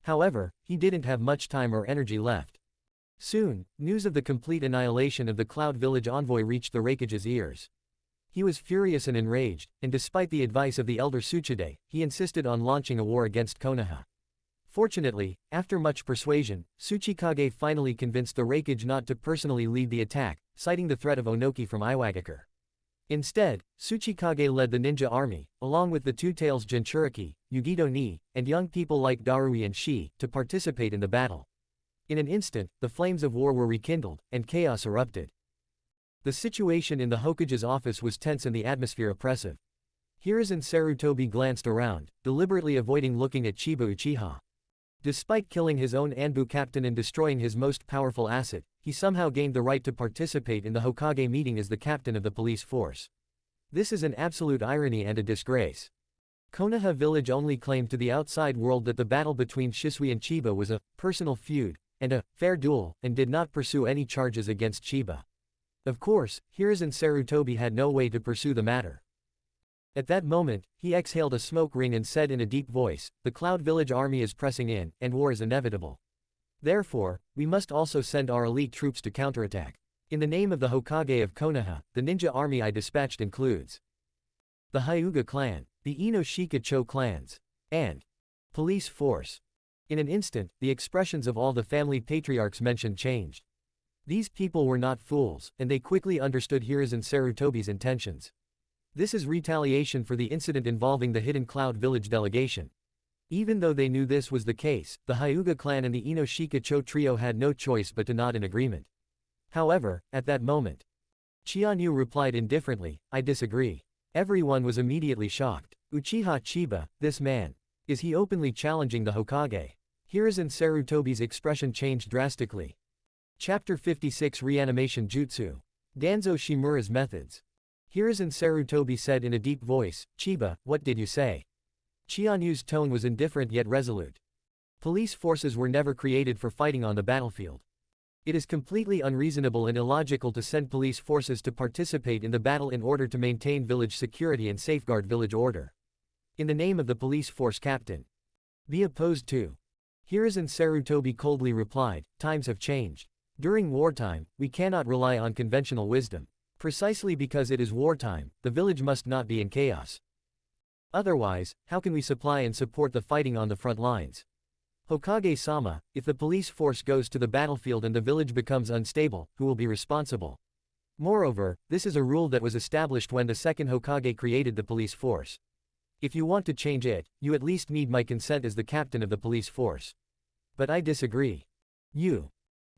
Speaker 2: However, he didn't have much time or energy left. Soon, news of the complete annihilation of the Cloud Village envoy reached the Raikage's ears. He was furious and enraged, and despite the advice of the elder Tsuchide, he insisted on launching a war against Konoha. Fortunately, after much persuasion, Tsuchikage finally convinced the Raikage not to personally lead the attack, citing the threat of Onoki from Iwagakure. Instead, Tsuchikage led the ninja army, along with the Two-Tails Jinchuriki, Yugido Ni, and young people like Darui and Shi, to participate in the battle. In an instant, the flames of war were rekindled, and chaos erupted. The situation in the Hokage's office was tense and the atmosphere oppressive. Hiruzen Sarutobi glanced around, deliberately avoiding looking at Chiba Uchiha. Despite killing his own Anbu captain and destroying his most powerful asset, he somehow gained the right to participate in the Hokage meeting as the captain of the police force. This is an absolute irony and a disgrace. Konoha village only claimed to the outside world that the battle between Shisui and Chiba was a personal feud and a fair duel, and did not pursue any charges against Chiba. Of course, Hiruzen Sarutobi had no way to pursue the matter. At that moment, he exhaled a smoke ring and said in a deep voice, "The Cloud Village army is pressing in, and war is inevitable. Therefore, we must also send our elite troops to counterattack. In the name of the Hokage of Konoha, the ninja army I dispatched includes the Hyuga clan, the Ino-Shika-Cho clans, and police force." In an instant, the expressions of all the family patriarchs mentioned changed. These people were not fools, and they quickly understood Hiruzen Sarutobi's intentions. This is retaliation for the incident involving the Hidden Cloud Village delegation. Even though they knew this was the case, the Hyuga clan and the Ino-Shika-Cho trio had no choice but to nod in agreement. However, at that moment, Chianyu replied indifferently, "I disagree." Everyone was immediately shocked. Uchiha Chiba, this man. Is he openly challenging the Hokage? Hiruzen Sarutobi's expression changed drastically. Chapter 56 Reanimation Jutsu. Danzo Shimura's methods. Hiruzen Sarutobi said in a deep voice, "Chiba, what did you say?" Chianyu's tone was indifferent yet resolute. Police forces were never created for fighting on the battlefield. It is completely unreasonable and illogical to send police forces to participate in the battle in order to maintain village security and safeguard village order. In the name of the police force captain, be opposed to. Hiruzen Sarutobi coldly replied, "Times have changed. During wartime, we cannot rely on conventional wisdom. Precisely because it is wartime, the village must not be in chaos. Otherwise, how can we supply and support the fighting on the front lines? Hokage-sama, if the police force goes to the battlefield and the village becomes unstable, who will be responsible? Moreover, this is a rule that was established when the second Hokage created the police force. If you want to change it, you at least need my consent as the captain of the police force. But I disagree."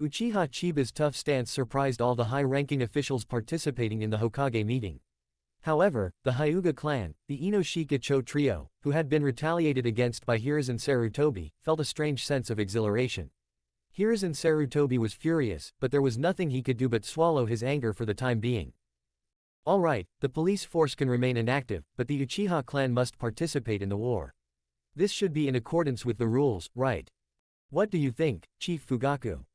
Speaker 2: Uchiha Chiba's tough stance surprised all the high-ranking officials participating in the Hokage meeting. However, the Hyuga clan, the Ino-Shika-Cho trio, who had been retaliated against by Hiruzen Sarutobi, felt a strange sense of exhilaration. Hiruzen Sarutobi was furious, but there was nothing he could do but swallow his anger for the time being. Alright, the police force can remain inactive, but the Uchiha clan must participate in the war. This should be in accordance with the rules, right? What do you think, Chief Fugaku?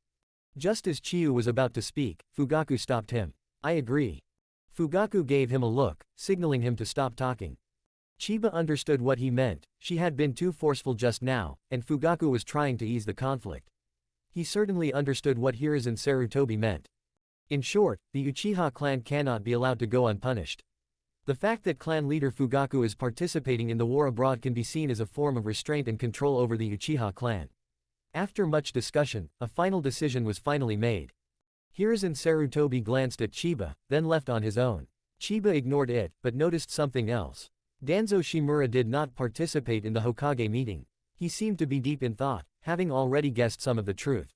Speaker 2: Just as Chiyu was about to speak, Fugaku stopped him. I agree. Fugaku gave him a look, signaling him to stop talking. Chiba understood what he meant. She had been too forceful just now, and Fugaku was trying to ease the conflict. He certainly understood what Hiruzen Sarutobi meant. In short, the Uchiha clan cannot be allowed to go unpunished. The fact that clan leader Fugaku is participating in the war abroad can be seen as a form of restraint and control over the Uchiha clan. After much discussion, a final decision was finally made. Hiruzen Sarutobi glanced at Chiba, then left on his own. Chiba ignored it, but noticed something else. Danzo Shimura did not participate in the Hokage meeting. He seemed to be deep in thought, having already guessed some of the truth.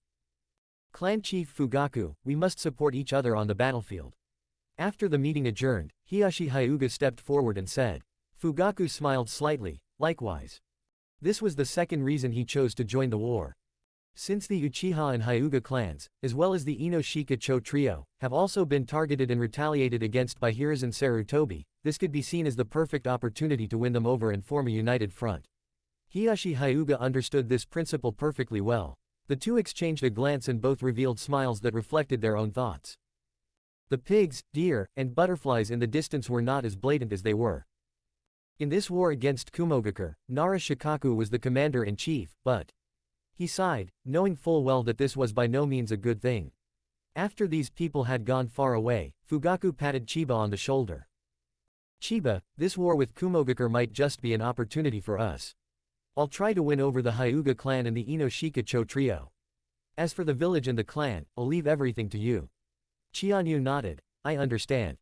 Speaker 2: Clan Chief Fugaku, we must support each other on the battlefield. After the meeting adjourned, Hiashi Hyuga stepped forward and said. Fugaku smiled slightly, likewise. This was the second reason he chose to join the war. Since the Uchiha and Hyuga clans, as well as the Inoshika Cho trio, have also been targeted and retaliated against by Hiruzen Sarutobi, this could be seen as the perfect opportunity to win them over and form a united front. Hiashi Hyuga understood this principle perfectly well. The two exchanged a glance and both revealed smiles that reflected their own thoughts. The pigs, deer, and butterflies in the distance were not as blatant as they were. In this war against Kumogakure, Nara Shikaku was the commander-in-chief, but he sighed, knowing full well that this was by no means a good thing. After these people had gone far away, Fugaku patted Chiba on the shoulder. Chiba, this war with Kumogakure might just be an opportunity for us. I'll try to win over the Hyuga clan and the Inoshika Cho trio. As for the village and the clan, I'll leave everything to you. Chianyu nodded. I understand.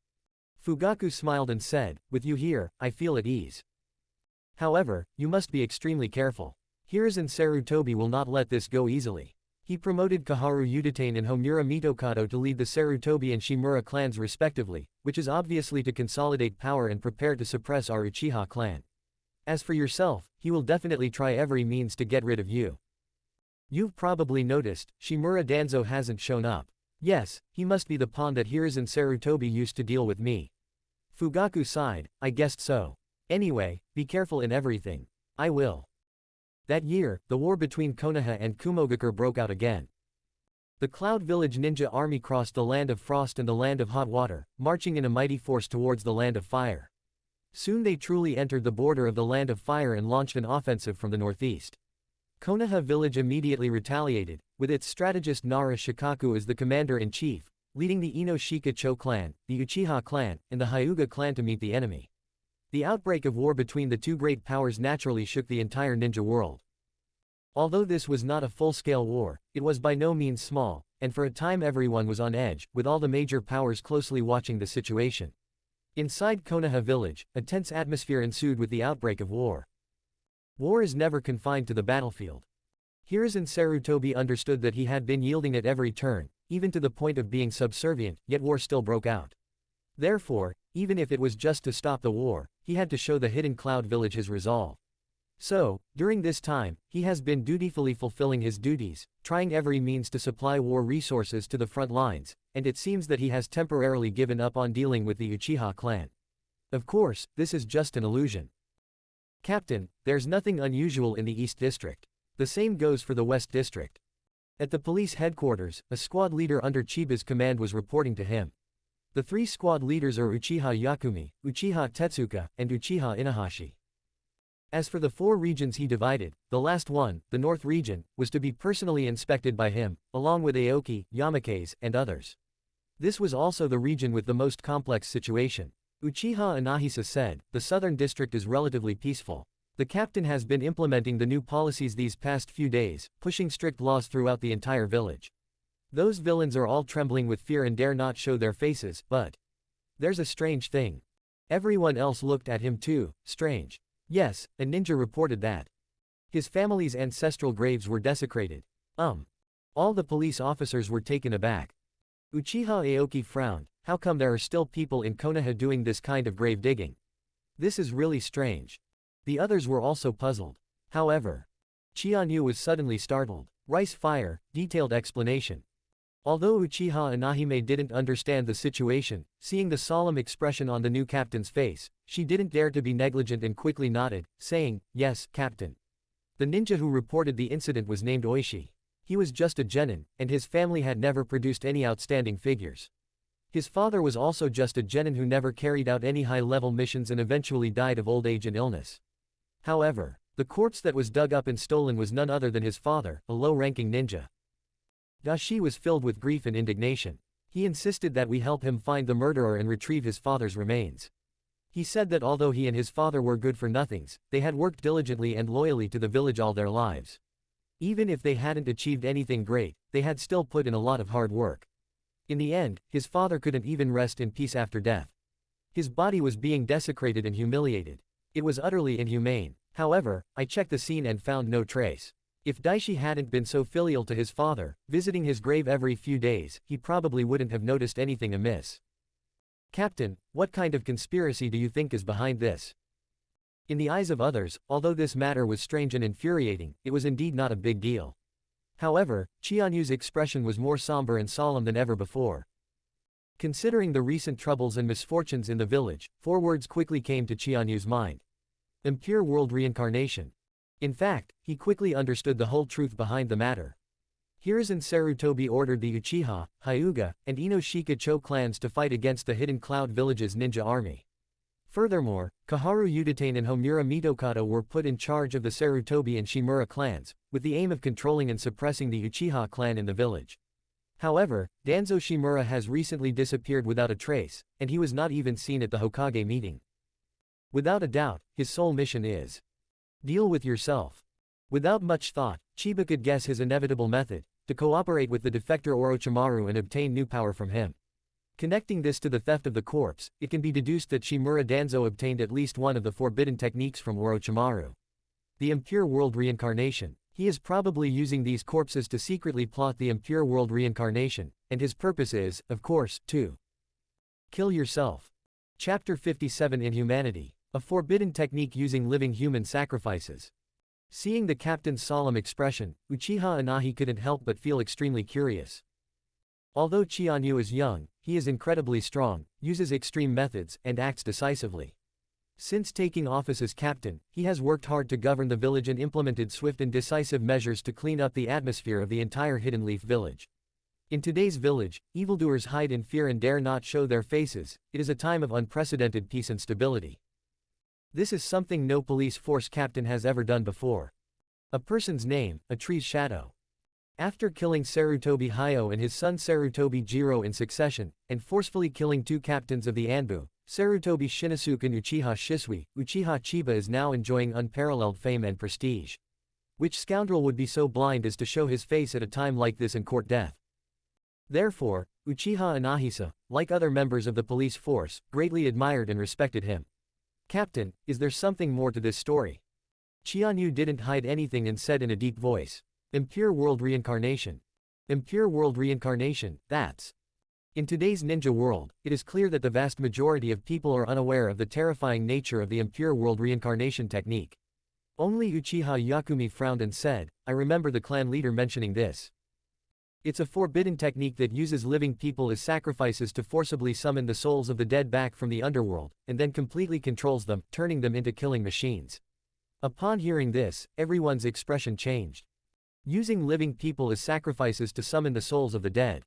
Speaker 2: Fugaku smiled and said, with you here, I feel at ease. However, you must be extremely careful. Hiruzen Sarutobi will not let this go easily. He promoted Kaharu Uditane and Homura Mitokado to lead the Sarutobi and Shimura clans respectively, which is obviously to consolidate power and prepare to suppress our Uchiha clan. As for yourself, he will definitely try every means to get rid of you. You've probably noticed, Shimura Danzo hasn't shown up. Yes, he must be the pawn that Hiruzen Sarutobi used to deal with me. Fugaku sighed, I guessed so. Anyway, be careful in everything. I will. That year, the war between Konoha and Kumogakure broke out again. The Cloud Village ninja army crossed the land of frost and the land of hot water, marching in a mighty force towards the land of fire. Soon they truly entered the border of the land of fire and launched an offensive from the northeast. Konoha village immediately retaliated, with its strategist Nara Shikaku as the commander-in-chief, leading the Inoshika Cho clan, the Uchiha clan, and the Hyuga clan to meet the enemy. The outbreak of war between the two great powers naturally shook the entire ninja world. Although this was not a full-scale war, it was by no means small, and for a time everyone was on edge, with all the major powers closely watching the situation. Inside Konoha village, a tense atmosphere ensued with the outbreak of war. War is never confined to the battlefield. Hiruzen Sarutobi understood that he had been yielding at every turn, even to the point of being subservient, yet war still broke out. Therefore, even if it was just to stop the war, he had to show the hidden Cloud Village his resolve. So, during this time, he has been dutifully fulfilling his duties, trying every means to supply war resources to the front lines, and it seems that he has temporarily given up on dealing with the Uchiha clan. Of course, this is just an illusion. Captain, there's nothing unusual in the East District. The same goes for the West District. At the police headquarters, a squad leader under Chiba's command was reporting to him. The three squad leaders are Uchiha Yakumi, Uchiha Tetsuka, and Uchiha Inahashi. As for the four regions he divided, the last one, the North region, was to be personally inspected by him, along with Aoki, Yamakaze, and others. This was also the region with the most complex situation. Uchiha Inahisa said, the Southern District is relatively peaceful. The captain has been implementing the new policies these past few days, pushing strict laws throughout the entire village. Those villains are all trembling with fear and dare not show their faces, but there's a strange thing. Everyone else looked at him too, strange. Yes, a ninja reported that his family's ancestral graves were desecrated. All the police officers were taken aback. Uchiha Aoki frowned, how come there are still people in Konoha doing this kind of grave digging? This is really strange. The others were also puzzled. However, Chianyu was suddenly startled. Rice fire, detailed explanation. Although Uchiha Inahime didn't understand the situation, seeing the solemn expression on the new captain's face, she didn't dare to be negligent and quickly nodded, saying, "Yes, Captain." The ninja who reported the incident was named Oishi. He was just a genin, and his family had never produced any outstanding figures. His father was also just a genin who never carried out any high-level missions and eventually died of old age and illness. However, the corpse that was dug up and stolen was none other than his father, a low-ranking ninja. Dashi was filled with grief and indignation. He insisted that we help him find the murderer and retrieve his father's remains. He said that although he and his father were good-for-nothings, they had worked diligently and loyally to the village all their lives. Even if they hadn't achieved anything great, they had still put in a lot of hard work. In the end, his father couldn't even rest in peace after death. His body was being desecrated and humiliated. It was utterly inhumane. However, I checked the scene and found no trace. If Daishi hadn't been so filial to his father, visiting his grave every few days, he probably wouldn't have noticed anything amiss. Captain, what kind of conspiracy do you think is behind this? In the eyes of others, although this matter was strange and infuriating, it was indeed not a big deal. However, Chianyu's expression was more somber and solemn than ever before. Considering the recent troubles and misfortunes in the village, 4 words quickly came to Chianyu's mind. Impure world reincarnation. In fact, he quickly understood the whole truth behind the matter. Hiruzen Sarutobi ordered the Uchiha, Hyuga, and Inoshika Cho clans to fight against the Hidden Cloud Village's ninja army. Furthermore, Kaharu Uditane and Homura Mitokado were put in charge of the Sarutobi and Shimura clans, with the aim of controlling and suppressing the Uchiha clan in the village. However, Danzo Shimura has recently disappeared without a trace, and he was not even seen at the Hokage meeting. Without a doubt, his sole mission is deal with yourself. Without much thought, Chiba could guess his inevitable method, to cooperate with the defector Orochimaru and obtain new power from him. Connecting this to the theft of the corpse, it can be deduced that Shimura Danzo obtained at least one of the forbidden techniques from Orochimaru. The impure world reincarnation. He is probably using these corpses to secretly plot the impure world reincarnation, and his purpose is, of course, to kill yourself. Chapter 57 Inhumanity. A forbidden technique using living human sacrifices. Seeing the captain's solemn expression, Uchiha Inahime couldn't help but feel extremely curious. Although Chianyu is young, he is incredibly strong, uses extreme methods, and acts decisively. Since taking office as captain, he has worked hard to govern the village and implemented swift and decisive measures to clean up the atmosphere of the entire Hidden Leaf village. In today's village, evildoers hide in fear and dare not show their faces. It is a time of unprecedented peace and stability. This is something no police force captain has ever done before. A person's name, a tree's shadow. After killing Sarutobi Hayo and his son Sarutobi Jiro in succession, and forcefully killing 2 captains of the Anbu, Sarutobi Shinosuke and Uchiha Shisui, Uchiha Chiba is now enjoying unparalleled fame and prestige. Which scoundrel would be so blind as to show his face at a time like this and court death? Therefore, Uchiha Inahisa, like other members of the police force, greatly admired and respected him. Captain, is there something more to this story? Chianyu didn't hide anything and said in a deep voice. Impure world reincarnation. Impure world reincarnation, that's. In today's ninja world, it is clear that the vast majority of people are unaware of the terrifying nature of the impure world reincarnation technique. Only Uchiha Yakumi frowned and said, I remember the clan leader mentioning this. It's a forbidden technique that uses living people as sacrifices to forcibly summon the souls of the dead back from the underworld, and then completely controls them, turning them into killing machines. Upon hearing this, everyone's expression changed. Using living people as sacrifices to summon the souls of the dead.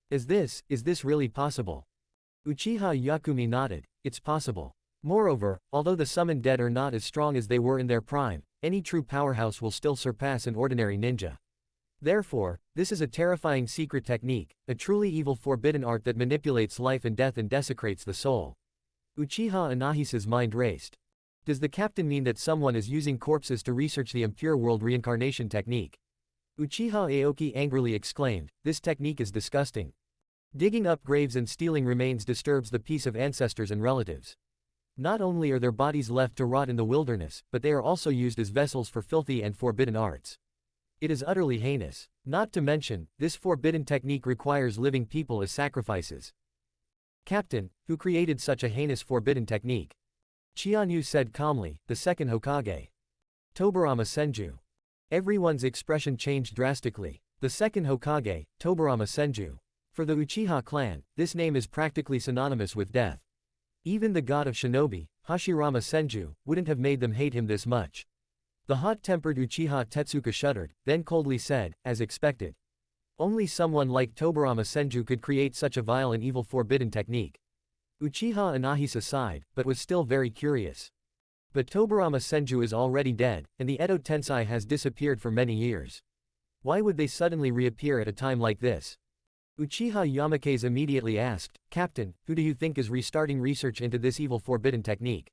Speaker 2: Is this really possible? Uchiha Yakumi nodded, it's possible. Moreover, although the summoned dead are not as strong as they were in their prime, any true powerhouse will still surpass an ordinary ninja. Therefore, this is a terrifying secret technique, a truly evil forbidden art that manipulates life and death and desecrates the soul. Uchiha Inahisa's mind raced. Does the captain mean that someone is using corpses to research the impure world reincarnation technique? Uchiha Aoki angrily exclaimed, this technique is disgusting. Digging up graves and stealing remains disturbs the peace of ancestors and relatives. Not only are their bodies left to rot in the wilderness, but they are also used as vessels for filthy and forbidden arts. It is utterly heinous. Not to mention, this forbidden technique requires living people as sacrifices. Captain, who created such a heinous forbidden technique? Chianyu said calmly, the second Hokage. Tobarama Senju. Everyone's expression changed drastically. The second Hokage, Tobirama Senju. For the Uchiha clan, this name is practically synonymous with death. Even the god of shinobi, Hashirama Senju, wouldn't have made them hate him this much. The hot-tempered Uchiha Tetsuka shuddered, then coldly said, as expected. Only someone like Tobirama Senju could create such a vile and evil forbidden technique. Uchiha Inahisa sighed, but was still very curious. But Tobirama Senju is already dead, and the Edo Tensei has disappeared for many years. Why would they suddenly reappear at a time like this? Uchiha Yamakaze immediately asked, Captain, who do you think is restarting research into this evil forbidden technique?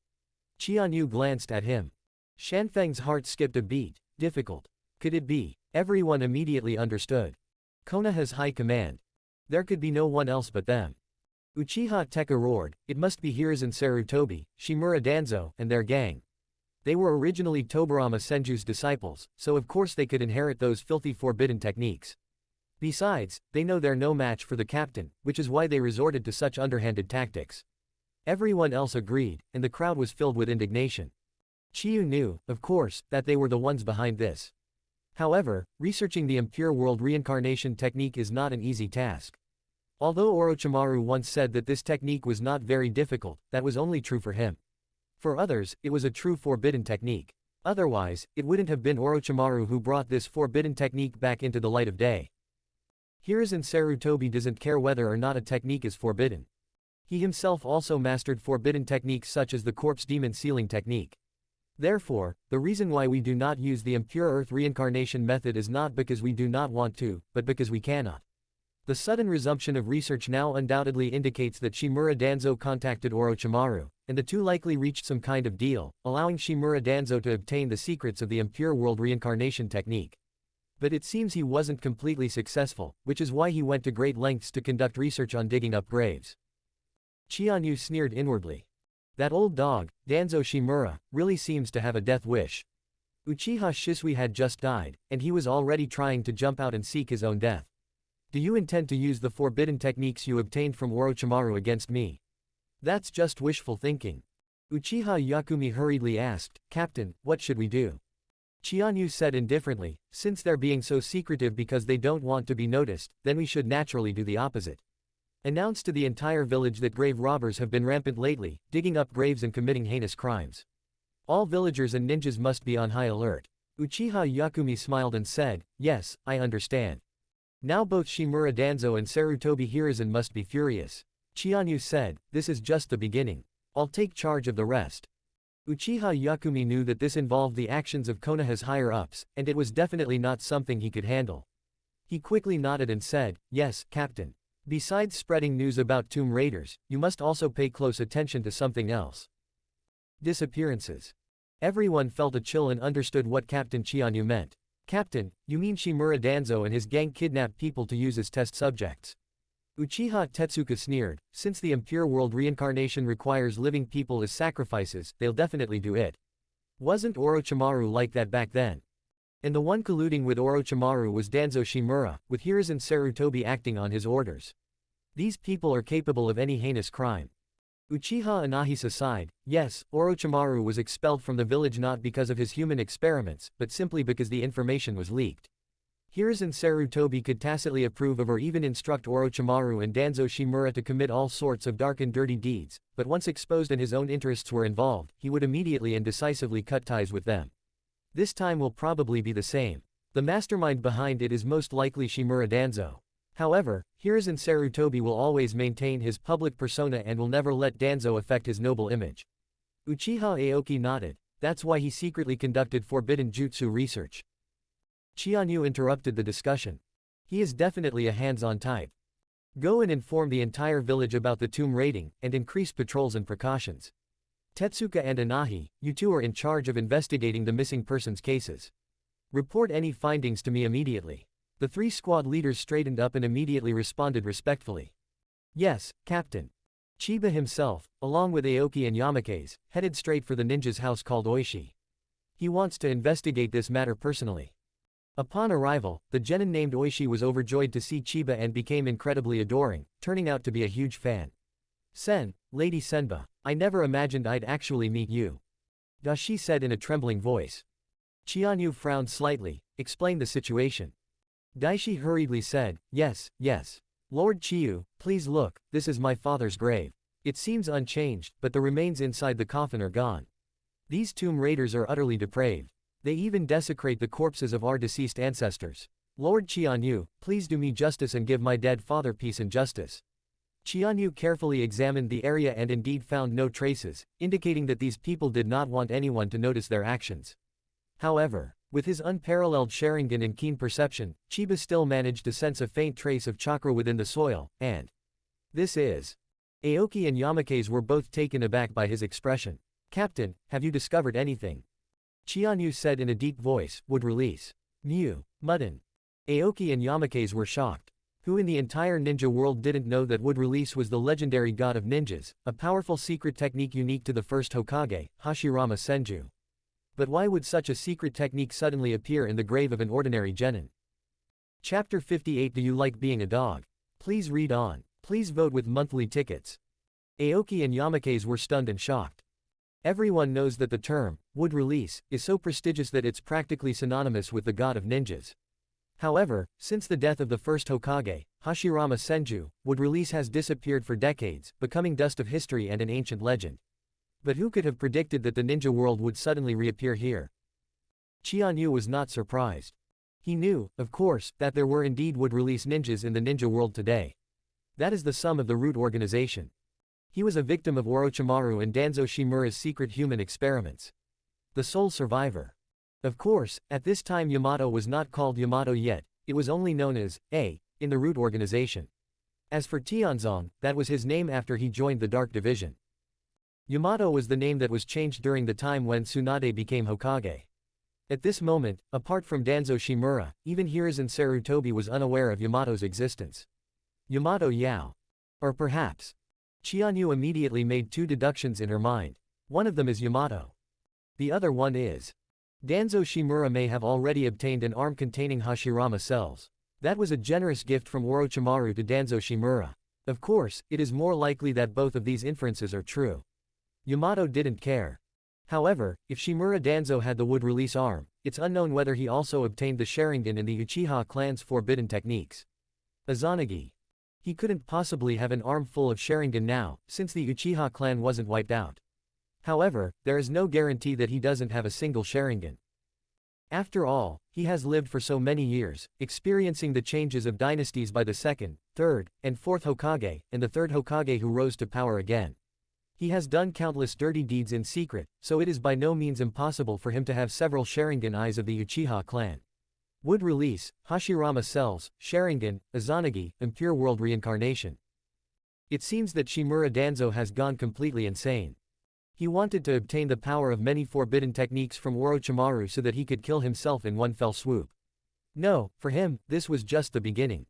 Speaker 2: Qianyu glanced at him. Shanfeng's heart skipped a beat. Difficult. Could it be? Everyone immediately understood. Konoha's high command. There could be no one else but them. Uchiha Teka roared, it must be Hiruzen Sarutobi, Shimura Danzo, and their gang. They were originally Tobirama Senju's disciples, so of course they could inherit those filthy forbidden techniques. Besides, they know they're no match for the captain, which is why they resorted to such underhanded tactics. Everyone else agreed, and the crowd was filled with indignation. Chiyu knew, of course, that they were the ones behind this. However, researching the impure world reincarnation technique is not an easy task. Although Orochimaru once said that this technique was not very difficult, that was only true for him. For others, it was a true forbidden technique. Otherwise, it wouldn't have been Orochimaru who brought this forbidden technique back into the light of day. Hiruzen Sarutobi doesn't care whether or not a technique is forbidden. He himself also mastered forbidden techniques such as the corpse demon sealing technique. Therefore, the reason why we do not use the impure earth reincarnation method is not because we do not want to, but because we cannot. The sudden resumption of research now undoubtedly indicates that Shimura Danzo contacted Orochimaru, and the two likely reached some kind of deal, allowing Shimura Danzo to obtain the secrets of the impure world reincarnation technique. But it seems he wasn't completely successful, which is why he went to great lengths to conduct research on digging up graves. Qianyu sneered inwardly. That old dog, Danzo Shimura, really seems to have a death wish. Uchiha Shisui had just died, and he was already trying to jump out and seek his own death. Do you intend to use the forbidden techniques you obtained from Orochimaru against me? That's just wishful thinking. Uchiha Yakumi hurriedly asked, Captain, what should we do? Qianyu said indifferently, since they're being so secretive because they don't want to be noticed, then we should naturally do the opposite. Announce to the entire village that grave robbers have been rampant lately, digging up graves and committing heinous crimes. All villagers and ninjas must be on high alert. Uchiha Yakumi smiled and said, yes, I understand. Now both Shimura Danzo and Sarutobi Hiruzen must be furious. Qianyu said, this is just the beginning. I'll take charge of the rest. Uchiha Yakumi knew that this involved the actions of Konoha's higher-ups, and it was definitely not something he could handle. He quickly nodded and said, yes, Captain. Besides spreading news about tomb raiders, you must also pay close attention to something else. Disappearances. Everyone felt a chill and understood what Captain Qianyu meant. Captain, you mean Shimura Danzo and his gang kidnapped people to use as test subjects? Uchiha Tetsuka sneered, since the impure world reincarnation requires living people as sacrifices, they'll definitely do it. Wasn't Orochimaru like that back then? And the one colluding with Orochimaru was Danzo Shimura, with Hiruzen Sarutobi acting on his orders. These people are capable of any heinous crime. Uchiha Inahisa sighed, yes, Orochimaru was expelled from the village not because of his human experiments, but simply because the information was leaked. Hiruzen Sarutobi could tacitly approve of or even instruct Orochimaru and Danzo Shimura to commit all sorts of dark and dirty deeds, but once exposed and his own interests were involved, he would immediately and decisively cut ties with them. This time will probably be the same. The mastermind behind it is most likely Shimura Danzo. However, Hiruzen Sarutobi will always maintain his public persona and will never let Danzo affect his noble image. Uchiha Aoki nodded. That's why he secretly conducted forbidden jutsu research. Qianyu interrupted the discussion. He is definitely a hands-on type. Go and inform the entire village about the tomb raiding, and increase patrols and precautions. Tetsuka and Anahi, you two are in charge of investigating the missing persons cases. Report any findings to me immediately. The three squad leaders straightened up and immediately responded respectfully. Yes, Captain. Chiba himself, along with Aoki and Yamakaze, headed straight for the ninja's house called Oishi. He wants to investigate this matter personally. Upon arrival, the genin named Oishi was overjoyed to see Chiba and became incredibly adoring, turning out to be a huge fan. Sen, Lady Senba, I never imagined I'd actually meet you. Dashi said in a trembling voice. Qianyu frowned slightly, explained the situation. Daishi hurriedly said, yes, yes. Lord Chiyu, please look, this is my father's grave. It seems unchanged, but the remains inside the coffin are gone. These tomb raiders are utterly depraved. They even desecrate the corpses of our deceased ancestors. Lord Qianyu, please do me justice and give my dead father peace and justice. Qianyu carefully examined the area and indeed found no traces, indicating that these people did not want anyone to notice their actions. However, with his unparalleled Sharingan and keen perception, Chiba still managed to sense a faint trace of chakra within the soil, and this is. Aoki and Yamake's were both taken aback by his expression. Captain, have you discovered anything? Qianyu said in a deep voice, would release. Mew, Mudden. Aoki and Yamake's were shocked. Who in the entire ninja world didn't know that wood release was the legendary god of ninjas, a powerful secret technique unique to the first Hokage, Hashirama Senju. But why would such a secret technique suddenly appear in the grave of an ordinary genin? Chapter 58. Do you like being a dog? Please read on. Please vote with monthly tickets. Aoki and Yamake's were stunned and shocked. Everyone knows that the term, wood release, is so prestigious that it's practically synonymous with the god of ninjas. However, since the death of the first Hokage, Hashirama Senju, wood release has disappeared for decades, becoming dust of history and an ancient legend. But who could have predicted that the ninja world would suddenly reappear here? Qianyu was not surprised. He knew, of course, that there were indeed wood release ninjas in the ninja world today. That is the sum of the root organization. He was a victim of Orochimaru and Danzo Shimura's secret human experiments. The sole survivor. Of course, at this time Yamato was not called Yamato yet, it was only known as A in the root organization. As for Tianzong, that was his name after he joined the Dark Division. Yamato was the name that was changed during the time when Tsunade became Hokage. At this moment, apart from Danzo Shimura, even Hiruzen Sarutobi was unaware of Yamato's existence. Yamato Yao. Or perhaps. Qianyu immediately made two deductions in her mind. One of them is Yamato. The other one is. Danzo Shimura may have already obtained an arm containing Hashirama cells. That was a generous gift from Orochimaru to Danzo Shimura. Of course, it is more likely that both of these inferences are true. Yamato didn't care. However, if Shimura Danzo had the wood release arm, it's unknown whether he also obtained the Sharingan and the Uchiha clan's forbidden techniques. Izanagi. He couldn't possibly have an arm full of Sharingan now, since the Uchiha clan wasn't wiped out. However, there is no guarantee that he doesn't have a single Sharingan. After all, he has lived for so many years, experiencing the changes of dynasties by the second, third, and fourth Hokage, and the third Hokage who rose to power again. He has done countless dirty deeds in secret, so it is by no means impossible for him to have several Sharingan eyes of the Uchiha clan. Wood release, Hashirama cells, Sharingan, Izanagi, and pure world reincarnation. It seems that Shimura Danzo has gone completely insane. He wanted to obtain the power of many forbidden techniques from Orochimaru so that he could kill himself in one fell swoop. No, for him, this was just the beginning.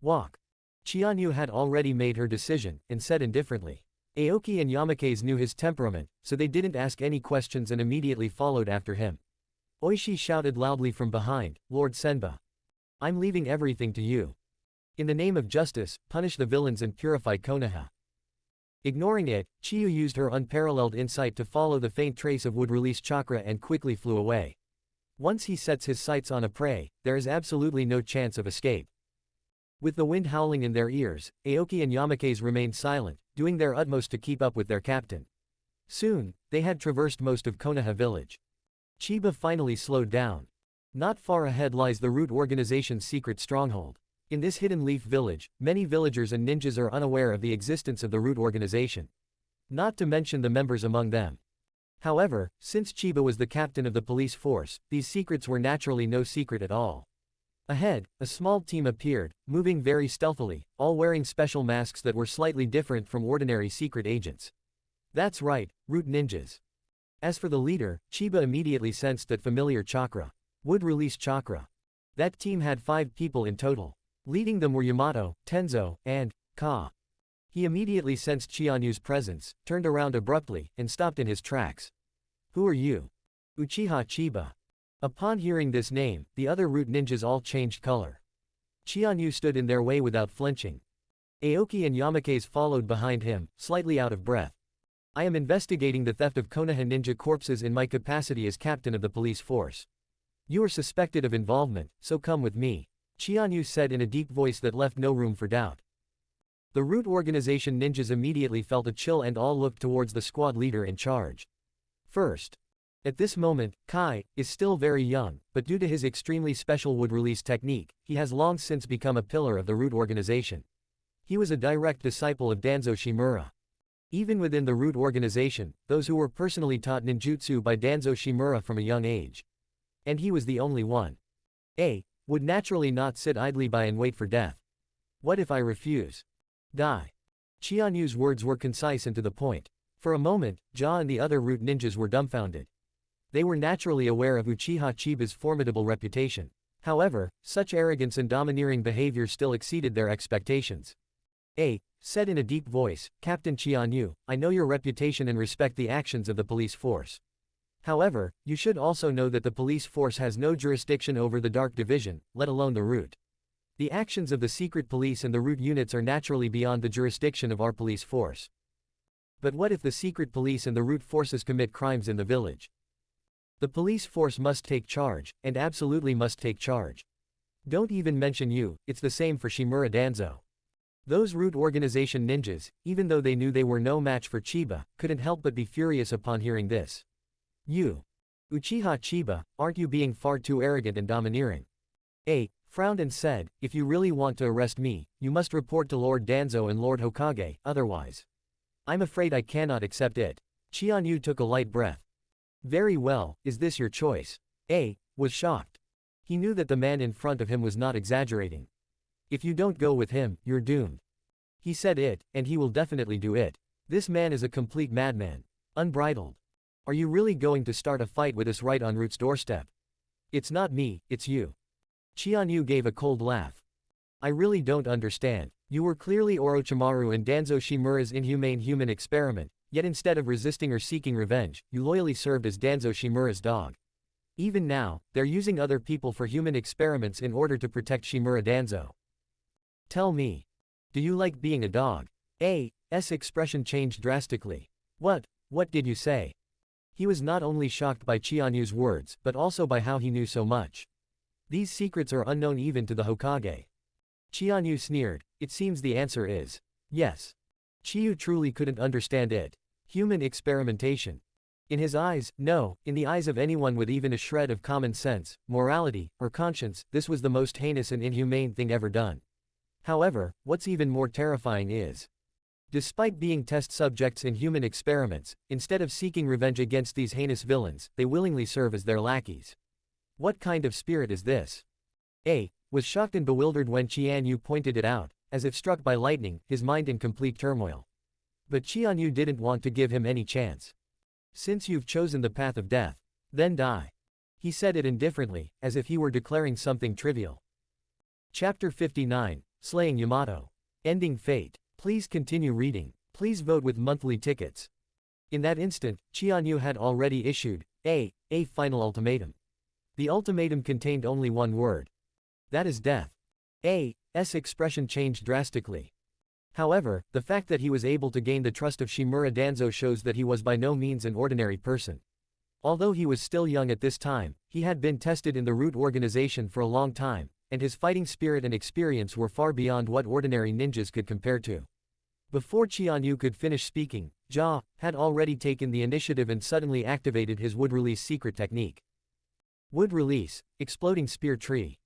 Speaker 2: Walk. Qianyu had already made her decision, and said indifferently. Aoki and Yamake's knew his temperament, so they didn't ask any questions and immediately followed after him. Oishi shouted loudly from behind, Lord Senba. I'm leaving everything to you. In the name of justice, punish the villains and purify Konoha. Ignoring it, Chiyu used her unparalleled insight to follow the faint trace of wood-release chakra and quickly flew away. Once he sets his sights on a prey, there is absolutely no chance of escape. With the wind howling in their ears, Aoki and Yamake's remained silent, doing their utmost to keep up with their captain. Soon, they had traversed most of Konoha village. Chiba finally slowed down. Not far ahead lies the root organization's secret stronghold. In this hidden leaf village, many villagers and ninjas are unaware of the existence of the root organization. Not to mention the members among them. However, since Chiba was the captain of the police force, these secrets were naturally no secret at all. Ahead, a small team appeared, moving very stealthily, all wearing special masks that were slightly different from ordinary secret agents. That's right, root ninjas. As for the leader, Chiba immediately sensed that familiar chakra. Wood release chakra. That team had 5 people in total. Leading them were Yamato, Tenzo, and Ka. He immediately sensed Qianyu's presence, turned around abruptly, and stopped in his tracks. Who are you? Uchiha Chiba. Upon hearing this name, the other root ninjas all changed color. Qianyu stood in their way without flinching. Aoki and Yamake's followed behind him, slightly out of breath. I am investigating the theft of Konoha ninja corpses in my capacity as captain of the police force. You are suspected of involvement, so come with me, Qianyu said in a deep voice that left no room for doubt. The Root Organization ninjas immediately felt a chill and all looked towards the squad leader in charge. First. At this moment, Kai is still very young, but due to his extremely special wood release technique, he has long since become a pillar of the Root Organization. He was a direct disciple of Danzo Shimura. Even within the Root Organization, those who were personally taught ninjutsu by Danzo Shimura from a young age. And he was the only one. Would naturally not sit idly by and wait for death. What if I refuse? Die. Qianyu's words were concise and to the point. For a moment, Ja and the other Root ninjas were dumbfounded. They were naturally aware of Uchiha Chiba's formidable reputation. However, such arrogance and domineering behavior still exceeded their expectations. Said in a deep voice, Captain Qianyu, I know your reputation and respect the actions of the police force. However, you should also know that the police force has no jurisdiction over the Dark Division, let alone the Root. The actions of the secret police and the Root units are naturally beyond the jurisdiction of our police force. But what if the secret police and the Root forces commit crimes in the village? The police force must take charge, and absolutely must take charge. Don't even mention you, it's the same for Shimura Danzo. Those Root Organization ninjas, even though they knew they were no match for Chiba, couldn't help but be furious upon hearing this. You, Uchiha Chiba, aren't you being far too arrogant and domineering? Frowned and said, if you really want to arrest me, you must report to Lord Danzo and Lord Hokage, otherwise. I'm afraid I cannot accept it. Qianyu took a light breath. Very well, is this your choice? Was shocked. He knew that the man in front of him was not exaggerating. If you don't go with him, you're doomed. He said it, and he will definitely do it. This man is a complete madman. Unbridled. Are you really going to start a fight with us right on Root's doorstep? It's not me, it's you. Qianyu gave a cold laugh. I really don't understand. You were clearly Orochimaru and Danzo Shimura's inhumane human experiment, yet instead of resisting or seeking revenge, you loyally served as Danzo Shimura's dog. Even now, they're using other people for human experiments in order to protect Shimura Danzo. Tell me. Do you like being a dog? S expression changed drastically. What did you say? He was not only shocked by Qianyu's words, but also by how he knew so much. These secrets are unknown even to the Hokage. Qianyu sneered, it seems the answer is yes. Qiyu truly couldn't understand it. Human experimentation. In his eyes, no, in the eyes of anyone with even a shred of common sense, morality, or conscience, this was the most heinous and inhumane thing ever done. However, what's even more terrifying is, despite being test subjects in human experiments, instead of seeking revenge against these heinous villains, they willingly serve as their lackeys. What kind of spirit is this? Was shocked and bewildered when Qianyu pointed it out, as if struck by lightning, his mind in complete turmoil. But Qianyu didn't want to give him any chance. Since you've chosen the path of death, then die. He said it indifferently, as if he were declaring something trivial. Chapter 59, Slaying Yamato. Ending Fate. Please continue reading. Please vote with monthly tickets. In that instant, Qianyu had already issued a final ultimatum. The ultimatum contained only one word. That is death. S expression changed drastically. However, the fact that he was able to gain the trust of Shimura Danzo shows that he was by no means an ordinary person. Although he was still young at this time, he had been tested in the Root Organization for a long time, and his fighting spirit and experience were far beyond what ordinary ninjas could compare to. Before Qianyu could finish speaking, Ja had already taken the initiative and suddenly activated his wood release secret technique. Wood release, exploding spear tree.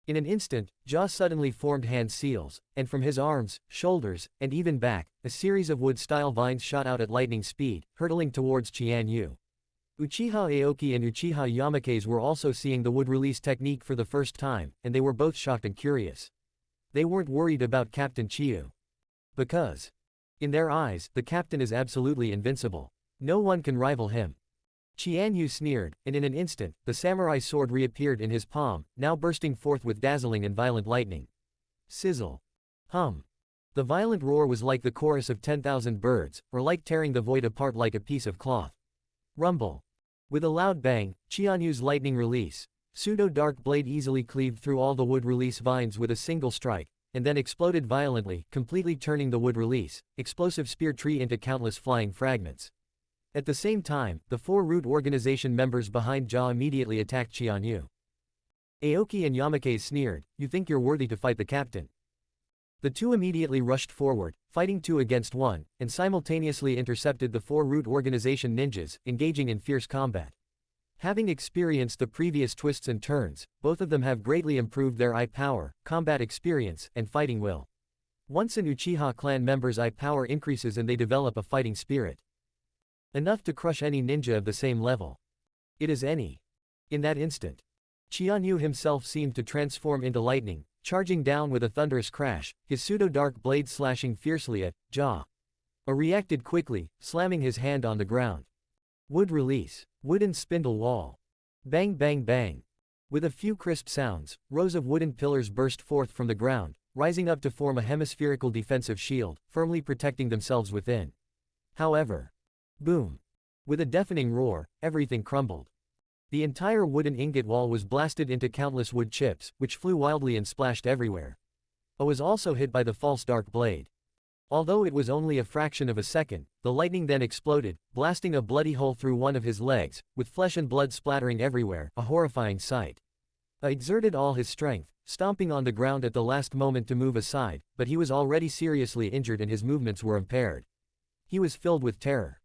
Speaker 2: In an instant, Ja suddenly formed hand seals, and from his arms, shoulders, and even back, a series of wood-style vines shot out at lightning speed, hurtling towards Qianyu. Uchiha Aoki and Uchiha Yamake's were also seeing the wood release technique for the first time, and they were both shocked and curious. They weren't worried about Captain Chiyu. Because, in their eyes, the captain is absolutely invincible. No one can rival him. Qianyu sneered, and in an instant, the samurai sword reappeared in his palm, now bursting forth with dazzling and violent lightning. Sizzle. Hum. The violent roar was like the chorus of 10,000 birds, or like tearing the void apart like a piece of cloth. Rumble. With a loud bang, Qianyu's lightning release, pseudo-dark blade easily cleaved through all the wood release vines with a single strike, and then exploded violently, completely turning the wood release, explosive spear tree into countless flying fragments. At the same time, the four Root Organization members behind Ja immediately attacked Qianyu. Aoki and Yamake sneered, "You think you're worthy to fight the captain?" The two immediately rushed forward, fighting 2 against 1, and simultaneously intercepted the 4 Root Organization ninjas, engaging in fierce combat. Having experienced the previous twists and turns, both of them have greatly improved their eye power, combat experience, and fighting will. Once an Uchiha clan member's eye power increases and they develop a fighting spirit, enough to crush any ninja of the same level. It is any. In that instant, Qianyu himself seemed to transform into lightning, charging down with a thunderous crash, his pseudo-dark blade slashing fiercely at Ja. Reacted quickly, slamming his hand on the ground. Wood release. Wooden spindle wall. Bang bang bang. With a few crisp sounds, rows of wooden pillars burst forth from the ground, rising up to form a hemispherical defensive shield, firmly protecting themselves within. However, boom. With a deafening roar, everything crumbled. The entire wooden ingot wall was blasted into countless wood chips, which flew wildly and splashed everywhere. A was also hit by the false dark blade. Although it was only a fraction of a second, the lightning then exploded, blasting a bloody hole through one of his legs, with flesh and blood splattering everywhere, a horrifying sight. A exerted all his strength, stomping on the ground at the last moment to move aside, but he was already seriously injured and his movements were impaired. He was filled with terror.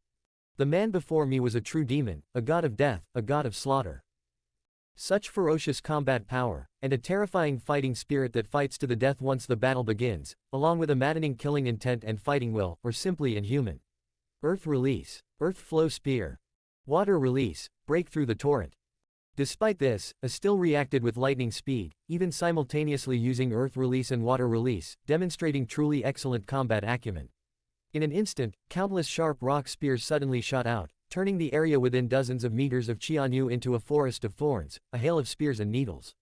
Speaker 2: The man before me was a true demon, a god of death, a god of slaughter. Such ferocious combat power, and a terrifying fighting spirit that fights to the death once the battle begins, along with a maddening killing intent and fighting will, or simply inhuman. Earth release. Earth flow spear. Water release. Break through the torrent. Despite this, a still reacted with lightning speed, even simultaneously using earth release and water release, demonstrating truly excellent combat acumen. In an instant, countless sharp rock spears suddenly shot out, turning the area within dozens of meters of Qianyu into a forest of thorns, a hail of spears and needles.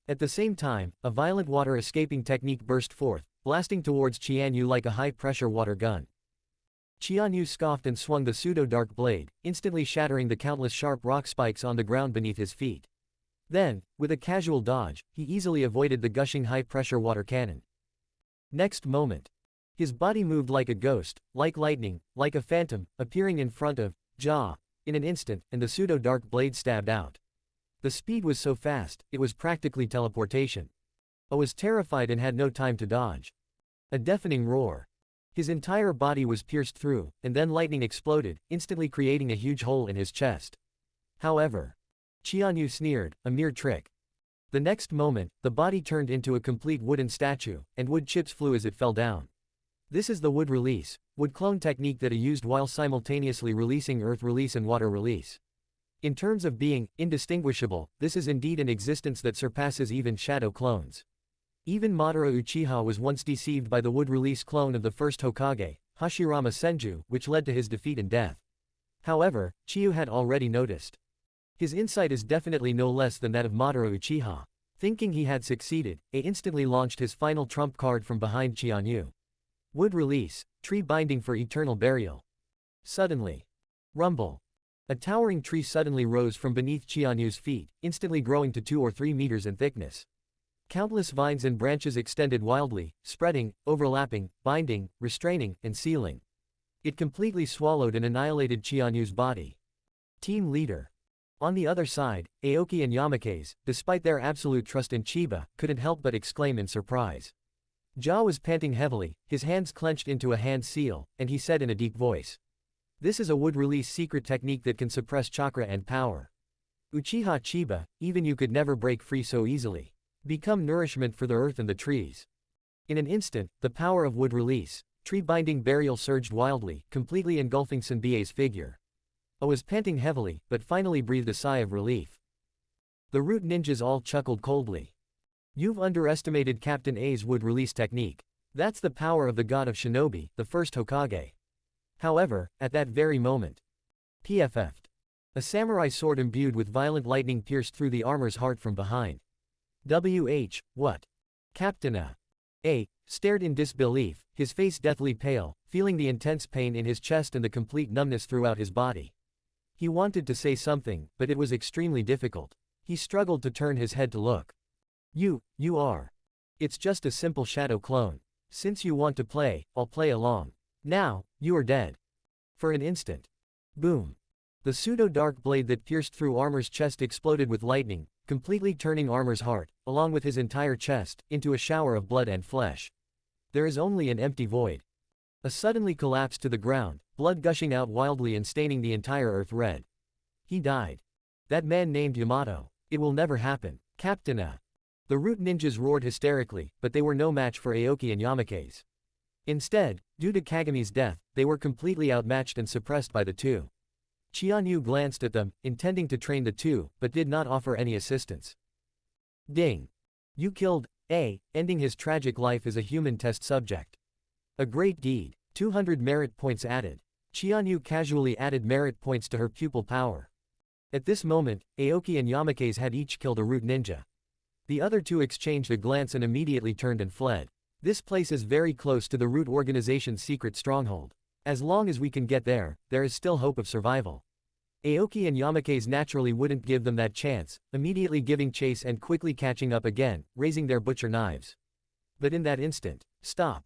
Speaker 2: At the same time, a violent water escaping technique burst forth, blasting towards Qianyu like a high-pressure water gun. Qianyu scoffed and swung the pseudo-dark blade, instantly shattering the countless sharp rock spikes on the ground beneath his feet. Then, with a casual dodge, he easily avoided the gushing high-pressure water cannon. Next moment, his body moved like a ghost, like lightning, like a phantom, appearing in front of Ja. In an instant, and the pseudo-dark blade stabbed out. The speed was so fast, it was practically teleportation. A was terrified and had no time to dodge. A deafening roar. His entire body was pierced through, and then lightning exploded, instantly creating a huge hole in his chest. However, Qianyu sneered, a mere trick. The next moment, the body turned into a complete wooden statue, and wood chips flew as it fell down. This is the wood release, wood clone technique that is used while simultaneously releasing earth release and water release. In terms of being indistinguishable, this is indeed an existence that surpasses even shadow clones. Even Madara Uchiha was once deceived by the wood release clone of the first Hokage, Hashirama Senju, which led to his defeat and death. However, Chiyu had already noticed. His insight is definitely no less than that of Madara Uchiha. Thinking he had succeeded, he instantly launched his final trump card from behind Qianyu. Wood release, tree binding for eternal burial. Suddenly. Rumble. A towering tree suddenly rose from beneath Qianyu's feet, instantly growing to 2 or 3 meters in thickness. Countless vines and branches extended wildly, spreading, overlapping, binding, restraining, and sealing. It completely swallowed and annihilated Qianyu's body. Team leader. On the other side, Aoki and Yamake's, despite their absolute trust in Chiba, couldn't help but exclaim in surprise. Ja was panting heavily, his hands clenched into a hand seal, and he said in a deep voice. This is a wood release secret technique that can suppress chakra and power. Uchiha Chiba, even you could never break free so easily. Become nourishment for the earth and the trees. In an instant, the power of wood release, tree binding burial surged wildly, completely engulfing Senbei's figure. I was panting heavily, but finally breathed a sigh of relief. The root ninjas all chuckled coldly. You've underestimated Captain A's wood release technique. That's the power of the god of shinobi, the first Hokage. However, at that very moment, PFF'd. A samurai sword imbued with violent lightning pierced through the armor's heart from behind. What? Captain A stared in disbelief, his face deathly pale, feeling the intense pain in his chest and the complete numbness throughout his body. He wanted to say something, but it was extremely difficult. He struggled to turn his head to look. You are. It's just a simple shadow clone. Since you want to play, I'll play along. Now, you are dead. For an instant. Boom. The pseudo-dark blade that pierced through armor's chest exploded with lightning, completely turning Armor's heart, along with his entire chest, into a shower of blood and flesh. There is only an empty void. A suddenly collapsed to the ground, blood gushing out wildly and staining the entire earth red. He died. That man named Yamato. It will never happen. Captain A. The root ninjas roared hysterically, but they were no match for Aoki and Yamake's. Instead, due to Kagami's death, they were completely outmatched and suppressed by the two. Chianyu glanced at them, intending to train the two, but did not offer any assistance. Ding. You killed A, ending his tragic life as a human test subject. A great deed. 200 merit points added. Chianyu casually added merit points to her pupil power. At this moment, Aoki and Yamake's had each killed a root ninja. The other two exchanged a glance and immediately turned and fled. This place is very close to the root organization's secret stronghold. As long as we can get there, there is still hope of survival. Aoki and Yamake's naturally wouldn't give them that chance, immediately giving chase and quickly catching up again, raising their butcher knives. But in that instant, stop.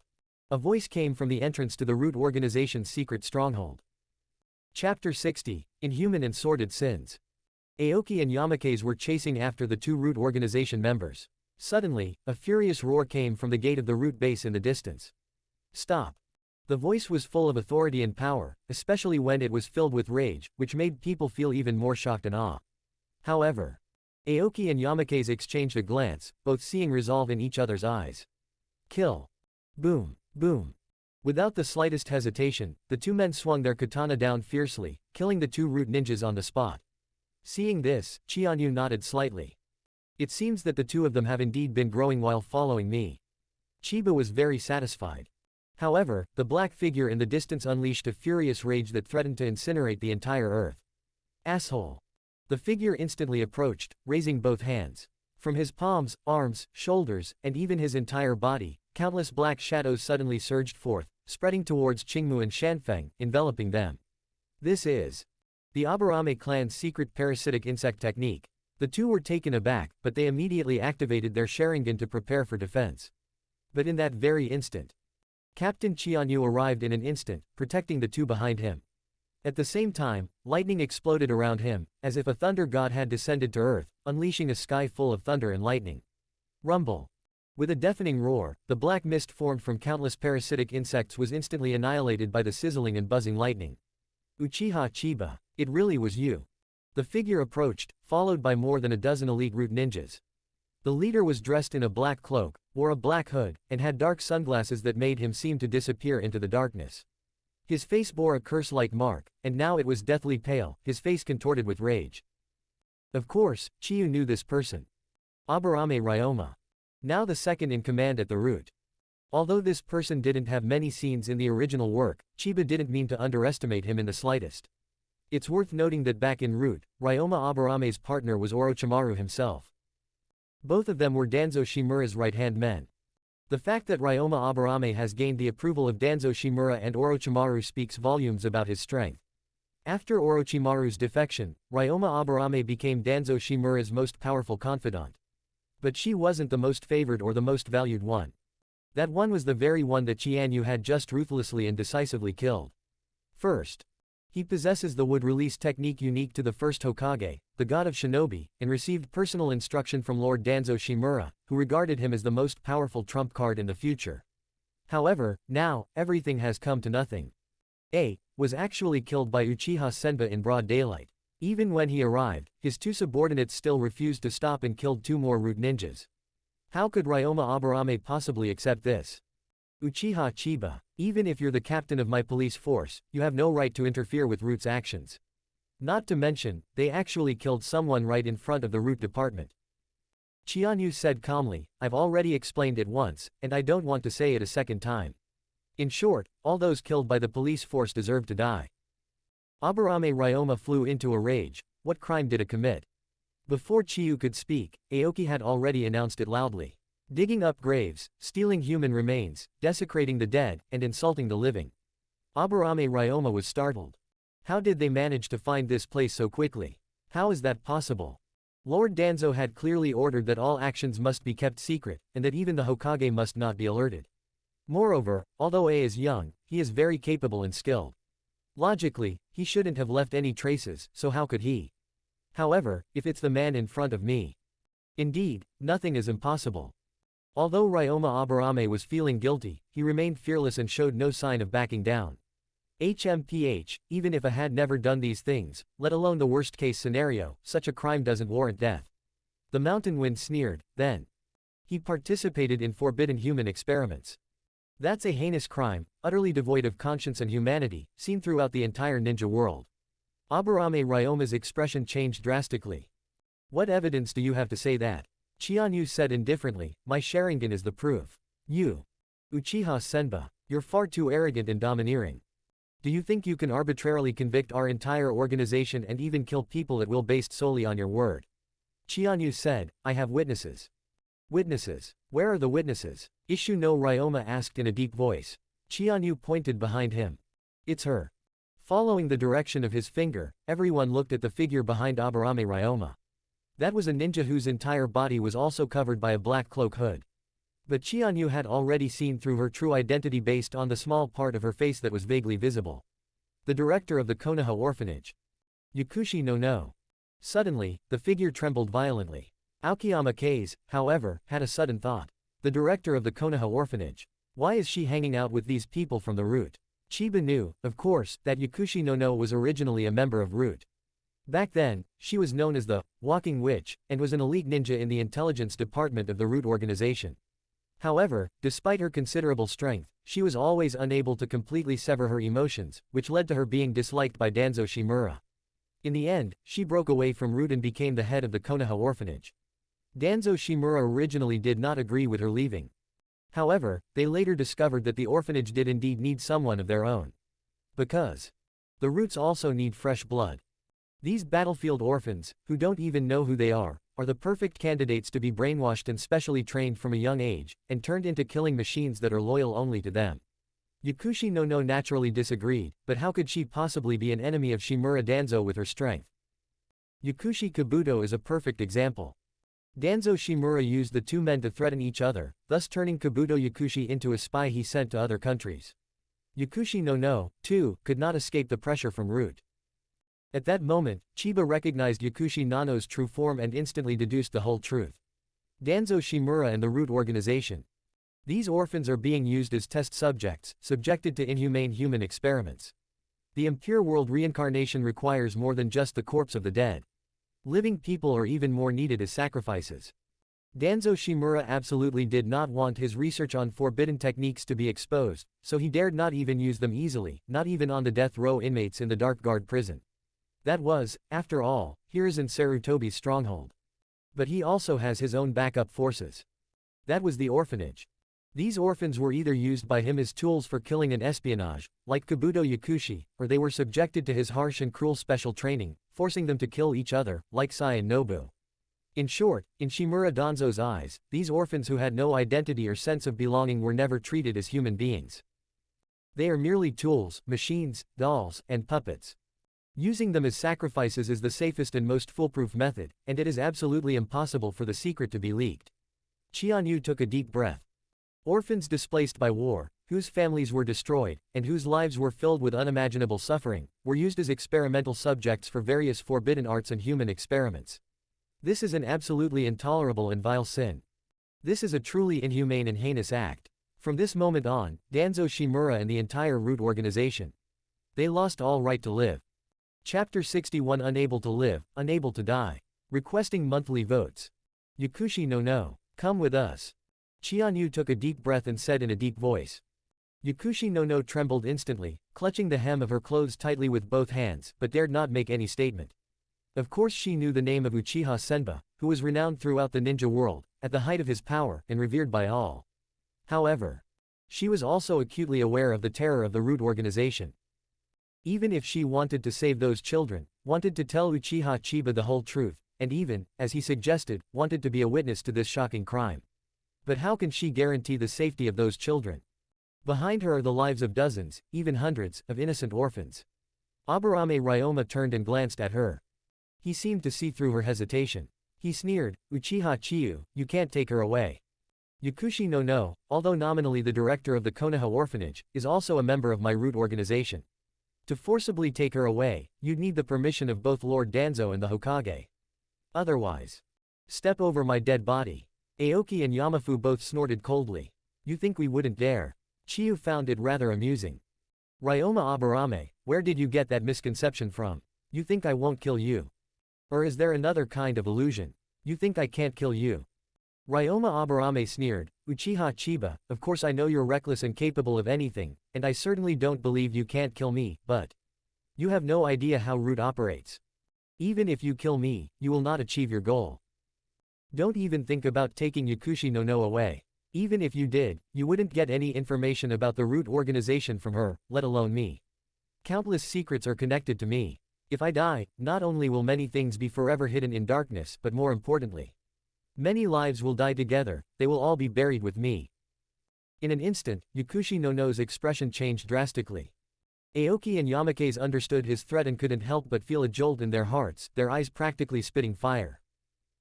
Speaker 2: A voice came from the entrance to the root organization's secret stronghold. Chapter 60, Inhuman and Sordid Sins. Aoki and Yamake's were chasing after the two root organization members. Suddenly, a furious roar came from the gate of the root base in the distance. Stop. The voice was full of authority and power, especially when it was filled with rage, which made people feel even more shocked and awe. However, Aoki and Yamake's exchanged a glance, both seeing resolve in each other's eyes. Kill. Boom, boom. Without the slightest hesitation, the two men swung their katana down fiercely, killing the two root ninjas on the spot. Seeing this, Chianyu nodded slightly. It seems that the two of them have indeed been growing while following me. Chiba was very satisfied. However, the black figure in the distance unleashed a furious rage that threatened to incinerate the entire earth. Asshole. The figure instantly approached, raising both hands. From his palms, arms, shoulders, and even his entire body, countless black shadows suddenly surged forth, spreading towards Qingmu and Shanfeng, enveloping them. This is the Aburame clan's secret parasitic insect technique. The two were taken aback, but they immediately activated their Sharingan to prepare for defense. But in that very instant, Captain Chianyu arrived in an instant, protecting the two behind him. At the same time, lightning exploded around him, as if a thunder god had descended to earth, unleashing a sky full of thunder and lightning. Rumble. With a deafening roar, the black mist formed from countless parasitic insects was instantly annihilated by the sizzling and buzzing lightning. Uchiha Chiba, it really was you. The figure approached, followed by more than a dozen elite root ninjas. The leader was dressed in a black cloak, wore a black hood, and had dark sunglasses that made him seem to disappear into the darkness. His face bore a curse-like mark, and now it was deathly pale, his face contorted with rage. Of course, Chiyu knew this person. Aburame Ryoma. Now the second in command at the root. Although this person didn't have many scenes in the original work, Chiba didn't mean to underestimate him in the slightest. It's worth noting that back in Root, Ryoma Aburame's partner was Orochimaru himself. Both of them were Danzo Shimura's right-hand men. The fact that Ryoma Aburame has gained the approval of Danzo Shimura and Orochimaru speaks volumes about his strength. After Orochimaru's defection, Ryoma Aburame became Danzo Shimura's most powerful confidant. But she wasn't the most favored or the most valued one. That one was the very one that Chianyu had just ruthlessly and decisively killed. First, he possesses the wood-release technique unique to the first Hokage, the god of shinobi, and received personal instruction from Lord Danzo Shimura, who regarded him as the most powerful trump card in the future. However, now, everything has come to nothing. A was actually killed by Uchiha Senba in broad daylight. Even when he arrived, his two subordinates still refused to stop and killed two more root ninjas. How could Ryoma Aburame possibly accept this? Uchiha Chiba, even if you're the captain of my police force, you have no right to interfere with Root's actions. Not to mention, they actually killed someone right in front of the Root department. Chianyu said calmly, I've already explained it once, and I don't want to say it a second time. In short, all those killed by the police force deserve to die. Aburame Ryoma flew into a rage. What crime did it commit? Before Chiyu could speak, Aoki had already announced it loudly. Digging up graves, stealing human remains, desecrating the dead, and insulting the living. Aburame Ryoma was startled. How did they manage to find this place so quickly? How is that possible? Lord Danzo had clearly ordered that all actions must be kept secret, and that even the Hokage must not be alerted. Moreover, although A is young, he is very capable and skilled. Logically, he shouldn't have left any traces, so how could he? However, if it's the man in front of me, Indeed, nothing is impossible. Although Ryoma Aburame was feeling guilty, he remained fearless and showed no sign of backing down. HMPH, even if I had never done these things, let alone the worst-case scenario, such a crime doesn't warrant death. The mountain wind sneered, then. He participated in forbidden human experiments. That's a heinous crime, utterly devoid of conscience and humanity, seen throughout the entire ninja world. Aburame Ryoma's expression changed drastically. What evidence do you have to say that? Chianyu said indifferently, my Sharingan is the proof. You, Uchiha Senba, you're far too arrogant and domineering. Do you think you can arbitrarily convict our entire organization and even kill people at will based solely on your word? Chianyu said, I have witnesses. Witnesses? Where are the witnesses? Ishu no Ryoma asked in a deep voice. Chianyu pointed behind him. It's her. Following the direction of his finger, everyone looked at the figure behind Aburame Ryoma. That was a ninja whose entire body was also covered by a black cloak hood. But Chianyu had already seen through her true identity based on the small part of her face that was vaguely visible. The director of the Konoha orphanage. Yakushi no. Suddenly, the figure trembled violently. Aokiyama Kase, however, had a sudden thought. The director of the Konoha orphanage. Why is she hanging out with these people from the Root? Chiba knew, of course, that Yakushi no was originally a member of Root. Back then, she was known as the Walking Witch, and was an elite ninja in the intelligence department of the Root organization. However, despite her considerable strength, she was always unable to completely sever her emotions, which led to her being disliked by Danzo Shimura. In the end, she broke away from Root and became the head of the Konoha orphanage. Danzo Shimura originally did not agree with her leaving. However, they later discovered that the orphanage did indeed need someone of their own. Because the Roots also need fresh blood. These battlefield orphans, who don't even know who they are the perfect candidates to be brainwashed and specially trained from a young age, and turned into killing machines that are loyal only to them. Yakushi no naturally disagreed, but how could she possibly be an enemy of Shimura Danzo with her strength? Yakushi Kabuto is a perfect example. Danzo Shimura used the two men to threaten each other, thus turning Kabuto Yakushi into a spy he sent to other countries. Yakushi no, too, could not escape the pressure from Root. At that moment, Chiba recognized Yakushi Nano's true form and instantly deduced the whole truth. Danzo Shimura and the Root organization. These orphans are being used as test subjects, subjected to inhumane human experiments. The impure world reincarnation requires more than just the corpse of the dead. Living people are even more needed as sacrifices. Danzo Shimura absolutely did not want his research on forbidden techniques to be exposed, so he dared not even use them easily, not even on the death row inmates in the Dark Guard prison. That was, after all, Hiruzen Sarutobi's stronghold. But he also has his own backup forces. That was the orphanage. These orphans were either used by him as tools for killing and espionage, like Kabuto Yakushi, or they were subjected to his harsh and cruel special training, forcing them to kill each other, like Sai and Nobu. In short, in Shimura Danzo's eyes, these orphans who had no identity or sense of belonging were never treated as human beings. They are merely tools, machines, dolls, and puppets. Using them as sacrifices is the safest and most foolproof method, and it is absolutely impossible for the secret to be leaked. Chianyu took a deep breath. Orphans displaced by war, whose families were destroyed, and whose lives were filled with unimaginable suffering, were used as experimental subjects for various forbidden arts and human experiments. This is an absolutely intolerable and vile sin. This is a truly inhumane and heinous act. From this moment on, Danzo Shimura and the entire Root organization. They lost all right to live. Chapter 61 Unable to live, unable to die. Requesting monthly votes. Yakushi no, come with us. Chianyu took a deep breath and said in a deep voice. Yakushi no trembled instantly, clutching the hem of her clothes tightly with both hands, but dared not make any statement. Of course she knew the name of Uchiha Senba, who was renowned throughout the ninja world, at the height of his power, and revered by all. However, she was also acutely aware of the terror of the Root organization. Even if she wanted to save those children, wanted to tell Uchiha Chiba the whole truth, and even, as he suggested, wanted to be a witness to this shocking crime. But how can she guarantee the safety of those children? Behind her are the lives of dozens, even hundreds, of innocent orphans. Aburame Ryoma turned and glanced at her. He seemed to see through her hesitation. He sneered, Uchiha Chiyu, you can't take her away. Yakushi no, although nominally the director of the Konoha orphanage, is also a member of my Root organization. To forcibly take her away, you'd need the permission of both Lord Danzo and the Hokage. Otherwise, Step over my dead body. Aoki and Yamafu both snorted coldly. You think we wouldn't dare? Chiyu found it rather amusing. Ryoma Aburame, where did you get that misconception from? You think I won't kill you? Or is there another kind of illusion? You think I can't kill you? Ryoma Aburame sneered. Uchiha Chiba, of course I know you're reckless and capable of anything, and I certainly don't believe you can't kill me, but you have no idea how Root operates. Even if you kill me, you will not achieve your goal. Don't even think about taking Yakushi no away. Even if you did, you wouldn't get any information about the Root organization from her, let alone me. Countless secrets are connected to me. If I die, not only will many things be forever hidden in darkness, but more importantly, many lives will die together, they will all be buried with me. In an instant, Yakushi no's expression changed drastically. Aoki and Yamake's understood his threat and couldn't help but feel a jolt in their hearts, their eyes practically spitting fire.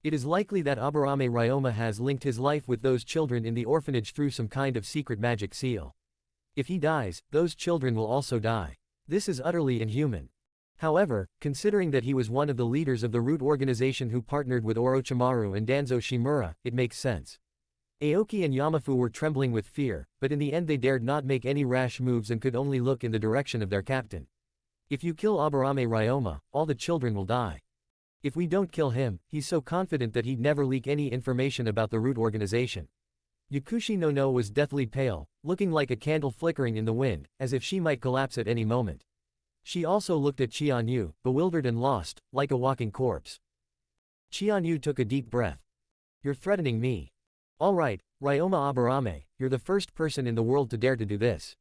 Speaker 2: It is likely that Aburame Ryoma has linked his life with those children in the orphanage through some kind of secret magic seal. If he dies, those children will also die. This is utterly inhuman. However, considering that he was one of the leaders of the Root organization who partnered with Orochimaru and Danzo Shimura, it makes sense. Aoki and Yamafu were trembling with fear, but in the end they dared not make any rash moves and could only look in the direction of their captain. If you kill Aburame Ryoma, all the children will die. If we don't kill him, he's so confident that he'd never leak any information about the Root organization. Yakushi no was deathly pale, looking like a candle flickering in the wind, as if she might collapse at any moment. She also looked at Qianyu, bewildered and lost, like a walking corpse. Qianyu took a deep breath. You're threatening me. All right, Ryoma Aburame, you're the first person in the world to dare to do this.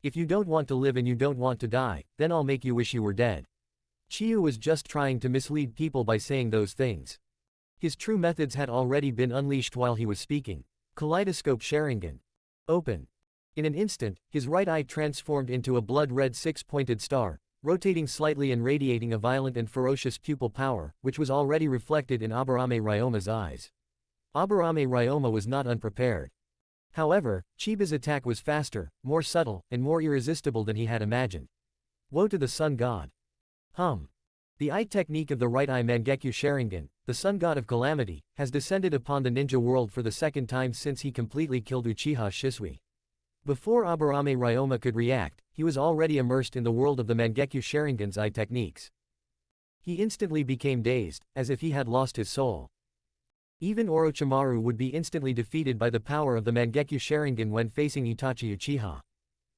Speaker 2: If you don't want to live and you don't want to die, then I'll make you wish you were dead. Chiyu was just trying to mislead people by saying those things. His true methods had already been unleashed while he was speaking. Kaleidoscope Sharingan. Open. In an instant, his right eye transformed into a blood-red six-pointed star, rotating slightly and radiating a violent and ferocious pupil power, which was already reflected in Aburame Ryoma's eyes. Aburame Ryoma was not unprepared. However, Chiba's attack was faster, more subtle, and more irresistible than he had imagined. Woe to the Sun God. The eye technique of the right eye Mangekyo Sharingan, the Sun God of Calamity, has descended upon the ninja world for the second time since he completely killed Uchiha Shisui. Before Aburame Ryoma could react, he was already immersed in the world of the Mangekyo Sharingan's eye techniques. He instantly became dazed, as if he had lost his soul. Even Orochimaru would be instantly defeated by the power of the Mangekyo Sharingan when facing Itachi Uchiha.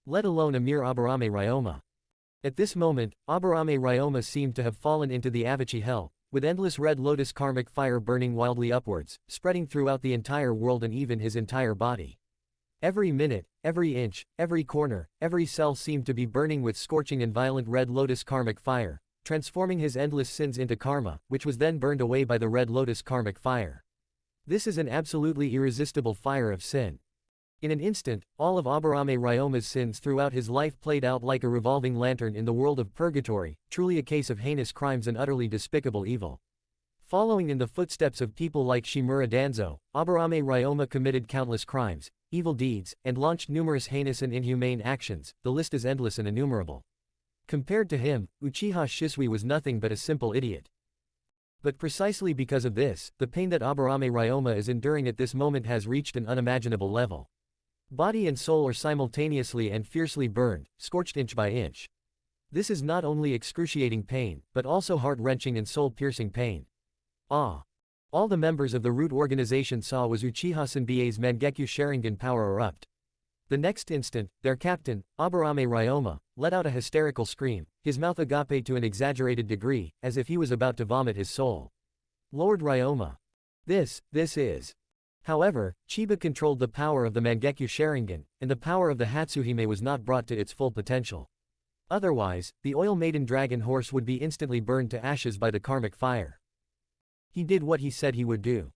Speaker 2: Let alone a mere Aburame Ryoma. At this moment, Aburame Ryoma seemed to have fallen into the Avachi hell, with endless red lotus karmic fire burning wildly upwards, spreading throughout the entire world and even his entire body. Every minute, every inch, every corner, every cell seemed to be burning with scorching and violent red lotus karmic fire, transforming his endless sins into karma, which was then burned away by the red lotus karmic fire. This is an absolutely irresistible fire of sin. In an instant, all of Aburame Ryoma's sins throughout his life played out like a revolving lantern in the world of purgatory, truly a case of heinous crimes and utterly despicable evil. Following in the footsteps of people like Shimura Danzo, Aburame Ryoma committed countless crimes, evil deeds, and launched numerous heinous and inhumane actions. The list is endless and innumerable. Compared to him, Uchiha Shisui was nothing but a simple idiot. But precisely because of this, the pain that Aburame Ryoma is enduring at this moment has reached an unimaginable level. Body and soul are simultaneously and fiercely burned, scorched inch by inch. This is not only excruciating pain, but also heart-wrenching and soul-piercing pain. All the members of the Root organization saw was Uchiha Senbei's Mangekyo Sharingan power erupt. The next instant, their captain, Aburame Ryoma, let out a hysterical scream, his mouth agape to an exaggerated degree, as if he was about to vomit his soul. Lord Ryoma. This is. However, Chiba controlled the power of the Mangekyo Sharingan, and the power of the Hatsuhime was not brought to its full potential. Otherwise, the Oil Maiden Dragon Horse would be instantly burned to ashes by the karmic fire. He did what he said he would do.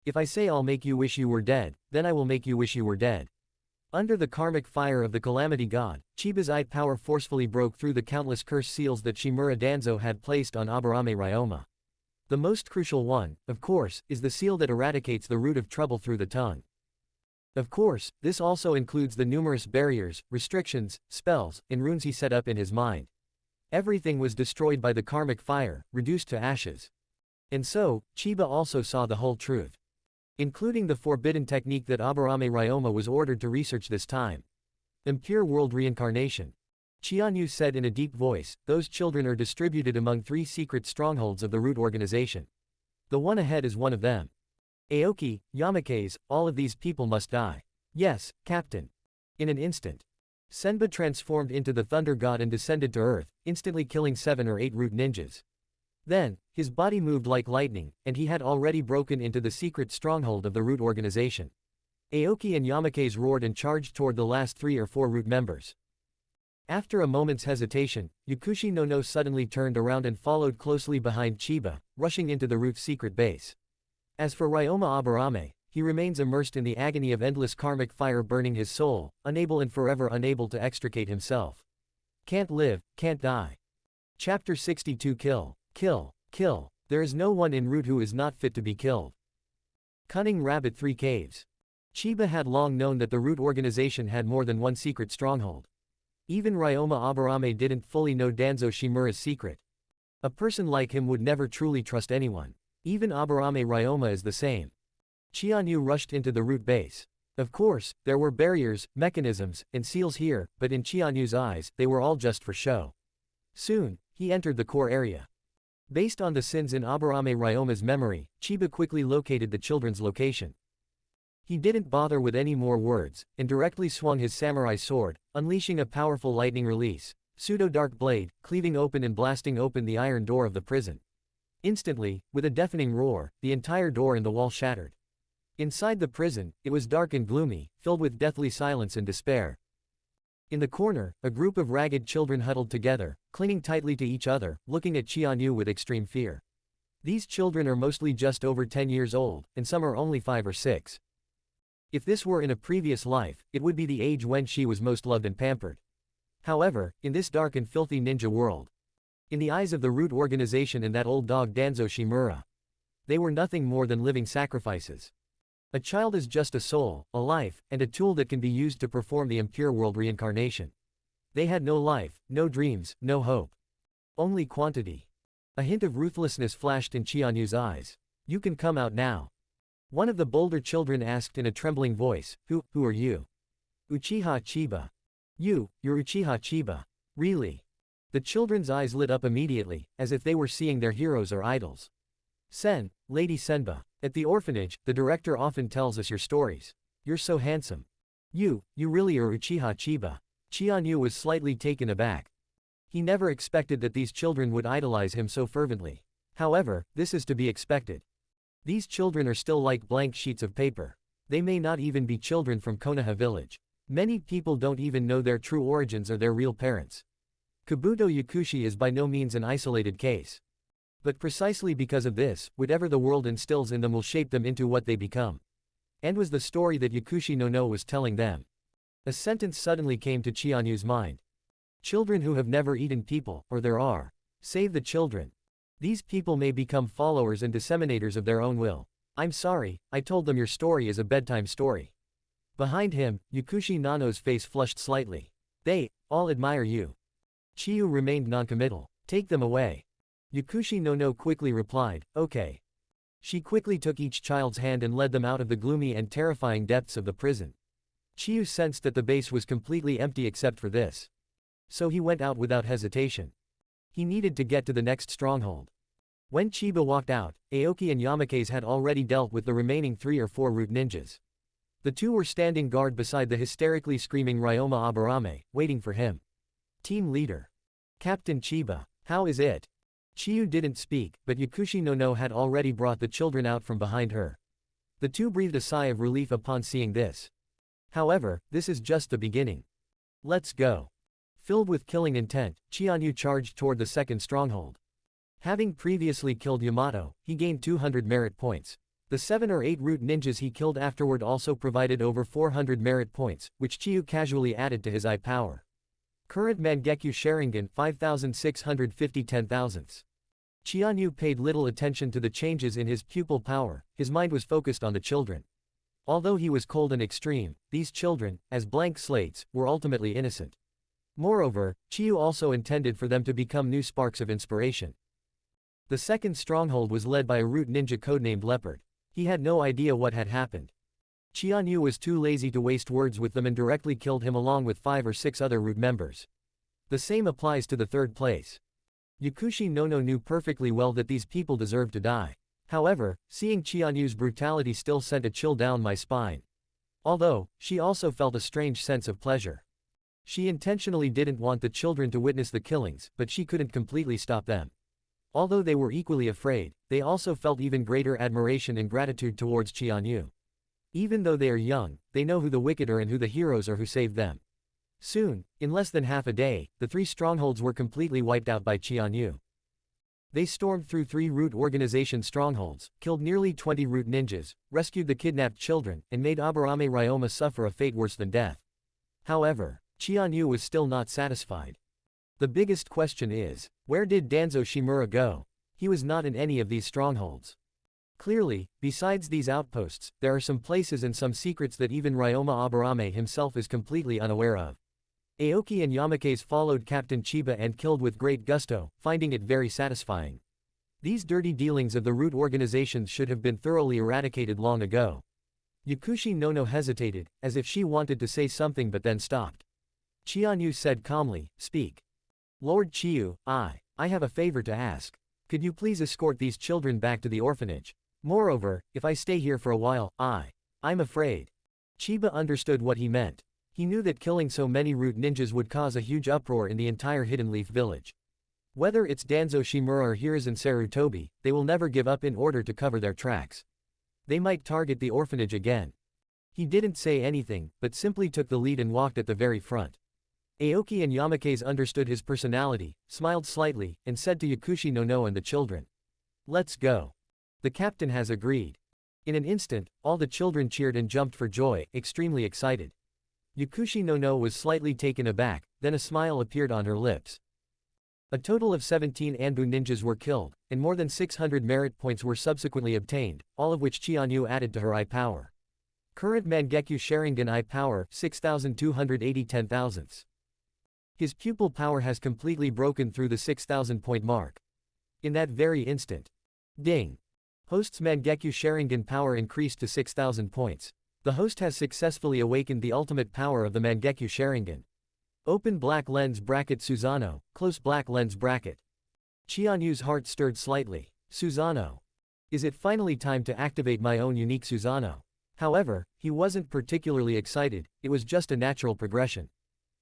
Speaker 2: If I say I'll make you wish you were dead, then I will make you wish you were dead. Under the karmic fire of the Calamity God, Chiba's eye power forcefully broke through the countless curse seals that Shimura Danzo had placed on Aburame Ryoma. The most crucial one, of course, is the seal that eradicates the root of trouble through the tongue. Of course, this also includes the numerous barriers, restrictions, spells, and runes he set up in his mind. Everything was destroyed by the karmic fire, reduced to ashes. And so, Chiba also saw the whole truth. Including the forbidden technique that Aburame Ryoma was ordered to research this time. Impure world reincarnation. Chianyu said in a deep voice, those children are distributed among 3 secret strongholds of the root organization. The one ahead is one of them. Aoki, Yamakaze, all of these people must die. Yes, Captain. In an instant. Senba transformed into the Thunder God and descended to Earth, instantly killing 7 or 8 root ninjas. Then, his body moved like lightning, and he had already broken into the secret stronghold of the root organization. Aoki and Yamakaze roared and charged toward the last 3 or 4 root members. After a moment's hesitation, Yakushi no suddenly turned around and followed closely behind Chiba, rushing into the root's secret base. As for Ryoma Aburame, he remains immersed in the agony of endless karmic fire burning his soul, unable and forever unable to extricate himself. Can't live, can't die. Chapter 62 Kill, kill, kill. There is no one in root who is not fit to be killed. Cunning Rabbit 3 Caves. Chiba had long known that the root organization had more than one secret stronghold. Even Ryoma Aburame didn't fully know Danzo Shimura's secret. A person like him would never truly trust anyone. Even Aburame Ryoma is the same. Chianyu rushed into the root base. Of course, there were barriers, mechanisms, and seals here, but in Chianyu's eyes, they were all just for show. Soon, he entered the core area. Based on the sins in Aburame Ryoma's memory, Chiba quickly located the children's location. He didn't bother with any more words, and directly swung his samurai sword, unleashing a powerful lightning release, pseudo-dark blade, cleaving open and blasting open the iron door of the prison. Instantly, with a deafening roar, the entire door in the wall shattered. Inside the prison, it was dark and gloomy, filled with deathly silence and despair. In the corner, a group of ragged children huddled together, clinging tightly to each other, looking at Chianyu with extreme fear. These children are mostly just over 10 years old, and some are only 5 or 6. If this were in a previous life, it would be the age when she was most loved and pampered. However, in this dark and filthy ninja world, in the eyes of the root organization and that old dog Danzo Shimura, they were nothing more than living sacrifices. A child is just a soul, a life, and a tool that can be used to perform the impure world reincarnation. They had no life, no dreams, no hope. Only quantity. A hint of ruthlessness flashed in Chianyu's eyes. You can come out now. One of the bolder children asked in a trembling voice, Who are you? Uchiha Chiba. You're Uchiha Chiba. Really? The children's eyes lit up immediately, as if they were seeing their heroes or idols. Lady Senba. At the orphanage, the director often tells us your stories. You're so handsome. You really are Uchiha Chiba. Chianyu was slightly taken aback. He never expected that these children would idolize him so fervently. However, this is to be expected. These children are still like blank sheets of paper. They may not even be children from Konoha village. Many people don't even know their true origins or their real parents. Kabuto Yakushi is by no means an isolated case. But precisely because of this, whatever the world instills in them will shape them into what they become. And was the story that Yakushi no was telling them. A sentence suddenly came to Chianyu's mind. Children who have never eaten people, or there are. Save the children. These people may become followers and disseminators of their own will. I'm sorry, I told them your story is a bedtime story. Behind him, Yakushi Nano's face flushed slightly. They all admire you. Chiyu remained noncommittal. Take them away. Yakushi no quickly replied, okay. She quickly took each child's hand and led them out of the gloomy and terrifying depths of the prison. Chiyu sensed that the base was completely empty except for this. So he went out without hesitation. He needed to get to the next stronghold. When Chiba walked out, Aoki and Yamakaze had already dealt with the remaining 3 or 4 root ninjas. The 2 were standing guard beside the hysterically screaming Ryoma Aburame, waiting for him. Team leader. Captain Chiba, how is it? Chiyu didn't speak, but Yakushi no had already brought the children out from behind her. The 2 breathed a sigh of relief upon seeing this. However, this is just the beginning. Let's go. Filled with killing intent, Chianyu charged toward the second stronghold. Having previously killed Yamato, he gained 200 merit points. The 7 or 8 root ninjas he killed afterward also provided over 400 merit points, which Chiyu casually added to his eye power. Current Mangekyo Sharingan 5650 10,000ths. Chianyu paid little attention to the changes in his pupil power, his mind was focused on the children. Although he was cold and extreme, these children, as blank slates, were ultimately innocent. Moreover, Chiyu also intended for them to become new sparks of inspiration. The second stronghold was led by a root ninja codenamed Leopard. He had no idea what had happened. Qianyu was too lazy to waste words with them and directly killed him along with 5 or 6 other root members. The same applies to the third place. Yakushi Nono knew perfectly well that these people deserved to die. However, seeing Qianyu's brutality still sent a chill down my spine. Although, she also felt a strange sense of pleasure. She intentionally didn't want the children to witness the killings, but she couldn't completely stop them. Although they were equally afraid, they also felt even greater admiration and gratitude towards Qianyu. Even though they are young, they know who the wicked are and who the heroes are who saved them. Soon, in less than half a day, the 3 strongholds were completely wiped out by Qianyu. They stormed through 3 root organization strongholds, killed nearly 20 root ninjas, rescued the kidnapped children, and made Aburame Ryoma suffer a fate worse than death. However, Qianyu was still not satisfied. The biggest question is, where did Danzo Shimura go? He was not in any of these strongholds. Clearly, besides these outposts, there are some places and some secrets that even Ryoma Aburame himself is completely unaware of. Aoki and Yamakaze followed Captain Chiba and killed with great gusto, finding it very satisfying. These dirty dealings of the root organizations should have been thoroughly eradicated long ago. Yakushi Nono hesitated, as if she wanted to say something but then stopped. Qianyu said calmly, "Speak." "Lord Chiyu, I have a favor to ask. Could you please escort these children back to the orphanage? Moreover, if I stay here for a while, I'm afraid." Chiba understood what he meant. He knew that killing so many root ninjas would cause a huge uproar in the entire Hidden Leaf village. Whether it's Danzo Shimura or Hiruzen Sarutobi, they will never give up in order to cover their tracks. They might target the orphanage again. He didn't say anything, but simply took the lead and walked at the very front. Aoki and Yamakaze understood his personality, smiled slightly, and said to Yakushi Nono and the children, "Let's go." The captain has agreed. In an instant, all the children cheered and jumped for joy, extremely excited. Yakushi Nono was slightly taken aback, then a smile appeared on her lips. A total of 17 Anbu ninjas were killed, and more than 600 merit points were subsequently obtained, all of which Qianyu added to her eye power. Current Mangekyo Sharingan eye power, 6,280 10,000ths. His pupil power has completely broken through the 6,000 point mark. In that very instant. Ding! Host's Mangekyo Sharingan power increased to 6,000 points. The host has successfully awakened the ultimate power of the Mangekyo Sharingan. Open black lens bracket Susanoo, close black lens bracket. Qianyu's heart stirred slightly. Susanoo. Is it finally time to activate my own unique Susanoo? However, he wasn't particularly excited, it was just a natural progression.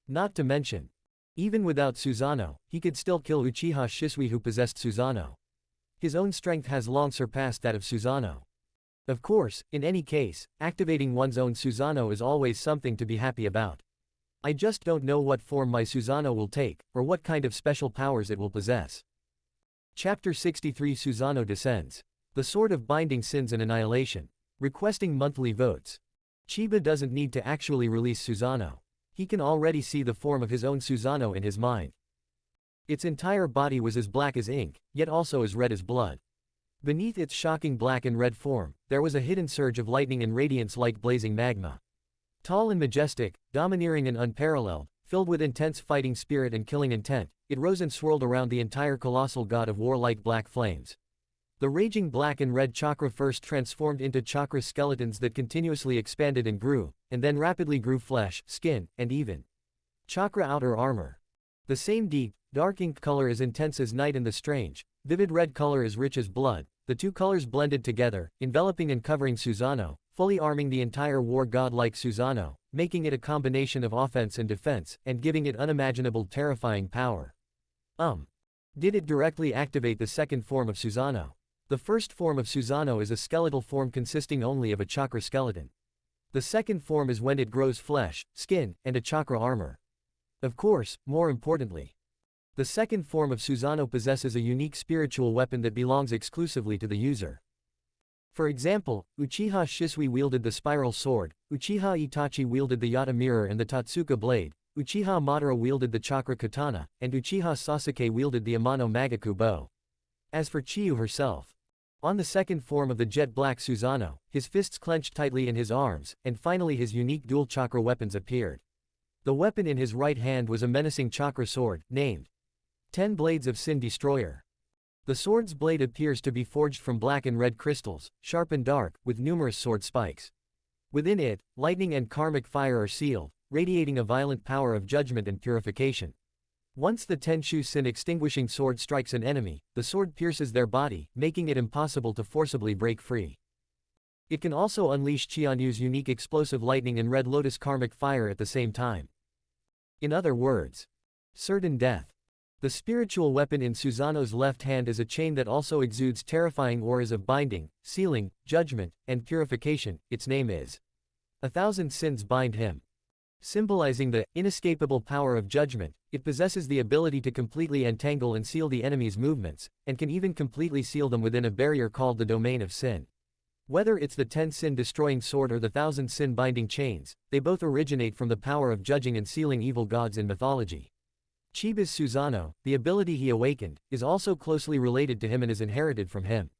Speaker 2: Not to mention, even without Susanoo, he could still kill Uchiha Shisui who possessed Susanoo. His own strength has long surpassed that of Susanoo. Of course, in any case, activating one's own Susanoo is always something to be happy about. I just don't know what form my Susanoo will take, or what kind of special powers it will possess. Chapter 63 Susanoo descends. The Sword of Binding Sins and Annihilation. Requesting monthly votes. Chiba doesn't need to actually release Susanoo. He can already see the form of his own Susanoo in his mind. Its entire body was as black as ink, yet also as red as blood. Beneath its shocking black and red form, there was a hidden surge of lightning and radiance like blazing magma. Tall and majestic, domineering and unparalleled, filled with intense fighting spirit and killing intent, it rose and swirled around the entire colossal god of war like black flames. The raging black and red chakra first transformed into chakra skeletons that continuously expanded and grew, and then rapidly grew flesh, skin, and even chakra outer armor. The same deep, dark ink color as intense as night and the strange, vivid red color as rich as blood, the two colors blended together, enveloping and covering Susanoo, fully arming the entire war god like Susanoo, making it a combination of offense and defense, and giving it unimaginable terrifying power. Did it directly activate the second form of Susanoo? The first form of Susanoo is a skeletal form consisting only of a chakra skeleton. The second form is when it grows flesh, skin, and a chakra armor. Of course, more importantly, the second form of Susanoo possesses a unique spiritual weapon that belongs exclusively to the user. For example, Uchiha Shisui wielded the spiral sword, Uchiha Itachi wielded the Yata mirror and the Tatsuka blade, Uchiha Madara wielded the chakra katana, and Uchiha Sasuke wielded the Amano Magaku bow. As for Chiyu herself, on the second form of the jet black Susanoo, his fists clenched tightly in his arms, and finally his unique dual chakra weapons appeared. The weapon in his right hand was a menacing chakra sword, named 10 Blades of Sin Destroyer. The sword's blade appears to be forged from black and red crystals, sharp and dark, with numerous sword spikes. Within it, lightning and karmic fire are sealed, radiating a violent power of judgment and purification. Once the Tenshu Sin extinguishing sword strikes an enemy, the sword pierces their body, making it impossible to forcibly break free. It can also unleash Chianyu's unique explosive lightning and red lotus karmic fire at the same time. In other words, certain death. The spiritual weapon in Susanoo's left hand is a chain that also exudes terrifying auras of binding, sealing, judgment, and purification. Its name is 1,000 Sins Bind Him. Symbolizing the inescapable power of judgment, it possesses the ability to completely entangle and seal the enemy's movements, and can even completely seal them within a barrier called the Domain of Sin. Whether it's the 10 Sin destroying sword or the 1,000 Sin binding chains, they both originate from the power of judging and sealing evil gods in mythology. Chiba's Susanoo, the ability he awakened, is also closely related to him and is inherited from him.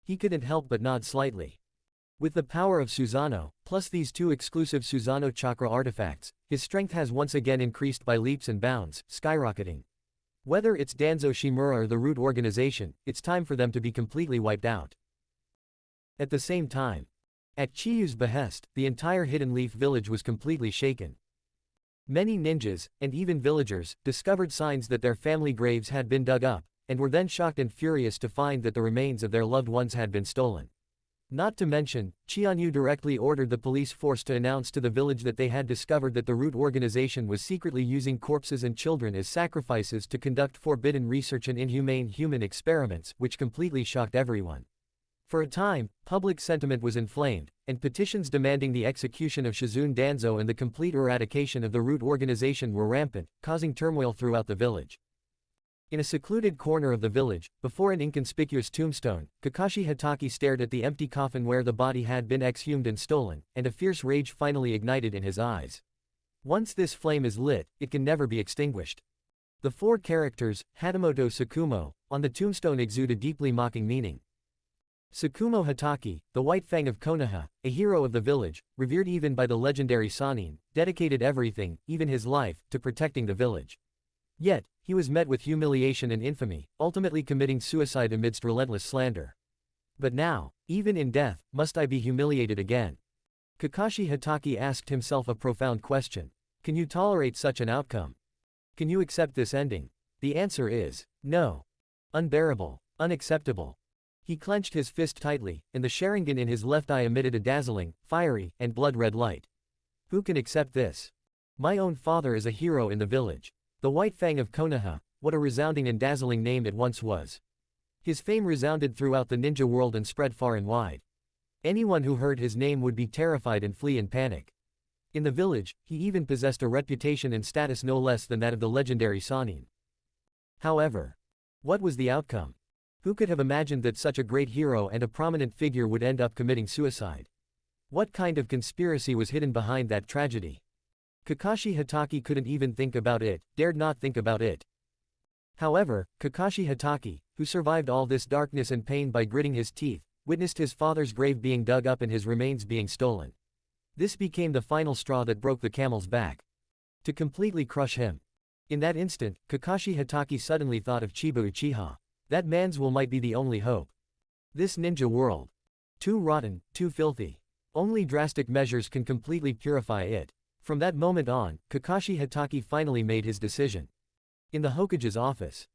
Speaker 2: He couldn't help but nod slightly. With the power of Susanoo, plus these two exclusive Susanoo chakra artifacts, his strength has once again increased by leaps and bounds, skyrocketing. Whether it's Danzo Shimura or the Root Organization, it's time for them to be completely wiped out. At the same time, at Chiyu's behest, the entire Hidden Leaf village was completely shaken. Many ninjas, and even villagers, discovered signs that their family graves had been dug up, and were then shocked and furious to find that the remains of their loved ones had been stolen. Not to mention, Chianyu directly ordered the police force to announce to the village that they had discovered that the Root Organization was secretly using corpses and children as sacrifices to conduct forbidden research and inhumane human experiments, which completely shocked everyone. For a time, public sentiment was inflamed, and petitions demanding the execution of Shizune Danzo and the complete eradication of the Root Organization were rampant, causing turmoil throughout the village. In a secluded corner of the village, before an inconspicuous tombstone, Kakashi Hatake stared at the empty coffin where the body had been exhumed and stolen, and a fierce rage finally ignited in his eyes. Once this flame is lit, it can never be extinguished. The four characters, Hatamoto Tsukumo, on the tombstone exude a deeply mocking meaning. Tsukumo Hatake, the White Fang of Konoha, a hero of the village, revered even by the legendary Sannin, dedicated everything, even his life, to protecting the village. Yet, he was met with humiliation and infamy, ultimately committing suicide amidst relentless slander. But now, even in death, must I be humiliated again? Kakashi Hatake asked himself a profound question. Can you tolerate such an outcome? Can you accept this ending? The answer is, no. Unbearable. Unacceptable. He clenched his fist tightly, and the Sharingan in his left eye emitted a dazzling, fiery, and blood-red light. Who can accept this? My own father is a hero in the village. The White Fang of Konoha, what a resounding and dazzling name it once was. His fame resounded throughout the ninja world and spread far and wide. Anyone who heard his name would be terrified and flee in panic. In the village, he even possessed a reputation and status no less than that of the legendary Sannin. However, what was the outcome? Who could have imagined that such a great hero and a prominent figure would end up committing suicide? What kind of conspiracy was hidden behind that tragedy? Kakashi Hatake couldn't even think about it, dared not think about it. However, Kakashi Hatake, who survived all this darkness and pain by gritting his teeth, witnessed his father's grave being dug up and his remains being stolen. This became the final straw that broke the camel's back. To completely crush him. In that instant, Kakashi Hatake suddenly thought of Chiba Uchiha. That man's will might be the only hope. This ninja world. Too rotten, too filthy. Only drastic measures can completely purify it. From that moment on, Kakashi Hatake finally made his decision. In the Hokage's office,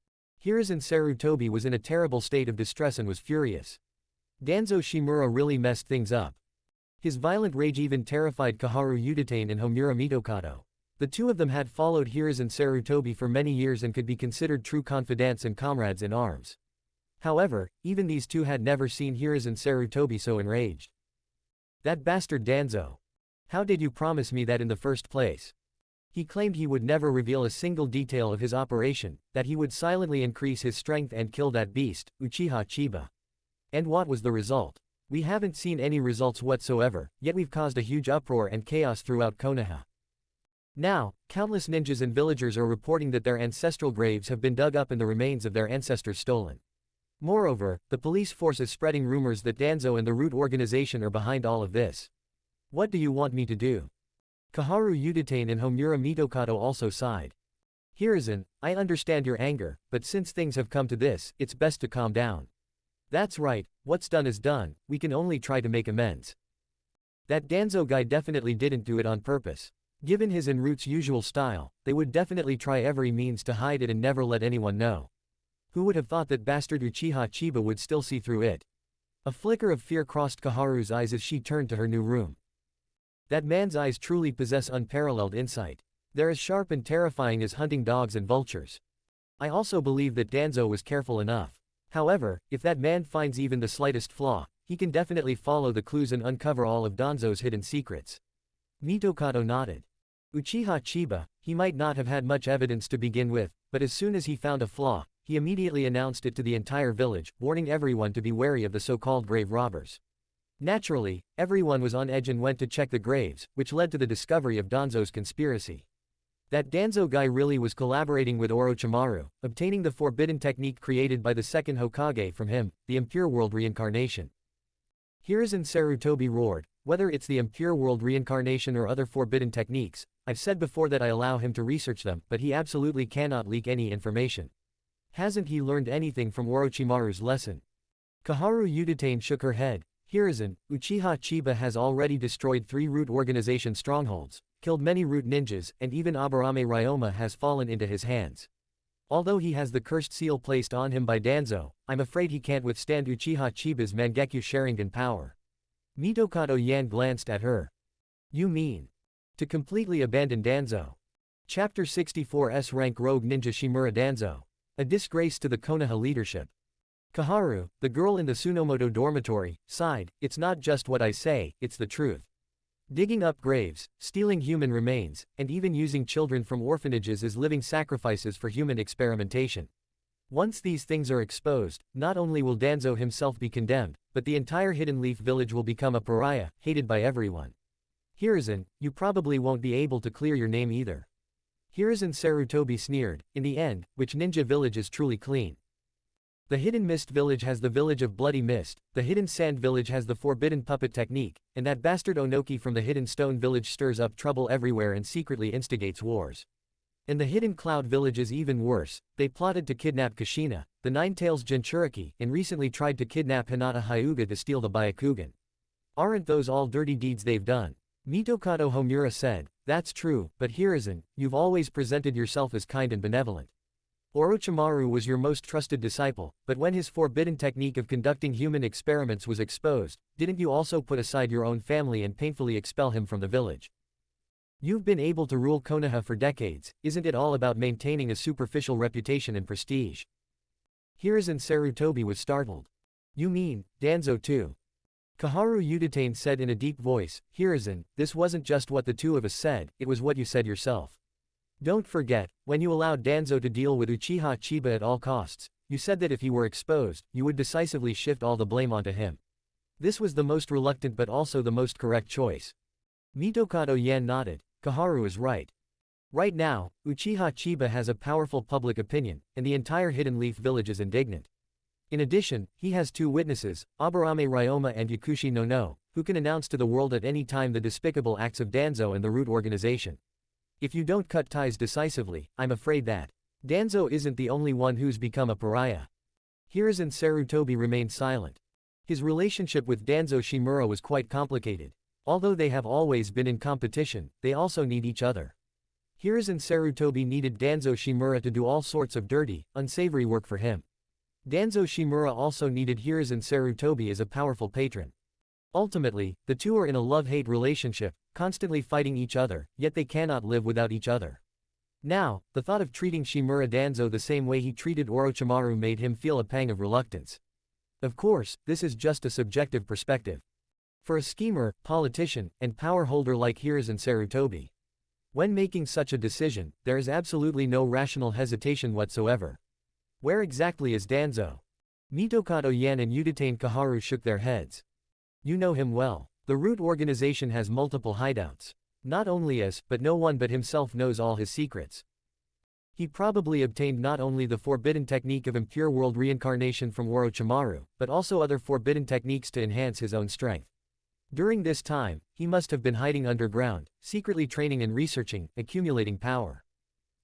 Speaker 2: Hiruzen Sarutobi was in a terrible state of distress and was furious. Danzo Shimura really messed things up. His violent rage even terrified Kaharu Uditane and Homura Mitokado. The two of them had followed Hiruzen Sarutobi for many years and could be considered true confidants and comrades in arms. However, even these two had never seen Hiruzen Sarutobi so enraged. That bastard Danzo. How did you promise me that in the first place? He claimed he would never reveal a single detail of his operation, that he would silently increase his strength and kill that beast, Uchiha Chiba. And what was the result? We haven't seen any results whatsoever, yet we've caused a huge uproar and chaos throughout Konoha. Now, countless ninjas and villagers are reporting that their ancestral graves have been dug up and the remains of their ancestors stolen. Moreover, the police force is spreading rumors that Danzo and the Root Organization are behind all of this. What do you want me to do? Kaharu Uditane and Homura Mitokado also sighed. Hiruzen, I understand your anger, but since things have come to this, it's best to calm down. That's right, what's done is done, we can only try to make amends. That Danzo guy definitely didn't do it on purpose. Given his en route's usual style, they would definitely try every means to hide it and never let anyone know. Who would have thought that bastard Uchiha Chiba would still see through it? A flicker of fear crossed Kaharu's eyes as she turned to her new room. That man's eyes truly possess unparalleled insight. They're as sharp and terrifying as hunting dogs and vultures. I also believe that Danzo was careful enough. However, if that man finds even the slightest flaw, he can definitely follow the clues and uncover all of Danzo's hidden secrets. Mitokado nodded. Uchiha Chiba, he might not have had much evidence to begin with, but as soon as he found a flaw, he immediately announced it to the entire village, warning everyone to be wary of the so-called grave robbers. Naturally, everyone was on edge and went to check the graves, which led to the discovery of Danzo's conspiracy. That Danzo guy really was collaborating with Orochimaru, obtaining the forbidden technique created by the second Hokage from him, the Impure World Reincarnation. Hiruzen Sarutobi roared, whether it's the Impure World Reincarnation or other forbidden techniques, I've said before that I allow him to research them, but he absolutely cannot leak any information. Hasn't he learned anything from Orochimaru's lesson? Kaharu Uchiha shook her head. Hiruzen, Uchiha Chiba has already destroyed 3 root organization strongholds, killed many root ninjas, and even Aburame Ryoma has fallen into his hands. Although he has the cursed seal placed on him by Danzo, I'm afraid he can't withstand Uchiha Chiba's Mangekyo Sharingan power. Mitokado Yan glanced at her. You mean? To completely abandon Danzo. Chapter 64 S-Rank Rogue Ninja Shimura Danzo. A disgrace to the Konoha leadership. Kaharu, the girl in the Tsunomoto dormitory, sighed, it's not just what I say, it's the truth. Digging up graves, stealing human remains, and even using children from orphanages as living sacrifices for human experimentation. Once these things are exposed, not only will Danzo himself be condemned, but the entire Hidden Leaf village will become a pariah, hated by everyone. Hiruzen, you probably won't be able to clear your name either. Hiruzen Sarutobi sneered, in the end, which ninja village is truly clean? The Hidden Mist village has the village of Bloody Mist, the Hidden Sand village has the forbidden puppet technique, and that bastard Onoki from the Hidden Stone village stirs up trouble everywhere and secretly instigates wars. And the Hidden Cloud village is even worse, they plotted to kidnap Kushina, the Nine-Tails Jinchuriki, and recently tried to kidnap Hinata Hyuga to steal the Byakugan. Aren't those all dirty deeds they've done? Mitokado Homura said, that's true, but Hiruzen, you've always presented yourself as kind and benevolent. Orochimaru was your most trusted disciple, but when his forbidden technique of conducting human experiments was exposed, didn't you also put aside your own family and painfully expel him from the village? You've been able to rule Konoha for decades, isn't it all about maintaining a superficial reputation and prestige? Hiruzen Sarutobi was startled. You mean, Danzo too? Kaharu Uchiha said in a deep voice, Hiruzen, this wasn't just what the two of us said, it was what you said yourself. Don't forget, when you allowed Danzo to deal with Uchiha Chiba at all costs, you said that if he were exposed, you would decisively shift all the blame onto him. This was the most reluctant but also the most correct choice. Mitokado Yan nodded. Kaharu is right. Right now, Uchiha Chiba has a powerful public opinion, and the entire Hidden Leaf village is indignant. In addition, he has 2 witnesses, Aburame Ryoma and Yakushi no, who can announce to the world at any time the despicable acts of Danzo and the Root Organization. If you don't cut ties decisively, I'm afraid that Danzo isn't the only one who's become a pariah. Hiruzen Sarutobi remained silent. His relationship with Danzo Shimura was quite complicated. Although they have always been in competition, they also need each other. Hiruzen Sarutobi needed Danzo Shimura to do all sorts of dirty, unsavory work for him. Danzo Shimura also needed Hiruzen Sarutobi as a powerful patron. Ultimately, the two are in a love-hate relationship, constantly fighting each other, yet they cannot live without each other. Now, the thought of treating Shimura Danzo the same way he treated Orochimaru made him feel a pang of reluctance. Of course, this is just a subjective perspective. For a schemer, politician, and power holder like Hiruzen Sarutobi, when making such a decision, there is absolutely no rational hesitation whatsoever. Where exactly is Danzo? Mitokado Yan and Uchiha Kaharu shook their heads. You know him well. The Root Organization has multiple hideouts. Not only us, but no one but himself knows all his secrets. He probably obtained not only the forbidden technique of Impure World Reincarnation from Orochimaru, but also other forbidden techniques to enhance his own strength. During this time, he must have been hiding underground, secretly training and researching, accumulating power.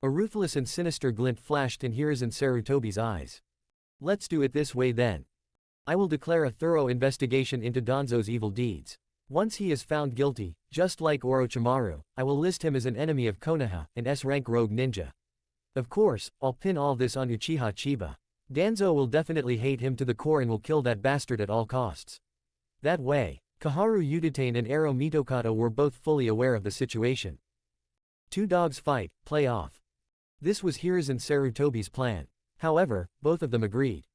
Speaker 2: A ruthless and sinister glint flashed in Hiruzen Sarutobi's eyes. Let's do it this way then. I will declare a thorough investigation into Danzo's evil deeds. Once he is found guilty, just like Orochimaru, I will list him as an enemy of Konoha, an S-rank rogue ninja. Of course, I'll pin all this on Uchiha Chiba. Danzo will definitely hate him to the core and will kill that bastard at all costs. That way, Koharu Uchiha and Ero Mitokado were both fully aware of the situation. Two dogs fight, play off. This was Hiruzen Sarutobi's plan. However, both of them agreed.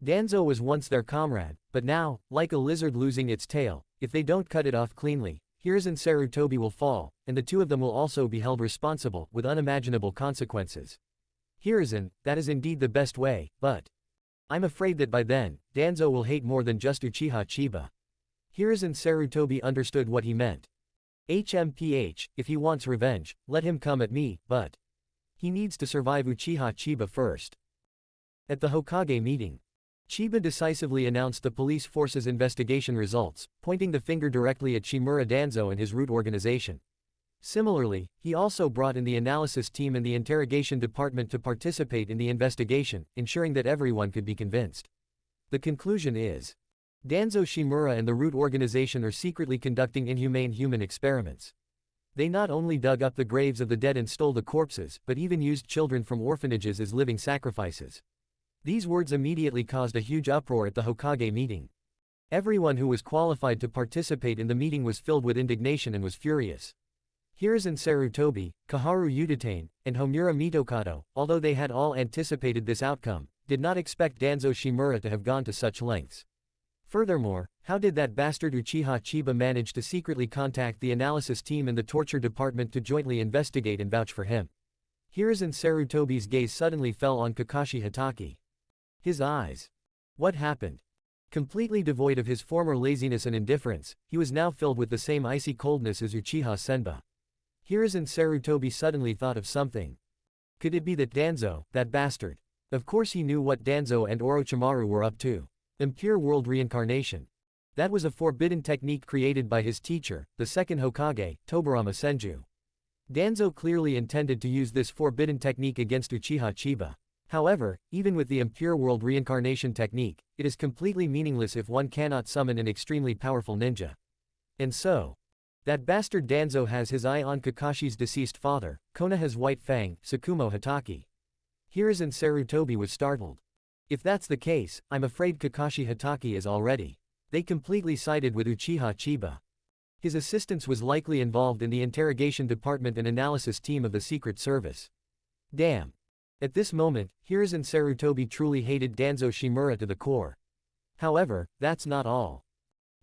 Speaker 2: Danzo was once their comrade, but now, like a lizard losing its tail, if they don't cut it off cleanly, Hiruzen Sarutobi will fall, and the two of them will also be held responsible, with unimaginable consequences. Hiruzen, that is indeed the best way, but I'm afraid that by then, Danzo will hate more than just Uchiha Chiba. Hiruzen Sarutobi understood what he meant. HMPH, if he wants revenge, let him come at me, but he needs to survive Uchiha Chiba first. At the Hokage meeting, Chiba decisively announced the police force's investigation results, pointing the finger directly at Shimura Danzo and his root organization. Similarly, he also brought in the analysis team and the interrogation department to participate in the investigation, ensuring that everyone could be convinced. The conclusion is, Danzo Shimura and the root organization are secretly conducting inhumane human experiments. They not only dug up the graves of the dead and stole the corpses, but even used children from orphanages as living sacrifices. These words immediately caused a huge uproar at the Hokage meeting. Everyone who was qualified to participate in the meeting was filled with indignation and was furious. Hiruzen Sarutobi, Koharu Uchiha, and Homura Mitokado, although they had all anticipated this outcome, did not expect Danzo Shimura to have gone to such lengths. Furthermore, how did that bastard Uchiha Chiba manage to secretly contact the analysis team and the torture department to jointly investigate and vouch for him? Hiruzen Sarutobi's gaze suddenly fell on Kakashi Hatake. His eyes. What happened? Completely devoid of his former laziness and indifference, he was now filled with the same icy coldness as Uchiha Senba. Hiruzen Sarutobi suddenly thought of something. Could it be that Danzo, that bastard? Of course he knew what Danzo and Orochimaru were up to. Impure world reincarnation. That was a forbidden technique created by his teacher, the second Hokage, Tobirama Senju. Danzo clearly intended to use this forbidden technique against Uchiha Chiba. However, even with the impure world reincarnation technique, it is completely meaningless if one cannot summon an extremely powerful ninja. And so, that bastard Danzo has his eye on Kakashi's deceased father, Konoha's White Fang, Tsukumo Hatake. Hiruzen Sarutobi was startled. If that's the case, I'm afraid Kakashi Hatake is already. They completely sided with Uchiha Chiba. His assistance was likely involved in the interrogation department and analysis team of the Secret Service. Damn. At this moment, Hiruzen Sarutobi truly hated Danzo Shimura to the core. However, that's not all.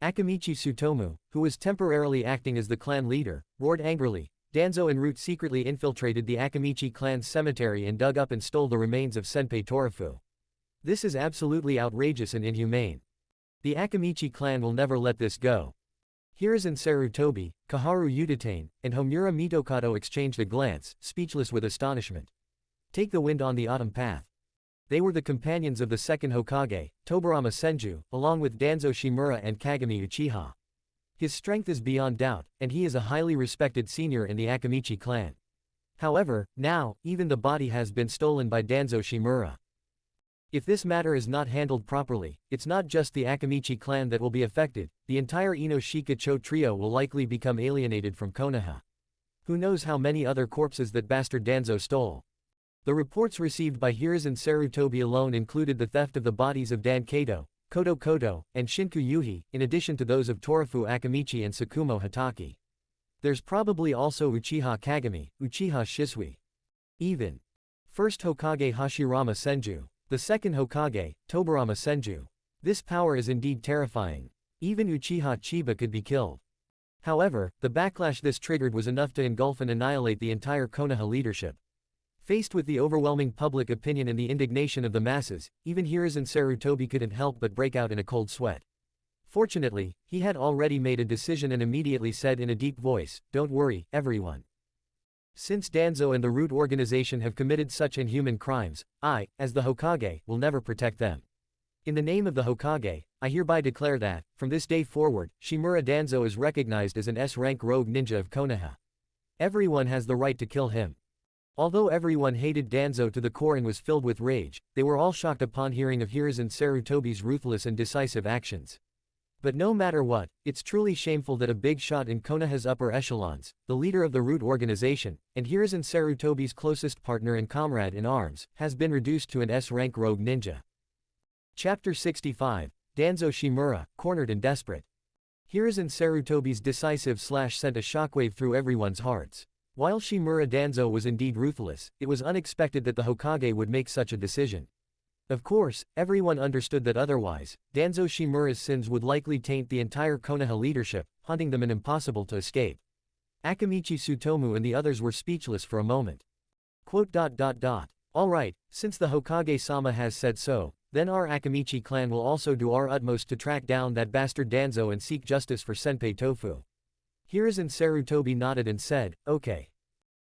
Speaker 2: Akamichi Tsutomu, who was temporarily acting as the clan leader, roared angrily. Danzo and Root secretly infiltrated the Akamichi clan's cemetery and dug up and stole the remains of Senpai Torafu. This is absolutely outrageous and inhumane. The Akamichi clan will never let this go. Hiruzen Sarutobi, Koharu Uchiha, and Homura Mitokado exchanged a glance, speechless with astonishment. Take the wind on the autumn path. They were the companions of the second Hokage, Tobirama Senju, along with Danzo Shimura and Kagami Uchiha. His strength is beyond doubt, and he is a highly respected senior in the Akamichi clan. However, now, even the body has been stolen by Danzo Shimura. If this matter is not handled properly, it's not just the Akamichi clan that will be affected, the entire Ino-Shika-Cho trio will likely become alienated from Konoha. Who knows how many other corpses that bastard Danzo stole. The reports received by Hiruzen Sarutobi alone included the theft of the bodies of Dan Kato, Kodo Kodo, and Shinku Yuhi, in addition to those of Torafu Akamichi and Tsukumo Hatake. There's probably also Uchiha Kagami, Uchiha Shisui. Even first Hokage Hashirama Senju. The second Hokage, Tobirama Senju. This power is indeed terrifying. Even Uchiha Chiba could be killed. However, the backlash this triggered was enough to engulf and annihilate the entire Konoha leadership. Faced with the overwhelming public opinion and the indignation of the masses, even Hiruzen Sarutobi couldn't help but break out in a cold sweat. Fortunately, he had already made a decision and immediately said in a deep voice, "Don't worry, everyone. Since Danzo and the Root organization have committed such inhuman crimes, I, as the Hokage, will never protect them. In the name of the Hokage, I hereby declare that, from this day forward, Shimura Danzo is recognized as an S-rank rogue ninja of Konoha. Everyone has the right to kill him. Although everyone hated Danzo to the core and was filled with rage, they were all shocked upon hearing of Hiruzen Sarutobi's ruthless and decisive actions. But no matter what, it's truly shameful that a big shot in Konoha's upper echelons, the leader of the root organization, and Hiruzen Sarutobi's closest partner and comrade in arms, has been reduced to an S-rank rogue ninja. Chapter 65, Danzo Shimura, cornered and desperate. Hiruzen Sarutobi's decisive slash sent a shockwave through everyone's hearts. While Shimura Danzo was indeed ruthless, it was unexpected that the Hokage would make such a decision. Of course, everyone understood that otherwise, Danzo Shimura's sins would likely taint the entire Konoha leadership, haunting them and impossible to escape. Akamichi Tsutomu and the others were speechless for a moment. Alright, since the Hokage-sama has said so, then our Akamichi clan will also do our utmost to track down that bastard Danzo and seek justice for Senpai Tofu. Hiruzen Sarutobi nodded and said, okay.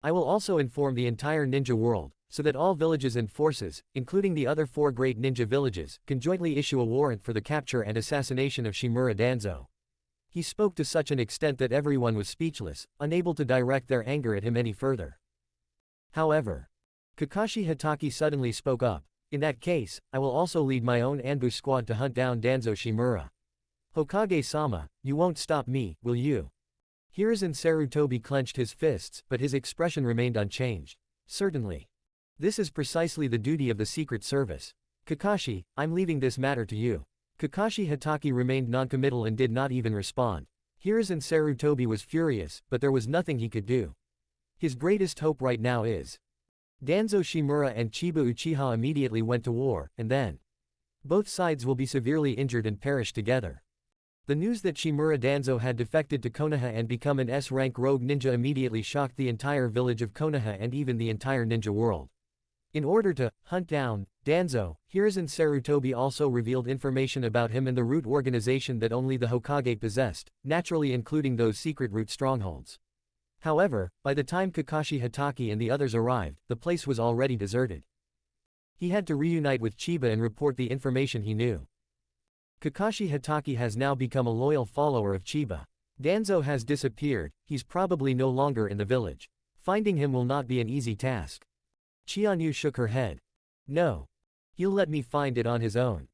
Speaker 2: I will also inform the entire ninja world, so that all villages and forces, including the other 4 great ninja villages, can jointly issue a warrant for the capture and assassination of Shimura Danzo. He spoke to such an extent that everyone was speechless, unable to direct their anger at him any further. However, Kakashi Hatake suddenly spoke up. In that case, I will also lead my own ambush squad to hunt down Danzo Shimura. Hokage-sama, you won't stop me, will you? Hiruzen Sarutobi clenched his fists, but his expression remained unchanged. Certainly. This is precisely the duty of the Secret Service. Kakashi, I'm leaving this matter to you. Kakashi Hatake remained noncommittal and did not even respond. Hiruzen Sarutobi was furious, but there was nothing he could do. His greatest hope right now is Danzo Shimura and Chiba Uchiha immediately went to war, and then both sides will be severely injured and perish together. The news that Shimura Danzo had defected to Konoha and become an S-rank rogue ninja immediately shocked the entire village of Konoha and even the entire ninja world. In order to hunt down Danzo, Hiruzen Sarutobi also revealed information about him and the root organization that only the Hokage possessed, naturally including those secret root strongholds. However, by the time Kakashi Hatake and the others arrived, the place was already deserted. He had to reunite with Chiba and report the information he knew. Kakashi Hatake has now become a loyal follower of Chiba. Danzo has disappeared, he's probably no longer in the village. Finding him will not be an easy task. Chianyu shook her head. No. He'll let me find it on his own.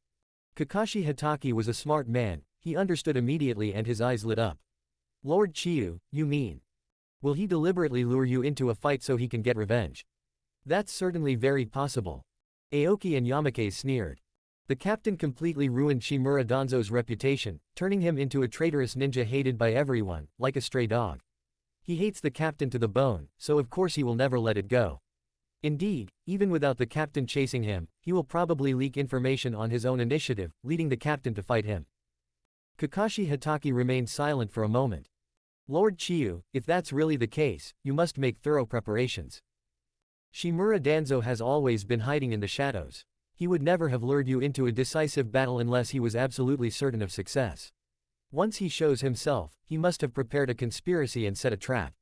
Speaker 2: Kakashi Hatake was a smart man, he understood immediately and his eyes lit up. Lord Chiyu, you mean? Will he deliberately lure you into a fight so he can get revenge? That's certainly very possible. Aoki and Yamake sneered. The captain completely ruined Shimura Danzo's reputation, turning him into a traitorous ninja hated by everyone, like a stray dog. He hates the captain to the bone, so of course he will never let it go. Indeed, even without the captain chasing him, he will probably leak information on his own initiative, leading the captain to fight him. Kakashi Hatake remained silent for a moment. Lord Chiyu, if that's really the case, you must make thorough preparations. Shimura Danzo has always been hiding in the shadows. He would never have lured you into a decisive battle unless he was absolutely certain of success. Once he shows himself, he must have prepared a conspiracy and set a trap.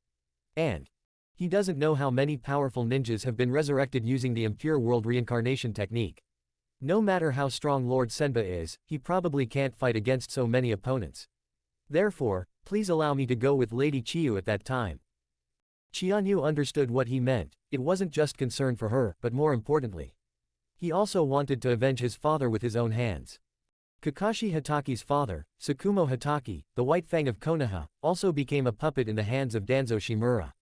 Speaker 2: And he doesn't know how many powerful ninjas have been resurrected using the impure world reincarnation technique. No matter how strong Lord Senba is, he probably can't fight against so many opponents. Therefore, please allow me to go with Lady Chiyu at that time. Chianyu understood what he meant. It wasn't just concern for her, but more importantly, he also wanted to avenge his father with his own hands. Kakashi Hatake's father, Tsukumo Hatake, the White Fang of Konoha, also became a puppet in the hands of Danzo Shimura.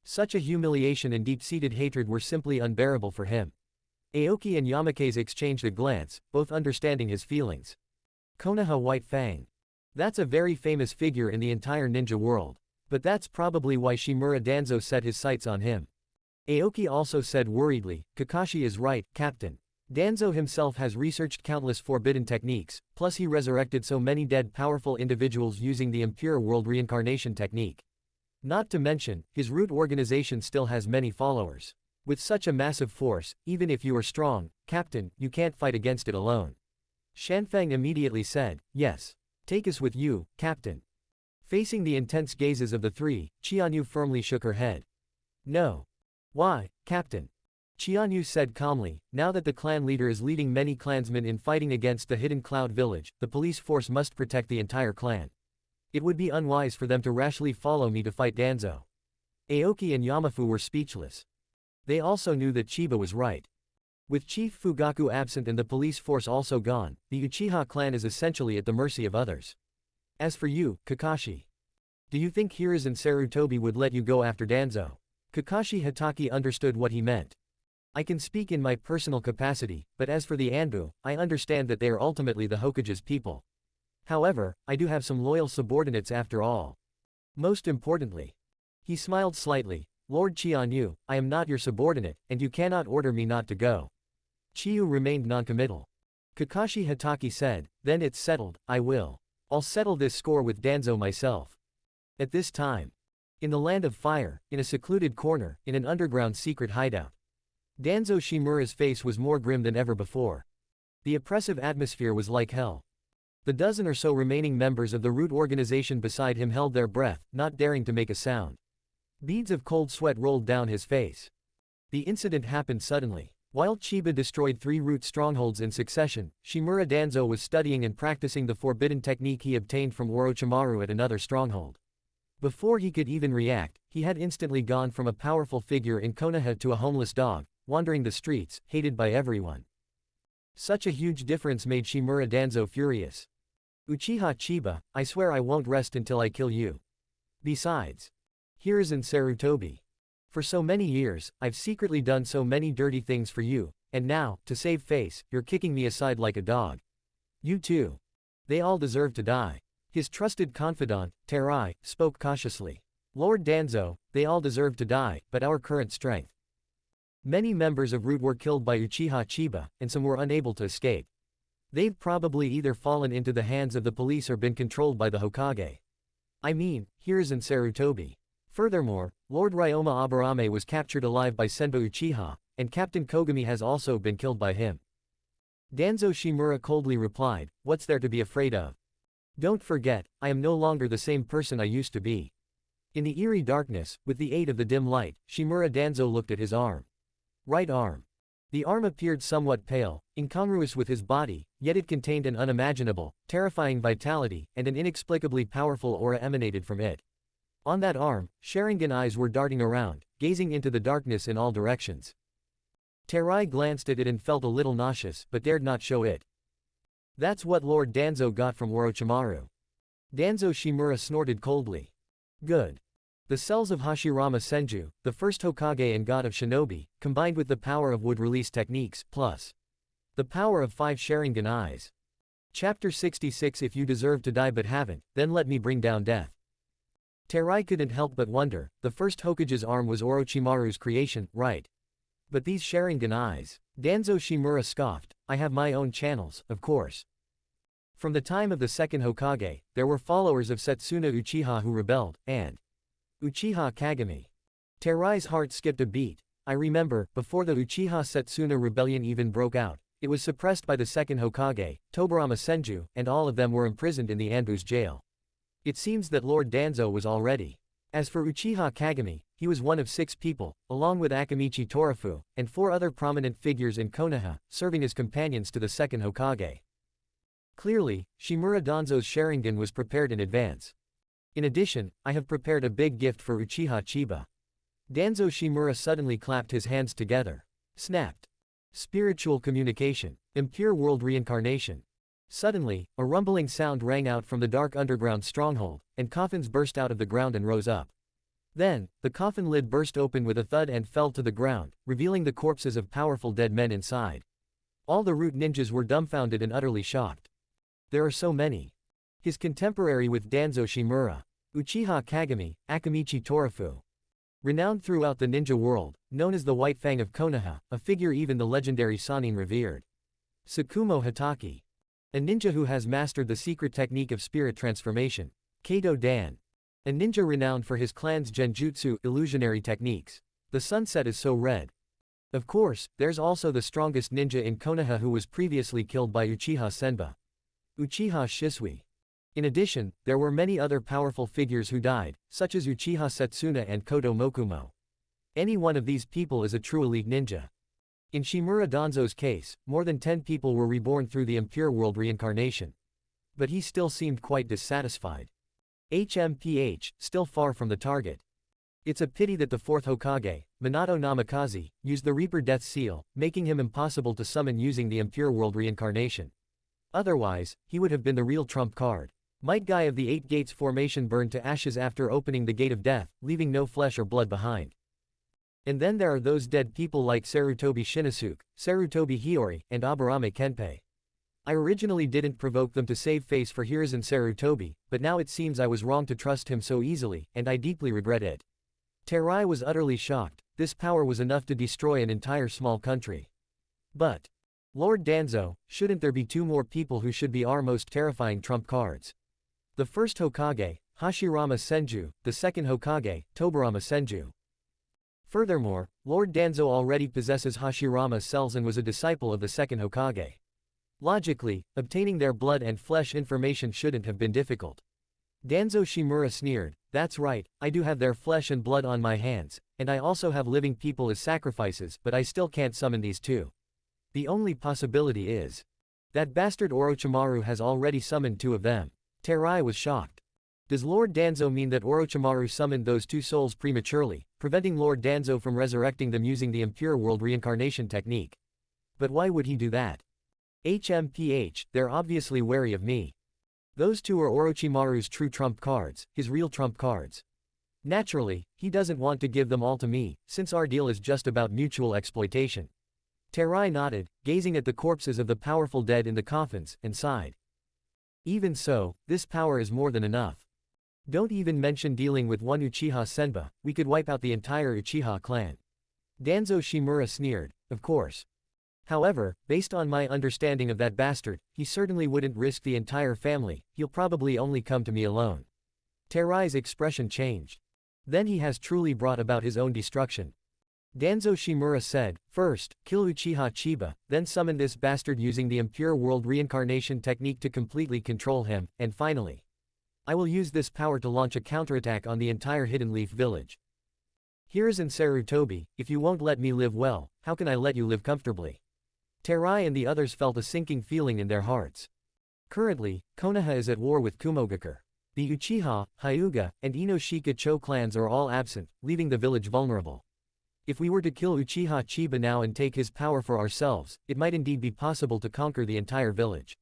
Speaker 2: Such a humiliation and deep-seated hatred were simply unbearable for him. Aoki and Yamake's exchanged a glance, both understanding his feelings. Konoha White Fang. That's a very famous figure in the entire ninja world. But that's probably why Shimura Danzo set his sights on him. Aoki also said worriedly, Kakashi is right, Captain. Danzo himself has researched countless forbidden techniques, plus he resurrected so many dead powerful individuals using the impure world reincarnation technique. Not to mention, his root organization still has many followers. With such a massive force, even if you are strong, Captain, you can't fight against it alone. Shanfang immediately said, yes. Take us with you, Captain. Facing the intense gazes of the three, Chianyu firmly shook her head. No. Why, Captain? Chianyu said calmly, now that the clan leader is leading many clansmen in fighting against the Hidden Cloud village, the police force must protect the entire clan. It would be unwise for them to rashly follow me to fight Danzo. Aoki and Yamafu were speechless. They also knew that Chiba was right. With Chief Fugaku absent and the police force also gone, the Uchiha clan is essentially at the mercy of others. As for you, Kakashi. Do you think Hiruzen and Sarutobi would let you go after Danzo? Kakashi Hatake understood what he meant. I can speak in my personal capacity, but as for the Anbu, I understand that they are ultimately the Hokage's people. However, I do have some loyal subordinates after all. Most importantly. He smiled slightly. Lord Chianyu, I am not your subordinate, and you cannot order me not to go. Chiyu remained noncommittal. Kakashi Hatake said, then it's settled, I will. I'll settle this score with Danzo myself. At this time. In the land of fire, in a secluded corner, in an underground secret hideout. Danzo Shimura's face was more grim than ever before. The oppressive atmosphere was like hell. The dozen or so remaining members of the root organization beside him held their breath, not daring to make a sound. Beads of cold sweat rolled down his face. The incident happened suddenly. While Chiba destroyed 3 root strongholds in succession, Shimura Danzo was studying and practicing the forbidden technique he obtained from Orochimaru at another stronghold. Before he could even react, he had instantly gone from a powerful figure in Konoha to a homeless dog, wandering the streets, hated by everyone. Such a huge difference made Shimura Danzo furious. Uchiha Chiba, I swear I won't rest until I kill you. Besides. Hiruzen Sarutobi. For so many years, I've secretly done so many dirty things for you, and now, to save face, you're kicking me aside like a dog. You too. They all deserve to die. His trusted confidant, Terai, spoke cautiously. Lord Danzo, they all deserve to die, but our current strength. Many members of Root were killed by Uchiha Chiba, and some were unable to escape. They've probably either fallen into the hands of the police or been controlled by the Hokage. I mean, Hiruzen Sarutobi. Furthermore, Lord Ryoma Aburame was captured alive by Senba Uchiha, and Captain Kogami has also been killed by him. Danzo Shimura coldly replied, what's there to be afraid of? Don't forget, I am no longer the same person I used to be. In the eerie darkness, with the aid of the dim light, Shimura Danzo looked at his arm. Right arm. The arm appeared somewhat pale, incongruous with his body, yet it contained an unimaginable, terrifying vitality, and an inexplicably powerful aura emanated from it. On that arm, Sharingan eyes were darting around, gazing into the darkness in all directions. Terai glanced at it and felt a little nauseous, but dared not show it. That's what Lord Danzo got from Orochimaru. Danzo Shimura snorted coldly. Good. The cells of Hashirama Senju, the first Hokage and god of shinobi, combined with the power of wood-release techniques, plus the power of 5 Sharingan eyes. Chapter 66 If you deserve to die but haven't, then let me bring down death. Terai couldn't help but wonder, the first Hokage's arm was Orochimaru's creation, right? But these Sharingan eyes. Danzo Shimura scoffed, I have my own channels, of course. From the time of the second Hokage, there were followers of Setsuna Uchiha who rebelled, and Uchiha Kagami. Terai's heart skipped a beat. I remember, before the Uchiha Setsuna rebellion even broke out, it was suppressed by the second Hokage, Tobirama Senju, and all of them were imprisoned in the Anbu's jail. It seems that Lord Danzo was already. As for Uchiha Kagami, he was one of 6 people, along with Akamichi Torafu, and 4 other prominent figures in Konoha, serving as companions to the second Hokage. Clearly, Shimura Danzo's Sharingan was prepared in advance. In addition, I have prepared a big gift for Uchiha Chiba. Danzo Shimura suddenly clapped his hands together. Snapped. Spiritual communication. Impure world reincarnation. Suddenly, a rumbling sound rang out from the dark underground stronghold, and coffins burst out of the ground and rose up. Then, the coffin lid burst open with a thud and fell to the ground, revealing the corpses of powerful dead men inside. All the root ninjas were dumbfounded and utterly shocked. There are so many. His contemporary with Danzo Shimura. Uchiha Kagami, Akamichi Torafu. Renowned throughout the ninja world, known as the White Fang of Konoha, a figure even the legendary Sannin revered. Tsukumo Hatake. A ninja who has mastered the secret technique of spirit transformation. Kato Dan. A ninja renowned for his clan's genjutsu, illusionary techniques. The sunset is so red. Of course, there's also the strongest ninja in Konoha who was previously killed by Uchiha Senba. Uchiha Shisui. In addition, there were many other powerful figures who died, such as Uchiha Setsuna and Koto Mokumo. Any one of these people is a true elite ninja. In Shimura Danzo's case, more than 10 people were reborn through the impure world reincarnation. But he still seemed quite dissatisfied. HMPH, still far from the target. It's a pity that the fourth Hokage, Minato Namikaze, used the Reaper Death Seal, making him impossible to summon using the Impure World reincarnation. Otherwise, he would have been the real trump card. Might Guy of the Eight Gates formation burned to ashes after opening the Gate of Death, leaving no flesh or blood behind. And then there are those dead people like Sarutobi Shinosuke, Sarutobi Hiyori, and Aburame Kenpei. I originally didn't provoke them to save face for Hiruzen Sarutobi, but now it seems I was wrong to trust him so easily, and I deeply regret it. Terai was utterly shocked. This power was enough to destroy an entire small country. But, Lord Danzo, shouldn't there be two more people who should be our most terrifying trump cards? The first Hokage, Hashirama Senju, the second Hokage, Tobirama Senju. Furthermore, Lord Danzo already possesses Hashirama cells and was a disciple of the second Hokage. Logically, obtaining their blood and flesh information shouldn't have been difficult. Danzo Shimura sneered, "That's right, I do have their flesh and blood on my hands, and I also have living people as sacrifices, but I still can't summon these two. The only possibility is that bastard Orochimaru has already summoned two of them." Terai was shocked. Does Lord Danzo mean that Orochimaru summoned those two souls prematurely, preventing Lord Danzo from resurrecting them using the Impure World reincarnation technique? But why would he do that? HMPH, they're obviously wary of me. Those two are Orochimaru's true trump cards, his real trump cards. Naturally, he doesn't want to give them all to me, since our deal is just about mutual exploitation. Terai nodded, gazing at the corpses of the powerful dead in the coffins, and sighed. Even so, this power is more than enough. Don't even mention dealing with one Uchiha Senba, we could wipe out the entire Uchiha clan. Danzo Shimura sneered, of course. However, based on my understanding of that bastard, he certainly wouldn't risk the entire family, he'll probably only come to me alone. Terai's expression changed. Then he has truly brought about his own destruction. Danzo Shimura said, "First, kill Uchiha Chiba, then summon this bastard using the Impure World reincarnation technique to completely control him, and finally, I will use this power to launch a counterattack on the entire Hidden Leaf village. Hiruzen Sarutobi, if you won't let me live well, how can I let you live comfortably?" Terai and the others felt a sinking feeling in their hearts. Currently, Konoha is at war with Kumogakure. The Uchiha, Hyuga, and Inoshika Cho clans are all absent, leaving the village vulnerable. If we were to kill Uchiha Chiba now and take his power for ourselves, it might indeed be possible to conquer the entire village.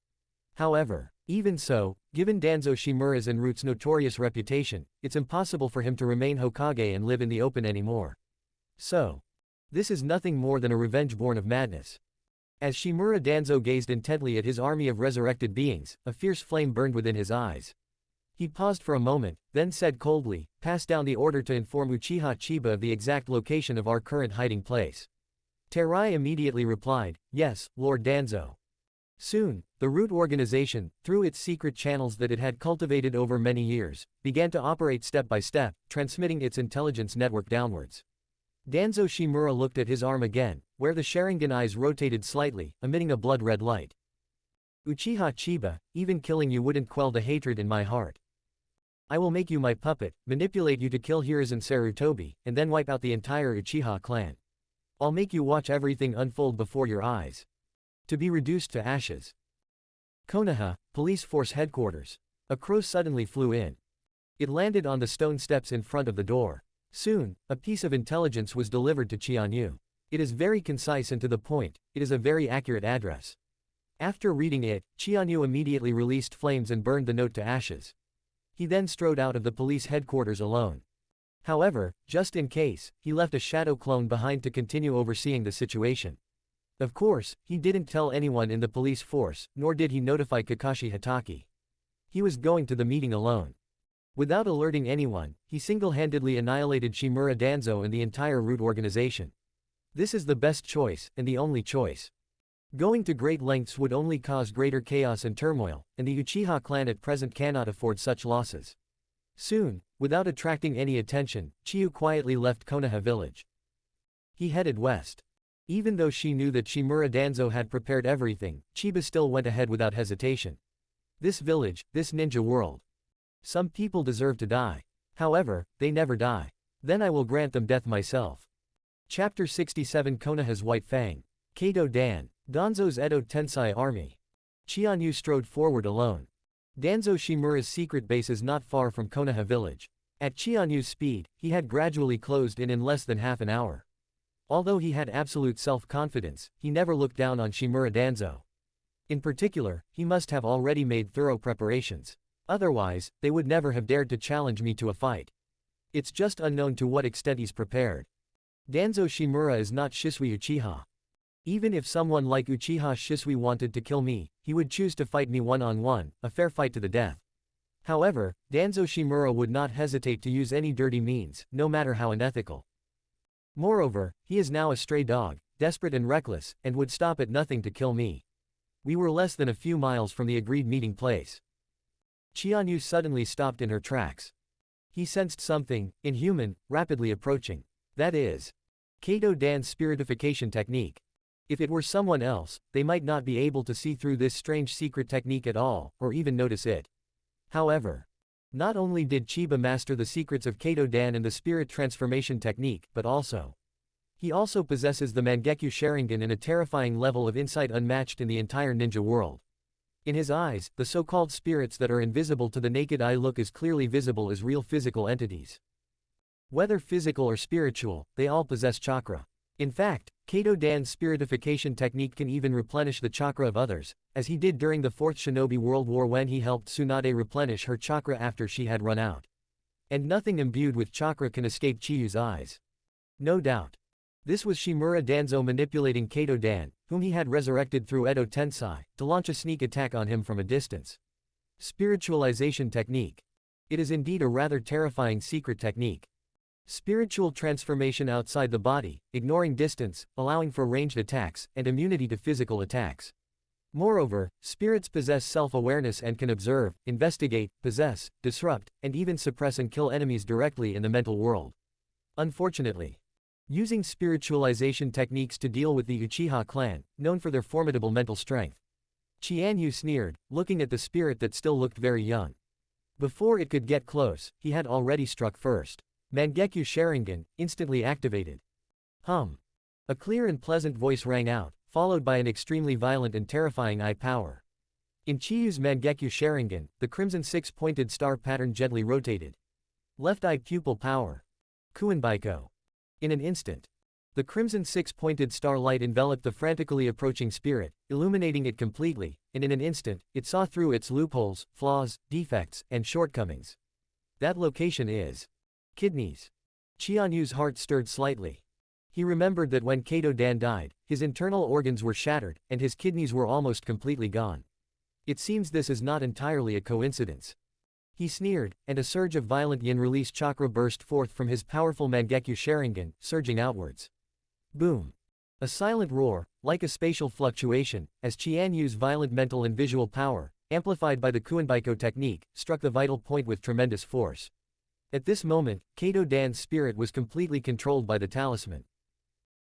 Speaker 2: However, even so, given Danzo Shimura's en route's notorious reputation, it's impossible for him to remain Hokage and live in the open anymore. So, this is nothing more than a revenge born of madness. As Shimura Danzo gazed intently at his army of resurrected beings, a fierce flame burned within his eyes. He paused for a moment, then said coldly, "Pass down the order to inform Uchiha Chiba of the exact location of our current hiding place." Terai immediately replied, "Yes, Lord Danzo." Soon, the Root organization, through its secret channels that it had cultivated over many years, began to operate step by step, transmitting its intelligence network downwards. Danzo Shimura looked at his arm again, where the Sharingan eyes rotated slightly, emitting a blood-red light. "Uchiha Chiba, even killing you wouldn't quell the hatred in my heart. I will make you my puppet, manipulate you to kill Hiruzen Sarutobi, and then wipe out the entire Uchiha clan. I'll make you watch everything unfold before your eyes. To be reduced to ashes." Konoha Police Force headquarters. A crow suddenly flew in. It landed on the stone steps in front of the door. Soon, a piece of intelligence was delivered to Qianyu. It is very concise and to the point, it is a very accurate address. After reading it, Qianyu immediately released flames and burned the note to ashes. He then strode out of the police headquarters alone. However, just in case, he left a shadow clone behind to continue overseeing the situation. Of course, he didn't tell anyone in the police force, nor did he notify Kakashi Hatake. He was going to the meeting alone. Without alerting anyone, he single-handedly annihilated Shimura Danzo and the entire Root organization. This is the best choice, and the only choice. Going to great lengths would only cause greater chaos and turmoil, and the Uchiha clan at present cannot afford such losses. Soon, without attracting any attention, Chiyu quietly left Konoha village. He headed west. Even though she knew that Shimura Danzo had prepared everything, Chiba still went ahead without hesitation. This village, this ninja world. Some people deserve to die. However, they never die. Then I will grant them death myself. Chapter 67 Konoha's White Fang. Kato Dan. Danzo's Edo Tensei army. Qianyu strode forward alone. Danzo Shimura's secret base is not far from Konoha village. At Chianyu's speed, he had gradually closed in less than half an hour. Although he had absolute self-confidence, he never looked down on Shimura Danzo. In particular, he must have already made thorough preparations. Otherwise, they would never have dared to challenge me to a fight. It's just unknown to what extent he's prepared. Danzo Shimura is not Shisui Uchiha. Even if someone like Uchiha Shisui wanted to kill me, he would choose to fight me one-on-one, a fair fight to the death. However, Danzo Shimura would not hesitate to use any dirty means, no matter how unethical. Moreover, he is now a stray dog, desperate and reckless, and would stop at nothing to kill me. We were less than a few miles from the agreed meeting place. Chianyu suddenly stopped in her tracks. He sensed something, inhuman, rapidly approaching. That is, Kato Dan's spiritification technique. If it were someone else, they might not be able to see through this strange secret technique at all, or even notice it. However, not only did Chiba master the secrets of Kato Dan and the spirit transformation technique, but he also possesses the Mangekyo Sharingan in a terrifying level of insight unmatched in the entire ninja world. In his eyes, the so-called spirits that are invisible to the naked eye look as clearly visible as real physical entities. Whether physical or spiritual, they all possess chakra. In fact, Kato Dan's spiritification technique can even replenish the chakra of others, as he did during the Fourth Shinobi World War when he helped Tsunade replenish her chakra after she had run out. And nothing imbued with chakra can escape Chiyu's eyes. No doubt. This was Shimura Danzo manipulating Kato Dan, whom he had resurrected through Edo Tensai, to launch a sneak attack on him from a distance. Spiritualization technique. It is indeed a rather terrifying secret technique. Spiritual transformation outside the body, ignoring distance, allowing for ranged attacks, and immunity to physical attacks. Moreover, spirits possess self-awareness and can observe, investigate, possess, disrupt, and even suppress and kill enemies directly in the mental world. Unfortunately, using spiritualization techniques to deal with the Uchiha clan, known for their formidable mental strength. Chianyu sneered, looking at the spirit that still looked very young. Before it could get close, he had already struck first. Mangekyo Sharingan, instantly activated. Hum. A clear and pleasant voice rang out, followed by an extremely violent and terrifying eye power. In Chiyu's Mangekyo Sharingan, the crimson six-pointed star pattern gently rotated. Left eye pupil power. Kuinbaiko. In an instant, the crimson six-pointed star light enveloped the frantically approaching spirit, illuminating it completely, and in an instant, it saw through its loopholes, flaws, defects, and shortcomings. That location is kidneys. Chianyu's heart stirred slightly. He remembered that when Kato Dan died, his internal organs were shattered, and his kidneys were almost completely gone. It seems this is not entirely a coincidence. He sneered, and a surge of violent yin-release chakra burst forth from his powerful Mangekyo Sharingan, surging outwards. Boom. A silent roar, like a spatial fluctuation, as Chianyu's violent mental and visual power, amplified by the Kuinbaiko technique, struck the vital point with tremendous force. At this moment, Kato Dan's spirit was completely controlled by the talisman.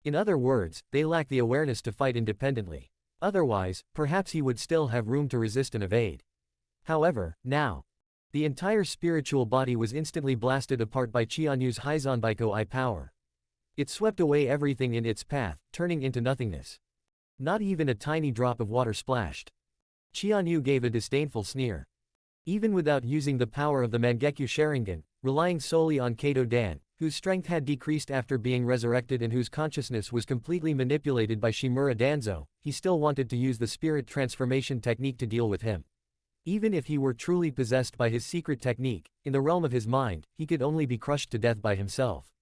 Speaker 2: In other words, they lacked the awareness to fight independently. Otherwise, perhaps he would still have room to resist and evade. However, now, the entire spiritual body was instantly blasted apart by Chianyu's Hizanbaiko eye power. It swept away everything in its path, turning into nothingness. Not even a tiny drop of water splashed. Chianyu gave a disdainful sneer. Even without using the power of the Mangekyo Sharingan, relying solely on Kato Dan, whose strength had decreased after being resurrected and whose consciousness was completely manipulated by Shimura Danzo, he still wanted to use the spirit transformation technique to deal with him. Even if he were truly possessed by his secret technique, in the realm of his mind, he could only be crushed to death by himself.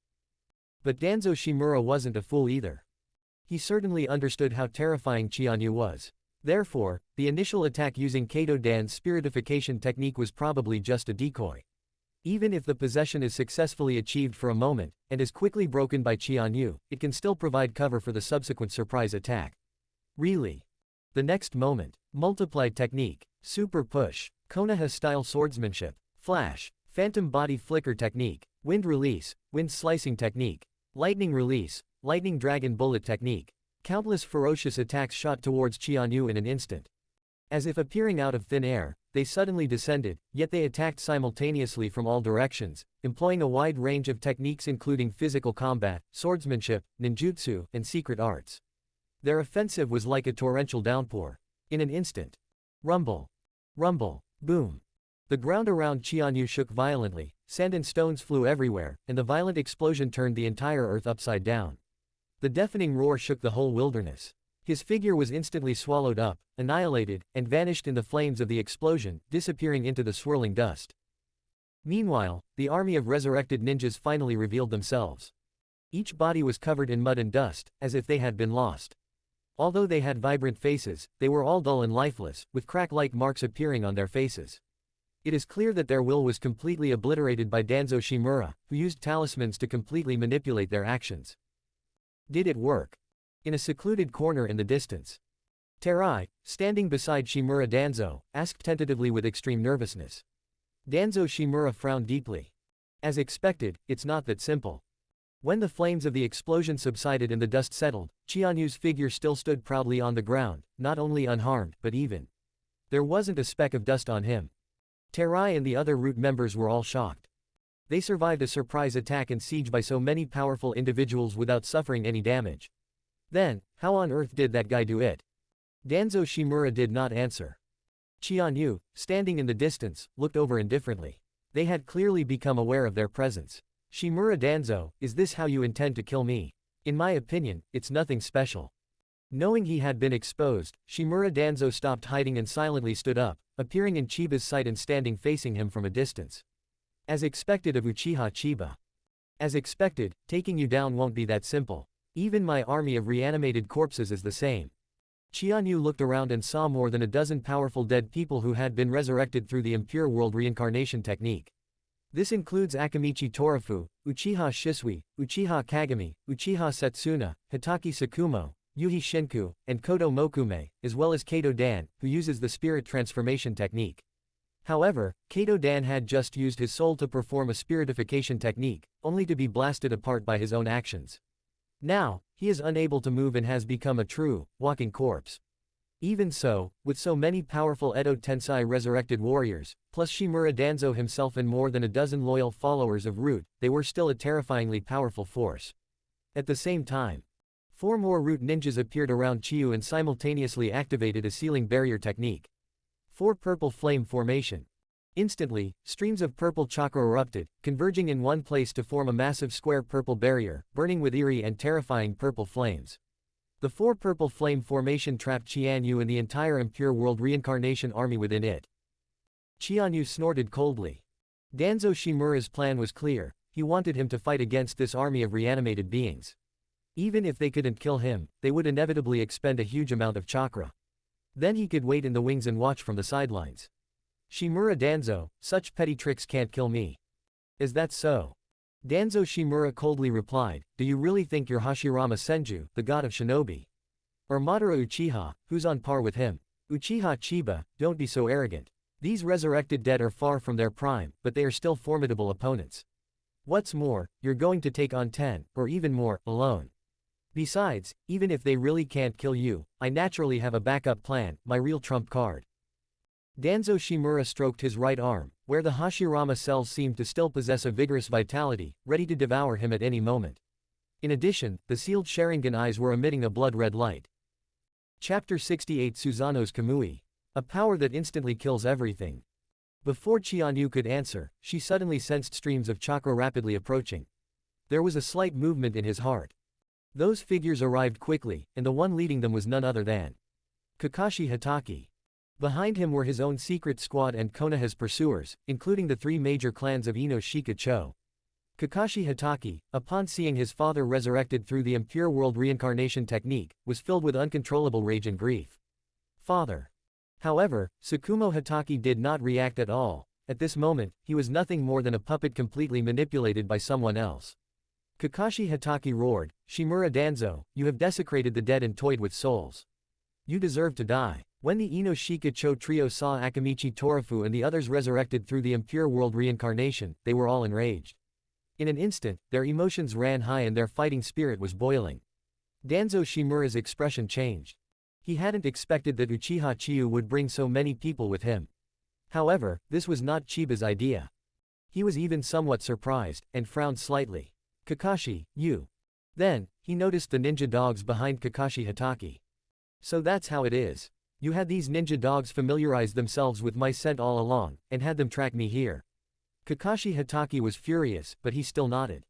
Speaker 2: But Danzo Shimura wasn't a fool either. He certainly understood how terrifying Chianyu was. Therefore, the initial attack using Kato Dan's spiritification technique was probably just a decoy. Even if the possession is successfully achieved for a moment, and is quickly broken by Chianyu, it can still provide cover for the subsequent surprise attack. Really? The next moment, multiplied technique, super push, Konoha-style swordsmanship, flash, phantom body flicker technique, wind release, wind slicing technique, lightning release, lightning dragon bullet technique. Countless ferocious attacks shot towards Chianyu in an instant. As if appearing out of thin air, they suddenly descended, yet they attacked simultaneously from all directions, employing a wide range of techniques including physical combat, swordsmanship, ninjutsu, and secret arts. Their offensive was like a torrential downpour. In an instant. Rumble. Rumble. Boom. The ground around Qianyu shook violently, sand and stones flew everywhere, and the violent explosion turned the entire earth upside down. The deafening roar shook the whole wilderness. His figure was instantly swallowed up, annihilated, and vanished in the flames of the explosion, disappearing into the swirling dust. Meanwhile, the army of resurrected ninjas finally revealed themselves. Each body was covered in mud and dust, as if they had been lost. Although they had vibrant faces, they were all dull and lifeless, with crack-like marks appearing on their faces. It is clear that their will was completely obliterated by Danzo Shimura, who used talismans to completely manipulate their actions. Did it work? In a secluded corner in the distance, Terai, standing beside Shimura Danzo, asked tentatively with extreme nervousness. Danzo Shimura frowned deeply. As expected, it's not that simple. When the flames of the explosion subsided and the dust settled, Qianyu's figure still stood proudly on the ground, not only unharmed, but even. There wasn't a speck of dust on him. Terai and the other root members were all shocked. They survived a surprise attack and siege by so many powerful individuals without suffering any damage. Then, how on earth did that guy do it? Danzo Shimura did not answer. Qianyu, standing in the distance, looked over indifferently. They had clearly become aware of their presence. Shimura Danzo, is this how you intend to kill me? In my opinion, it's nothing special. Knowing he had been exposed, Shimura Danzo stopped hiding and silently stood up, appearing in Chiba's sight and standing facing him from a distance. As expected of Uchiha Chiba. As expected, taking you down won't be that simple. Even my army of reanimated corpses is the same. Qianyu looked around and saw more than a dozen powerful dead people who had been resurrected through the impure world reincarnation technique. This includes Akamichi Torafu, Uchiha Shisui, Uchiha Kagami, Uchiha Setsuna, Hitaki Sakumo, Yuhi Shinku, and Kodo Mokume, as well as Kato Dan, who uses the spirit transformation technique. However, Kato Dan had just used his soul to perform a spiritification technique, only to be blasted apart by his own actions. Now, he is unable to move and has become a true, walking corpse. Even so, with so many powerful Edo Tensei resurrected warriors, plus Shimura Danzo himself and more than a dozen loyal followers of Root, they were still a terrifyingly powerful force. At the same time, 4 more Root ninjas appeared around Chiyu and simultaneously activated a sealing barrier technique. 4 purple flame formation. Instantly, streams of purple chakra erupted, converging in one place to form a massive square purple barrier, burning with eerie and terrifying purple flames. The 4 purple flame formation trapped Qianyu and the entire impure world reincarnation army within it. Qianyu snorted coldly. Danzo Shimura's plan was clear, he wanted him to fight against this army of reanimated beings. Even if they couldn't kill him, they would inevitably expend a huge amount of chakra. Then he could wait in the wings and watch from the sidelines. Shimura Danzo, such petty tricks can't kill me. Is that so? Danzo Shimura coldly replied, do you really think you're Hashirama Senju, the god of shinobi? Or Madara Uchiha, who's on par with him? Uchiha Chiba, don't be so arrogant. These resurrected dead are far from their prime, but they are still formidable opponents. What's more, you're going to take on 10, or even more, alone. Besides, even if they really can't kill you, I naturally have a backup plan, my real trump card. Danzo Shimura stroked his right arm, where the Hashirama cells seemed to still possess a vigorous vitality, ready to devour him at any moment. In addition, the sealed Sharingan eyes were emitting a blood-red light. Chapter 68 Susanoo's Kamui. A power that instantly kills everything. Before Qianyu could answer, she suddenly sensed streams of chakra rapidly approaching. There was a slight movement in his heart. Those figures arrived quickly, and the one leading them was none other than Kakashi Hitaki. Behind him were his own secret squad and Konoha's pursuers, including the 3 major clans of Ino Shika-cho. Kakashi Hitaki, upon seeing his father resurrected through the impure world reincarnation technique, was filled with uncontrollable rage and grief. Father. However, Tsukumo Hitaki did not react at all. At this moment, he was nothing more than a puppet completely manipulated by someone else. Kakashi Hitaki roared, Shimura Danzo, you have desecrated the dead and toyed with souls. You deserve to die. When the Ino Shika-cho trio saw Akamichi Torafu and the others resurrected through the impure world reincarnation, they were all enraged. In an instant, their emotions ran high and their fighting spirit was boiling. Danzo Shimura's expression changed. He hadn't expected that Uchiha Chiyu would bring so many people with him. However, this was not Chiba's idea. He was even somewhat surprised, and frowned slightly. Kakashi, you. Then, he noticed the ninja dogs behind Kakashi Hitaki. So that's how it is. You had these ninja dogs familiarize themselves with my scent all along, and had them track me here. Kakashi Hatake was furious, but he still nodded.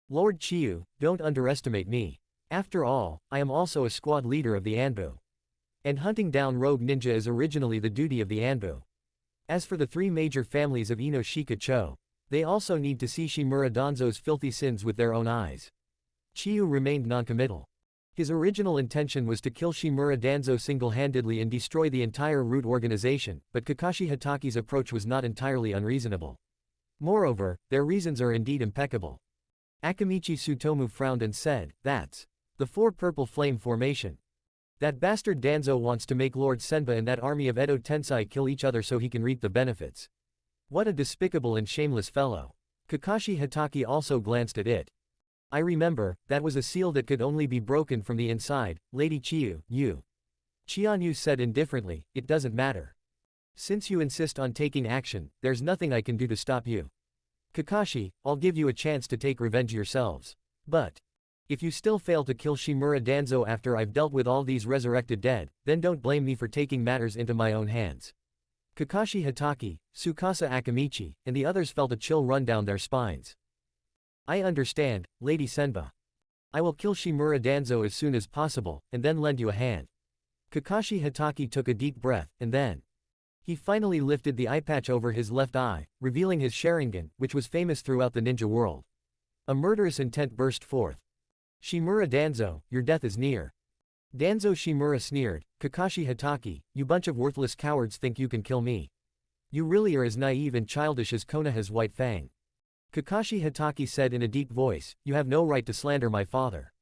Speaker 2: Lord Chiyu, don't underestimate me. After all, I am also a squad leader of the Anbu. And hunting down rogue ninja is originally the duty of the Anbu. As for the three major families of Inoshika-cho, they also need to see Shimura Danzo's filthy sins with their own eyes. Chiyu remained noncommittal. His original intention was to kill Shimura Danzo single-handedly and destroy the entire root organization, but Kakashi Hatake's approach was not entirely unreasonable. Moreover, their reasons are indeed impeccable. Akamichi Tsutomu frowned and said, "That's the Four Purple Flame formation. That bastard Danzo wants to make Lord Senba and that army of Edo Tensei kill each other so he can reap the benefits. What a despicable and shameless fellow." Kakashi Hatake also glanced at it. "I remember, that was a seal that could only be broken from the inside, Lady Chiyu, you." Chianyu said indifferently, "It doesn't matter. Since you insist on taking action, there's nothing I can do to stop you. Kakashi, I'll give you a chance to take revenge yourselves. But if you still fail to kill Shimura Danzo after I've dealt with all these resurrected dead, then don't blame me for taking matters into my own hands." Kakashi Hatake, Tsukasa Akamichi, and the others felt a chill run down their spines. "I understand, Lady Senba. I will kill Shimura Danzo as soon as possible, and then lend you a hand." Kakashi Hatake took a deep breath, and then he finally lifted the eye patch over his left eye, revealing his Sharingan, which was famous throughout the ninja world. A murderous intent burst forth. "Shimura Danzo, your death is near." Danzo Shimura sneered, "Kakashi Hatake, you bunch of worthless cowards think you can kill me. You really are as naive and childish as Konoha's White Fang." Kakashi Hatake said in a deep voice, "You have no right to slander my father."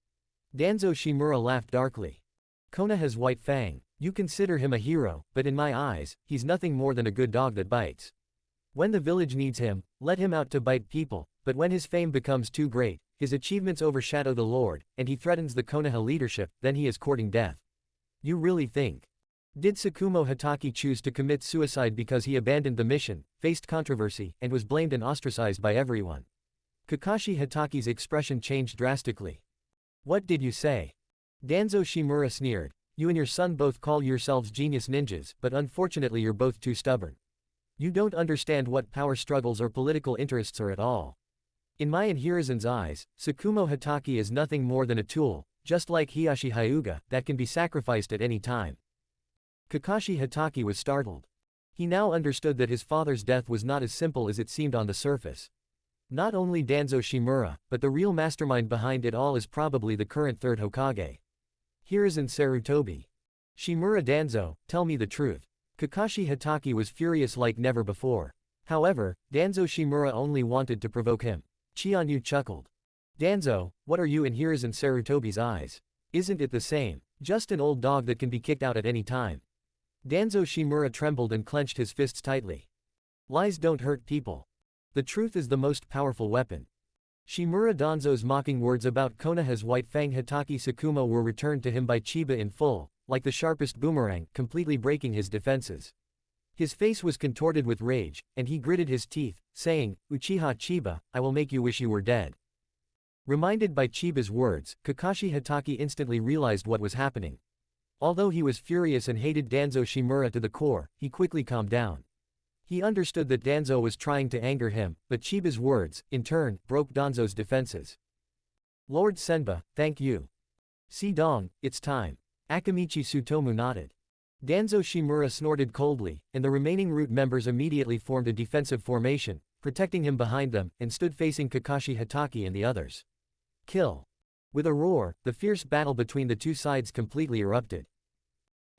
Speaker 2: Danzo Shimura laughed darkly. "Konoha's White Fang. You consider him a hero, but in my eyes, he's nothing more than a good dog that bites. When the village needs him, let him out to bite people, but when his fame becomes too great, his achievements overshadow the Lord, and he threatens the Konoha leadership, then he is courting death. You really think? Did Tsukumo Hatake choose to commit suicide because he abandoned the mission, faced controversy, and was blamed and ostracized by everyone?" Kakashi Hatake's expression changed drastically. "What did you say?" Danzo Shimura sneered. "You and your son both call yourselves genius ninjas, but unfortunately you're both too stubborn. You don't understand what power struggles or political interests are at all. In my and Hiruzen's eyes, Tsukumo Hatake is nothing more than a tool, just like Hiyashi Hyuga, that can be sacrificed at any time." Kakashi Hatake was startled. He now understood that his father's death was not as simple as it seemed on the surface. Not only Danzo Shimura, but the real mastermind behind it all is probably the current third Hokage. Hiruzen Sarutobi. "Shimura Danzo, tell me the truth." Kakashi Hatake was furious like never before. However, Danzo Shimura only wanted to provoke him. Chianyu chuckled. "Danzo, what are you in Hiruzen Sarutobi's eyes? Isn't it the same? Just an old dog that can be kicked out at any time." Danzo Shimura trembled and clenched his fists tightly. "Lies don't hurt people. The truth is the most powerful weapon." Shimura Danzo's mocking words about Konoha's White Fang Hatake Tsukumo were returned to him by Chiba in full, like the sharpest boomerang, completely breaking his defenses. His face was contorted with rage, and he gritted his teeth, saying, "Uchiha Chiba, I will make you wish you were dead." Reminded by Chiba's words, Kakashi Hatake instantly realized what was happening. Although he was furious and hated Danzo Shimura to the core, he quickly calmed down. He understood that Danzo was trying to anger him, but Chiba's words, in turn, broke Danzo's defenses. "Lord Senba, thank you. Sidong, it's time." Akamichi Tsutomu nodded. Danzo Shimura snorted coldly, and the remaining root members immediately formed a defensive formation, protecting him behind them, and stood facing Kakashi Hatake and the others. "Kill." With a roar, the fierce battle between the two sides completely erupted.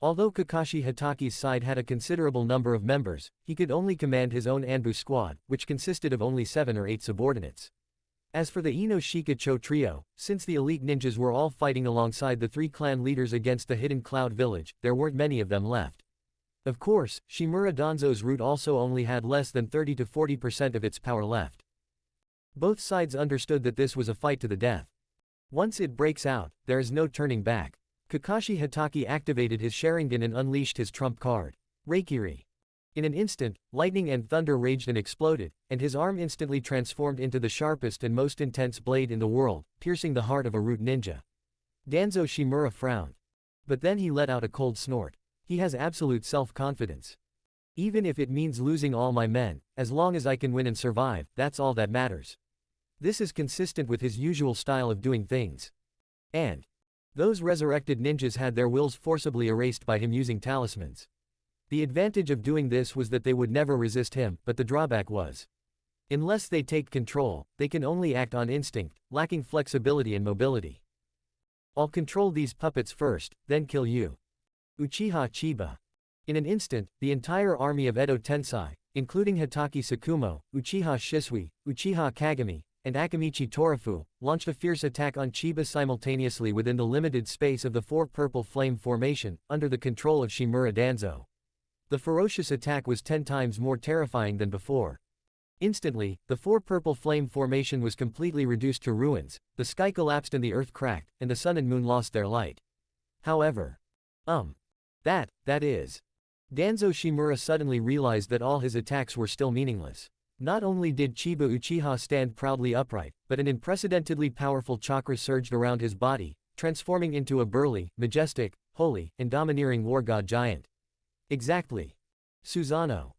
Speaker 2: Although Kakashi Hatake's side had a considerable number of members, he could only command his own Anbu squad, which consisted of only 7 or 8 subordinates. As for the Inoshika-cho trio, since the elite ninjas were all fighting alongside the 3 clan leaders against the hidden cloud village, there weren't many of them left. Of course, Shimura Danzo's route also only had less than 30 to 40% of its power left. Both sides understood that this was a fight to the death. Once it breaks out, there is no turning back. Kakashi Hatake activated his Sharingan and unleashed his trump card, Reikiri. In an instant, lightning and thunder raged and exploded, and his arm instantly transformed into the sharpest and most intense blade in the world, piercing the heart of a root ninja. Danzo Shimura frowned. But then he let out a cold snort. He has absolute self-confidence. Even if it means losing all my men, as long as I can win and survive, that's all that matters. This is consistent with his usual style of doing things. And those resurrected ninjas had their wills forcibly erased by him using talismans. The advantage of doing this was that they would never resist him, but the drawback was, unless they take control, they can only act on instinct, lacking flexibility and mobility. I'll control these puppets first, then kill you. Uchiha Chiba. In an instant, the entire army of Edo Tensei, including Hitaki Tsukumo, Uchiha Shisui, Uchiha Kagami, and Akamichi Torafu, launched a fierce attack on Chiba simultaneously within the limited space of the Four Purple Flame formation, under the control of Shimura Danzo. The ferocious attack was 10 times more terrifying than before. Instantly, the Four Purple Flame formation was completely reduced to ruins, the sky collapsed and the earth cracked, and the sun and moon lost their light. However, that is. Danzo Shimura suddenly realized that all his attacks were still meaningless. Not only did Chiba Uchiha stand proudly upright, but an unprecedentedly powerful chakra surged around his body, transforming into a burly, majestic, holy, and domineering war god giant. Exactly. Susanoo.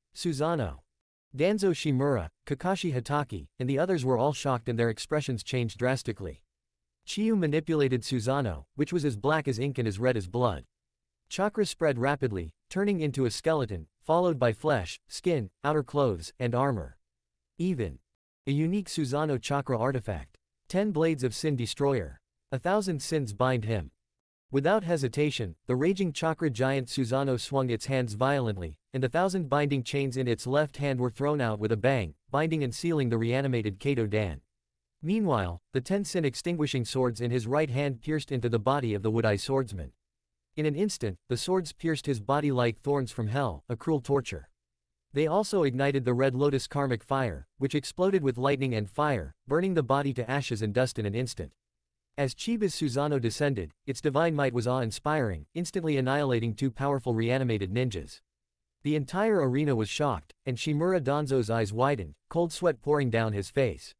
Speaker 2: Danzo Shimura, Kakashi Hitaki, and the others were all shocked and their expressions changed drastically. Chiyu manipulated Susanoo, which was as black as ink and as red as blood. Chakra spread rapidly, turning into a skeleton, followed by flesh, skin, outer clothes, and armor. Even a unique Susanoo chakra artifact. 10 blades of sin destroyer. 1,000 sins bind him. Without hesitation, the raging chakra giant Susanoo swung its hands violently, and 1,000 binding chains in its left hand were thrown out with a bang, binding and sealing the reanimated Kato Dan. Meanwhile, the 10 sin extinguishing swords in his right hand pierced into the body of the Wood-Eye swordsman. In an instant, the swords pierced his body like thorns from hell, a cruel torture. They also ignited the Red Lotus karmic fire, which exploded with lightning and fire, burning the body to ashes and dust in an instant. As Chiba's Susanoo descended, its divine might was awe-inspiring, instantly annihilating 2 powerful reanimated ninjas. The entire arena was shocked, and Shimura Danzo's eyes widened, cold sweat pouring down his face.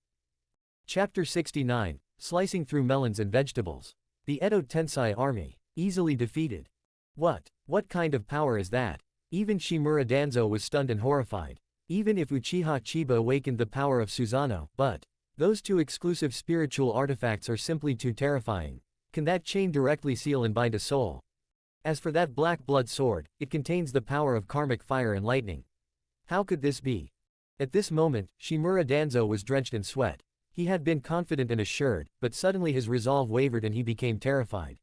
Speaker 2: Chapter 69, Slicing Through Melons and Vegetables. The Edo Tensei army. Easily defeated. What kind of power is that? Even Shimura Danzo was stunned and horrified. Even if Uchiha Chiba awakened the power of Susanoo, but those 2 exclusive spiritual artifacts are simply too terrifying. Can that chain directly seal and bind a soul? As for that black blood sword, it contains the power of karmic fire and lightning. How could this be? At this moment, Shimura Danzo was drenched in sweat. He had been confident and assured, but suddenly his resolve wavered and he became terrified.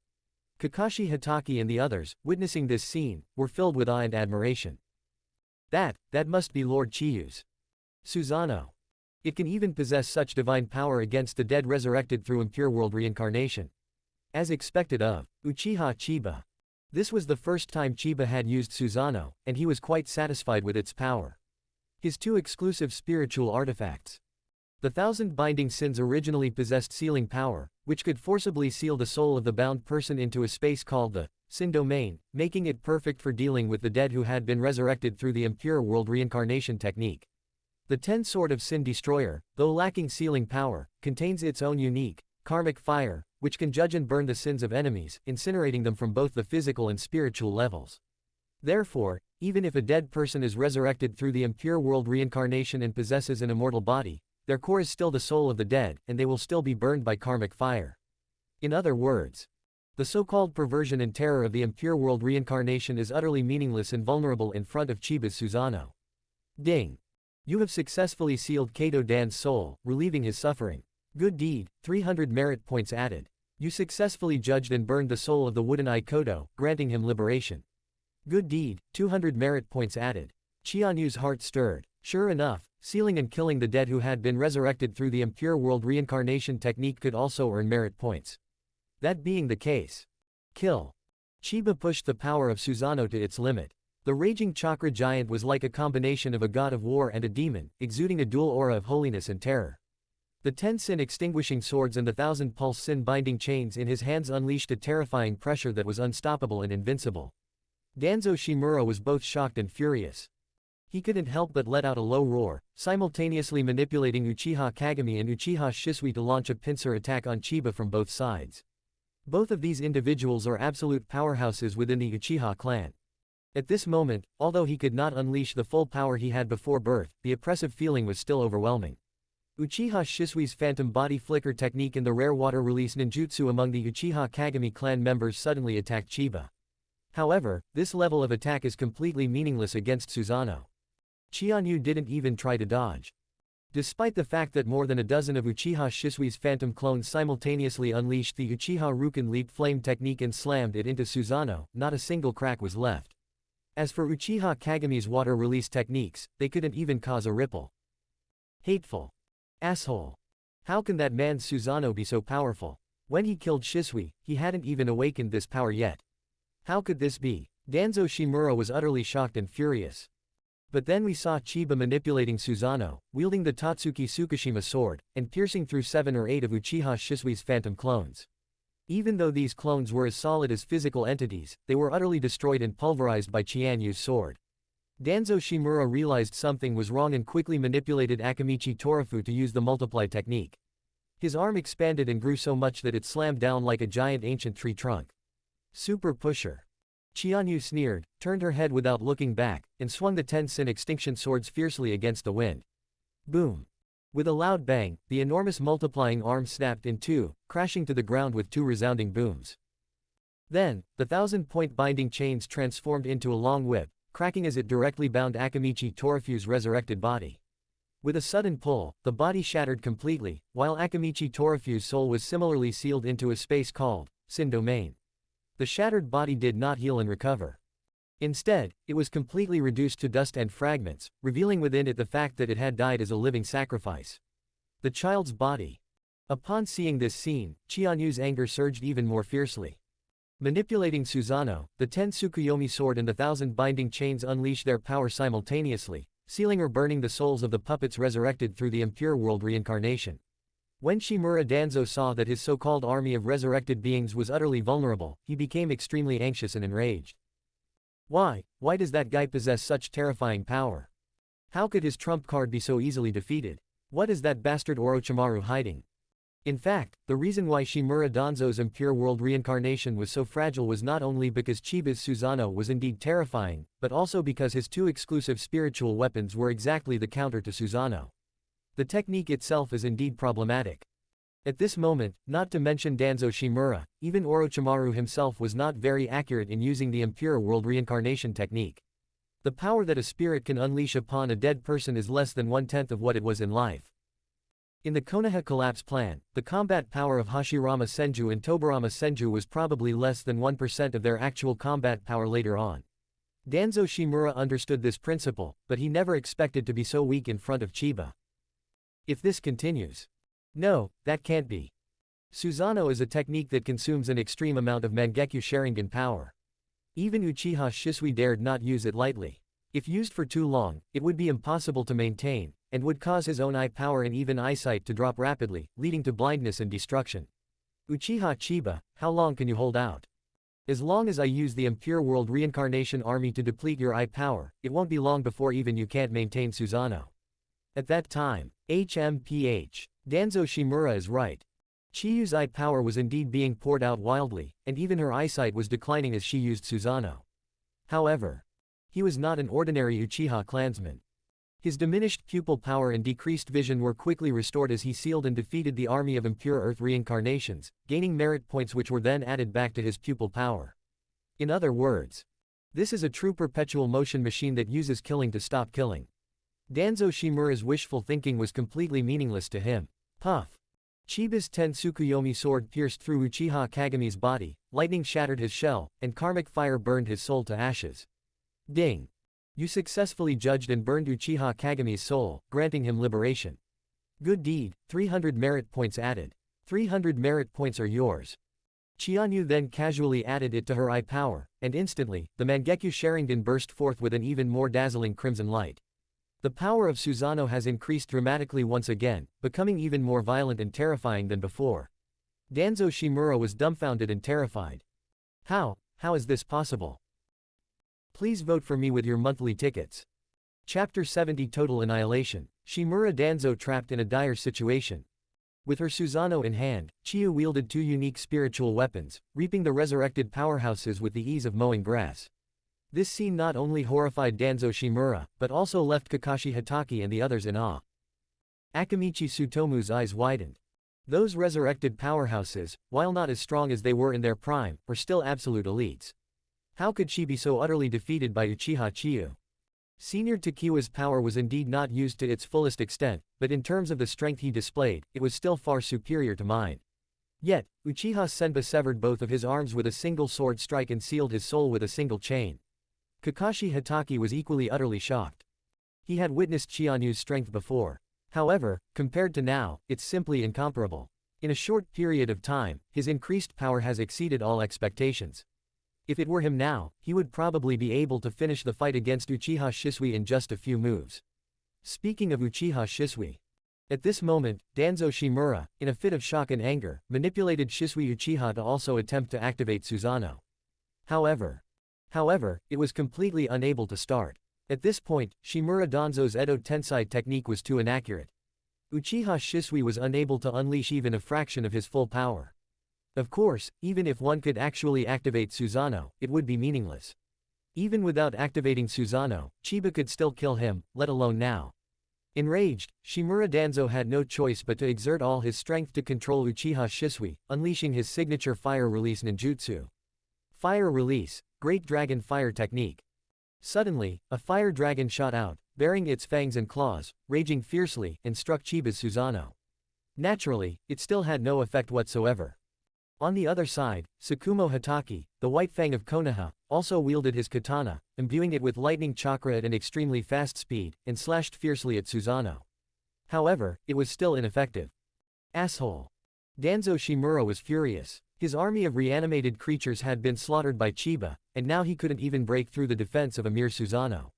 Speaker 2: Kakashi Hitaki and the others, witnessing this scene, were filled with awe and admiration. That must be Lord Chiyu's Susanoo. It can even possess such divine power against the dead resurrected through impure world reincarnation. As expected of Uchiha Chiba. This was the first time Chiba had used Susanoo, and he was quite satisfied with its power. His 2 exclusive spiritual artifacts. The 1,000 binding sins originally possessed sealing power, which could forcibly seal the soul of the bound person into a space called the sin domain, making it perfect for dealing with the dead who had been resurrected through the impure world reincarnation technique. The 10 Sword of Sin Destroyer, though lacking sealing power, contains its own unique, karmic fire, which can judge and burn the sins of enemies, incinerating them from both the physical and spiritual levels. Therefore, even if a dead person is resurrected through the impure world reincarnation and possesses an immortal body, their core is still the soul of the dead, and they will still be burned by karmic fire. In other words, the so-called perversion and terror of the impure world reincarnation is utterly meaningless and vulnerable in front of Chiba's Susanoo. Ding! You have successfully sealed Kato Dan's soul, relieving his suffering. Good deed, 300 merit points added. You successfully judged and burned the soul of the Wooden-Eye Kodo, granting him liberation. Good deed, 200 merit points added. Chianyu's heart stirred. Sure enough, sealing and killing the dead who had been resurrected through the impure world reincarnation technique could also earn merit points. That being the case, kill. Chiba pushed the power of Susanoo to its limit. The raging chakra giant was like a combination of a god of war and a demon, exuding a dual aura of holiness and terror. The 10 sin extinguishing swords and the 1,000 pulse sin binding chains in his hands unleashed a terrifying pressure that was unstoppable and invincible. Danzo Shimura was both shocked and furious. He couldn't help but let out a low roar, simultaneously manipulating Uchiha Kagami and Uchiha Shisui to launch a pincer attack on Chiba from both sides. Both of these individuals are absolute powerhouses within the Uchiha clan. At this moment, although he could not unleash the full power he had before birth, the oppressive feeling was still overwhelming. Uchiha Shisui's phantom body flicker technique and the rare water release ninjutsu among the Uchiha Kagami clan members suddenly attacked Chiba. However, this level of attack is completely meaningless against Susanoo. Chianyu didn't even try to dodge. Despite the fact that more than a dozen of Uchiha Shisui's phantom clones simultaneously unleashed the Uchiha Rukin Leap Flame technique and slammed it into Susanoo, not a single crack was left. As for Uchiha Kagami's water release techniques, they couldn't even cause a ripple. Hateful. Asshole. How can that man's Susanoo be so powerful? When he killed Shisui, he hadn't even awakened this power yet. How could this be? Danzo Shimura was utterly shocked and furious. But then we saw Chiba manipulating Susanoo, wielding the Tatsuki Tsukishima sword, and piercing through 7 or 8 of Uchiha Shisui's phantom clones. Even though these clones were as solid as physical entities, they were utterly destroyed and pulverized by Chianyu's sword. Danzo Shimura realized something was wrong and quickly manipulated Akamichi Torafu to use the multiply technique. His arm expanded and grew so much that it slammed down like a giant ancient tree trunk. Super pusher. Chianyu sneered, turned her head without looking back, and swung the Tensen extinction swords fiercely against the wind. Boom. With a loud bang, the enormous multiplying arm snapped in two, crashing to the ground with 2 resounding booms. Then, the 1,000-point binding chains transformed into a long whip, cracking as it directly bound Akamichi Torafu's resurrected body. With a sudden pull, the body shattered completely, while Akamichi Torafu's soul was similarly sealed into a space called Sin Domain. The shattered body did not heal and recover. Instead, it was completely reduced to dust and fragments, revealing within it the fact that it had died as a living sacrifice. The child's body. Upon seeing this scene, Chianyu's anger surged even more fiercely. Manipulating Susanoo, the 10 Tsukuyomi sword and the 1,000 binding chains unleashed their power simultaneously, sealing or burning the souls of the puppets resurrected through the impure world reincarnation. When Shimura Danzo saw that his so-called army of resurrected beings was utterly vulnerable, he became extremely anxious and enraged. Why does that guy possess such terrifying power? How could his trump card be so easily defeated? What is that bastard Orochimaru hiding? In fact, the reason why Shimura Danzo's impure world reincarnation was so fragile was not only because Chiba's Susanoo was indeed terrifying, but also because his 2 exclusive spiritual weapons were exactly the counter to Susanoo. The technique itself is indeed problematic. At this moment, not to mention Danzo Shimura, even Orochimaru himself was not very accurate in using the impure world reincarnation technique. The power that a spirit can unleash upon a dead person is less than 1/10 of what it was in life. In the Konoha collapse plan, the combat power of Hashirama Senju and Tobarama Senju was probably less than 1% of their actual combat power later on. Danzo Shimura understood this principle, but he never expected to be so weak in front of Chiba. If this continues. No, that can't be. Susanoo is a technique that consumes an extreme amount of Mangekyo Sharingan power. Even Uchiha Shisui dared not use it lightly. If used for too long, it would be impossible to maintain, and would cause his own eye power and even eyesight to drop rapidly, leading to blindness and destruction. Uchiha Chiba, how long can you hold out? As long as I use the impure world reincarnation army to deplete your eye power, it won't be long before even you can't maintain Susanoo. At that time, HMPH. Danzo Shimura is right. Chiyu's eye power was indeed being poured out wildly, and even her eyesight was declining as she used Susanoo. However, he was not an ordinary Uchiha clansman. His diminished pupil power and decreased vision were quickly restored as he sealed and defeated the army of impure earth reincarnations, gaining merit points which were then added back to his pupil power. In other words, this is a true perpetual motion machine that uses killing to stop killing. Danzo Shimura's wishful thinking was completely meaningless to him. Puff. Chiba's 10 Tsukuyomi sword pierced through Uchiha Kagami's body, lightning shattered his shell, and karmic fire burned his soul to ashes. Ding. You successfully judged and burned Uchiha Kagami's soul, granting him liberation. Good deed, 300 merit points added. 300 merit points are yours. Chianyu then casually added it to her eye power, and instantly, the Mangekyo Sharingan burst forth with an even more dazzling crimson light. The power of Susanoo has increased dramatically once again, becoming even more violent and terrifying than before. Danzo Shimura was dumbfounded and terrified. How is this possible? Please vote for me with your monthly tickets. Chapter 70 Total Annihilation. Shimura Danzo trapped in a dire situation. With her Susanoo in hand, Chiyu wielded 2 unique spiritual weapons, reaping the resurrected powerhouses with the ease of mowing grass. This scene not only horrified Danzo Shimura, but also left Kakashi Hatake and the others in awe. Akamichi Tsutomu's eyes widened. Those resurrected powerhouses, while not as strong as they were in their prime, were still absolute elites. How could she be so utterly defeated by Uchiha Chiyu? Senior Takiwa's power was indeed not used to its fullest extent, but in terms of the strength he displayed, it was still far superior to mine. Yet, Uchiha Senpa severed both of his arms with a single sword strike and sealed his soul with a single chain. Kakashi Hatake was equally utterly shocked. He had witnessed Chianyu's strength before. However, compared to now, it's simply incomparable. In a short period of time, his increased power has exceeded all expectations. If it were him now, he would probably be able to finish the fight against Uchiha Shisui in just a few moves. Speaking of Uchiha Shisui. At this moment, Danzo Shimura, in a fit of shock and anger, manipulated Shisui Uchiha to also attempt to activate Susanoo. However, it was completely unable to start. At this point, Shimura Danzo's Edo Tensai technique was too inaccurate. Uchiha Shisui was unable to unleash even a fraction of his full power. Of course, even if one could actually activate Susanoo, it would be meaningless. Even without activating Susanoo, Chiba could still kill him, let alone now. Enraged, Shimura Danzo had no choice but to exert all his strength to control Uchiha Shisui, unleashing his signature Fire Release ninjutsu. Fire Release, Great Dragon Fire Technique. Suddenly, a fire dragon shot out, baring its fangs and claws, raging fiercely, and struck Chiba's Susanoo. Naturally, it still had no effect whatsoever. On the other side, Tsukumo Hatake, the White Fang of Konoha, also wielded his katana, imbuing it with lightning chakra at an extremely fast speed, and slashed fiercely at Susanoo. However, it was still ineffective. Asshole. Danzo Shimura was furious. His army of reanimated creatures had been slaughtered by Chiba, and now he couldn't even break through the defense of a mere Susanoo.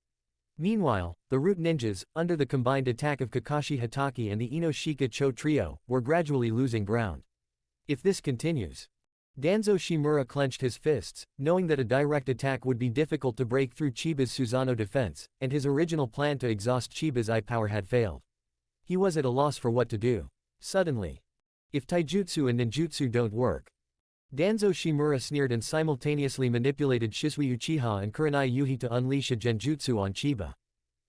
Speaker 2: Meanwhile, the Root Ninjas, under the combined attack of Kakashi Hatake and the Inoshika Cho trio, were gradually losing ground. If this continues. Danzo Shimura clenched his fists, knowing that a direct attack would be difficult to break through Chiba's Susanoo defense, and his original plan to exhaust Chiba's eye power had failed. He was at a loss for what to do. Suddenly. If taijutsu and ninjutsu don't work. Danzo Shimura sneered and simultaneously manipulated Shisui Uchiha and Kurenai Yuhi to unleash a genjutsu on Chiba.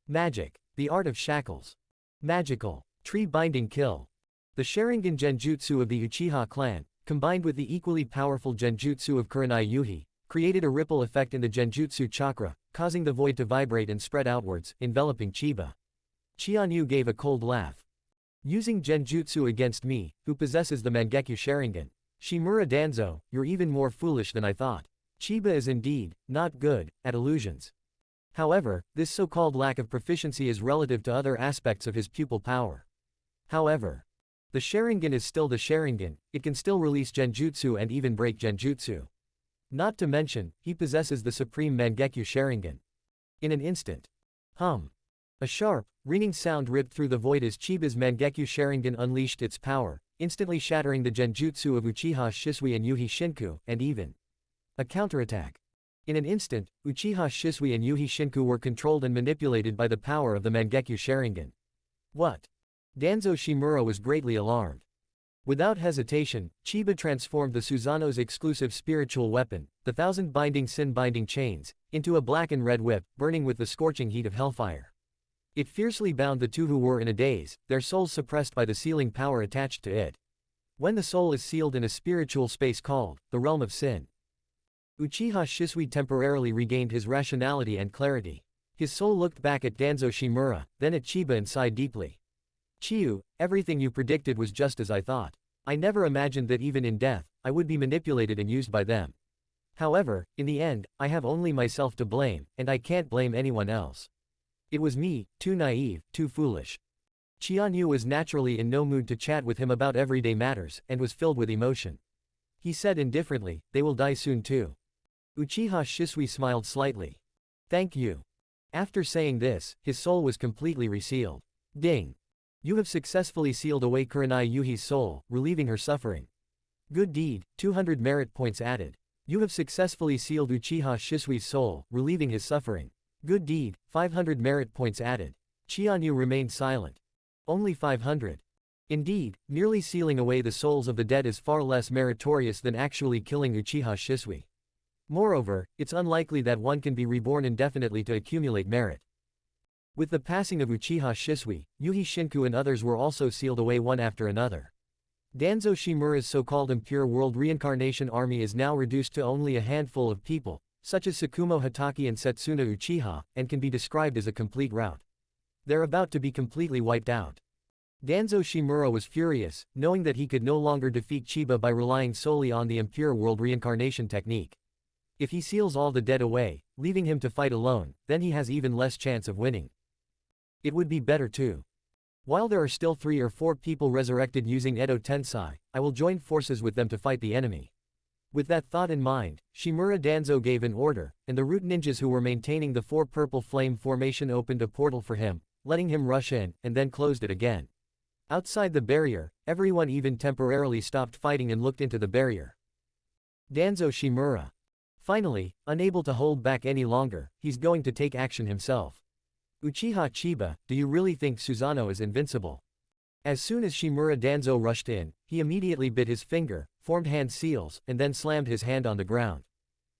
Speaker 2: Magic. The art of shackles. Magical. Tree-binding kill. The Sharingan genjutsu of the Uchiha clan, combined with the equally powerful genjutsu of Kurenai Yuhi, created a ripple effect in the genjutsu chakra, causing the void to vibrate and spread outwards, enveloping Chiba. Chianyu gave a cold laugh. Using genjutsu against me, who possesses the Mangekyo Sharingan. Shimura Danzo, you're even more foolish than I thought. Chiba is indeed not good at illusions. However, this so-called lack of proficiency is relative to other aspects of his pupil power. However, the Sharingan is still the Sharingan, it can still release genjutsu and even break genjutsu. Not to mention, he possesses the supreme Mangekyo Sharingan. In an instant. A sharp, ringing sound ripped through the void as Chiba's Mangekyo Sharingan unleashed its power, instantly shattering the genjutsu of Uchiha Shisui and Yuhi Shinku, and even a counterattack. In an instant, Uchiha Shisui and Yuhi Shinku were controlled and manipulated by the power of the Mangekyo Sharingan. What? Danzo Shimura was greatly alarmed. Without hesitation, Chiba transformed the Susanoo's exclusive spiritual weapon, the Thousand Binding Sin-Binding Chains, into a black and red whip, burning with the scorching heat of hellfire. It fiercely bound the two who were in a daze, their souls suppressed by the sealing power attached to it. When the soul is sealed in a spiritual space called the realm of sin. Uchiha Shisui temporarily regained his rationality and clarity. His soul looked back at Danzo Shimura, then at Chiba and sighed deeply. Chiyu, everything you predicted was just as I thought. I never imagined that even in death, I would be manipulated and used by them. However, in the end, I have only myself to blame, and I can't blame anyone else. It was me, too naive, too foolish. Chianyu was naturally in no mood to chat with him about everyday matters, and was filled with emotion. He said indifferently, they will die soon too. Uchiha Shisui smiled slightly. Thank you. After saying this, his soul was completely resealed. Ding. You have successfully sealed away Kurenai Yuhi's soul, relieving her suffering. Good deed, 200 merit points added. You have successfully sealed Uchiha Shisui's soul, relieving his suffering. Good deed, 500 merit points added. Chianyu remained silent. Only 500. Indeed, merely sealing away the souls of the dead is far less meritorious than actually killing Uchiha Shisui. Moreover, it's unlikely that one can be reborn indefinitely to accumulate merit. With the passing of Uchiha Shisui, Yuhi Shinku and others were also sealed away one after another. Danzo Shimura's so-called Impure World Reincarnation Army is now reduced to only a handful of people, such as Tsukumo Hatake and Setsuna Uchiha, and can be described as a complete rout. They're about to be completely wiped out. Danzo Shimura was furious, knowing that he could no longer defeat Chiba by relying solely on the Impure World Reincarnation technique. If he seals all the dead away, leaving him to fight alone, then he has even less chance of winning. It would be better too. While there are still 3 or 4 people resurrected using Edo Tensei, I will join forces with them to fight the enemy. With that thought in mind, Shimura Danzo gave an order, and the root ninjas who were maintaining the 4 purple flame formation opened a portal for him, letting him rush in, and then closed it again. Outside the barrier, everyone even temporarily stopped fighting and looked into the barrier. Danzo Shimura. Finally, unable to hold back any longer, he's going to take action himself. Uchiha Chiba, do you really think Susanoo is invincible? As soon as Shimura Danzo rushed in, he immediately bit his finger, formed hand seals, and then slammed his hand on the ground.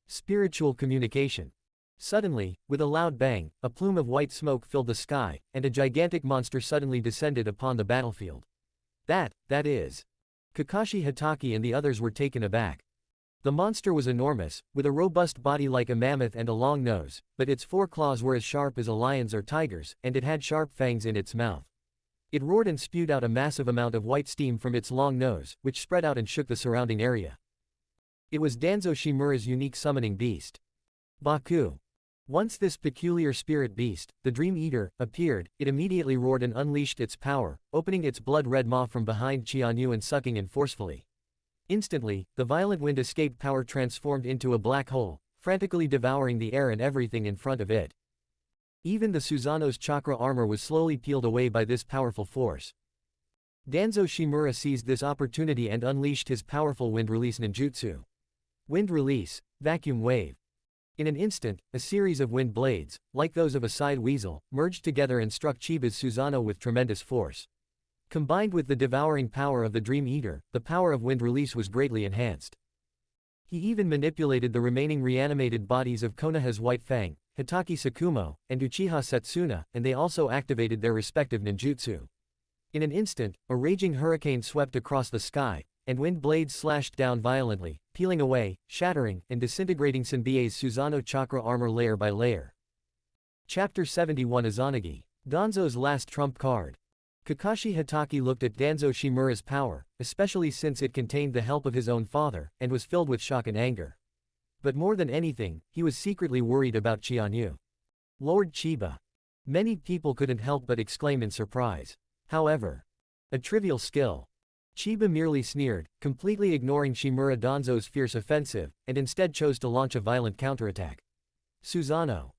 Speaker 2: Spiritual communication. Suddenly, with a loud bang, a plume of white smoke filled the sky, and a gigantic monster suddenly descended upon the battlefield. That is. Kakashi Hatake and the others were taken aback. The monster was enormous, with a robust body like a mammoth and a long nose, but its 4 claws were as sharp as a lion's or tiger's, and it had sharp fangs in its mouth. It roared and spewed out a massive amount of white steam from its long nose, which spread out and shook the surrounding area. It was Danzo Shimura's unique summoning beast. Baku. Once this peculiar spirit beast, the Dream Eater, appeared, it immediately roared and unleashed its power, opening its blood-red maw from behind Chianyu and sucking in forcefully. Instantly, the violent wind escape power transformed into a black hole, frantically devouring the air and everything in front of it. Even the Susanoo's chakra armor was slowly peeled away by this powerful force. Danzo Shimura seized this opportunity and unleashed his powerful wind release ninjutsu. Wind release, vacuum wave. In an instant, a series of wind blades, like those of a side weasel, merged together and struck Chiba's Susanoo with tremendous force. Combined with the devouring power of the Dream Eater, the power of wind release was greatly enhanced. He even manipulated the remaining reanimated bodies of Konoha's White Fang, Hatake Tsukumo, and Uchiha Setsuna, and they also activated their respective ninjutsu. In an instant, a raging hurricane swept across the sky, and wind blades slashed down violently, peeling away, shattering, and disintegrating Senbei's Susanoo chakra armor layer by layer. Chapter 71 Izanagi. Danzo's last trump card. Kakashi Hatake looked at Danzo Shimura's power, especially since it contained the help of his own father, and was filled with shock and anger. But more than anything, he was secretly worried about Chianyu. Lord Chiba. Many people couldn't help but exclaim in surprise. However, a trivial skill. Chiba merely sneered, completely ignoring Shimura Danzo's fierce offensive, and instead chose to launch a violent counterattack. Susanoo.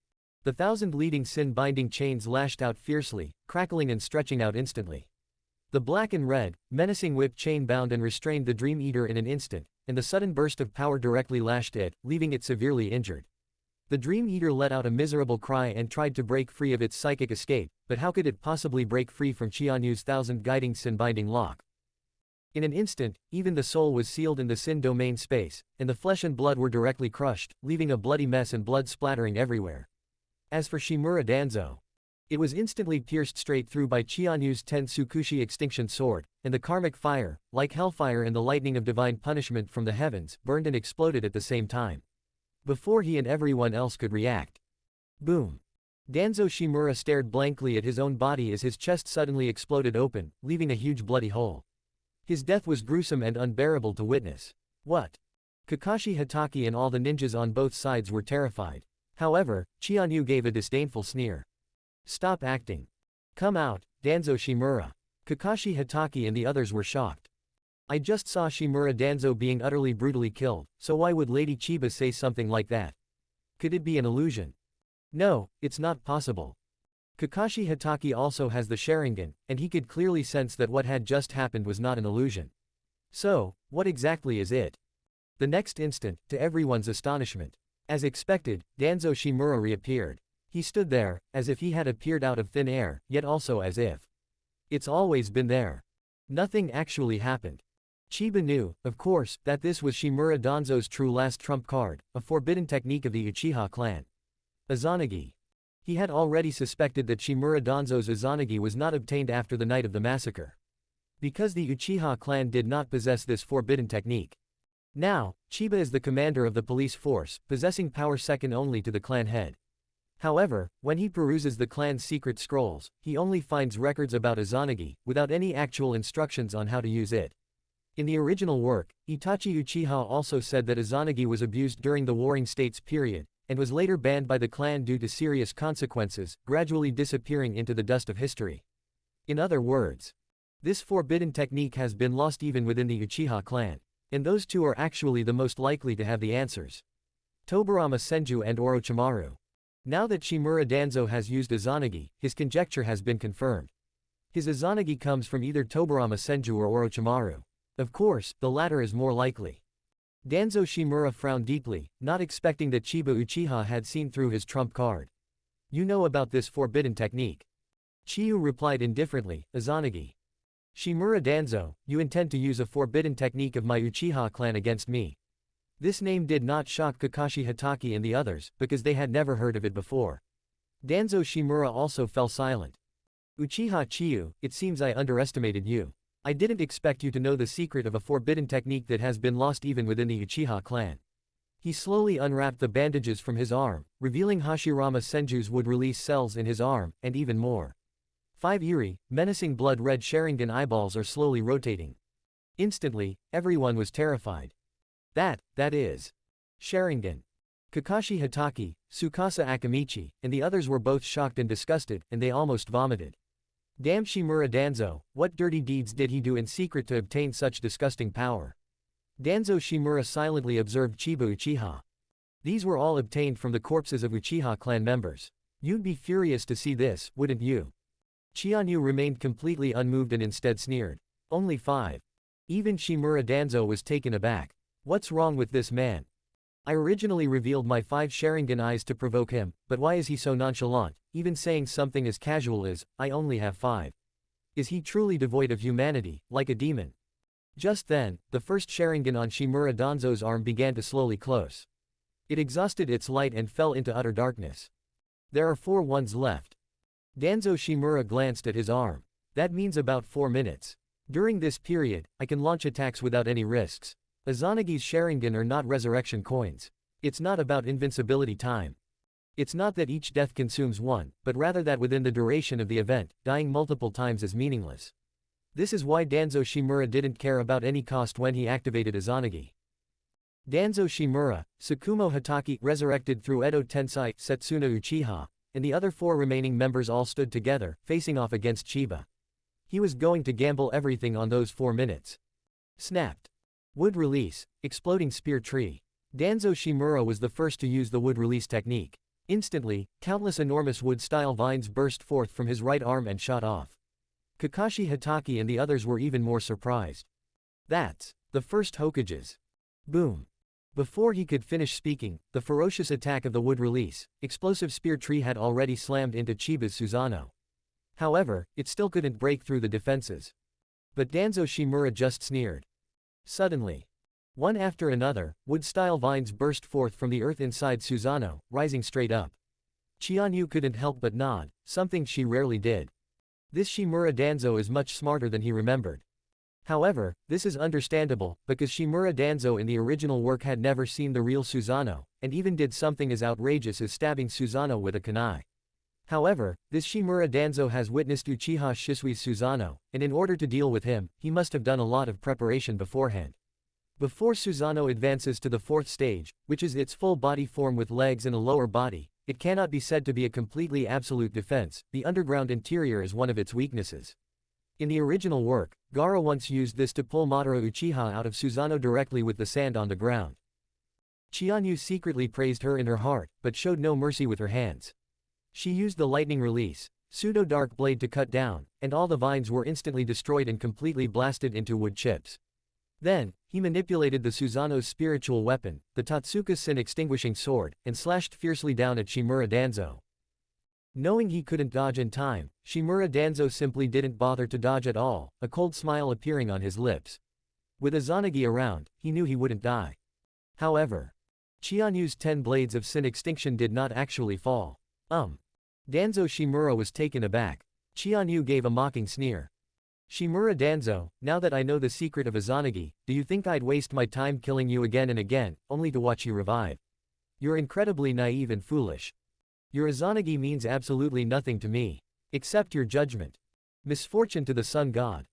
Speaker 2: The 1,000 leading sin-binding chains lashed out fiercely, crackling and stretching out instantly. The black and red, menacing whip chain bound and restrained the Dream Eater in an instant, and the sudden burst of power directly lashed it, leaving it severely injured. The Dream Eater let out a miserable cry and tried to break free of its psychic escape, but how could it possibly break free from Chianyu's 1,000 guiding sin-binding lock? In an instant, even the soul was sealed in the sin domain space, and the flesh and blood were directly crushed, leaving a bloody mess and blood splattering everywhere. As for Shimura Danzo, it was instantly pierced straight through by Chianyu's Tensukoushi extinction sword, and the karmic fire, like hellfire and the lightning of divine punishment from the heavens, burned and exploded at the same time. Before he and everyone else could react. Boom. Danzo Shimura stared blankly at his own body as his chest suddenly exploded open, leaving a huge bloody hole. His death was gruesome and unbearable to witness. What? Kakashi Hatake and all the ninjas on both sides were terrified. However, Chianyu gave a disdainful sneer. Stop acting. Come out, Danzo Shimura. Kakashi Hatake and the others were shocked. I just saw Shimura Danzo being utterly brutally killed, so why would Lady Chiba say something like that? Could it be an illusion? No, it's not possible. Kakashi Hatake also has the Sharingan, and he could clearly sense that what had just happened was not an illusion. So, what exactly is it? The next instant, to everyone's astonishment. As expected, Danzo Shimura reappeared. He stood there, as if he had appeared out of thin air, yet also as if it's always been there. Nothing actually happened. Chiba knew, of course, that this was Shimura Danzo's true last trump card, a forbidden technique of the Uchiha clan. Izanagi. He had already suspected that Shimura Danzo's Izanagi was not obtained after the night of the massacre. Because the Uchiha clan did not possess this forbidden technique. Now, Chiba is the commander of the police force, possessing power second only to the clan head. However, when he peruses the clan's secret scrolls, he only finds records about Izanagi, without any actual instructions on how to use it. In the original work, Itachi Uchiha also said that Izanagi was abused during the Warring States period, and was later banned by the clan due to serious consequences, gradually disappearing into the dust of history. In other words, this forbidden technique has been lost even within the Uchiha clan, and those two are actually the most likely to have the answers. Tobirama Senju and Orochimaru. Now that Shimura Danzo has used Izanagi, his conjecture has been confirmed. His Izanagi comes from either Tobirama Senju or Orochimaru. Of course, the latter is more likely. Danzo Shimura frowned deeply, not expecting that Chiba Uchiha had seen through his trump card. You know about this forbidden technique. Chiyu replied indifferently, Izanagi. Shimura Danzo, you intend to use a forbidden technique of my Uchiha clan against me. This name did not shock Kakashi Hatake and the others, because they had never heard of it before. Danzo Shimura also fell silent. Uchiha Chiyu, it seems I underestimated you. I didn't expect you to know the secret of a forbidden technique that has been lost even within the Uchiha clan. He slowly unwrapped the bandages from his arm, revealing Hashirama Senju's would-release cells in his arm, and even more. 5 eerie, menacing blood-red Sharingan eyeballs are slowly rotating. Instantly, everyone was terrified. That is Sharingan. Kakashi Hatake, Tsukasa Akamichi, and the others were both shocked and disgusted, and they almost vomited. Damn Shimura Danzo, what dirty deeds did he do in secret to obtain such disgusting power? Danzo Shimura silently observed Chiba Uchiha. These were all obtained from the corpses of Uchiha clan members. You'd be furious to see this, wouldn't you? Chianyu remained completely unmoved and instead sneered. Only 5. Even Shimura Danzo was taken aback. What's wrong with this man? I originally revealed my 5 Sharingan eyes to provoke him, but why is he so nonchalant, even saying something as casual as, I only have 5? Is he truly devoid of humanity, like a demon? Just then, the first Sharingan on Shimura Danzo's arm began to slowly close. It exhausted its light and fell into utter darkness. There are 4 ones left. Danzo Shimura glanced at his arm. That means about 4 minutes. During this period, I can launch attacks without any risks. Izanagi's Sharingan are not resurrection coins. It's not about invincibility time. It's not that each death consumes 1, but rather that within the duration of the event, dying multiple times is meaningless. This is why Danzo Shimura didn't care about any cost when he activated Izanagi. Danzo Shimura, Tsukumo Hatake resurrected through Edo Tensei, Setsuna Uchiha, and the other 4 remaining members all stood together, facing off against Chiba. He was going to gamble everything on those 4 minutes. Snapped. Wood release, exploding spear tree. Danzo Shimura was the first to use the wood release technique. Instantly, countless enormous wood-style vines burst forth from his right arm and shot off. Kakashi Hatake and the others were even more surprised. That's the first Hokages. Boom. Before he could finish speaking, the ferocious attack of the wood release, explosive spear tree had already slammed into Chiba's Susanoo. However, it still couldn't break through the defenses. But Danzo Shimura just sneered. Suddenly, one after another, wood-style vines burst forth from the earth inside Susanoo, rising straight up. Chianyu couldn't help but nod, something she rarely did. This Shimura Danzo is much smarter than he remembered. However, this is understandable, because Shimura Danzo in the original work had never seen the real Susanoo, and even did something as outrageous as stabbing Susanoo with a kunai. However, this Shimura Danzo has witnessed Uchiha Shisui's Susanoo, and in order to deal with him, he must have done a lot of preparation beforehand. Before Susanoo advances to the 4th stage, which is its full body form with legs and a lower body, it cannot be said to be a completely absolute defense. The underground interior is one of its weaknesses. In the original work, Gaara once used this to pull Madara Uchiha out of Susanoo directly with the sand on the ground. Chianyu secretly praised her in her heart, but showed no mercy with her hands. She used the lightning release, pseudo-dark blade to cut down, and all the vines were instantly destroyed and completely blasted into wood chips. Then, he manipulated the Susanoo's spiritual weapon, the Totsuka Sin extinguishing sword, and slashed fiercely down at Shimura Danzo. Knowing he couldn't dodge in time, Shimura Danzo simply didn't bother to dodge at all, a cold smile appearing on his lips. With Izanagi around, he knew he wouldn't die. However, Chianyu's 10 blades of sin extinction did not actually fall. Danzo Shimura was taken aback. Chianyu gave a mocking sneer. Shimura Danzo, now that I know the secret of Izanagi, do you think I'd waste my time killing you again and again, only to watch you revive? You're incredibly naive and foolish. Your Izanagi means absolutely nothing to me. Except your judgment. Misfortune to the sun god.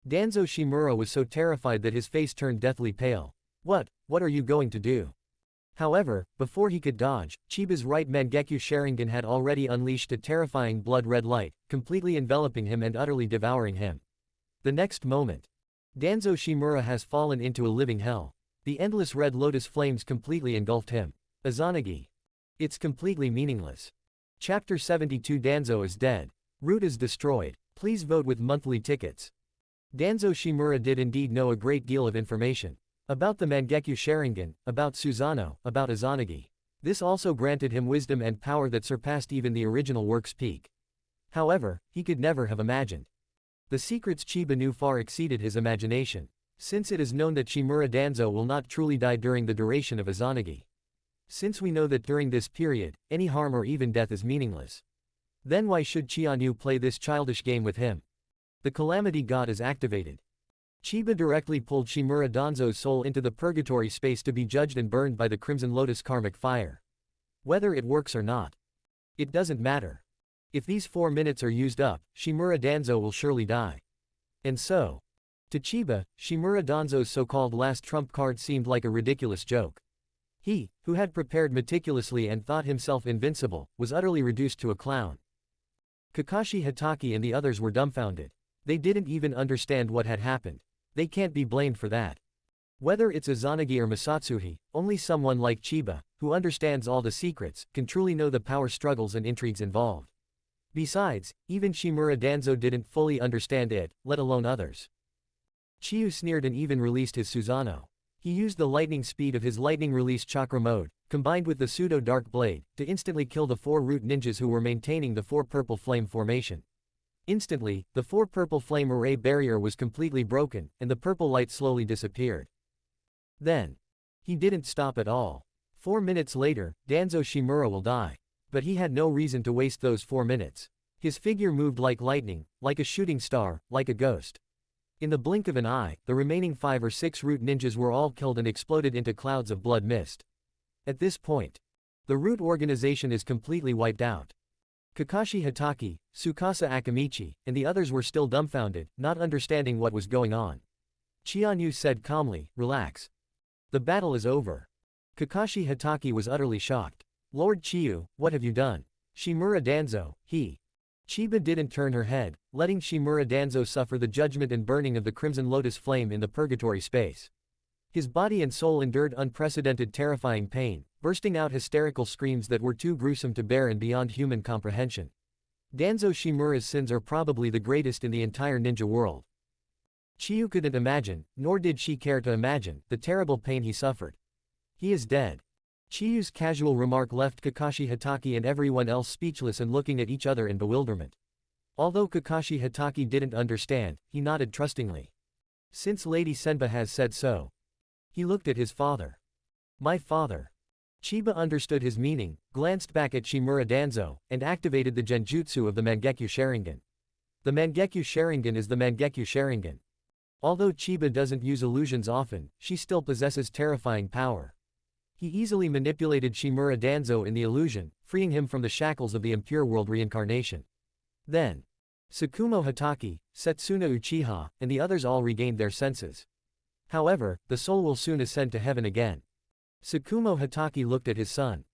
Speaker 2: Danzo Shimura was so terrified that his face turned deathly pale. What are you going to do? However, before he could dodge, Chiba's right Mangekyo Sharingan had already unleashed a terrifying blood-red light, completely enveloping him and utterly devouring him. The next moment, Danzo Shimura has fallen into a living hell. The endless red lotus flames completely engulfed him. Izanagi. It's completely meaningless. Chapter 72 Danzo is dead. Root is destroyed. Please vote with monthly tickets. Danzo Shimura did indeed know a great deal of information. About the Mangekyo Sharingan, about Susanoo, about Izanagi. This also granted him wisdom and power that surpassed even the original work's peak. However, he could never have imagined. The secrets Chiba knew far exceeded his imagination. Since it is known that Shimura Danzo will not truly die during the duration of Izanagi. Since we know that during this period, any harm or even death is meaningless. Then why should Chianyu play this childish game with him? The Calamity God is activated. Chiba directly pulled Shimura Danzo's soul into the purgatory space to be judged and burned by the Crimson Lotus karmic fire. Whether it works or not, it doesn't matter. If these 4 minutes are used up, Shimura Danzo will surely die. And so, to Chiba, Shimura Danzo's so-called last trump card seemed like a ridiculous joke. He, who had prepared meticulously and thought himself invincible, was utterly reduced to a clown. Kakashi Hatake and the others were dumbfounded. They didn't even understand what had happened. They can't be blamed for that. Whether it's Izanagi or Masatsuhi, only someone like Chiba, who understands all the secrets, can truly know the power struggles and intrigues involved. Besides, even Shimura Danzo didn't fully understand it, let alone others. Chiyu sneered and even released his Susanoo. He used the lightning speed of his lightning release chakra mode, combined with the pseudo-dark blade, to instantly kill the 4 root ninjas who were maintaining the 4 purple flame formation. Instantly, the 4 purple flame array barrier was completely broken, and the purple light slowly disappeared. Then, he didn't stop at all. 4 minutes later, Danzo Shimura will die. But he had no reason to waste those 4 minutes. His figure moved like lightning, like a shooting star, like a ghost. In the blink of an eye, the remaining 5 or 6 root ninjas were all killed and exploded into clouds of blood mist. At this point, the root organization is completely wiped out. Kakashi Hatake, Tsukasa Akamichi, and the others were still dumbfounded, not understanding what was going on. Chianyu said calmly, "Relax. The battle is over." Kakashi Hatake was utterly shocked. "Lord Chiyu, what have you done?" "Shimura Danzo, he." Chiba didn't turn her head, letting Shimura Danzo suffer the judgment and burning of the Crimson Lotus flame in the purgatory space. His body and soul endured unprecedented terrifying pain, bursting out hysterical screams that were too gruesome to bear and beyond human comprehension. Danzo Shimura's sins are probably the greatest in the entire ninja world. Chiyu couldn't imagine, nor did she care to imagine, the terrible pain he suffered. He is dead. Chiyu's casual remark left Kakashi Hatake and everyone else speechless and looking at each other in bewilderment. Although Kakashi Hatake didn't understand, he nodded trustingly. "Since Lady Senba has said so." He looked at his father. "My father." Chiba understood his meaning, glanced back at Shimura Danzo, and activated the genjutsu of the Mangekyo Sharingan. The Mangekyo Sharingan is the Mangekyo Sharingan. Although Chiba doesn't use illusions often, she still possesses terrifying power. He easily manipulated Shimura Danzo in the illusion, freeing him from the shackles of the impure world reincarnation. Then, Tsukumo Hatake, Setsuna Uchiha, and the others all regained their senses. However, the soul will soon ascend to heaven again. Tsukumo Hatake looked at his son.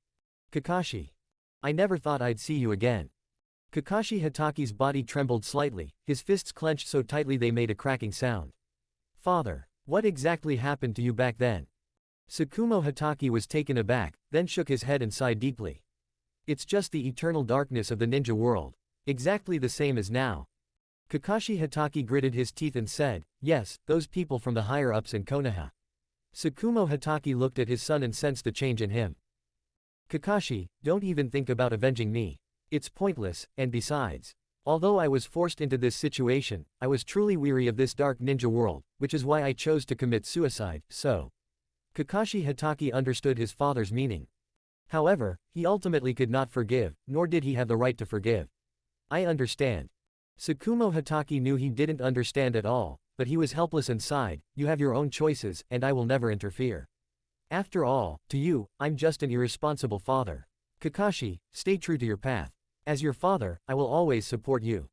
Speaker 2: "Kakashi. I never thought I'd see you again." Kakashi Hatake's body trembled slightly, his fists clenched so tightly they made a cracking sound. "Father, what exactly happened to you back then?" Tsukumo Hatake was taken aback, then shook his head and sighed deeply. "It's just the eternal darkness of the ninja world. Exactly the same as now." Kakashi Hatake gritted his teeth and said, "Yes, those people from the higher-ups in Konoha." Tsukumo Hatake looked at his son and sensed a change in him. "Kakashi, don't even think about avenging me. It's pointless, and besides, Although I was forced into this situation, I was truly weary of this dark ninja world, which is why I chose to commit suicide, so. Kakashi Hatake understood his father's meaning. However, he ultimately could not forgive, nor did he have the right to forgive. I understand. Tsukumo Hatake knew he didn't understand at all, but he was helpless and sighed, "You have your own choices, and I will never interfere. After all, to you, I'm just an irresponsible father. Kakashi, stay true to your path. As your father, I will always support you."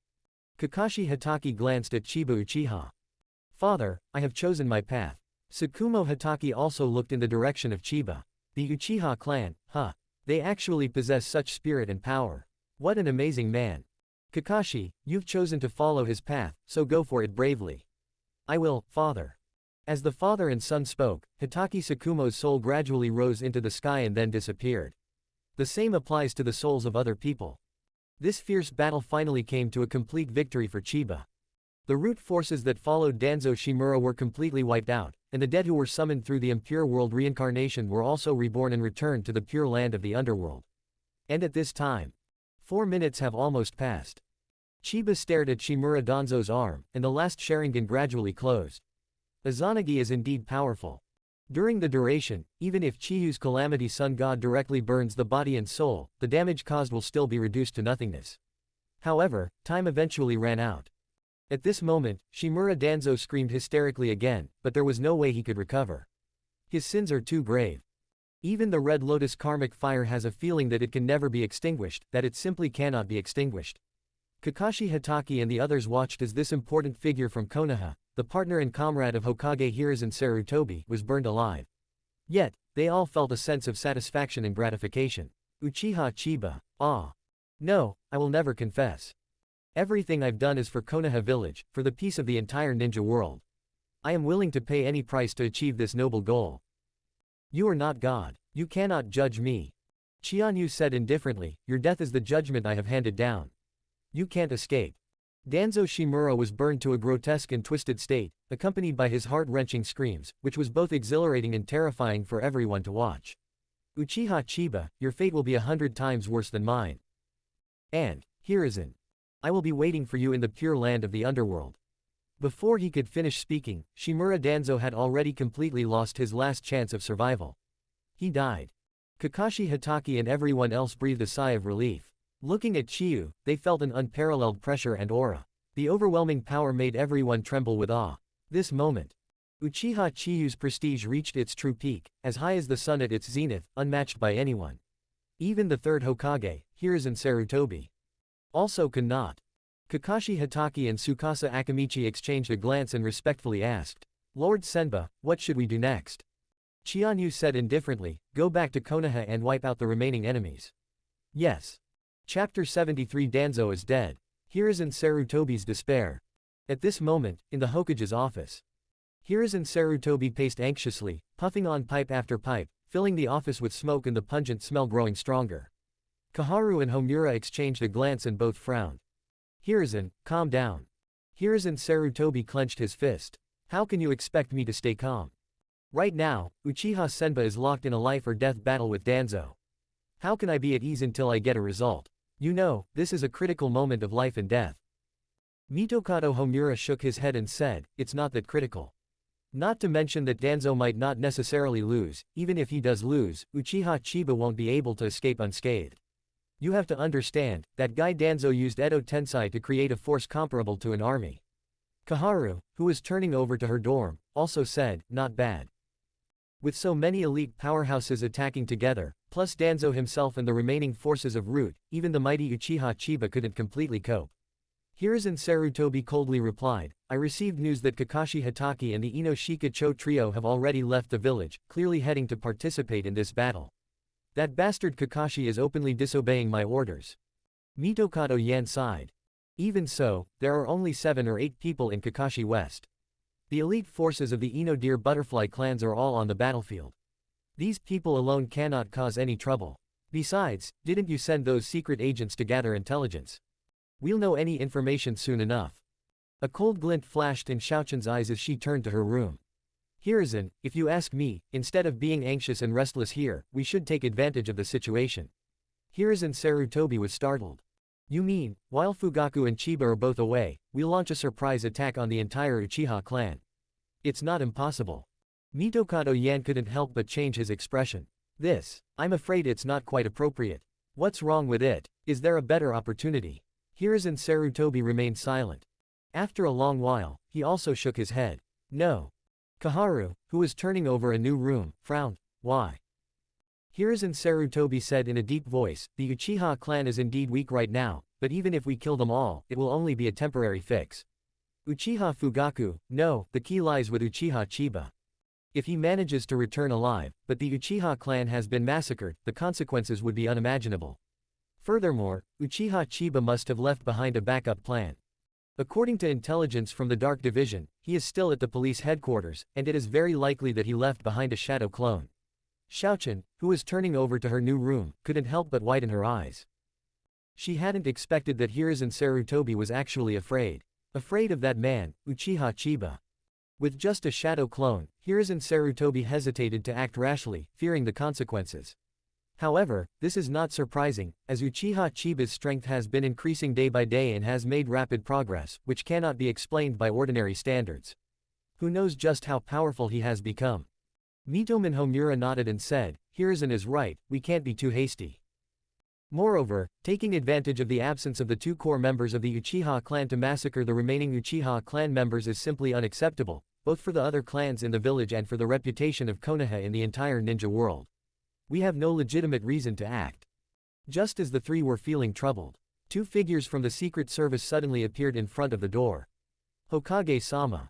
Speaker 2: Kakashi Hatake glanced at Chiba Uchiha. "Father, I have chosen my path." Tsukumo Hatake also looked in the direction of Chiba. The Uchiha clan, huh? They actually possess such spirit and power. What an amazing man. Kakashi, you've chosen to follow his path, so go for it bravely. I will, father. As the father and son spoke, Hatake Tsukumo's soul gradually rose into the sky and then disappeared. The same applies to the souls of other people. This fierce battle finally came to a complete victory for Chiba. The root forces that followed Danzo Shimura were completely wiped out, and the dead who were summoned through the impure world reincarnation were also reborn and returned to the pure land of the underworld. And at this time, 4 minutes have almost passed. Chiba stared at Shimura Danzo's arm, and the last Sharingan gradually closed. Izanagi is indeed powerful. During the duration, even if Chiyu's Calamity Sun God directly burns the body and soul, the damage caused will still be reduced to nothingness. However, time eventually ran out. At this moment, Shimura Danzo screamed hysterically again, but there was no way he could recover. His sins are too grave. Even the Red Lotus karmic fire has a feeling that it can never be extinguished, that it simply cannot be extinguished. Kakashi Hatake and the others watched as this important figure from Konoha, the partner and comrade of Hokage Hiruzen Sarutobi, was burned alive. Yet, they all felt a sense of satisfaction and gratification. Uchiha Chiba. Ah. No, I will never confess. Everything I've done is for Konoha village, for the peace of the entire ninja world. I am willing to pay any price to achieve this noble goal. You are not God. You cannot judge me. Chianyu said indifferently, your death is the judgment I have handed down. You can't escape. Danzo Shimura was burned to a grotesque and twisted state, accompanied by his heart-wrenching screams, which was both exhilarating and terrifying for everyone to watch. Uchiha Chiba, your fate will be 100 times worse than mine. And, Hiruzen. I will be waiting for you in the pure land of the underworld. Before he could finish speaking, Shimura Danzo had already completely lost his last chance of survival. He died. Kakashi Hatake and everyone else breathed a sigh of relief. Looking at Chiyu, they felt an unparalleled pressure and aura. The overwhelming power made everyone tremble with awe. This moment. Uchiha Chiyu's prestige reached its true peak, as high as the sun at its zenith, unmatched by anyone. Even the third Hokage, Hiruzen Sarutobi, also could not. Kakashi Hatake and Tsukasa Akamichi exchanged a glance and respectfully asked, Lord Senba, what should we do next? Chianyu said indifferently, go back to Konoha and wipe out the remaining enemies. Yes. Chapter 73 Danzo is dead. Hiruzen Sarutobi's despair. At this moment, in the Hokage's office, Hiruzen Sarutobi paced anxiously, puffing on pipe after pipe, filling the office with smoke and the pungent smell growing stronger. Kaharu and Homura exchanged a glance and both frowned. Hiruzen, calm down. Hiruzen Sarutobi clenched his fist. How can you expect me to stay calm? Right now, Uchiha Senba is locked in a life-or-death battle with Danzo. How can I be at ease until I get a result? You know, this is a critical moment of life and death. Mitokado Homura shook his head and said, it's not that critical. Not to mention that Danzo might not necessarily lose, even if he does lose, Uchiha Chiba won't be able to escape unscathed. You have to understand, that guy Danzo used Edo Tensei to create a force comparable to an army. Kaharu, who was turning over to her dorm, also said, not bad. With so many elite powerhouses attacking together, plus Danzo himself and the remaining forces of Root, even the mighty Uchiha Chiba couldn't completely cope. Hiruzen Sarutobi coldly replied, I received news that Kakashi Hatake and the Inoshika Cho trio have already left the village, clearly heading to participate in this battle. That bastard Kakashi is openly disobeying my orders. Mitokado Yan sighed. Even so, there are only 7 or 8 people in Kakashi West. The elite forces of the Ino Deer Butterfly clans are all on the battlefield. These people alone cannot cause any trouble. Besides, didn't you send those secret agents to gather intelligence? We'll know any information soon enough. A cold glint flashed in Shaochen's eyes as she turned to her room. Hiruzen, if you ask me, instead of being anxious and restless here, we should take advantage of the situation. Hiruzen Sarutobi was startled. You mean, while Fugaku and Chiba are both away, we'll launch a surprise attack on the entire Uchiha clan? It's not impossible. Mitokado Yan couldn't help but change his expression. I'm afraid it's not quite appropriate. What's wrong with it? Is there a better opportunity? Hiruzen Sarutobi remained silent. After a long while, he also shook his head. No. Kaharu, who was turning over a new room, frowned. Why? Hiruzen Sarutobi said in a deep voice, the Uchiha clan is indeed weak right now, but even if we kill them all, it will only be a temporary fix. Uchiha Fugaku, no, the key lies with Uchiha Chiba. If he manages to return alive, but the Uchiha clan has been massacred, the consequences would be unimaginable. Furthermore, Uchiha Chiba must have left behind a backup plan. According to intelligence from the Dark Division, he is still at the police headquarters, and it is very likely that he left behind a shadow clone. Xiaochen, who was turning over to her new room, couldn't help but widen her eyes. She hadn't expected that Hiruzen Sarutobi was actually afraid. Afraid of that man, Uchiha Chiba. With just a shadow clone, Hiruzen Sarutobi hesitated to act rashly, fearing the consequences. However, this is not surprising, as Uchiha Chiba's strength has been increasing day by day and has made rapid progress, which cannot be explained by ordinary standards. Who knows just how powerful he has become? Mitomen Homura nodded and said, Hiruzen is right, we can't be too hasty. Moreover, taking advantage of the absence of the two core members of the Uchiha clan to massacre the remaining Uchiha clan members is simply unacceptable, both for the other clans in the village and for the reputation of Konoha in the entire ninja world. We have no legitimate reason to act. Just as the three were feeling troubled, two figures from the Secret Service suddenly appeared in front of the door. Hokage-sama.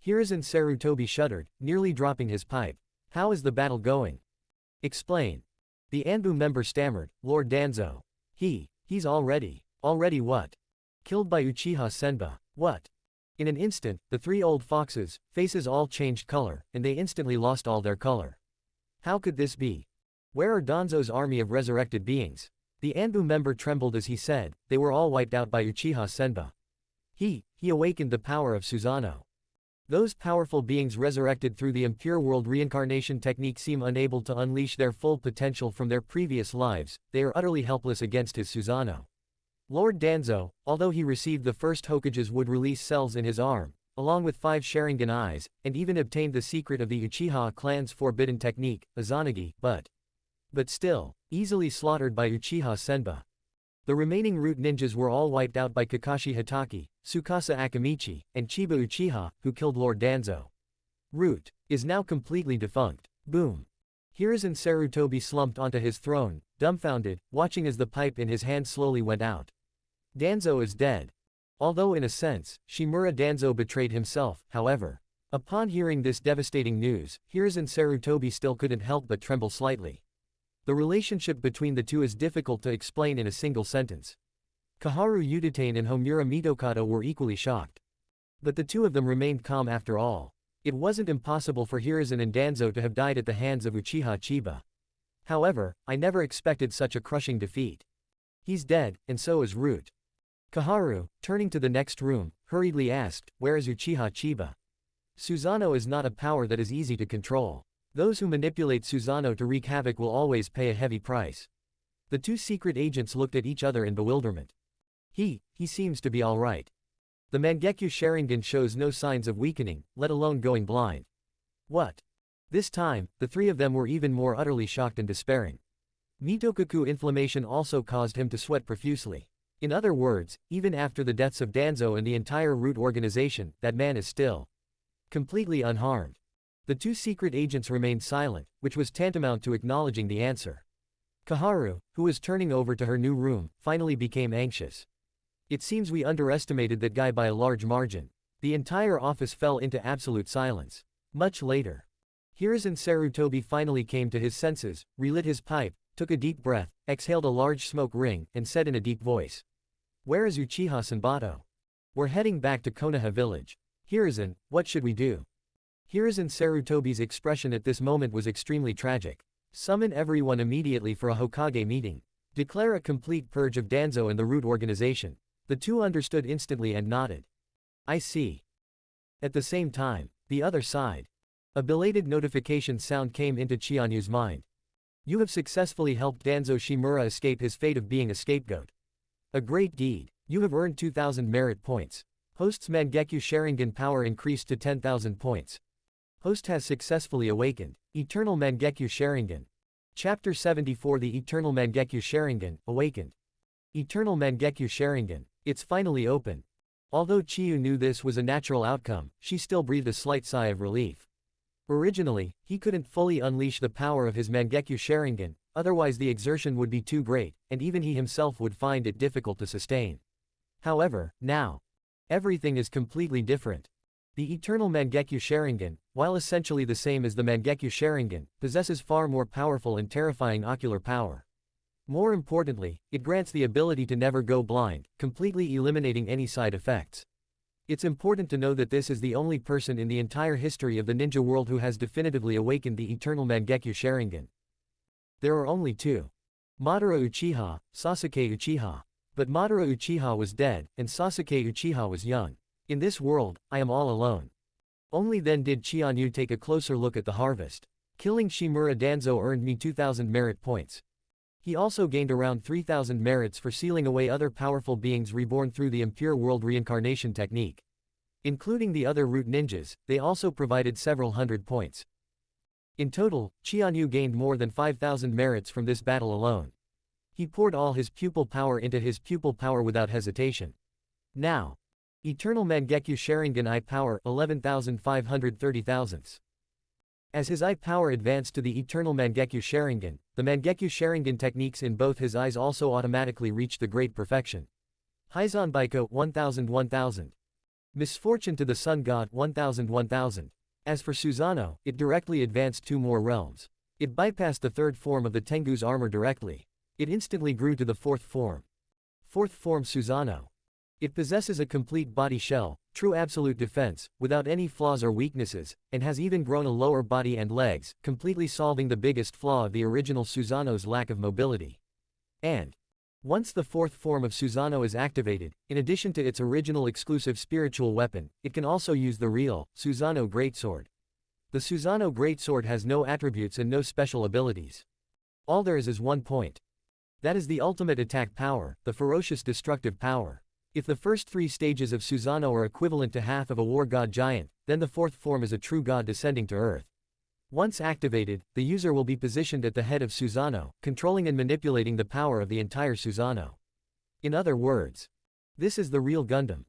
Speaker 2: Hiruzen Sarutobi shuddered, nearly dropping his pipe. How is the battle going? Explain. The Anbu member stammered, Lord Danzo. He's already what? Killed by Uchiha Senba. What? In an instant, the three old foxes' faces all changed color, and they instantly lost all their color. How could this be? Where are Danzo's army of resurrected beings? The Anbu member trembled as he said, they were all wiped out by Uchiha Senba. He awakened the power of Susanoo. Those powerful beings resurrected through the impure world reincarnation technique seem unable to unleash their full potential from their previous lives, they are utterly helpless against his Susanoo. Lord Danzo, although he received the first Hokage's would-release cells in his arm, along with 5 Sharingan eyes, and even obtained the secret of the Uchiha clan's forbidden technique, Izanagi, but still, easily slaughtered by Uchiha Senba. The remaining root ninjas were all wiped out by Kakashi Hitaki, Tsukasa Akamichi, and Chiba Uchiha, who killed Lord Danzo. Root is now completely defunct. Boom. Hiruzen Sarutobi slumped onto his throne, dumbfounded, watching as the pipe in his hand slowly went out. Danzo is dead. Although in a sense, Shimura Danzo betrayed himself, however. Upon hearing this devastating news, Hiruzen Sarutobi still couldn't help but tremble slightly. The relationship between the two is difficult to explain in a single sentence. Kaharu Yuditane and Homura Mitokado were equally shocked. But the two of them remained calm after all. It wasn't impossible for Hiruzen and Danzo to have died at the hands of Uchiha Chiba. However, I never expected such a crushing defeat. He's dead, and so is Root. Kaharu, turning to the next room, hurriedly asked, where is Uchiha Chiba? Susanoo is not a power that is easy to control. Those who manipulate Susanoo to wreak havoc will always pay a heavy price. The two secret agents looked at each other in bewilderment. He seems to be alright. The Mangekyo Sharingan shows no signs of weakening, let alone going blind. What? This time, the three of them were even more utterly shocked and despairing. Mitokaku inflammation also caused him to sweat profusely. In other words, even after the deaths of Danzo and the entire Root organization, that man is still completely unharmed. The two secret agents remained silent, which was tantamount to acknowledging the answer. Kaharu, who was turning over to her new room, finally became anxious. It seems we underestimated that guy by a large margin. The entire office fell into absolute silence. Much later, Hiruzen Sarutobi finally came to his senses, relit his pipe, took a deep breath, exhaled a large smoke ring, and said in a deep voice. Where is Uchiha Senbato? We're heading back to Konoha village. Hiruzen, what should we do? Hiruzen Sarutobi's expression at this moment was extremely tragic. Summon everyone immediately for a Hokage meeting. Declare a complete purge of Danzo and the Root organization. The two understood instantly and nodded. I see. At the same time, the other side. A belated notification sound came into Chianyu's mind. You have successfully helped Danzo Shimura escape his fate of being a scapegoat. A great deed. You have earned 2,000 merit points. Host's Mangekyo Sharingan power increased to 10,000 points. Host has successfully awakened. Eternal Mangekyo Sharingan. Chapter 74 The Eternal Mangekyo Sharingan, Awakened. Eternal Mangekyo Sharingan. It's finally open. Although Chiyu knew this was a natural outcome, she still breathed a slight sigh of relief. Originally, he couldn't fully unleash the power of his Mangekyo Sharingan, otherwise the exertion would be too great, and even he himself would find it difficult to sustain. However, now, everything is completely different. The Eternal Mangekyo Sharingan, while essentially the same as the Mangekyo Sharingan, possesses far more powerful and terrifying ocular power. More importantly, it grants the ability to never go blind, completely eliminating any side effects. It's important to know that this is the only person in the entire history of the ninja world who has definitively awakened the Eternal Mangekyo Sharingan. There are only two. Madara Uchiha, Sasuke Uchiha. But Madara Uchiha was dead, and Sasuke Uchiha was young. In this world, I am all alone. Only then did Chianyu take a closer look at the harvest. Killing Shimura Danzo earned me 2,000 merit points. He also gained around 3,000 merits for sealing away other powerful beings reborn through the Impure World reincarnation technique. Including the other root ninjas, they also provided several hundred points. In total, Chianyu gained more than 5,000 merits from this battle alone. He poured all his pupil power into his pupil power without hesitation. Now, Eternal Mangekyo Sharingan I power 11,530 thousandths. As his eye power advanced to the Eternal Mangekyo Sharingan, the Mangekyo Sharingan techniques in both his eyes also automatically reached the great perfection. Hyzan Baiko 1000. Misfortune to the Sun God 1000. As for Susanoo, it directly advanced 2 more realms. It bypassed the 3rd form of the Tengu's armor directly. It instantly grew to the 4th form. 4th form Susanoo. It possesses a complete body shell, true absolute defense, without any flaws or weaknesses, and has even grown a lower body and legs, completely solving the biggest flaw of the original Susanoo's lack of mobility. And once the 4th form of Susanoo is activated, in addition to its original exclusive spiritual weapon, it can also use the real Susanoo Greatsword. The Susanoo Greatsword has no attributes and no special abilities. All there is one point. That is the ultimate attack power, the ferocious destructive power. If the first 3 stages of Susanoo are equivalent to half of a war god giant, then the 4th form is a true god descending to earth. Once activated, the user will be positioned at the head of Susanoo, controlling and manipulating the power of the entire Susanoo. In other words, this is the real Gundam.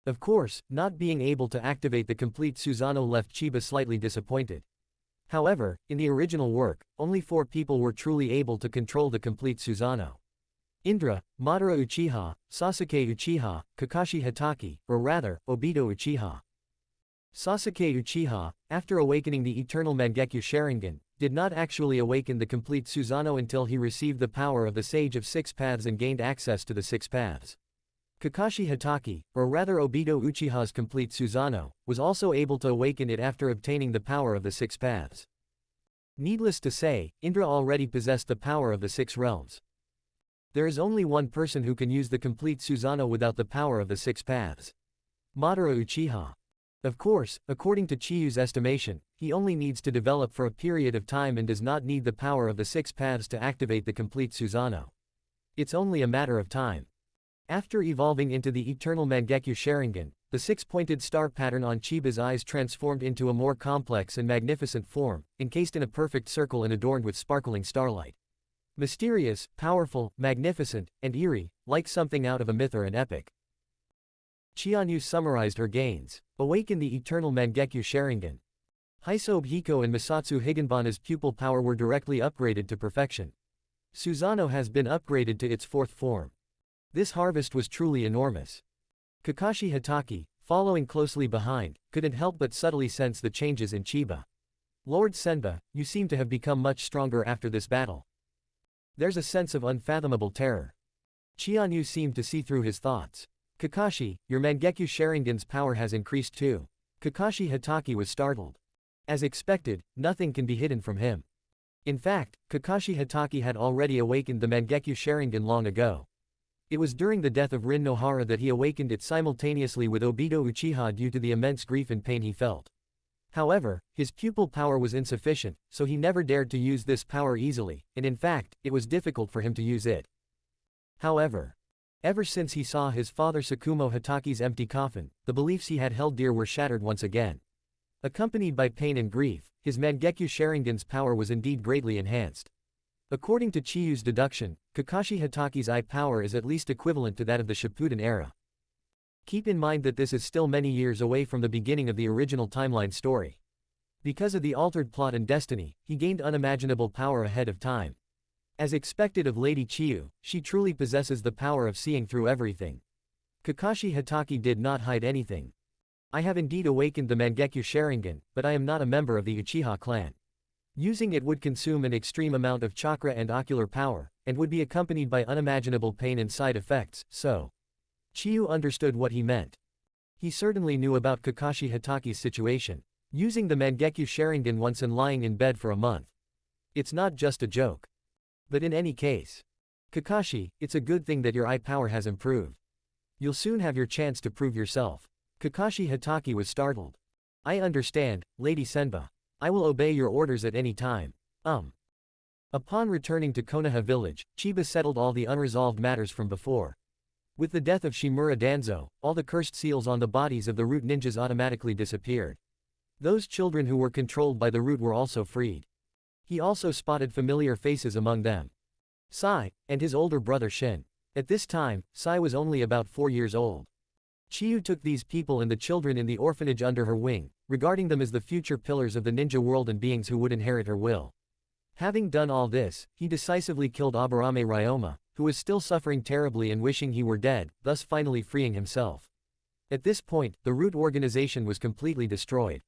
Speaker 2: Of course, not being able to activate the complete Susanoo left Chiba slightly disappointed. However, in the original work, only 4 people were truly able to control the complete Susanoo. Indra, Madara Uchiha, Sasuke Uchiha, Kakashi Hatake, or rather, Obito Uchiha. Sasuke Uchiha, after awakening the Eternal Mangekyo Sharingan, did not actually awaken the complete Susanoo until he received the power of the Sage of 6 Paths and gained access to the 6 Paths. Kakashi Hatake, or rather Obito Uchiha's complete Susanoo, was also able to awaken it after obtaining the power of the 6 Paths. Needless to say, Indra already possessed the power of the 6 realms. There is only one person who can use the complete Susanoo without the power of the 6 Paths. Madara Uchiha. Of course, according to Chiyu's estimation, he only needs to develop for a period of time and does not need the power of the 6 Paths to activate the complete Susanoo. It's only a matter of time. After evolving into the Eternal Mangekyo Sharingan, the 6-pointed star pattern on Chiba's eyes transformed into a more complex and magnificent form, encased in a perfect circle and adorned with sparkling starlight. Mysterious, powerful, magnificent, and eerie, like something out of a myth or an epic. Chianyu summarized her gains. Awaken the Eternal Mangekyo Sharingan. Hisobe Hiko and Misatsu Higanbana's pupil power were directly upgraded to perfection. Susanoo has been upgraded to its 4th form. This harvest was truly enormous. Kakashi Hatake, following closely behind, couldn't help but subtly sense the changes in Chiba. Lord Senba, you seem to have become much stronger after this battle. There's a sense of unfathomable terror. Chianyu seemed to see through his thoughts. Kakashi, your Mangekyo Sharingan's power has increased too. Kakashi Hatake was startled. As expected, nothing can be hidden from him. In fact, Kakashi Hatake had already awakened the Mangekyo Sharingan long ago. It was during the death of Rin Nohara that he awakened it simultaneously with Obito Uchiha due to the immense grief and pain he felt. However, his pupil power was insufficient, so he never dared to use this power easily, and in fact, it was difficult for him to use it. However, Ever since he saw his father Tsukumo Hataki's empty coffin, the beliefs he had held dear were shattered once again. Accompanied by pain and grief, his Mangekyo Sharingan's power was indeed greatly enhanced. According to Chiyu's deduction, Kakashi Hataki's eye power is at least equivalent to that of the Shippuden era. Keep in mind that this is still many years away from the beginning of the original timeline story. Because of the altered plot and destiny, he gained unimaginable power ahead of time. As expected of Lady Chiyu, she truly possesses the power of seeing through everything. Kakashi Hatake did not hide anything. I have indeed awakened the Mangekyo Sharingan, but I am not a member of the Uchiha clan. Using it would consume an extreme amount of chakra and ocular power, and would be accompanied by unimaginable pain and side effects, so. Chiyu understood what he meant. He certainly knew about Kakashi Hatake's situation. Using the Mangekyo Sharingan once and lying in bed for a month. It's not just a joke. But in any case, Kakashi, it's a good thing that your eye power has improved. You'll soon have your chance to prove yourself. Kakashi Hatake was startled. I understand, Lady Senba. I will obey your orders at any time. Upon returning to Konoha village, Chiba settled all the unresolved matters from before. With the death of Shimura Danzo, all the cursed seals on the bodies of the root ninjas automatically disappeared. Those children who were controlled by the root were also freed. He also spotted familiar faces among them. Sai, and his older brother Shin. At this time, Sai was only about 4 years old. Chiyu took these people and the children in the orphanage under her wing, regarding them as the future pillars of the ninja world and beings who would inherit her will. Having done all this, he decisively killed Aburame Ryoma, who was still suffering terribly and wishing he were dead, thus finally freeing himself. At this point, the root organization was completely destroyed.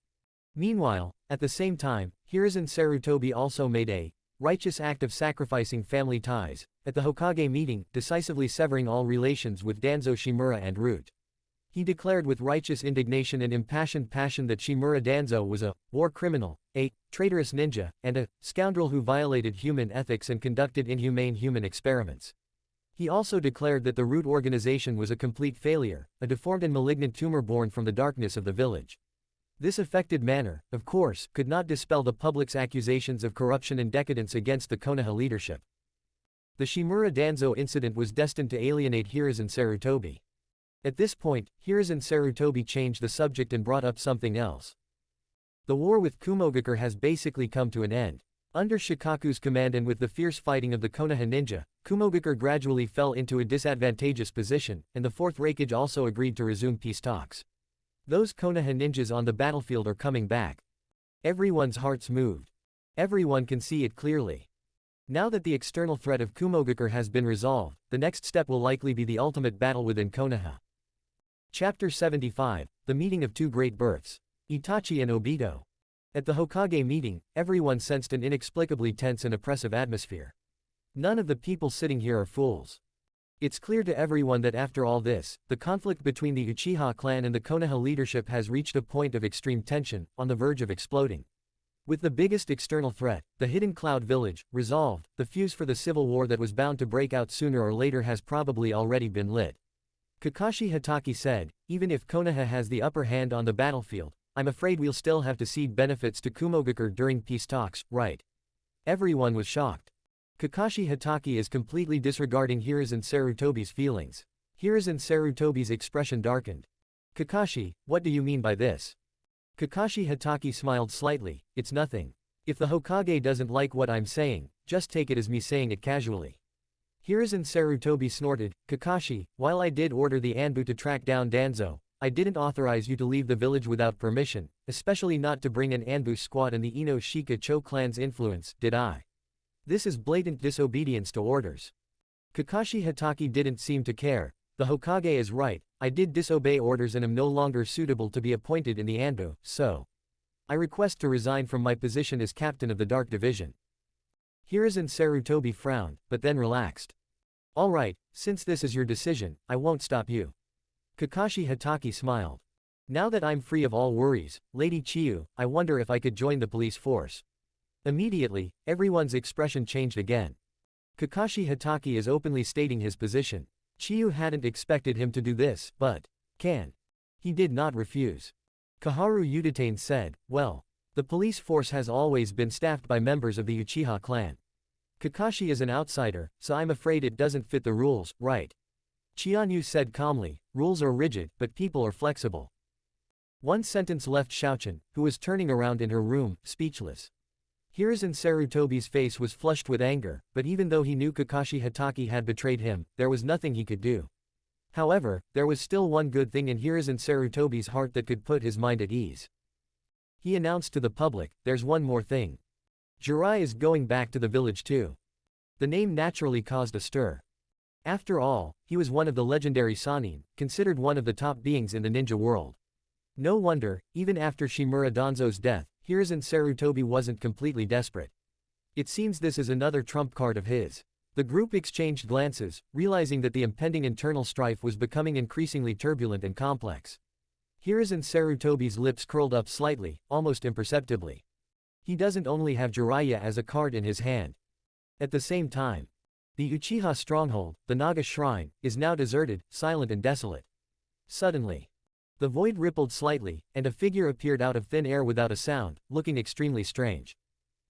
Speaker 2: Meanwhile, at the same time, Hiruzen Sarutobi also made a righteous act of sacrificing family ties, at the Hokage meeting, decisively severing all relations with Danzo Shimura and Root. He declared with righteous indignation and impassioned passion that Shimura Danzo was a war criminal, a traitorous ninja, and a scoundrel who violated human ethics and conducted inhumane human experiments. He also declared that the Root organization was a complete failure, a deformed and malignant tumor born from the darkness of the village. This affected manner, of course, could not dispel the public's accusations of corruption and decadence against the Konoha leadership. The Shimura Danzo incident was destined to alienate Hiruzen Sarutobi. At this point, Hiruzen Sarutobi changed the subject and brought up something else. The war with Kumogakure has basically come to an end. Under Shikaku's command and with the fierce fighting of the Konoha ninja, Kumogakure gradually fell into a disadvantageous position, and the Fourth Raikage also agreed to resume peace talks. Those Konoha ninjas on the battlefield are coming back. Everyone's hearts moved. Everyone can see it clearly. Now that the external threat of Kumogakure has been resolved, the next step will likely be the ultimate battle within Konoha. Chapter 75, The Meeting of Two Great Births. Itachi and Obito. At the Hokage meeting, everyone sensed an inexplicably tense and oppressive atmosphere. None of the people sitting here are fools. It's clear to everyone that after all this, the conflict between the Uchiha clan and the Konoha leadership has reached a point of extreme tension, on the verge of exploding. With the biggest external threat, the Hidden Cloud Village, resolved, the fuse for the civil war that was bound to break out sooner or later has probably already been lit. Kakashi Hatake said, even if Konoha has the upper hand on the battlefield, I'm afraid we'll still have to cede benefits to Kumogakure during peace talks, right? Everyone was shocked. Kakashi Hatake is completely disregarding Hiruzen Sarutobi's feelings. Hiruzen Sarutobi's expression darkened. Kakashi, what do you mean by this? Kakashi Hatake smiled slightly, it's nothing. If the Hokage doesn't like what I'm saying, just take it as me saying it casually. Hiruzen Sarutobi snorted, Kakashi, while I did order the Anbu to track down Danzo, I didn't authorize you to leave the village without permission, especially not to bring an Anbu squad in the Ino Shika Cho clan's influence, did I? This is blatant disobedience to orders. Kakashi Hatake didn't seem to care. The Hokage is right, I did disobey orders and am no longer suitable to be appointed in the Anbu, so. I request to resign from my position as captain of the Dark Division. Hiruzen Sarutobi frowned, but then relaxed. Alright, since this is your decision, I won't stop you. Kakashi Hatake smiled. Now that I'm free of all worries, Lady Chiyu, I wonder if I could join the police force. Immediately, everyone's expression changed again. Kakashi Hatake is openly stating his position. Chiyu hadn't expected him to do this, but he did not refuse. Kaharu Uditane said, well, the police force has always been staffed by members of the Uchiha clan. Kakashi is an outsider, so I'm afraid it doesn't fit the rules, right? Qianyu said calmly, rules are rigid, but people are flexible. One sentence left Xiaochen, who was turning around in her room, speechless. Hiruzen Sarutobi's face was flushed with anger, but even though he knew Kakashi Hatake had betrayed him, there was nothing he could do. However, there was still one good thing in Hiruzen Sarutobi's heart that could put his mind at ease. He announced to the public, there's one more thing. Jirai is going back to the village too. The name naturally caused a stir. After all, he was one of the legendary Sannin, considered one of the top beings in the ninja world. No wonder, even after Shimura Danzo's death, Hiruzen Sarutobi wasn't completely desperate. It seems this is another trump card of his. The group exchanged glances, realizing that the impending internal strife was becoming increasingly turbulent and complex. Hiruzen Sarutobi's lips curled up slightly, almost imperceptibly. He doesn't only have Jiraiya as a card in his hand. At the same time, the Uchiha stronghold, the Naga shrine, is now deserted, silent and desolate. Suddenly, the void rippled slightly, and a figure appeared out of thin air without a sound, looking extremely strange.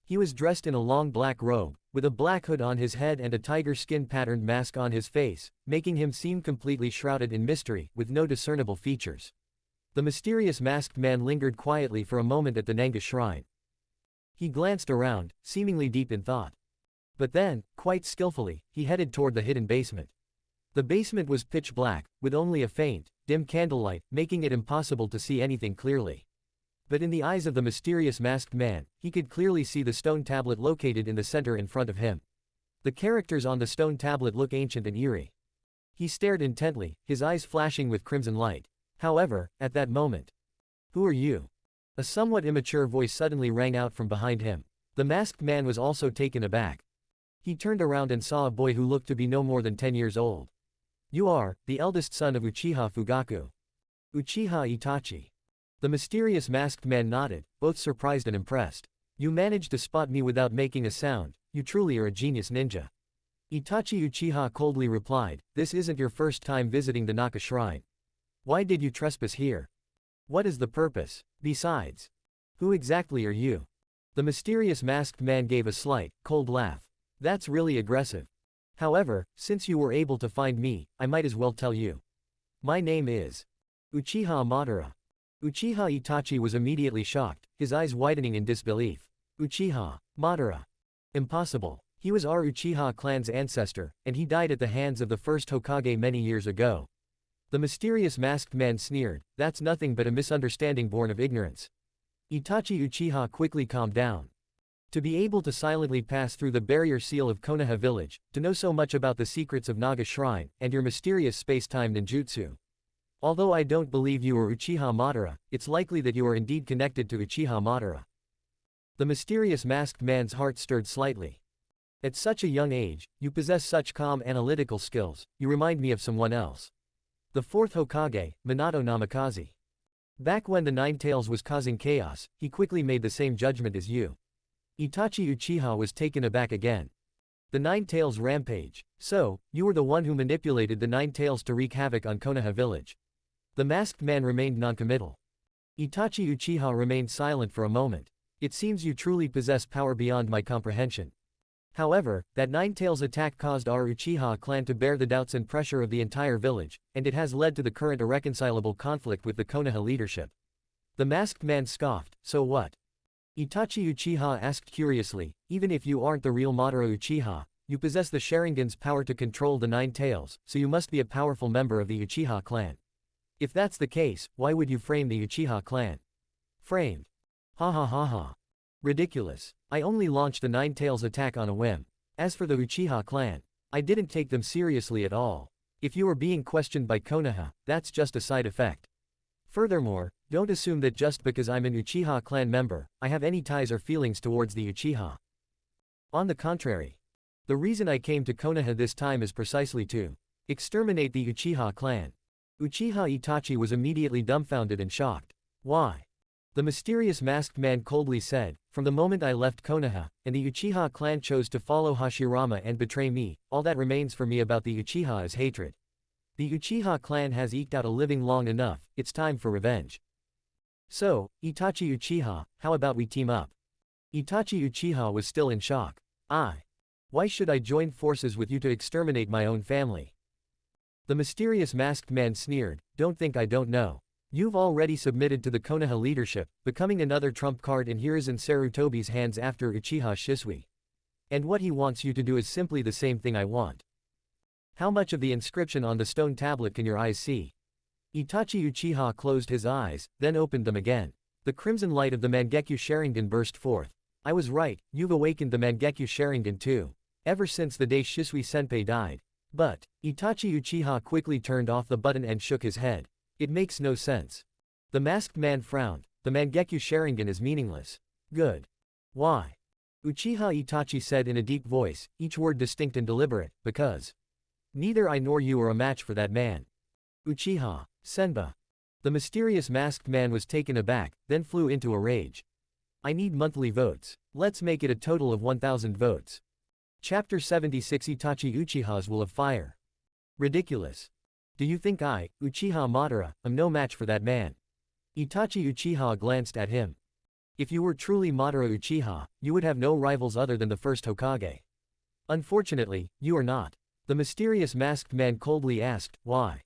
Speaker 2: He was dressed in a long black robe, with a black hood on his head and a tiger skin patterned mask on his face, making him seem completely shrouded in mystery, with no discernible features. The mysterious masked man lingered quietly for a moment at the Naga shrine. He glanced around, seemingly deep in thought. But then, quite skillfully, he headed toward the hidden basement. The basement was pitch black, with only a faint, dim candlelight, making it impossible to see anything clearly. But in the eyes of the mysterious masked man, he could clearly see the stone tablet located in the center in front of him. The characters on the stone tablet look ancient and eerie. He stared intently, his eyes flashing with crimson light. However, at that moment, "Who are you?" A somewhat immature voice suddenly rang out from behind him. The masked man was also taken aback. He turned around and saw a boy who looked to be no more than 10 years old. "You are the eldest son of Uchiha Fugaku Uchiha Itachi." The mysterious masked man nodded, both surprised and impressed. "You managed to spot me without making a sound, you truly are a genius ninja." Itachi Uchiha coldly replied, "This isn't your first time visiting the Naka shrine. Why did you trespass here? What is the purpose? Besides, who exactly are you?" The mysterious masked man gave a slight, cold laugh. "That's really aggressive. However, since you were able to find me, I might as well tell you. My name is Uchiha Madara." Uchiha Itachi was immediately shocked, his eyes widening in disbelief. Uchiha Madara. Impossible. He was our Uchiha clan's ancestor, and he died at the hands of the first Hokage many years ago. The mysterious masked man sneered, "That's nothing but a misunderstanding born of ignorance." Itachi Uchiha quickly calmed down. To be able to silently pass through the barrier seal of Konoha village, to know so much about the secrets of Naga shrine, and your mysterious space-time ninjutsu. Although I don't believe you are Uchiha Madara, it's likely that you are indeed connected to Uchiha Madara. The mysterious masked man's heart stirred slightly. At such a young age, you possess such calm analytical skills, you remind me of someone else. The fourth Hokage, Minato Namikaze. Back when the Nine Tails was causing chaos, he quickly made the same judgment as you. Itachi Uchiha was taken aback again. The Nine Tails rampage. So, you were the one who manipulated the Nine Tails to wreak havoc on Konoha village. The masked man remained noncommittal. Itachi Uchiha remained silent for a moment. It seems you truly possess power beyond my comprehension. However, that Nine Tails attack caused our Uchiha clan to bear the doubts and pressure of the entire village, and it has led to the current irreconcilable conflict with the Konoha leadership. The masked man scoffed, "So what?" Itachi Uchiha asked curiously, "Even if you aren't the real Madara Uchiha, you possess the Sharingan's power to control the Nine Tails, so you must be a powerful member of the Uchiha clan. If that's the case, why would you frame the Uchiha clan?" "Framed? Ha ha ha ha. Ridiculous. I only launched the Nine Tails attack on a whim. As for the Uchiha clan, I didn't take them seriously at all. If you are being questioned by Konoha, that's just a side effect. Furthermore, don't assume that just because I'm an Uchiha clan member, I have any ties or feelings towards the Uchiha. On the contrary. The reason I came to Konoha this time is precisely to exterminate the Uchiha clan." Uchiha Itachi was immediately dumbfounded and shocked. "Why?" The mysterious masked man coldly said, "From the moment I left Konoha, and the Uchiha clan chose to follow Hashirama and betray me, all that remains for me about the Uchiha is hatred. The Uchiha clan has eked out a living long enough, it's time for revenge. So, Itachi Uchiha, how about we team up?" Itachi Uchiha was still in shock. Why should I join forces with you to exterminate my own family?" The mysterious masked man sneered, "Don't think I don't know. You've already submitted to the Konoha leadership, becoming another trump card in Hiruzen Sarutobi's hands after Uchiha Shisui. And what he wants you to do is simply the same thing I want. How much of the inscription on the stone tablet can your eyes see?" Itachi Uchiha closed his eyes, then opened them again. The crimson light of the Mangekyo Sharingan burst forth. "I was right, you've awakened the Mangekyo Sharingan too. Ever since the day Shisui Senpai died." But, Itachi Uchiha quickly turned off the button and shook his head. "It makes no sense." The masked man frowned. "The Mangekyo Sharingan is meaningless." "Good. Why?" Uchiha Itachi said in a deep voice, each word distinct and deliberate, "Because neither I nor you are a match for that man." "Uchiha Senba." The mysterious masked man was taken aback, then flew into a rage. "I need monthly votes. Let's make it a total of 1,000 votes." Chapter 76 Itachi Uchiha's Will of Fire. "Ridiculous. Do you think I, Uchiha Madara, am no match for that man?" Itachi Uchiha glanced at him. "If you were truly Madara Uchiha, you would have no rivals other than the first Hokage. Unfortunately, you are not." The mysterious masked man coldly asked, "Why?"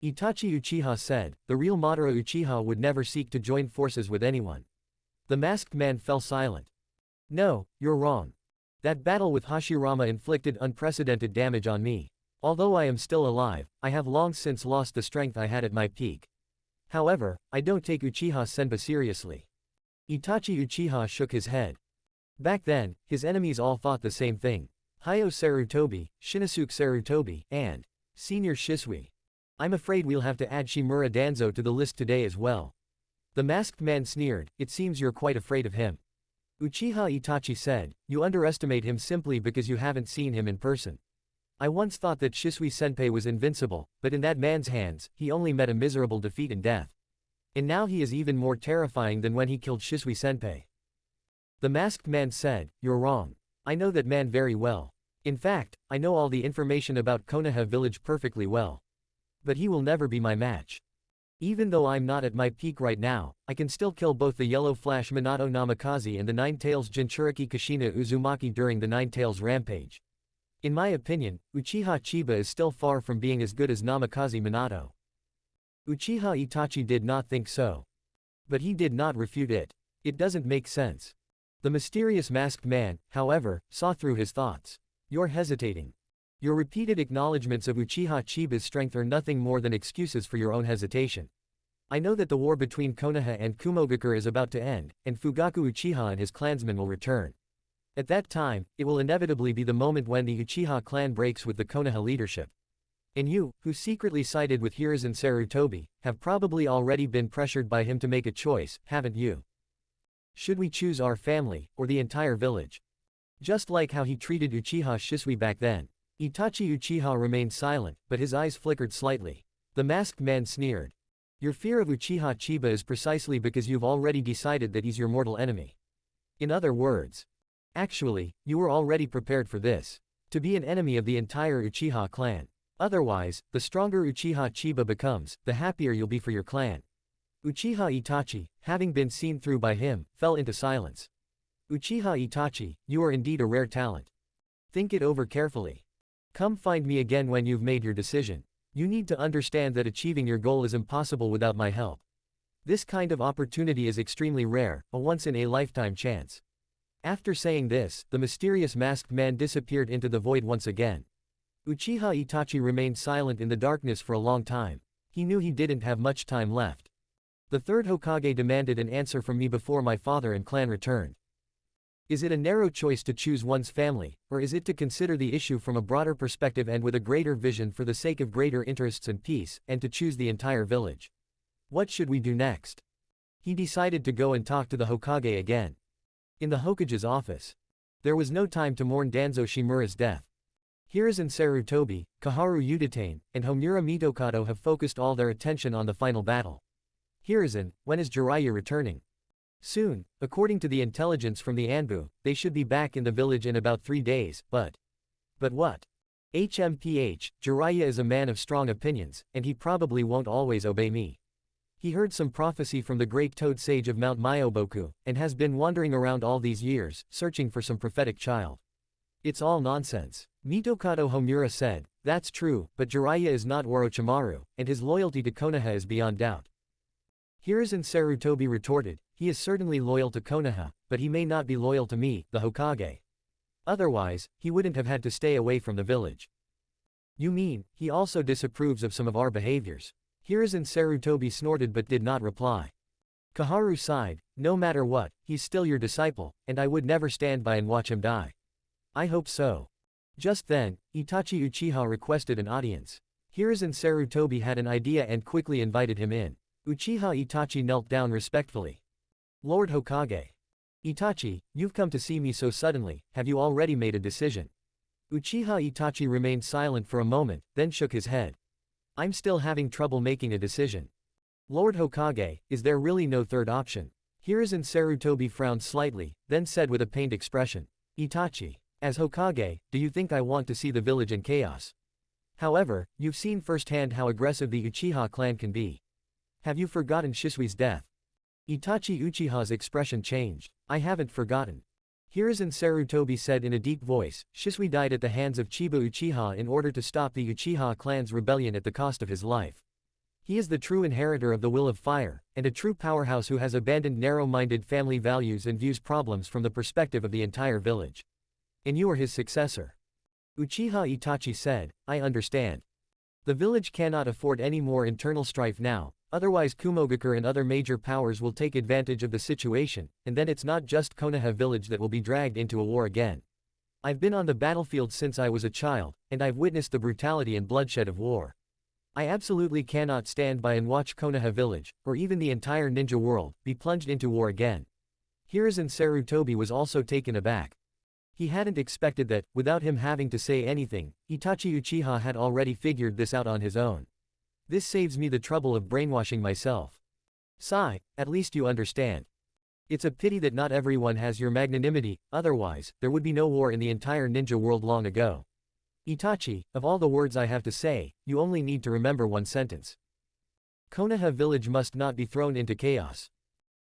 Speaker 2: Itachi Uchiha said, "The real Madara Uchiha would never seek to join forces with anyone." The masked man fell silent. "No, you're wrong. That battle with Hashirama inflicted unprecedented damage on me. Although I am still alive, I have long since lost the strength I had at my peak. However, I don't take Uchiha Senpa seriously." Itachi Uchiha shook his head. Back then, his enemies all thought the same thing. Hayo Sarutobi, Shinosuke Sarutobi, and Senior Shisui. "I'm afraid we'll have to add Shimura Danzo to the list today as well." The masked man sneered, "It seems you're quite afraid of him." Uchiha Itachi said, "You underestimate him simply because you haven't seen him in person. I once thought that Shisui Senpai was invincible, but in that man's hands, he only met a miserable defeat and death. And now he is even more terrifying than when he killed Shisui Senpai." The masked man said, "You're wrong. I know that man very well. In fact, I know all the information about Konoha village perfectly well. But he will never be my match. Even though I'm not at my peak right now, I can still kill both the Yellow Flash Minato Namikaze and the Nine-Tails Jinchuriki Kushina Uzumaki during the Nine-Tails Rampage. In my opinion, Uchiha Chiba is still far from being as good as Namikaze Minato." Uchiha Itachi did not think so. But he did not refute it. "It doesn't make sense." The mysterious masked man, however, saw through his thoughts. "You're hesitating. Your repeated acknowledgments of Uchiha Chiba's strength are nothing more than excuses for your own hesitation. I know that the war between Konoha and Kumogakure is about to end, and Fugaku Uchiha and his clansmen will return. At that time, it will inevitably be the moment when the Uchiha clan breaks with the Konoha leadership. And you, who secretly sided with Hiruzen Sarutobi, have probably already been pressured by him to make a choice, haven't you? Should we choose our family, or the entire village? Just like how he treated Uchiha Shisui back then." Itachi Uchiha remained silent, but his eyes flickered slightly. The masked man sneered. "Your fear of Uchiha Chiba is precisely because you've already decided that he's your mortal enemy. In other words, actually, you were already prepared for this. To be an enemy of the entire Uchiha clan. Otherwise, the stronger Uchiha Chiba becomes, the happier you'll be for your clan." Uchiha Itachi, having been seen through by him, fell into silence. "Uchiha Itachi, you are indeed a rare talent. Think it over carefully. Come find me again when you've made your decision. You need to understand that achieving your goal is impossible without my help. This kind of opportunity is extremely rare, a once-in-a-lifetime chance." After saying this, the mysterious masked man disappeared into the void once again. Uchiha Itachi remained silent in the darkness for a long time. He knew he didn't have much time left. "The third Hokage demanded an answer from me before my father and clan returned. Is it a narrow choice to choose one's family, or is it to consider the issue from a broader perspective and with a greater vision for the sake of greater interests and peace, and to choose the entire village? What should we do next?" He decided to go and talk to the Hokage again. In the Hokage's office. There was no time to mourn Danzo Shimura's death. Hiruzen Sarutobi, Kaharu Udatane, and Homura Mitokado have focused all their attention on the final battle. "Hiruzen, when is Jiraiya returning?" "Soon, according to the intelligence from the Anbu, they should be back in the village in about 3 days, but what? HMPH, Jiraiya is a man of strong opinions, and he probably won't always obey me. He heard some prophecy from the great toad sage of Mount Myoboku, and has been wandering around all these years, searching for some prophetic child. It's all nonsense. Mitokado Homura said, that's true, but Jiraiya is not Orochimaru, and his loyalty to Konoha is beyond doubt. Hiruzen Sarutobi retorted, he is certainly loyal to Konoha, but he may not be loyal to me, the Hokage. Otherwise, he wouldn't have had to stay away from the village. You mean, he also disapproves of some of our behaviors? Hiruzen Sarutobi snorted but did not reply. Kaharu sighed, no matter what, he's still your disciple, and I would never stand by and watch him die. I hope so. Just then, Itachi Uchiha requested an audience. Hiruzen Sarutobi had an idea and quickly invited him in. Uchiha Itachi knelt down respectfully. Lord Hokage. Itachi, you've come to see me so suddenly, have you already made a decision? Uchiha Itachi remained silent for a moment, then shook his head. I'm still having trouble making a decision. Lord Hokage, is there really no third option? Hiruzen Sarutobi frowned slightly, then said with a pained expression. Itachi, as Hokage, do you think I want to see the village in chaos? However, you've seen firsthand how aggressive the Uchiha clan can be. Have you forgotten Shisui's death? Itachi Uchiha's expression changed. I haven't forgotten. Hiruzen Sarutobi said in a deep voice, Shisui died at the hands of Chiba Uchiha in order to stop the Uchiha clan's rebellion at the cost of his life. He is the true inheritor of the will of fire, and a true powerhouse who has abandoned narrow-minded family values and views problems from the perspective of the entire village. And you are his successor. Uchiha Itachi said, I understand. The village cannot afford any more internal strife now, otherwise Kumogakure and other major powers will take advantage of the situation, and then it's not just Konoha village that will be dragged into a war again. I've been on the battlefield since I was a child, and I've witnessed the brutality and bloodshed of war. I absolutely cannot stand by and watch Konoha village, or even the entire ninja world, be plunged into war again. Hiruzen Sarutobi was also taken aback. He hadn't expected that, without him having to say anything, Itachi Uchiha had already figured this out on his own. This saves me the trouble of brainwashing myself. Sigh, at least you understand. It's a pity that not everyone has your magnanimity, otherwise, there would be no war in the entire ninja world long ago. Itachi, of all the words I have to say, you only need to remember one sentence. Konoha village must not be thrown into chaos.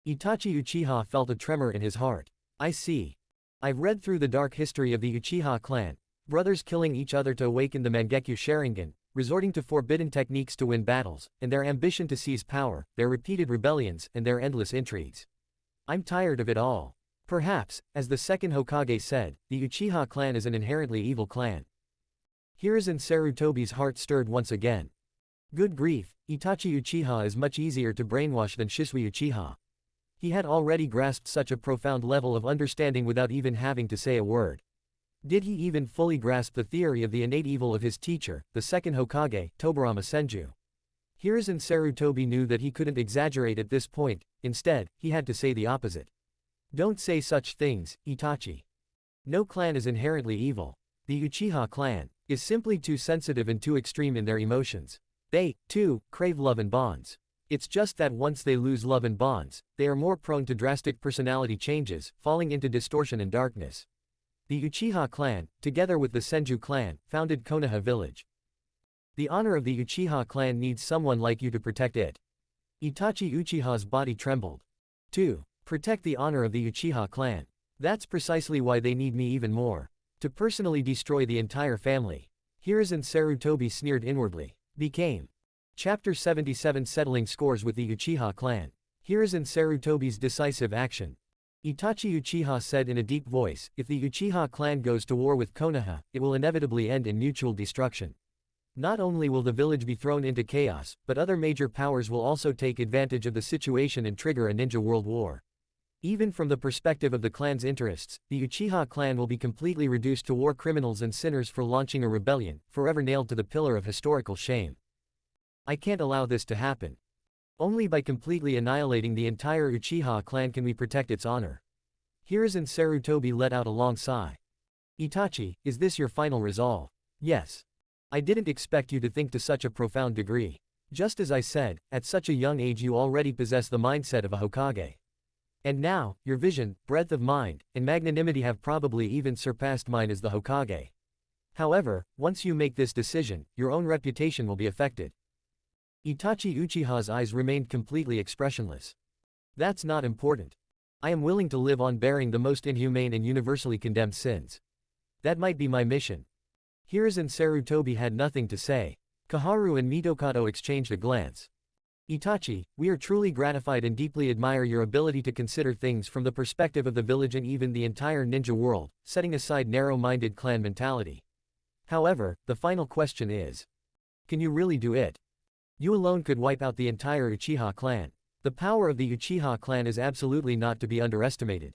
Speaker 2: Itachi Uchiha felt a tremor in his heart. I see. I've read through the dark history of the Uchiha clan, brothers killing each other to awaken the Mangekyo Sharingan, resorting to forbidden techniques to win battles, and their ambition to seize power, their repeated rebellions, and their endless intrigues. I'm tired of it all. Perhaps, as the second Hokage said, the Uchiha clan is an inherently evil clan. Hiruzen Sarutobi's heart stirred once again. Good grief, Itachi Uchiha is much easier to brainwash than Shisui Uchiha. He had already grasped such a profound level of understanding without even having to say a word. Did he even fully grasp the theory of the innate evil of his teacher, the second Hokage, Tobirama Senju? Hiruzen Sarutobi knew that he couldn't exaggerate at this point, instead, he had to say the opposite. Don't say such things, Itachi. No clan is inherently evil. The Uchiha clan is simply too sensitive and too extreme in their emotions. They, too, crave love and bonds. It's just that once they lose love and bonds, they are more prone to drastic personality changes, falling into distortion and darkness. The Uchiha clan, together with the Senju clan, founded Konoha village. The honor of the Uchiha clan needs someone like you to protect it. Itachi Uchiha's body trembled. 2. Protect the honor of the Uchiha clan. That's precisely why they need me even more. To personally destroy the entire family. Hiruzen Sarutobi sneered inwardly. Became. Chapter 77 Settling scores with the Uchiha clan. Hiruzen Sarutobi's decisive action. Itachi Uchiha said in a deep voice, if the Uchiha clan goes to war with Konoha, it will inevitably end in mutual destruction. Not only will the village be thrown into chaos, but other major powers will also take advantage of the situation and trigger a ninja world war. Even from the perspective of the clan's interests, the Uchiha clan will be completely reduced to war criminals and sinners for launching a rebellion, forever nailed to the pillar of historical shame. I can't allow this to happen. Only by completely annihilating the entire Uchiha clan can we protect its honor. Hiruzen Sarutobi let out a long sigh. Itachi, is this your final resolve? Yes. I didn't expect you to think to such a profound degree. Just as I said, at such a young age you already possess the mindset of a Hokage. And now, your vision, breadth of mind, and magnanimity have probably even surpassed mine as the Hokage. However, once you make this decision, your own reputation will be affected. Itachi Uchiha's eyes remained completely expressionless. That's not important. I am willing to live on bearing the most inhumane and universally condemned sins. That might be my mission. Hiruzen and Sarutobi had nothing to say. Koharu and Mitokado exchanged a glance. Itachi, we are truly gratified and deeply admire your ability to consider things from the perspective of the village and even the entire ninja world, setting aside narrow-minded clan mentality. However, the final question is, can you really do it? You alone could wipe out the entire Uchiha clan. The power of the Uchiha clan is absolutely not to be underestimated.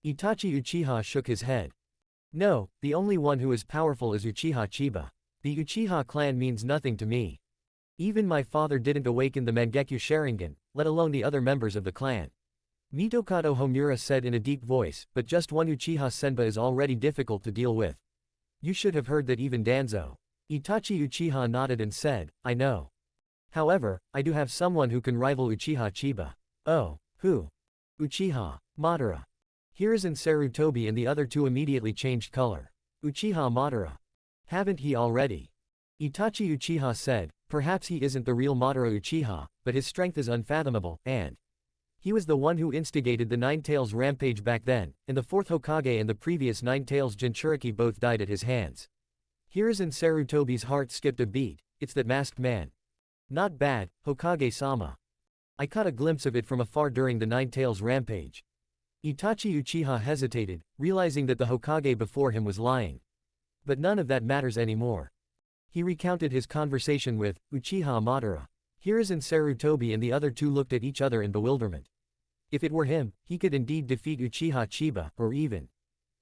Speaker 2: Itachi Uchiha shook his head. No, the only one who is powerful is Uchiha Chiba. The Uchiha clan means nothing to me. Even my father didn't awaken the Mangekyo Sharingan, let alone the other members of the clan. Mitokado Homura said in a deep voice, but just one Uchiha Senba is already difficult to deal with. You should have heard that even Danzo. Itachi Uchiha nodded and said, I know. However, I do have someone who can rival Uchiha Chiba. Oh, who? Uchiha Madara. Hiruzen Sarutobi and the other two immediately changed color. Uchiha Madara. Haven't he already? Itachi Uchiha said, perhaps he isn't the real Madara Uchiha, but his strength is unfathomable, and he was the one who instigated the Nine Tails rampage back then, and the fourth Hokage and the previous Nine Tails Jinchuriki both died at his hands. Hiruzen Sarutobi's heart skipped a beat. It's that masked man. Not bad, Hokage-sama. I caught a glimpse of it from afar during the Nine Tails rampage. Itachi Uchiha hesitated, realizing that the Hokage before him was lying. But none of that matters anymore. He recounted his conversation with Uchiha Madara. Hiruzen Sarutobi and the other two looked at each other in bewilderment. If it were him, he could indeed defeat Uchiha Chiba, or even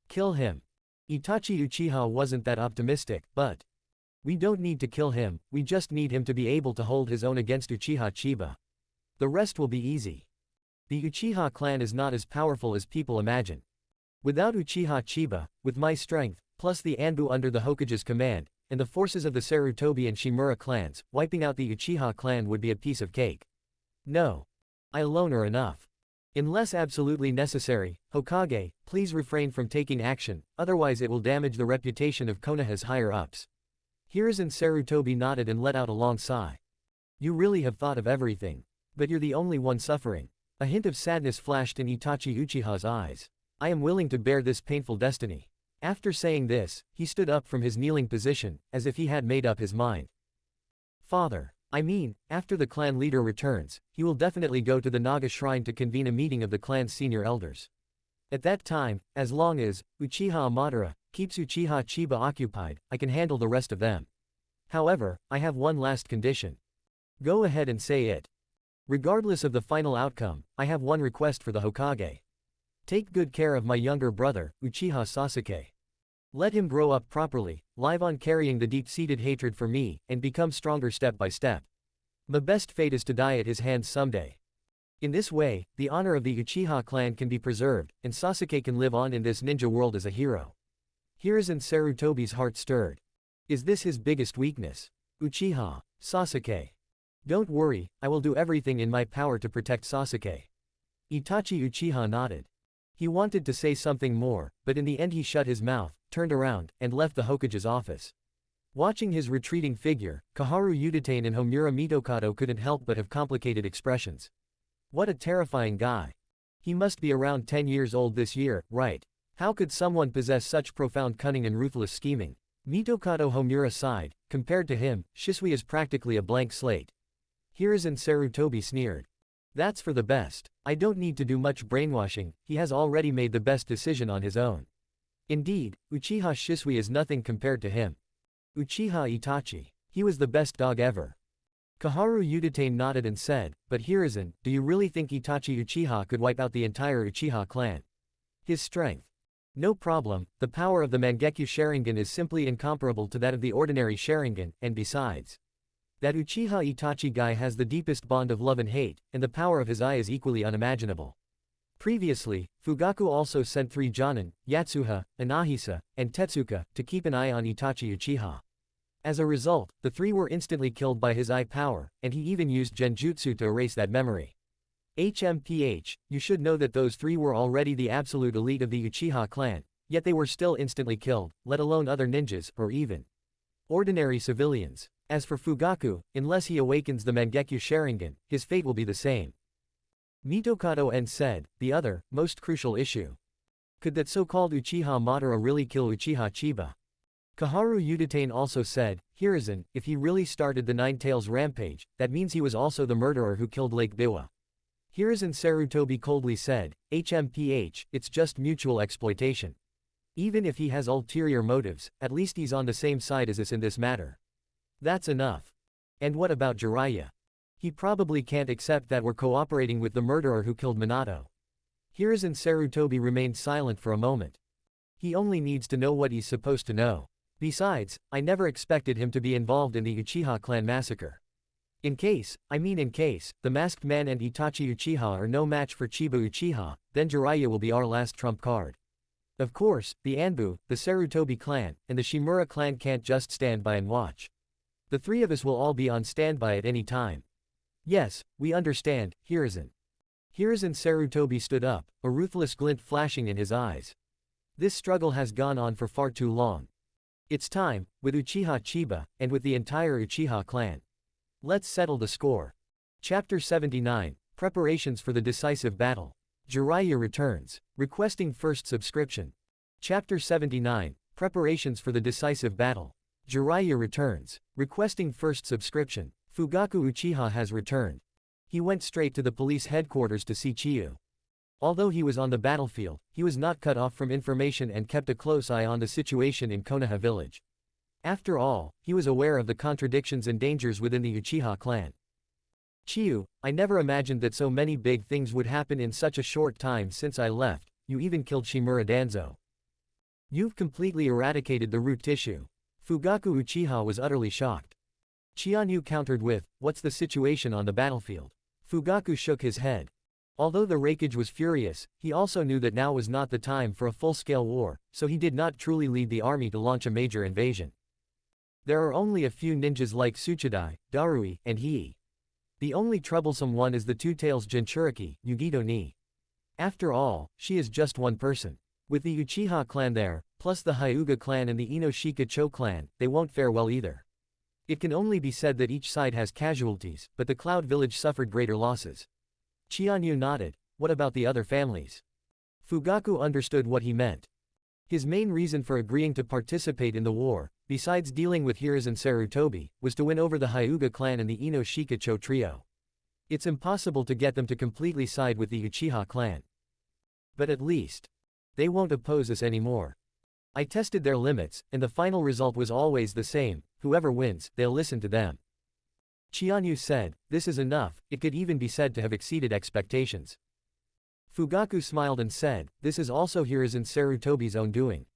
Speaker 2: kill him. Itachi Uchiha wasn't that optimistic, but we don't need to kill him, we just need him to be able to hold his own against Uchiha Chiba. The rest will be easy. The Uchiha clan is not as powerful as people imagine. Without Uchiha Chiba, with my strength, plus the Anbu under the Hokage's command, and the forces of the Sarutobi and Shimura clans, wiping out the Uchiha clan would be a piece of cake. No. I alone are enough. Unless absolutely necessary, Hokage, please refrain from taking action, otherwise it will damage the reputation of Konoha's higher-ups. Hiruzen Sarutobi nodded and let out a long sigh. You really have thought of everything. But you're the only one suffering. A hint of sadness flashed in Itachi Uchiha's eyes. I am willing to bear this painful destiny. After saying this, he stood up from his kneeling position, as if he had made up his mind. Father, I mean, after the clan leader returns, he will definitely go to the Naga shrine to convene a meeting of the clan's senior elders. At that time, as long as Uchiha Madara keeps Uchiha Chiba occupied, I can handle the rest of them. However, I have one last condition. Go ahead and say it. Regardless of the final outcome, I have one request for the Hokage. Take good care of my younger brother, Uchiha Sasuke. Let him grow up properly, live on carrying the deep-seated hatred for me, and become stronger step by step. My best fate is to die at his hands someday. In this way, the honor of the Uchiha clan can be preserved, and Sasuke can live on in this ninja world as a hero. Hiruzen Sarutobi's heart stirred. Is this his biggest weakness? Uchiha Sasuke. Don't worry, I will do everything in my power to protect Sasuke. Itachi Uchiha nodded. He wanted to say something more, but in the end he shut his mouth, turned around, and left the Hokage's office. Watching his retreating figure, Koharu Uchiha and Homura Mitokado couldn't help but have complicated expressions. What a terrifying guy. He must be around 10 years old this year, right? How could someone possess such profound cunning and ruthless scheming? Mitokado Homura sighed. Compared to him, Shisui is practically a blank slate. Hiruzen Sarutobi sneered. That's for the best. I don't need to do much brainwashing, he has already made the best decision on his own. Indeed, Uchiha Shisui is nothing compared to him. Uchiha Itachi. He was the best dog ever. Koharu Uchiha nodded and said, but Hiruzen, do you really think Itachi Uchiha could wipe out the entire Uchiha clan? His strength. No problem, the power of the Mangekyo Sharingan is simply incomparable to that of the ordinary Sharingan, and besides, that Uchiha Itachi guy has the deepest bond of love and hate, and the power of his eye is equally unimaginable. Previously, Fugaku also sent 3 Jonin, Yatsuha, Anahisa, and Tetsuka, to keep an eye on Itachi Uchiha. As a result, the 3 were instantly killed by his eye power, and he even used genjutsu to erase that memory. HMPH, you should know that those 3 were already the absolute elite of the Uchiha clan, yet they were still instantly killed, let alone other ninjas, or even ordinary civilians. As for Fugaku, unless he awakens the Mangekyo Sharingan, his fate will be the same. Mitokado said, the other, most crucial issue. Could that so-called Uchiha Madara really kill Uchiha Chiba? Kaharu Udatane also said, Hiruzen, if he really started the Nine Tails rampage, that means he was also the murderer who killed Lake Biwa. Hiruzen Sarutobi coldly said, HMPH, it's just mutual exploitation. Even if he has ulterior motives, at least he's on the same side as us in this matter. That's enough. And what about Jiraiya? He probably can't accept that we're cooperating with the murderer who killed Minato. Hiruzen Sarutobi remained silent for a moment. He only needs to know what he's supposed to know. Besides, I never expected him to be involved in the Uchiha clan massacre. In case, the Masked Man and Itachi Uchiha are no match for Chiba Uchiha, then Jiraiya will be our last trump card. Of course, the Anbu, the Sarutobi clan, and the Shimura clan can't just stand by and watch. The three of us will all be on standby at any time. Yes, we understand, Hiruzen. Hiruzen Sarutobi stood up, a ruthless glint flashing in his eyes. This struggle has gone on for far too long. It's time, with Uchiha Chiba, and with the entire Uchiha clan. Let's settle the score. Chapter 79, Preparations for the Decisive Battle. Jiraiya returns, requesting first subscription. Chapter 79, Preparations for the Decisive Battle. Jiraiya returns, requesting first subscription. Fugaku Uchiha has returned. He went straight to the police headquarters to see Chiyu. Although he was on the battlefield, he was not cut off from information and kept a close eye on the situation in Konoha village. After all, he was aware of the contradictions and dangers within the Uchiha clan. Chiyu, I never imagined that so many big things would happen in such a short time since I left. You even killed Shimura Danzo. You've completely eradicated the root tissue. Fugaku Uchiha was utterly shocked. Chianyu countered with, what's the situation on the battlefield? Fugaku shook his head. Although the Raikage was furious, he also knew that now was not the time for a full-scale war, so he did not truly lead the army to launch a major invasion. There are only a few ninjas like Tsuchidai, Darui, and Hii. The only troublesome one is the Two-Tails Jinchuriki, Yugito ni. After all, she is just one person. With the Uchiha clan there, plus the Hyuga clan and the Inoshika Cho clan, they won't fare well either. It can only be said that each side has casualties, but the Cloud Village suffered greater losses. Chianyu nodded, what about the other families? Fugaku understood what he meant. His main reason for agreeing to participate in the war, besides dealing with Hiruzen Sarutobi, was to win over the Hyuga clan and the Inoshika Cho trio. It's impossible to get them to completely side with the Uchiha clan. But at least, they won't oppose us anymore. I tested their limits, and the final result was always the same, whoever wins, they'll listen to them. Chianyu said, this is enough, it could even be said to have exceeded expectations. Fugaku smiled and said, this is also Hiruzen Sarutobi's own doing.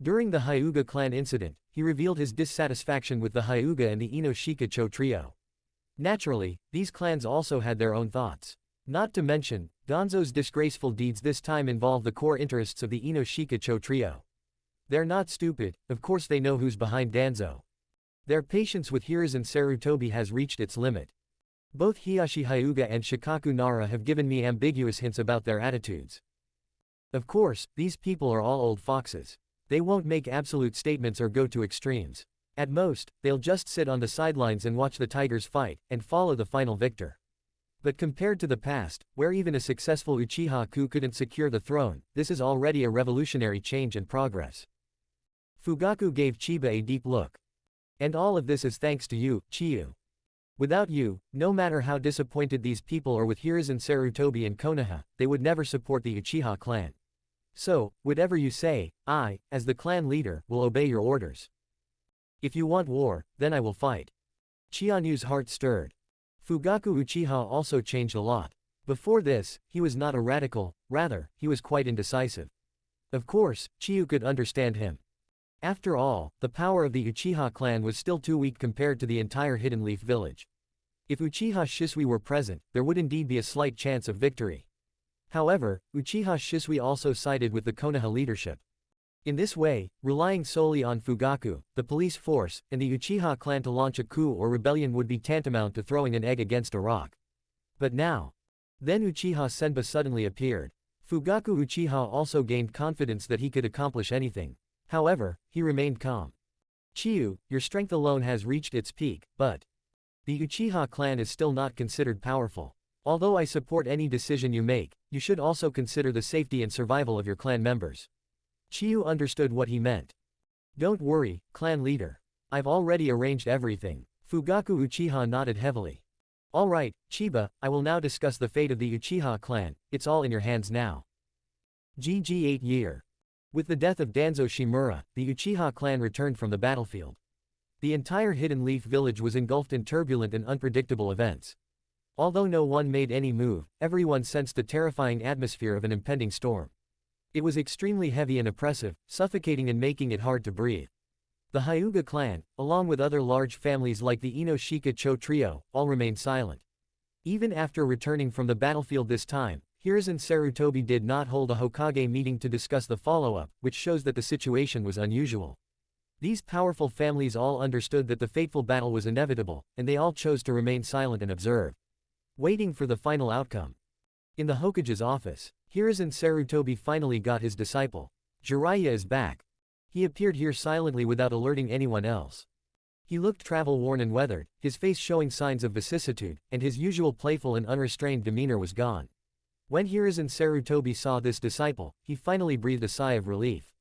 Speaker 2: During the Hyuga clan incident, he revealed his dissatisfaction with the Hyuga and the Inoshika Cho trio. Naturally, these clans also had their own thoughts. Not to mention, Danzo's disgraceful deeds this time involve the core interests of the Inoshika Cho trio. They're not stupid, of course they know who's behind Danzo. Their patience with Hiruzen Sarutobi has reached its limit. Both Hiyashi Hyuga and Shikaku Nara have given me ambiguous hints about their attitudes. Of course, these people are all old foxes. They won't make absolute statements or go to extremes. At most, they'll just sit on the sidelines and watch the tigers fight, and follow the final victor. But compared to the past, where even a successful Uchiha coup couldn't secure the throne, this is already a revolutionary change and progress. Fugaku gave Chiba a deep look. And all of this is thanks to you, Chiyu. Without you, no matter how disappointed these people are with Hiruzen Sarutobi and Konoha, they would never support the Uchiha clan. So, whatever you say, I, as the clan leader, will obey your orders. If you want war, then I will fight. Chianyu's heart stirred. Fugaku Uchiha also changed a lot. Before this, he was not a radical, rather, he was quite indecisive. Of course, Chiyu could understand him. After all, the power of the Uchiha clan was still too weak compared to the entire Hidden Leaf village. If Uchiha Shisui were present, there would indeed be a slight chance of victory. However, Uchiha Shisui also sided with the Konoha leadership. In this way, relying solely on Fugaku, the police force, and the Uchiha clan to launch a coup or rebellion would be tantamount to throwing an egg against a rock. But now. Then Uchiha Senba suddenly appeared. Fugaku Uchiha also gained confidence that he could accomplish anything. However, he remained calm. Chiyu, your strength alone has reached its peak, but the Uchiha clan is still not considered powerful. Although I support any decision you make, you should also consider the safety and survival of your clan members. Chiyu understood what he meant. Don't worry, clan leader. I've already arranged everything. Fugaku Uchiha nodded heavily. Alright, Chiba, I will now discuss the fate of the Uchiha clan, it's all in your hands now. GG 8 year. With the death of Danzo Shimura, the Uchiha clan returned from the battlefield. The entire Hidden Leaf village was engulfed in turbulent and unpredictable events. Although no one made any move, everyone sensed the terrifying atmosphere of an impending storm. It was extremely heavy and oppressive, suffocating and making it hard to breathe. The Hyuga clan, along with other large families like the Ino-Shika-Cho trio, all remained silent. Even after returning from the battlefield this time, Hiruzen Sarutobi did not hold a Hokage meeting to discuss the follow-up, which shows that the situation was unusual. These powerful families all understood that the fateful battle was inevitable, and they all chose to remain silent and observe, waiting for the final outcome. In the Hokage's office, Hiruzen Sarutobi finally got his disciple. Jiraiya is back. He appeared here silently without alerting anyone else. He looked travel-worn and weathered, his face showing signs of vicissitude, and his usual playful and unrestrained demeanor was gone. When Hiruzen Sarutobi saw this disciple, he finally breathed a sigh of relief.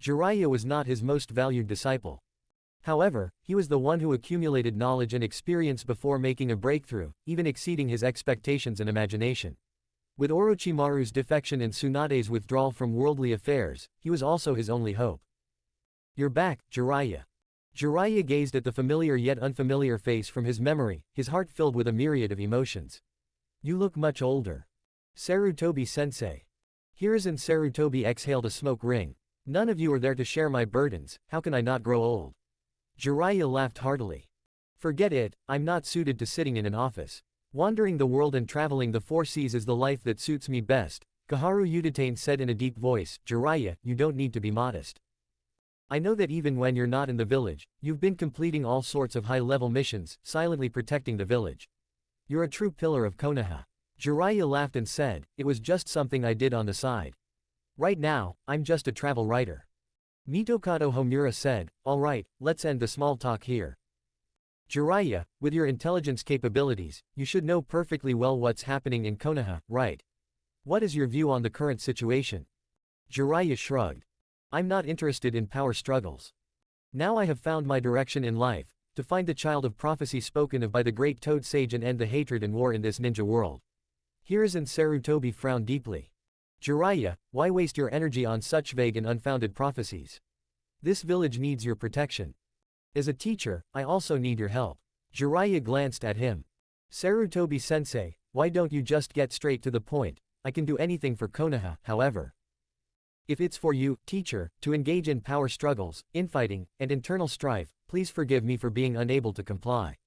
Speaker 2: Jiraiya was not his most valued disciple. However, he was the one who accumulated knowledge and experience before making a breakthrough, even exceeding his expectations and imagination. With Orochimaru's defection and Tsunade's withdrawal from worldly affairs, he was also his only hope. You're back, Jiraiya. Jiraiya gazed at the familiar yet unfamiliar face from his memory, his heart filled with a myriad of emotions. You look much older. Sarutobi-sensei. Hiruzen Sarutobi exhaled a smoke ring. None of you are there to share my burdens, how can I not grow old? Jiraiya laughed heartily. Forget it, I'm not suited to sitting in an office. Wandering the world and traveling the four seas is the life that suits me best, Koharu Uchiha said in a deep voice. Jiraiya, you don't need to be modest. I know that even when you're not in the village, you've been completing all sorts of high-level missions, silently protecting the village. You're a true pillar of Konoha. Jiraiya laughed and said, it was just something I did on the side. Right now, I'm just a travel writer. Mitokado Homura said, alright, let's end the small talk here. Jiraiya, with your intelligence capabilities, you should know perfectly well what's happening in Konoha, right? What is your view on the current situation? Jiraiya shrugged. I'm not interested in power struggles. Now I have found my direction in life, to find the child of prophecy spoken of by the great Toad Sage and end the hatred and war in this ninja world. Hiruzen Sarutobi frowned deeply. Jiraiya, why waste your energy on such vague and unfounded prophecies? This village needs your protection. As a teacher, I also need your help. Jiraiya glanced at him. Sarutobi-sensei, why don't you just get straight to the point? I can do anything for Konoha, however. If it's for you, teacher, to engage in power struggles, infighting, and internal strife, please forgive me for being unable to comply.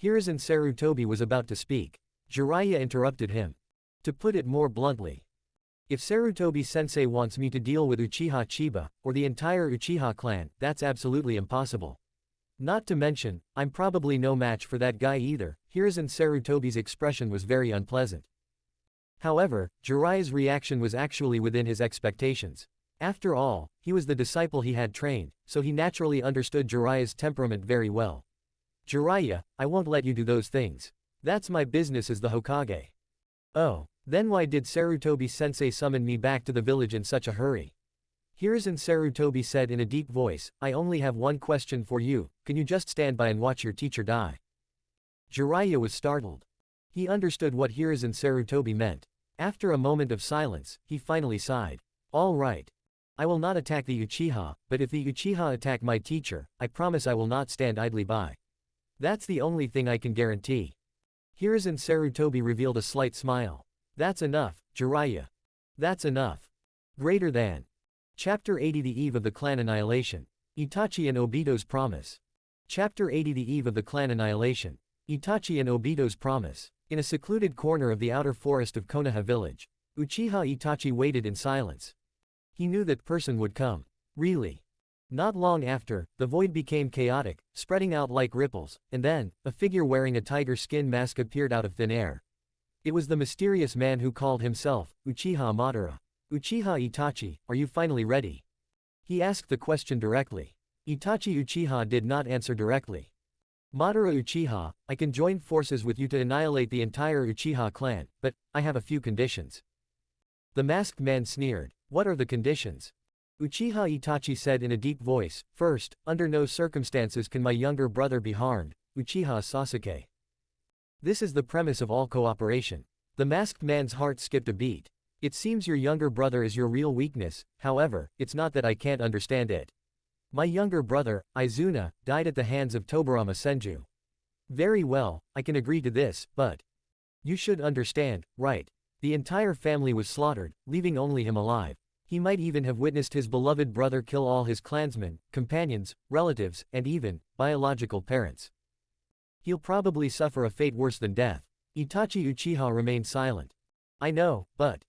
Speaker 2: Hiruzen Sarutobi was about to speak. Jiraiya interrupted him. To put it more bluntly, if Sarutobi-sensei wants me to deal with Uchiha Chiba, or the entire Uchiha clan, that's absolutely impossible. Not to mention, I'm probably no match for that guy either. Hiruzen Sarutobi's expression was very unpleasant. However, Jiraiya's reaction was actually within his expectations. After all, he was the disciple he had trained, so he naturally understood Jiraiya's temperament very well. Jiraiya, I won't let you do those things. That's my business as the Hokage. Oh. Then why did Sarutobi-sensei summon me back to the village in such a hurry? Hiruzen Sarutobi said in a deep voice, I only have one question for you, can you just stand by and watch your teacher die? Jiraiya was startled. He understood what Hiruzen Sarutobi meant. After a moment of silence, he finally sighed. All right. I will not attack the Uchiha, but if the Uchiha attack my teacher, I promise I will not stand idly by. That's the only thing I can guarantee. Hiruzen Sarutobi revealed a slight smile. That's enough, Jiraiya. That's enough. Greater than. Chapter 80 The Eve of the Clan Annihilation. Itachi and Obito's Promise. Chapter 80 The Eve of the Clan Annihilation. Itachi and Obito's Promise. In a secluded corner of the outer forest of Konoha village, Uchiha Itachi waited in silence. He knew that person would come. Really. Not long after, the void became chaotic, spreading out like ripples, and then, a figure wearing a tiger skin mask appeared out of thin air. It was the mysterious man who called himself Uchiha Madara. Uchiha Itachi, are you finally ready? He asked the question directly. Itachi Uchiha did not answer directly. Madara Uchiha, I can join forces with you to annihilate the entire Uchiha clan, but I have a few conditions. The masked man sneered. What are the conditions? Uchiha Itachi said in a deep voice, first, under no circumstances can my younger brother be harmed, Uchiha Sasuke. This is the premise of all cooperation. The masked man's heart skipped a beat. It seems your younger brother is your real weakness, however, it's not that I can't understand it. My younger brother, Izuna, died at the hands of Tobirama Senju. Very well, I can agree to this, but you should understand, right? The entire family was slaughtered, leaving only him alive. He might even have witnessed his beloved brother kill all his clansmen, companions, relatives, and even biological parents. He'll probably suffer a fate worse than death. Itachi Uchiha remained silent. I know, but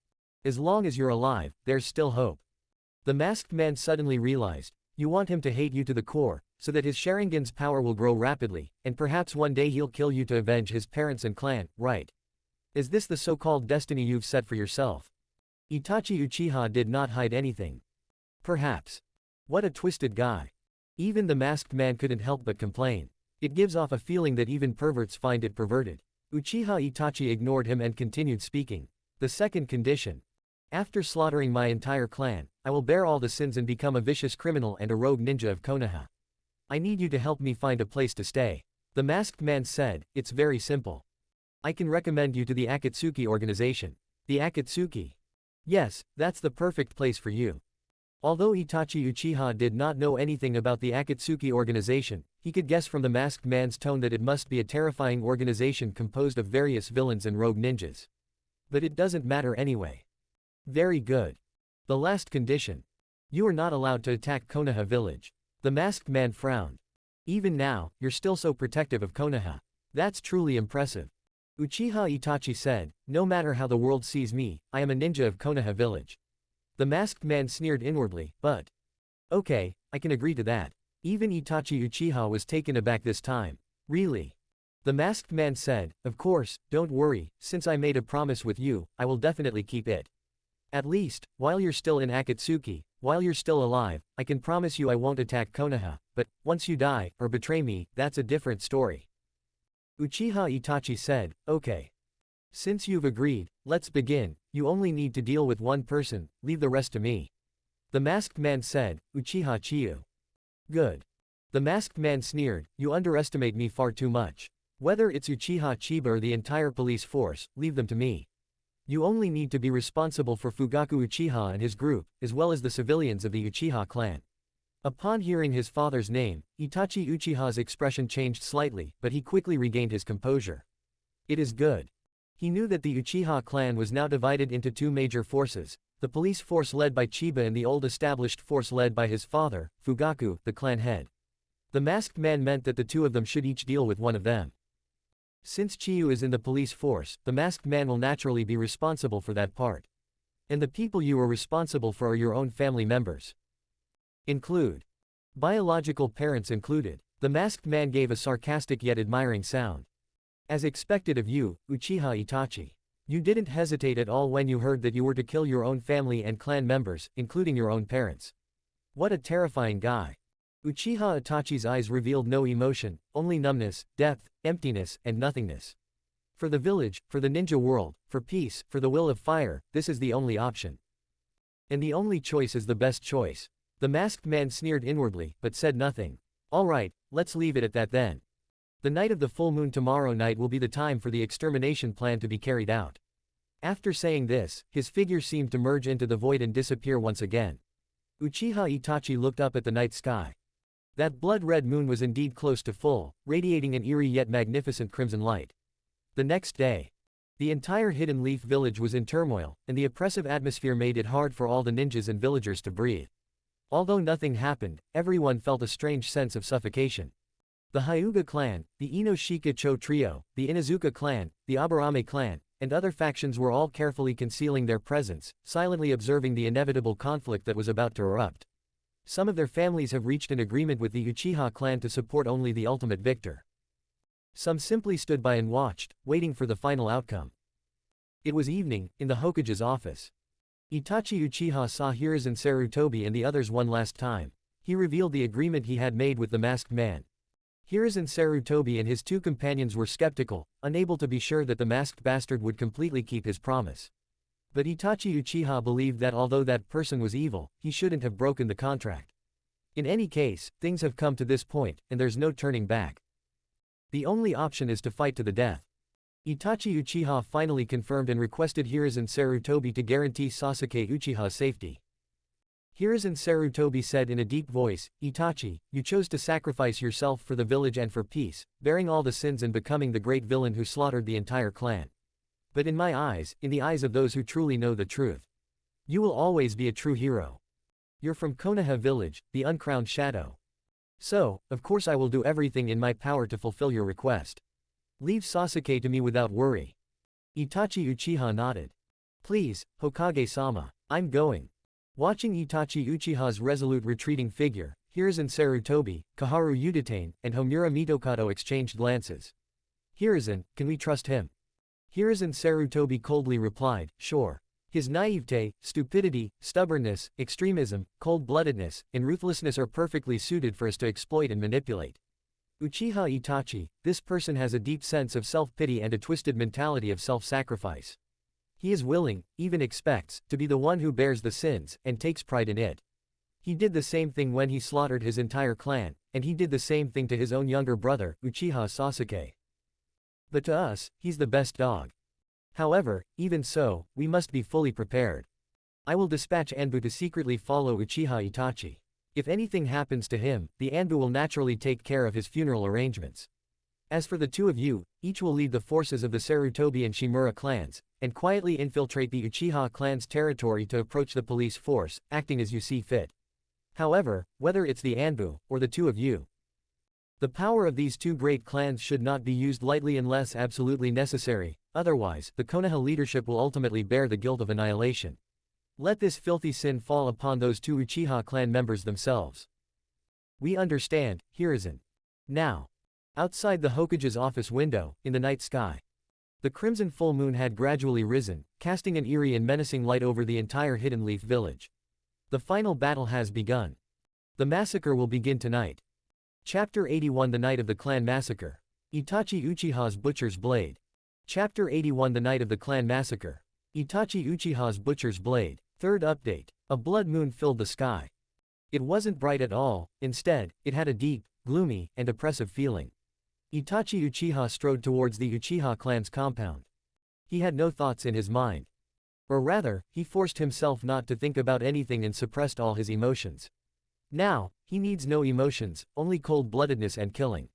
Speaker 2: as long as you're alive, there's still hope. The masked man suddenly realized. You want him to hate you to the core, so that his Sharingan's power will grow rapidly, and perhaps one day he'll kill you to avenge his parents and clan, right? Is this the so-called destiny you've set for yourself? Itachi Uchiha did not hide anything. Perhaps. What a twisted guy. Even the masked man couldn't help but complain. It gives off a feeling that even perverts find it perverted. Uchiha Itachi ignored him and continued speaking. The second condition. After slaughtering my entire clan, I will bear all the sins and become a vicious criminal and a rogue ninja of Konoha. I need you to help me find a place to stay. The masked man said, it's very simple. I can recommend you to the Akatsuki organization. The Akatsuki? Yes, that's the perfect place for you. Although Itachi Uchiha did not know anything about the Akatsuki organization, he could guess from the masked man's tone that it must be a terrifying organization composed of various villains and rogue ninjas. But it doesn't matter anyway. Very good. The last condition. You are not allowed to attack Konoha village. The masked man frowned. Even now, you're still so protective of Konoha. That's truly impressive. Uchiha Itachi said, no matter how the world sees me, I am a ninja of Konoha village. The masked man sneered inwardly, but okay, I can agree to that. Even Itachi Uchiha was taken aback this time. Really? The masked man said, of course, don't worry, since I made a promise with you, I will definitely keep it. At least, while you're still in Akatsuki, while you're still alive, I can promise you I won't attack Konoha, but once you die, or betray me, that's a different story. Uchiha Itachi said, okay. Since you've agreed, let's begin, you only need to deal with one person, leave the rest to me. The masked man said, Uchiha Chiyu. Good. The masked man sneered, you underestimate me far too much. Whether it's Uchiha Chiba or the entire police force, leave them to me. You only need to be responsible for Fugaku Uchiha and his group, as well as the civilians of the Uchiha clan. Upon hearing his father's name, Itachi Uchiha's expression changed slightly, but he quickly regained his composure. It is good. He knew that the Uchiha clan was now divided into two major forces, the police force led by Chiba and the old established force led by his father, Fugaku, the clan head. The masked man meant that the two of them should each deal with one of them. Since Chiyu is in the police force, the masked man will naturally be responsible for that part. And the people you are responsible for are your own family members. Include. Biological parents included. The masked man gave a sarcastic yet admiring sound. As expected of you, Uchiha Itachi. You didn't hesitate at all when you heard that you were to kill your own family and clan members, including your own parents. What a terrifying guy. Uchiha Itachi's eyes revealed no emotion, only numbness, depth, emptiness, and nothingness. For the village, for the ninja world, for peace, for the will of fire, this is the only option. And the only choice is the best choice. The masked man sneered inwardly, but said nothing. All right, let's leave it at that then. The night of the full moon tomorrow night will be the time for the extermination plan to be carried out. After saying this, his figure seemed to merge into the void and disappear once again. Uchiha Itachi looked up at the night sky. That blood-red moon was indeed close to full, radiating an eerie yet magnificent crimson light. The next day, the entire Hidden Leaf village was in turmoil, and the oppressive atmosphere made it hard for all the ninjas and villagers to breathe. Although nothing happened, everyone felt a strange sense of suffocation. The Hyuga clan, the Inoshika Cho trio, the Inazuka clan, the Aburame clan, and other factions were all carefully concealing their presence, silently observing the inevitable conflict that was about to erupt. Some of their families have reached an agreement with the Uchiha clan to support only the ultimate victor. Some simply stood by and watched, waiting for the final outcome. It was evening, in the Hokage's office. Itachi Uchiha saw Hiruzen Sarutobi and the others one last time. He revealed the agreement he had made with the masked man. Hiruzen Sarutobi and his two companions were skeptical, unable to be sure that the masked bastard would completely keep his promise. But Itachi Uchiha believed that although that person was evil, he shouldn't have broken the contract. In any case, things have come to this point, and there's no turning back. The only option is to fight to the death. Itachi Uchiha finally confirmed and requested Hiruzen Sarutobi to guarantee Sasuke Uchiha's safety. Hiruzen Sarutobi said in a deep voice, "Itachi, you chose to sacrifice yourself for the village and for peace, bearing all the sins and becoming the great villain who slaughtered the entire clan. But in my eyes, in the eyes of those who truly know the truth, you will always be a true hero. You're from Konoha village, the uncrowned shadow. So, of course I will do everything in my power to fulfill your request. Leave Sasuke to me without worry." Itachi Uchiha nodded. "Please, Hokage-sama, I'm going." Watching Itachi Uchiha's resolute retreating figure, Hiruzen Sarutobi, Kaharu Uditane, and Homura Mitokado exchanged glances. "Hiruzen, can we trust him?" Hiruzen Sarutobi coldly replied, "Sure. His naivete, stupidity, stubbornness, extremism, cold-bloodedness, and ruthlessness are perfectly suited for us to exploit and manipulate. Uchiha Itachi, this person has a deep sense of self-pity and a twisted mentality of self-sacrifice. He is willing, even expects, to be the one who bears the sins, and takes pride in it. He did the same thing when he slaughtered his entire clan, and he did the same thing to his own younger brother, Uchiha Sasuke. But to us, he's the best dog. However, even so, we must be fully prepared. I will dispatch Anbu to secretly follow Uchiha Itachi. If anything happens to him, the Anbu will naturally take care of his funeral arrangements. As for the two of you, each will lead the forces of the Sarutobi and Shimura clans, and quietly infiltrate the Uchiha clan's territory to approach the police force, acting as you see fit. However, whether it's the Anbu, or the two of you, the power of these two great clans should not be used lightly unless absolutely necessary, otherwise, the Konoha leadership will ultimately bear the guilt of annihilation. Let this filthy sin fall upon those two Uchiha clan members themselves." "We understand, Hiruzen." Now, outside the Hokage's office window, in the night sky, the crimson full moon had gradually risen, casting an eerie and menacing light over the entire Hidden Leaf village. The final battle has begun. The massacre will begin tonight. Chapter 81: The Night of the Clan Massacre. Itachi Uchiha's Butcher's Blade. Chapter 81: The Night of the Clan Massacre. Itachi Uchiha's Butcher's Blade. Third update. A blood moon filled the sky. It wasn't bright at all, instead, it had a deep, gloomy, and oppressive feeling. Itachi Uchiha strode towards the Uchiha clan's compound. He had no thoughts in his mind. Or rather, he forced himself not to think about anything and suppressed all his emotions. Now, he needs no emotions, only cold-bloodedness and killing.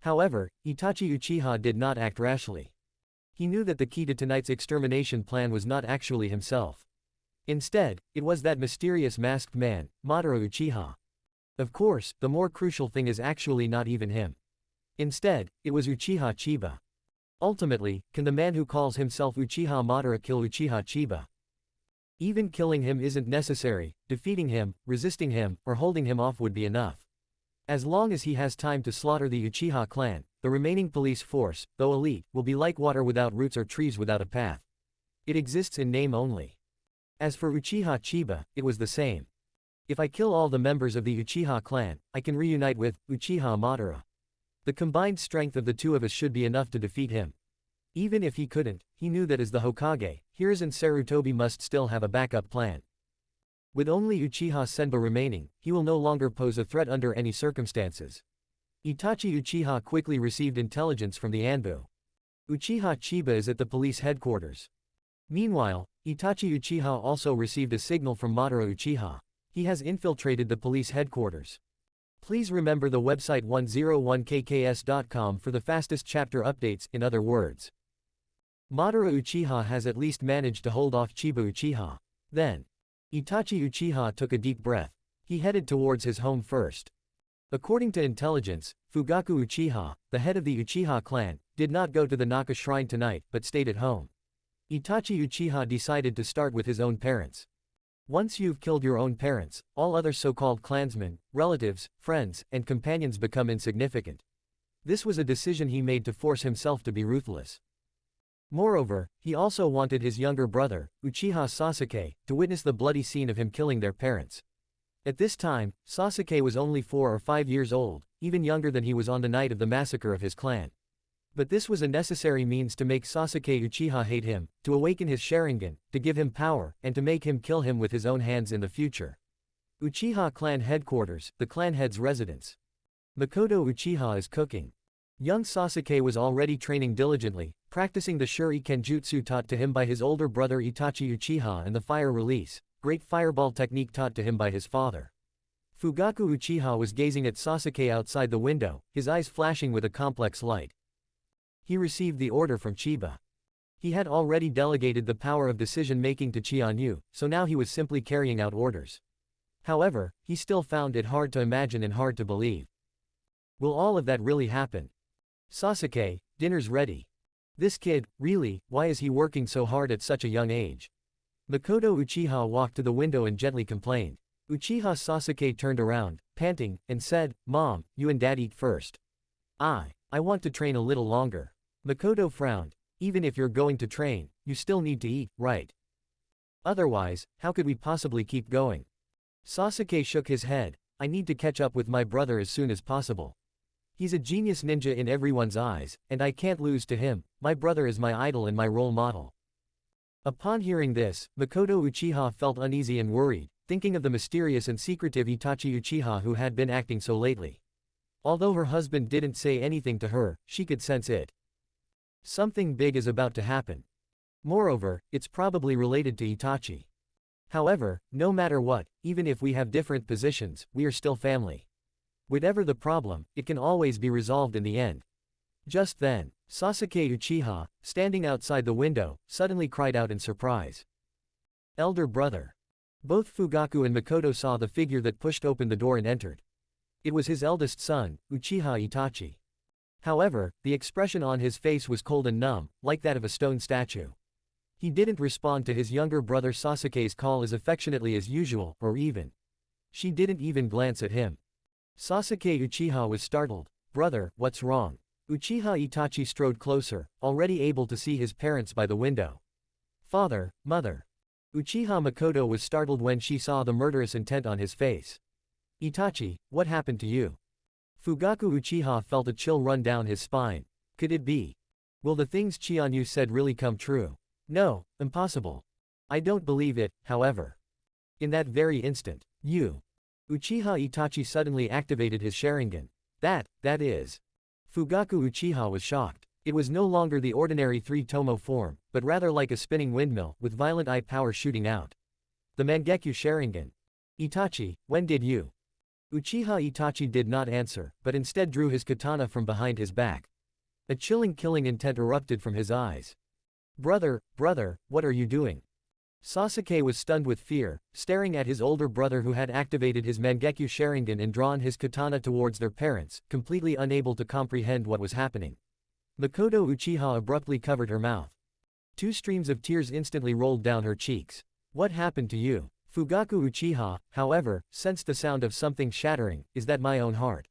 Speaker 2: However, Itachi Uchiha did not act rashly. He knew that the key to tonight's extermination plan was not actually himself. Instead, it was that mysterious masked man, Madara Uchiha. Of course, the more crucial thing is actually not even him. Instead, it was Uchiha Chiba. Ultimately, can the man who calls himself Uchiha Madara kill Uchiha Chiba? Even killing him isn't necessary, defeating him, resisting him, or holding him off would be enough. As long as he has time to slaughter the Uchiha clan, the remaining police force, though elite, will be like water without roots or trees without a path. It exists in name only. As for Uchiha Chiba, it was the same. If I kill all the members of the Uchiha clan, I can reunite with Uchiha Madara. The combined strength of the two of us should be enough to defeat him. Even if he couldn't, he knew that as the Hokage, Hiruzen Sarutobi must still have a backup plan. With only Uchiha Senba remaining, he will no longer pose a threat under any circumstances. Itachi Uchiha quickly received intelligence from the Anbu. Uchiha Chiba is at the police headquarters. Meanwhile, Itachi Uchiha also received a signal from Madara Uchiha. He has infiltrated the police headquarters. Please remember the website 101kks.com for the fastest chapter updates, in other words. Madara Uchiha has at least managed to hold off Chiba Uchiha. Then, Itachi Uchiha took a deep breath. He headed towards his home first. According to intelligence, Fugaku Uchiha, the head of the Uchiha clan, did not go to the Naka shrine tonight but stayed at home. Itachi Uchiha decided to start with his own parents. Once you've killed your own parents, all other so-called clansmen, relatives, friends, and companions become insignificant. This was a decision he made to force himself to be ruthless. Moreover, he also wanted his younger brother, Uchiha Sasuke, to witness the bloody scene of him killing their parents. At this time, Sasuke was only 4 or 5 years old, even younger than he was on the night of the massacre of his clan. But this was a necessary means to make Sasuke Uchiha hate him, to awaken his Sharingan, to give him power, and to make him kill him with his own hands in the future. Uchiha clan headquarters, the clan head's residence. Makoto Uchiha is cooking. Young Sasuke was already training diligently, practicing the Shuriken jutsu taught to him by his older brother Itachi Uchiha and the fire release, great fireball technique taught to him by his father. Fugaku Uchiha was gazing at Sasuke outside the window, his eyes flashing with a complex light. He received the order from Chiba. He had already delegated the power of decision-making to Chianyu, so now he was simply carrying out orders. However, he still found it hard to imagine and hard to believe. Will all of that really happen? Sasuke, dinner's ready. This kid, really, why is he working so hard at such a young age? Makoto Uchiha walked to the window and gently complained. Uchiha Sasuke turned around, panting, and said, "Mom, you and Dad eat first. I want to train a little longer." Makoto frowned. Even if you're going to train, you still need to eat, right? Otherwise, how could we possibly keep going? Sasuke shook his head. I need to catch up with my brother as soon as possible. He's a genius ninja in everyone's eyes, and I can't lose to him. My brother is my idol and my role model. Upon hearing this, Makoto Uchiha felt uneasy and worried, thinking of the mysterious and secretive Itachi Uchiha who had been acting so lately. Although her husband didn't say anything to her, she could sense it. Something big is about to happen. Moreover, it's probably related to Itachi. However, no matter what, even if we have different positions, we are still family. Whatever the problem, it can always be resolved in the end. Just then, Sasuke Uchiha, standing outside the window, suddenly cried out in surprise. Elder brother. Both Fugaku and Makoto saw the figure that pushed open the door and entered. It was his eldest son, Uchiha Itachi. However, the expression on his face was cold and numb, like that of a stone statue. He didn't respond to his younger brother Sasuke's call as affectionately as usual, or even. She didn't even glance at him. Sasuke Uchiha was startled. Brother, what's wrong? Uchiha Itachi strode closer, already able to see his parents by the window. Father, mother. Uchiha Makoto was startled when she saw the murderous intent on his face. Itachi, what happened to you? Fugaku Uchiha felt a chill run down his spine. Could it be? Will the things Chianyu said really come true? No, impossible. I don't believe it, however. In that very instant, Uchiha Itachi suddenly activated his Sharingan. That is. Fugaku Uchiha was shocked. It was no longer the ordinary three-tomo form, but rather like a spinning windmill, with violent eye power shooting out. The Mangekyo Sharingan. Itachi, when did you? Uchiha Itachi did not answer, but instead drew his katana from behind his back. A chilling killing intent erupted from his eyes. Brother, what are you doing? Sasuke was stunned with fear, staring at his older brother who had activated his Mangekyo Sharingan and drawn his katana towards their parents, completely unable to comprehend what was happening. Makoto Uchiha abruptly covered her mouth. 2 streams of tears instantly rolled down her cheeks. What happened to you? Fugaku Uchiha, however, sensed the sound of something shattering. Is that my own heart?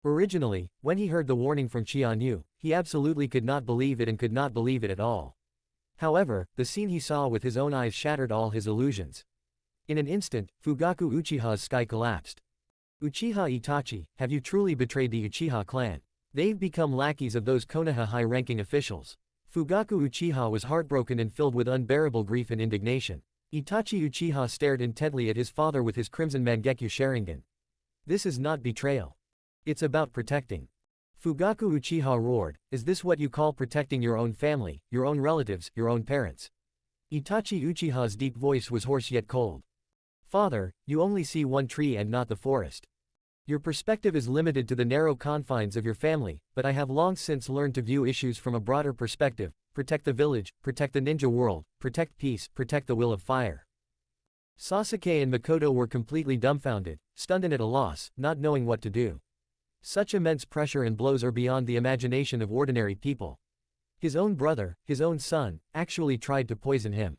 Speaker 2: Originally, when he heard the warning from Chianyu, he absolutely could not believe it and could not believe it at all. However, the scene he saw with his own eyes shattered all his illusions. In an instant, Fugaku Uchiha's sky collapsed. Uchiha Itachi, have you truly betrayed the Uchiha clan? They've become lackeys of those Konoha high-ranking officials. Fugaku Uchiha was heartbroken and filled with unbearable grief and indignation. Itachi Uchiha stared intently at his father with his crimson Mangekyo Sharingan. This is not betrayal. It's about protecting. Fugaku Uchiha roared, is this what you call protecting your own family, your own relatives, your own parents? Itachi Uchiha's deep voice was hoarse yet cold. Father, you only see one tree and not the forest. Your perspective is limited to the narrow confines of your family, but I have long since learned to view issues from a broader perspective. Protect the village, protect the ninja world, protect peace, protect the will of fire. Sasuke and Makoto were completely dumbfounded, stunned and at a loss, not knowing what to do. Such immense pressure and blows are beyond the imagination of ordinary people. His own brother, his own son, actually tried to poison him.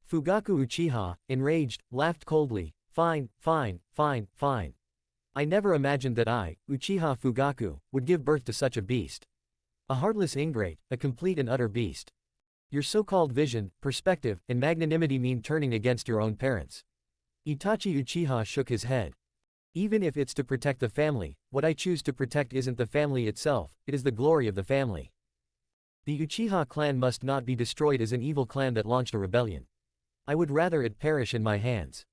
Speaker 2: Fugaku Uchiha, enraged, laughed coldly. Fine. I never imagined that I, Uchiha Fugaku, would give birth to such a beast. A heartless ingrate, a complete and utter beast. Your so-called vision, perspective, and magnanimity mean turning against your own parents. Itachi Uchiha shook his head. Even if it's to protect the family, what I choose to protect isn't the family itself, it is the glory of the family. The Uchiha clan must not be destroyed as an evil clan that launched a rebellion. I would rather it perish in my hands.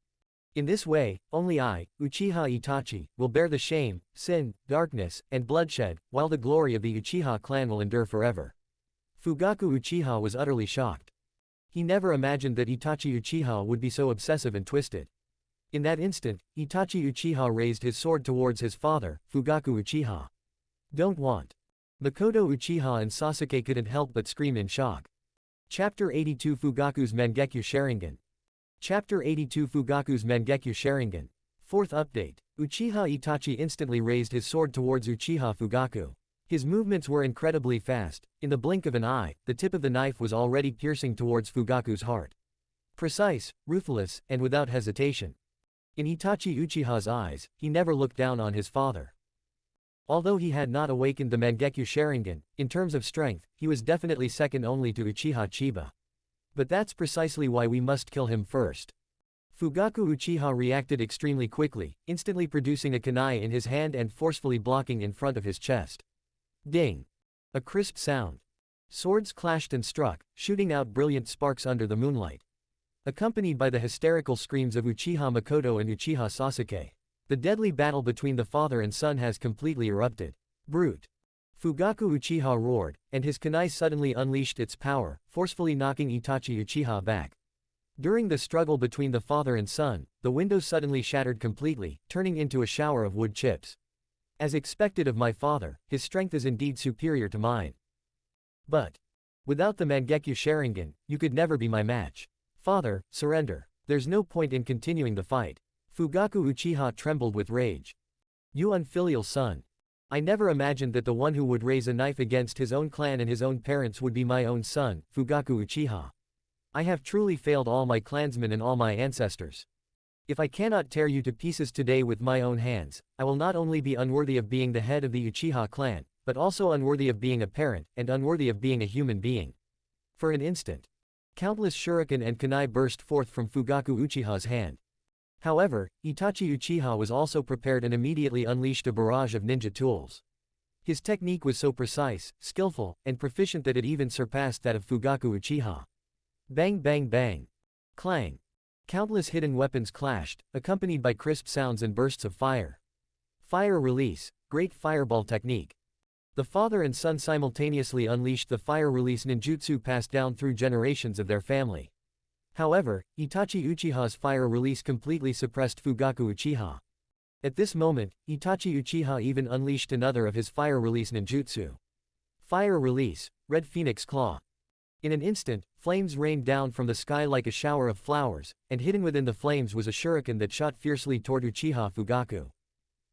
Speaker 2: In this way, only I, Uchiha Itachi, will bear the shame, sin, darkness, and bloodshed, while the glory of the Uchiha clan will endure forever. Fugaku Uchiha was utterly shocked. He never imagined that Itachi Uchiha would be so obsessive and twisted. In that instant, Itachi Uchiha raised his sword towards his father, Fugaku Uchiha. Don't want. Makoto Uchiha and Sasuke couldn't help but scream in shock. Chapter 82 Fugaku's Mangekyo Sharingan. Chapter 82 Fugaku's Mangekyo Sharingan. Fourth update. Uchiha Itachi instantly raised his sword towards Uchiha Fugaku. His movements were incredibly fast. In the blink of an eye, the tip of the knife was already piercing towards Fugaku's heart. Precise, ruthless, and without hesitation. In Itachi Uchiha's eyes, he never looked down on his father. Although he had not awakened the Mangekyo Sharingan, in terms of strength, he was definitely second only to Uchiha Chiba. But that's precisely why we must kill him first. Fugaku Uchiha reacted extremely quickly, instantly producing a kunai in his hand and forcefully blocking in front of his chest. Ding! A crisp sound. Swords clashed and struck, shooting out brilliant sparks under the moonlight. Accompanied by the hysterical screams of Uchiha Makoto and Uchiha Sasuke. The deadly battle between the father and son has completely erupted. Brute! Fugaku Uchiha roared, and his kunai suddenly unleashed its power, forcefully knocking Itachi Uchiha back. During the struggle between the father and son, the windows suddenly shattered completely, turning into a shower of wood chips. As expected of my father, his strength is indeed superior to mine. But without the Mangekyo Sharingan, you could never be my match. Father, surrender. There's no point in continuing the fight. Fugaku Uchiha trembled with rage. You unfilial son. I never imagined that the one who would raise a knife against his own clan and his own parents would be my own son, Fugaku Uchiha. I have truly failed all my clansmen and all my ancestors. If I cannot tear you to pieces today with my own hands, I will not only be unworthy of being the head of the Uchiha clan, but also unworthy of being a parent, and unworthy of being a human being. For an instant, countless shuriken and kunai burst forth from Fugaku Uchiha's hand. However, Itachi Uchiha was also prepared and immediately unleashed a barrage of ninja tools. His technique was so precise, skillful, and proficient that it even surpassed that of Fugaku Uchiha. Bang bang bang. Clang. Countless hidden weapons clashed, accompanied by crisp sounds and bursts of fire. Fire release, great fireball technique. The father and son simultaneously unleashed the fire release ninjutsu passed down through generations of their family. However, Itachi Uchiha's fire release completely suppressed Fugaku Uchiha. At this moment, Itachi Uchiha even unleashed another of his fire release ninjutsu. Fire release, Red Phoenix Claw. In an instant, flames rained down from the sky like a shower of flowers, and hidden within the flames was a shuriken that shot fiercely toward Uchiha Fugaku.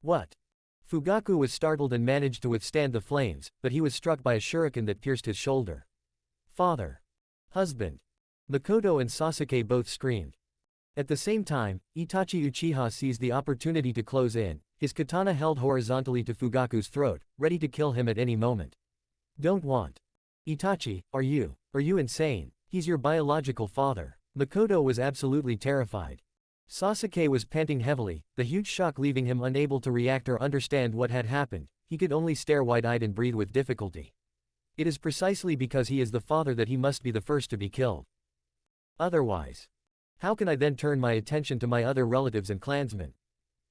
Speaker 2: What? Fugaku was startled and managed to withstand the flames, but he was struck by a shuriken that pierced his shoulder. Father. Husband. Makoto and Sasuke both screamed. At the same time, Itachi Uchiha seized the opportunity to close in, his katana held horizontally to Fugaku's throat, ready to kill him at any moment. Don't want. Itachi, are you insane? He's your biological father. Makoto was absolutely terrified. Sasuke was panting heavily, the huge shock leaving him unable to react or understand what had happened. He could only stare wide-eyed and breathe with difficulty. It is precisely because he is the father that he must be the first to be killed. Otherwise, how can I then turn my attention to my other relatives and clansmen?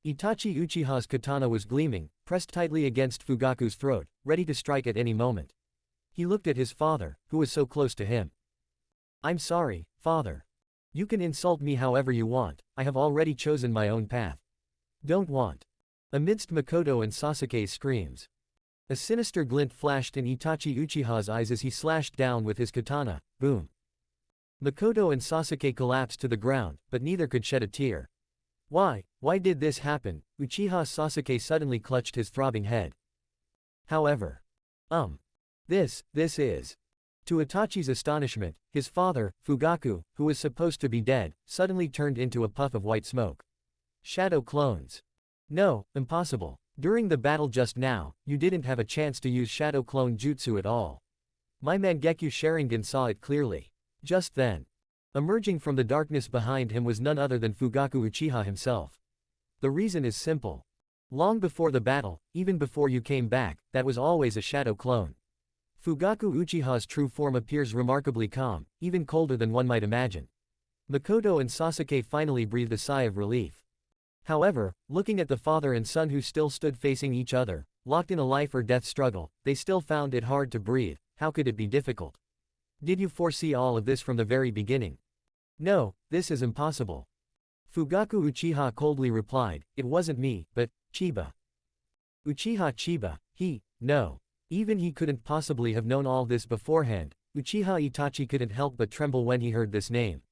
Speaker 2: Itachi Uchiha's katana was gleaming, pressed tightly against Fugaku's throat, ready to strike at any moment. He looked at his father, who was so close to him. I'm sorry, father. You can insult me however you want, I have already chosen my own path. Don't want. Amidst Makoto and Sasuke's screams, a sinister glint flashed in Itachi Uchiha's eyes as he slashed down with his katana. Boom. Makoto and Sasuke collapsed to the ground, but neither could shed a tear. Why did this happen? Uchiha Sasuke suddenly clutched his throbbing head. However, this is. To Itachi's astonishment, his father, Fugaku, who was supposed to be dead, suddenly turned into a puff of white smoke. Shadow clones. No, impossible. During the battle just now, you didn't have a chance to use shadow clone jutsu at all. My Mangekyo Sharingan saw it clearly. Just then, Emerging from the darkness behind him was none other than Fugaku Uchiha himself. The reason is simple. Long before the battle, even before you came back, that was always a shadow clone. Fugaku Uchiha's true form appears remarkably calm, even colder than one might imagine. Makoto and Sasuke finally breathed a sigh of relief. However, looking at the father and son who still stood facing each other, locked in a life or death struggle, they still found it hard to breathe. How could it be difficult? Did you foresee all of this from the very beginning? No, this is impossible. Fugaku Uchiha coldly replied, it wasn't me, but Chiba. Uchiha Chiba, no. Even he couldn't possibly have known all this beforehand. Uchiha Itachi couldn't help but tremble when he heard this name.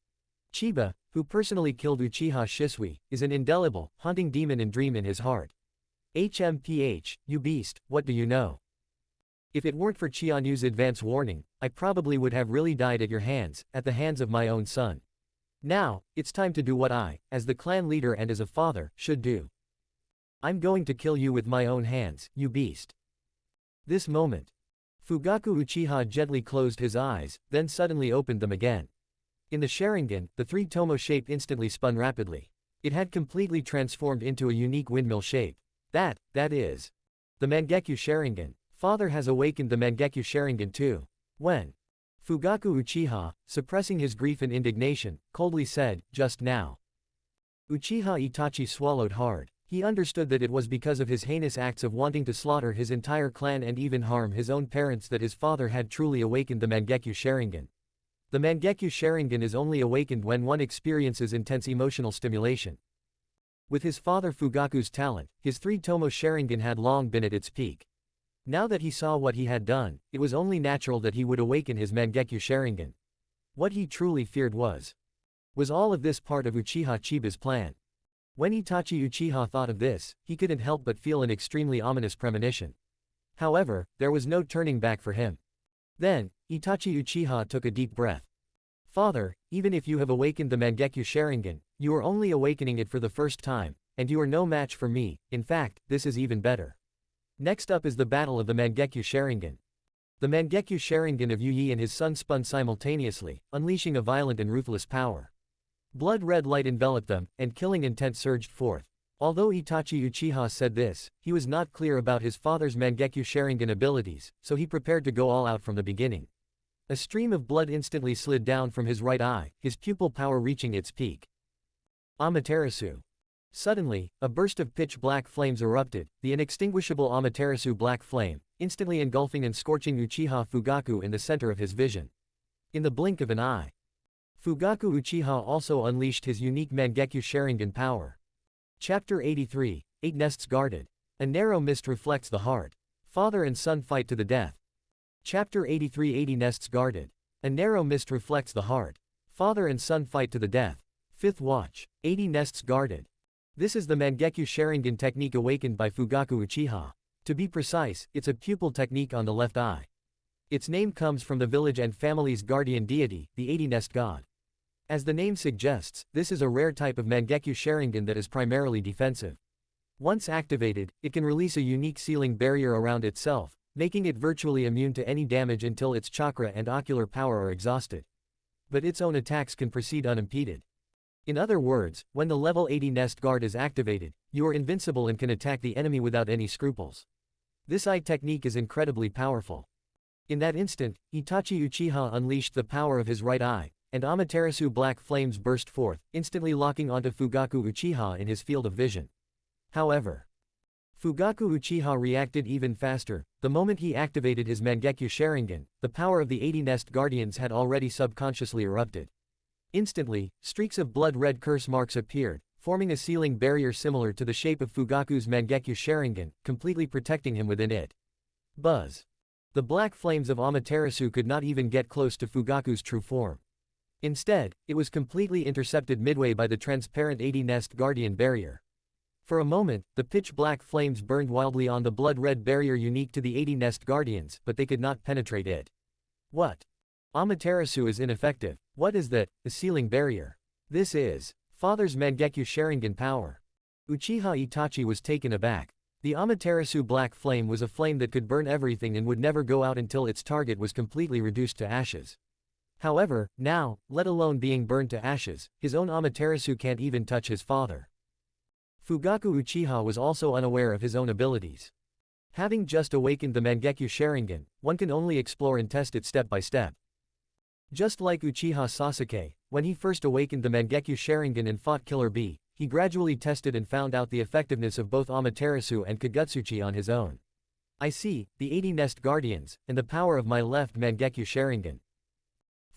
Speaker 2: Chiba, who personally killed Uchiha Shisui, is an indelible, haunting demon and dream in his heart. HMPH, you beast, what do you know? If it weren't for Chianyu's advance warning, I probably would have really died at your hands, at the hands of my own son. Now, it's time to do what I, as the clan leader and as a father, should do. I'm going to kill you with my own hands, you beast. This moment. Fugaku Uchiha gently closed his eyes, then suddenly opened them again. In the Sharingan, the three-tomo shape instantly spun rapidly. It had completely transformed into a unique windmill shape. That is. The Mangekyo Sharingan. Father has awakened the Mangekyo Sharingan too. When? Fugaku Uchiha, suppressing his grief and indignation, coldly said, just now. Uchiha Itachi swallowed hard. He understood that it was because of his heinous acts of wanting to slaughter his entire clan and even harm his own parents that his father had truly awakened the Mangekyo Sharingan. The Mangekyo Sharingan is only awakened when one experiences intense emotional stimulation. With his father Fugaku's talent, his three-tomo Sharingan had long been at its peak. Now that he saw what he had done, it was only natural that he would awaken his Mangekyo Sharingan. What he truly feared was all of this part of Uchiha Chiba's plan? When Itachi Uchiha thought of this, he couldn't help but feel an extremely ominous premonition. However, there was no turning back for him. Then, Itachi Uchiha took a deep breath. Father, even if you have awakened the Mangekyo Sharingan, you are only awakening it for the first time, and you are no match for me. In fact, this is even better. Next up is the battle of the Mangekyo Sharingan. The Mangekyo Sharingan of Yuyi and his son spun simultaneously, unleashing a violent and ruthless power. Blood-red light enveloped them, and killing intent surged forth. Although Itachi Uchiha said this, he was not clear about his father's Mangekyo Sharingan abilities, so he prepared to go all out from the beginning. A stream of blood instantly slid down from his right eye, his pupil power reaching its peak. Amaterasu. Suddenly, a burst of pitch-black flames erupted, the inextinguishable Amaterasu black flame, instantly engulfing and scorching Uchiha Fugaku in the center of his vision. In the blink of an eye, Fugaku Uchiha also unleashed his unique Mangekyo Sharingan power. Chapter 83, 8 Nests Guarded. A narrow mist reflects the heart. Father and son fight to the death. Chapter 83, 80 Nests Guarded. A narrow mist reflects the heart. Father and son fight to the death. Fifth Watch. 80 Nests Guarded. This is the Mangekyo Sharingan technique awakened by Fugaku Uchiha. To be precise, it's a pupil technique on the left eye. Its name comes from the village and family's guardian deity, the 80 Nest God. As the name suggests, this is a rare type of Mangekyo Sharingan that is primarily defensive. Once activated, it can release a unique sealing barrier around itself, making it virtually immune to any damage until its chakra and ocular power are exhausted. But its own attacks can proceed unimpeded. In other words, when the level 80 Nest Guard is activated, you are invincible and can attack the enemy without any scruples. This eye technique is incredibly powerful. In that instant, Itachi Uchiha unleashed the power of his right eye, and Amaterasu black flames burst forth, instantly locking onto Fugaku Uchiha in his field of vision. However, Fugaku Uchiha reacted even faster. The moment he activated his Mangekyo Sharingan, the power of the 80 Nest Guardians had already subconsciously erupted. Instantly, streaks of blood-red curse marks appeared, forming a sealing barrier similar to the shape of Fugaku's Mangekyo Sharingan, completely protecting him within it. Buzz. The black flames of Amaterasu could not even get close to Fugaku's true form. Instead, it was completely intercepted midway by the transparent 80 Nest Guardian barrier. For a moment, the pitch-black flames burned wildly on the blood-red barrier unique to the 80 Nest Guardians, but they could not penetrate it. What? Amaterasu is ineffective. What is that? A sealing barrier. This is Father's Mangekyo Sharingan power. Uchiha Itachi was taken aback. The Amaterasu black flame was a flame that could burn everything and would never go out until its target was completely reduced to ashes. However, now, let alone being burned to ashes, his own Amaterasu can't even touch his father. Fugaku Uchiha was also unaware of his own abilities. Having just awakened the Mangekyo Sharingan, one can only explore and test it step by step. Just like Uchiha Sasuke, when he first awakened the Mangekyo Sharingan and fought Killer Bee, he gradually tested and found out the effectiveness of both Amaterasu and Kagutsuchi on his own. I see, the 80 Nest Guardians, and the power of my left Mangekyo Sharingan.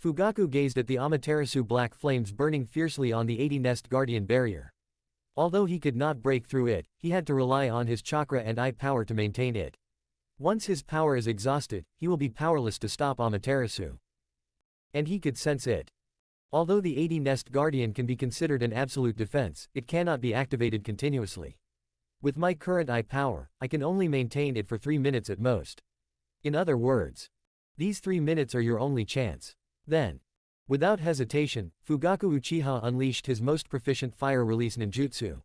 Speaker 2: Fugaku gazed at the Amaterasu black flames burning fiercely on the 80 Nest Guardian barrier. Although he could not break through it, he had to rely on his chakra and eye power to maintain it. Once his power is exhausted, he will be powerless to stop Amaterasu. And he could sense it. Although the 80 Nest Guardian can be considered an absolute defense, it cannot be activated continuously. With my current eye power, I can only maintain it for 3 minutes at most. In other words, these 3 minutes are your only chance. Then, without hesitation, Fugaku Uchiha unleashed his most proficient fire release ninjutsu.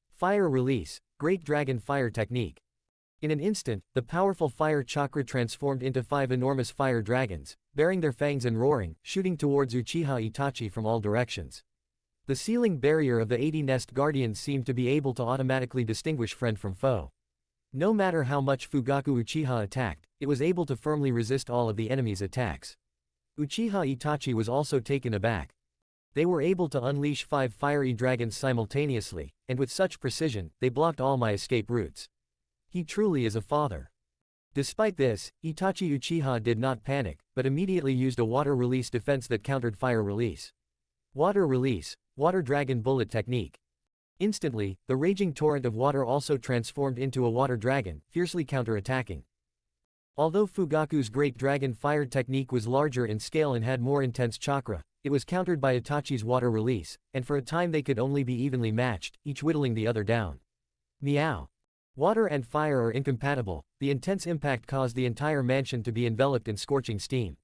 Speaker 2: Fire release, Great Dragon Fire Technique. In an instant, the powerful fire chakra transformed into 5 enormous fire dragons, baring their fangs and roaring, shooting towards Uchiha Itachi from all directions. The sealing barrier of the 80 Nest Guardians seemed to be able to automatically distinguish friend from foe. No matter how much Fugaku Uchiha attacked, it was able to firmly resist all of the enemy's attacks. Uchiha Itachi was also taken aback. They were able to unleash 5 fiery dragons simultaneously, and with such precision, they blocked all my escape routes. He truly is a father. Despite this, Itachi Uchiha did not panic, but immediately used a water release defense that countered fire release. Water release, Water Dragon Bullet Technique. Instantly, the raging torrent of water also transformed into a water dragon, fiercely counter-attacking. Although Fugaku's Great Dragon Fire Technique was larger in scale and had more intense chakra, it was countered by Itachi's water release, and for a time they could only be evenly matched, each whittling the other down. Meow. Water and fire are incompatible. The intense impact caused the entire mansion to be enveloped in scorching steam.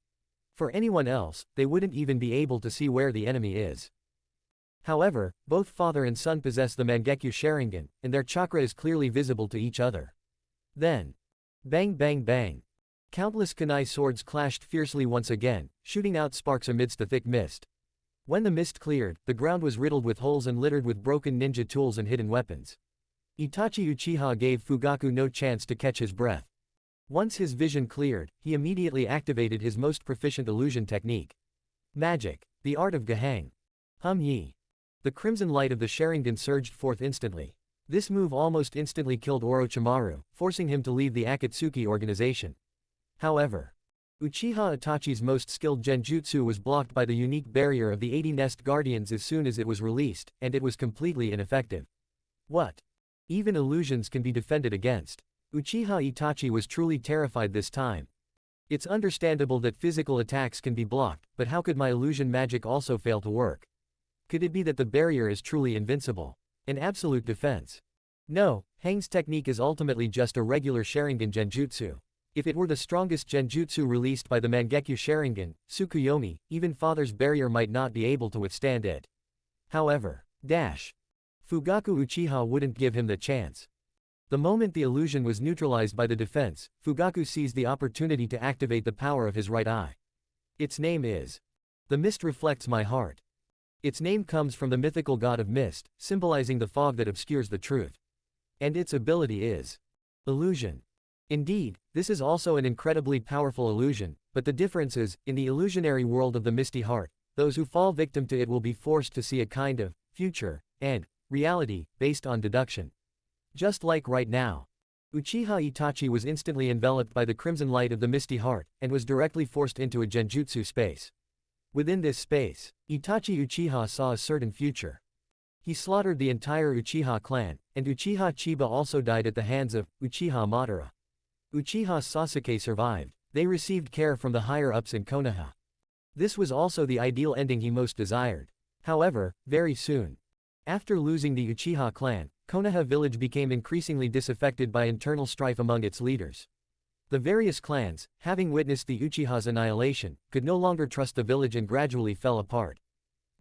Speaker 2: For anyone else, they wouldn't even be able to see where the enemy is. However, both father and son possess the Mangekyo Sharingan, and their chakra is clearly visible to each other. Then, bang bang bang. Countless kunai swords clashed fiercely once again, shooting out sparks amidst the thick mist. When the mist cleared, the ground was riddled with holes and littered with broken ninja tools and hidden weapons. Itachi Uchiha gave Fugaku no chance to catch his breath. Once his vision cleared, he immediately activated his most proficient illusion technique. Magic, the art of Gahang. Hum-Yi. The crimson light of the Sharingan surged forth instantly. This move almost instantly killed Orochimaru, forcing him to leave the Akatsuki organization. However, Uchiha Itachi's most skilled genjutsu was blocked by the unique barrier of the 80 Nest Guardians as soon as it was released, and it was completely ineffective. What? Even illusions can be defended against. Uchiha Itachi was truly terrified this time. It's understandable that physical attacks can be blocked, but how could my illusion magic also fail to work? Could it be that the barrier is truly invincible? An absolute defense? No, Hang's technique is ultimately just a regular Sharingan genjutsu. If it were the strongest genjutsu released by the Mangekyo Sharingan, Tsukuyomi, even father's barrier might not be able to withstand it. However, Fugaku Uchiha wouldn't give him the chance. The moment the illusion was neutralized by the defense, Fugaku seized the opportunity to activate the power of his right eye. Its name is the mist reflects my heart. Its name comes from the mythical god of mist, symbolizing the fog that obscures the truth. And its ability is illusion. Indeed, this is also an incredibly powerful illusion, but the difference is, in the illusionary world of the misty heart, those who fall victim to it will be forced to see a kind of future and reality based on deduction. Just like right now. Uchiha Itachi was instantly enveloped by the crimson light of the misty heart, and was directly forced into a genjutsu space. Within this space, Itachi Uchiha saw a certain future. He slaughtered the entire Uchiha clan, and Uchiha Chiba also died at the hands of Uchiha Madara. Uchiha Sasuke survived. They received care from the higher-ups in Konoha. This was also the ideal ending he most desired. However, very soon, after losing the Uchiha clan, Konoha village became increasingly disaffected by internal strife among its leaders. The various clans, having witnessed the Uchiha's annihilation, could no longer trust the village and gradually fell apart.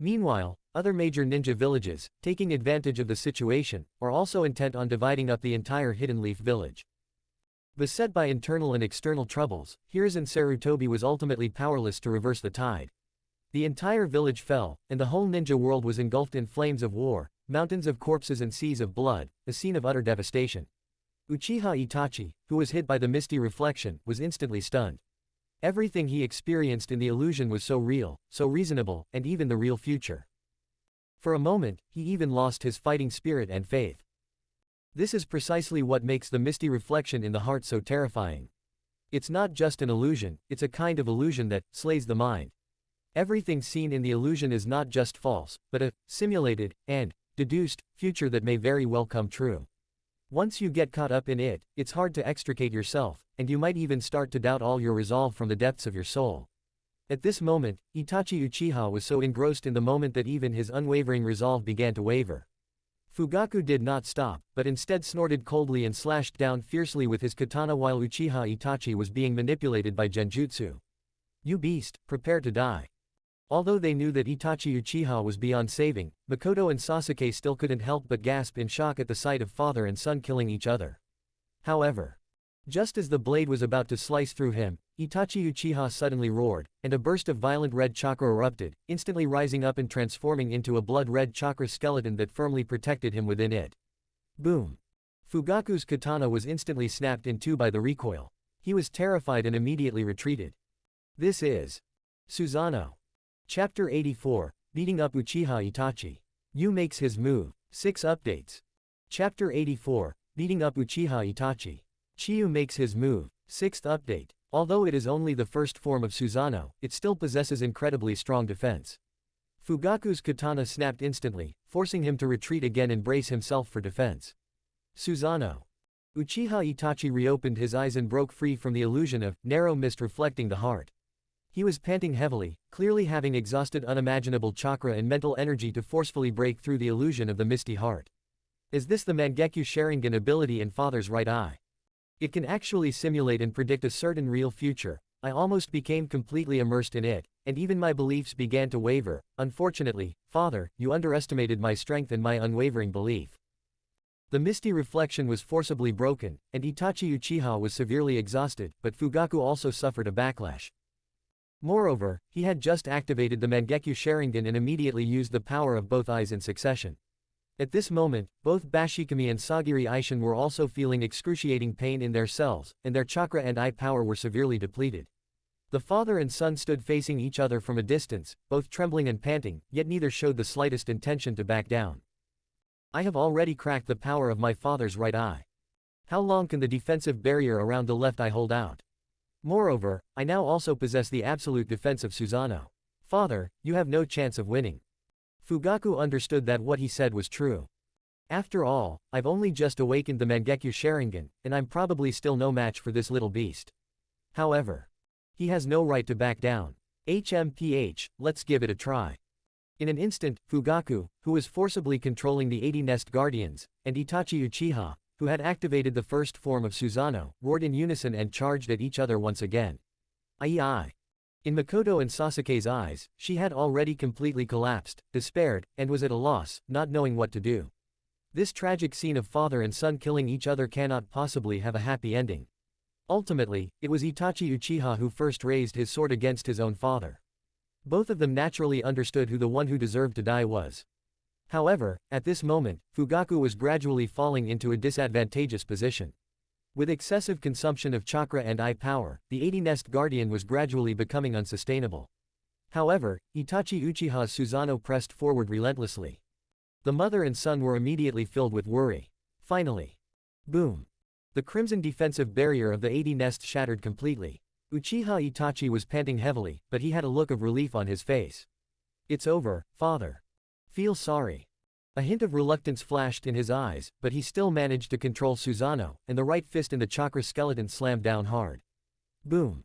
Speaker 2: Meanwhile, other major ninja villages, taking advantage of the situation, are also intent on dividing up the entire Hidden Leaf village. Beset by internal and external troubles, Hiruzen Sarutobi was ultimately powerless to reverse the tide. The entire village fell, and the whole ninja world was engulfed in flames of war, mountains of corpses and seas of blood, a scene of utter devastation. Uchiha Itachi, who was hit by the misty reflection, was instantly stunned. Everything he experienced in the illusion was so real, so reasonable, and even the real future. For a moment, he even lost his fighting spirit and faith. This is precisely what makes the misty reflection in the heart so terrifying. It's not just an illusion, it's a kind of illusion that slays the mind. Everything seen in the illusion is not just false, but a simulated and deduced future that may very well come true. Once you get caught up in it, it's hard to extricate yourself, and you might even start to doubt all your resolve from the depths of your soul. At this moment, Itachi Uchiha was so engrossed in the moment that even his unwavering resolve began to waver. Fugaku did not stop, but instead snorted coldly and slashed down fiercely with his katana while Uchiha Itachi was being manipulated by genjutsu. You beast, prepare to die. Although they knew that Itachi Uchiha was beyond saving, Makoto and Sasuke still couldn't help but gasp in shock at the sight of father and son killing each other. However, just as the blade was about to slice through him, Itachi Uchiha suddenly roared, and a burst of violent red chakra erupted, instantly rising up and transforming into a blood-red chakra skeleton that firmly protected him within it. Boom! Fugaku's katana was instantly snapped in two by the recoil. He was terrified and immediately retreated. This is Susanoo. Chapter 84, Beating Up Uchiha Itachi. Yu makes his move. 6 updates. Chapter 84, Beating Up Uchiha Itachi. Chiyu makes his move. 6th update. Although it is only the first form of Susanoo, it still possesses incredibly strong defense. Fugaku's katana snapped instantly, forcing him to retreat again and brace himself for defense. Susanoo. Uchiha Itachi reopened his eyes and broke free from the illusion of narrow mist reflecting the heart. He was panting heavily, clearly having exhausted unimaginable chakra and mental energy to forcefully break through the illusion of the misty heart. Is this the Mangekyo Sharingan ability in Father's right eye? It can actually simulate and predict a certain real future. I almost became completely immersed in it, and even my beliefs began to waver. Unfortunately, Father, you underestimated my strength and my unwavering belief. The misty reflection was forcibly broken, and Itachi Uchiha was severely exhausted, but Fugaku also suffered a backlash. Moreover, he had just activated the Mangekyo Sharingan and immediately used the power of both eyes in succession. At this moment, both Bashikami and Sagiri Aishin were also feeling excruciating pain in their cells, and their chakra and eye power were severely depleted. The father and son stood facing each other from a distance, both trembling and panting, yet neither showed the slightest intention to back down. I have already cracked the power of my father's right eye. How long can the defensive barrier around the left eye hold out? Moreover, I now also possess the absolute defense of Susanoo. Father, you have no chance of winning. Fugaku understood that what he said was true. After all, I've only just awakened the Mangekyo Sharingan, and I'm probably still no match for this little beast. However, he has no right to back down. HMPH, let's give it a try. In an instant, Fugaku, who was forcibly controlling the 80 Nest Guardians, and Itachi Uchiha, who had activated the first form of Susanoo, roared in unison and charged at each other once again. Ai. In Makoto and Sasuke's eyes, she had already completely collapsed, despaired, and was at a loss, not knowing what to do. This tragic scene of father and son killing each other cannot possibly have a happy ending. Ultimately, it was Itachi Uchiha who first raised his sword against his own father. Both of them naturally understood who the one who deserved to die was. However, at this moment, Fugaku was gradually falling into a disadvantageous position. With excessive consumption of chakra and eye power, the 80 Nest Guardian was gradually becoming unsustainable. However, Itachi Uchiha's Susanoo pressed forward relentlessly. The mother and son were immediately filled with worry. Finally. Boom. The crimson defensive barrier of the 80 Nest shattered completely. Uchiha Itachi was panting heavily, but he had a look of relief on his face. It's over, father. Feel sorry. A hint of reluctance flashed in his eyes, but he still managed to control Susanoo, and the right fist in the chakra skeleton slammed down hard. Boom.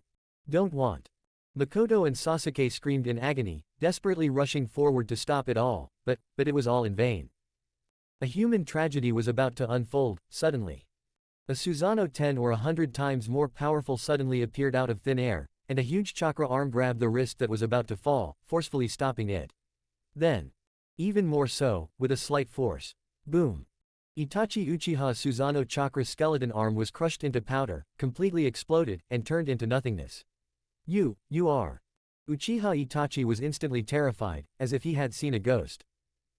Speaker 2: Don't want. Makoto and Sasuke screamed in agony, desperately rushing forward to stop it all, but it was all in vain. A human tragedy was about to unfold, suddenly. A Susanoo 10 or 100 times more powerful suddenly appeared out of thin air, and a huge chakra arm grabbed the wrist that was about to fall, forcefully stopping it. Then, even more so, with a slight force. Boom. Itachi Uchiha's Susanoo chakra skeleton arm was crushed into powder, completely exploded, and turned into nothingness. You are. Uchiha Itachi was instantly terrified, as if he had seen a ghost.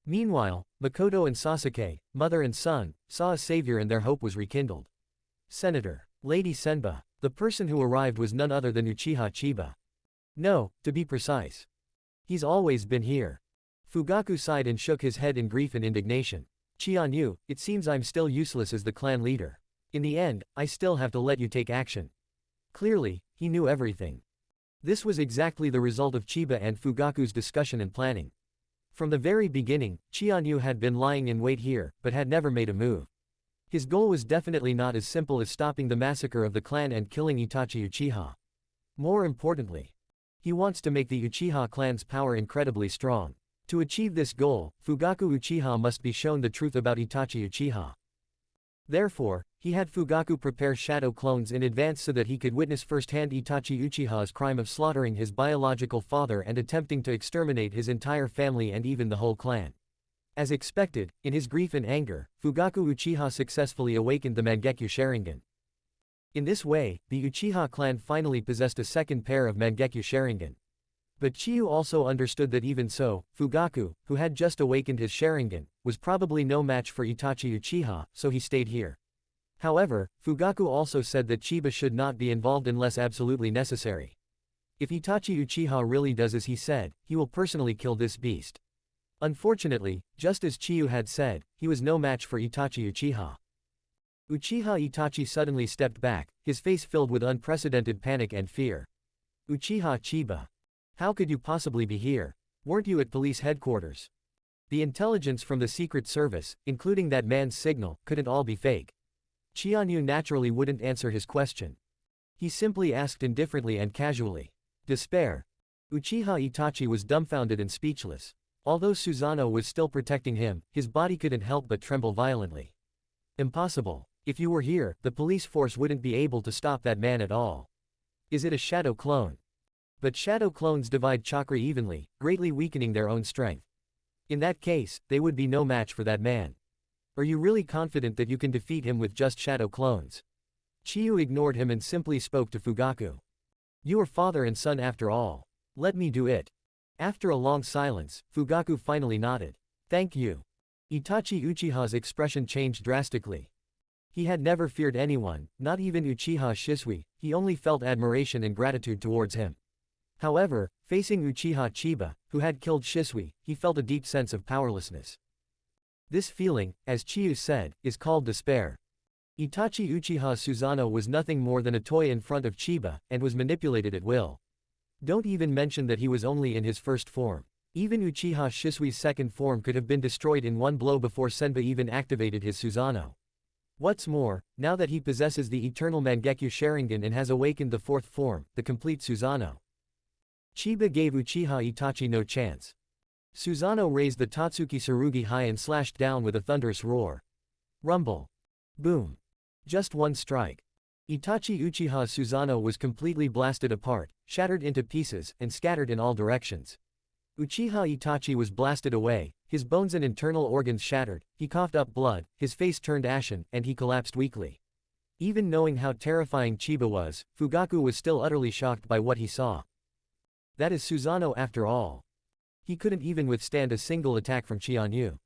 Speaker 2: Meanwhile, Makoto and Sasuke, mother and son, saw a savior and their hope was rekindled. Senator. Lady Senba. The person who arrived was none other than Uchiha Chiba. No, to be precise. He's always been here. Fugaku sighed and shook his head in grief and indignation. Chianyu, it seems I'm still useless as the clan leader. In the end, I still have to let you take action. Clearly, he knew everything. This was exactly the result of Chiba and Fugaku's discussion and planning. From the very beginning, Chianyu had been lying in wait here, but had never made a move. His goal was definitely not as simple as stopping the massacre of the clan and killing Itachi Uchiha. More importantly, he wants to make the Uchiha clan's power incredibly strong. To achieve this goal, Fugaku Uchiha must be shown the truth about Itachi Uchiha. Therefore, he had Fugaku prepare shadow clones in advance so that he could witness firsthand Itachi Uchiha's crime of slaughtering his biological father and attempting to exterminate his entire family and even the whole clan. As expected, in his grief and anger, Fugaku Uchiha successfully awakened the Mangekyo Sharingan. In this way, the Uchiha clan finally possessed a second pair of Mangekyo Sharingan. But Chiyu also understood that even so, Fugaku, who had just awakened his Sharingan, was probably no match for Itachi Uchiha, so he stayed here. However, Fugaku also said that Chiba should not be involved unless absolutely necessary. If Itachi Uchiha really does as he said, he will personally kill this beast. Unfortunately, just as Chiyu had said, he was no match for Itachi Uchiha. Uchiha Itachi suddenly stepped back, his face filled with unprecedented panic and fear. Uchiha Chiba. How could you possibly be here? Weren't you at police headquarters? The intelligence from the Secret Service, including that man's signal, couldn't all be fake. Chianyu naturally wouldn't answer his question. He simply asked indifferently and casually. Despair. Uchiha Itachi was dumbfounded and speechless. Although Susanoo was still protecting him, his body couldn't help but tremble violently. Impossible. If you were here, the police force wouldn't be able to stop that man at all. Is it a shadow clone? But shadow clones divide chakra evenly, greatly weakening their own strength. In that case, they would be no match for that man. Are you really confident that you can defeat him with just shadow clones? Chiyu ignored him and simply spoke to Fugaku. You are father and son after all. Let me do it. After a long silence, Fugaku finally nodded. Thank you. Itachi Uchiha's expression changed drastically. He had never feared anyone, not even Uchiha Shisui, he only felt admiration and gratitude towards him. However, facing Uchiha Chiba, who had killed Shisui, he felt a deep sense of powerlessness. This feeling, as Chiyu said, is called despair. Itachi Uchiha Susanoo was nothing more than a toy in front of Chiba, and was manipulated at will. Don't even mention that he was only in his first form. Even Uchiha Shisui's second form could have been destroyed in one blow before Senba even activated his Susanoo. What's more, now that he possesses the eternal Mangekyo Sharingan and has awakened the fourth form, the complete Susanoo. Chiba gave Uchiha Itachi no chance. Susanoo raised the Tatsuki Tsurugi high and slashed down with a thunderous roar. Rumble. Boom. Just one strike. Itachi Uchiha's Susanoo was completely blasted apart, shattered into pieces, and scattered in all directions. Uchiha Itachi was blasted away, his bones and internal organs shattered, he coughed up blood, his face turned ashen, and he collapsed weakly. Even knowing how terrifying Chiba was, Fugaku was still utterly shocked by what he saw. That is Susanoo after all. He couldn't even withstand a single attack from Chianyu.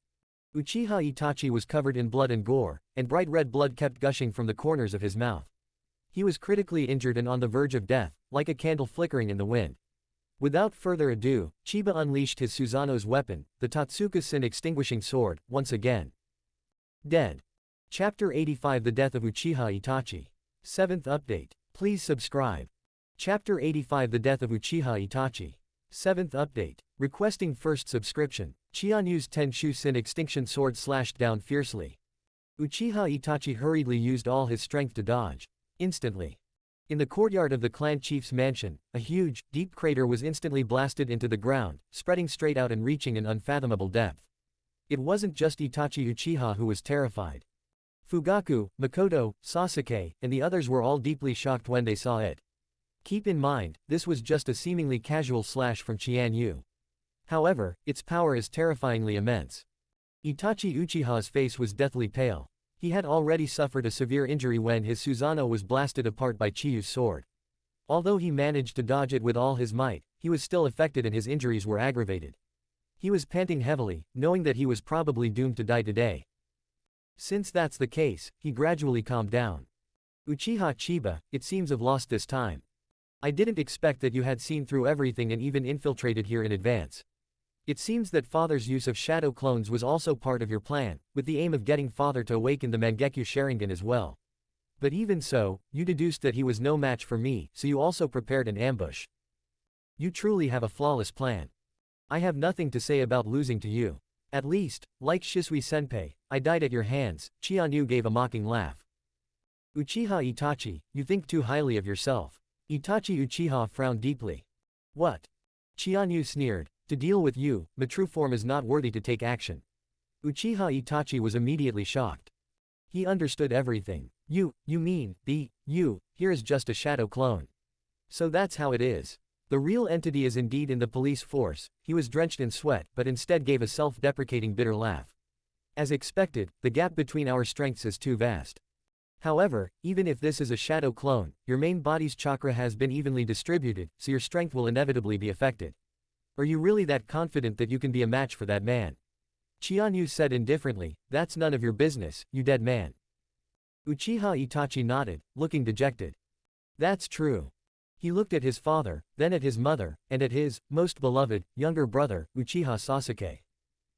Speaker 2: Uchiha Itachi was covered in blood and gore, and bright red blood kept gushing from the corners of his mouth. He was critically injured and on the verge of death, like a candle flickering in the wind. Without further ado, Chiba unleashed his Susanoo's weapon, the Tatsuka-sen extinguishing sword, once again. Dead. Chapter 85 The Death of Uchiha Itachi. 7th update. Please subscribe. Chapter 85 The Death of Uchiha Itachi. 7th update. Requesting first subscription. Chianyu's Tenshu-sen extinction sword slashed down fiercely. Uchiha Itachi hurriedly used all his strength to dodge. Instantly. In the courtyard of the clan chief's mansion, a huge, deep crater was instantly blasted into the ground, spreading straight out and reaching an unfathomable depth. It wasn't just Itachi Uchiha who was terrified. Fugaku, Makoto, Sasuke, and the others were all deeply shocked when they saw it. Keep in mind, this was just a seemingly casual slash from Chianyu. However, its power is terrifyingly immense. Itachi Uchiha's face was deathly pale. He had already suffered a severe injury when his Susanoo was blasted apart by Chiyu's sword. Although he managed to dodge it with all his might, he was still affected and his injuries were aggravated. He was panting heavily, knowing that he was probably doomed to die today. Since that's the case, he gradually calmed down. Uchiha Chiba, it seems I've lost this time. I didn't expect that you had seen through everything and even infiltrated here in advance. It seems that Father's use of shadow clones was also part of your plan, with the aim of getting Father to awaken the Mangekyo Sharingan as well. But even so, you deduced that he was no match for me, so you also prepared an ambush. You truly have a flawless plan. I have nothing to say about losing to you. At least, like Shisui Senpai, I died at your hands. Chianyu gave a mocking laugh. Uchiha Itachi, you think too highly of yourself. Itachi Uchiha frowned deeply. What? Chianyu sneered. To deal with you, my true form is not worthy to take action. Uchiha Itachi was immediately shocked. He understood everything. You mean, you, here is just a shadow clone. So that's how it is. The real entity is indeed in the police force. He was drenched in sweat, but instead gave a self-deprecating bitter laugh. As expected, the gap between our strengths is too vast. However, even if this is a shadow clone, your main body's chakra has been evenly distributed, so your strength will inevitably be affected. Are you really that confident that you can be a match for that man? Chianyu said indifferently, that's none of your business, you dead man. Uchiha Itachi nodded, looking dejected. That's true. He looked at his father, then at his mother, and at his, most beloved, younger brother, Uchiha Sasuke.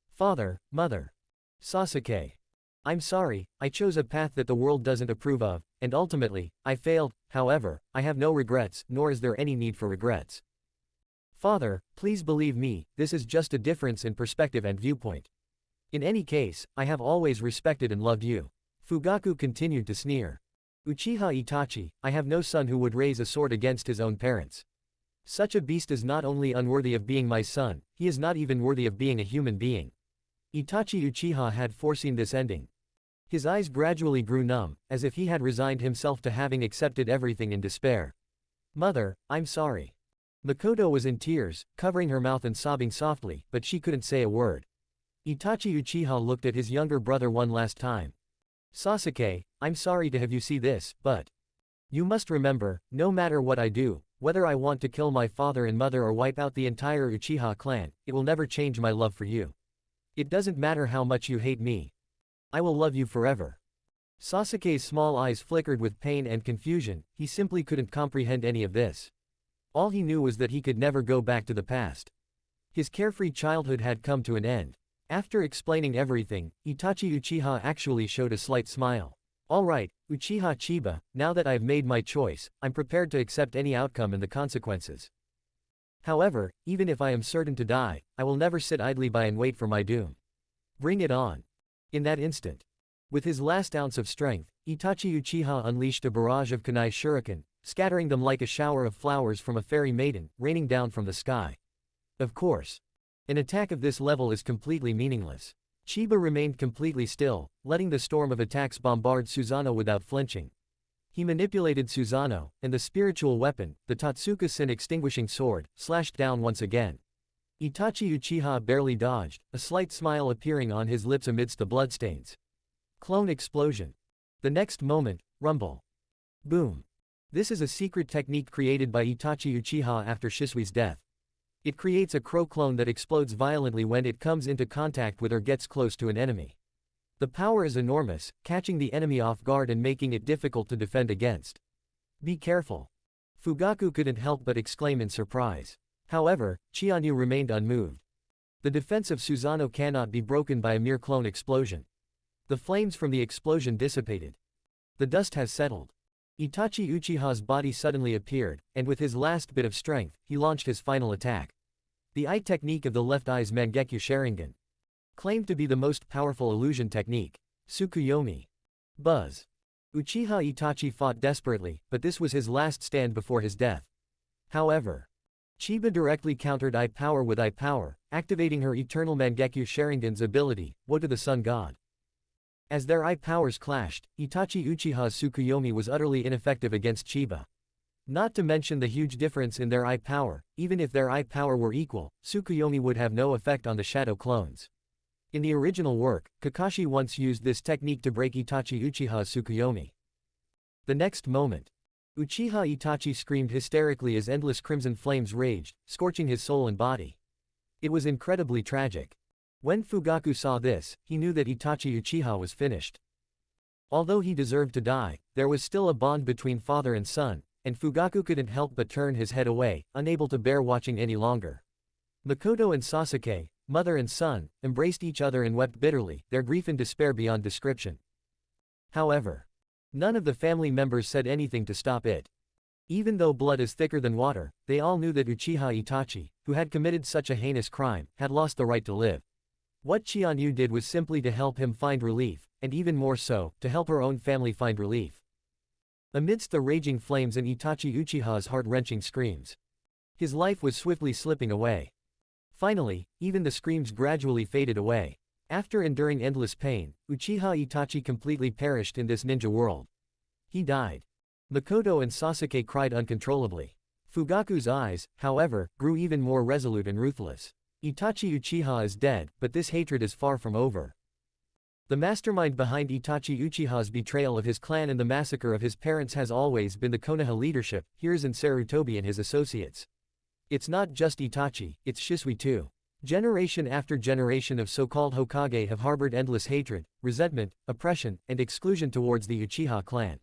Speaker 2: Father, mother. Sasuke. I'm sorry, I chose a path that the world doesn't approve of, and ultimately, I failed. However, I have no regrets, nor is there any need for regrets. Father, please believe me, this is just a difference in perspective and viewpoint. In any case, I have always respected and loved you. Fugaku continued to sneer. Uchiha Itachi, I have no son who would raise a sword against his own parents. Such a beast is not only unworthy of being my son, he is not even worthy of being a human being. Itachi Uchiha had foreseen this ending. His eyes gradually grew numb, as if he had resigned himself to having accepted everything in despair. Mother, I'm sorry. Makoto was in tears, covering her mouth and sobbing softly, but she couldn't say a word. Itachi Uchiha looked at his younger brother one last time. Sasuke, I'm sorry to have you see this, but you must remember, no matter what I do, whether I want to kill my father and mother or wipe out the entire Uchiha clan, it will never change my love for you. It doesn't matter how much you hate me. I will love you forever. Sasuke's small eyes flickered with pain and confusion, he simply couldn't comprehend any of this. All he knew was that he could never go back to the past. His carefree childhood had come to an end. After explaining everything, Itachi Uchiha actually showed a slight smile. Alright, Uchiha Chiba, now that I've made my choice, I'm prepared to accept any outcome and the consequences. However, even if I am certain to die, I will never sit idly by and wait for my doom. Bring it on. In that instant. With his last ounce of strength, Itachi Uchiha unleashed a barrage of kunai shuriken, scattering them like a shower of flowers from a fairy maiden, raining down from the sky. Of course. An attack of this level is completely meaningless. Chiba remained completely still, letting the storm of attacks bombard Susanoo without flinching. He manipulated Susanoo, and the spiritual weapon, the Totsuka-sen extinguishing sword, slashed down once again. Itachi Uchiha barely dodged, a slight smile appearing on his lips amidst the bloodstains. Clone explosion. The next moment, rumble. Boom. This is a secret technique created by Itachi Uchiha after Shisui's death. It creates a crow clone that explodes violently when it comes into contact with or gets close to an enemy. The power is enormous, catching the enemy off guard and making it difficult to defend against. Be careful. Fugaku couldn't help but exclaim in surprise. However, Chianyu remained unmoved. The defense of Susanoo cannot be broken by a mere clone explosion. The flames from the explosion dissipated. The dust has settled. Itachi Uchiha's body suddenly appeared, and with his last bit of strength, he launched his final attack. The eye technique of the left eye's Mangekyo Sharingan. Claimed to be the most powerful illusion technique. Tsukuyomi. Buzz. Uchiha Itachi fought desperately, but this was his last stand before his death. However, Chiba directly countered eye power with eye power, activating her eternal Mangekyo Sharingan's ability, Woe to the Sun God. As their eye powers clashed, Itachi Uchiha's Tsukuyomi was utterly ineffective against Chiba. Not to mention the huge difference in their eye power, even if their eye power were equal, Tsukuyomi would have no effect on the shadow clones. In the original work, Kakashi once used this technique to break Itachi Uchiha's Tsukuyomi. The next moment. Uchiha Itachi screamed hysterically as endless crimson flames raged, scorching his soul and body. It was incredibly tragic. When Fugaku saw this, he knew that Itachi Uchiha was finished. Although he deserved to die, there was still a bond between father and son, and Fugaku couldn't help but turn his head away, unable to bear watching any longer. Makoto and Sasuke, mother and son, embraced each other and wept bitterly, their grief and despair beyond description. However, none of the family members said anything to stop it. Even though blood is thicker than water, they all knew that Uchiha Itachi, who had committed such a heinous crime, had lost the right to live. What Chianyu did was simply to help him find relief, and even more so, to help her own family find relief. Amidst the raging flames and Itachi Uchiha's heart-wrenching screams, his life was swiftly slipping away. Finally, even the screams gradually faded away. After enduring endless pain, Uchiha Itachi completely perished in this ninja world. He died. Makoto and Sasuke cried uncontrollably. Fugaku's eyes, however, grew even more resolute and ruthless. Itachi Uchiha is dead, but this hatred is far from over. The mastermind behind Itachi Uchiha's betrayal of his clan and the massacre of his parents has always been the Konoha leadership, Hiruzen Sarutobi and his associates. It's not just Itachi, it's Shisui too. Generation after generation of so-called Hokage have harbored endless hatred, resentment, oppression, and exclusion towards the Uchiha clan.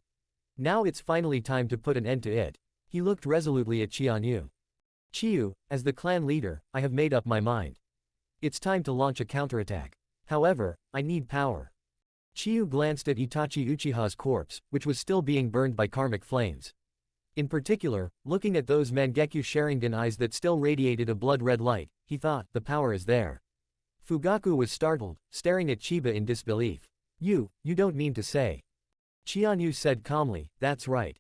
Speaker 2: Now it's finally time to put an end to it. He looked resolutely at Chianyu. Chiyu, as the clan leader, I have made up my mind. It's time to launch a counterattack. However, I need power. Chiyu glanced at Itachi Uchiha's corpse, which was still being burned by karmic flames. In particular, looking at those Mangekyo Sharingan eyes that still radiated a blood-red light, he thought, the power is there. Fugaku was startled, staring at Chiba in disbelief. You don't mean to say. Chianyu said calmly, that's right.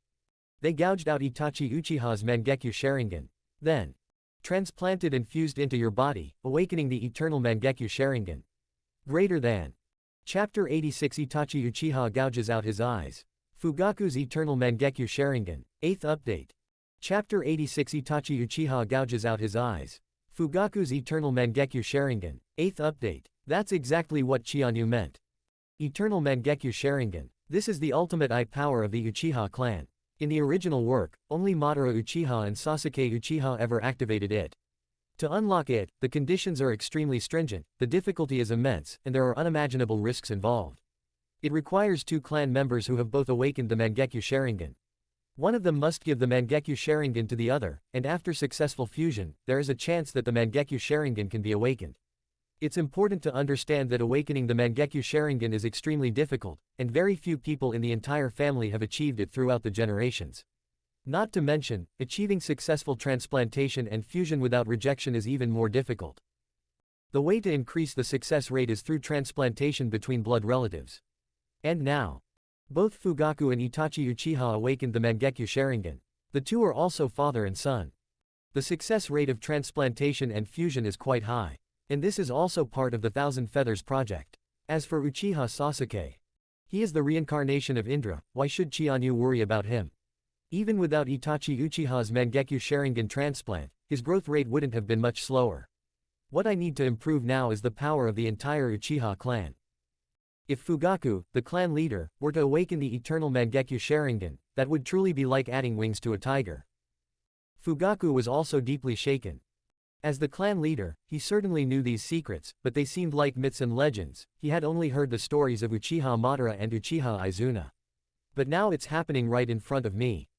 Speaker 2: They gouged out Itachi Uchiha's Mangekyo Sharingan. Then, transplanted and fused into your body, awakening the eternal Mangekyo Sharingan. Greater than. Chapter 86 Itachi Uchiha gouges out his eyes. Fugaku's eternal Mangekyo Sharingan. 8th update. Chapter 86 Itachi Uchiha gouges out his eyes. Fugaku's eternal Mangekyo Sharingan. 8th update. That's exactly what Chianyu meant. Eternal Mangekyo Sharingan. This is the ultimate eye power of the Uchiha clan. In the original work, only Madara Uchiha and Sasuke Uchiha ever activated it. To unlock it, the conditions are extremely stringent, the difficulty is immense, and there are unimaginable risks involved. It requires 2 clan members who have both awakened the Mangekyo Sharingan. One of them must give the Mangekyo Sharingan to the other, and after successful fusion, there is a chance that the Mangekyo Sharingan can be awakened. It's important to understand that awakening the Mangekyo Sharingan is extremely difficult, and very few people in the entire family have achieved it throughout the generations. Not to mention, achieving successful transplantation and fusion without rejection is even more difficult. The way to increase the success rate is through transplantation between blood relatives. And now, both Fugaku and Itachi Uchiha awakened the Mangekyo Sharingan. The two are also father and son. The success rate of transplantation and fusion is quite high. And this is also part of the Thousand Feathers project. As for Uchiha Sasuke, he is the reincarnation of Indra, why should Chianyu worry about him? Even without Itachi Uchiha's Mangekyo Sharingan transplant, his growth rate wouldn't have been much slower. What I need to improve now is the power of the entire Uchiha clan. If Fugaku, the clan leader, were to awaken the eternal Mangekyo Sharingan, that would truly be like adding wings to a tiger. Fugaku was also deeply shaken. As the clan leader, he certainly knew these secrets, but they seemed like myths and legends. He had only heard the stories of Uchiha Madara and Uchiha Izuna. But now it's happening right in front of me.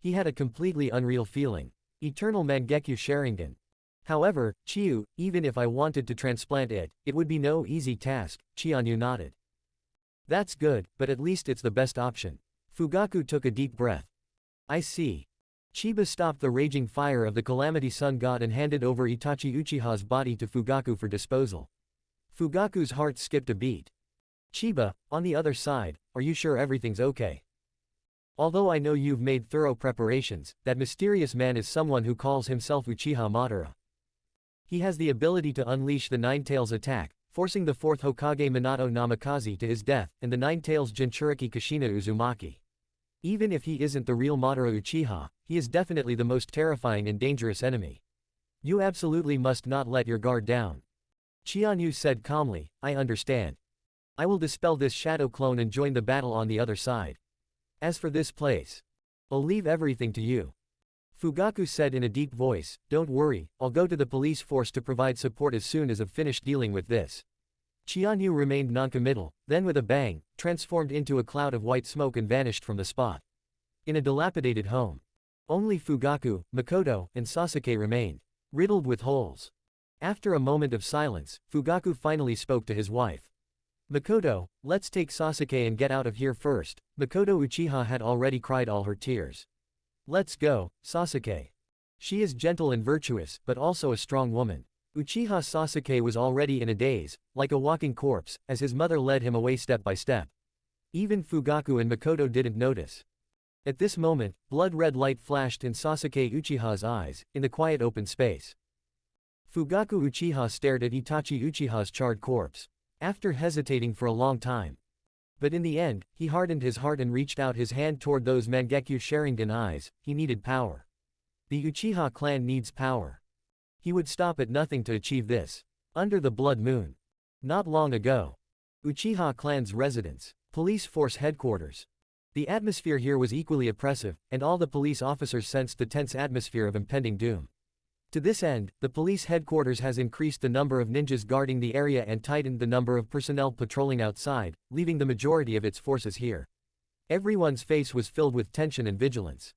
Speaker 2: He had a completely unreal feeling. Eternal Mangekyo Sharingan. However, Chiyu, even if I wanted to transplant it, it would be no easy task, Chianyu nodded. That's good, but at least it's the best option. Fugaku took a deep breath. I see. Chiba stopped the raging fire of the Calamity Sun God and handed over Itachi Uchiha's body to Fugaku for disposal. Fugaku's heart skipped a beat. Chiba, on the other side, are you sure everything's okay? Although I know you've made thorough preparations, that mysterious man is someone who calls himself Uchiha Madara. He has the ability to unleash the Nine Tails attack, forcing the 4th Hokage Minato Namikaze to his death, and the Nine Tails Jinchuriki Kushina Uzumaki. Even if he isn't the real Madara Uchiha, he is definitely the most terrifying and dangerous enemy. You absolutely must not let your guard down. Chianyu said calmly, I understand. I will dispel this shadow clone and join the battle on the other side. As for this place, I'll leave everything to you. Fugaku said in a deep voice, don't worry, I'll go to the police force to provide support as soon as I've finished dealing with this. Chianyu remained noncommittal, then with a bang, transformed into a cloud of white smoke and vanished from the spot. In a dilapidated home. Only Fugaku, Makoto, and Sasuke remained, riddled with holes. After a moment of silence, Fugaku finally spoke to his wife. Makoto, let's take Sasuke and get out of here first. Makoto Uchiha had already cried all her tears. Let's go, Sasuke. She is gentle and virtuous, but also a strong woman. Uchiha Sasuke was already in a daze, like a walking corpse, as his mother led him away step by step. Even Fugaku and Makoto didn't notice. At this moment, blood-red light flashed in Sasuke Uchiha's eyes, in the quiet open space. Fugaku Uchiha stared at Itachi Uchiha's charred corpse. After hesitating for a long time. But in the end, he hardened his heart and reached out his hand toward those Mangekyo Sharingan eyes. He needed power. The Uchiha clan needs power. He would stop at nothing to achieve this. Under the blood moon. Not long ago. Uchiha clan's residence. Police force headquarters. The atmosphere here was equally oppressive, and all the police officers sensed the tense atmosphere of impending doom. To this end, the police headquarters has increased the number of ninjas guarding the area and tightened the number of personnel patrolling outside, leaving the majority of its forces here. Everyone's face was filled with tension and vigilance.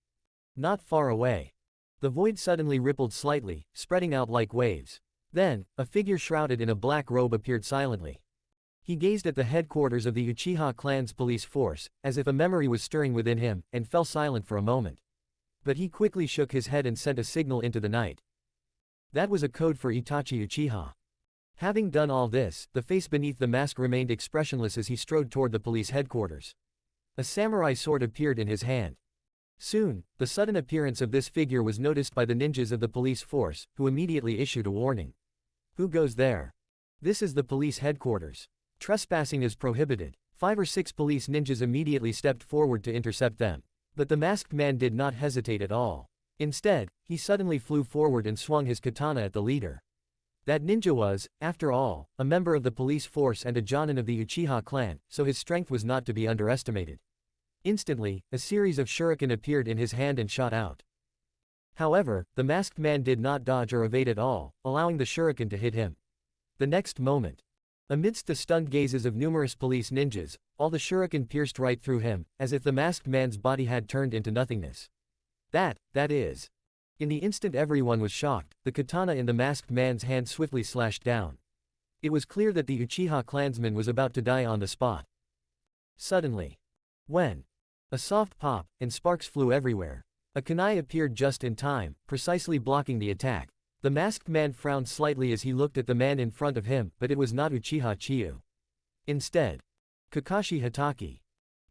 Speaker 2: Not far away. The void suddenly rippled slightly, spreading out like waves. Then, a figure shrouded in a black robe appeared silently. He gazed at the headquarters of the Uchiha clan's police force, as if a memory was stirring within him, and fell silent for a moment. But he quickly shook his head and sent a signal into the night. That was a code for Itachi Uchiha. Having done all this, the face beneath the mask remained expressionless as he strode toward the police headquarters. A samurai sword appeared in his hand. Soon, the sudden appearance of this figure was noticed by the ninjas of the police force, who immediately issued a warning. Who goes there? This is the police headquarters. Trespassing is prohibited. 5 or 6 police ninjas immediately stepped forward to intercept them. But the masked man did not hesitate at all. Instead, he suddenly flew forward and swung his katana at the leader. That ninja was, after all, a member of the police force and a jonin of the Uchiha clan, so his strength was not to be underestimated. Instantly, a series of shuriken appeared in his hand and shot out. However, the masked man did not dodge or evade at all, allowing the shuriken to hit him. The next moment, amidst the stunned gazes of numerous police ninjas, all the shuriken pierced right through him, as if the masked man's body had turned into nothingness. That is. In the instant everyone was shocked, the katana in the masked man's hand swiftly slashed down. It was clear that the Uchiha clansman was about to die on the spot. Suddenly. When? A soft pop, and sparks flew everywhere. A kunai appeared just in time, precisely blocking the attack. The masked man frowned slightly as he looked at the man in front of him, but it was not Uchiha Chiyu. Instead. Kakashi Hatake.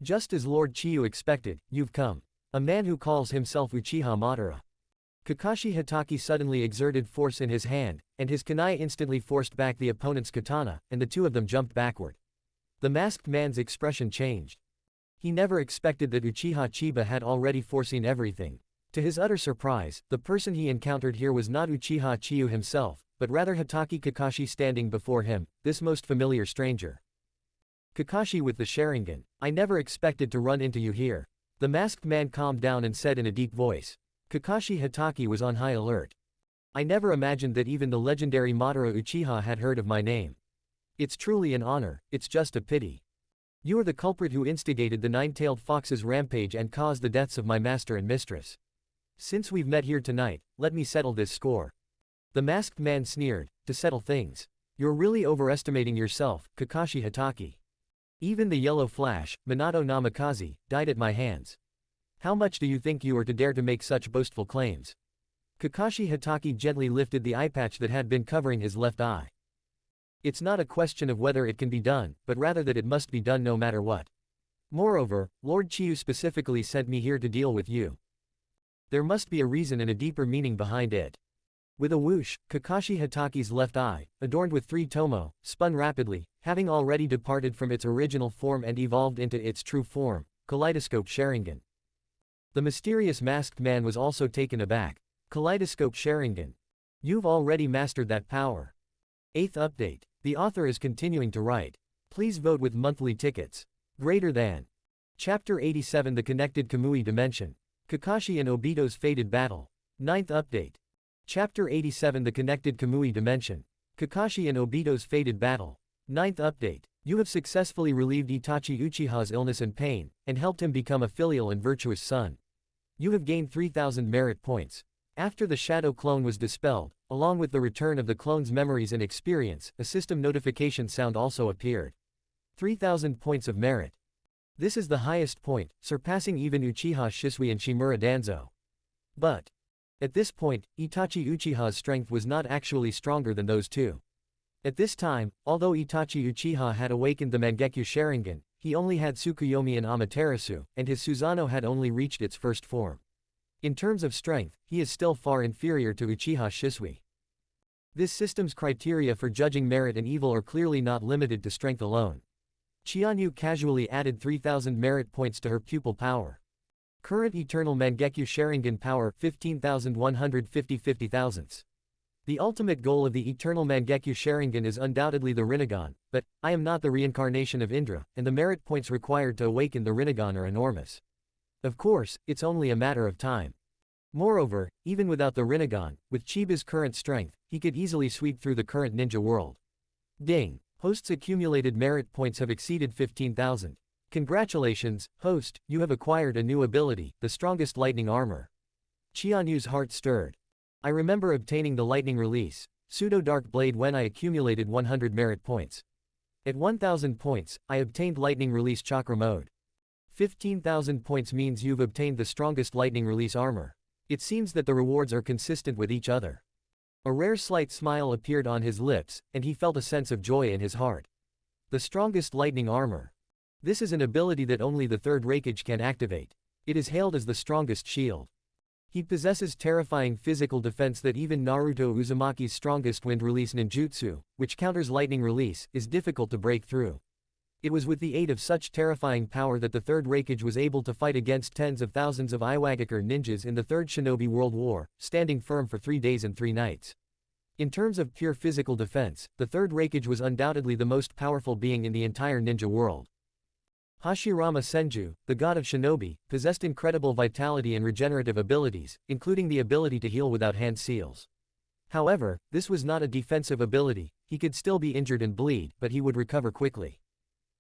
Speaker 2: Just as Lord Chiyu expected, you've come. A man who calls himself Uchiha Madara. Kakashi Hatake suddenly exerted force in his hand, and his kunai instantly forced back the opponent's katana, and the two of them jumped backward. The masked man's expression changed. He never expected that Uchiha Chiba had already foreseen everything. To his utter surprise, the person he encountered here was not Uchiha Chiyu himself, but rather Hatake Kakashi standing before him, this most familiar stranger. Kakashi with the Sharingan, I never expected to run into you here. The masked man calmed down and said in a deep voice. Kakashi Hatake was on high alert. I never imagined that even the legendary Madara Uchiha had heard of my name. It's truly an honor, it's just a pity. You are the culprit who instigated the nine-tailed fox's rampage and caused the deaths of my master and mistress. Since we've met here tonight, let me settle this score. The masked man sneered, to settle things. You're really overestimating yourself, Kakashi Hatake. Even the yellow flash, Minato Namikaze, died at my hands. How much do you think you are to dare to make such boastful claims? Kakashi Hatake gently lifted the eye patch that had been covering his left eye. It's not a question of whether it can be done, but rather that it must be done no matter what. Moreover, Lord Chiyu specifically sent me here to deal with you. There must be a reason and a deeper meaning behind it. With a whoosh, Kakashi Hatake's left eye, adorned with 3 tomo, spun rapidly, having already departed from its original form and evolved into its true form, Kaleidoscope Sharingan. The mysterious masked man was also taken aback. Kaleidoscope Sharingan. You've already mastered that power. 8th update. The author is continuing to write. Please vote with monthly tickets. Greater than. Chapter 87 The Connected Kamui Dimension. Kakashi and Obito's fated battle. Ninth update. Chapter 87 The Connected Kamui Dimension. Kakashi and Obito's fated battle. Ninth update. You have successfully relieved Itachi Uchiha's illness and pain, and helped him become a filial and virtuous son. You have gained 3,000 merit points. After the shadow clone was dispelled, along with the return of the clone's memories and experience, a system notification sound also appeared. 3,000 points of merit. This is the highest point, surpassing even Uchiha Shisui and Shimura Danzo. But at this point, Itachi Uchiha's strength was not actually stronger than those two. At this time, although Itachi Uchiha had awakened the Mangekyo Sharingan, he only had Tsukuyomi and Amaterasu, and his Susanoo had only reached its first form. In terms of strength, he is still far inferior to Uchiha Shisui. This system's criteria for judging merit and evil are clearly not limited to strength alone. Chianyu casually added 3,000 merit points to her pupil power. Current Eternal Mangekyo Sharingan power 15,150 50,000ths. The ultimate goal of the Eternal Mangekyo Sharingan is undoubtedly the Rinnegan, but I am not the reincarnation of Indra, and the merit points required to awaken the Rinnegan are enormous. Of course, it's only a matter of time. Moreover, even without the Rinnegan, with Chiba's current strength, he could easily sweep through the current ninja world. Ding! Host's accumulated merit points have exceeded 15,000. Congratulations, host, you have acquired a new ability, the strongest lightning armor. Chianyu's heart stirred. I remember obtaining the lightning release, pseudo-dark blade when I accumulated 100 merit points. At 1,000 points, I obtained lightning release chakra mode. 15,000 points means you've obtained the strongest lightning release armor. It seems that the rewards are consistent with each other. A rare slight smile appeared on his lips, and he felt a sense of joy in his heart. The strongest lightning armor. This is an ability that only the third Raikage can activate. It is hailed as the strongest shield. He possesses terrifying physical defense that even Naruto Uzumaki's strongest wind release ninjutsu, which counters lightning release, is difficult to break through. It was with the aid of such terrifying power that the third Raikage was able to fight against tens of thousands of Iwagakure ninjas in the Third Shinobi World War, standing firm for 3 days and 3 nights. In terms of pure physical defense, the third Raikage was undoubtedly the most powerful being in the entire ninja world. Hashirama Senju, the god of shinobi, possessed incredible vitality and regenerative abilities, including the ability to heal without hand seals. However, this was not a defensive ability, he could still be injured and bleed, but he would recover quickly.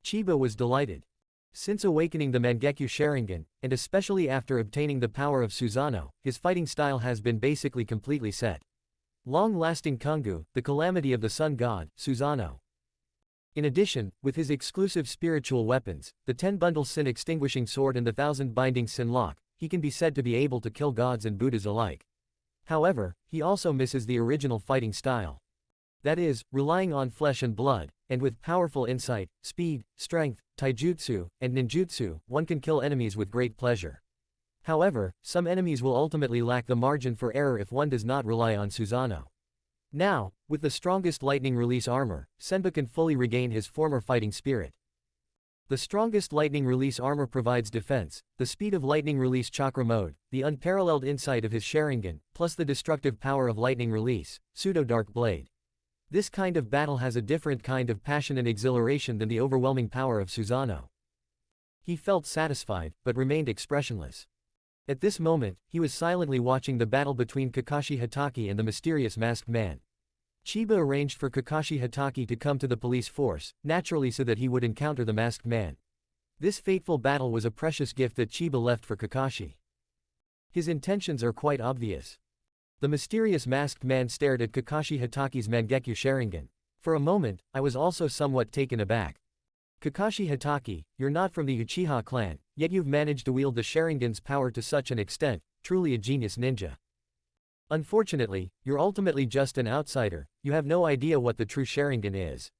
Speaker 2: Chiba was delighted. Since awakening the Mangekyo Sharingan, and especially after obtaining the power of Susanoo, his fighting style has been basically completely set. Long-lasting Kungu, the calamity of the sun god, Susanoo. In addition, with his exclusive spiritual weapons, the 10-bundle sin extinguishing sword and the 1,000 binding sin lock, he can be said to be able to kill gods and Buddhas alike. However, he also misses the original fighting style. That is, relying on flesh and blood, and with powerful insight, speed, strength, taijutsu, and ninjutsu, one can kill enemies with great pleasure. However, some enemies will ultimately lack the margin for error if one does not rely on Susanoo. Now, with the strongest lightning release armor, Senba can fully regain his former fighting spirit. The strongest lightning release armor provides defense, the speed of lightning release chakra mode, the unparalleled insight of his Sharingan, plus the destructive power of lightning release, pseudo-dark blade. This kind of battle has a different kind of passion and exhilaration than the overwhelming power of Susanoo. He felt satisfied, but remained expressionless. At this moment, he was silently watching the battle between Kakashi Hatake and the mysterious masked man. Chiba arranged for Kakashi Hatake to come to the police force, naturally so that he would encounter the masked man. This fateful battle was a precious gift that Chiba left for Kakashi. His intentions are quite obvious. The mysterious masked man stared at Kakashi Hatake's Mangekyo Sharingan. For a moment, I was also somewhat taken aback. Kakashi Hatake, you're not from the Uchiha clan, yet you've managed to wield the Sharingan's power to such an extent, truly a genius ninja. Unfortunately, you're ultimately just an outsider, you have no idea what the true Sharingan is.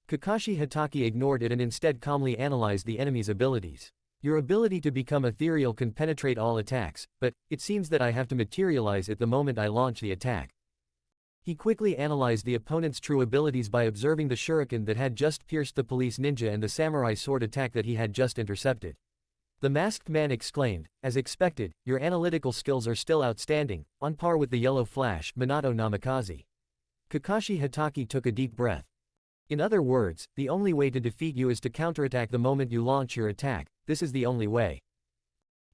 Speaker 2: Kakashi Hatake ignored it and instead calmly analyzed the enemy's abilities. Your ability to become ethereal can penetrate all attacks, but it seems that I have to materialize it the moment I launch the attack. He quickly analyzed the opponent's true abilities by observing the shuriken that had just pierced the police ninja and the samurai sword attack that he had just intercepted. The masked man exclaimed, as expected, your analytical skills are still outstanding, on par with the yellow flash, Minato Namikaze. Kakashi Hatake took a deep breath. In other words, the only way to defeat you is to counterattack the moment you launch your attack, this is the only way.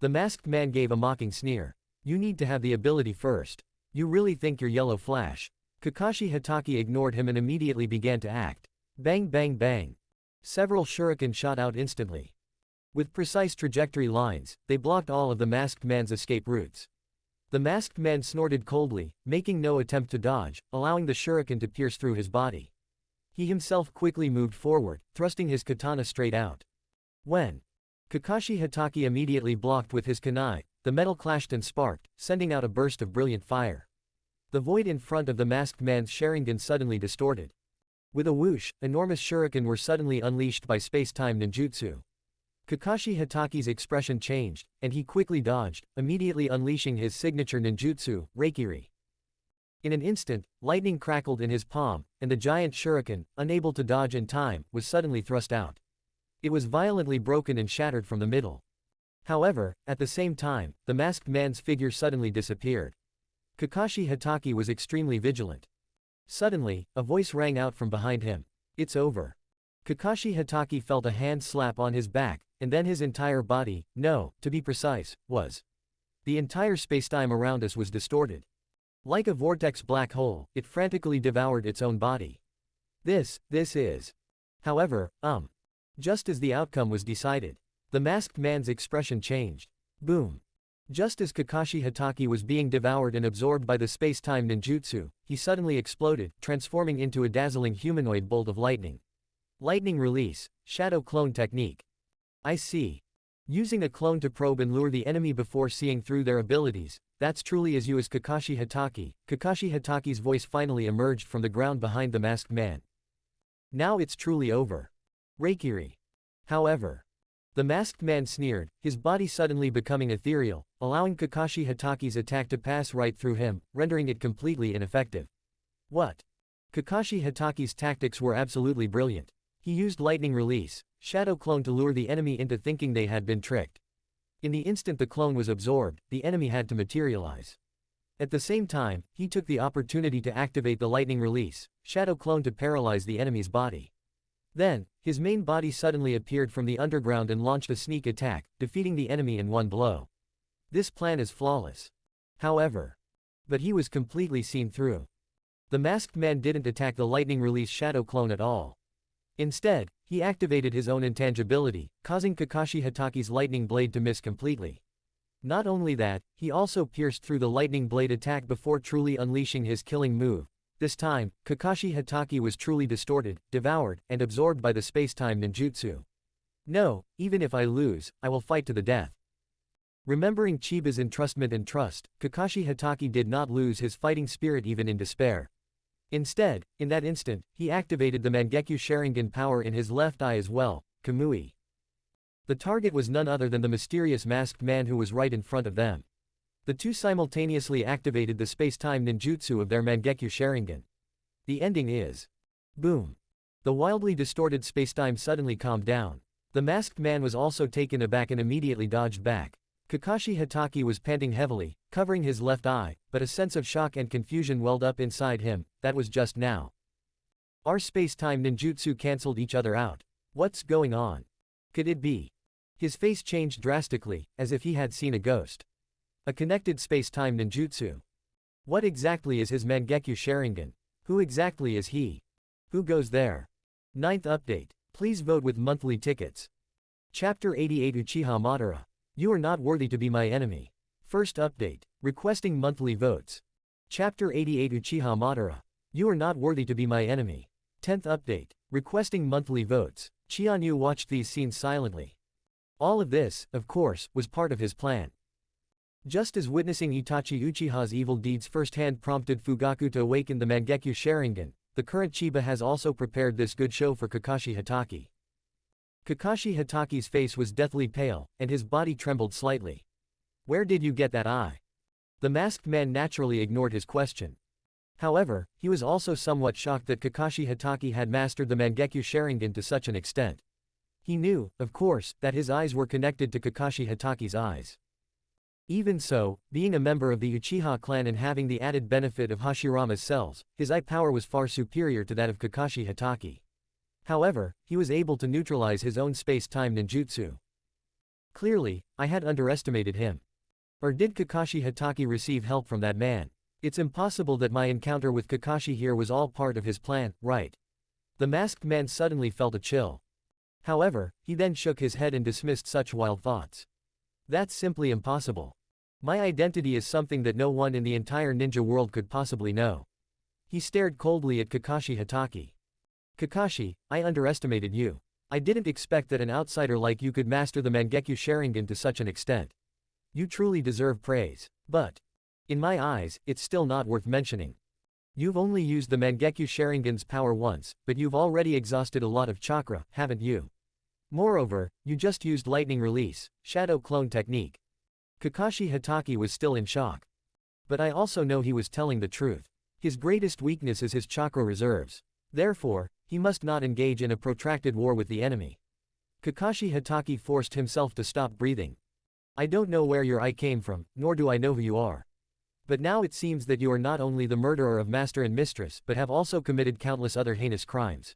Speaker 2: The masked man gave a mocking sneer. You need to have the ability first. You really think you're Yellow Flash? Kakashi Hatake ignored him and immediately began to act. Bang bang bang. Several shuriken shot out instantly. With precise trajectory lines, they blocked all of the masked man's escape routes. The masked man snorted coldly, making no attempt to dodge, allowing the shuriken to pierce through his body. He himself quickly moved forward, thrusting his katana straight out. When Kakashi Hatake immediately blocked with his kunai, the metal clashed and sparked, sending out a burst of brilliant fire. The void in front of the masked man's Sharingan suddenly distorted. With a whoosh, enormous shuriken were suddenly unleashed by space-time ninjutsu. Kakashi Hatake's expression changed, and he quickly dodged, immediately unleashing his signature ninjutsu, Reikiri. In an instant, lightning crackled in his palm, and the giant shuriken, unable to dodge in time, was suddenly thrust out. It was violently broken and shattered from the middle. However, at the same time, the masked man's figure suddenly disappeared. Kakashi Hatake was extremely vigilant. Suddenly, a voice rang out from behind him. It's over. Kakashi Hatake felt a hand slap on his back, and then his entire body, no, to be precise, was. The entire spacetime around us was distorted. Like a vortex black hole, it frantically devoured its own body. This is. However, just as the outcome was decided, the masked man's expression changed. Boom. Just as Kakashi Hatake was being devoured and absorbed by the space-time ninjutsu, he suddenly exploded, transforming into a dazzling humanoid bolt of lightning. Lightning release, shadow clone technique. I see. Using a clone to probe and lure the enemy before seeing through their abilities, that's truly as you as Kakashi Hatake. Kakashi Hatake's voice finally emerged from the ground behind the masked man. Now it's truly over. Reikiri. However, the masked man sneered, his body suddenly becoming ethereal, allowing Kakashi Hatake's attack to pass right through him, rendering it completely ineffective. What? Kakashi Hatake's tactics were absolutely brilliant. He used lightning release, shadow clone to lure the enemy into thinking they had been tricked. In the instant the clone was absorbed, the enemy had to materialize. At the same time, he took the opportunity to activate the lightning release, shadow clone to paralyze the enemy's body. Then, his main body suddenly appeared from the underground and launched a sneak attack, defeating the enemy in one blow. This plan is flawless. However, but he was completely seen through. The masked man didn't attack the lightning release shadow clone at all. Instead, he activated his own intangibility, causing Kakashi Hatake's lightning blade to miss completely. Not only that, he also pierced through the lightning blade attack before truly unleashing his killing move. This time, Kakashi Hatake was truly distorted, devoured, and absorbed by the space-time ninjutsu. No, even if I lose, I will fight to the death. Remembering Chiba's entrustment and trust, Kakashi Hatake did not lose his fighting spirit even in despair. Instead, in that instant, he activated the Mangekyo Sharingan power in his left eye as well, Kamui. The target was none other than the mysterious masked man who was right in front of them. The two simultaneously activated the space-time ninjutsu of their Mangekyo Sharingan. The ending is. Boom. The wildly distorted spacetime suddenly calmed down. The masked man was also taken aback and immediately dodged back. Kakashi Hatake was panting heavily, covering his left eye, but a sense of shock and confusion welled up inside him. That was just now. Our space-time ninjutsu cancelled each other out. What's going on? Could it be? His face changed drastically, as if he had seen a ghost. A connected space-time ninjutsu. What exactly is his Mangekyo Sharingan? Who exactly is he? Who goes there? 9th update. Please vote with monthly tickets. Chapter 88 Uchiha Madara. You are not worthy to be my enemy. First update. Requesting monthly votes. Chapter 88 Uchiha Madara. You are not worthy to be my enemy. 10th update. Requesting monthly votes. Chianyu watched these scenes silently. All of this, of course, was part of his plan. Just as witnessing Itachi Uchiha's evil deeds firsthand prompted Fugaku to awaken the Mangekyo Sharingan, the current Chiba has also prepared this good show for Kakashi Hatake. Kakashi Hatake's face was deathly pale, and his body trembled slightly. Where did you get that eye? The masked man naturally ignored his question. However, he was also somewhat shocked that Kakashi Hatake had mastered the Mangekyo Sharingan to such an extent. He knew, of course, that his eyes were connected to Kakashi Hatake's eyes. Even so, being a member of the Uchiha clan and having the added benefit of Hashirama's cells, his eye power was far superior to that of Kakashi Hatake. However, he was able to neutralize his own space-time ninjutsu. Clearly, I had underestimated him. Or did Kakashi Hatake receive help from that man? It's impossible that my encounter with Kakashi here was all part of his plan, right? The masked man suddenly felt a chill. However, he then shook his head and dismissed such wild thoughts. That's simply impossible. My identity is something that no one in the entire ninja world could possibly know. He stared coldly at Kakashi Hatake. Kakashi, I underestimated you. I didn't expect that an outsider like you could master the Mangekyo Sharingan to such an extent. You truly deserve praise. But, in my eyes, it's still not worth mentioning. You've only used the Mangekyo Sharingan's power once, but you've already exhausted a lot of chakra, haven't you? Moreover, you just used lightning release, shadow clone technique. Kakashi Hatake was still in shock. But I also know he was telling the truth. His greatest weakness is his chakra reserves. Therefore, he must not engage in a protracted war with the enemy. Kakashi Hatake forced himself to stop breathing. I don't know where your eye came from, nor do I know who you are. But now it seems that you are not only the murderer of master and mistress but have also committed countless other heinous crimes.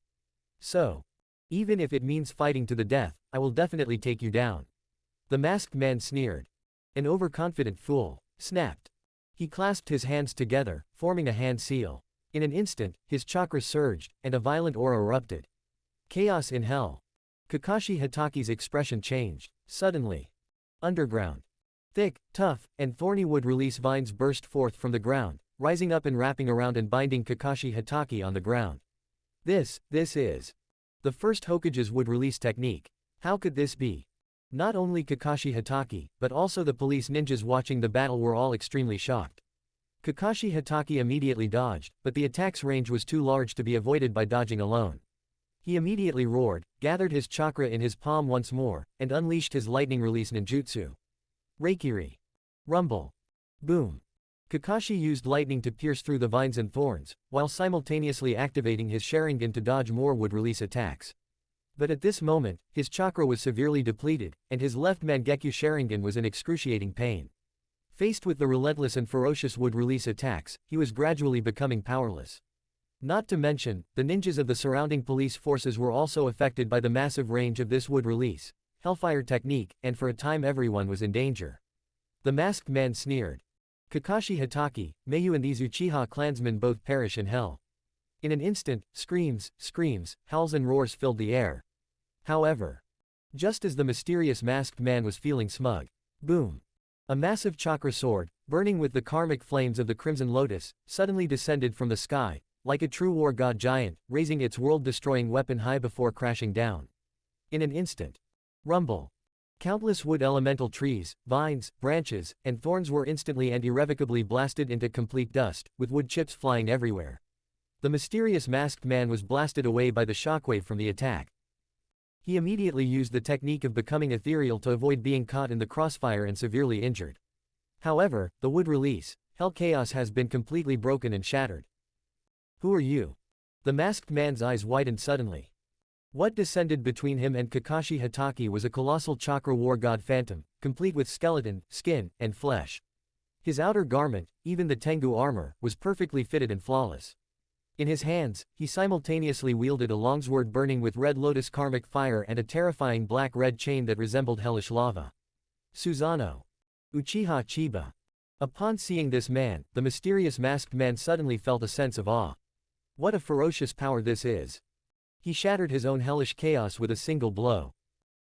Speaker 2: So, even if it means fighting to the death, I will definitely take you down. The masked man sneered. An overconfident fool. Snapped. He clasped his hands together, forming a hand seal. In an instant, his chakra surged, and a violent aura erupted. Chaos in hell. Kakashi Hatake's expression changed. Suddenly. Underground. Thick, tough, and thorny wood release vines burst forth from the ground, rising up and wrapping around and binding Kakashi Hatake on the ground. This is the first Hokage's wood release technique. How could this be? Not only Kakashi Hatake, but also the police ninjas watching the battle were all extremely shocked. Kakashi Hatake immediately dodged, but the attack's range was too large to be avoided by dodging alone. He immediately roared, gathered his chakra in his palm once more, and unleashed his lightning release ninjutsu. Reikiri. Rumble. Boom. Kakashi used lightning to pierce through the vines and thorns, while simultaneously activating his Sharingan to dodge more wood release attacks. But at this moment, his chakra was severely depleted, and his left Mangekyo Sharingan was in excruciating pain. Faced with the relentless and ferocious wood release attacks, he was gradually becoming powerless. Not to mention, the ninjas of the surrounding police forces were also affected by the massive range of this wood release, hellfire technique, and for a time everyone was in danger. The masked man sneered. Kakashi Hatake, may you and these Uchiha clansmen both perish in hell. In an instant, screams, howls and roars filled the air. However, just as the mysterious masked man was feeling smug, boom! A massive chakra sword, burning with the karmic flames of the Crimson Lotus, suddenly descended from the sky, like a true war god giant, raising its world-destroying weapon high before crashing down. In an instant. Rumble. Countless wood elemental trees, vines, branches, and thorns were instantly and irrevocably blasted into complete dust, with wood chips flying everywhere. The mysterious masked man was blasted away by the shockwave from the attack. He immediately used the technique of becoming ethereal to avoid being caught in the crossfire and severely injured. However, the wood release, Hell Chaos has been completely broken and shattered. Who are you? The masked man's eyes widened suddenly. What descended between him and Kakashi Hatake was a colossal chakra war god phantom, complete with skeleton, skin, and flesh. His outer garment, even the Tengu armor, was perfectly fitted and flawless. In his hands, he simultaneously wielded a longsword burning with red lotus karmic fire and a terrifying black-red chain that resembled hellish lava. Susanoo. Uchiha Chiba. Upon seeing this man, the mysterious masked man suddenly felt a sense of awe. What a ferocious power this is. He shattered his own hellish chaos with a single blow.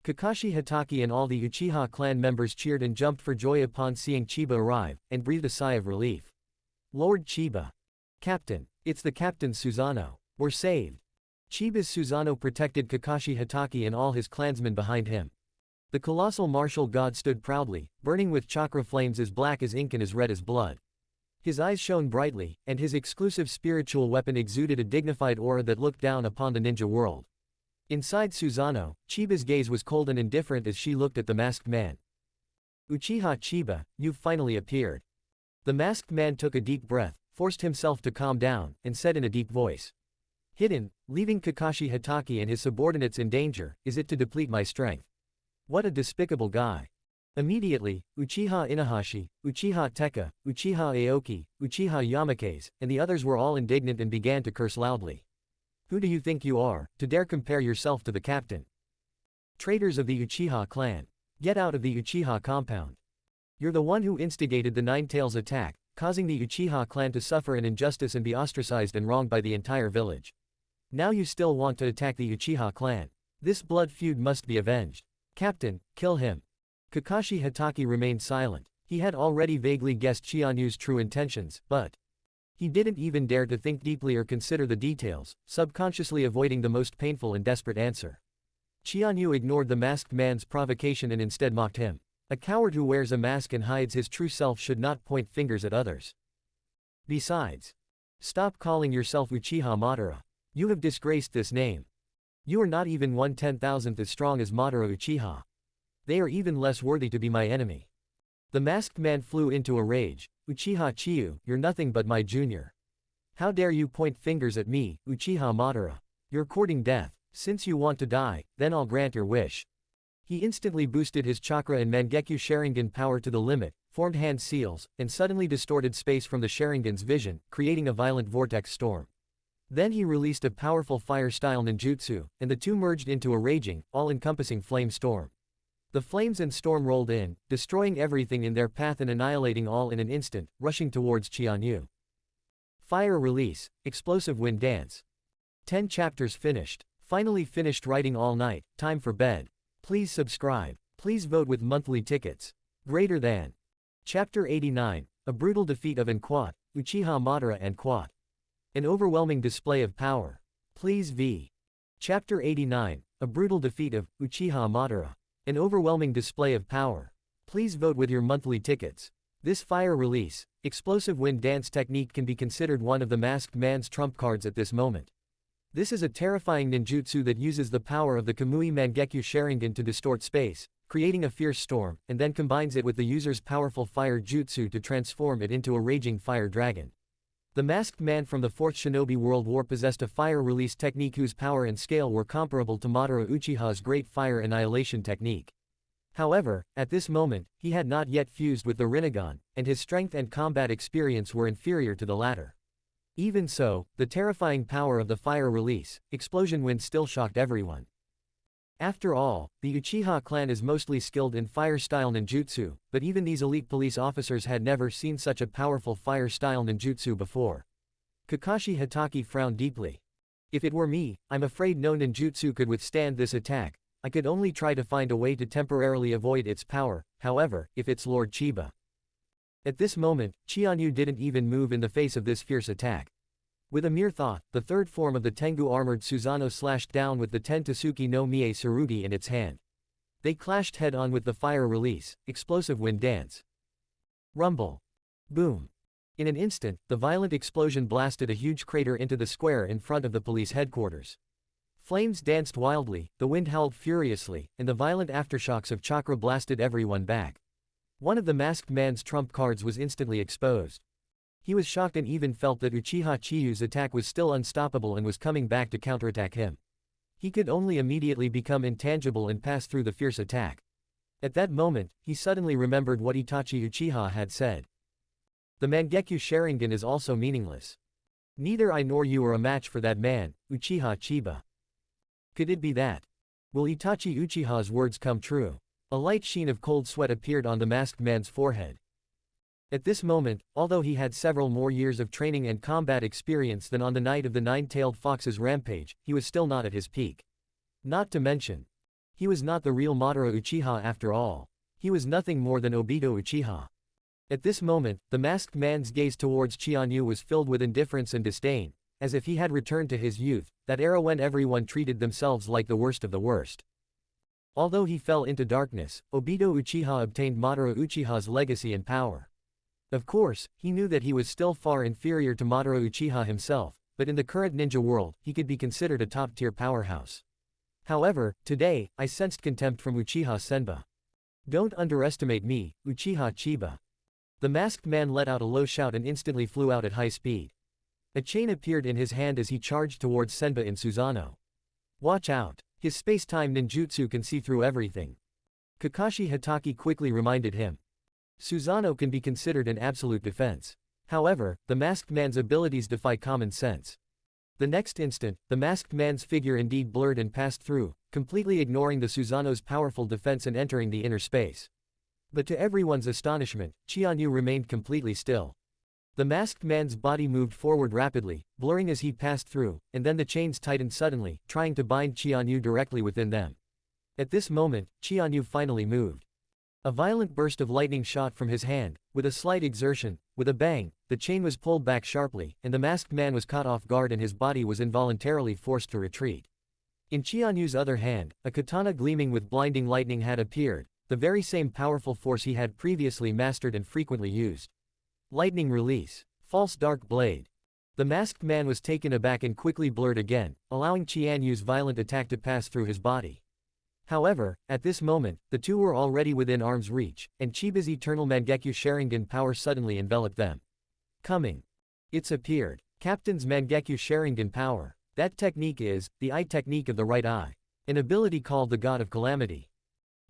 Speaker 2: Kakashi Hatake and all the Uchiha clan members cheered and jumped for joy upon seeing Chiba arrive, and breathed a sigh of relief. Lord Chiba. Captain. It's the Captain Susanoo. We're saved. Chiba's Susanoo protected Kakashi Hatake and all his clansmen behind him. The colossal martial god stood proudly, burning with chakra flames as black as ink and as red as blood. His eyes shone brightly, and his exclusive spiritual weapon exuded a dignified aura that looked down upon the ninja world. Inside Susanoo, Chiba's gaze was cold and indifferent as she looked at the masked man. Uchiha Chiba, you've finally appeared. The masked man took a deep breath, forced himself to calm down, and said in a deep voice. Hidden, leaving Kakashi Hatake and his subordinates in danger, is it to deplete my strength? What a despicable guy. Immediately, Uchiha Inahashi, Uchiha Tekka, Uchiha Aoki, Uchiha Yamakase, and the others were all indignant and began to curse loudly. Who do you think you are, to dare compare yourself to the captain? Traitors of the Uchiha clan. Get out of the Uchiha compound. You're the one who instigated the Nine Tails attack, causing the Uchiha clan to suffer an injustice and be ostracized and wronged by the entire village. Now you still want to attack the Uchiha clan. This blood feud must be avenged. Captain, kill him. Kakashi Hatake remained silent. He had already vaguely guessed Chianyu's true intentions, but he didn't even dare to think deeply or consider the details, subconsciously avoiding the most painful and desperate answer. Chianyu ignored the masked man's provocation and instead mocked him. A coward who wears a mask and hides his true self should not point fingers at others. Besides, stop calling yourself Uchiha Madara. You have disgraced this name. You are not even 1/10,000th as strong as Madara Uchiha. They are even less worthy to be my enemy. The masked man flew into a rage. Uchiha Chiyu, you're nothing but my junior. How dare you point fingers at me, Uchiha Madara? You're courting death. Since you want to die, then I'll grant your wish. He instantly boosted his chakra and Mangekyo Sharingan power to the limit, formed hand seals, and suddenly distorted space from the Sharingan's vision, creating a violent vortex storm. Then he released a powerful fire-style ninjutsu, and the two merged into a raging, all-encompassing flame storm. The flames and storm rolled in, destroying everything in their path and annihilating all in an instant, rushing towards Chianyu. Fire release, explosive wind dance. 10 chapters finished. Finally finished writing all night, time for bed. Please subscribe. Please vote with monthly tickets. Greater than. Chapter 89, a brutal defeat of Anquat, Uchiha Madara and Quat. An overwhelming display of power. Please v. Chapter 89, a brutal defeat of Uchiha Madara. An overwhelming display of power. Please vote with your monthly tickets. This fire release, explosive wind dance technique can be considered one of the masked man's trump cards at this moment. This is a terrifying ninjutsu that uses the power of the Kamui Mangekyo Sharingan to distort space, creating a fierce storm, and then combines it with the user's powerful fire jutsu to transform it into a raging fire dragon. The masked man from the 4th Shinobi World War possessed a fire release technique whose power and scale were comparable to Madara Uchiha's great fire annihilation technique. However, at this moment, he had not yet fused with the Rinnegan, and his strength and combat experience were inferior to the latter. Even so, the terrifying power of the fire release, explosion wind still shocked everyone. After all, the Uchiha clan is mostly skilled in fire-style ninjutsu, but even these elite police officers had never seen such a powerful fire-style ninjutsu before. Kakashi Hatake frowned deeply. If it were me, I'm afraid no ninjutsu could withstand this attack. I could only try to find a way to temporarily avoid its power, however, if it's Lord Chiba. At this moment, Chianyu didn't even move in the face of this fierce attack. With a mere thought, the third form of the Tengu armored Susanoo slashed down with the Ten Tsuki no Mie Tsurugi in its hand. They clashed head-on with the fire release, explosive wind dance. Rumble. Boom. In an instant, the violent explosion blasted a huge crater into the square in front of the police headquarters. Flames danced wildly, the wind howled furiously, and the violent aftershocks of chakra blasted everyone back. One of the masked man's trump cards was instantly exposed. He was shocked and even felt that Uchiha Chiyu's attack was still unstoppable and was coming back to counterattack him. He could only immediately become intangible and pass through the fierce attack. At that moment, he suddenly remembered what Itachi Uchiha had said. The Mangekyo Sharingan is also meaningless. Neither I nor you are a match for that man, Uchiha Chiba. Could it be that? Will Itachi Uchiha's words come true? A light sheen of cold sweat appeared on the masked man's forehead. At this moment, although he had several more years of training and combat experience than on the night of the nine-tailed fox's rampage, he was still not at his peak. Not to mention, he was not the real Madara Uchiha after all. He was nothing more than Obito Uchiha. At this moment, the masked man's gaze towards Chianyu was filled with indifference and disdain, as if he had returned to his youth, that era when everyone treated themselves like the worst of the worst. Although he fell into darkness, Obito Uchiha obtained Madara Uchiha's legacy and power. Of course, he knew that he was still far inferior to Madara Uchiha himself, but in the current ninja world, he could be considered a top-tier powerhouse. However, today, I sensed contempt from Uchiha Senba. Don't underestimate me, Uchiha Chiba. The masked man let out a low shout and instantly flew out at high speed. A chain appeared in his hand as he charged towards Senba and Susanoo. Watch out. His space-time ninjutsu can see through everything. Kakashi Hatake quickly reminded him. Susanoo can be considered an absolute defense. However, the masked man's abilities defy common sense. The next instant, the masked man's figure indeed blurred and passed through, completely ignoring the Susanoo's powerful defense and entering the inner space. But to everyone's astonishment, Qianyu remained completely still. The masked man's body moved forward rapidly, blurring as he passed through, and then the chains tightened suddenly, trying to bind Qianyu directly within them. At this moment, Qianyu finally moved. A violent burst of lightning shot from his hand. With a slight exertion, with a bang, the chain was pulled back sharply, and the masked man was caught off guard and his body was involuntarily forced to retreat. In Qianyu's other hand, a katana gleaming with blinding lightning had appeared, the very same powerful force he had previously mastered and frequently used. Lightning release. False dark blade. The masked man was taken aback and quickly blurred again, allowing Qianyu's violent attack to pass through his body. However, at this moment, the two were already within arm's reach, and Chiba's eternal Mangekyo Sharingan power suddenly enveloped them. Coming. It's appeared. Captain's Mangekyo Sharingan power. That technique is, the eye technique of the right eye. An ability called the God of Calamity.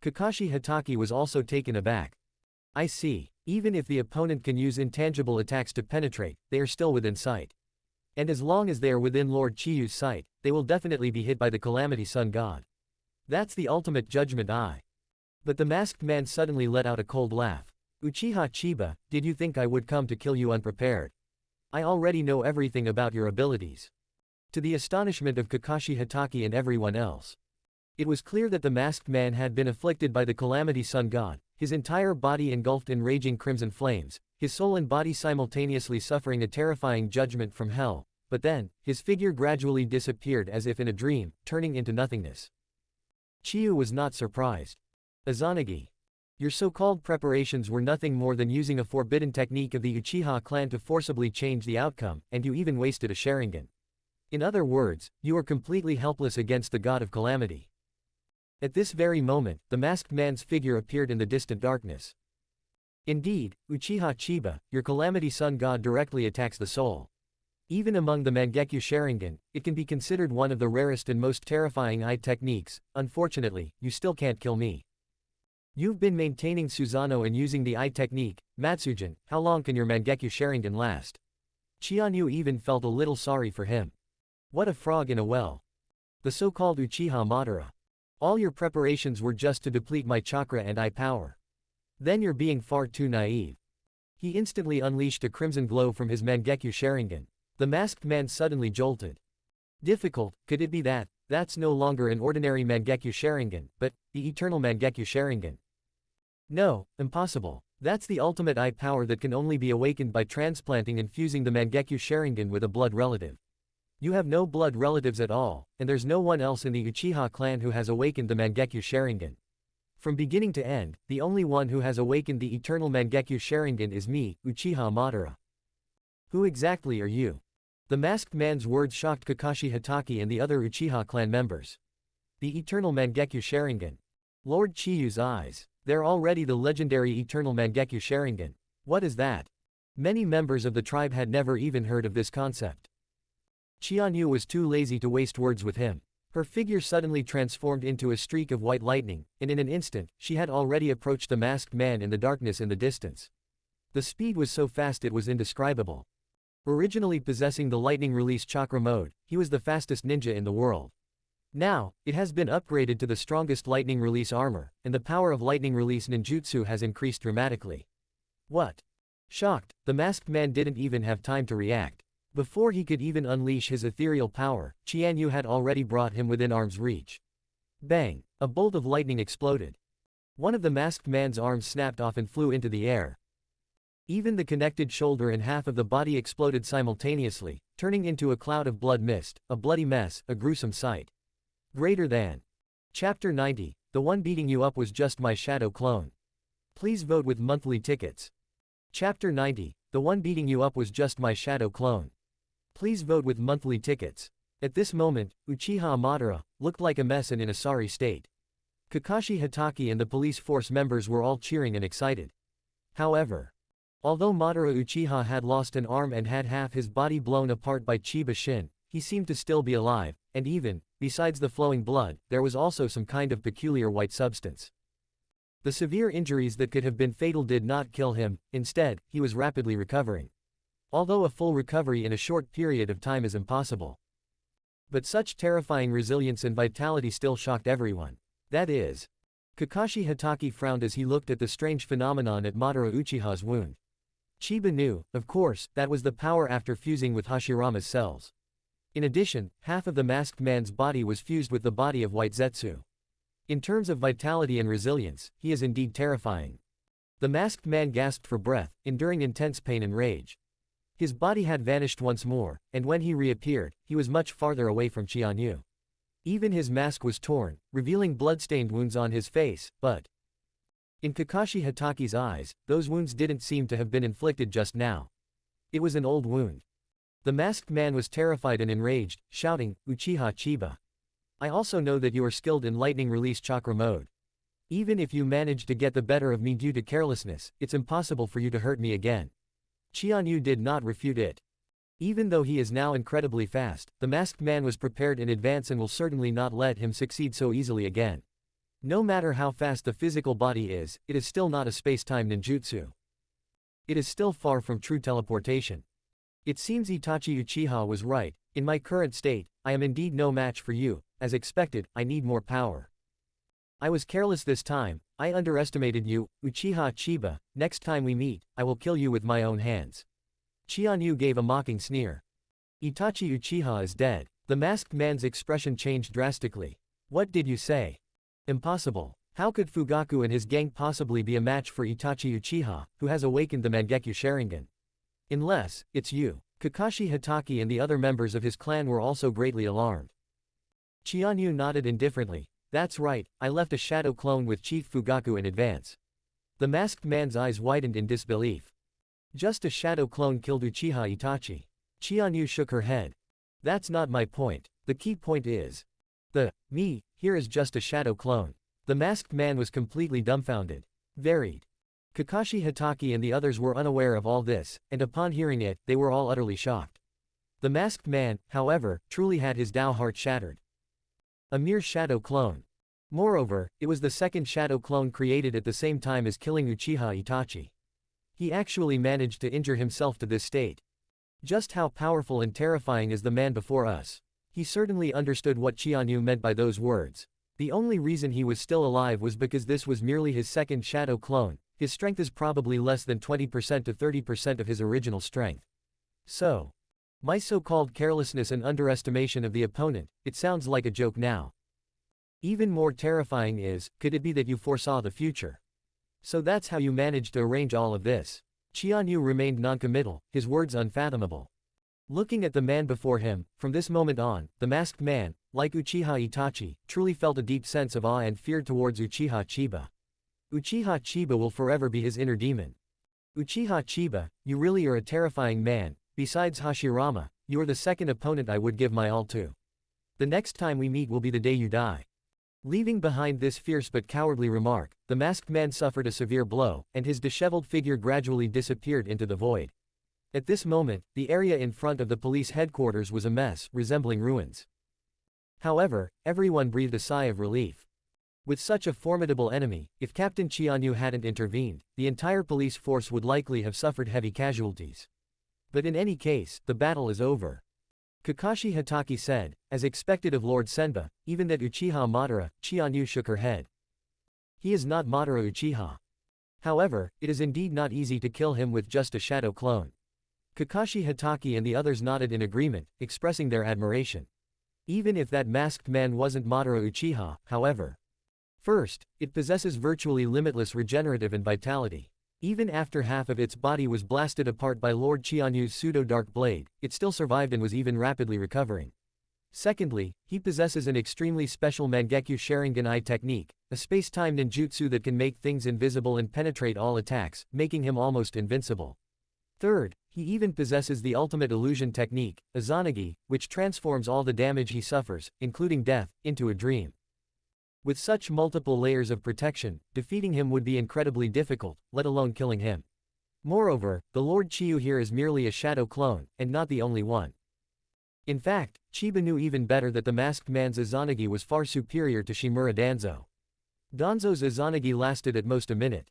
Speaker 2: Kakashi Hatake was also taken aback. I see. Even if the opponent can use intangible attacks to penetrate, they are still within sight. And as long as they are within Lord Chiyu's sight, they will definitely be hit by the Calamity Sun God. That's the ultimate judgment eye. But the masked man suddenly let out a cold laugh. Uchiha Chiba, did you think I would come to kill you unprepared? I already know everything about your abilities. To the astonishment of Kakashi Hatake and everyone else. It was clear that the masked man had been afflicted by the Calamity Sun God, his entire body engulfed in raging crimson flames, his soul and body simultaneously suffering a terrifying judgment from hell, but then, his figure gradually disappeared as if in a dream, turning into nothingness. Chiyu was not surprised. Izanagi. Your so-called preparations were nothing more than using a forbidden technique of the Uchiha clan to forcibly change the outcome, and you even wasted a Sharingan. In other words, you are completely helpless against the God of Calamity. At this very moment, the masked man's figure appeared in the distant darkness. Indeed, Uchiha Chiba, your Calamity Sun God directly attacks the soul. Even among the Mangekyo Sharingan, it can be considered one of the rarest and most terrifying eye techniques. Unfortunately, you still can't kill me. You've been maintaining Susanoo and using the eye technique, Matsujin. How long can your Mangekyo Sharingan last? Qianyu even felt a little sorry for him. What a frog in a well. The so-called Uchiha Madara. All your preparations were just to deplete my chakra and eye power. Then you're being far too naive. He instantly unleashed a crimson glow from his Mangekyo Sharingan. The masked man suddenly jolted. Difficult, could it be that? That's no longer an ordinary Mangekyo Sharingan, but the eternal Mangekyo Sharingan. No, impossible. That's the ultimate eye power that can only be awakened by transplanting and fusing the Mangekyo Sharingan with a blood relative. You have no blood relatives at all, and there's no one else in the Uchiha clan who has awakened the Mangekyo Sharingan. From beginning to end, the only one who has awakened the eternal Mangekyo Sharingan is me, Uchiha Madara. Who exactly are you? The masked man's words shocked Kakashi Hatake and the other Uchiha clan members. The eternal Mangekyo Sharingan. Lord Chiyu's eyes. They're already the legendary eternal Mangekyo Sharingan. What is that? Many members of the tribe had never even heard of this concept. Qianyu was too lazy to waste words with him. Her figure suddenly transformed into a streak of white lightning, and in an instant, she had already approached the masked man in the darkness in the distance. The speed was so fast it was indescribable. Originally possessing the lightning release chakra mode, he was the fastest ninja in the world. Now, it has been upgraded to the strongest lightning release armor, and the power of lightning release ninjutsu has increased dramatically. What? Shocked, the masked man didn't even have time to react. Before he could even unleash his ethereal power, Qianyu had already brought him within arm's reach. Bang! A bolt of lightning exploded. One of the masked man's arms snapped off and flew into the air. Even the connected shoulder and half of the body exploded simultaneously, turning into a cloud of blood mist, a bloody mess, a gruesome sight. Greater than. Chapter 90, the one beating you up was just my shadow clone. Please vote with monthly tickets. Chapter 90, the one beating you up was just my shadow clone. Please vote with monthly tickets. At this moment, Uchiha Madara looked like a mess and in a sorry state. Kakashi Hatake and the police force members were all cheering and excited. However, although Madara Uchiha had lost an arm and had half his body blown apart by Chiba Shin, he seemed to still be alive, and even, besides the flowing blood, there was also some kind of peculiar white substance. The severe injuries that could have been fatal did not kill him, instead, he was rapidly recovering. Although a full recovery in a short period of time is impossible. But such terrifying resilience and vitality still shocked everyone. That is. Kakashi Hatake frowned as he looked at the strange phenomenon at Madara Uchiha's wound. Chiba knew, of course, that was the power after fusing with Hashirama's cells. In addition, half of the masked man's body was fused with the body of White Zetsu. In terms of vitality and resilience, he is indeed terrifying. The masked man gasped for breath, enduring intense pain and rage. His body had vanished once more, and when he reappeared, he was much farther away from Qianyu. Even his mask was torn, revealing blood-stained wounds on his face, but in Kakashi Hatake's eyes, those wounds didn't seem to have been inflicted just now. It was an old wound. The masked man was terrified and enraged, shouting, "Uchiha Chiba! I also know that you are skilled in lightning release chakra mode. Even if you manage to get the better of me due to carelessness, it's impossible for you to hurt me again." Qianyu did not refute it. Even though he is now incredibly fast, the masked man was prepared in advance and will certainly not let him succeed so easily again. No matter how fast the physical body is, it is still not a space-time ninjutsu. It is still far from true teleportation. It seems Itachi Uchiha was right. In my current state, I am indeed no match for you. As expected, I need more power. I was careless this time. I underestimated you, Uchiha Chiba. Next time we meet, I will kill you with my own hands. Qianyu gave a mocking sneer. Itachi Uchiha is dead. The masked man's expression changed drastically. What did you say? Impossible. How could Fugaku and his gang possibly be a match for Itachi Uchiha, who has awakened the Mangekyo Sharingan? Unless, it's you. Kakashi Hatake and the other members of his clan were also greatly alarmed. Qianyu nodded indifferently. That's right, I left a shadow clone with Chief Fugaku in advance. The masked man's eyes widened in disbelief. Just a shadow clone killed Uchiha Itachi. Qianyu shook her head. That's not my point. The key point is. Me, here is just a shadow clone. The masked man was completely dumbfounded. Varied. Kakashi Hatake and the others were unaware of all this, and upon hearing it, they were all utterly shocked. The masked man, however, truly had his Dao heart shattered. A mere shadow clone. Moreover, it was the second shadow clone created at the same time as killing Uchiha Itachi. He actually managed to injure himself to this state. Just how powerful and terrifying is the man before us? He certainly understood what Qianyu meant by those words. The only reason he was still alive was because this was merely his second shadow clone. His strength is probably less than 20% to 30% of his original strength. So, my so-called carelessness and underestimation of the opponent, it sounds like a joke now. Even more terrifying is, could it be that you foresaw the future? So that's how you managed to arrange all of this. Qianyu remained noncommittal, his words unfathomable. Looking at the man before him, from this moment on, the masked man, like Uchiha Itachi, truly felt a deep sense of awe and fear towards Uchiha Chiba. Uchiha Chiba will forever be his inner demon. Uchiha Chiba, you really are a terrifying man. Besides Hashirama, you are the second opponent I would give my all to. The next time we meet will be the day you die. Leaving behind this fierce but cowardly remark, the masked man suffered a severe blow, and his disheveled figure gradually disappeared into the void. At this moment, the area in front of the police headquarters was a mess, resembling ruins. However, everyone breathed a sigh of relief. With such a formidable enemy, if Captain Qianyu hadn't intervened, the entire police force would likely have suffered heavy casualties. But in any case, the battle is over. Kakashi Hatake said, as expected of Lord Senba, even that Uchiha Madara. Qianyu shook her head. He is not Madara Uchiha. However, it is indeed not easy to kill him with just a shadow clone. Kakashi Hatake and the others nodded in agreement, expressing their admiration. Even if that masked man wasn't Madara Uchiha, however. First, it possesses virtually limitless regenerative and vitality. Even after half of its body was blasted apart by Lord Qianyu's pseudo-dark blade, it still survived and was even rapidly recovering. Secondly, he possesses an extremely special Mangekyo Sharingan Eye technique, a space-time ninjutsu that can make things invisible and penetrate all attacks, making him almost invincible. Third, he even possesses the ultimate illusion technique, Izanagi, which transforms all the damage he suffers, including death, into a dream. With such multiple layers of protection, defeating him would be incredibly difficult, let alone killing him. Moreover, the Lord Chiyu here is merely a shadow clone, and not the only one. In fact, Chiba knew even better that the masked man's Izanagi was far superior to Shimura Danzo. Danzo's Izanagi lasted at most a minute.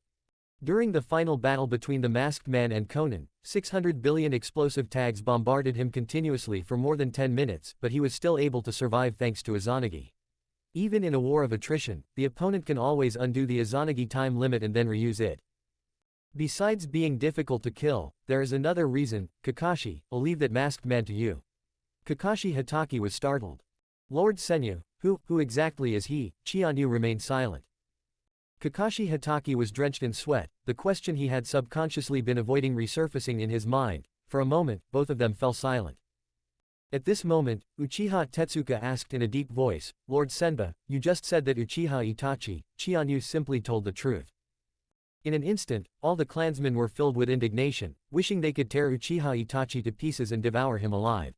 Speaker 2: During the final battle between the Masked Man and Conan, 600 billion explosive tags bombarded him continuously for more than 10 minutes, but he was still able to survive thanks to Izanagi. Even in a war of attrition, the opponent can always undo the Izanagi time limit and then reuse it. Besides being difficult to kill, there is another reason. Kakashi, I'll leave that Masked Man to you. Kakashi Hatake was startled. Lord Senyu, who exactly is he? Chianyu remained silent. Kakashi Hatake was drenched in sweat, the question he had subconsciously been avoiding resurfacing in his mind. For a moment, both of them fell silent. At this moment, Uchiha Tetsuka asked in a deep voice, Lord Senba, you just said that Uchiha Itachi. Chianyu simply told the truth. In an instant, all the clansmen were filled with indignation, wishing they could tear Uchiha Itachi to pieces and devour him alive.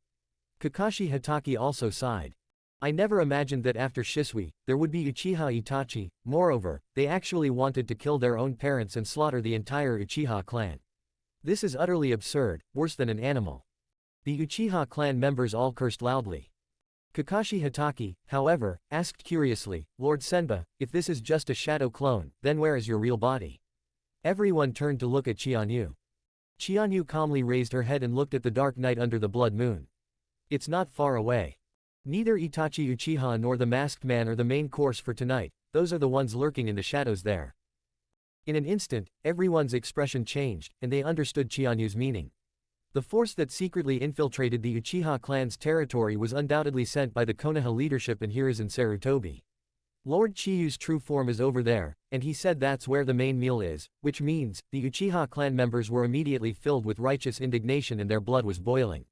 Speaker 2: Kakashi Hatake also sighed. I never imagined that after Shisui, there would be Uchiha Itachi. Moreover, they actually wanted to kill their own parents and slaughter the entire Uchiha clan. This is utterly absurd, worse than an animal. The Uchiha clan members all cursed loudly. Kakashi Hatake, however, asked curiously, Lord Senba, if this is just a shadow clone, then where is your real body? Everyone turned to look at Chianyu. Chianyu calmly raised her head and looked at the dark night under the blood moon. It's not far away. Neither Itachi Uchiha nor the Masked Man are the main course for tonight, those are the ones lurking in the shadows there. In an instant, everyone's expression changed, and they understood Chianyu's meaning. The force that secretly infiltrated the Uchiha clan's territory was undoubtedly sent by the Konoha leadership and Hiruzen Sarutobi. Lord Chiyu's true form is over there, and he said that's where the main meal is, which means, the Uchiha clan members were immediately filled with righteous indignation and their blood was boiling.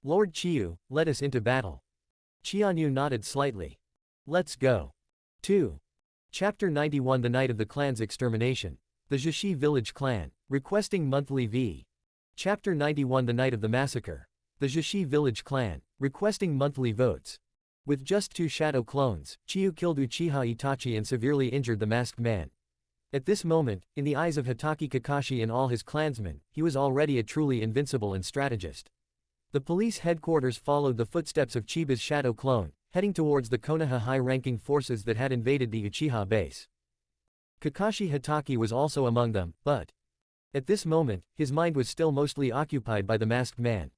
Speaker 2: Lord Chiyu, let us into battle. Chianyu nodded slightly. Let's go. 2. Chapter 91 The Night of the Clan's Extermination. The Jishi Village Clan. Requesting monthly V. Chapter 91 The Night of the Massacre. The Jishi Village Clan. Requesting monthly votes. With just 2 shadow clones, Chiyu killed Uchiha Itachi and severely injured the Masked Man. At this moment, in the eyes of Hatake Kakashi and all his clansmen, he was already a truly invincible and strategist. The police headquarters followed the footsteps of Chiba's shadow clone, heading towards the Konoha high-ranking forces that had invaded the Uchiha base. Kakashi Hatake was also among them, but at this moment, his mind was still mostly occupied by the Masked Man.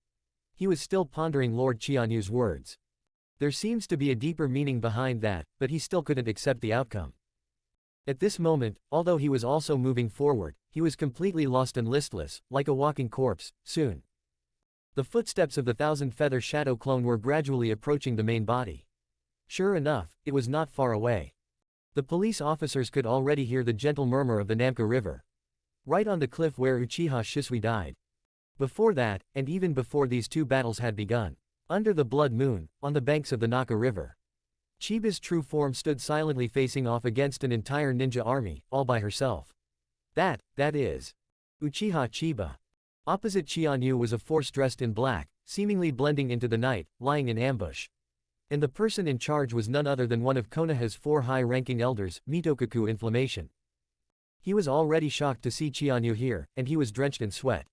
Speaker 2: He was still pondering Lord Chianyu's words. There seems to be a deeper meaning behind that, but he still couldn't accept the outcome. At this moment, although he was also moving forward, he was completely lost and listless, like a walking corpse. Soon, the footsteps of the thousand-feather shadow clone were gradually approaching the main body. Sure enough, it was not far away. The police officers could already hear the gentle murmur of the Namka River. Right on the cliff where Uchiha Shisui died. Before that, and even before these 2 battles had begun, under the blood moon, on the banks of the Naka River, Chiba's true form stood silently facing off against an entire ninja army, all by herself. That is Uchiha Chiba. Opposite Chianyu was a force dressed in black, seemingly blending into the night, lying in ambush. And the person in charge was none other than one of Konoha's 4 high-ranking elders, Mitokaku Inflammation. He was already shocked to see Chianyu here, and he was drenched in sweat.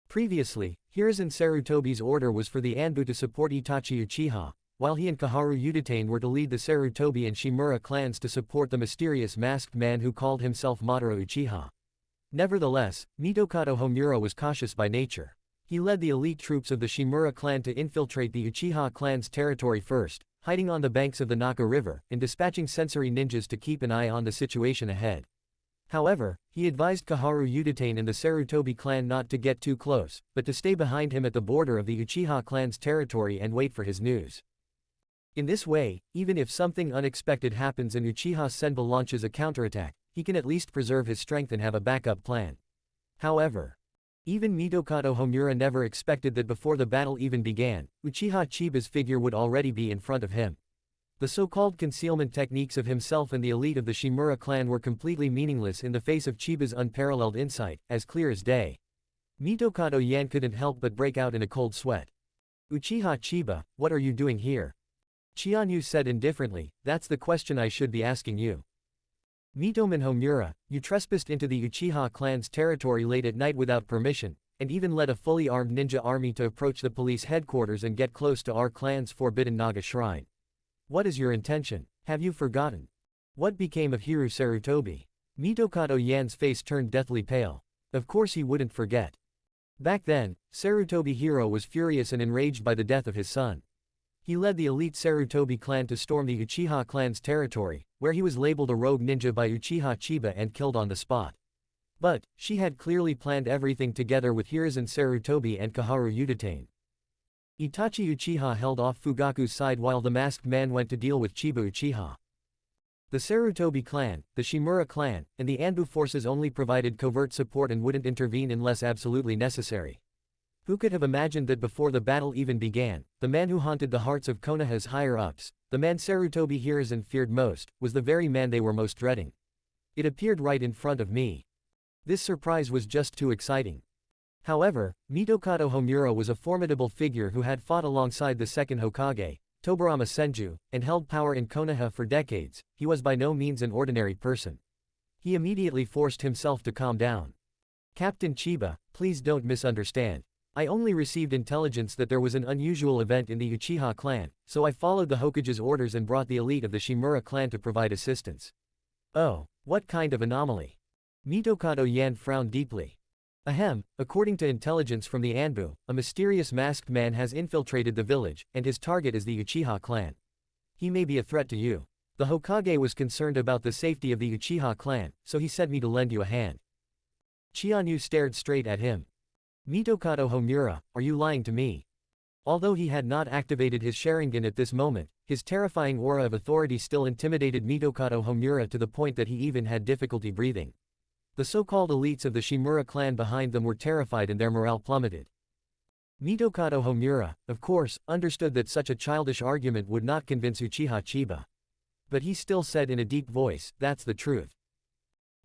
Speaker 2: Previously, Hiruzen Sarutobi's order was for the Anbu to support Itachi Uchiha, while he and Kaharu Yuditane were to lead the Sarutobi and Shimura clans to support the mysterious Masked Man who called himself Madara Uchiha. Nevertheless, Mitokado Homura was cautious by nature. He led the elite troops of the Shimura clan to infiltrate the Uchiha clan's territory first, hiding on the banks of the Naka River, and dispatching sensory ninjas to keep an eye on the situation ahead. However, he advised Kaharu Yuditane and the Sarutobi clan not to get too close, but to stay behind him at the border of the Uchiha clan's territory and wait for his news. In this way, even if something unexpected happens and Uchiha Senba launches a counterattack, he can at least preserve his strength and have a backup plan. However, even Mitokado Homura never expected that before the battle even began, Uchiha Chiba's figure would already be in front of him. The so-called concealment techniques of himself and the elite of the Shimura clan were completely meaningless in the face of Chiba's unparalleled insight, as clear as day. Mitokado Yan couldn't help but break out in a cold sweat. Uchiha Chiba, what are you doing here? Chianyu said indifferently, that's the question I should be asking you. Mitoman Homura, you trespassed into the Uchiha clan's territory late at night without permission, and even led a fully armed ninja army to approach the police headquarters and get close to our clan's forbidden Naga shrine. What is your intention? Have you forgotten? What became of Hiru Sarutobi? Mitokado Yan's face turned deathly pale. Of course he wouldn't forget. Back then, Sarutobi Hiro was furious and enraged by the death of his son. He led the elite Sarutobi clan to storm the Uchiha clan's territory, where he was labeled a rogue ninja by Uchiha Chiba and killed on the spot. But, she had clearly planned everything together with Hiruzen Sarutobi and Kaharu Udatain. Itachi Uchiha held off Fugaku's side while the masked man went to deal with Chiba Uchiha. The Sarutobi clan, the Shimura clan, and the Anbu forces only provided covert support and wouldn't intervene unless absolutely necessary. Who could have imagined that before the battle even began, the man who haunted the hearts of Konoha's higher-ups, the man Sarutobi Hiruzen feared most, was the very man they were most dreading. It appeared right in front of me. This surprise was just too exciting. However, Mitokado Homura was a formidable figure who had fought alongside the second Hokage, Tobarama Senju, and held power in Konoha for decades. He was by no means an ordinary person. He immediately forced himself to calm down. Captain Chiba, please don't misunderstand. I only received intelligence that there was an unusual event in the Uchiha clan, so I followed the Hokage's orders and brought the elite of the Shimura clan to provide assistance. Oh, what kind of anomaly? Mitokado Yan frowned deeply. Ahem, according to intelligence from the Anbu, a mysterious masked man has infiltrated the village, and his target is the Uchiha clan. He may be a threat to you. The Hokage was concerned about the safety of the Uchiha clan, so he sent me to lend you a hand. Chianyu stared straight at him. Mitokado Homura, are you lying to me? Although he had not activated his Sharingan at this moment, his terrifying aura of authority still intimidated Mitokado Homura to the point that he even had difficulty breathing. The so-called elites of the Shimura clan behind them were terrified and their morale plummeted. Mitokado Homura, of course, understood that such a childish argument would not convince Uchiha Chiba. But he still said in a deep voice, that's the truth.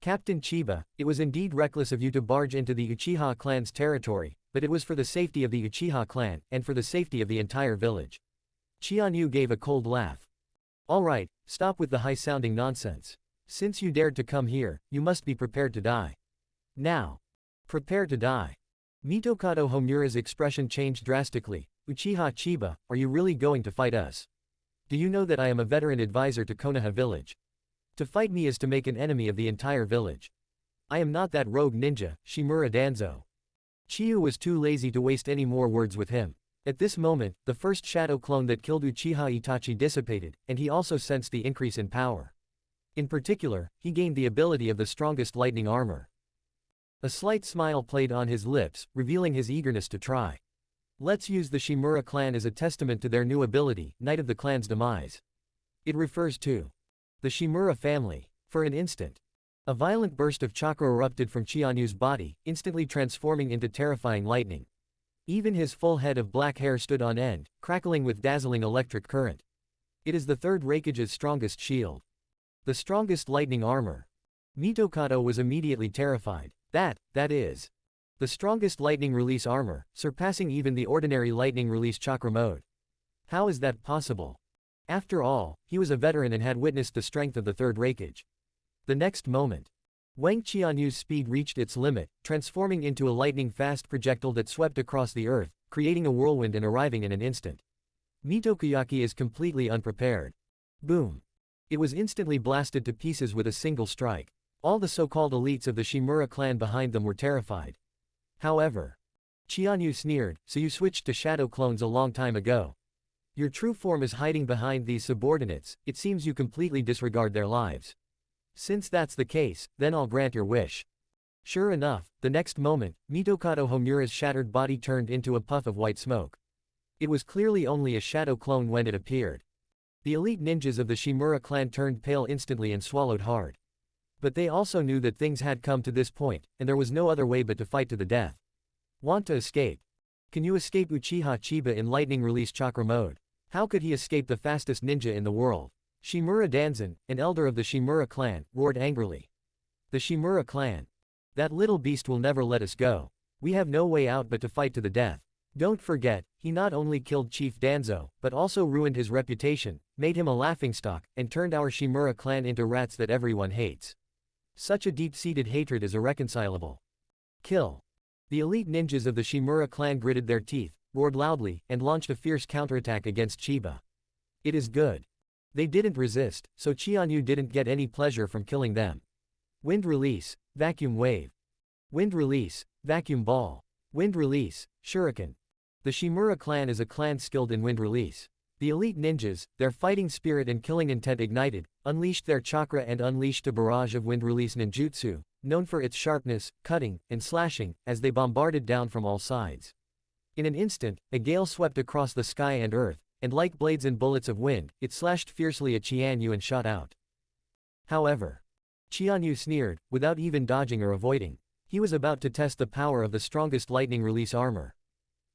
Speaker 2: Captain Chiba, it was indeed reckless of you to barge into the Uchiha clan's territory, but it was for the safety of the Uchiha clan, and for the safety of the entire village. Chianyu gave a cold laugh. Alright, stop with the high-sounding nonsense. Since you dared to come here, you must be prepared to die. Now. Prepare to die. Mitokado Homura's expression changed drastically. Uchiha Chiba, are you really going to fight us? Do you know that I am a veteran advisor to Konoha village? To fight me is to make an enemy of the entire village. I am not that rogue ninja, Shimura Danzo. Chiyu was too lazy to waste any more words with him. At this moment, the first shadow clone that killed Uchiha Itachi dissipated, and he also sensed the increase in power. In particular, he gained the ability of the strongest lightning armor. A slight smile played on his lips, revealing his eagerness to try. Let's use the Shimura clan as a testament to their new ability, Night of the Clan's Demise. It refers to the Shimura family. For an instant, a violent burst of chakra erupted from Chianyu's body, instantly transforming into terrifying lightning. Even his full head of black hair stood on end, crackling with dazzling electric current. It is the third Raikage's strongest shield. The strongest lightning armor. Mitokado was immediately terrified. That is. The strongest lightning release armor, surpassing even the ordinary lightning release chakra mode. How is that possible? After all, he was a veteran and had witnessed the strength of the third Raikage. The next moment, Wang Qianyu's speed reached its limit, transforming into a lightning-fast projectile that swept across the earth, creating a whirlwind and arriving in an instant. Mitokuyaki is completely unprepared. Boom. It was instantly blasted to pieces with a single strike. All the so-called elites of the Shimura clan behind them were terrified. However, Chianyu sneered, so you switched to shadow clones a long time ago. Your true form is hiding behind these subordinates, it seems you completely disregard their lives. Since that's the case, then I'll grant your wish. Sure enough, the next moment, Mitokado Homura's shattered body turned into a puff of white smoke. It was clearly only a shadow clone when it appeared. The elite ninjas of the Shimura clan turned pale instantly and swallowed hard. But they also knew that things had come to this point, and there was no other way but to fight to the death. Want to escape? Can you escape Uchiha Chiba in lightning release chakra mode? How could he escape the fastest ninja in the world? Shimura Danzan, an elder of the Shimura clan, roared angrily. The Shimura clan. That little beast will never let us go. We have no way out but to fight to the death. Don't forget, he not only killed Chief Danzo, but also ruined his reputation, made him a laughingstock, and turned our Shimura clan into rats that everyone hates. Such a deep-seated hatred is irreconcilable. Kill. The elite ninjas of the Shimura clan gritted their teeth, roared loudly, and launched a fierce counterattack against Chiba. It is good. They didn't resist, so Chianyu didn't get any pleasure from killing them. Wind release, vacuum wave. Wind release, vacuum ball. Wind release, shuriken. The Shimura clan is a clan skilled in wind release. The elite ninjas, their fighting spirit and killing intent ignited, unleashed their chakra and unleashed a barrage of wind release ninjutsu, known for its sharpness, cutting, and slashing, as they bombarded down from all sides. In an instant, a gale swept across the sky and earth, and like blades and bullets of wind, it slashed fiercely at Qianyu and shot out. However, Qianyu sneered, without even dodging or avoiding. He was about to test the power of the strongest lightning release armor.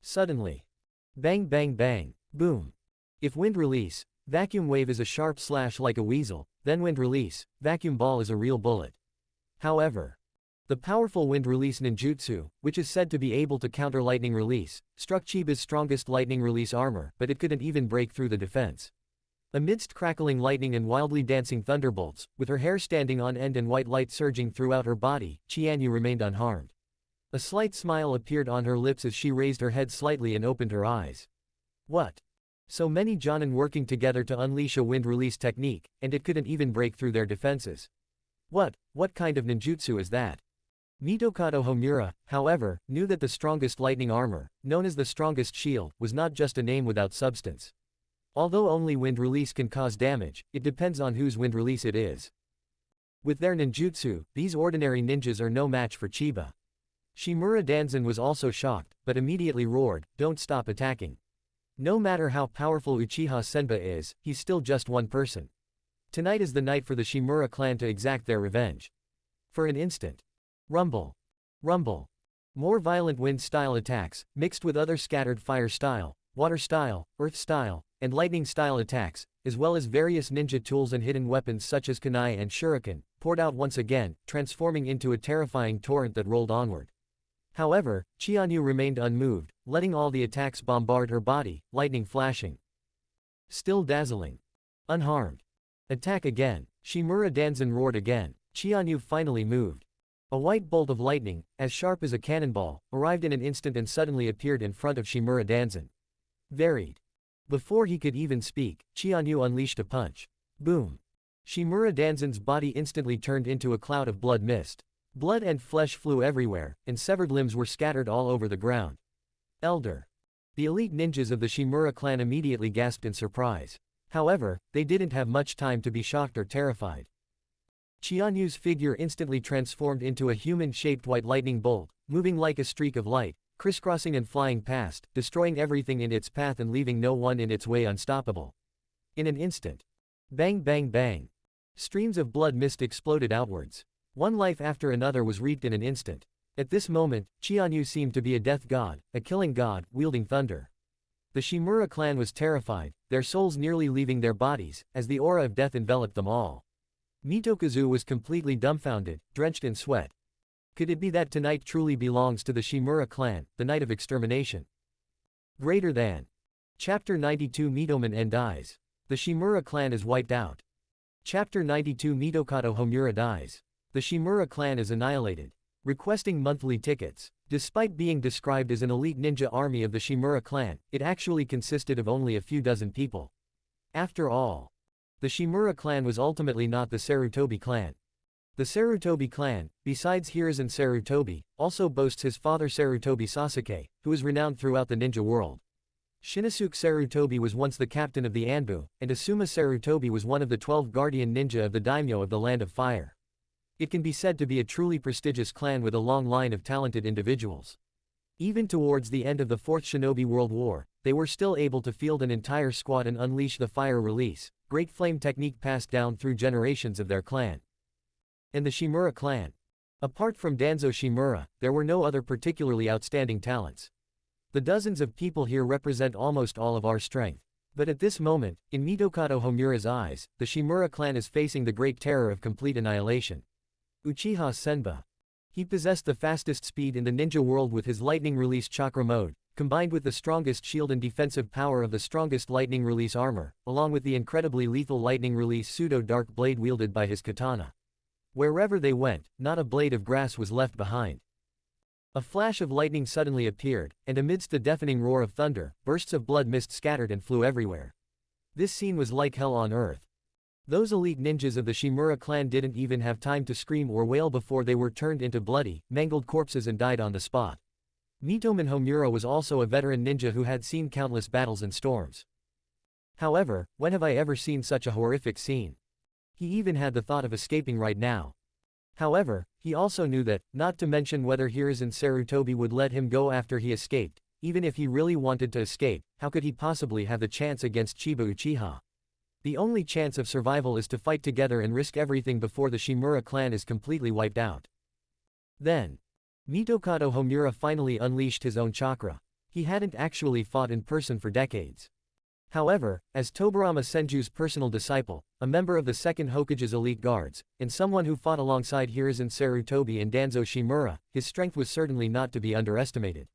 Speaker 2: Suddenly, bang bang bang, boom. If wind release, vacuum wave is a sharp slash like a weasel, then wind release, vacuum ball is a real bullet. However, the powerful wind release ninjutsu, which is said to be able to counter lightning release, struck Chiba's strongest lightning release armor, but it couldn't even break through the defense. Amidst crackling lightning and wildly dancing thunderbolts, with her hair standing on end and white light surging throughout her body, Qianyu remained unharmed. A slight smile appeared on her lips as she raised her head slightly and opened her eyes. What? So many Jonin working together to unleash a wind release technique, and it couldn't even break through their defenses. What kind of ninjutsu is that? Mitokado Homura, however, knew that the strongest lightning armor, known as the strongest shield, was not just a name without substance. Although only wind release can cause damage, it depends on whose wind release it is. With their ninjutsu, these ordinary ninjas are no match for Chiba. Shimura Danzon was also shocked, but immediately roared, "Don't stop attacking." No matter how powerful Uchiha Senba is, he's still just one person. Tonight is the night for the Shimura clan to exact their revenge. For an instant. Rumble. Rumble. More violent wind-style attacks, mixed with other scattered fire-style, water-style, earth-style, and lightning-style attacks, as well as various ninja tools and hidden weapons such as kunai and shuriken, poured out once again, transforming into a terrifying torrent that rolled onward. However, Qianyu remained unmoved, letting all the attacks bombard her body, lightning flashing. Still dazzling. Unharmed. Attack again. Shimura Danzon roared again. Qianyu finally moved. A white bolt of lightning, as sharp as a cannonball, arrived in an instant and suddenly appeared in front of Shimura Danzon. Varied. Before he could even speak, Qianyu unleashed a punch. Boom. Shimura Danzon's body instantly turned into a cloud of blood mist. Blood and flesh flew everywhere, and severed limbs were scattered all over the ground. Elder. The elite ninjas of the Shimura clan immediately gasped in surprise. However, they didn't have much time to be shocked or terrified. Qianyu's figure instantly transformed into a human-shaped white lightning bolt, moving like a streak of light, crisscrossing and flying past, destroying everything in its path and leaving no one in its way unstoppable. In an instant. Bang bang bang. Streams of blood mist exploded outwards. One life after another was reaped in an instant. At this moment, Qianyu seemed to be a death god, a killing god, wielding thunder. The Shimura clan was terrified, their souls nearly leaving their bodies, as the aura of death enveloped them all. Mitokazu was completely dumbfounded, drenched in sweat. Could it be that tonight truly belongs to the Shimura clan, the night of extermination? Greater than. Chapter 92 Mitoman N dies. The Shimura clan is wiped out. Chapter 92 Mitokado Homura dies. The Shimura clan is annihilated. Requesting monthly tickets. Despite being described as an elite ninja army of the Shimura clan, it actually consisted of only a few dozen people. After all, the Shimura clan was ultimately not the Sarutobi clan. The Sarutobi clan, besides Hiruzen Sarutobi, also boasts his father Sarutobi Sasuke, who is renowned throughout the ninja world. Shinosuke Sarutobi was once the captain of the Anbu, and Asuma Sarutobi was one of the 12 guardian ninja of the daimyo of the Land of Fire. It can be said to be a truly prestigious clan with a long line of talented individuals. Even towards the end of the Fourth Shinobi World War, they were still able to field an entire squad and unleash the fire release, great flame technique passed down through generations of their clan. And the Shimura clan. Apart from Danzo Shimura, there were no other particularly outstanding talents. The dozens of people here represent almost all of our strength. But at this moment, in Mitokado Homura's eyes, the Shimura clan is facing the great terror of complete annihilation. Uchiha Senba. He possessed the fastest speed in the ninja world with his lightning release chakra mode, combined with the strongest shield and defensive power of the strongest lightning release armor, along with the incredibly lethal lightning release pseudo-dark blade wielded by his katana. Wherever they went, not a blade of grass was left behind. A flash of lightning suddenly appeared, and amidst the deafening roar of thunder, bursts of blood mist scattered and flew everywhere. This scene was like hell on earth. Those elite ninjas of the Shimura clan didn't even have time to scream or wail before they were turned into bloody, mangled corpses and died on the spot. Mitomen Homura was also a veteran ninja who had seen countless battles and storms. However, when have I ever seen such a horrific scene? He even had the thought of escaping right now. However, he also knew that, not to mention whether Hiruzen Sarutobi would let him go after he escaped, even if he really wanted to escape, how could he possibly have the chance against Chiba Uchiha? The only chance of survival is to fight together and risk everything before the Shimura clan is completely wiped out. Then, Mitokado Homura finally unleashed his own chakra. He hadn't actually fought in person for decades. However, as Tobarama Senju's personal disciple, a member of the 2nd Hokage's elite guards, and someone who fought alongside Hiruzen Sarutobi and Danzo Shimura, his strength was certainly not to be underestimated.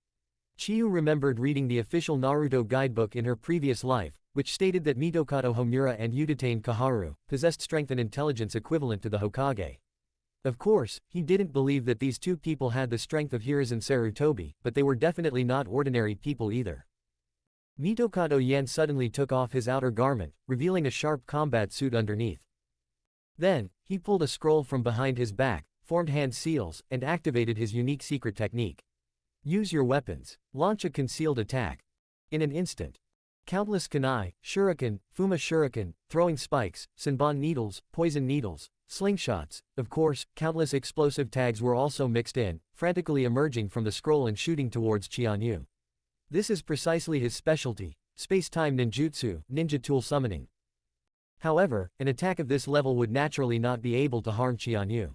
Speaker 2: Chiyu remembered reading the official Naruto guidebook in her previous life, which stated that Mitokado Homura and Udatane Kaharu possessed strength and intelligence equivalent to the Hokage. Of course, he didn't believe that these two people had the strength of Hiruzen Sarutobi, but they were definitely not ordinary people either. Mitokado Yan suddenly took off his outer garment, revealing a sharp combat suit underneath. Then, he pulled a scroll from behind his back, formed hand seals, and activated his unique secret technique. Use your weapons. Launch a concealed attack. In an instant. Countless kunai, shuriken, fuma shuriken, throwing spikes, senbon needles, poison needles, slingshots, of course, countless explosive tags were also mixed in, frantically emerging from the scroll and shooting towards Qianyu. This is precisely his specialty, space-time ninjutsu, ninja tool summoning. However, an attack of this level would naturally not be able to harm Qianyu.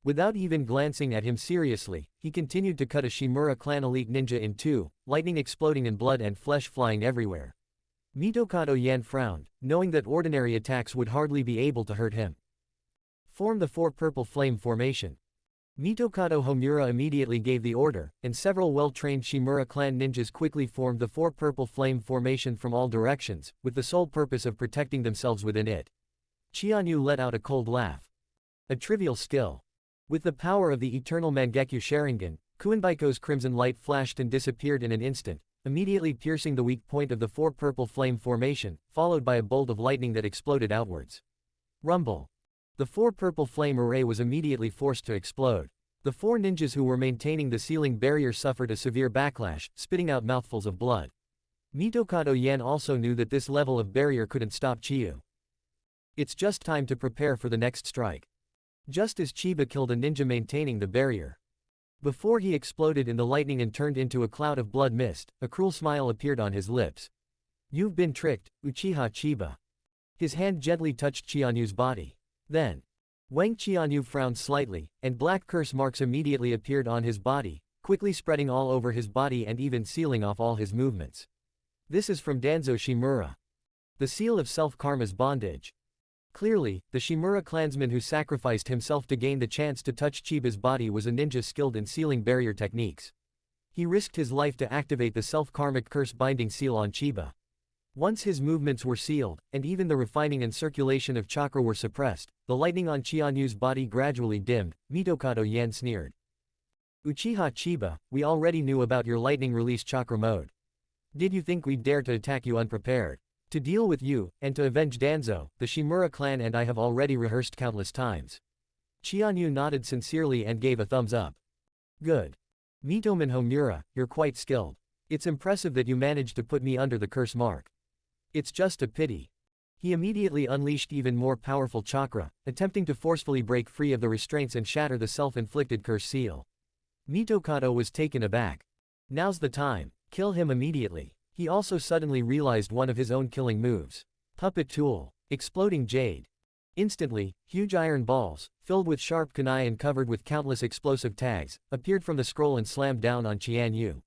Speaker 2: Without even glancing at him seriously, he continued to cut a Shimura clan elite ninja in two, lightning exploding and blood and flesh flying everywhere. Mitokado Yan frowned, knowing that ordinary attacks would hardly be able to hurt him. Form the 4 purple flame formation. Mitokado Homura immediately gave the order, and several well-trained Shimura clan ninjas quickly formed the 4 purple flame formation from all directions, with the sole purpose of protecting themselves within it. Qianyu let out a cold laugh. A trivial skill. With the power of the eternal Mangekyo Sharingan, Kuinbaiko's crimson light flashed and disappeared in an instant, immediately piercing the weak point of the 4 purple flame formation, followed by a bolt of lightning that exploded outwards. Rumble. The 4 purple flame array was immediately forced to explode. The 4 ninjas who were maintaining the sealing barrier suffered a severe backlash, spitting out mouthfuls of blood. Mitokado Yan also knew that this level of barrier couldn't stop Chiyu. It's just time to prepare for the next strike. Just as Chiba killed a ninja maintaining the barrier. Before he exploded in the lightning and turned into a cloud of blood mist, a cruel smile appeared on his lips. You've been tricked, Uchiha Chiba. His hand gently touched Qianyu's body. Then, Wang Qianyu frowned slightly, and black curse marks immediately appeared on his body, quickly spreading all over his body and even sealing off all his movements. This is from Danzo Shimura. The seal of self-karma's bondage. Clearly, the Shimura clansman who sacrificed himself to gain the chance to touch Chiba's body was a ninja skilled in sealing barrier techniques. He risked his life to activate the self-karmic curse binding seal on Chiba. Once his movements were sealed, and even the refining and circulation of chakra were suppressed, the lightning on Qianyu's body gradually dimmed. Mitokado Yan sneered. Uchiha Chiba, we already knew about your lightning release chakra mode. Did you think we'd dare to attack you unprepared? To deal with you, and to avenge Danzo, the Shimura clan and I have already rehearsed countless times. Qianyu nodded sincerely and gave a thumbs up. Good. Mitomen Homura, you're quite skilled. It's impressive that you managed to put me under the curse mark. It's just a pity. He immediately unleashed even more powerful chakra, attempting to forcefully break free of the restraints and shatter the self-inflicted curse seal. Mitokado was taken aback. Now's the time, kill him immediately. He also suddenly realized one of his own killing moves. Puppet tool. Exploding jade. Instantly, huge iron balls, filled with sharp kunai and covered with countless explosive tags, appeared from the scroll and slammed down on Qianyu.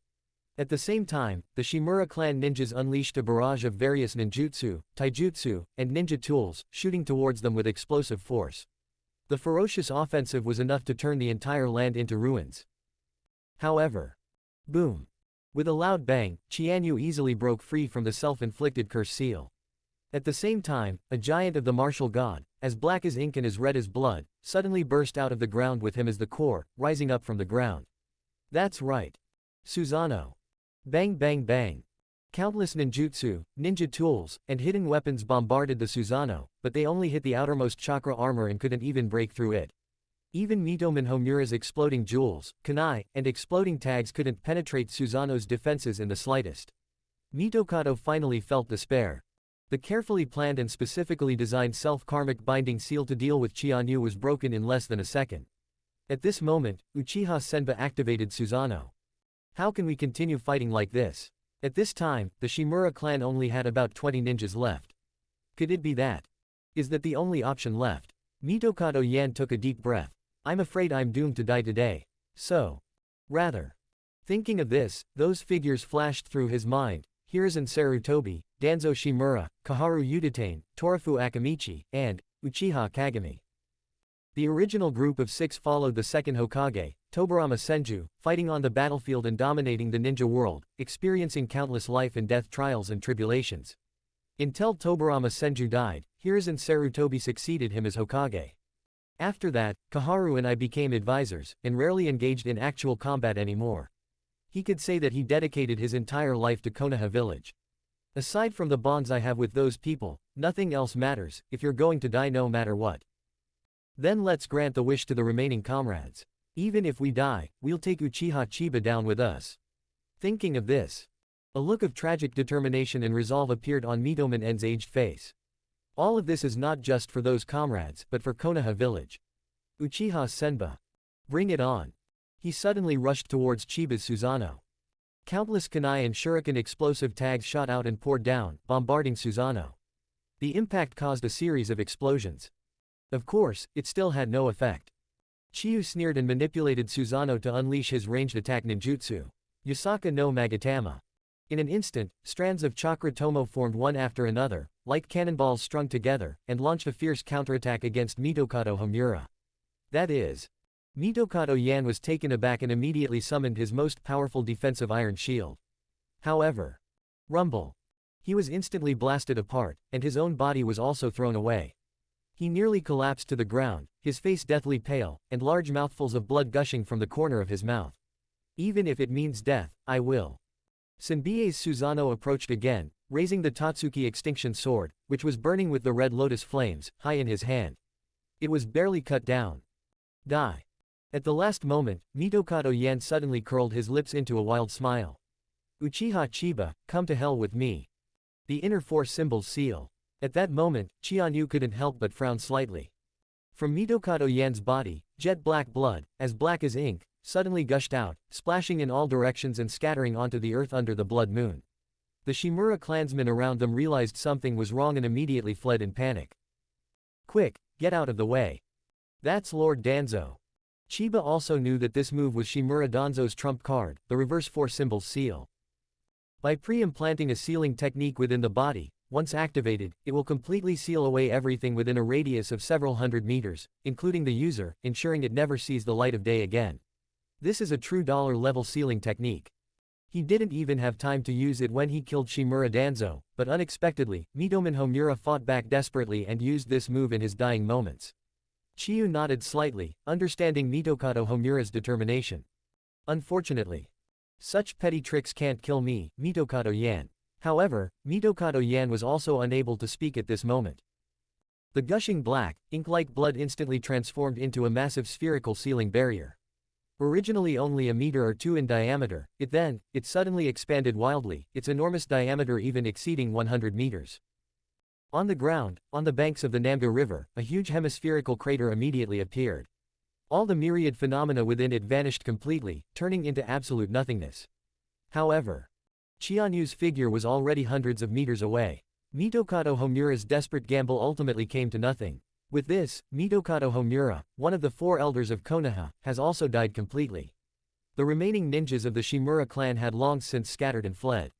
Speaker 2: At the same time, the Shimura clan ninjas unleashed a barrage of various ninjutsu, taijutsu, and ninja tools, shooting towards them with explosive force. The ferocious offensive was enough to turn the entire land into ruins. However, boom. With a loud bang, Qianyu easily broke free from the self-inflicted curse seal. At the same time, a giant of the martial god, as black as ink and as red as blood, suddenly burst out of the ground with him as the core, rising up from the ground. That's right. Susanoo. Bang bang bang. Countless ninjutsu, ninja tools, and hidden weapons bombarded the Susanoo, but they only hit the outermost chakra armor and couldn't even break through it. Even Mitomen Homura's exploding jewels, kunai, and exploding tags couldn't penetrate Susanoo's defenses in the slightest. Mitokado finally felt despair. The carefully planned and specifically designed self-karmic binding seal to deal with Chianyu was broken in less than a second. At this moment, Uchiha Senba activated Susanoo. How can we continue fighting like this? At this time, the Shimura clan only had about 20 ninjas left. Could it be that? Is that the only option left? Mitokado Yan took a deep breath. I'm afraid I'm doomed to die today. So. Rather. Thinking of this, those figures flashed through his mind: Hiruzen Sarutobi, Danzo Shimura, Kaharu Udatain, Torafu Akamichi, and Uchiha Kagami. The original group of 6 followed the second Hokage, Tobarama Senju, fighting on the battlefield and dominating the ninja world, experiencing countless life and death trials and tribulations. Until Tobarama Senju died, Hiruzen Sarutobi succeeded him as Hokage. After that, Kaharu and I became advisors, and rarely engaged in actual combat anymore. He could say that he dedicated his entire life to Konoha village. Aside from the bonds I have with those people, nothing else matters. If you're going to die no matter what, then let's grant the wish to the remaining comrades. Even if we die, we'll take Uchiha Chiba down with us. Thinking of this, a look of tragic determination and resolve appeared on Mitomen N's aged face. All of this is not just for those comrades, but for Konoha village. Uchiha Senba. Bring it on. He suddenly rushed towards Chiba's Susanoo. Countless kunai and shuriken explosive tags shot out and poured down, bombarding Susanoo. The impact caused a series of explosions. Of course, it still had no effect. Chiyu sneered and manipulated Susanoo to unleash his ranged attack ninjutsu, Yusaka no Magatama. In an instant, strands of chakra tomo formed one after another, like cannonballs strung together, and launched a fierce counterattack against Mitokado Homura. That is, Mitokado Yan was taken aback and immediately summoned his most powerful defensive iron shield. However, rumble. He was instantly blasted apart, and his own body was also thrown away. He nearly collapsed to the ground, his face deathly pale, and large mouthfuls of blood gushing from the corner of his mouth. Even if it means death, I will. Senbei's Susanoo approached again, raising the Tatsuki extinction sword, which was burning with the red lotus flames, high in his hand. It was barely cut down. Die. At the last moment, Mitokado Yan suddenly curled his lips into a wild smile. Uchiha Chiba, come to hell with me. The inner force symbol's seal. At that moment, Chianyu couldn't help but frown slightly. From Mitokado Yan's body, jet black blood, as black as ink, suddenly gushed out, splashing in all directions and scattering onto the earth under the blood moon. The Shimura clansmen around them realized something was wrong and immediately fled in panic. Quick, get out of the way. That's Lord Danzo. Chiba also knew that this move was Shimura Danzo's trump card, the reverse force symbol's seal. By pre-implanting a sealing technique within the body, once activated, it will completely seal away everything within a radius of several hundred meters, including the user, ensuring it never sees the light of day again. This is a true dollar-level sealing technique. He didn't even have time to use it when he killed Shimura Danzo, but unexpectedly, Mitomen Homura fought back desperately and used this move in his dying moments. Chiyu nodded slightly, understanding Mitokado Homura's determination. Unfortunately, such petty tricks can't kill me, Mitokado Yan. However, Mitokado Yan was also unable to speak at this moment. The gushing black, ink-like blood instantly transformed into a massive spherical sealing barrier. Originally only a meter or 2 in diameter, it suddenly expanded wildly, its enormous diameter even exceeding 100 meters. On the ground, on the banks of the Namga River, a huge hemispherical crater immediately appeared. All the myriad phenomena within it vanished completely, turning into absolute nothingness. However, Chianyu's figure was already hundreds of meters away. Mitokado Homura's desperate gamble ultimately came to nothing. With this, Mitokado Homura, one of the 4 elders of Konoha, has also died completely. The remaining ninjas of the Shimura clan had long since scattered and fled.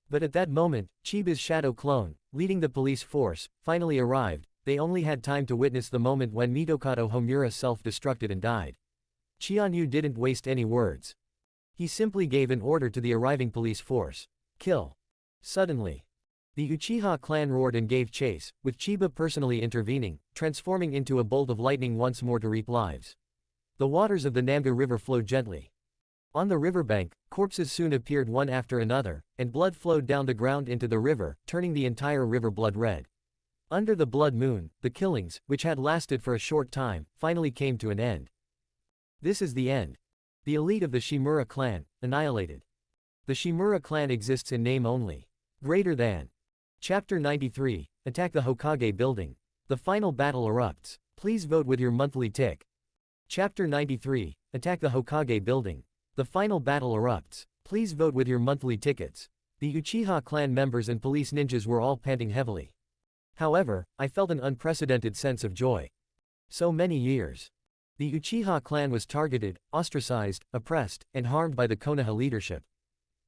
Speaker 2: But at that moment, Chiba's shadow clone, leading the police force, finally arrived. They only had time to witness the moment when Mitokado Homura self-destructed and died. Chianyu didn't waste any words. He simply gave an order to the arriving police force. Kill. Suddenly, the Uchiha clan roared and gave chase, with Chiba personally intervening, transforming into a bolt of lightning once more to reap lives. The waters of the Namga River flowed gently. On the riverbank, corpses soon appeared one after another, and blood flowed down the ground into the river, turning the entire river blood red. Under the blood moon, the killings, which had lasted for a short time, finally came to an end. This is the end. The elite of the Shimura clan, annihilated. The Shimura clan exists in name only. Greater than. Chapter 93, Attack the Hokage Building. The final battle erupts. Please vote with your monthly tick. Chapter 93, Attack the Hokage Building. The final battle erupts. Please vote with your monthly tickets. The Uchiha clan members and police ninjas were all panting heavily. However, I felt an unprecedented sense of joy. So many years. The Uchiha clan was targeted, ostracized, oppressed, and harmed by the Konoha leadership.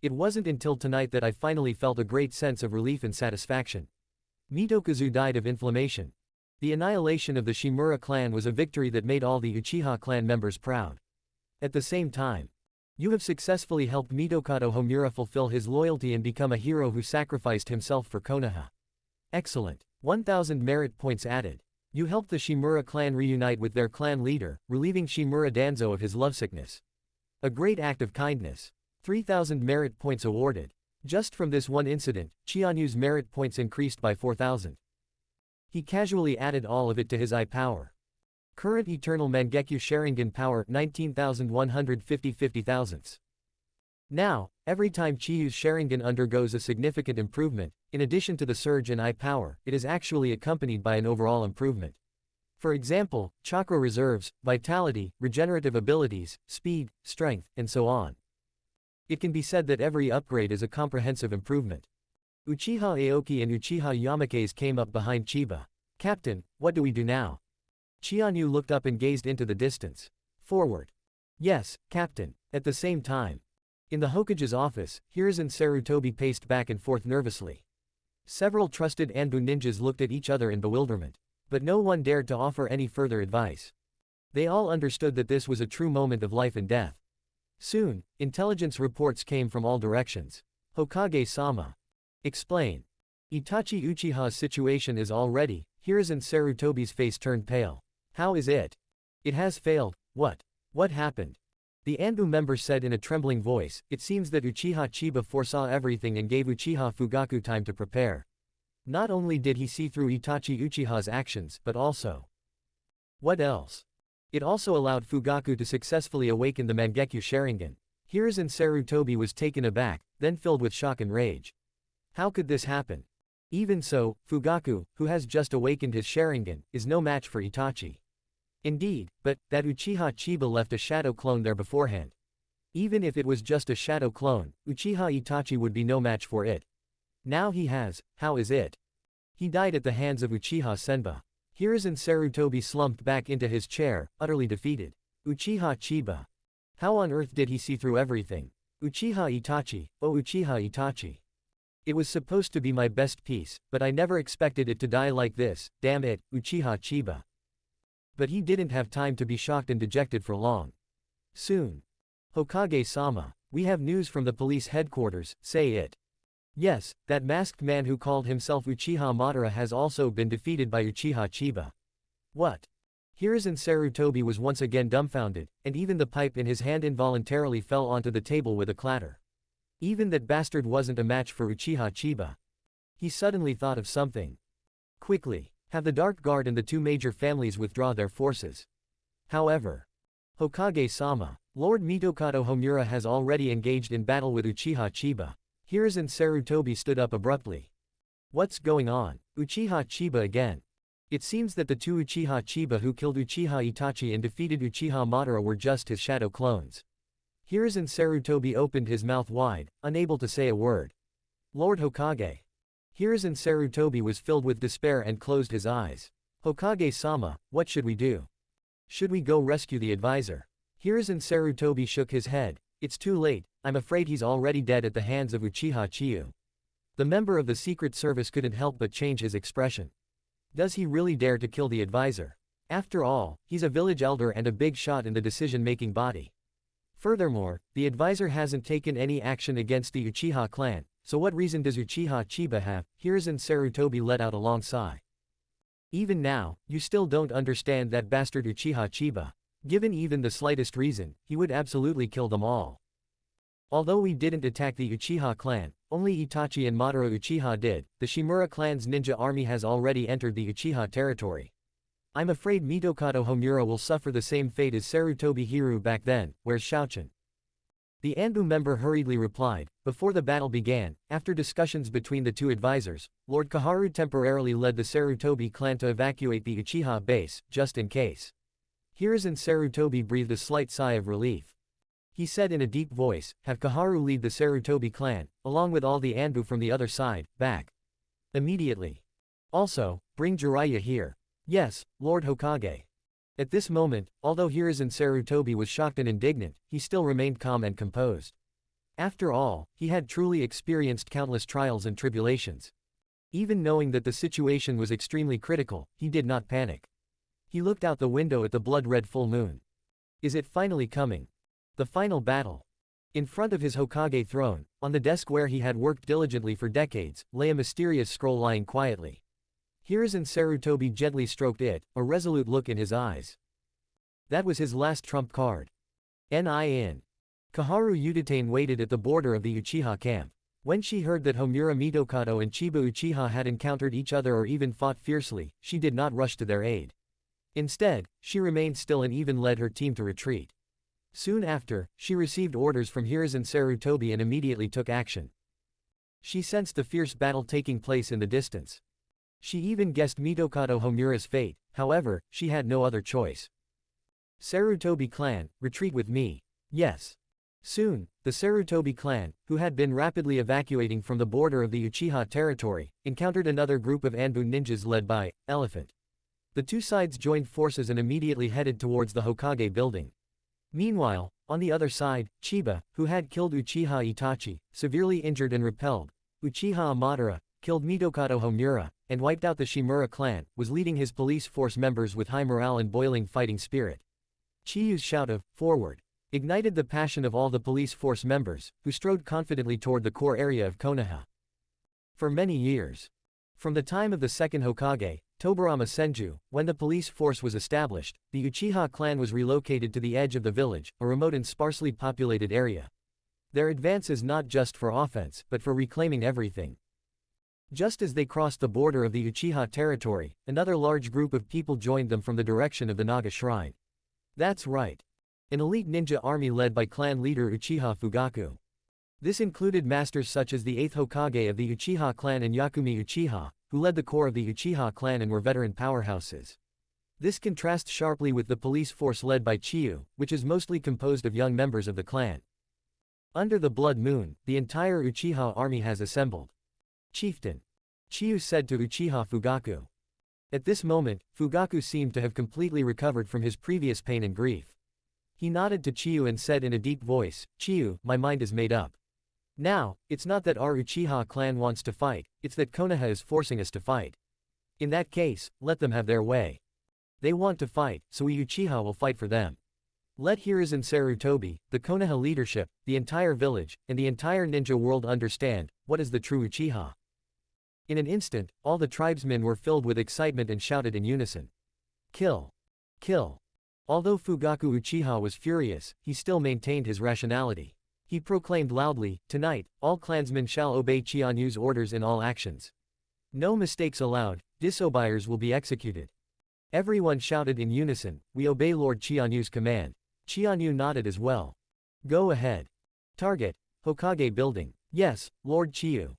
Speaker 2: It wasn't until tonight that I finally felt a great sense of relief and satisfaction. Mitokazu died of inflammation. The annihilation of the Shimura clan was a victory that made all the Uchiha clan members proud. At the same time, you have successfully helped Mitokado Homura fulfill his loyalty and become a hero who sacrificed himself for Konoha. Excellent. 1,000 merit points added. You helped the Shimura clan reunite with their clan leader, relieving Shimura Danzo of his lovesickness. A great act of kindness. 3,000 merit points awarded. Just from this one incident, Chianyu's merit points increased by 4,000. He casually added all of it to his eye power. Current Eternal Mangekyo Sharingan power 19,150 50,000ths. Now, every time Chiyu's Sharingan undergoes a significant improvement, in addition to the surge in eye power, it is actually accompanied by an overall improvement. For example, chakra reserves, vitality, regenerative abilities, speed, strength, and so on. It can be said that every upgrade is a comprehensive improvement. Uchiha Aoki and Uchiha Yamake's came up behind Chiba. Captain, what do we do now? Chianyu looked up and gazed into the distance. Forward. Yes, Captain. At the same time. In the Hokage's office, Hiruzen and Sarutobi paced back and forth nervously. Several trusted Anbu ninjas looked at each other in bewilderment. But no one dared to offer any further advice. They all understood that this was a true moment of life and death. Soon, intelligence reports came from all directions. Hokage-sama. Explain. Itachi Uchiha's situation is all ready. Hiruzen Sarutobi's face turned pale. How is it? It has failed. What? What happened? The Anbu member said in a trembling voice. It seems that Uchiha Chiba foresaw everything and gave Uchiha Fugaku time to prepare. Not only did he see through Itachi Uchiha's actions, but also. What else? It also allowed Fugaku to successfully awaken the Mangekyo Sharingan. Hiruzen Sarutobi was taken aback, then filled with shock and rage. How could this happen? Even so, Fugaku, who has just awakened his Sharingan, is no match for Itachi. Indeed, but that Uchiha Chiba left a shadow clone there beforehand. Even if it was just a shadow clone, Uchiha Itachi would be no match for it. Now he has, how is it? He died at the hands of Uchiha Senba. Hiruzen Sarutobi slumped back into his chair, utterly defeated. Uchiha Chiba. How on earth did he see through everything? Uchiha Itachi, oh Uchiha Itachi. It was supposed to be my best piece, but I never expected it to die like this, damn it, Uchiha Chiba. But he didn't have time to be shocked and dejected for long. Soon. Hokage-sama, we have news from the police headquarters, say it. Yes, that masked man who called himself Uchiha Madara has also been defeated by Uchiha Chiba. What? Hiruzen Sarutobi was once again dumbfounded, and even the pipe in his hand involuntarily fell onto the table with a clatter. Even that bastard wasn't a match for Uchiha Chiba. He suddenly thought of something. Quickly, have the Dark Guard and the two major families withdraw their forces. However, Hokage-sama, Lord Mitokado Homura has already engaged in battle with Uchiha Chiba. Hiruzen Sarutobi stood up abruptly. What's going on? Uchiha Chiba again. It seems that the two Uchiha Chiba who killed Uchiha Itachi and defeated Uchiha Madara were just his shadow clones. Hiruzen Sarutobi opened his mouth wide, unable to say a word. Lord Hokage. Hiruzen Sarutobi was filled with despair and closed his eyes. Hokage-sama, what should we do? Should we go rescue the advisor? Hiruzen Sarutobi shook his head. It's too late, I'm afraid he's already dead at the hands of Uchiha Chiyu. The member of the Secret Service couldn't help but change his expression. Does he really dare to kill the advisor? After all, he's a village elder and a big shot in the decision-making body. Furthermore, the advisor hasn't taken any action against the Uchiha clan, so what reason does Uchiha Chiba have? Hiruzen Sarutobi let out a long sigh. Even now, you still don't understand that bastard Uchiha Chiba. Given even the slightest reason, he would absolutely kill them all. Although we didn't attack the Uchiha clan, only Itachi and Madara Uchiha did. The Shimura clan's ninja army has already entered the Uchiha territory. I'm afraid Mitokado Homura will suffer the same fate as Sarutobi Hiru back then. Where's Shaochan? The Anbu member hurriedly replied. Before the battle began, after discussions between the two advisors, Lord Kaharu temporarily led the Sarutobi clan to evacuate the Uchiha base, just in case. Hiruzen Sarutobi breathed a slight sigh of relief. He said in a deep voice, have Kaharu lead the Sarutobi clan, along with all the Anbu from the other side, back. Immediately. Also, bring Jiraiya here. Yes, Lord Hokage. At this moment, although Hiruzen Sarutobi was shocked and indignant, he still remained calm and composed. After all, he had truly experienced countless trials and tribulations. Even knowing that the situation was extremely critical, he did not panic. He looked out the window at the blood-red full moon. Is it finally coming? The final battle. In front of his Hokage throne, on the desk where he had worked diligently for decades, lay a mysterious scroll lying quietly. Hiruzen Sarutobi gently stroked it, a resolute look in his eyes. That was his last trump card. Nin. Kaharu Yuditane waited at the border of the Uchiha camp. When she heard that Homura Mitokado and Chiba Uchiha had encountered each other or even fought fiercely, she did not rush to their aid. Instead, she remained still and even led her team to retreat. Soon after, she received orders from Hiruzen Sarutobi and immediately took action. She sensed the fierce battle taking place in the distance. She even guessed Mitokado Homura's fate, however, she had no other choice. Sarutobi clan, retreat with me. Yes. Soon, the Sarutobi clan, who had been rapidly evacuating from the border of the Uchiha territory, encountered another group of Anbu ninjas led by Elephant. The two sides joined forces and immediately headed towards the Hokage building. Meanwhile, on the other side, Chiba, who had killed Uchiha Itachi, severely injured and repelled Uchiha Madara, killed Mitokado Homura, and wiped out the Shimura clan, was leading his police force members with high morale and boiling fighting spirit. Chiyu's shout of, "Forward!" ignited the passion of all the police force members, who strode confidently toward the core area of Konoha. For many years. From the time of the second Hokage, Tobarama Senju, when the police force was established, the Uchiha clan was relocated to the edge of the village, a remote and sparsely populated area. Their advance is not just for offense, but for reclaiming everything. Just as they crossed the border of the Uchiha territory, another large group of people joined them from the direction of the Naga Shrine. That's right. An elite ninja army led by clan leader Uchiha Fugaku. This included masters such as the 8th Hokage of the Uchiha clan and Yakumi Uchiha, who led the core of the Uchiha clan and were veteran powerhouses. This contrasts sharply with the police force led by Chiyu, which is mostly composed of young members of the clan. Under the blood moon, the entire Uchiha army has assembled. Chieftain. Chiyu said to Uchiha Fugaku. At this moment, Fugaku seemed to have completely recovered from his previous pain and grief. He nodded to Chiyu and said in a deep voice, "Chiyu, my mind is made up. Now, it's not that our Uchiha clan wants to fight, it's that Konoha is forcing us to fight. In that case, let them have their way. They want to fight, so we Uchiha will fight for them. Let Hiruzen Sarutobi, the Konoha leadership, the entire village, and the entire ninja world understand what is the true Uchiha." In an instant, all the tribesmen were filled with excitement and shouted in unison. Kill! Kill! Although Fugaku Uchiha was furious, he still maintained his rationality. He proclaimed loudly, "Tonight, all clansmen shall obey Chianyu's orders in all actions. No mistakes allowed, disobeyers will be executed." Everyone shouted in unison, "We obey Lord Chianyu's command." Chianyu nodded as well. "Go ahead. Target, Hokage building." "Yes, Lord Chiyu."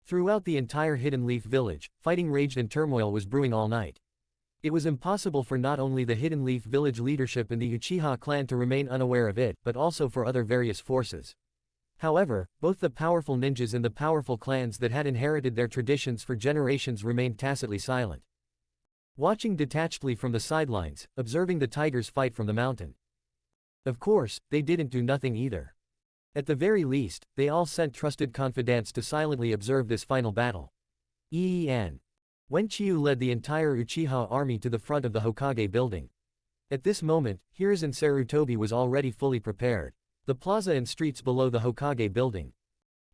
Speaker 2: Throughout the entire Hidden Leaf village, fighting raged and turmoil was brewing all night. It was impossible for not only the Hidden Leaf village leadership and the Uchiha clan to remain unaware of it, but also for other various forces. However, both the powerful ninjas and the powerful clans that had inherited their traditions for generations remained tacitly silent. Watching detachedly from the sidelines, observing the tigers fight from the mountain. Of course, they didn't do nothing either. At the very least, they all sent trusted confidants to silently observe this final battle. When Chiyu led the entire Uchiha army to the front of the Hokage building. At this moment, Hiruzen Sarutobi was already fully prepared. The plaza and streets below the Hokage building.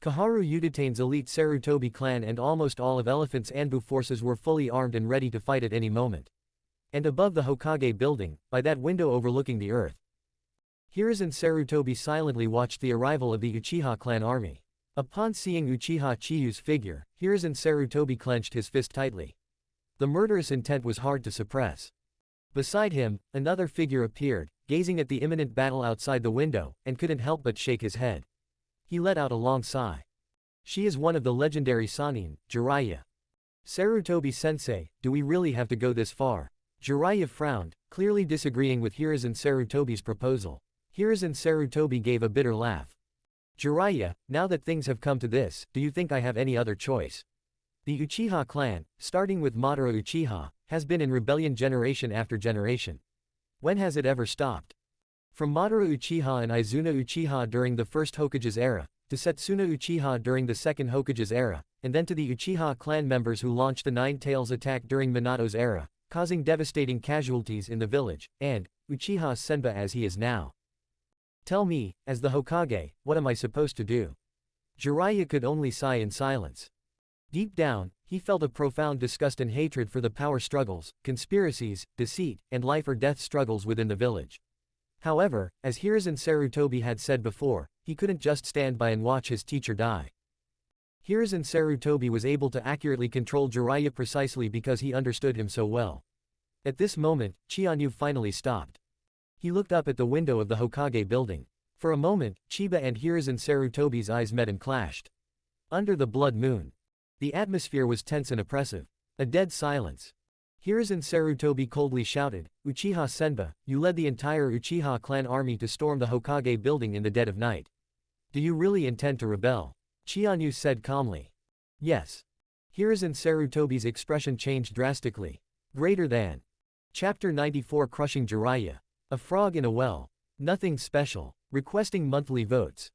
Speaker 2: Kaharu Yuditane's elite Sarutobi clan and almost all of Elephant's Anbu forces were fully armed and ready to fight at any moment. And above the Hokage building, by that window overlooking the earth. Hiruzen Sarutobi silently watched the arrival of the Uchiha clan army. Upon seeing Uchiha Chiyu's figure, Hiruzen Sarutobi clenched his fist tightly. The murderous intent was hard to suppress. Beside him, another figure appeared, gazing at the imminent battle outside the window, and couldn't help but shake his head. He let out a long sigh. She is one of the legendary Sannin, Jiraiya. Sarutobi-sensei, do we really have to go this far? Jiraiya frowned, clearly disagreeing with Hiruzen Sarutobi's proposal. Hiruzen Sarutobi gave a bitter laugh. Jiraiya, now that things have come to this, do you think I have any other choice? The Uchiha clan, starting with Madara Uchiha, has been in rebellion generation after generation. When has it ever stopped? From Madara Uchiha and Izuna Uchiha during the first Hokage's era, to Setsuna Uchiha during the second Hokage's era, and then to the Uchiha clan members who launched the Nine Tails attack during Minato's era, causing devastating casualties in the village, and Uchiha Senba as he is now. Tell me, as the Hokage, what am I supposed to do? Jiraiya could only sigh in silence. Deep down, he felt a profound disgust and hatred for the power struggles, conspiracies, deceit, and life-or-death struggles within the village. However, as Hiruzen Sarutobi had said before, he couldn't just stand by and watch his teacher die. Hiruzen Sarutobi was able to accurately control Jiraiya precisely because he understood him so well. At this moment, Chianyu finally stopped. He looked up at the window of the Hokage building. For a moment, Chiba and Hiruzen Sarutobi's eyes met and clashed. Under the blood moon. The atmosphere was tense and oppressive. A dead silence. Hiruzen Sarutobi coldly shouted, Uchiha Senba, you led the entire Uchiha clan army to storm the Hokage building in the dead of night. Do you really intend to rebel? Chianyu said calmly. Yes. Hiruzen Sarutobi's expression changed drastically. Greater than. Chapter 94 Crushing Jiraiya. A frog in a well. Nothing special. Requesting monthly votes.